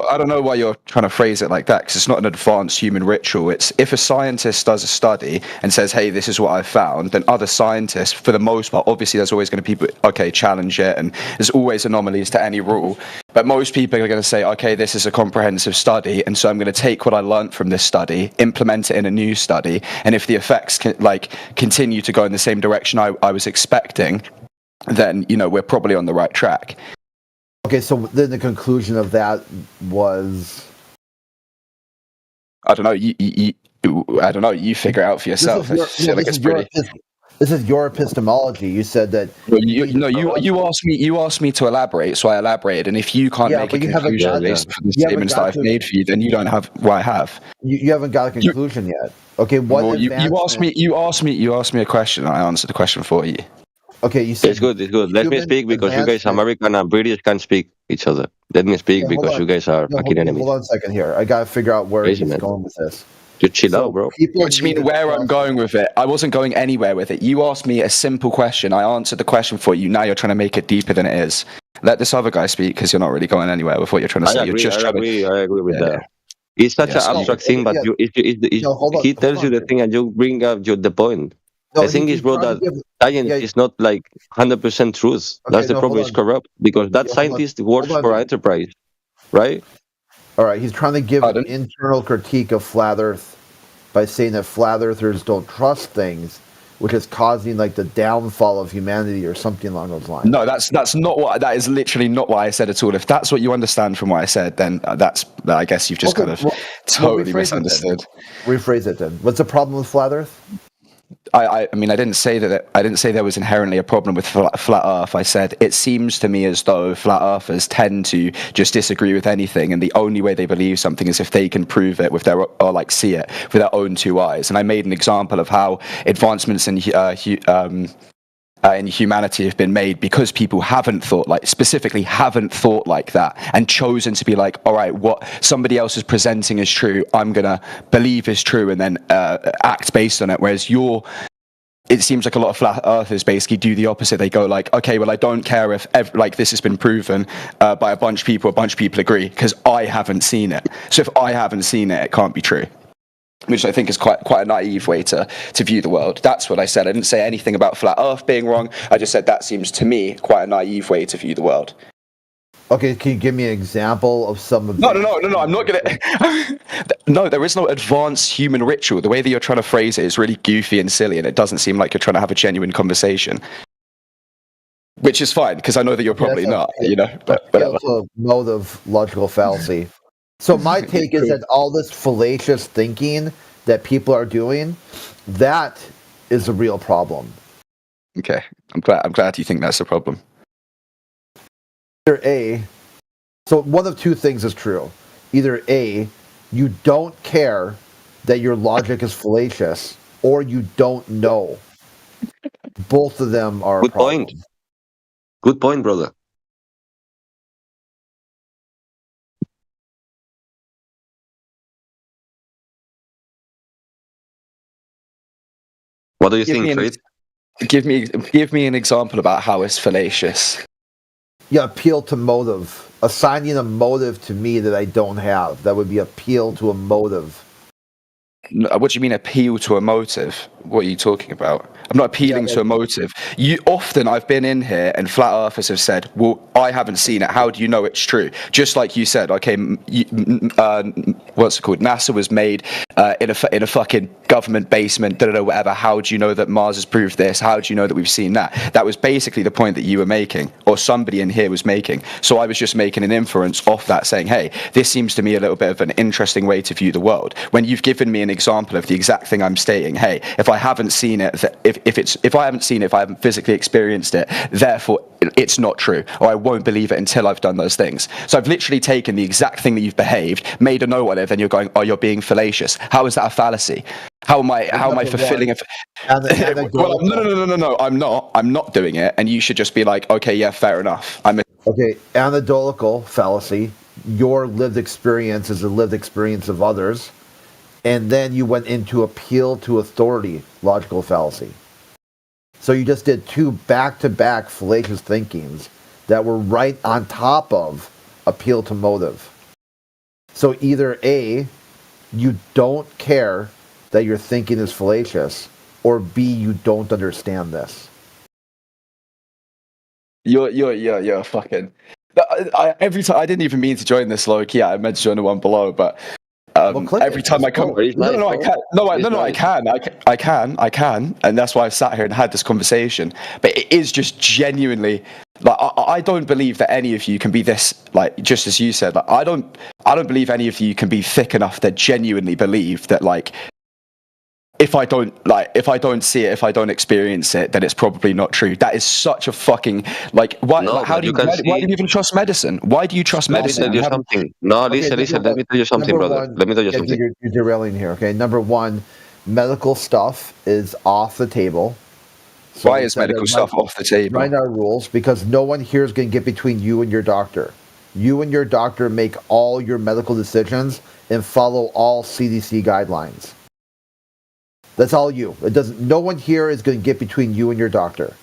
I don't know why you're trying to phrase it like that, because it's not an advanced human ritual. It's if a scientist does a study and says, "Hey, this is what I found," then other scientists, for the most part, obviously, there's always going to be people, challenge it, and there's always anomalies to any rule. But most people are going to say, "Okay, this is a comprehensive study, and so I'm going to take what I learned from this study, implement it in a new study, and if the effects continue to go in the same direction I was expecting, then we're probably on the right track."
Okay, so then the conclusion of that was,
I don't know. I don't know. You figure it out for yourself.
This is your epistemology. You said that.
You asked me to elaborate, so I elaborated. And if you can't make a conclusion based on the statements that I've made for you, then you don't have what I have.
You haven't got a conclusion yet. Okay,
you asked me a question, and I answered the question for you.
Okay, you said
it's good. It's good. Let me
human
speak because you guys,
advancement.
American and British, can't speak each other. Let me speak
Yeah, hold
because
on.
you guys are
No,
fucking enemies.
hold on a second here. I gotta figure out where
Crazy,
he's
man.
going with this.
You chill
So
out, bro.
people
What do you mean
need to
where I'm
trust-
going with it? I wasn't going anywhere with it. You asked me a simple question. I answered the question for you. Now you're trying to make it deeper than it is. Let this other guy speak because you're not really going anywhere with what you're trying to say.
I agree.
You're just
I
trying
agree.
to.
I agree with
Yeah,
that.
yeah.
It's such
Yeah,
an
so-
abstract thing, but
yeah.
you,
hold
he
on,
tells
hold
you
on,
the thing and you bring up the point.
No,
the thing
he's
is, bro,
trying
that
to give-
science
yeah.
is not like 100% truth.
Okay,
That's the
no,
problem.
hold
It's
on.
corrupt because that
Yeah, hold on.
scientist works
Hold on.
for enterprise, right?
All right, he's trying to give an internal critique of flat Earth by saying that flat earthers don't trust things, which is causing like the downfall of humanity or something along those lines.
No, that's not what. That is literally not what I said at all. If that's what you understand from what I said, then I guess you've just
Okay,
kind of
well,
totally
rephrase it then.
misunderstood.
Rephrase it then. What's the problem with flat Earth?
I mean, I didn't say that. I didn't say there was inherently a problem with flat Earth. I said it seems to me as though flat Earthers tend to just disagree with anything, and the only way they believe something is if they can prove it with their or like see it with their own two eyes. And I made an example of how advancements in humanity have been made because people haven't thought like that and chosen to be like, all right, what somebody else is presenting as true, I'm gonna believe is true and then act based on it. Whereas it seems like a lot of flat earthers basically do the opposite. They go like, okay, well, I don't care if like this has been proven by a bunch of people agree because I haven't seen it. So if I haven't seen it, it can't be true. Which I think is quite a naive way to view the world. That's what I said. I didn't say anything about flat Earth being wrong. I just said that seems to me quite a naive way to view the world.
Okay, can you give me an example of some of
No, I'm not gonna. No, there is no advanced human ritual. The way that you're trying to phrase it is really goofy and silly, and it doesn't seem like you're trying to have a genuine conversation. Which is fine because I know that you're probably not. But whatever.
Mode of logical fallacy. So my take is that all this fallacious thinking that people are doing, that is a real problem.
Okay, I'm glad you think that's a problem.
Either A, so one of two things is true. Either A, you don't care that your logic is fallacious, or you don't know. Both of them are
Good
a problem.
point. Good point, brother. What do you think, Trade?
Give me an example about how it's fallacious.
Yeah, appeal to motive. Assigning a motive to me that I don't have. That would be appeal to a motive.
What do you mean appeal to a motive? What are you talking about? I'm not appealing to a motive. I've been in here and flat earthers have said, well, I haven't seen it. How do you know it's true? Just like you said, okay, what's it called? NASA was made in a fucking government basement, whatever. How do you know that Mars has proved this? How do you know that we've seen that? That was basically the point that you were making, or somebody in here was making. So I was just making an inference off that, saying, hey, this seems to me a little bit of an interesting way to view the world. When you've given me an example of the exact thing I'm stating, hey, if I haven't seen it, if I haven't physically experienced it, therefore it's not true, or I won't believe it until I've done those things. So I've literally taken the exact thing that you've behaved, made a note on it, then you're going, oh, you're being fallacious. How is that a fallacy? How am I fulfilling it? Well, no, I'm not doing it, and you should just be like, okay, yeah, fair enough.
Okay, anecdotal fallacy. Your lived experience is the lived experience of others. And then you went into appeal to authority, logical fallacy. So you just did two back-to-back fallacious thinkings that were right on top of appeal to motive. So either A, you don't care that your thinking is fallacious, or B, you don't understand this.
You're fucking. Every time I didn't even mean to join this low key. I meant to join the one below, but every time I come, I can, and that's why I've sat here and had this conversation. But it is just genuinely like I don't believe that any of you can be this, like, just as you said, like I don't believe any of you can be thick enough to genuinely believe that, like, if I don't see it, if I don't experience it, then it's probably not true. That is such a fucking, like, why?
No,
why do you even trust medicine? Why do you trust medicine?
Let me tell you something. No, listen. Let me tell you something, brother. Let me tell you something.
You're derailing here. Okay, number one, medical stuff is off the table. So
Why
we
is
said that
medical stuff off the table?
Write our rules because no one here is going to get between you and your doctor. You and your doctor make all your medical decisions and follow all CDC guidelines. That's all you. It doesn't. No one here is going to get between you and your doctor.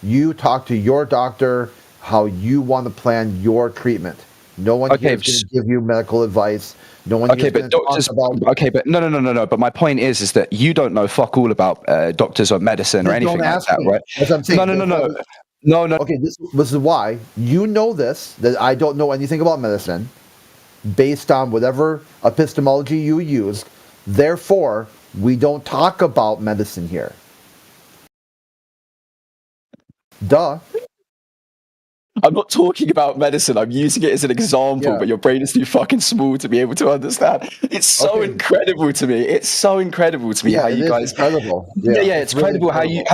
You talk to your doctor how you want to plan your treatment. No one here is going to give you medical advice. No one here
Okay,
is going
but
to
doctors.
talk about.
Okay, but no. But my point is that you don't know fuck all about doctors or medicine or
Then
anything
don't
like
ask
that,
me.
right?
That's what I'm saying.
No.
Okay, this is why you know this, that I don't know anything about medicine based on whatever epistemology you used. Therefore, we don't talk about medicine here. Duh.
I'm not talking about medicine. I'm using it as an example, but your brain is too fucking small to be able to understand. It's so incredible to me. It's so incredible to me how
it
you
is
guys.
incredible.
Yeah,
It's
it's
really
incredible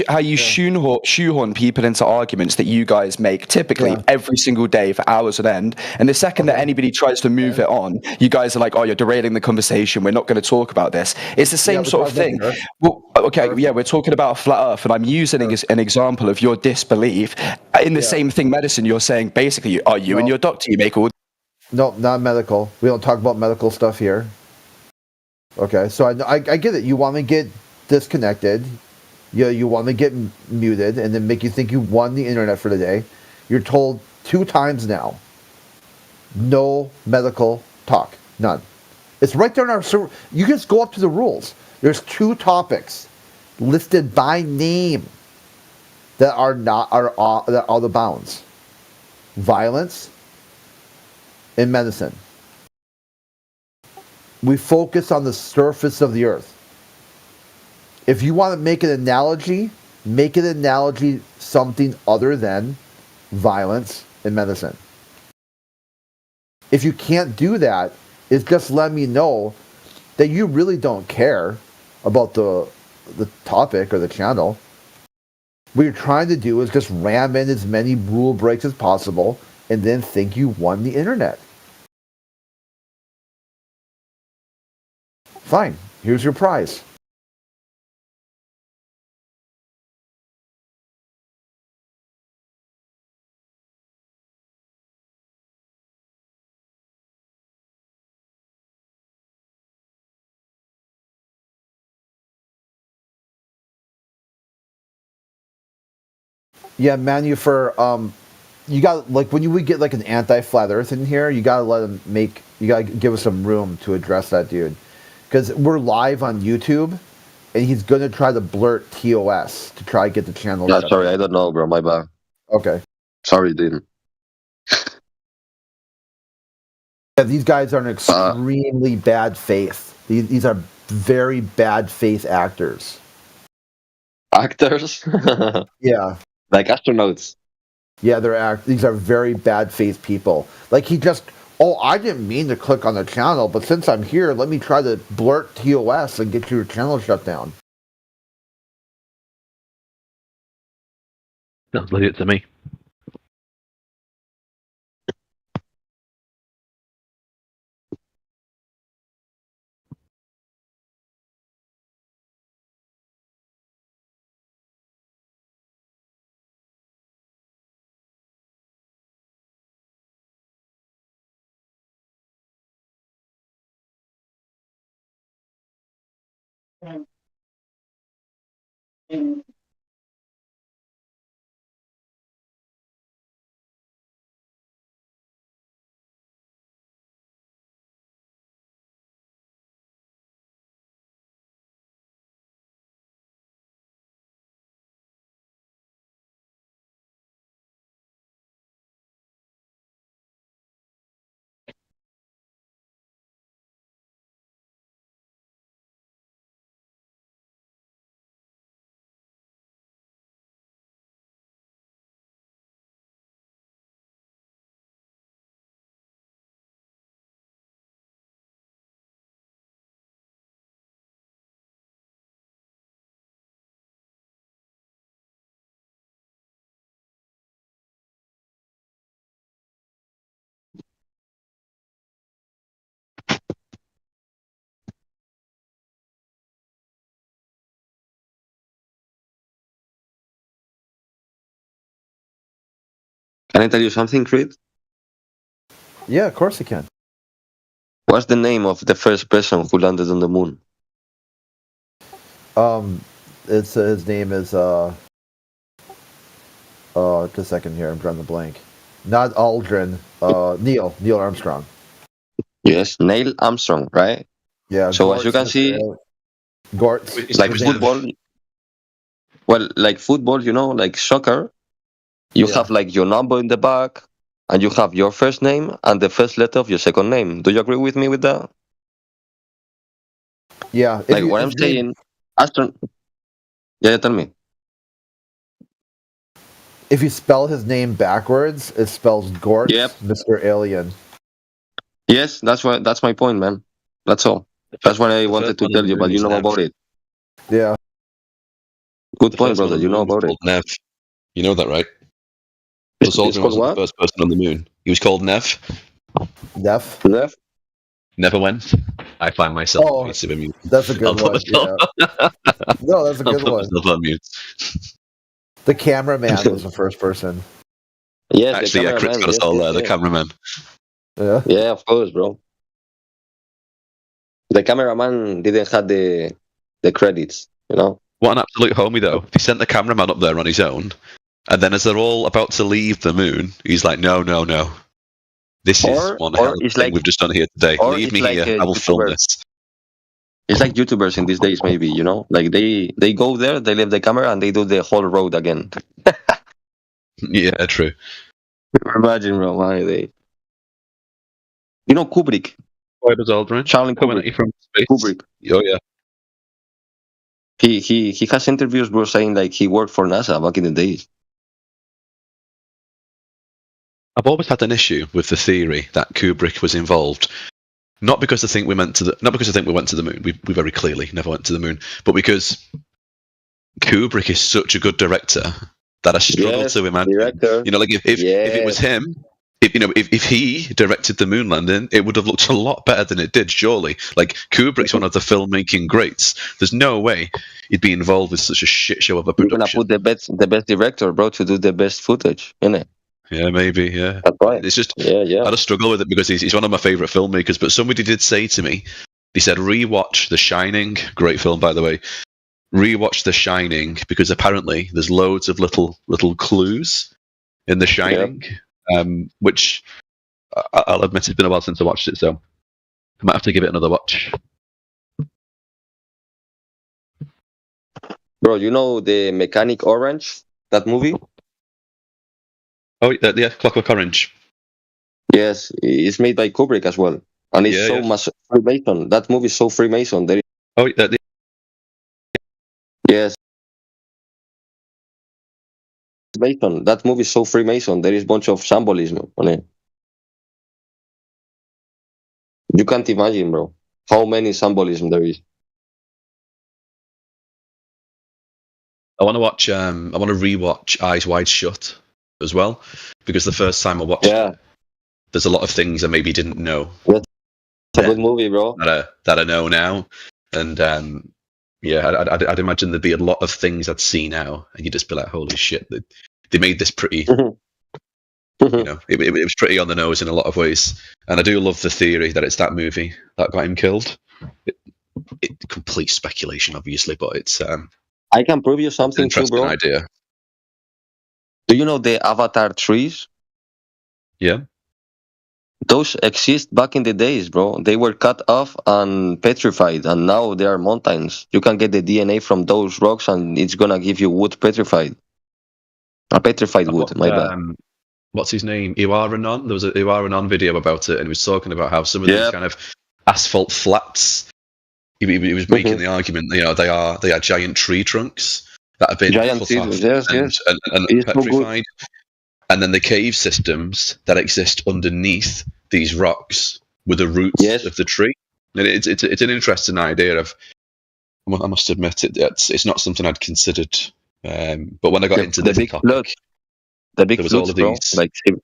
how you shoehorn people into arguments that you guys make typically every single day for hours on end. And the second that anybody tries to move it on, you guys are like, "Oh, you're derailing the conversation. We're not going to talk about this." It's the same
we're
sort of
talking
thing.
about the Earth.
Well, okay, yeah, we're talking about a flat Earth, and I'm using it as an example of your disbelief in the same thing. Medicine, you're saying basically, are you and your doctor, you make all.
No, not medical. We don't talk about medical stuff here. Okay, so I get it. You want to get disconnected. You want to get muted and then make you think you won the internet for the day. You're told 2 times now. No medical talk. None. It's right there in our server. You just go up to the rules. There's 2 topics listed by name that are that are the bounds. Violence and medicine. We focus on the surface of the earth. If you want to make an analogy something other than violence and medicine. If you can't do that, it's just let me know that you really don't care about the topic or the channel. What you're trying to do is just ram in as many rule breaks as possible and then think you won the internet. Fine, here's your prize. Yeah, Manufer, you got like when we get like an anti-flat Earth in here, you gotta let him you gotta give us some room to address that dude, because we're live on YouTube, and he's gonna try to blurt TOS to try to get the channel.
Yeah, sorry, I don't know, bro. My bad.
Okay.
Sorry, dude.
Yeah, these guys are in extremely bad faith. These are very bad faith actors.
Actors?
Yeah.
Like astronauts.
Yeah, these are very bad faith people. Like he just, I didn't mean to click on the channel, but since I'm here, let me try to blurt TOS and get your channel shut down.
Sounds like it to me.
Can I tell you something, Creed?
Yeah, of course you can.
What's the name of the first person who landed on the moon?
It's his name is just a second here. I'm drawing the blank. Not Aldrin. Neil Armstrong.
Yes, Neil Armstrong, right?
Yeah.
So as you can see,
Gort.
like football. Well, like football, you know, like soccer, you have like your number in the back, and you have your first name and the first letter of your second name. Do you agree with me with that?
Yeah.
Like what I'm saying, Yeah, tell me.
If you spell his name backwards, it spells Gort, Mr. Alien.
Yes, that's my point, man. That's all. That's what I wanted to tell you, but you know about it.
Yeah.
Good point, brother. You know about it.
Nev. You know that, right? Buzz Aldrin wasn't the first person on the moon. He was called Nev.
Nev?
Nev?
Never went. I find myself a piece of amusement.
That's a good one. Yeah. No, that's a good one.
On mute.
The cameraman was the first person.
Yes,
actually, yeah, Crit's got us all there. The cameraman.
Yeah.
Yeah, of course, bro. The cameraman didn't have the credits, you know.
What an absolute homie, though. He sent the cameraman up there on his own, and then as they're all about to leave the moon, he's like, no. This is one hell of a thing we've just done here today. Leave me here. I will film this.
It's like YouTubers in these days, maybe, you know? Like, they go there, they leave the camera, and they do the whole road again.
Yeah, true.
Imagine, bro, my day. You know Kubrick?
Buzz Aldrin?
Charlie Kubrick.
From space.
Kubrick.
Oh, yeah.
He has interviews, bro, saying, like, he worked for NASA back in the days.
I've always had an issue with the theory that Kubrick was involved. Not because I think we went to the moon. We very clearly never went to the moon, but because Kubrick is such a good director that I struggle to imagine. You know, like if it was him, if he directed the moon landing, it would have looked a lot better than it did. Surely, like Kubrick's one of the filmmaking greats. There's no way he'd be involved with such a shit show of a production.
You're gonna put the best director, bro, to do the best footage, innit?
Yeah, maybe, yeah.
That's right.
It's just, I had a struggle with it because he's one of my favourite filmmakers, but somebody did say to me, he said, rewatch The Shining, great film, by the way, rewatch The Shining, because apparently there's loads of little clues in The Shining, which, I'll admit it's been a while since I watched it, so I might have to give it another watch.
Bro, you know the Mechanic Orange, that movie?
Oh, yeah, Clockwork Orange.
Yes, it's made by Kubrick as well. And it's much Freemason. That movie is so Freemason. Yes. That movie is so Freemason. There is a bunch of symbolism on it. You can't imagine, bro, how many symbolism there is.
I want to rewatch Eyes Wide Shut as well, because the first time I watched it, there's a lot of things I maybe didn't know.
It's a good movie, bro.
That I know now, and I'd imagine there'd be a lot of things I'd see now, and you'd just be like, "Holy shit!" They made this pretty. You know, it was pretty on the nose in a lot of ways, and I do love the theory that it's that movie that got him killed. Complete speculation, obviously, but it's.
I can prove you something,
interesting
too, bro.
Idea.
Do you know the Avatar trees?
Yeah.
Those exist back in the days, bro. They were cut off and petrified, and now they are mountains. You can get the DNA from those rocks, and it's gonna give you wood petrified. A petrified wood, my bad.
What's his name? Iwaranon? There was a Iwaranon video about it, and he was talking about how some of these kind of asphalt flats. He was making the argument, you know, they are giant tree trunks that have been cut off and petrified. And then the cave systems that exist underneath these rocks were the roots of the tree. And it's an interesting idea. I must admit it's not something I'd considered. But when I got into this topic,
the big
there was
floods,
all of these.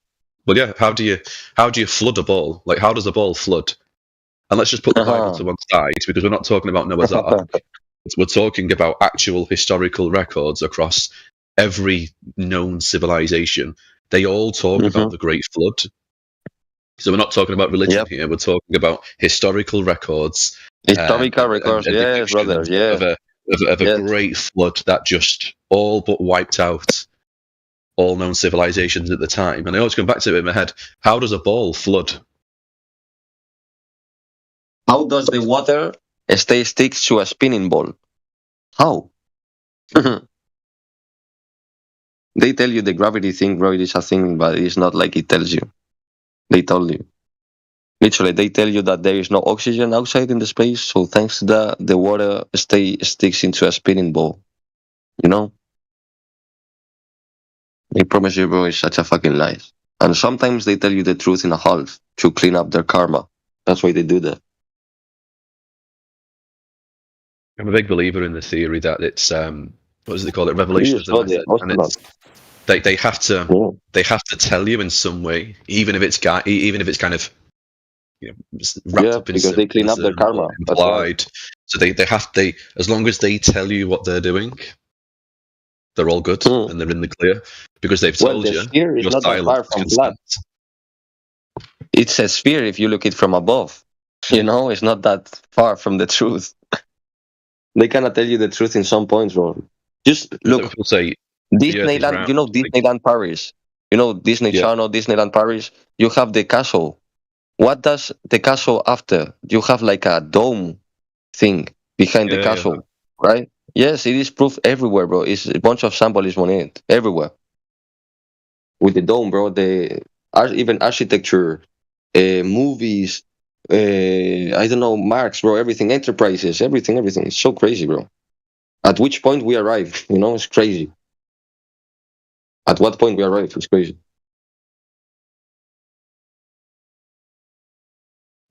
Well, yeah. How do you flood a ball? Like, how does a ball flood? And let's just put the Bible to one side, because we're not talking about Noah's Ark. We're talking about actual historical records across every known civilization they all talk about the Great Flood. So we're not talking about religion here. We're talking about historical records.
Historical records, yes, brother, yeah.
Of a great flood that just all but wiped out all known civilizations at the time. And I always come back to it in my head. How does a ball flood?
How does the water stay stick to a spinning ball? How? They tell you the gravity thing, bro, it is a thing, but it's not like it tells you. They told you. Literally, they tell you that there is no oxygen outside in the space, so thanks to that, the water sticks into a spinning ball. You know? They promise you, bro, it's such a fucking lie. And sometimes they tell you the truth in a half to clean up their karma. That's why they do that.
I'm a big believer in the theory that it's what does they call it? Revelation of the method. And it's, they have to tell you in some way, even if it's kind of wrapped up in
because they clean up their karma.
Implied. So they as long as they tell you what they're doing, they're all good and they're in the clear because they've told you.
Sphere is not that far from flat. It's a sphere if you look it from above. You know, it's not that far from the truth. They cannot tell you the truth in some points, bro. Just look.
Say
Disneyland, you know Disneyland Paris. You know Disney Channel, Disneyland Paris. You have the castle. What does the castle after? You have like a dome thing behind the castle, right? Yes, it is proof everywhere, bro. It's a bunch of symbolism on it, everywhere. With the dome, bro, even architecture, movies, I don't know, marks, bro, everything, enterprises, everything. It's so crazy, bro. At which point we arrive, you know, it's crazy. At what point we arrive, it's crazy.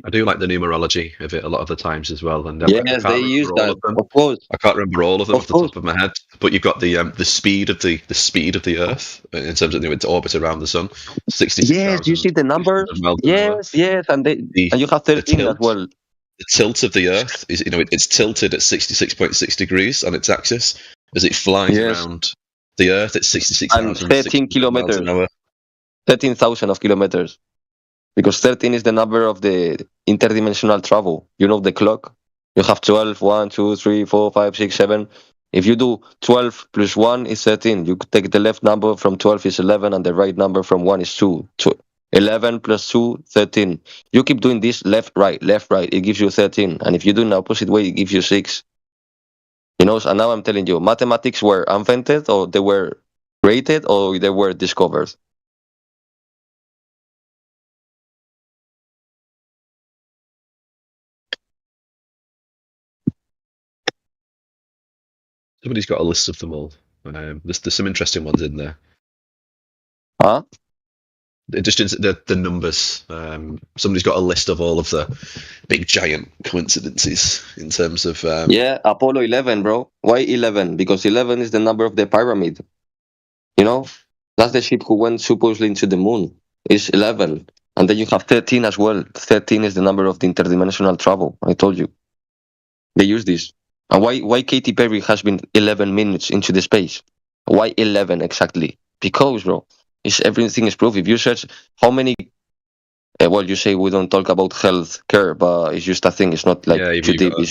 I do like the numerology of it a lot of the times as well. And
yes, they use that. Of course,
I can't remember all of them off the top of my head, but you've got the speed of the Earth in terms of its orbit around the sun. 66.
Yes, you see the number. Yes, and you have 13 as well.
The tilt of the Earth is, it's tilted at 66.6 degrees on its axis as it flies around the Earth at 66,000
and 13 kilometers. 13,000 of kilometers. Because 13 is the number of the interdimensional travel. You know the clock? You have 12, 1, 2, 3, 4, 5, 6, 7. If you do 12 plus 1 is 13. You take the left number from 12 is 11 and the right number from 1 is 2. 11 plus 2, 13. You keep doing this left, right. It gives you 13. And if you do in the opposite way, it gives you 6. You know, and now I'm telling you, mathematics were invented or they were created or they were discovered.
Somebody's got a list of them all. There's some interesting ones in there.
Huh?
Just the numbers. Somebody's got a list of all of the big giant coincidences in terms of.
Apollo 11, bro. Why 11? Because 11 is the number of the pyramid. You know, that's the ship who went supposedly into the moon. It's 11, and then you have 13 as well. 13 is the number of the interdimensional travel. I told you. They use this. And why Katy Perry has been 11 minutes into the space? Why 11 exactly? Because, bro, everything is proof. If you search how many, you say we don't talk about health care, but it's just a thing. It's not like too deep. It's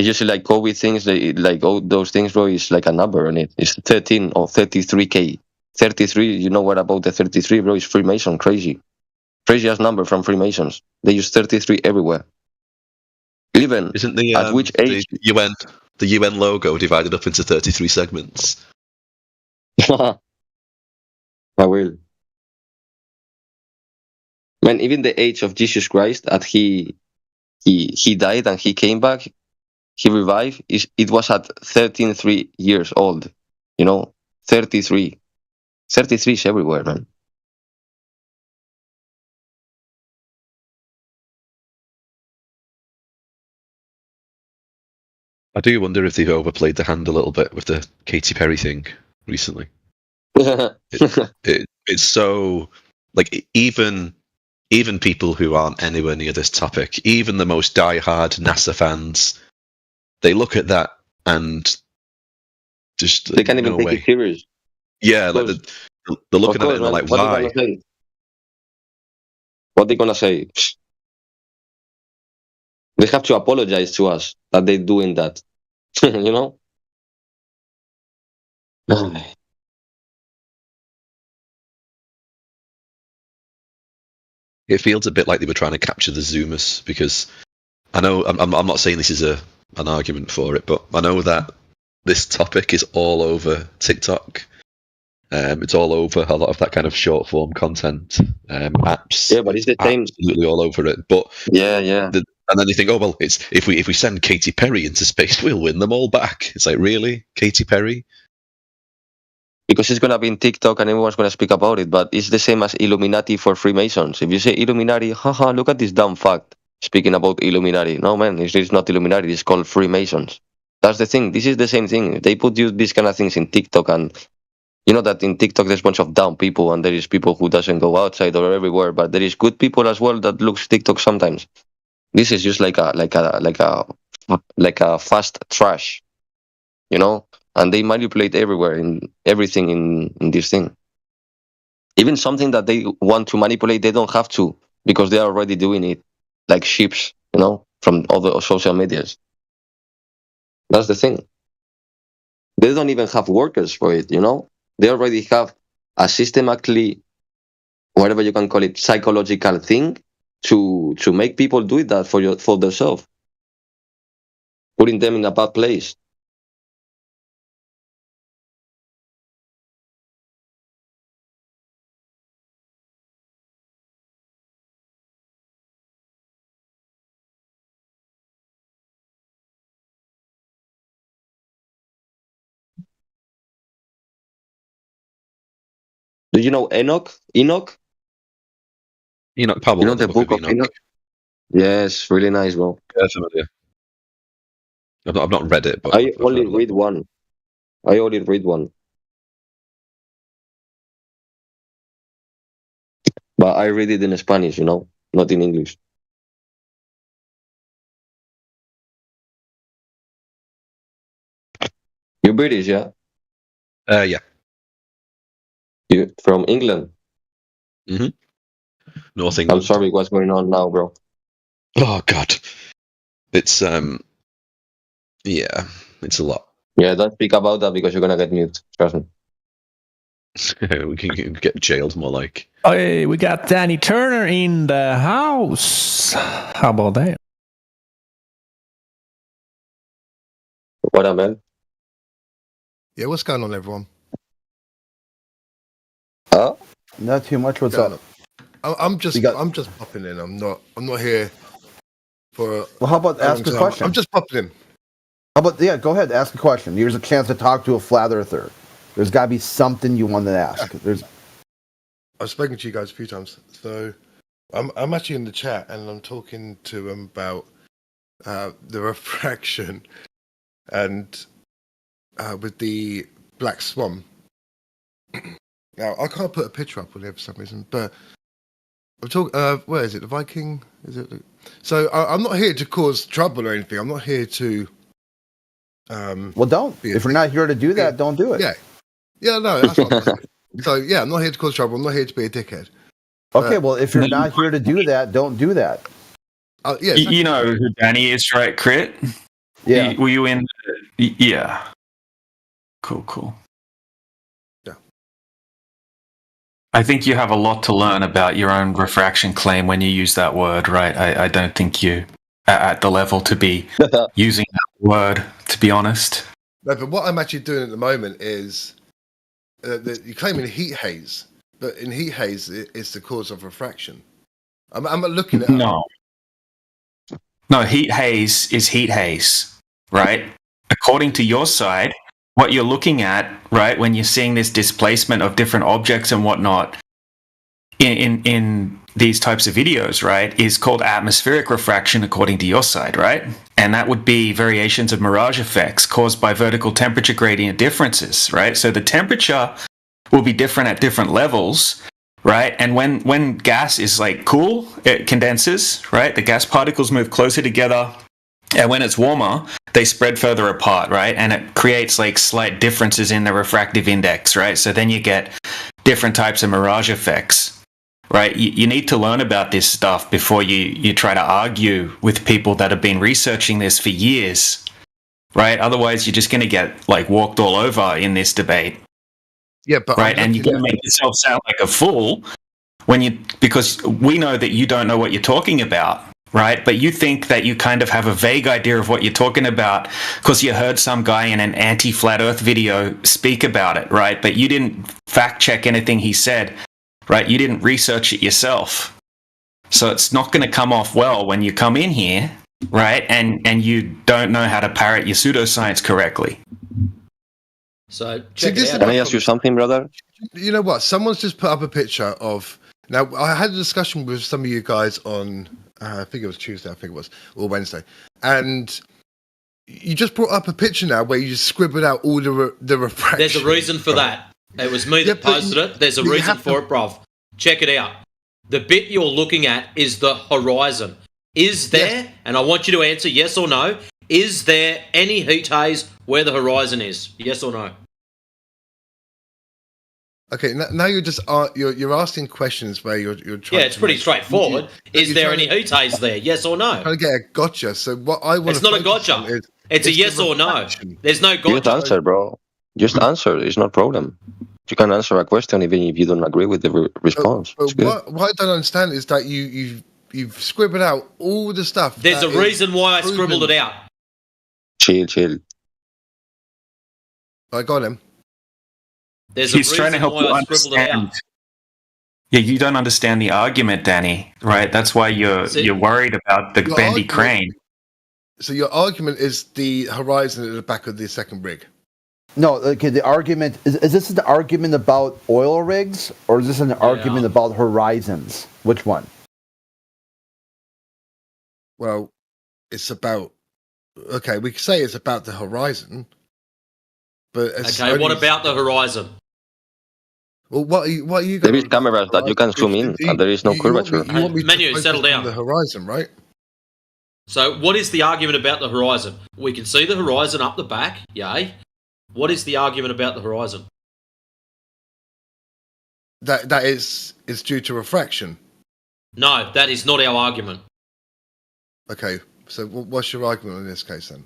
just like COVID things, like all those things, bro. It's like a number on it. It's 13 or 33K. 33. You know what about the 33, bro? It's Freemason. Crazy ass number from Freemasons. They use 33 everywhere. Even
isn't the
at which age
the UN logo divided up into 33 segments?
I will. Man, even the age of Jesus Christ, that he died and he came back, he revived. It was at 13 years old. You know, 33. 33 is everywhere, man.
I do wonder if they've overplayed the hand a little bit with the Katy Perry thing recently. It's so like even people who aren't anywhere near this topic, even the most diehard NASA fans, they look at that and just
they can't even take it serious.
Yeah, like they're looking
Of
at it and they're
course,
like,
man.
why?
What they gonna say? They have to apologize to us that they're doing that. You know?
It feels a bit like they were trying to capture the Zoomers, because I know I'm not saying this is an argument for it, but I know that this topic is all over TikTok. It's all over a lot of that kind of short form content apps.
Yeah, but it's the same.
Absolutely all over it. But
yeah.
And then you think, oh well, it's if we send Katy Perry into space, we'll win them all back. It's like, really, Katy Perry?
Because it's gonna be in TikTok and everyone's gonna speak about it. But it's the same as Illuminati for Freemasons. If you say Illuminati, haha, look at this dumb fact. Speaking about Illuminati, no man, it's not Illuminati. It's called Freemasons. That's the thing. This is the same thing. They put these kind of things in TikTok, and you know that in TikTok there's a bunch of dumb people, and there is people who doesn't go outside or everywhere, but there is good people as well that looks TikTok sometimes. This is just like a fast trash, you know, and they manipulate everything in this thing. Even something that they want to manipulate, they don't have to, because they are already doing it, like ships, you know, from other social medias. That's the thing. They don't even have workers for it, you know. They already have a systematically, whatever you can call it, psychological thing to make people do that for themselves, putting them in a bad place. Do you know Enoch?
Enoch Powell.
You know the book of Enoch? Yes, really nice, bro.
Yeah, familiar. I've not read it, but
I only read one. But I read it in Spanish, you know, not in English. You're British, yeah?
Yeah.
You from England?
Mm-hmm. North England.
I'm sorry, what's going on now, bro?
Oh God, it's yeah, it's a lot.
Yeah, don't speak about that because you're gonna get mute. Trust me.
We can get jailed more like.
Hey, we got Danny Turner in the house. How about that?
What up, man?
Yeah, what's going on, everyone?
Oh,
not too much. What's up?
I'm just popping in. I'm not here for.
Well, how about ask a question?
I'm just popping in.
How about go ahead, ask a question. Here's a chance to talk to a flat earther. There's got to be something you want to ask.
I've spoken to you guys a few times, so I'm actually in the chat and I'm talking to them about the refraction and with the black swan. Now I can't put a picture up on here for some reason, but I'm talking. Where is it? The Viking? Is it? So I'm not here to cause trouble or anything. I'm not here to.
Well, don't. If you're not here to do that, don't do it.
Yeah, no, that's what I'm saying. So yeah, I'm not here to cause trouble. I'm not here to be a dickhead.
Okay, well, if you're not here to do that, don't do that.
Yeah,
you know who Danny is, right, Crit?
Yeah.
Were you in? Yeah. Cool.
Yeah.
I think you have a lot to learn about your own refraction claim when you use that word, right? I don't think you are at the level to be using that word, to be honest.
No, but what I'm actually doing at the moment is you're claiming heat haze, but in heat haze it's the cause of refraction. I'm looking at
No, heat haze is heat haze, right? According to your side, what you're looking at, right, when you're seeing this displacement of different objects and whatnot in these types of videos, right, is called atmospheric refraction according to your side, right? And that would be variations of mirage effects caused by vertical temperature gradient differences, right? So the temperature will be different at different levels, right? And when gas is like cool, it condenses, right? The gas particles move closer together. And when it's warmer, they spread further apart, right? And it creates like slight differences in the refractive index, right? So then you get different types of mirage effects, right? You need to learn about this stuff before you try to argue with people that have been researching this for years, right? Otherwise, you're just going to get like walked all over in this debate.
Yeah, but
right, and you're going to make yourself sound like a fool because we know that you don't know what you're talking about, right? But you think that you kind of have a vague idea of what you're talking about because you heard some guy in an anti-flat Earth video speak about it, right? But you didn't fact check anything he said, right? You didn't research it yourself. So it's not going to come off well when you come in here, right? And you don't know how to parrot your pseudoscience correctly.
So
Can I ask you something, brother?
You know what? Someone's just put up a picture of. Now, I had a discussion with some of you guys on, I think it was Tuesday, or Wednesday, and you just brought up a picture now where you just scribbled out all the refraction.
There's a reason for that. It was me that posted it. There's a reason for it, bruv. Check it out. The bit you're looking at is the horizon. Is there, and I want you to answer yes or no, is there any heat haze where the horizon is? Yes or no?
Okay, now you're just you're asking questions where you're trying.
Yeah, it's pretty straightforward. Is there any heat haze there? Yes or no?
Trying to get a gotcha. So what I want.
It's not a gotcha. It's a yes or no. There's no gotcha.
Just answer, bro. Just answer. It's no problem. You can answer a question even if you don't agree with the response.
What I don't understand is that you've scribbled out all the stuff.
There's a reason why I scribbled it out.
Chill.
I got him.
He's trying to help you understand. Yeah, you don't understand the argument, Danny. Right? That's why you're worried about the bendy crane.
So your argument is the horizon at the back of the second rig.
No, okay. The argument is this an argument about oil rigs, or is this an argument about horizons? Which one?
Well, it's about. Okay, we can say it's about the horizon, but
okay. What about the horizon?
Well, what are you?
There is cameras that you can zoom in, and there is no curvature.
Menu, settle down.
The horizon, right?
So, what is the argument about the horizon? We can see the horizon up the back. Yay. What is the argument about the horizon?
That is due to refraction.
No, that is not our argument.
Okay, so what's your argument in this case then?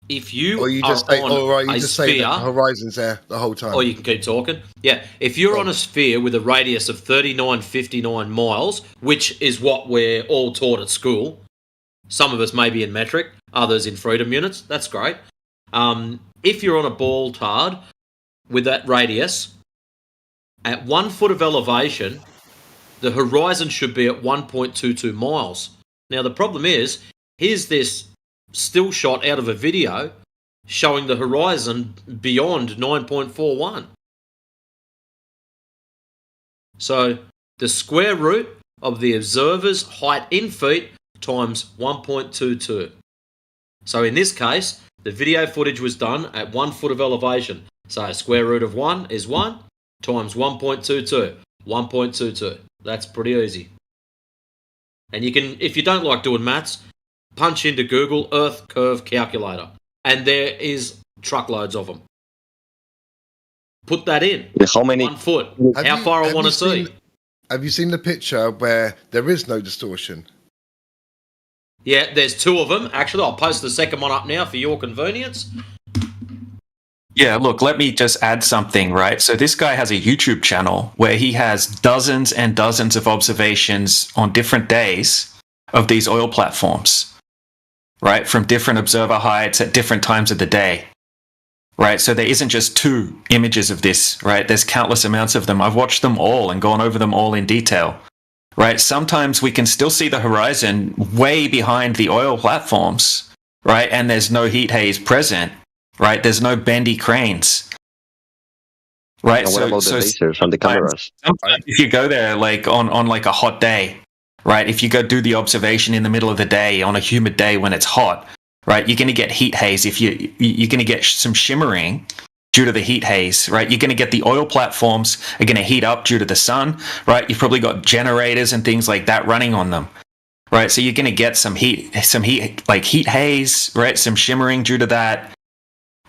If you
or you just
are
say,
on
you
a
just
sphere,
say that the horizon's there the whole time.
Or you can keep talking. Yeah, if you're on a sphere with a radius of 3959 miles, which is what we're all taught at school, some of us maybe in metric, others in freedom units, that's great. If you're on a ball tard with that radius, at 1 foot of elevation, the horizon should be at 1.22 miles. Now, the problem is, here's this still shot out of a video showing the horizon beyond 9.41. So, the square root of the observer's height in feet times 1.22. So, in this case, the video footage was done at 1 foot of elevation. So, square root of 1 is 1 times 1.22. 1.22. That's pretty easy. And you can, if you don't like doing maths, punch into Google Earth Curve Calculator. And there is truckloads of them. Put that in.
How many?
1 foot. How far I want to see.
Have you seen the picture where there is no distortion?
Yeah, there's 2 of them. Actually, I'll post the second one up now for your convenience.
Yeah, look, let me just add something, right? So this guy has a YouTube channel where he has dozens and dozens of observations on different days of these oil platforms, right? From different observer heights at different times of the day, right? So there isn't just 2 images of this, right? There's countless amounts of them. I've watched them all and gone over them all in detail, right? Sometimes we can still see the horizon way behind the oil platforms, right? And there's no heat haze present. Right, there's no bendy cranes. Right,
and what about the lasers on the cameras?
Sometimes if you go there, like on like a hot day, right? If you go do the observation in the middle of the day on a humid day when it's hot, right? You're going to get heat haze. If you're going to get some shimmering due to the heat haze, right? You're going to get the oil platforms are going to heat up due to the sun, right? You've probably got generators and things like that running on them. Right, so you're going to get some heat like heat haze, right? Some shimmering due to that.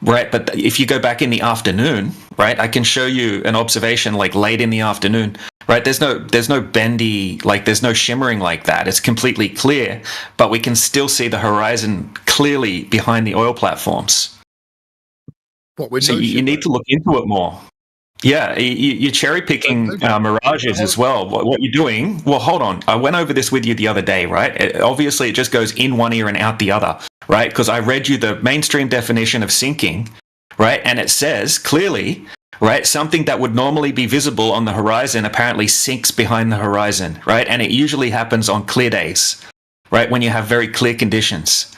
Right, but if you go back in the afternoon, right? I can show you an observation like late in the afternoon, right? There's no bendy, like there's no shimmering like that. It's completely clear, but we can still see the horizon clearly behind the oil platforms. So you need to look into it more. Yeah, you're cherry picking mirages as well. What you're doing? Well, hold on. I went over this with you the other day, right? Obviously, it just goes in one ear and out the other, right? Because I read you the mainstream definition of sinking, right? And it says clearly, right, something that would normally be visible on the horizon apparently sinks behind the horizon, right? And it usually happens on clear days, right? When you have very clear conditions.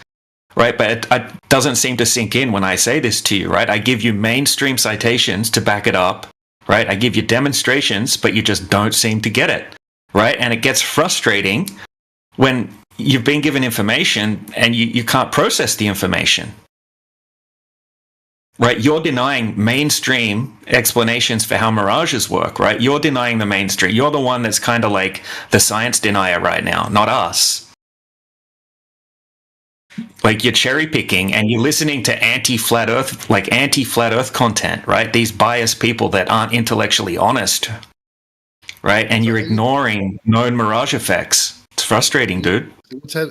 Right, but it doesn't seem to sink in when I say this to you, right? I give you mainstream citations to back it up, right? I give you demonstrations, but you just don't seem to get it, right? And it gets frustrating when you've been given information and you can't process the information, right? You're denying mainstream explanations for how mirages work, right? You're denying the mainstream. You're the one that's kind of like the science denier right now, not us. Like you're cherry picking and you're listening to anti-flat earth content, right? These biased people that aren't intellectually honest, right? And you're ignoring known mirage effects. It's frustrating, dude.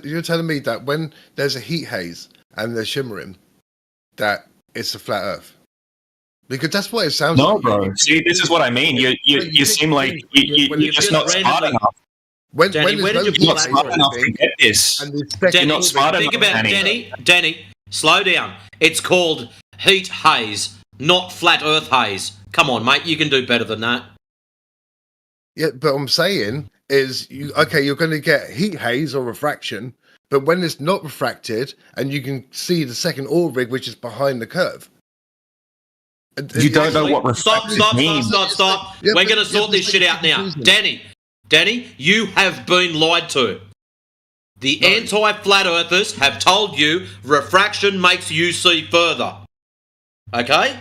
You're telling me that when there's a heat haze and there's shimmering, that it's a flat earth? Because that's what it sounds like.
No, bro. See, this is what I mean. You seem like you're just not smart enough.
Danny,
where did you not smart enough to get this? You're not smart enough,
Danny, slow down. It's called heat haze, not flat earth haze. Come on, mate, you can do better than that.
Yeah, but I'm saying is, you're going to get heat haze or refraction, but when it's not refracted and you can see the second oil rig, which is behind the curve.
You don't know what refraction means.
Stop. We're going to sort this shit out now. Danny, you have been lied to. The anti-flat earthers have told you refraction makes you see further. Okay?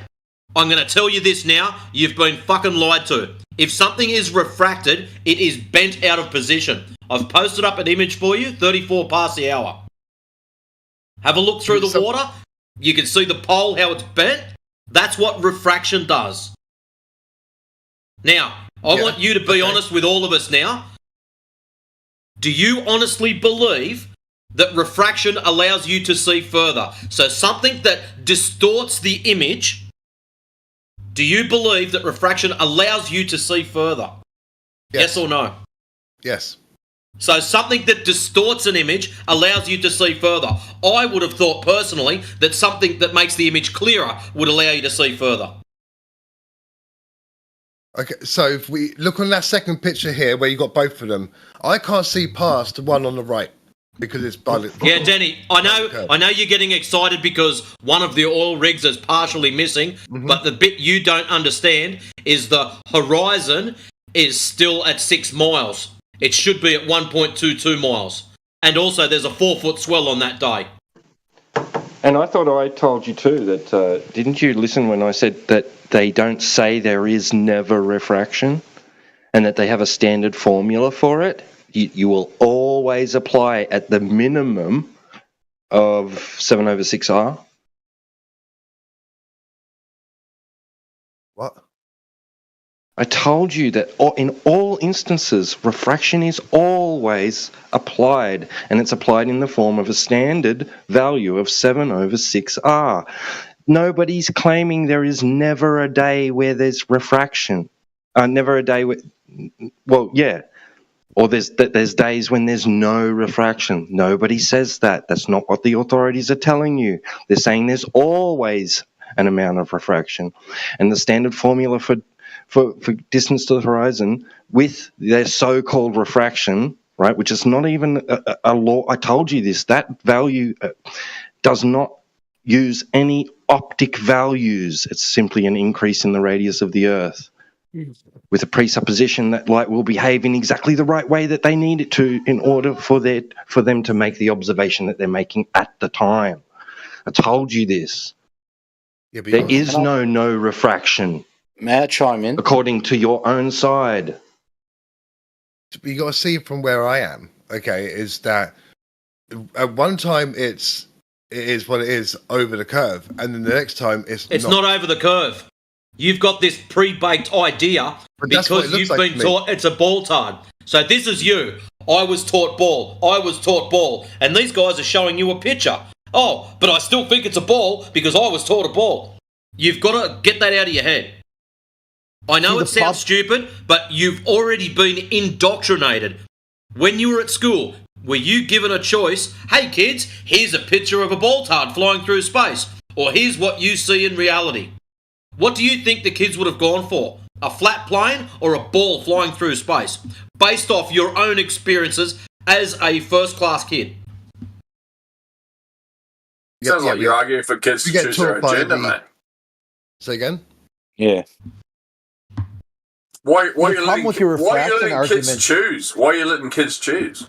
I'm going to tell you this now. You've been fucking lied to. If something is refracted, it is bent out of position. I've posted up an image for you, 34 past the hour. Have a look through the water. You can see the pole, how it's bent. That's what refraction does. Now, I want you to be honest with all of us now. Do you honestly believe that refraction allows you to see further? So something that distorts the image, do you believe that refraction allows you to see further? Yes or no?
Yes.
So something that distorts an image allows you to see further. I would have thought personally that something that makes the image clearer would allow you to see further.
Okay, so if we look on that second picture here where you got both of them, I can't see past the one on the right because it's by the...
Yeah, Danny, I know you're getting excited because one of the oil rigs is partially missing, but the bit you don't understand is the horizon is still at 6 miles. It should be at 1.22 miles. And also there's a 4-foot swell on that day.
And I thought I told you too that, didn't you listen when I said that they don't say there is never refraction and that they have a standard formula for it? You will always apply at the minimum of 7/6R.
What?
I told you that in all instances, refraction is always applied, and it's applied in the form of a standard value of 7/6R. Nobody's claiming there is never a day where there's refraction. Never a day where... Well, yeah. Or there's days when there's no refraction. Nobody says that. That's not what the authorities are telling you. They're saying there's always an amount of refraction. And the standard formula for distance to the horizon with their so-called refraction, right, which is not even a law. I told you this. That value does not use any optic values. It's simply an increase in the radius of the Earth with a presupposition that light will behave in exactly the right way that they need it to in order for them to make the observation that they're making at the time. I told you this.
Yeah,
there is no refraction.
May I chime in?
According to your own side.
You got to see from where I am, okay, is that at one time it is what it is over the curve, and then the next time it's
not over the curve. You've got this pre-baked idea
that's what it
because
looks
you've
like
been
to me.
taught it's a ball tard. So this is you. I was taught ball. I was taught ball. And these guys are showing you a picture. Oh, but I still think it's a ball because I was taught a ball. You've got to get that out of your head. I know it sounds stupid, but you've already been indoctrinated. When you were at school, were you given a choice? Hey kids, here's a picture of a ball tard flying through space. Or here's what you see in reality. What do you think the kids would have gone for? A flat plane or a ball flying through space? Based off your own experiences as a first-class kid.
Sounds like you're arguing for kids to choose their own gender, mate.
Say again?
Yeah. Why are you letting
refraction
kids choose? Why are you letting kids choose?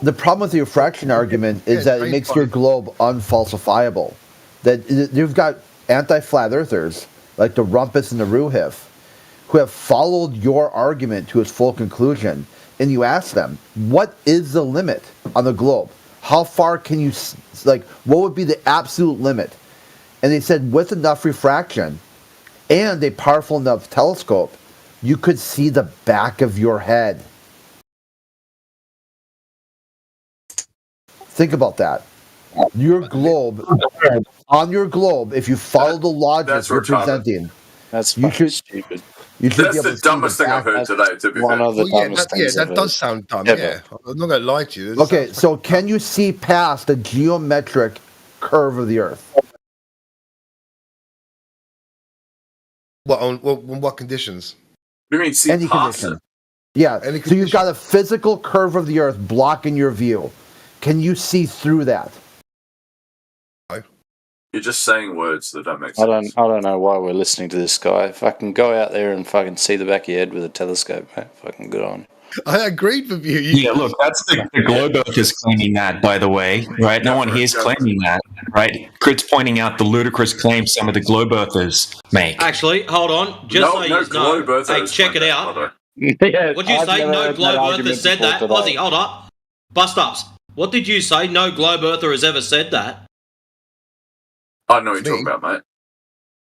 The problem with the refraction argument is that it makes your globe unfalsifiable. That you've got anti-flat earthers like the Rumpus and the Ruhif who have followed your argument to its full conclusion, and you ask them, what is the limit on the globe? How far can you, what would be the absolute limit? And they said with enough refraction and a powerful enough telescope, you could see the back of your head. Think about that. Your globe, on your globe, if you follow the logic you're presenting,
that's
stupid. You should
That's
be able
the
to see
dumbest
the
thing I've
back.
heard today, to be fair.
That does sound dumb, yeah. I'm not going to lie to you.
Okay, so can you see past the geometric curve of the Earth?
On what conditions?
You mean see
Any
past
condition.
it?
Yeah, so you've got a physical curve of the Earth blocking your view. Can you see through that?
You're just saying words that don't make sense.
I don't know why we're listening to this guy. If I can go out there and fucking see the back of your head with a telescope, mate, fucking good on.
I agreed with you.
Yeah, look, that's the Globe Earth is claiming that, by the way, right? No one here is claiming that, right? Crit's pointing out the ludicrous claims some of the Globe Earthers make.
Actually, hold on. Just so you know, hey, check it out.
Yeah,
What did you say? No Globe Earther said that? Ozzy, hold up. Bust ups. What did you say? No Globe Earther has ever said that.
I know what you're talking about,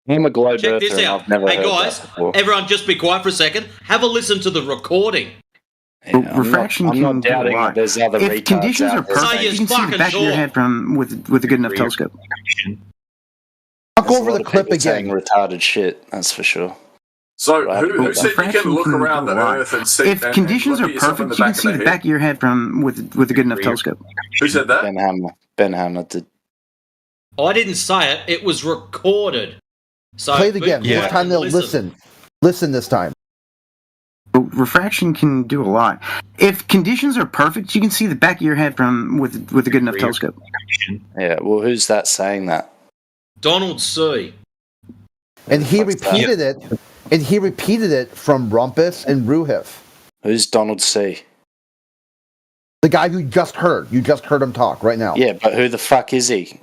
mate.
I'm a Globe
Check
Earther
this
and
out.
I've never
Hey
heard
guys,
that before.
everyone just be quiet for a second. Have a listen to the recording.
Refraction
I'm not
can do a
doubting
lot.
that there's other
If
retards
conditions
out
are
there.
perfect, you can see the back of your head from with a good enough telescope.
I'll go
There's
over
a lot
the
of
clip
people
again.
saying retarded shit, that's for sure.
So,
Right,
who said you can
Refraction
look
can
around
do
the
a lot.
Earth and see?
If
and
conditions
look
are
at yourself in
perfect, you can see the
head?
back of your head from with a good enough telescope.
Who said that?
Ben Hamner did.
I didn't say it. It was recorded. So
Play it again.
be
This
quiet
time
and
they'll listen. Listen this time.
Refraction can do a lot. If conditions are perfect, you can see the back of your head from with a good enough telescope.
Yeah, well, who's that saying that?
Donald C.
And he repeated it. And he repeated it from Rumpus and Ruhif.
Who's Donald C?
The guy who you just heard. You just heard him talk right now.
Yeah, but who the fuck is he?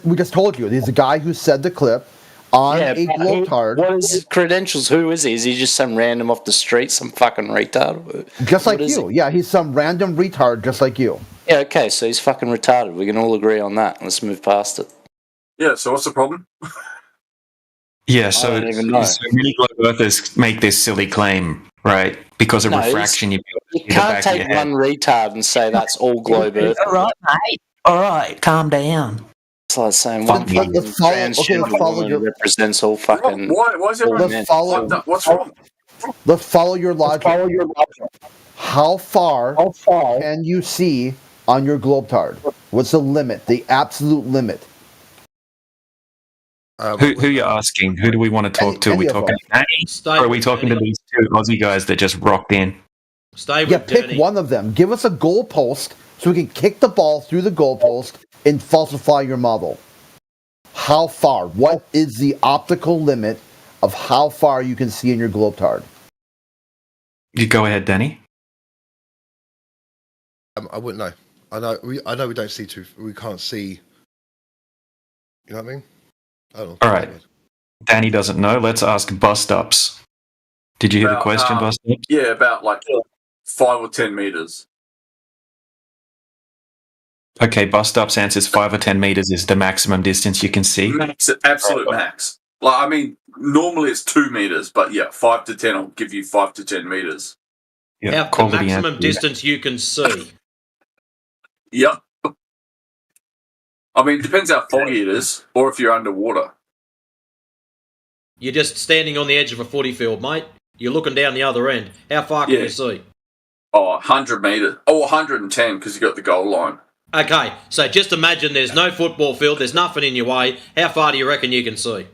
We just told you. He's the guy who said the clip on a
but
globetard.
What is his credentials? Who is he? Is he just some random off the street, some fucking retard?
Just like
What is
you. Yeah, he's some random retard just like you.
Yeah, okay, so he's fucking retarded. We can all agree on that. Let's move past it.
Yeah, so what's the problem?
Yeah, so,
I don't even know.
so many Globe Earthers make this silly claim, right? Because of
No,
refraction, you
You can't take one retard and say that's all globe Earth.
All right, mate. All right, calm down.
It's like saying
Let's
one
follow-
transgender
let's follow
woman
your-
represents all fucking.
Why is
all
everyone?
men.
What's wrong?
Let's follow your logic. How far can you see on your globetard? What's the limit? The absolute limit.
Who you asking? Who do we want to talk to? Are we
any of
talking
them.
to Danny? Or are we talking to these two Aussie guys that just rocked in?
Stay with
Yeah, pick
Danny.
one of them. Give us a goalpost so we can kick the ball through the goalpost and falsify your model. How far? What is the optical limit of how far you can see in your globetard?
You go ahead, Danny.
I wouldn't know. I know we don't see too. We can't see. You know what I mean? I don't know.
All right. Danny doesn't know. Let's ask Bust Ups. Did you hear the
About,
question, Bust Ups?
Yeah, about like 5 or 10 meters.
Okay, Bust Ups answers 5 or 10 meters is the maximum distance you can see.
Max, absolute max. Like, I mean, normally it's 2 meters, but yeah, 5 to 10 will give you 5 to 10 meters.
Yeah,
the maximum distance you can see.
Yep. I mean, it depends how foggy it is, or if you're underwater.
You're just standing on the edge of a footy field, mate. You're looking down the other end. How far can you see?
Oh, 100 meters. Oh, 110 because you got the goal line.
Okay, so just imagine there's no football field, there's nothing in your way. How far do you reckon you can see?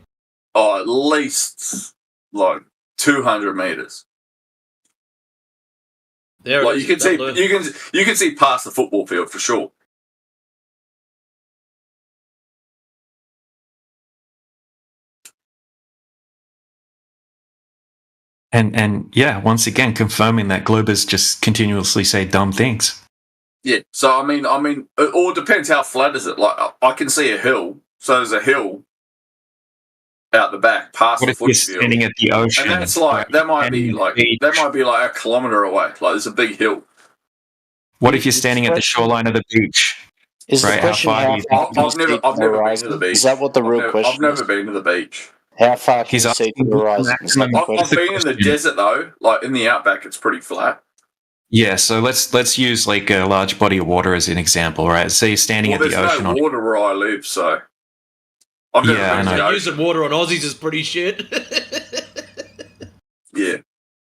Oh, at least like 200 meters.
There it
like
is.
you can see past the football field for sure.
And yeah, once again confirming that Globers just continuously say dumb things.
Yeah. So I mean, it all depends how flat is it. Like I can see a hill, so there's a hill out the back past
What
the
if you're
football field,
standing at the ocean?
and that's like that might be like a kilometer away. Like there's a big hill.
What if you're standing at the shoreline of the beach?
Is the question
how far do you think?
I've never been to the beach.
Is that what the real question
I've never been to the beach.
How far can you see to the horizon?
I've been in the desert though, like in the outback, it's pretty flat.
Yeah, so let's use like a large body of water as an example, right? So you're standing at the
there's
ocean.
no water where I live, so I've never
Yeah,
been
I
to the
know.
ocean.
Using water on Aussies is pretty shit.
Yeah,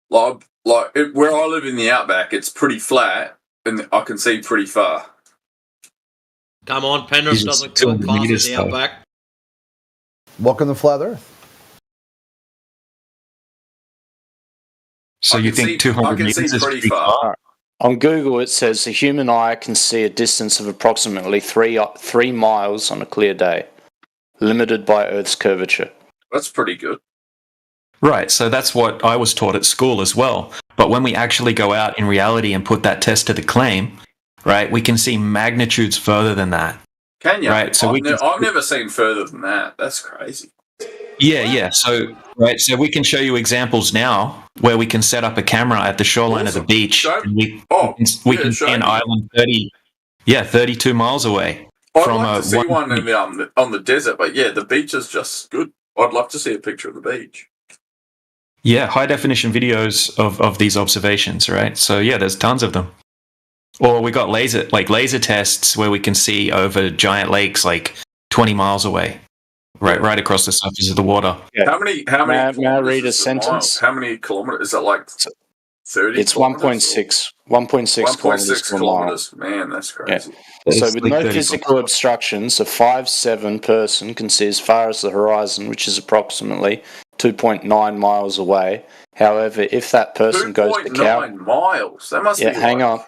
where I live in the outback, it's pretty flat, and I can see pretty far.
Come on, Penrith
Jesus,
doesn't cook
200
past
meters,
the
though.
outback.
Welcome to Flat Earth.
So you think 200 meters is pretty far?
On Google, it says the human eye can see a distance of approximately 3 miles on a clear day, limited by Earth's curvature.
That's pretty good.
Right, so that's what I was taught at school as well. But when we actually go out in reality and put that test to the claim, right, we can see magnitudes further than that.
Can you?
Right, so
I've never seen further than that. That's crazy.
Yeah. So we can show you examples now where we can set up a camera at the shoreline of the beach. And we can see an island 32 miles away
I'd
from
like to see one in on the desert, but yeah, the beach is just good. I'd love to see a picture of the beach.
Yeah, high definition videos of these observations, right? So yeah, there's tons of them. Or we got laser tests where we can see over giant lakes like 20 miles away, right across the surface of the water.
Yeah.
How many?
May I read a sentence?
How many kilometers? Is that like 30?
It's 1.6 kilometers per mile.
kilometers. Man, that's crazy.
Yeah. So with no physical obstructions, a 5'7" person can see as far as the horizon, which is approximately 2.9 miles away. However, if that person goes to
2.9 miles. That must be.
hang on.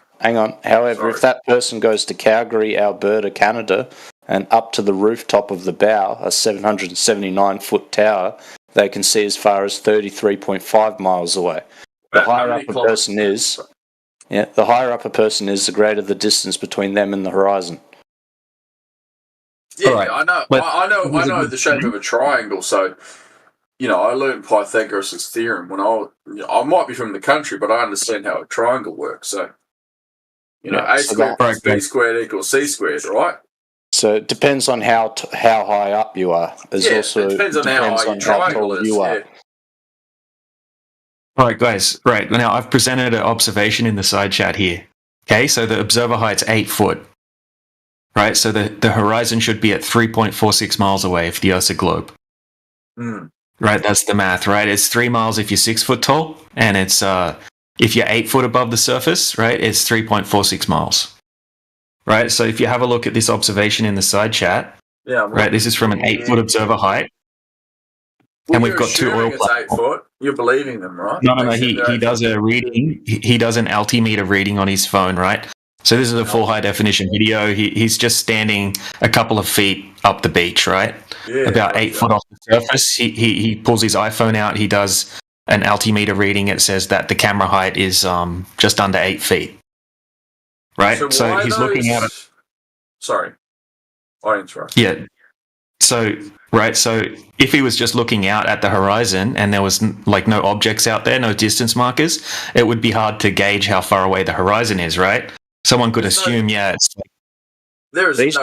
However, if that person goes to Calgary, Alberta, Canada, and up to the rooftop of the bow, a 779-foot tower, they can see as far as 33.5 miles away. The higher up a person is, the greater the distance between them and the horizon.
Yeah, right. I know the shape of a triangle. So, I learned Pythagoras' theorem when I might be from the country, but I understand how a triangle works. So, A squared plus B squared equals C squared, right?
So it depends on how high up you are.
It depends on how high your triangle is.
You are.
Yeah.
All right, guys. Right now, I've presented an observation in the side chat here. Okay, so the observer height's 8 foot. Right, so the horizon should be at 3.46 miles away if the Earth's a globe.
Mm.
Right, that's the math. Right, it's 3 miles if you're 6 foot tall, and it's if you're 8 foot above the surface, right, it's 3.46 miles. Right, so if you have a look at this observation in the side chat, right, this is from an 8 foot observer height.
Well,
and we've got 2 oil
it's 8 foot. You're believing them, right?
No. He does a reading. He does an altimeter reading on his phone, right? So this is a full high definition video. He's just standing a couple of feet up the beach, right?
Yeah,
about 8 foot off the surface. He pulls his iPhone out. He does an altimeter reading. It says that the camera height is just under 8 feet. Right? So he's looking at it.
Sorry, I interrupted.
Yeah. So if he was just looking out at the horizon and there was like no objects out there, no distance markers, it would be hard to gauge how far away the horizon is, right? Someone could assume, it's like,
He's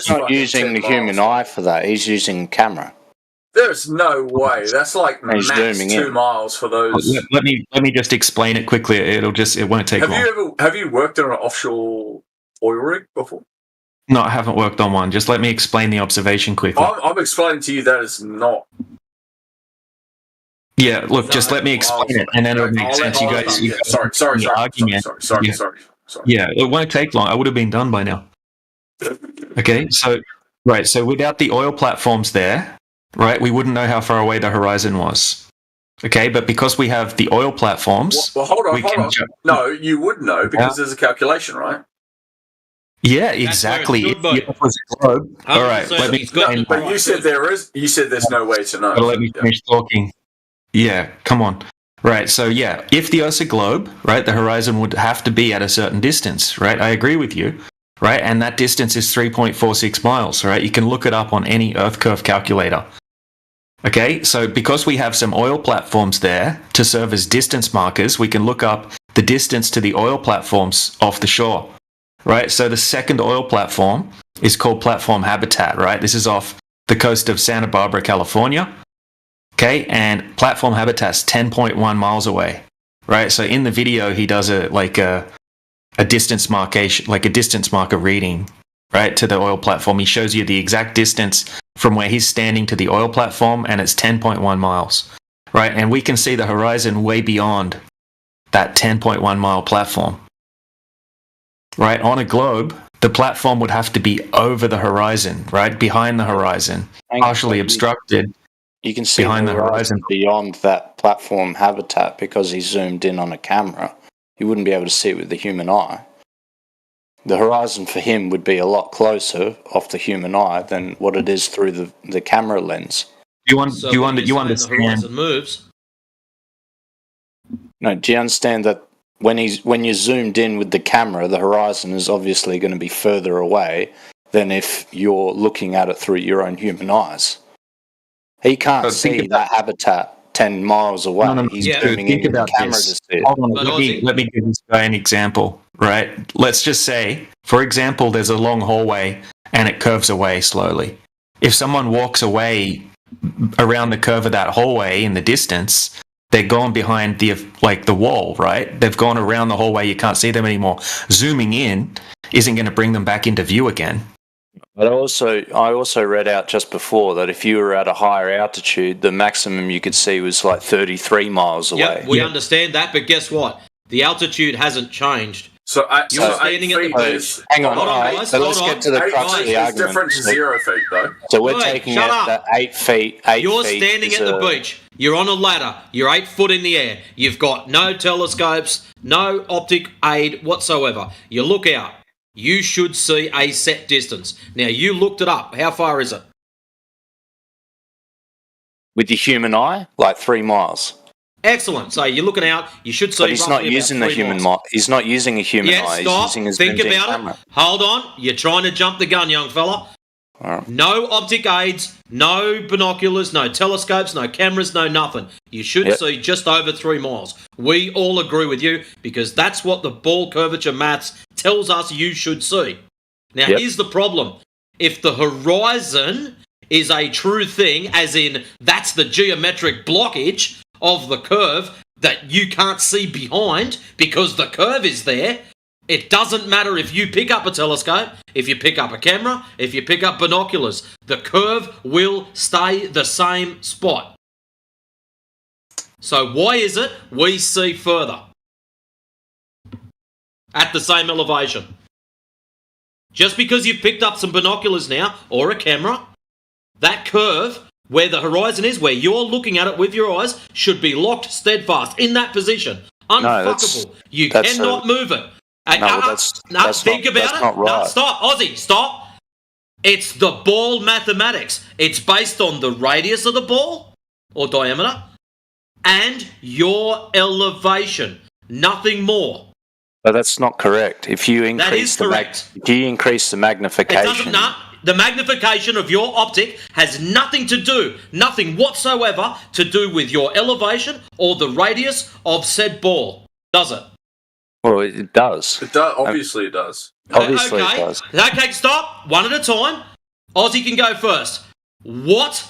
not using the human eye for that. He's using camera.
There's no way. That's like
He's
max
zooming
2
in.
miles for those.
Let me just explain it quickly. It won't take long.
Have you worked on an offshore oil rig before?
No, I haven't worked on one. Just let me explain the observation quickly.
I'm explaining to you that it's not.
Yeah, look, just let me explain it, and then it'll make sense. You guys,
Sorry.
Yeah, it won't take long. I would have been done by now. Okay, so without the oil platforms there, right, we wouldn't know how far away the horizon was. Okay, but because we have the oil platforms,
Well, hold on. No, you would know because there's a calculation, right?
Yeah, exactly. If the Earth was a globe. All right, let me explain.
But you said there's no way to know.
But let me finish talking. Yeah, come on. Right, so yeah, if the Earth's a globe, right, the horizon would have to be at a certain distance, right? I agree with you, right? And that distance is 3.46 miles, right? You can look it up on any Earth curve calculator. Okay, so because we have some oil platforms there to serve as distance markers, we can look up the distance to the oil platforms off the shore, right? So the second oil platform is called Platform Habitat, right? This is off the coast of Santa Barbara, California. Okay, and Platform Habitat's 10.1 miles away, right? So in the video, he does a distance markation, like a distance marker reading, right, to the oil platform. He shows you the exact distance from where he's standing to the oil platform, and it's 10.1 miles, right? And we can see the horizon way beyond that 10.1 mile platform, right? On a globe, the platform would have to be over the horizon, right, behind the horizon, partially obstructed.
You can see
behind
the horizon beyond that platform habitat because he zoomed in on a camera. You wouldn't be able to see it with the human eye. The horizon for him would be a lot closer off the human eye than what it is through the camera lens.
So
you
when you're saying
understand?
the horizon moves.
No, do you understand that when you're zoomed in with the camera, the horizon is obviously going to be further away than if you're looking at it through your own human eyes. He can't see that habitat 10 miles away. He's zooming in with the camera to see it.
Hold on, let me give this guy an example, right? Let's just say, for example, there's a long hallway and it curves away slowly. If someone walks away around the curve of that hallway in the distance, they're gone behind the wall, right? They've gone around the hallway, you can't see them anymore. Zooming in isn't going to bring them back into view again.
But I also read out just before that if you were at a higher altitude, the maximum you could see was like 33 miles away.
Yep, we understand that, but guess what? The altitude hasn't changed.
So
you're standing at the beach.
Hang on,
Hold on, guys.
so let's get to the crux of the argument.
It's different to 0 feet, though.
So we're taking out that 8 feet.
You're standing at the beach. You're on a ladder. You're 8 foot in the air. You've got no telescopes, no optic aid whatsoever. You look out. You should see a set distance. Now, you looked it up. How far is it?
With your human eye, like 3 miles.
Excellent. So you're looking out. You should see.
But he's not using the human eye. He's not using a human eye.
Stop.
He's using his
Think
zoomed in
about
camera.
it. Hold on. You're trying to jump the gun, young fella. No optic aids, no binoculars, no telescopes, no cameras, no nothing. You should see just over 3 miles. We all agree with you because that's what the ball curvature maths tells us you should see. Now, here's the problem. If the horizon is a true thing, as in that's the geometric blockage of the curve that you can't see behind because the curve is there, it doesn't matter if you pick up a telescope, if you pick up a camera, if you pick up binoculars. The curve will stay the same spot. So why is it we see further at the same elevation? Just because you've picked up some binoculars now or a camera, that curve where the horizon is, where you're looking at it with your eyes, should be locked steadfast in that position. Unfuckable. You cannot move it. Think about it. No, stop, Aussie, stop. It's the ball mathematics. It's based on the radius of the ball or diameter and your elevation. Nothing more.
But that's not correct. If you increase
That is correct.
if you increase the magnification,
the magnification of your optic has nothing whatsoever to do with your elevation or the radius of said ball, does it?
well, it does.
It does. Obviously, it does.
Obviously, it does.
Okay, stop. One at a time. Aussie can go first. What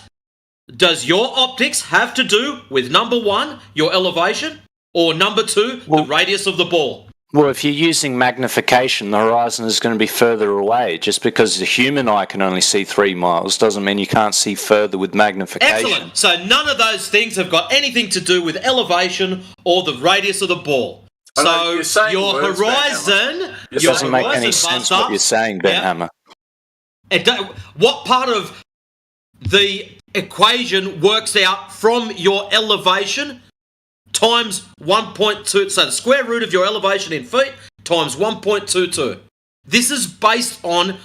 Does your optics have to do with number one, your elevation, or number two, the radius of the ball?
Well, if you're using magnification, the horizon is going to be further away. Just because the human eye can only see 3 miles doesn't mean you can't see further with magnification.
Excellent. So none of those things have got anything to do with elevation or the radius of the ball. So your horizon,
It doesn't make any sense what you're saying, Ben Hammer.
What part of the equation works out from your elevation times 1.2, so the square root of your elevation in feet times 1.22. This is based on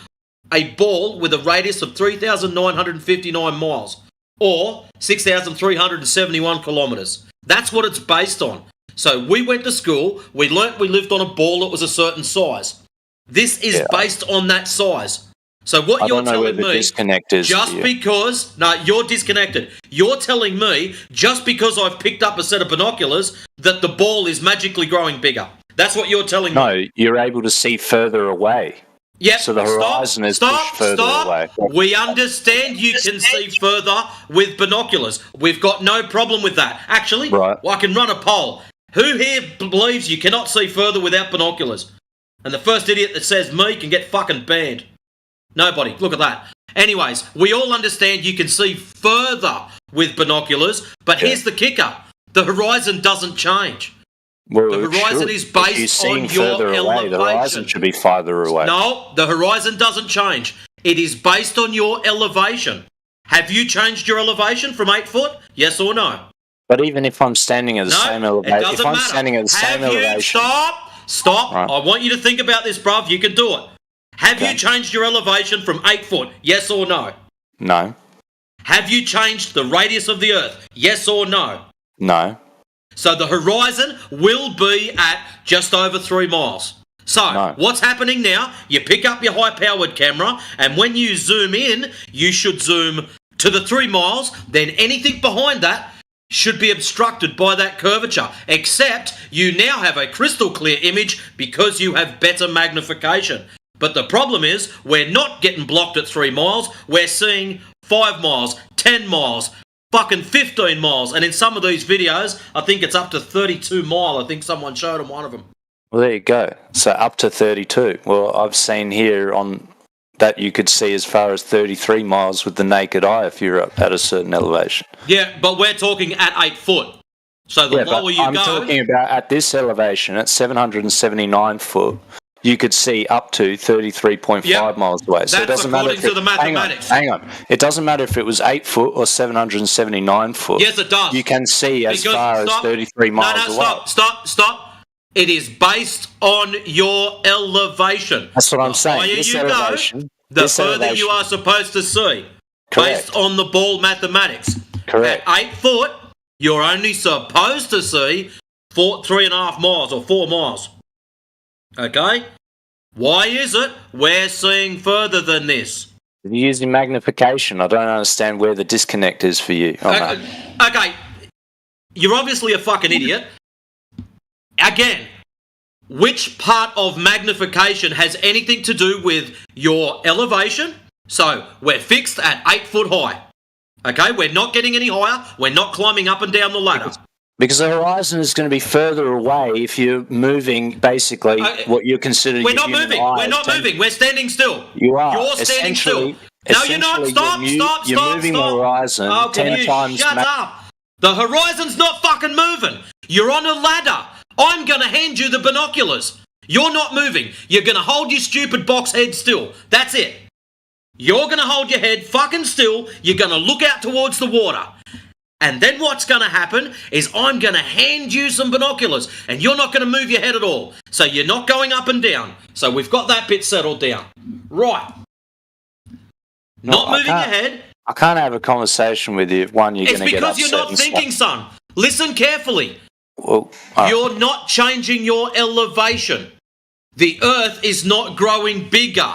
a ball with a radius of 3,959 miles or 6,371 kilometres. That's what it's based on. So we went to school, we learnt we lived on a ball that was a certain size. This is based on that size. So what you're telling me,
disconnect is
just because, no, you're disconnected. You're telling me just because I've picked up a set of binoculars that the ball is magically growing bigger. That's what you're telling me.
No, you're able to see further away.
Yeah.
So the horizon is pushed further away.
We understand you can see further with binoculars. We've got no problem with that. Actually, I can run a poll. Who here believes you cannot see further without binoculars? And the first idiot that says me can get fucking banned. Nobody. Look at that. Anyways, we all understand you can see further with binoculars, but here's the kicker. The horizon doesn't change.
Well,
the horizon is based on your elevation.
The horizon should be farther away.
No, the horizon doesn't change. It is based on your elevation. Have you changed your elevation from 8 foot? Yes or no?
But even if I'm standing at the same elevation,
it doesn't matter.
Standing at the same elevation,
Stop. Right. I want you to think about this, bruv. You can do it. Have you changed your elevation from 8 foot? Yes or no?
No.
Have you changed the radius of the Earth? Yes or no?
No.
So the horizon will be at just over 3 miles. So what's happening now? You pick up your high-powered camera, and when you zoom in, you should zoom to the 3 miles. Then anything behind that should be obstructed by that curvature, except you now have a crystal clear image because you have better magnification. But the problem is we're not getting blocked at 3 miles. We're seeing 5 miles, 10 miles, fucking 15 miles. And in some of these videos, I think it's up to 32 mile. I think someone showed them one of them.
Well, there you go. So up to 32. Well, I've seen here on that you could see as far as 33 miles with the naked eye if you're up at a certain elevation.
Yeah, but we're talking at 8 foot. So the lower you
I'm
go...
talking about at this elevation, at 779 foot, you could see up to 33.5 miles away. So
That's
it doesn't matter
according to the mathematics.
Hang on. It doesn't matter if it was 8 foot or 779 foot.
Yes, it does.
You can see as far as 33 miles away.
Stop. It is based on your elevation.
That's what I'm saying.
The
This
higher you
elevation,
go, the
this
further
elevation.
you are supposed to see.
Correct.
Based on the ball mathematics.
Correct.
At 8 foot, you're only supposed to see 3.5 miles or 4 miles. Okay? Why is it we're seeing further than this?
You're using magnification. I don't understand where the disconnect is for you. on that.
Okay, you're obviously a fucking idiot. Again, which part of magnification has anything to do with your elevation? So, we're fixed at 8 foot high. Okay, we're not getting any higher. We're not climbing up and down the ladder.
Because the horizon is going to be further away if you're moving, basically, what you're considering.
We're not moving. We're not moving. We're standing still.
You are.
You're standing still. No, you're not. Stop.
You're moving the horizon 10 times.
Shut up. The horizon's not fucking moving. You're on a ladder. I'm going to hand you the binoculars. You're not moving. You're going to hold your stupid box head still. That's it. You're going to hold your head fucking still. You're going to look out towards the water. And then what's going to happen is I'm going to hand you some binoculars and you're not going to move your head at all. So you're not going up and down. So we've got that bit settled down. Right. Not moving your head.
I can't have a conversation with you if, one, you're going to get upset.
It's because you're not thinking, son. Listen carefully.
Well,
you're not changing your elevation. The Earth is not growing bigger.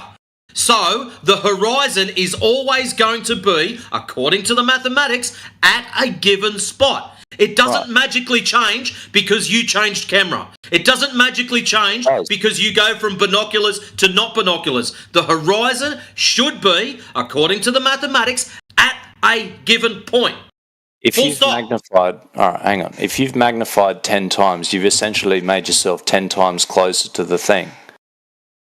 So the horizon is always going to be, according to the mathematics, at a given spot. It doesn't magically change because you changed camera. It doesn't magically change because you go from binoculars to not binoculars. The horizon should be, according to the mathematics, at a given point.
If
Full
you've
stop.
magnified, all right, hang on. If you've magnified 10 times, you've essentially made yourself 10 times closer to the thing.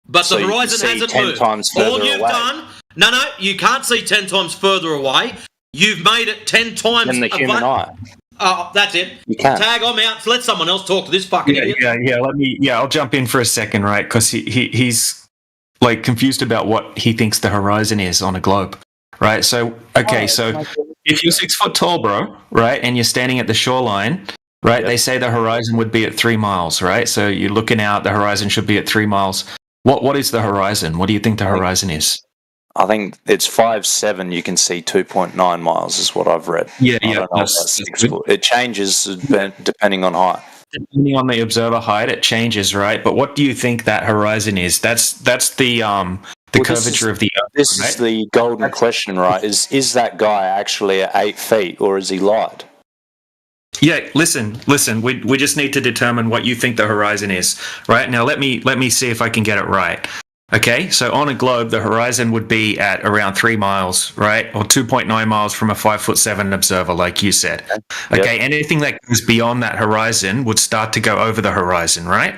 But
So
the
you can
horizon
see
hasn't
10
moved.
times
All
further
you've
away.
done, no, you can't see 10 times further away. You've made it 10 times
Than the human eye.
Oh, that's it.
You can.
Tag, I'm out. Let someone else talk to this fucking idiot.
I'll jump in for a second, right? Because he's like confused about what he thinks the horizon is on a globe, right? So, okay, so if you're 6 foot tall, bro, right, and you're standing at the shoreline, right, they say the horizon would be at 3 miles, right? So you're looking out, the horizon should be at 3 miles. What is the horizon? What do you think the horizon is?
I think it's 5'7", you can see 2.9 miles is what I've read.
Yeah,
I don't know about 6 foot. It changes depending on height.
Depending on the observer height, it changes, right? But what do you think that horizon is? That's the curvature of the Earth.
This is the golden question, right? Is that guy actually at 8 feet, or is he lied?
Yeah, listen. We just need to determine what you think the horizon is, right? Now let me see if I can get it right. Okay, so on a globe, the horizon would be at around 3 miles, right? Or 2.9 miles from a 5'7" observer, like you said. Okay, anything that goes beyond that horizon would start to go over the horizon, right?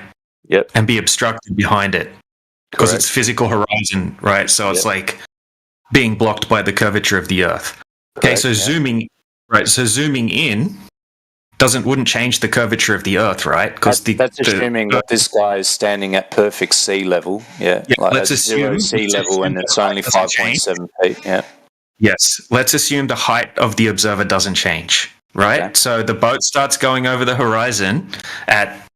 Yep.
And be obstructed behind it. Because it's physical horizon, right? So it's like being blocked by the curvature of the Earth. Okay, so zooming in wouldn't change the curvature of the Earth, right? Because
that's assuming that this guy is standing at perfect sea level. Yeah, like
let's
at zero
assume
sea level, and it's only 5.7 feet. Yeah.
Yes, let's assume the height of the observer doesn't change, right? Okay. So the boat starts going over the horizon at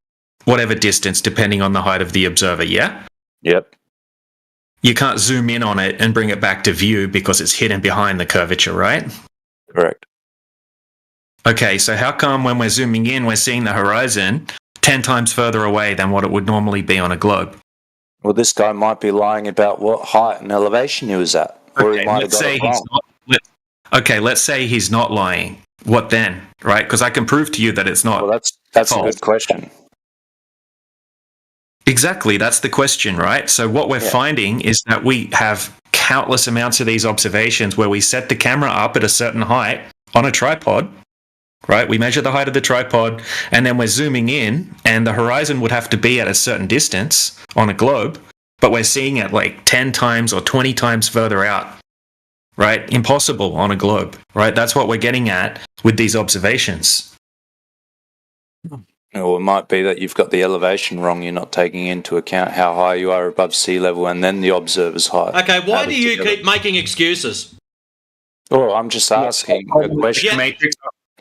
whatever distance, depending on the height of the observer. Yeah.
Yep.
You can't zoom in on it and bring it back to view because it's hidden behind the curvature, right?
Correct.
Okay, so how come when we're zooming in, we're seeing the horizon 10 times further away than what it would normally be on a globe?
Well, this guy might be lying about what height and elevation he was at. Or he might have got it wrong.
Let's say he's not lying. What then, right? Because I can prove to you that it's not.
Well, that's a good question.
Exactly, that's the question, right? So what we're finding is that we have countless amounts of these observations where we set the camera up at a certain height on a tripod, right? We measure the height of the tripod, and then we're zooming in, and the horizon would have to be at a certain distance on a globe, but we're seeing it like 10 times or 20 times further out, right? Impossible on a globe, right? That's what we're getting at with these observations.
Or it might be that you've got the elevation wrong. You're not taking into account how high you are above sea level and then the observer's height.
Okay, why do you keep making excuses?
Oh, I'm just asking a question.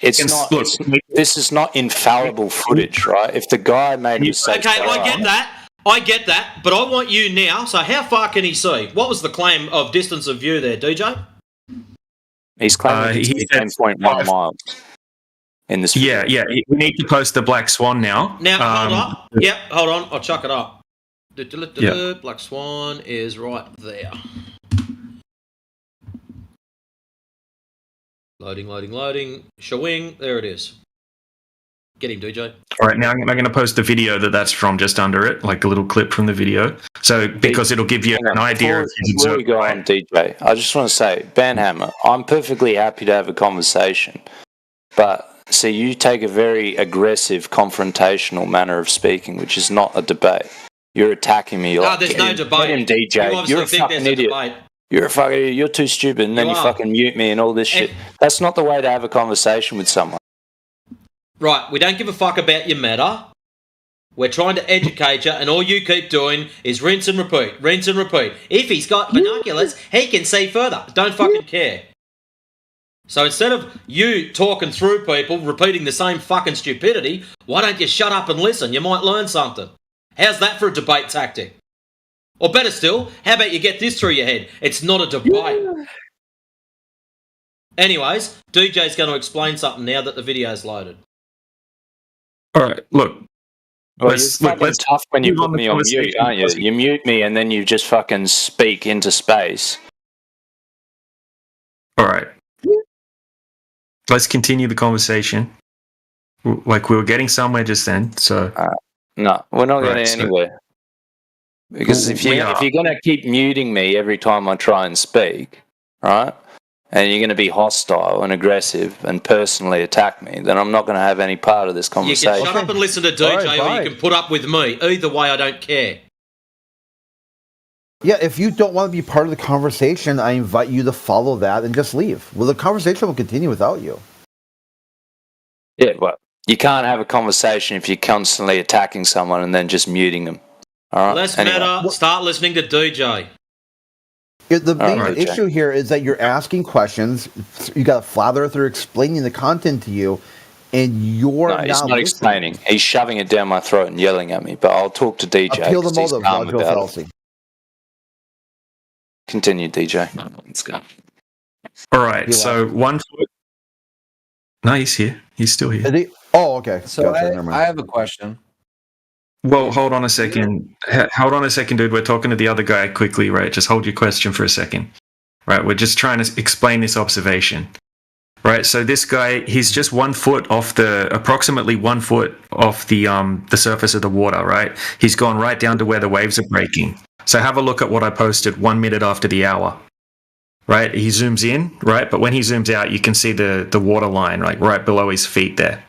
This is not infallible footage, right? If the guy made a mistake...
Okay, I get that, but I want you now. So how far can he see? What was the claim of distance of view there, DJ?
He's claiming he's 10.1 miles. In this
video. Yeah. We need to post the Black Swan now.
Now, hold on. Yep, hold on. I'll chuck it up.
Yep.
Black Swan is right there. Loading. Showing. There it is. Get him, DJ.
All right, now I'm going to post the video that's from just under it, like a little clip from the video. So, because it'll give you an idea of his
Before we go on, DJ, I just want to say, Banhammer, I'm perfectly happy to have a conversation, but... See, you take a very aggressive, confrontational manner of speaking, which is not a debate. You're attacking me. You're
there's no debate.
Get him, DJ. You're a fucking idiot. You're a fucking idiot. You're too stupid, and then you fucking mute me and all this shit. That's not the way to have a conversation with someone.
Right, we don't give a fuck about your matter. We're trying to educate you, and all you keep doing is rinse and repeat. If he's got binoculars, he can see further. Don't fucking care. So instead of you talking through people, repeating the same fucking stupidity, why don't you shut up and listen? You might learn something. How's that for a debate tactic? Or better still, how about you get this through your head? It's not a debate. Anyways, DJ's going to explain something now that the video's loaded.
All right, look.
Well, it's tough when you put me on mute, aren't you? You mute me and then you just fucking speak into space.
All right. Let's continue the conversation. Like we were getting somewhere just then, so...
No, we're not getting anywhere. Because if you're going to keep muting me every time I try and speak, right, and you're going to be hostile and aggressive and personally attack me, then I'm not going to have any part of this
You
conversation.
can shut up and listen to DJ, or you can put up with me. Either way, I don't care.
Yeah, if you don't want to be part of the conversation, I invite you to follow that and just leave. Well, the conversation will continue without you.
Yeah, well, you can't have a conversation if you're constantly attacking someone and then just muting them. All right.
Less
Anyway.
meta. Start listening to DJ.
The main
Alright,
issue here is that you're asking questions. You got a flat earther explaining the content to you, and you're
No, he's not
listening.
explaining. He's shoving it down my throat and yelling at me. But I'll talk to DJ.
Appeal to
'cause he's
motive,
calm
logical
about it.
fallacy.
Continue, DJ. Let's go.
All right, so 1 foot. No, he's here. He's still here.
Is he? Oh, okay.
So
Gotcha, never mind.
I have a question.
Well, hold on a second. Hold on a second, dude. We're talking to the other guy quickly, right? Just hold your question for a second. Right, we're just trying to explain this observation. Right, so this guy, he's just 1 foot off approximately 1 foot off the surface of the water, right? He's gone right down to where the waves are breaking. So have a look at what I posted 1 minute after the hour. Right, he zooms in, right? But when he zooms out, you can see the water line, like right below his feet there.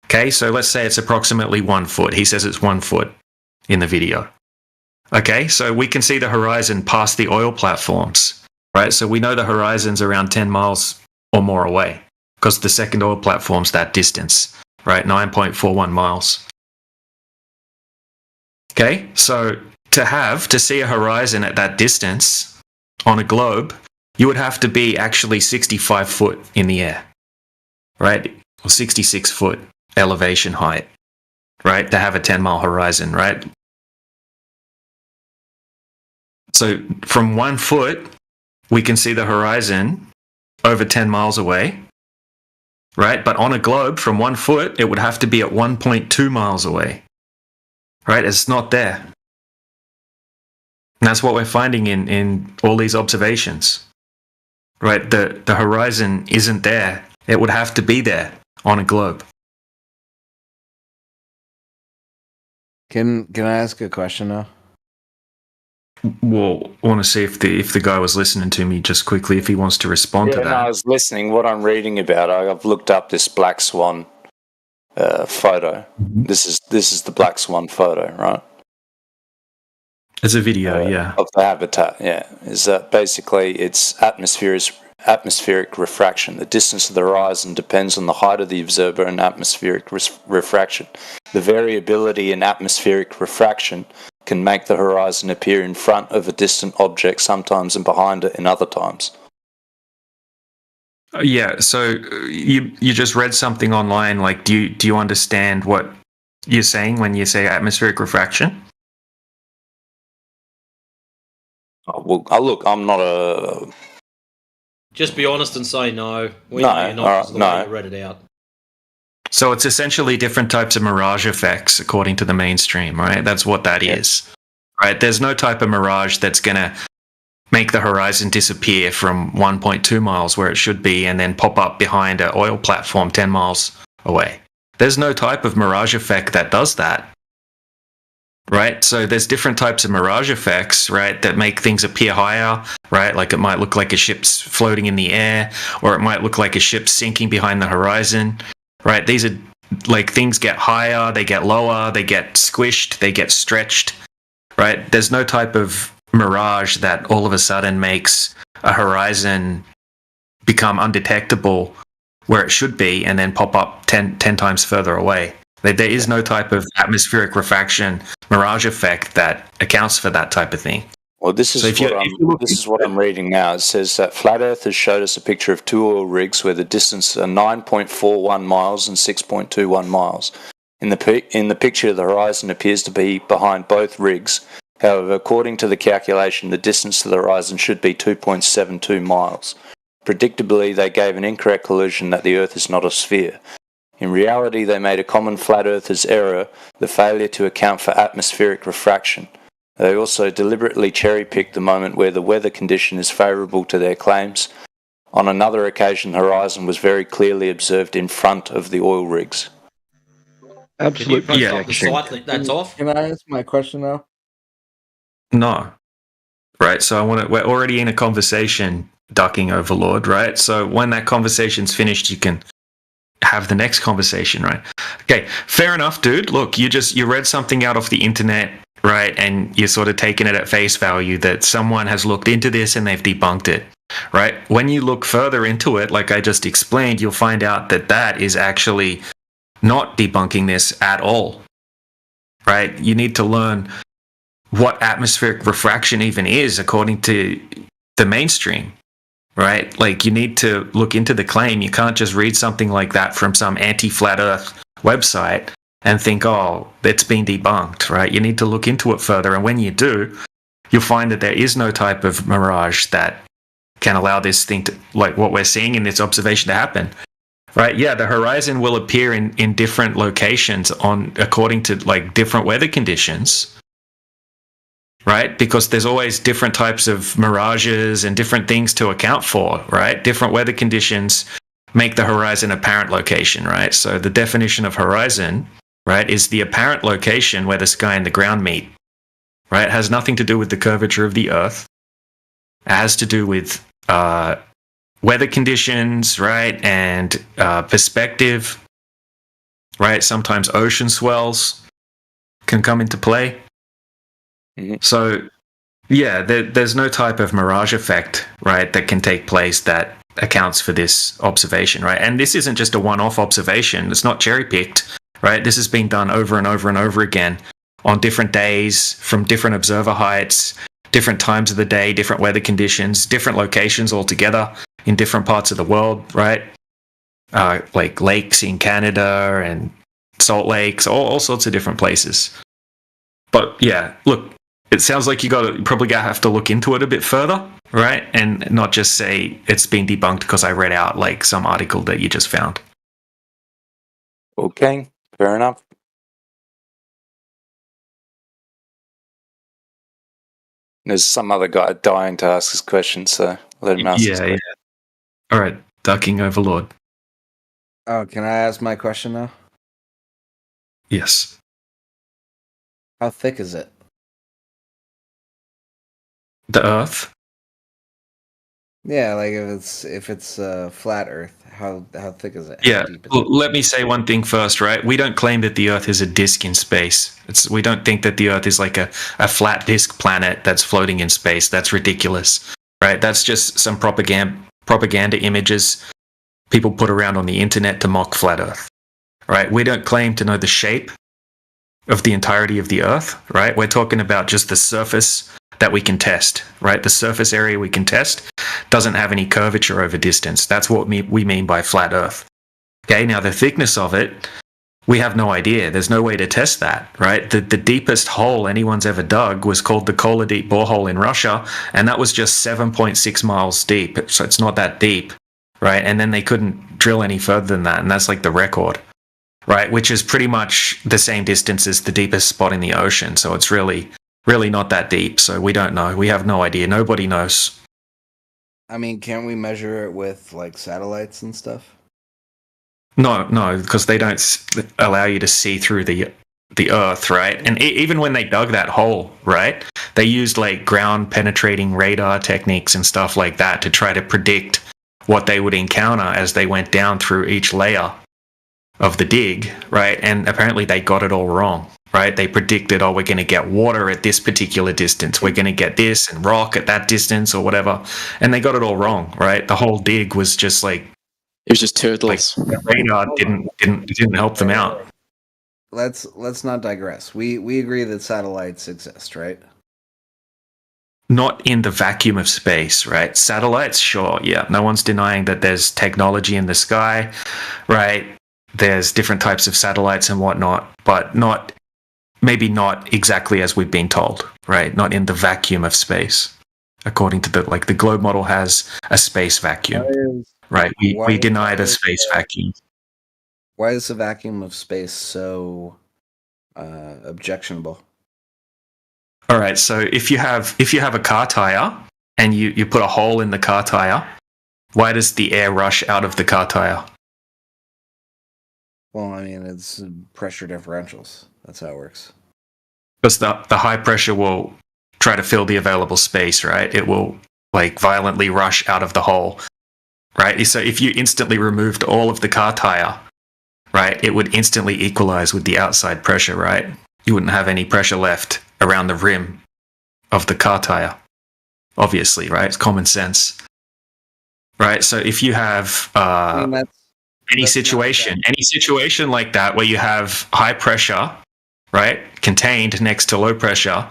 Okay, so let's say it's approximately 1 foot. He says it's 1 foot in the video. Okay, so we can see the horizon past the oil platforms, right? So we know the horizon's around 10 miles or more away because the second oil platform's that distance, right? 9.41 miles. Okay, so to see a horizon at that distance on a globe, you would have to be actually 65 foot in the air, right? Or 66 foot elevation height, right? To have a 10-mile horizon, right? So from 1 foot, we can see the horizon over 10 miles away, right? But on a globe, from 1 foot, it would have to be at 1.2 miles away, right? It's not there. And that's what we're finding in all these observations, right? The horizon isn't there. It would have to be there on a globe.
Can I ask a question now?
Well, I want to see if the guy was listening to me just quickly, if he wants to respond to
Yeah,
that.
no, I was listening. What I'm reading about, I've looked up this black swan photo. This is the black swan photo, right?
It's a video, yeah.
Of the habitat, yeah. Is that basically it's atmospheric refraction. The distance of the horizon depends on the height of the observer and atmospheric refraction. The variability in atmospheric refraction can make the horizon appear in front of a distant object sometimes and behind it in other times.
Yeah, so you just read something online. Like, do you understand what you're saying when you say atmospheric refraction?
Well, look, I'm not a...
Just be honest and say no. We
No,
know you're not,
alright,
'cause of the
no.
way you read it out.
So it's essentially different types of mirage effects, according to the mainstream, right? That's what that is, right? There's no type of mirage that's going to make the horizon disappear from 1.2 miles where it should be and then pop up behind an oil platform 10 miles away. There's no type of mirage effect that does that, right? So there's different types of mirage effects, right, that make things appear higher, right? Like it might look like a ship's floating in the air, or it might look like a ship's sinking behind the horizon, right? These are like things get higher, they get lower, they get squished, they get stretched, right? There's no type of mirage that all of a sudden makes a horizon become undetectable where it should be and then pop up 10 times further away. There is no type of atmospheric refraction mirage effect that accounts for that type of thing.
Well, this is this is what I'm reading now. It says that Flat Earth has showed us a picture of two oil rigs where the distances are 9.41 miles and 6.21 miles. In the picture, the horizon appears to be behind both rigs. However, according to the calculation, the distance to the horizon should be 2.72 miles. Predictably, they gave an incorrect conclusion that the Earth is not a sphere. In reality, they made a common flat earther's error, the failure to account for atmospheric refraction. They also deliberately cherry-picked the moment where the weather condition is favourable to their claims. On another occasion, the horizon was very clearly observed in front of the oil rigs.
Absolutely.
Can you post up the site that's off?
Can I ask my question now?
No. Right, so we're already in a conversation ducking overlord, right? So when that conversation's finished, you can have the next conversation, right? Okay, fair enough, dude. Look, you read something out off the internet, right? And you're sort of taking it at face value that someone has looked into this and they've debunked it, right? When you look further into it, like I just explained, you'll find out that that is actually not debunking this at all, right? You need to learn what atmospheric refraction even is according to the mainstream, right? Like, you need to look into the claim. You can't just read something like that from some anti-flat earth website and think, oh, it's been debunked, right? You need to look into it further. And when you do, you'll find that there is no type of mirage that can allow this thing to, like what we're seeing in this observation, to happen, right? Yeah, the horizon will appear in different locations according to like different weather conditions, right? Because there's always different types of mirages and different things to account for, right? Different weather conditions make the horizon apparent location, right? So the definition of horizon, right, is the apparent location where the sky and the ground meet, right? It has nothing to do with the curvature of the Earth. It has to do with weather conditions, right, and perspective, right? Sometimes ocean swells can come into play. So, yeah, there's no type of mirage effect, right, that can take place that accounts for this observation, right? And this isn't just a one-off observation. It's not cherry-picked, right? This has been done over and over and over again on different days from different observer heights, different times of the day, different weather conditions, different locations altogether in different parts of the world, right? Like lakes in Canada and salt lakes, all sorts of different places. But yeah, look, it sounds like you probably have to look into it a bit further, right? And not just say it's been debunked because I read out like some article that you just found.
Okay, fair enough. There's some other guy dying to ask his question, so let him ask his question.
All right, ducking overlord.
Oh, can I ask my question now?
Yes.
How thick is it?
The Earth?
Yeah, like if it's flat Earth, how thick is it?
Yeah. Well, let me say one thing first, right? We don't claim that the Earth is a disk in space. We don't think that the Earth is like a flat disk planet that's floating in space. That's ridiculous, right? That's just some propaganda images people put around on the internet to mock flat Earth, right? We don't claim to know the shape of the entirety of the Earth, right? We're talking about just the surface that we can test, right? The surface area we can test doesn't have any curvature over distance. That's what we mean by flat Earth. Okay, now the thickness of it, we have no idea. There's no way to test that, right? The deepest hole anyone's ever dug was called the Kola Deep borehole in Russia, and that was just 7.6 miles deep. So it's not that deep, right? And then they couldn't drill any further than that, and that's like the record, right? Which is pretty much the same distance as the deepest spot in the ocean. So it's really not that deep. So we don't know. We have no idea. Nobody knows.
I mean, can't we measure it with like satellites and stuff?
No, because they don't allow you to see through the Earth, right? And even when they dug that hole, right, they used like ground penetrating radar techniques and stuff like that to try to predict what they would encounter as they went down through each layer of the dig, right? And apparently they got it all wrong, right? They predicted, oh, we're going to get water at this particular distance. We're going to get this and rock at that distance or whatever. And they got it all wrong, right? The whole dig was just like...
It was just turtles.
Like, the radar didn't help them out.
Let's not digress. We agree that satellites exist, right?
Not in the vacuum of space, right? Satellites, sure, yeah. No one's denying that there's technology in the sky, right? There's different types of satellites and whatnot, but maybe not exactly as we've been told, right? Not in the vacuum of space. According to the globe model has a space vacuum, right? We deny the space vacuum.
Why is the vacuum of space so objectionable?
All right, so if you have a car tire and you put a hole in the car tire, why does the air rush out of the car tire?
Well, I mean, it's pressure differentials. That's how it works.
Because the high pressure will try to fill the available space, right? It will like violently rush out of the hole, right? So if you instantly removed all of the car tire, right, it would instantly equalize with the outside pressure, right? You wouldn't have any pressure left around the rim of the car tire, obviously, right? It's common sense, right? So if you have any situation like that where you have high pressure, right, contained next to low pressure,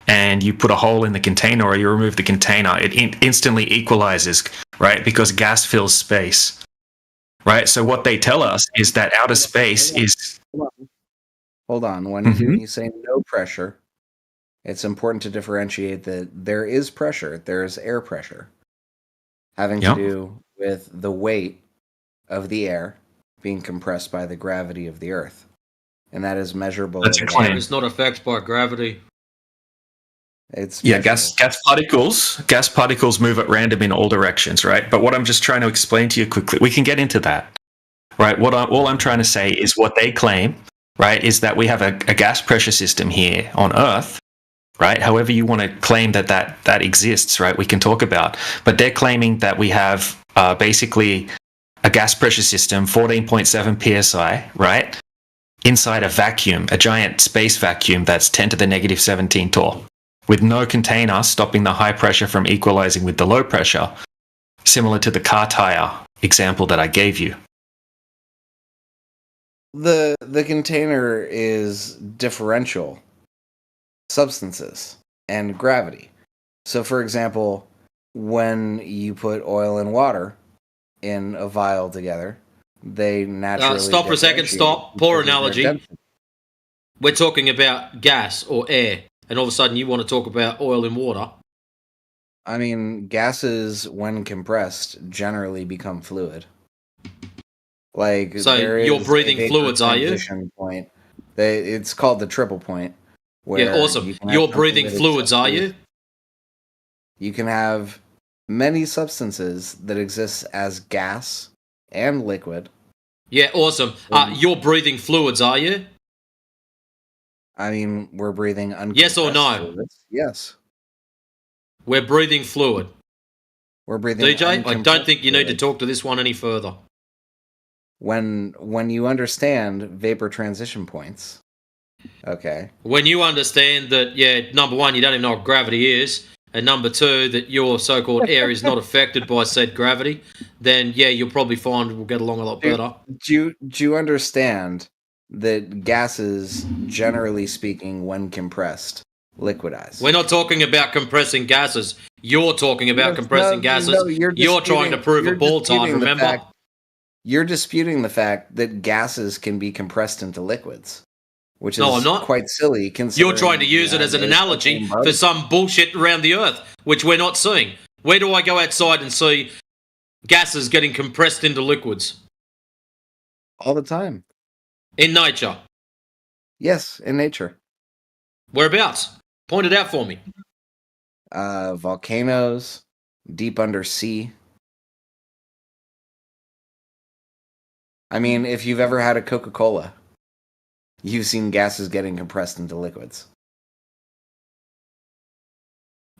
and you put a hole in the container or you remove the container, it instantly equalizes, right? Because gas fills space, right? So what they tell us is that outer space is...
Hold on. When you say no pressure, it's important to differentiate that there is pressure. There's air pressure having to do with the weight of the air being compressed by the gravity of the Earth. And that is measurable.
That's a claim.
It's not affected by gravity.
It's
gas particles move at random in all directions, right? But what I'm just trying to explain to you quickly, we can get into that, right? All I'm trying to say is what they claim, right, is that we have a gas pressure system here on Earth, right? However you want to claim that exists, right? We can talk about, but they're claiming that we have basically a gas pressure system, 14.7 psi, right, inside a vacuum, a giant space vacuum that's 10 to the negative 17 torr, with no container stopping the high pressure from equalizing with the low pressure, similar to the car tire example that I gave you.
The container is differential substances and gravity. So, for example, when you put oil and water in a vial together, they naturally...
Stop for a second, stop. Poor analogy. We're talking about gas or air, and all of a sudden you want to talk about oil and water.
I mean, gases, when compressed, generally become fluid. Like,
so you're breathing fluids, are you?
Point. It's called the triple point.
Yeah, awesome. You're breathing fluids, are you?
You can have many substances that exist as gas and liquid.
Yeah, awesome. You're breathing fluids, are you?
I mean, we're breathing uncompressed
yes or no?
fluids. Yes.
We're breathing fluid.
We're breathing
DJ, I don't think you need to talk to this one any further.
When you understand vapor transition points, okay.
When you understand that, yeah, number one, you don't even know what gravity is, and number two, that your so-called air is not affected by said gravity, then yeah, you'll probably find we'll get along a lot better.
Do you understand that gases, generally speaking, when compressed, liquidize?
We're not talking about compressing gases. You're talking about compressing gases. No, you're trying to prove a ball tide, remember?
You're disputing the fact that gases can be compressed into liquids, which is
I'm not.
Quite silly.
You're trying to use it as an analogy for some bullshit around the Earth, which we're not seeing. Where do I go outside and see gases getting compressed into liquids?
All the time.
In nature?
Yes, in nature.
Whereabouts? Point it out for me.
Volcanoes, deep under sea. I mean, if you've ever had a Coca-Cola, you've seen gases getting compressed into liquids.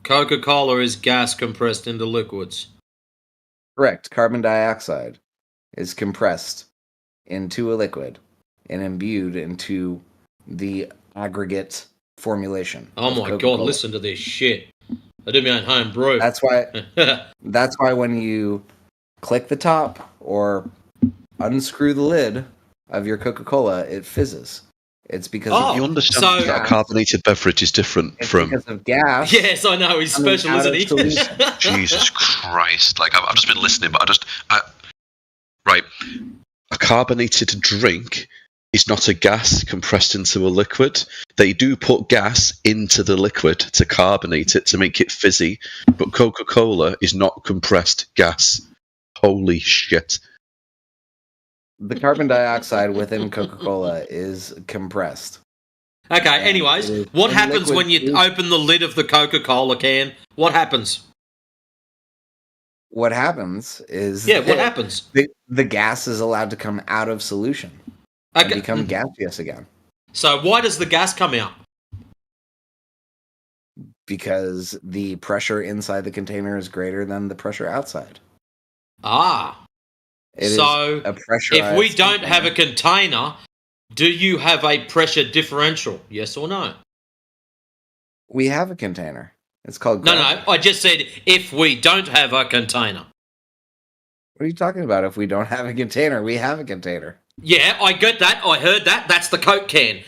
Coca-Cola is gas compressed into liquids.
Correct. Carbon dioxide is compressed into a liquid and imbued into the aggregate formulation.
Oh my God, listen to this shit. I did my own home brew.
That's why when you click the top or unscrew the lid of your Coca-Cola, it fizzes. It's because
you understand that a carbonated beverage is different from
because of gas.
Yes, I know. He's special, isn't he?
Jesus Christ! Like I've just been listening, but right. A carbonated drink is not a gas compressed into a liquid. They do put gas into the liquid to carbonate it to make it fizzy, but Coca-Cola is not compressed gas. Holy shit!
The carbon dioxide within Coca-Cola is compressed.
Okay, anyways, what happens when you open the lid of the Coca-Cola can? What happens?
What happens is...
Yeah, what happens?
The gas is allowed to come out of solution and become gaseous again.
So why does the gas come out?
because the pressure inside the container is greater than the pressure outside.
Ah.
It
so
is a
if we
pressurized
don't
container.
have a container, do you have a pressure differential? Yes or no?
We have a container. It's called
No,
gravity.
no. I just said if we don't have a container.
What are you talking about? If we don't have a container, we have a container.
Yeah, I get that. I heard that. That's the Coke can.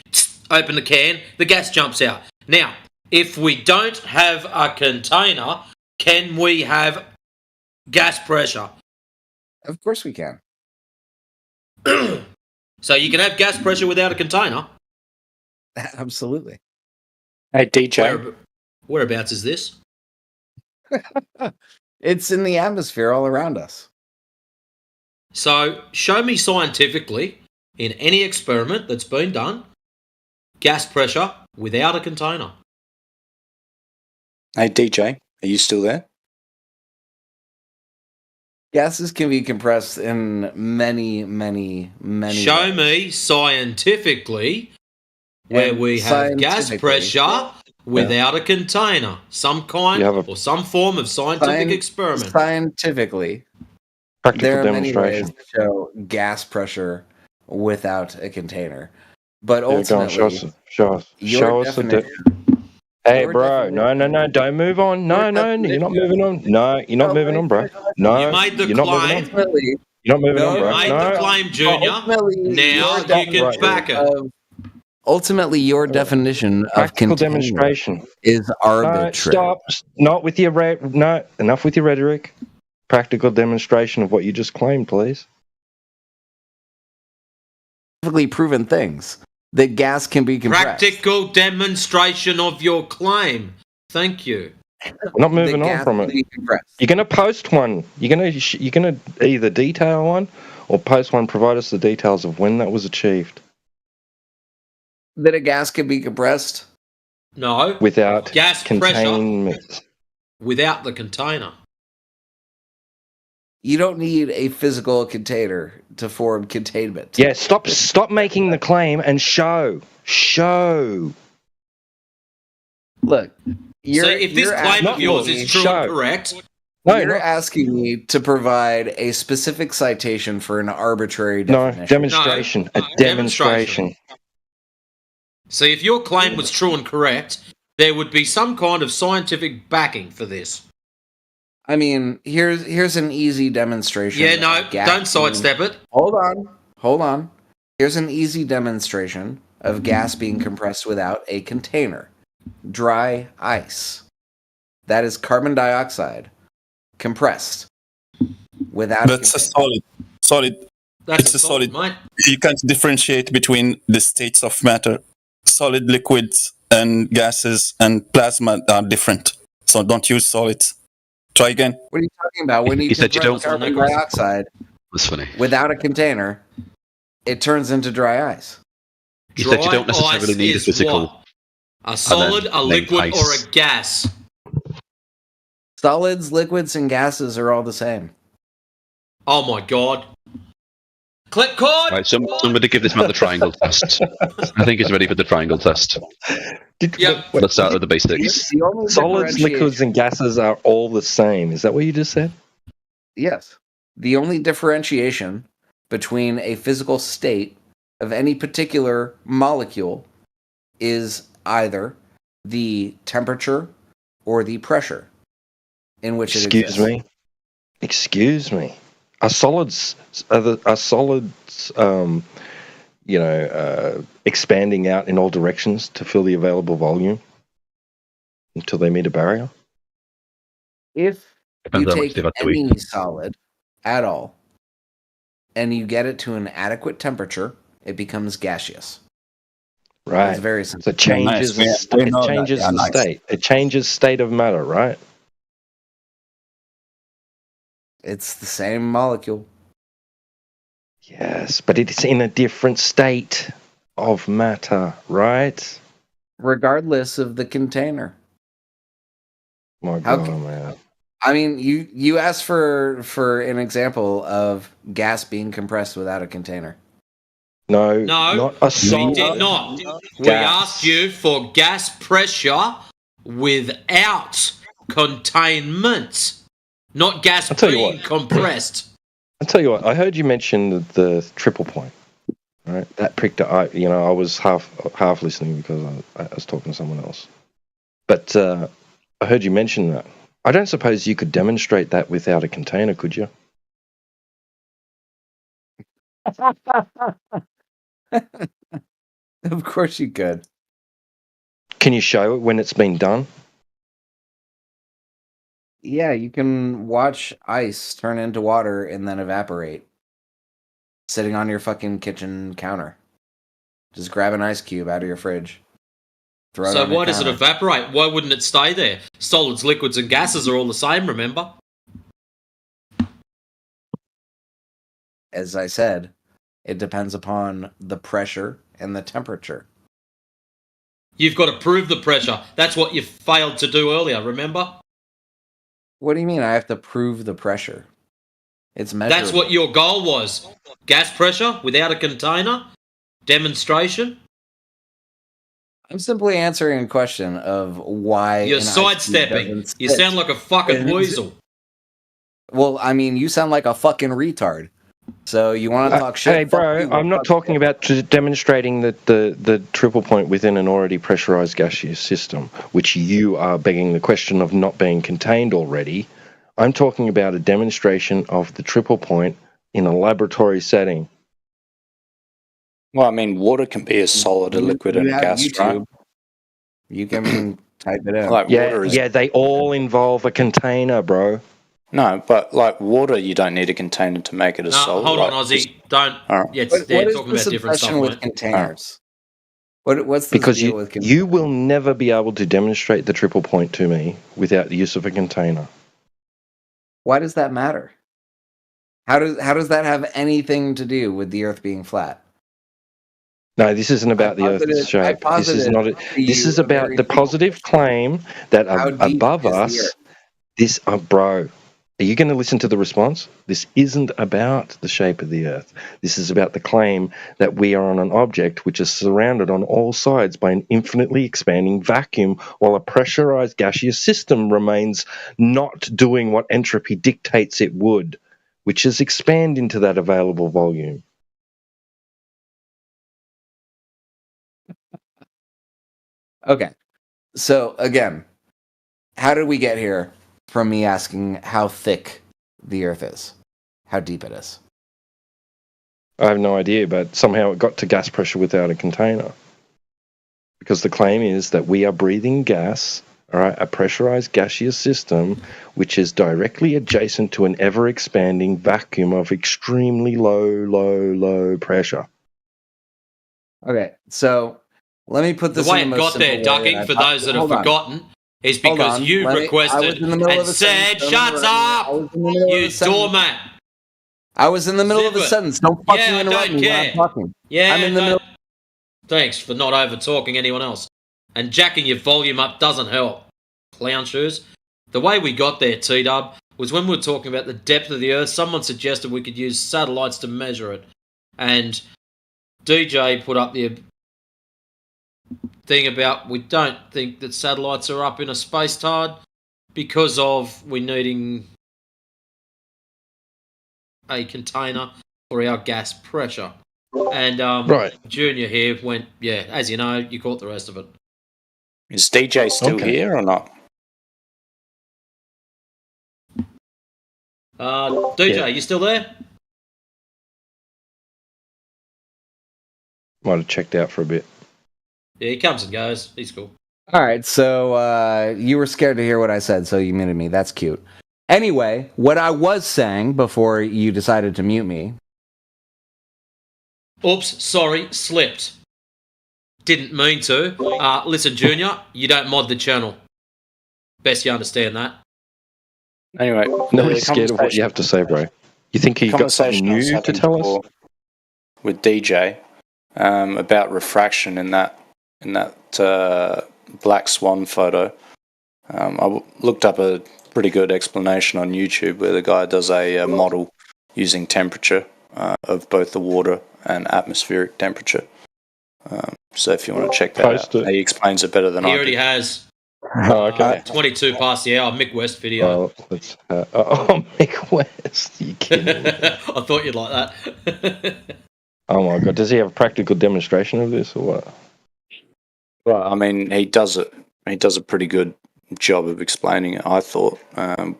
Open the can, the gas jumps out. Now, if we don't have a container, can we have gas pressure?
Of course we can.
So you can have gas pressure without a container?
Absolutely.
Hey, DJ.
Whereabouts is this?
It's in the atmosphere all around us.
So show me scientifically, in any experiment that's been done, gas pressure without a container.
Hey, DJ, are you still there?
Gases can be compressed in many
Show
ways.
me scientifically where
And
we have gas
scientifically-
pressure without a container. Some kind or some form of scientific experiment.
Scientifically,
Practical
there are many
demonstration.
ways to show gas pressure without a container. But
Yeah, go on,
ultimately,
show us the Hey, bro, no, don't move on. No, you're not moving on. No, you're not moving on, bro. No,
You made the
you're not
claim.
moving on. You're not moving on,
You
bro.
made
No.
the claim, Junior. Now you can back it.
Ultimately, your definition of
Practical
container
demonstration
is arbitrary.
Stop. Not with your no. Enough with your rhetoric. Practical demonstration of what you just claimed, please.
Scientifically proven things that gas can be compressed.
Practical demonstration of your claim. Thank you.
We're not moving on from it. You're going to post one. You're going to either detail one or post one. Provide us the details of when that was achieved.
That a gas can be compressed?
No.
Without
gas
containment.
pressure without the container.
You don't need a physical container to form containment.
Yeah, stop making the claim and show.
Look,
So if this claim of yours is true and correct,
you're asking me to provide a specific citation for an arbitrary definition.
Demonstration. A demonstration.
so if your claim was true and correct, there would be some kind of scientific backing for this.
I mean, here's an easy demonstration.
Yeah, no,
of gas
don't sidestep
being-
it.
Hold on. Here's an easy demonstration of gas being compressed without a container. Dry ice. That is carbon dioxide compressed without.
That's a solid. It's a solid. You can't differentiate between the states of matter. Solid, liquids, and gases and plasma are different. So don't use solids. Try again.
What are you talking about? When you
He said you
compress
don't-
carbon dioxide
That's funny.
without a container, it turns into dry ice.
He said you don't necessarily need a physical.
What? A solid, a liquid, or a gas?
Solids, liquids, and gases are all the same.
Oh my god. Clip cord!
Right, somebody give this man the triangle test. I think he's ready for the triangle test. Let's start with the basics.
Solids, liquids, and gases are all the same. Is that what you just said?
Yes. The only differentiation between a physical state of any particular molecule is either the temperature or the pressure in which it exists.
Excuse me. Are solids expanding out in all directions to fill the available volume until they meet a barrier?
If
Depends
you
how much
take
they've had to
any solid at all and you get it to an adequate temperature, it becomes gaseous.
Right.
It's very simple.
So it changes,
Nice.
it changes the state. It changes state of matter, right?
It's the same molecule.
Yes, but it's in a different state of matter, right?
Regardless of the container.
My
How
God,
ca-
man.
I mean, you asked for an example of gas being compressed without a container.
No,
No,
not a
we
solid.
did not. We
Gas.
asked you for gas pressure without containment, not gas being compressed.
I'll tell you what. I heard you mention the triple point. Right, that pricked. I was half listening because I was talking to someone else. But I heard you mention that. I don't suppose you could demonstrate that without a container, could you?
Of course you could.
Can you show it when it's been done?
Yeah, you can watch ice turn into water and then evaporate. Sitting on your fucking kitchen counter. Just grab an ice cube out of your fridge. Throw it
So
on your
why does it
counter.
evaporate? Why wouldn't it stay there? Solids, liquids, and gases are all the same, remember?
As I said, it depends upon the pressure and the temperature.
You've got to prove the pressure. That's what you failed to do earlier, remember?
What do you mean I have to prove the pressure? It's measurable.
That's what your goal was. Gas pressure without a container? Demonstration?
I'm simply answering a question of why...
You're
an ice cube
sidestepping.
doesn't
You
sit.
sound like a fucking weasel.
Well, I mean, you sound like a fucking retard. So you want to talk shit?
Hey, bro, I'm not talking about demonstrating the triple point within an already pressurized gaseous system, which you are begging the question of not being contained already. I'm talking about a demonstration of the triple point in a laboratory setting.
Well, I mean, water can be a solid, a liquid, and a
have
gas, right?
YouTube. You can type it in.
Like water is...
Yeah, they all involve a container, bro.
No, but like water, you don't need a container to make it a solid.
Hold on,
like,
Ozzy. Don't.
All right.
Yeah,
What
they're
is
talking
this
about different stuff.
obsession with
mate.
containers? What's the
Because
deal with containers?
you will never be able to demonstrate the triple point to me without the use of a container.
Why does that matter? How does that have anything to do with the Earth being flat?
No, this isn't about the Earth's shape. This is not. This is about the positive claim that above us. This, bro, are you going to listen to the response? This isn't about the shape of the Earth. This is about the claim that we are on an object which is surrounded on all sides by an infinitely expanding vacuum, while a pressurized gaseous system remains not doing what entropy dictates it would, which is expand into that available volume.
Okay. So again, how did we get here from me asking how thick the Earth is? How deep it is?
I have no idea, but somehow it got to gas pressure without a container. Because the claim is that we are breathing gas, all right, a pressurized gaseous system, which is directly adjacent to an ever-expanding vacuum of extremely low pressure.
Okay, so let me put this
The way
in
it
the most
got there,
simple way
ducking,
that
for
I-
those that have
Hold on.
forgotten, is
Hold
because
on.
you
I was
requested
in the middle
and
of a
said,
sentence.
"Shuts
I
up,
was in the middle of
you
a sentence.
doormat."
I was in the middle of a
Zip it.
sentence. Don't fucking
Yeah, I
interrupt
don't
me when
care.
I'm talking.
Yeah,
I'm in the
don't-
middle.
Thanks for not over talking anyone else. And jacking your volume up doesn't help. Clown shoes. The way we got there, T-Dub, was when we were talking about the depth of the Earth, someone suggested we could use satellites to measure it. And DJ put up the thing about we don't think that satellites are up in a space tide because of we needing a container for our gas pressure. And
Right.
Junior here went, yeah, as you know, you caught the rest of it.
Is DJ still
Okay.
here or not?
DJ,
Yeah.
you still there?
Might have checked out for a bit.
Yeah, he comes and goes. He's cool.
All right, so you were scared to hear what I said, so you muted me. That's cute. Anyway, what I was saying before you decided to mute me.
Oops, sorry, slipped. Didn't mean to. Listen, Junior, you don't mod the channel. Best you understand that.
Anyway,
Nobody's scared of what you have to say, bro. You think you got something
Conversation I was
new to
having
tell us?
before with DJ about refraction in that black swan photo. I looked up a pretty good explanation on YouTube where the guy does a model using temperature of both the water and atmospheric temperature. So if you want to check that
Post
out,
it.
he explains it better than
He
I
already
do.
has.
Oh, okay.
22 past the hour, Mick West video.
Mick West. You kidding me?
I thought you'd like that.
Oh my god, does he have a practical demonstration of this or what?
Well, I mean, he does it. He does a pretty good job of explaining it. I thought,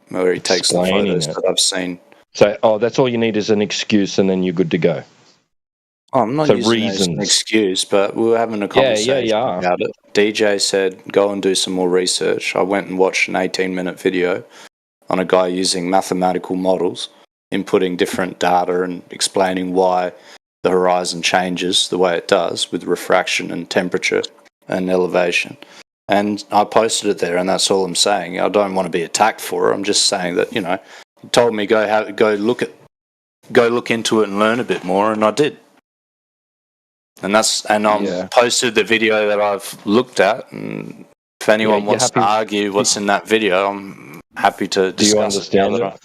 where he takes the photos that I've seen.
So, that's all you need is an excuse, and then you're good to go.
Oh, I'm not using it as an excuse, but we were having a conversation about it. DJ said, go and do some more research. I went and watched an 18-minute video on a guy using mathematical models, inputting different data and explaining why the horizon changes the way it does with refraction and temperature and elevation. And I posted it there, and that's all I'm saying. I don't want to be attacked for it. I'm just saying that, you know, he told me go look into it and learn a bit more, and I did. And I posted the video that I've looked at, and if anyone wants to argue what's in that video, I'm happy to discuss.
Do you understand it?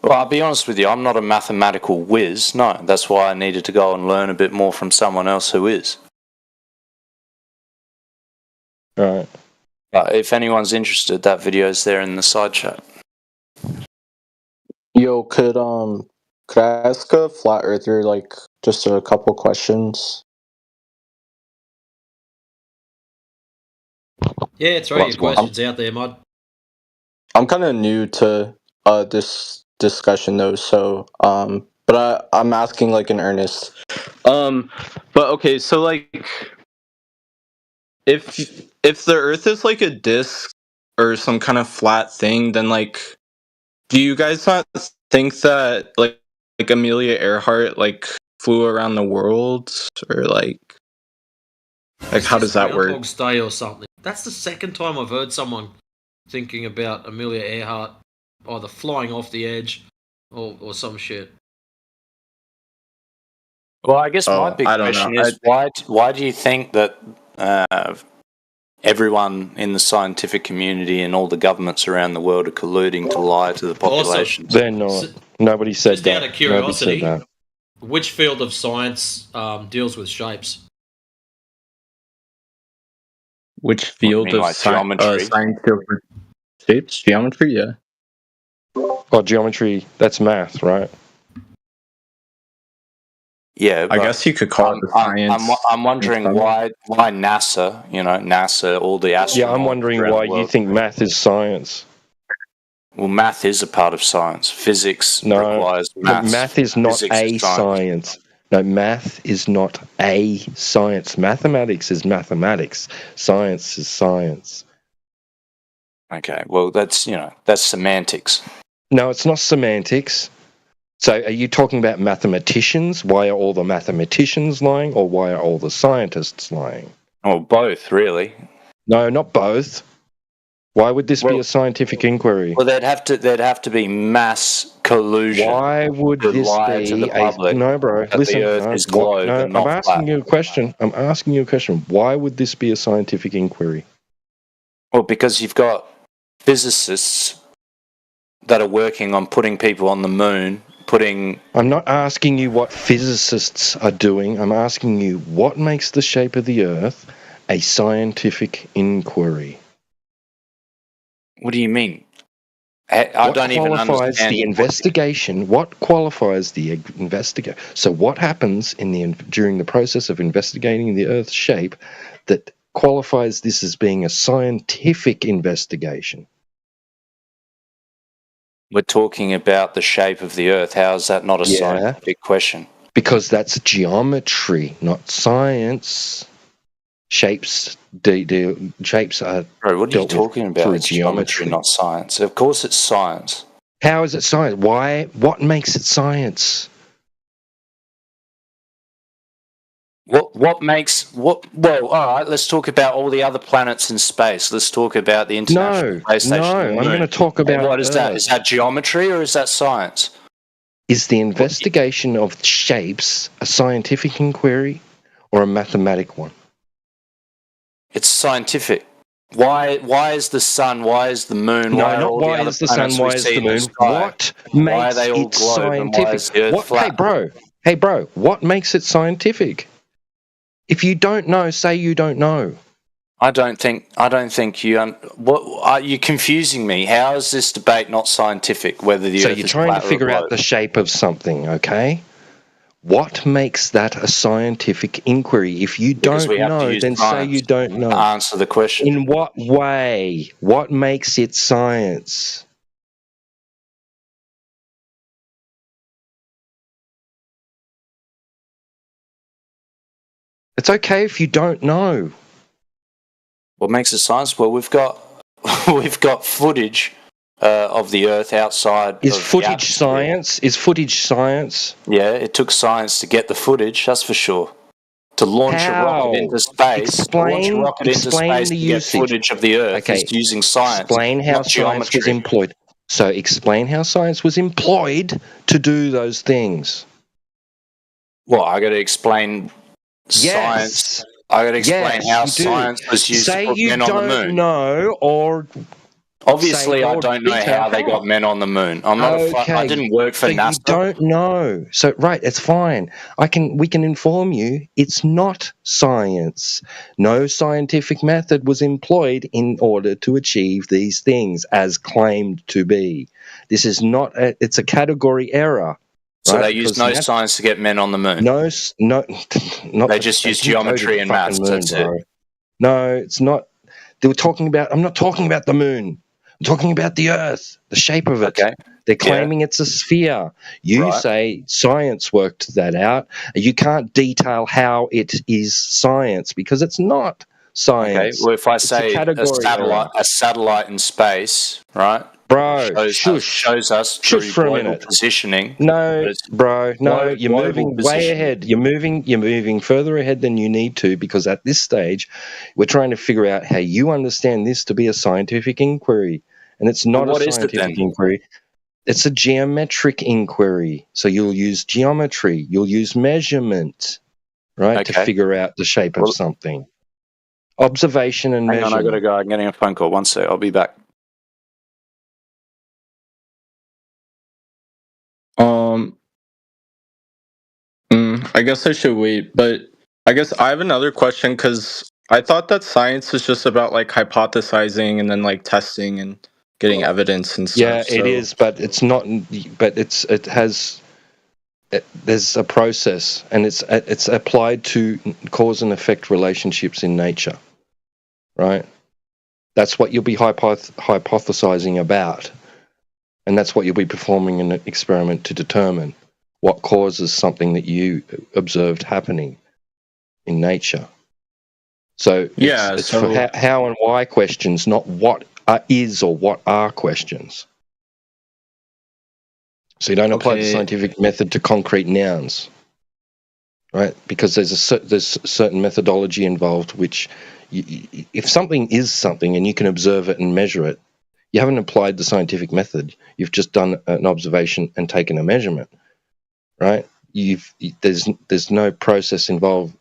Well, I'll be honest with you, I'm not a mathematical whiz. No, that's why I needed to go and learn a bit more from someone else who is.
Right.
But if anyone's interested, that video's there in the side chat.
Yo, could I ask a flat earther just a couple questions?
Yeah, throw your questions out there, Mod.
I'm kind of new to this discussion though, so but I'm asking in earnest. But okay, so if the Earth is a disc or some kind of flat thing, then do you guys not think that Amelia Earhart flew around the world, or how does that work?
Groundhog's Day or something. That's the second time I've heard someone thinking about Amelia Earhart either flying off the edge or some shit.
Well, I guess my big question is why do you think that everyone in the scientific community and all the governments around the world are colluding to lie to the population?
They're not. Nobody said
just
that.
Out of curiosity, which field of science deals with shapes?
Which field of
geometry?
Science deals with shapes? Geometry, yeah.
Oh, geometry, that's math, right?
Yeah,
I guess you could call it science.
I'm wondering why NASA, NASA, all the astronauts.
Yeah, I'm wondering why you think math is science.
Well, math is a part of science. Physics requires math.
Math is not a science. No, math is not a science. Mathematics is mathematics. Science is science.
Okay, well, that's semantics.
No, it's not semantics. So are you talking about mathematicians? Why are all the mathematicians lying, or why are all the scientists lying?
Oh, both, really.
No, not both. Why would this be a scientific inquiry?
Well, there'd have to be mass collusion.
Why would this be no, bro? Listen, I'm asking you a question. Why would this be a scientific inquiry?
Well, because you've got physicists that are working on putting people on the moon.
I'm not asking you what physicists are doing. I'm asking you what makes the shape of the Earth a scientific inquiry.
What do you mean? I don't even understand
the investigation. What qualifies the investigation? So what happens during the process of investigating the Earth's shape that qualifies this as being a scientific investigation?
We're talking about the shape of the Earth. How is that not a scientific question?
Because that's geometry, not science. Shapes, shapes are.
Bro, what are you talking about? It's geometry, not science. Of course, it's science.
How is it science? Why? What makes it science?
What makes what? Well, all right. Let's talk about all the other planets in space. Let's talk about the International Space Station.
No, I'm going to talk about.
What is that? Is that geometry or is that science?
Is the investigation of shapes a scientific inquiry or a mathematic one?
It's scientific. Why is the sun? Why is the moon?
No, not why is the sun? Why is the moon? What makes it scientific? Hey, bro. What makes it scientific? If you don't know, say you don't know.
I don't think you. What are you confusing me? How is this debate not scientific? Whether the
So
Earth
you're
is
trying to
flat or
figure out
globe?
the shape of something, okay? What makes that a scientific inquiry? If you
Because
don't
we have to
know,
use
then say
science
you don't know.
to answer the question.
In what way? What makes it science? It's okay if you don't know.
What makes it science? Well, we've got footage of the Earth outside.
Is
of the
footage
atmosphere.
science? Is footage science?
Yeah, it took science to get the footage. That's for sure. To launch a rocket into space,
Explain the
to get
usage.
footage of the Earth
Okay.
is using science.
Explain how
not
science was
geometry.
employed. So explain how science was employed to do those things.
Well, I got to explain science. I got to explain how science was used to put men on the moon.
Say you don't know, or
obviously I don't know how they got men on the moon. I'm not. I didn't work for
so
NASA.
You don't know. So right, it's fine. We can inform you. It's not science. No scientific method was employed in order to achieve these things as claimed to be. This is not. It's a category error.
So
right?
they use no science to get men on the moon. They just use geometry and maths. That's it.
No, it's not. They were talking about. I'm not talking about the moon. I'm talking about the Earth, the shape of it.
Okay.
They're claiming it's a sphere. You say science worked that out. You can't detail how it is science because it's not science.
Okay. Well, if I
It's
say a satellite in space, right?
Bro,
shows us through
for a
global
minute.
positioning.
No, bro, no, you're moving way
positioning.
ahead. You're moving further ahead than you need to because at this stage, we're trying to figure out how you understand this to be a scientific inquiry, and it's not
What
a
is it
scientific
then?
inquiry. It's a geometric inquiry. So you'll use geometry, you'll use measurement, right, to figure out the shape of something. Observation and
Hang on,
measurement.
I gotta go. I'm getting a phone call. One sec. I'll be back.
I guess I should wait, but I guess I have another question because I thought that science was just about like hypothesizing and then like testing and getting evidence and stuff.
Yeah, it is, but it's not. But there's a process, and it's applied to cause and effect relationships in nature, right? That's what you'll be hypothesizing about, and that's what you'll be performing an experiment to determine what causes something that you observed happening in nature. So it's for how and why questions, not what is or what are questions. So you don't apply the scientific method to concrete nouns, right? Because there's certain methodology involved, which if something is something and you can observe it and measure it, you haven't applied the scientific method. You've just done an observation and taken a measurement, right? There's no process involved,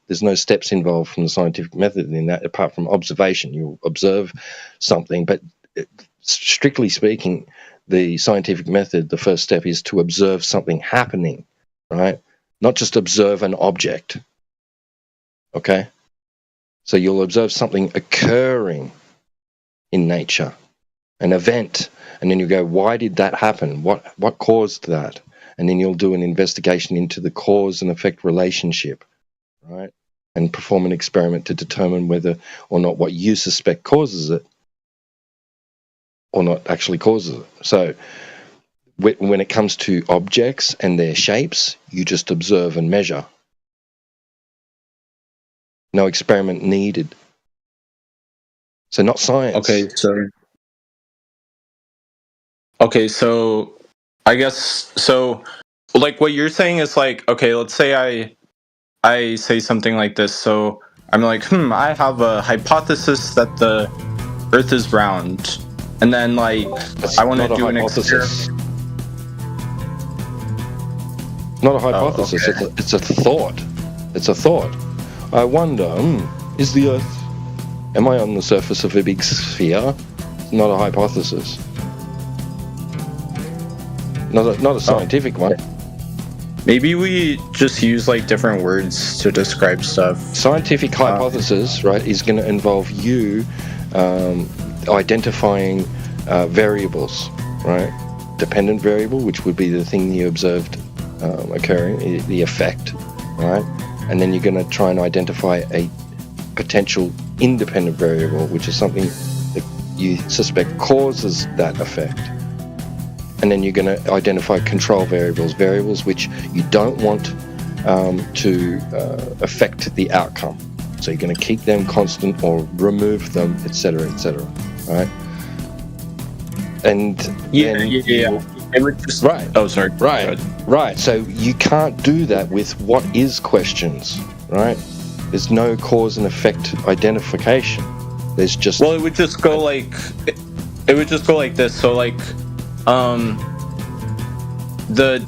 there's no steps involved from the scientific method in that apart from observation. You observe something, but strictly speaking, the scientific method, the first step is to observe something happening, right? Not just observe an object. Okay? So you'll observe something occurring in nature, an event, and then you go, why did that happen? What caused that? And then you'll do an investigation into the cause and effect relationship, right? And perform an experiment to determine whether or not what you suspect causes it or not actually causes it. So when it comes to objects and their shapes, you just observe and measure. No experiment needed. So not science.
Okay, so I guess so like what you're saying is like, okay, let's say I say something like this. So I'm like, I have a hypothesis that the Earth is round. And then like I want to do an experiment.
Not a hypothesis, it's a thought. It's a thought. I wonder, is the Earth, am I on the surface of a big sphere? Not a hypothesis. Not a scientific one.
Maybe we just use like different words to describe stuff.
Scientific hypothesis, right, is going to involve you identifying variables, right? Dependent variable, which would be the thing you observed occurring, the effect, right? And then you're going to try and identify a potential independent variable, which is something that you suspect causes that effect. And then you're going to identify control variables, variables which you don't want to affect the outcome. So you're going to keep them constant or remove them, etc., right? And
It would just
right.
Oh, sorry.
Right. So you can't do that with what is questions, right? There's no cause and effect identification. There's just
it would just go like this. So like the